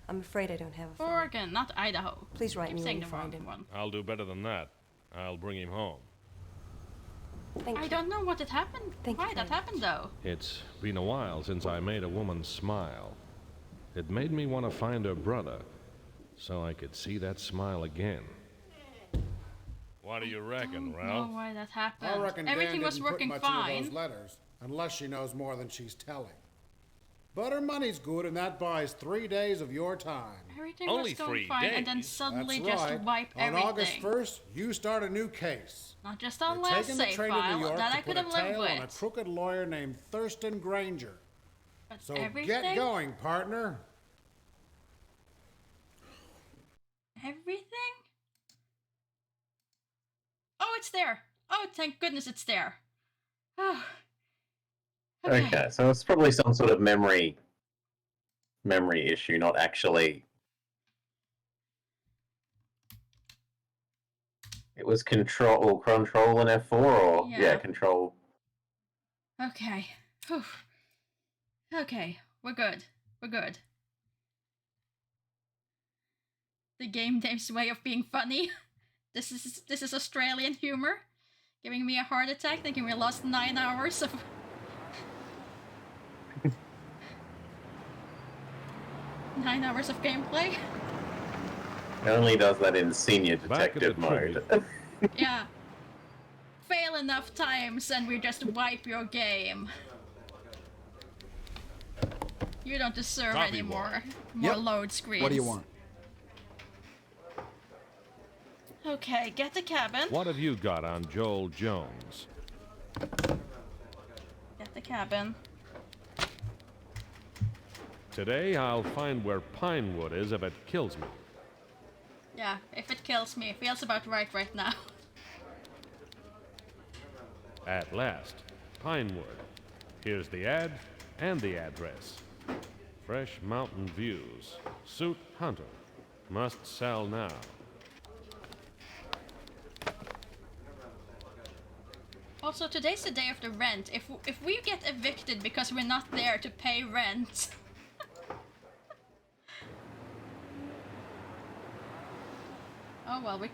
I'm afraid I don't have a phone. Oregon, not Idaho. Please write Keep me when saying you the find wrong him. one. I'll do better than that. I'll bring him home. Thank I you. don't know what had happened. Thank you Why that very happened, though. It's been a while since I made a woman smile. It made me want to find her brother, so I could see that smile again. What do you reckon, I Ralph? don't know why that happened. I reckon Everything Dan was didn't working put much into fine. those letters, unless she knows more than she's telling. But her money's good, and that buys 3 days of your time. Everything Only was going 3 fine, and then days. suddenly That's just right. wipe On everything. August 1st, you start a new case. Not just on You're last taking the save train to file New York that to I put could a have lived tail on a with. crooked lawyer named Thurston Granger. But So everything? get going, partner. Everything? Oh, it's there. Oh, thank goodness it's there. Oh. Okay, so it's probably some sort of memory issue, not actually. It was control and F4, or yeah control. Okay. Whew. Okay, we're good. We're good. The game Dave's way of being funny. This is Australian humor, giving me a heart attack, thinking we lost 9 hours of. 9 hours of gameplay. It only does that in senior detective mode. Yeah. Fail enough times and we just wipe your game. You don't deserve any more load screens. What do you want? Okay, get the cabin. What have you got on Joel Jones? Get the cabin. Today I'll find where Pinewood is if it kills me. Yeah, if it kills me, it feels about right now. At last, Pinewood. Here's the ad and the address. Fresh mountain views. Suit Hunter. Must sell now. Also, today's the day of the rent. If we get evicted because we're not there to pay rent. Oh well, we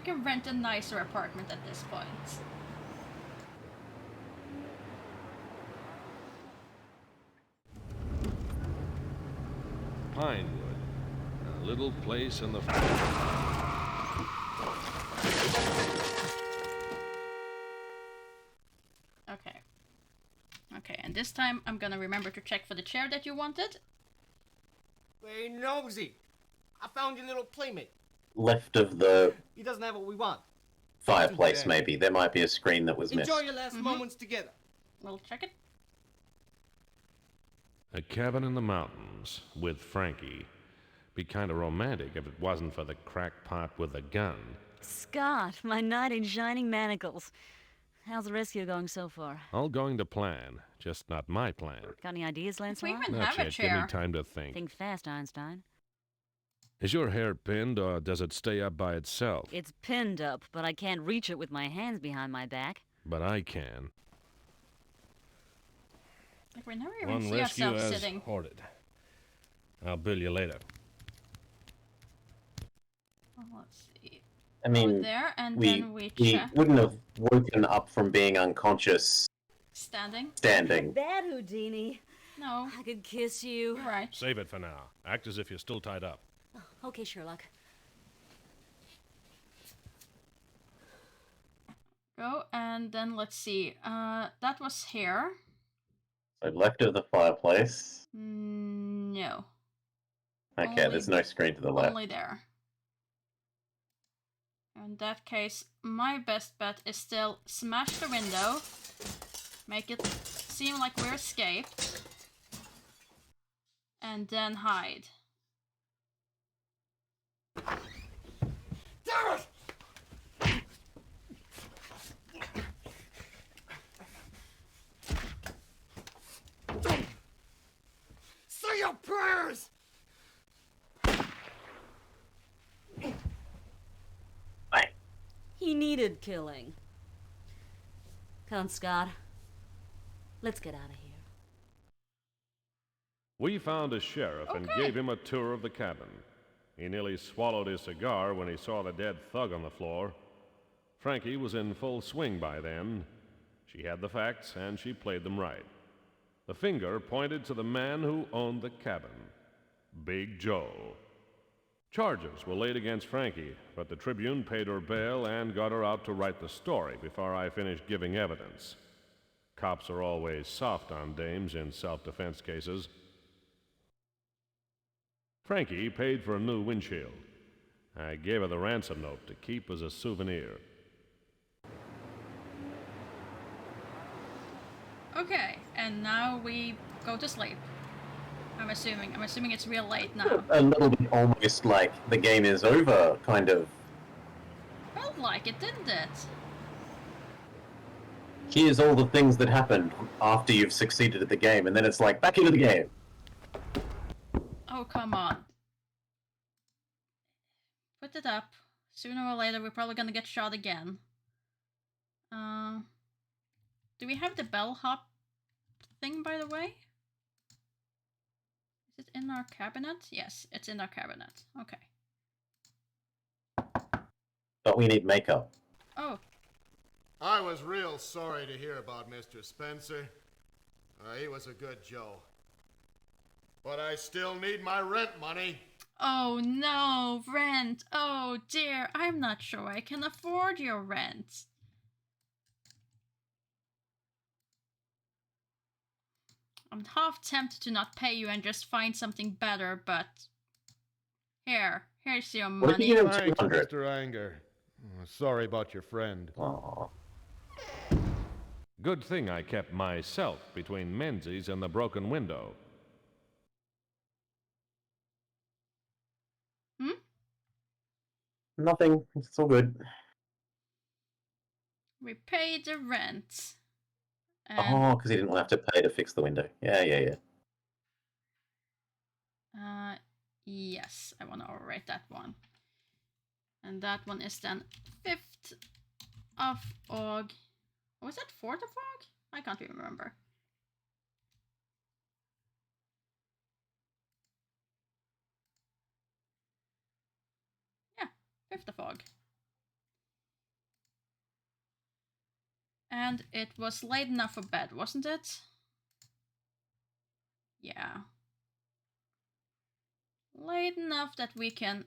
can rent a nicer apartment at this point. Pinewood. A little place in the... Okay. Okay, and this time I'm gonna remember to check for the chair that you wanted. Hey, nosy! I found your little playmate. Left of the He doesn't have what we want. fireplace, maybe. There might be a screen that was missed. Enjoy your last moments together. We'll check it. A cabin in the mountains with Frankie. Be kind of romantic if it wasn't for the crackpot with a gun. Scott, my knight in shining manacles. How's the rescue going so far? All going to plan, just not my plan. Got any ideas, Lancelot? We even Not have a yet. chair. Give me time to think. Think fast, Einstein. Is your hair pinned, or does it stay up by itself? It's pinned up, but I can't reach it with my hands behind my back. But I can. Like we never even One see rescue ourselves as sitting. ordered. I'll bill you later. Well, let's see. I mean, Go there, and we then we he check. wouldn't have woken up from being unconscious Standing. standing. Bad Houdini. No. I could kiss you. You're right. Save it for now. Act as if you're still tied up. Okay, Sherlock. Go, and then let's see. That was here. So left of the fireplace. No. Okay, Only- there's no screen to the left. Only there. In that case, my best bet is still smash the window, make it seem like we're escaped, and then hide. Damn it! Say your prayers! He needed killing. Come on, Scott. Let's get out of here. We found a sheriff and gave him a tour of the cabin. He nearly swallowed his cigar when he saw the dead thug on the floor. Frankie was in full swing by then. She had the facts, and she played them right. The finger pointed to the man who owned the cabin, Big Joe. Charges were laid against Frankie, but the Tribune paid her bail and got her out to write the story before I finished giving evidence. Cops are always soft on dames in self-defense cases. Frankie paid for a new windshield. I gave her the ransom note to keep as a souvenir. Okay, and now we go to sleep. I'm assuming it's real late now. A little bit almost like the game is over, kind of. Felt like it, didn't it? here's all the things that happened after you've succeeded at the game, and then it's like, back into the game. Oh, come on. Put it up. Sooner or later, we're probably gonna get shot again. Do we have the bellhop thing, by the way? Is it in our cabinet? Yes, it's in our cabinet. Okay. But we need makeup. Oh. I was real sorry to hear about Mr. Spencer. He was a good Joe. But I still need my rent money. Oh no, rent. Oh dear, I'm not sure I can afford your rent. I'm half tempted to not pay you and just find something better, but here's your money. Thank you, Mr. Anger. Sorry about your friend. Aww. Good thing I kept myself between Menzies and the broken window. Nothing. It's all good. We paid the rent. Oh, because he didn't have to pay to fix the window. Yeah. Yes, I want to overwrite that one. And that one is then 5th of Aug. Was that 4th of Aug? I can't even remember. Yeah, 5th of Aug. And it was late enough for bed, wasn't it? Yeah. Late enough that we can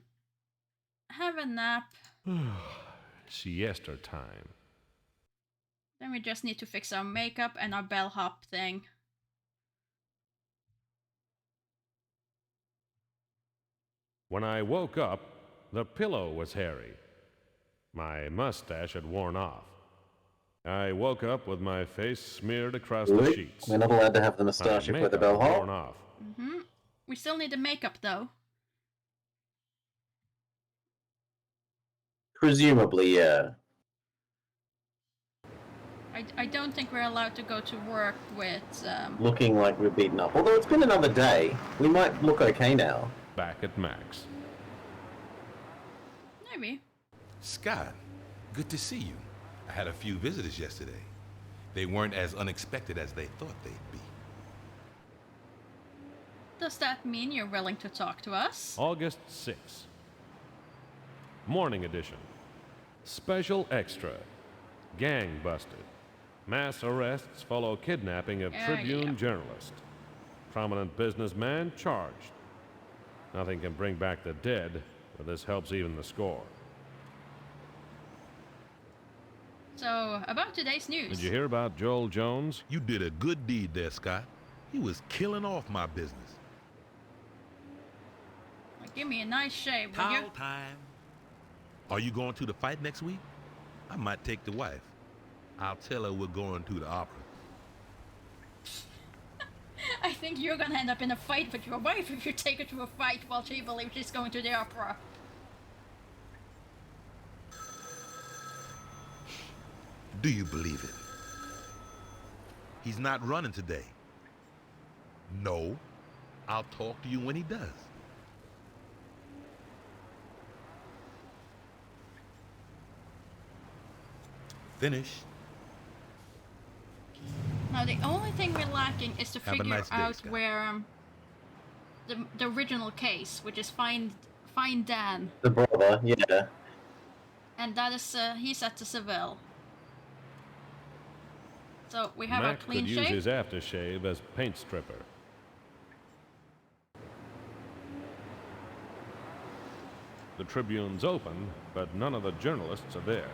have a nap. Siesta time. Then we just need to fix our makeup and our bellhop thing. When I woke up, the pillow was hairy. My mustache had worn off. I woke up with my face smeared across the sheets. We're not allowed to have the moustache if we're the bellhop. Worn off. We still need the makeup though. Presumably, yeah. I don't think we're allowed to go to work with... Looking like we're beaten up. Although it's been another day. We might look okay now. Back at Max. Maybe. Scott, good to see you. I had a few visitors yesterday. They weren't as unexpected as they thought they'd be. Does that mean you're willing to talk to us? August 6th. Morning edition. Special extra. Gang busted. Mass arrests follow kidnapping of Tribune journalist. Prominent businessman charged. Nothing can bring back the dead, but this helps even the score. So, about today's news. Did you hear about Joel Jones? You did a good deed there, Scott. He was killing off my business. Well, give me a nice shave, would you? Time. Are you going to the fight next week? I might take the wife. I'll tell her we're going to the opera. I think you're gonna end up in a fight with your wife if you take her to a fight while she believes she's going to the opera. Do you believe it? He's not running today. No. I'll talk to you when he does. Finish. Now the only thing we're lacking is to Have a figure nice day, out Scott. where the original case, which is Find Dan, The brother, yeah. and that is he's at the Seville. So we have Mac a clean could use shave. his aftershave as paint stripper. The Tribune's open, but none of the journalists are there.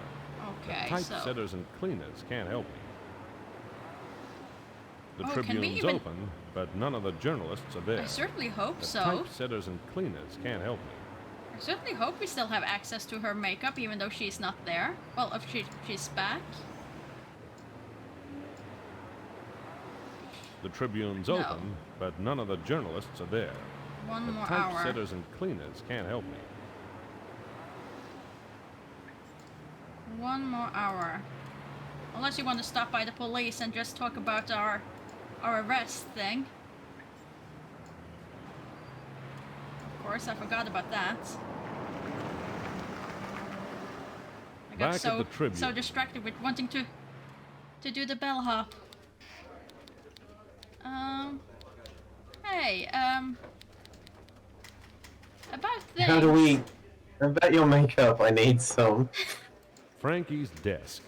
Okay, the so typesetters and cleaners can't help me. The Oh, can we Tribune's even- open, but none of the journalists are there. I certainly hope the so. typesetters and cleaners can't help me. I certainly hope we still have access to her makeup, even though she's not there. Well, if she's back. The Tribune's No. open, but none of the journalists are there. One the more hour. typesetters and cleaners can't help me. One more hour. Unless you want to stop by the police and just talk about our arrest thing. Of course, I forgot about that. I got Back at the Tribune. so distracted with wanting to do the bellhop. Hey, about things. How do we... About your makeup, I need some. Frankie's desk.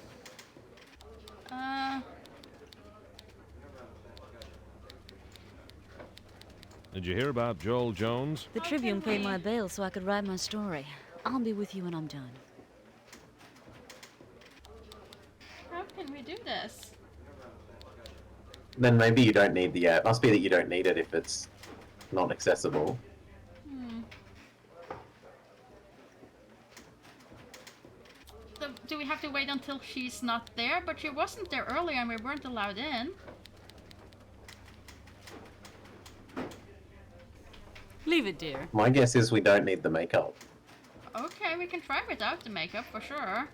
Did you hear about Joel Jones? The Tribune paid my bail so I could write my story. I'll be with you when I'm done. How can we do this? Then maybe you don't need the app. Must be that you don't need it if it's not accessible. So, do we have to wait until she's not there? But she wasn't there earlier and we weren't allowed in. Leave it, dear. My guess is we don't need the makeup. Okay, we can try without the makeup for sure.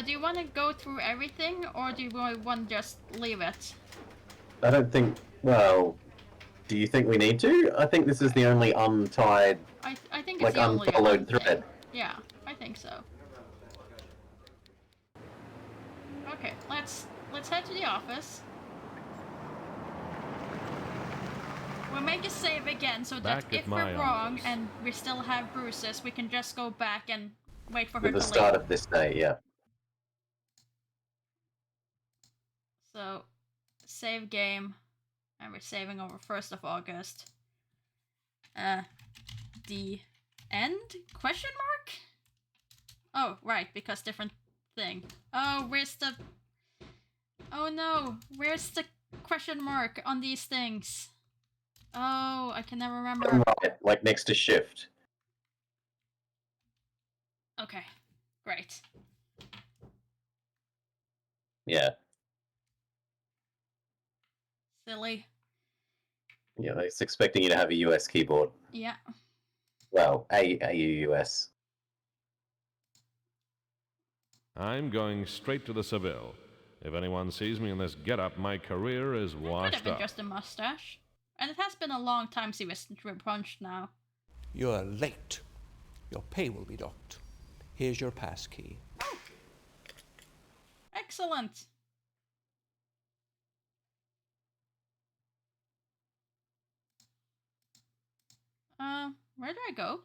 Do you want to go through everything, or do you want to just leave it? I don't think... Well... Do you think we need to? I think this is the only untied... I think it's like, the only unfollowed thing. thread. Yeah, I think so. Okay, let's head to the office. We'll make a save again so that Back at if we're my wrong office. and we still have bruises, we can just go back and wait for her At the to start leave. of this day, yeah. So, save game, and we're saving over 1st of August. The end? Question mark? Oh, right, because different thing. Oh, where's the... Oh no, where's the question mark on these things? Oh, I can never remember. Right, like next to shift. Okay, great. Yeah. Silly. Yeah, it's expecting you to have a US keyboard. Yeah. Well, a US. I'm going straight to the Seville. If anyone sees me in this getup, my career is Could have washed been up. just a mustache. And it has been a long time since we punched now. You're late. Your pay will be docked. Here's your pass key. Excellent. Where do I go?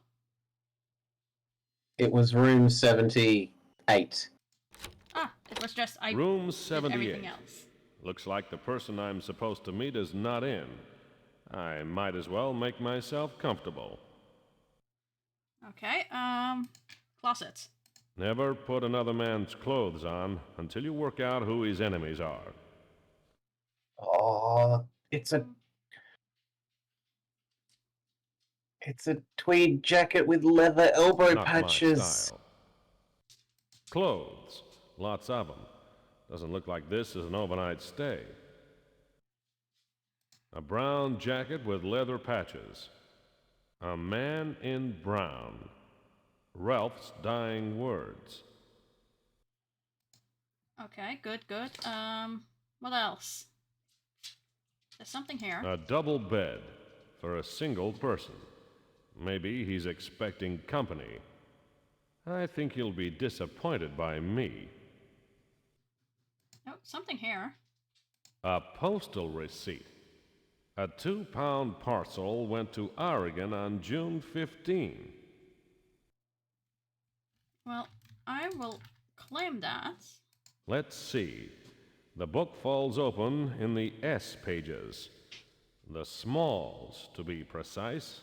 It was room 78. Ah, it was just Room did 78. everything else. Looks like the person I'm supposed to meet is not in. I might as well make myself comfortable. Okay, closet. Never put another man's clothes on until you work out who his enemies are. Oh, it's a tweed jacket with leather elbow Not my patches. style. Clothes. Lots of them. Doesn't look like this is an overnight stay. A brown jacket with leather patches. A man in brown. Ralph's dying words. Okay, good. What else? There's something here. A double bed for a single person. Maybe he's expecting company. I think he'll be disappointed by me. Oh, something here. A postal receipt. A 2-pound parcel went to Oregon on June 15. Well, I will claim that. Let's see. The book falls open in the S pages. The smalls, to be precise.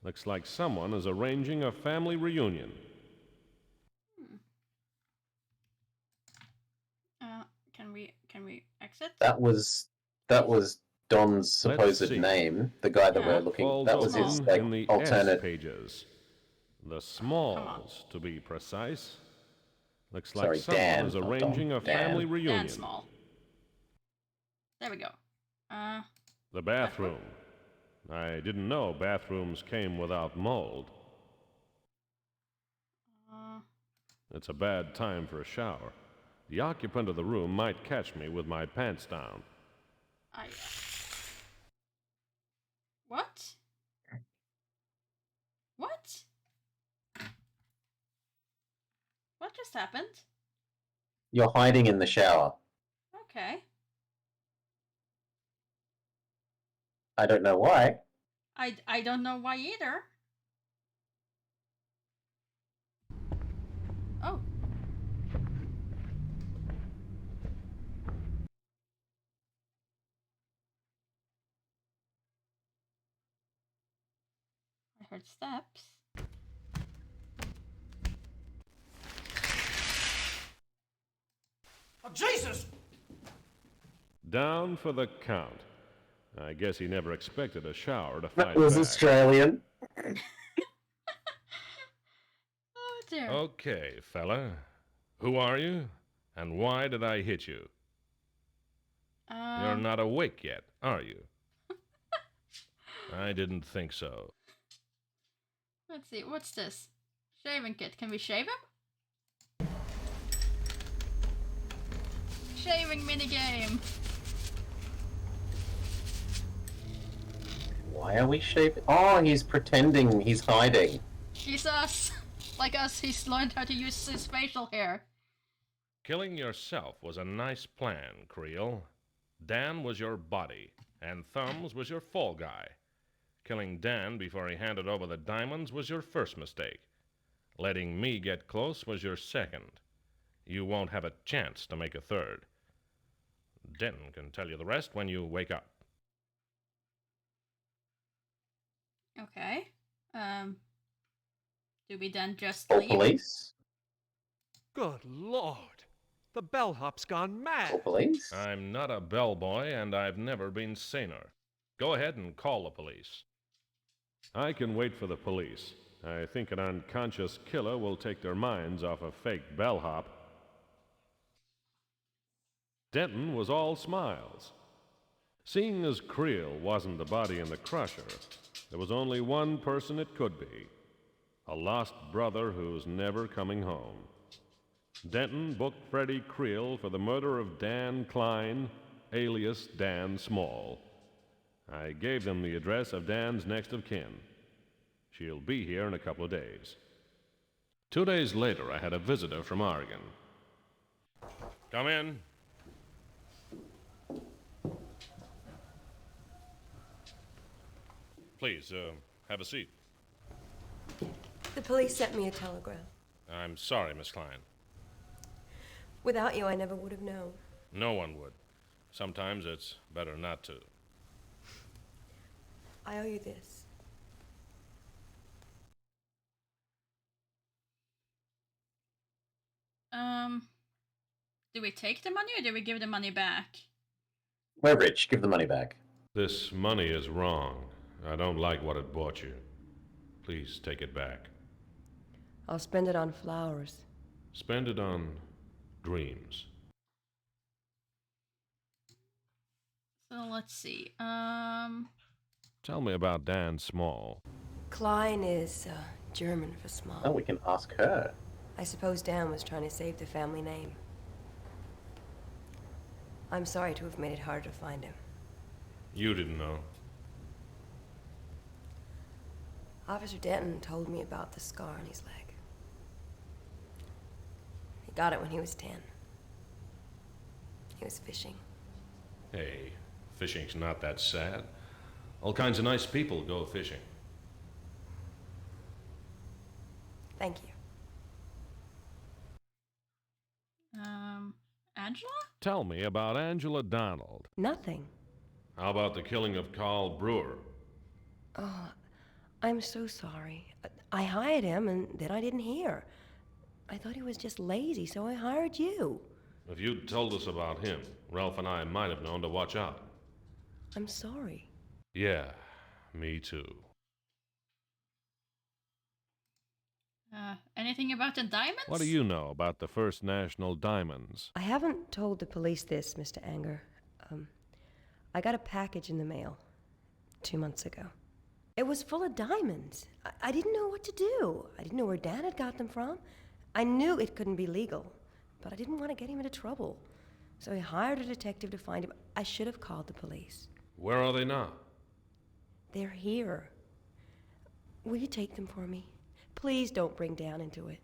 Looks like someone is arranging a family reunion. Can we exit? That was Don's supposed see. name. The guy that we're looking. Falls That was his open like in the alternate. S pages. The smalls, to be precise. Looks like Sorry, someone Dan, is not arranging Don. a family Dan. reunion. Dan Small. There we go. The bathroom. I didn't know bathrooms came without mold. It's a bad time for a shower. The occupant of the room might catch me with my pants down. What? What? What just happened? You're hiding in the shower. Okay. I don't know why. I don't know why either. Oh. I heard steps. Oh, Jesus! Down for the count. I guess he never expected a shower to That fight was back. Australian. Oh dear. Okay, fella. Who are you? And why did I hit you? You're not awake yet, are you? I didn't think so. Let's see, what's this? Shaving kit. Can we shave him? Shaving minigame. Why are we shaving? Oh, he's pretending he's hiding. He's us. Like us, he's learned how to use his facial hair. Killing yourself was a nice plan, Creel. Dan was your body, and Thumbs was your fall guy. Killing Dan before he handed over the diamonds was your first mistake. Letting me get close was your second. You won't have a chance to make a third. Denton can tell you the rest when you wake up. Okay. Do we then just Call leave? police? Good Lord! The bellhop's gone mad! Call police? I'm not a bellboy, and I've never been saner. Go ahead and call the police. I can wait for the police. I think an unconscious killer will take their minds off a fake bellhop. Denton was all smiles. Seeing as Creel wasn't the body in the crusher, there was only one person it could be. A lost brother who's never coming home. Denton booked Freddie Creel for the murder of Dan Klein, alias Dan Small. I gave them the address of Dan's next of kin. She'll be here in a couple of days. 2 days later, I had a visitor from Oregon. Come in. Please, have a seat. The police sent me a telegram. I'm sorry, Miss Klein. Without you, I never would have known. No one would. Sometimes it's better not to. I owe you this. Do we take the money or do we give the money back? We're rich. Give the money back. This money is wrong. I don't like what it bought you. Please take it back. I'll spend it on flowers. Spend it on dreams. So let's see. Tell me about Dan Small. Klein is German for small. Oh, we can ask her. I suppose Dan was trying to save the family name. I'm sorry to have made it hard to find him. You didn't know. Officer Denton told me about the scar on his leg. He got it when he was 10. He was fishing. Hey, fishing's not that sad. All kinds of nice people go fishing. Thank you. Angela? Tell me about Angela Donald. Nothing. How about the killing of Carl Brewer? Oh, I'm so sorry. I hired him and then I didn't hear. I thought he was just lazy, so I hired you. If you'd told us about him, Ralph and I might have known to watch out. I'm sorry. Yeah, me too. Anything about the diamonds? What do you know about the First National Diamonds? I haven't told the police this, Mr. Anger. I got a package in the mail 2 months ago. It was full of diamonds. I didn't know what to do. I didn't know where Dan had got them from. I knew it couldn't be legal, but I didn't want to get him into trouble. So he hired a detective to find him. I should have called the police. Where are they now? They're here. Will you take them for me? Please don't bring Dan into it.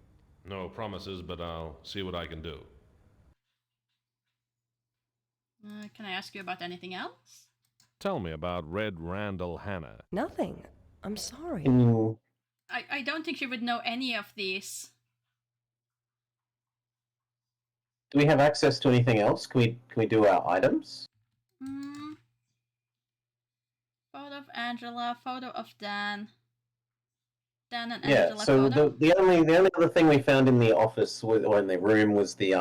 No promises, but I'll see what I can do. Can I ask you about anything else? Tell me about Red Randall Hannah. Nothing. I'm sorry. I don't think she would know any of these. Do we have access to anything else? Can we do our items? Photo of Angela, photo of Dan. Dan and Yeah. Angela So photo. the only other thing we found in the office or in the room was the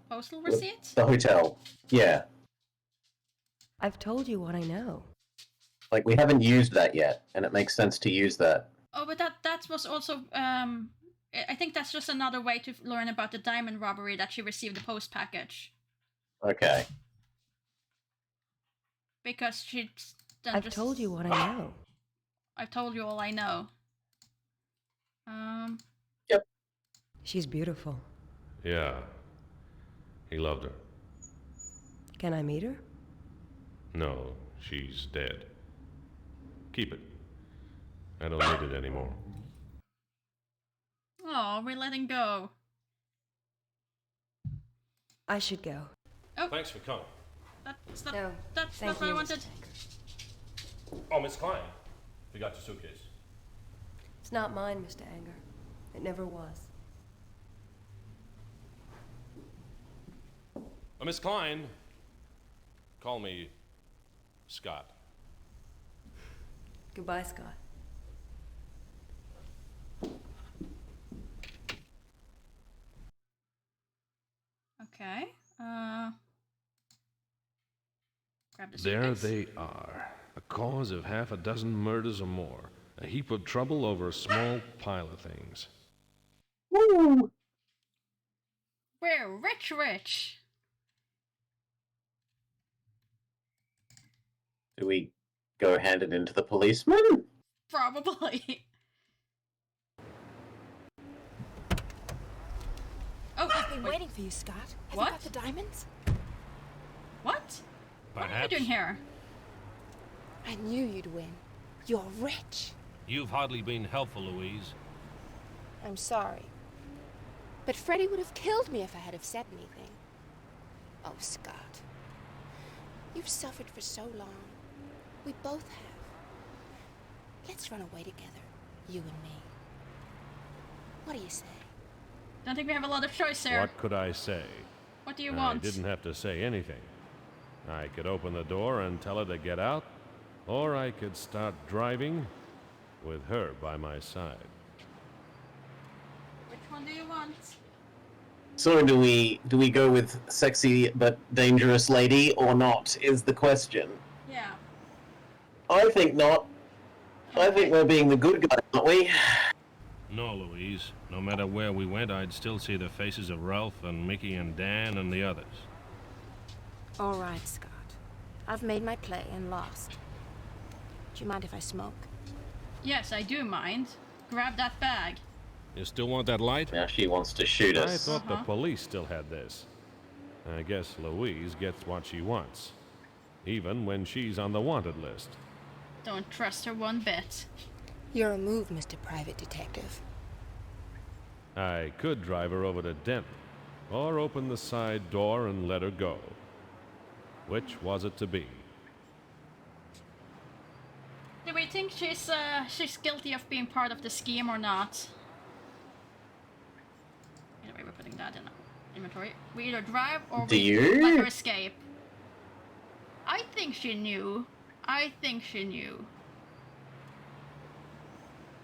Postal receipt? The hotel. Yeah. I've told you what I know. Like, we haven't used that yet, and it makes sense to use that. Oh, but that was also I think that's just another way to learn about the diamond robbery, that she received the post package. Okay. Because she. I've told you what I know. I've told you all I know. Yep. She's beautiful. Yeah. He loved her. Can I meet her? No, she's dead. Keep it. I don't need it anymore. Oh, we're letting go. I should go. Oh. Thanks for coming. That's not. No, That's thank not what I you, wanted. Oh, Miss Klein. You got your suitcase. It's not mine, Mr. Anger. It never was. Miss Klein. Call me Scott. Goodbye, Scott. Okay. Grab the There suitcase. they are. A cause of half a dozen murders or more. A heap of trouble over a small pile of things. Woo! We're rich. Do we go hand it into the policeman? Probably. Oh, I've been waiting for you, Scott. Have What? you got the diamonds? What? What are you Perhaps. doing here? I knew you'd win. You're rich. You've hardly been helpful, Louise. I'm sorry. But Freddie would have killed me if I had have said anything. Oh, Scott. You've suffered for so long. We both have. Let's run away together, you and me. What do you say? Don't think we have a lot of choice here. What could I say? What do you I want? didn't have to say anything. I could open the door and tell her to get out, or I could start driving with her by my side. Which one do you want? So do we go with sexy but dangerous lady or not, is the question. Yeah. I think not. I think we're being the good guy, aren't we? No, Louise. No matter where we went, I'd still see the faces of Ralph and Mickey and Dan and the others. All right, Scott. I've made my play and lost. Do you mind if I smoke? Yes, I do mind. Grab that bag. You still want that light? Now she wants to shoot I us. thought the police still had this. I guess Louise gets what she wants, even when she's on the wanted list. Don't trust her one bit. You're a move, Mr. Private Detective. I could drive her over to Denton, or open the side door and let her go. Which was it to be? Do we think she's guilty of being part of the scheme or not? Anyway, we're putting that in our inventory. We either drive or Do we you? let her escape. I think she knew.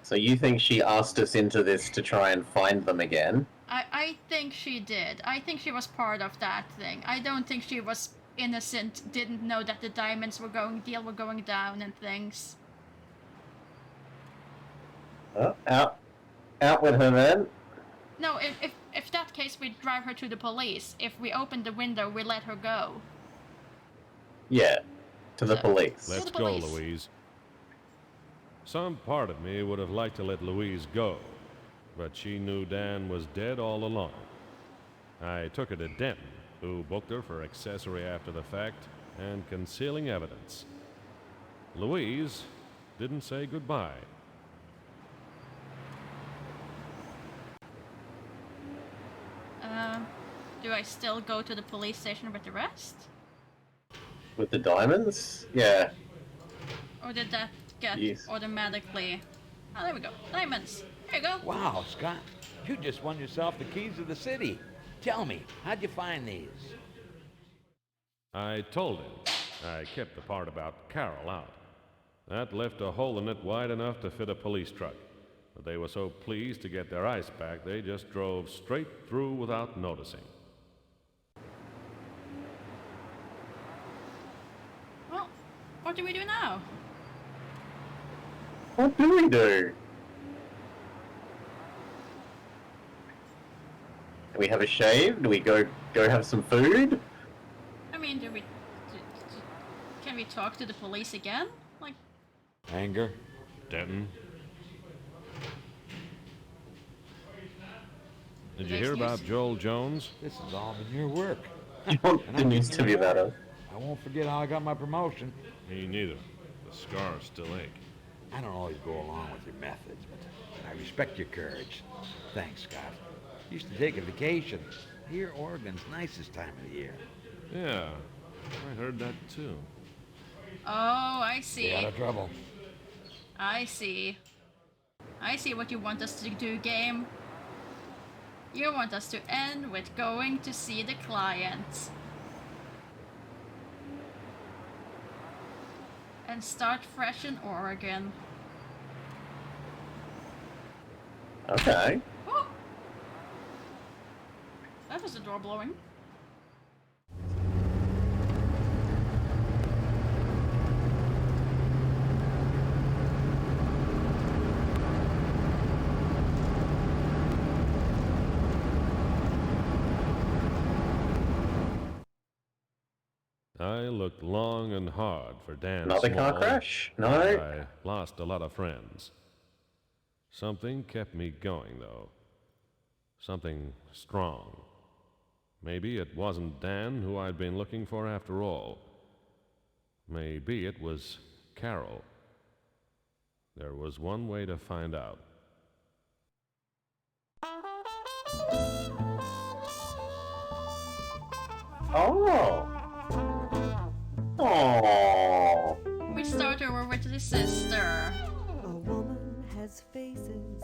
So you think she asked us into this to try and find them again? I think she did. I think she was part of that thing. I don't think she was innocent, didn't know that the diamonds were going down and things. Oh, out with her then. No, if that case, we drive her to the police. If we open the window, we let her go. Yeah, to the police. Let's the go, police. Louise. Some part of me would have liked to let Louise go, but she knew Dan was dead all along. I took her to Denton, who booked her for accessory after the fact and concealing evidence. Louise didn't say goodbye. Do I still go to the police station with the rest? With the diamonds? Yeah. Or did that get Yes. automatically... Oh, there we go. Diamonds. There you go. Wow, Scott, you just won yourself the keys to the city. Tell me, how'd you find these? I told him. I kept the part about Carol out. That left a hole in it wide enough to fit a police truck. But they were so pleased to get their ice back, they just drove straight through without noticing. Well, what do we do now? What do we do? Do we have a shave? Do we go have some food? I mean, can we talk to the police again? Like, Anger? Denton? Did you hear about Joel Jones? This has all been your work. It needs to be about us. I won't forget how I got my promotion. Me neither. The scars still ache. I don't always go along with your methods, but I respect your courage. Thanks, Scott. Used to take a vacation. Here, Oregon's nicest time of the year. Yeah, I heard that too. oh, I see. Stay out of trouble. I see. I see what you want us to do, game. You want us to end with going to see the client. And start fresh in Oregon. Okay. Oh! That was a door blowing. I looked long and hard for Dan Another car Small. crash? No. I lost a lot of friends. Something kept me going, though. Something strong. Maybe it wasn't Dan who I'd been looking for after all. Maybe it was Carol. There was one way to find out. Oh. Oh. We start over with the sister. A woman has faces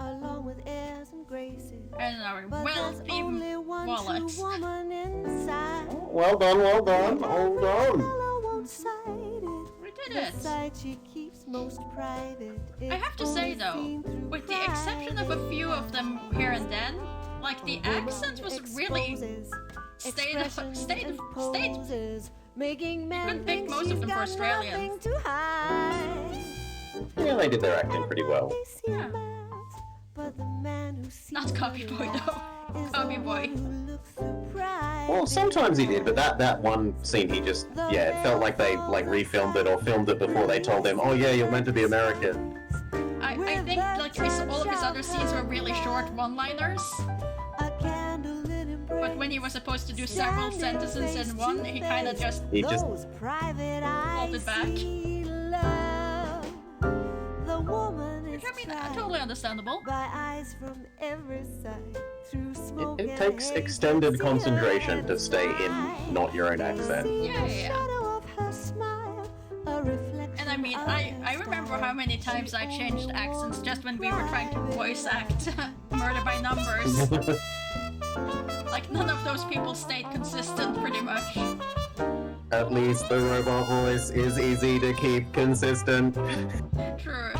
along with airs and graces. And our But there's wealthy only one wallet. true woman inside. Well done, well done. Hold on. Fellow won't cite it. We did The it. side she keeps most private. I have to say though, with the exception of a few of them here and then, like the accent was really stayed. Making men couldn't pick think most of she's them for got Australian. nothing to hide. Yeah, they did their acting pretty well. Yeah. But the man who sees Not Copy Boy though. Copy Boy. Well, sometimes he did, but that one scene he just, yeah, it felt like they refilmed it or filmed it before they told him, oh yeah, you're meant to be American. I think like all of his other scenes were really short one-liners. But when he was supposed to do several sentences in one, he kind of just pulled it back. The woman is I mean, totally understandable. by eyes from every side through smoke It and takes haze. extended concentration to stay in not your own accent. Yeah. Shadow of her smile, a reflection. And I mean, I remember how many times I changed accents just when we were trying to voice act Murder by Numbers. Like, none of those people stayed consistent, pretty much. At least the robot voice is easy to keep consistent. True.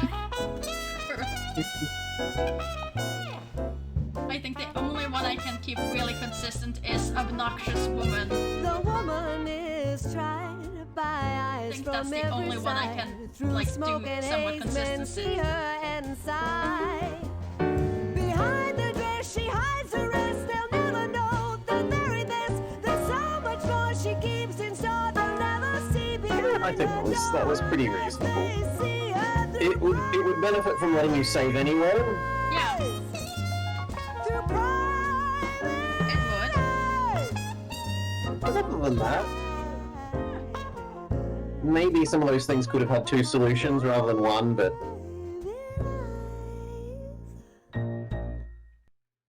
I think the only one I can keep really consistent is Obnoxious Woman. The woman is tried by eyes I think from that's the every only one I side. can, Through like, do smoke and somewhat haze, men see consistency. her and sigh. Behind the dress she hides the rest. They'll never know the very best. There's so much more she keeps in store. They'll never see behind I think that was pretty reasonable. It would benefit from letting you save anyway. Yeah. But other than that, maybe some of those things could have had two solutions rather than one, but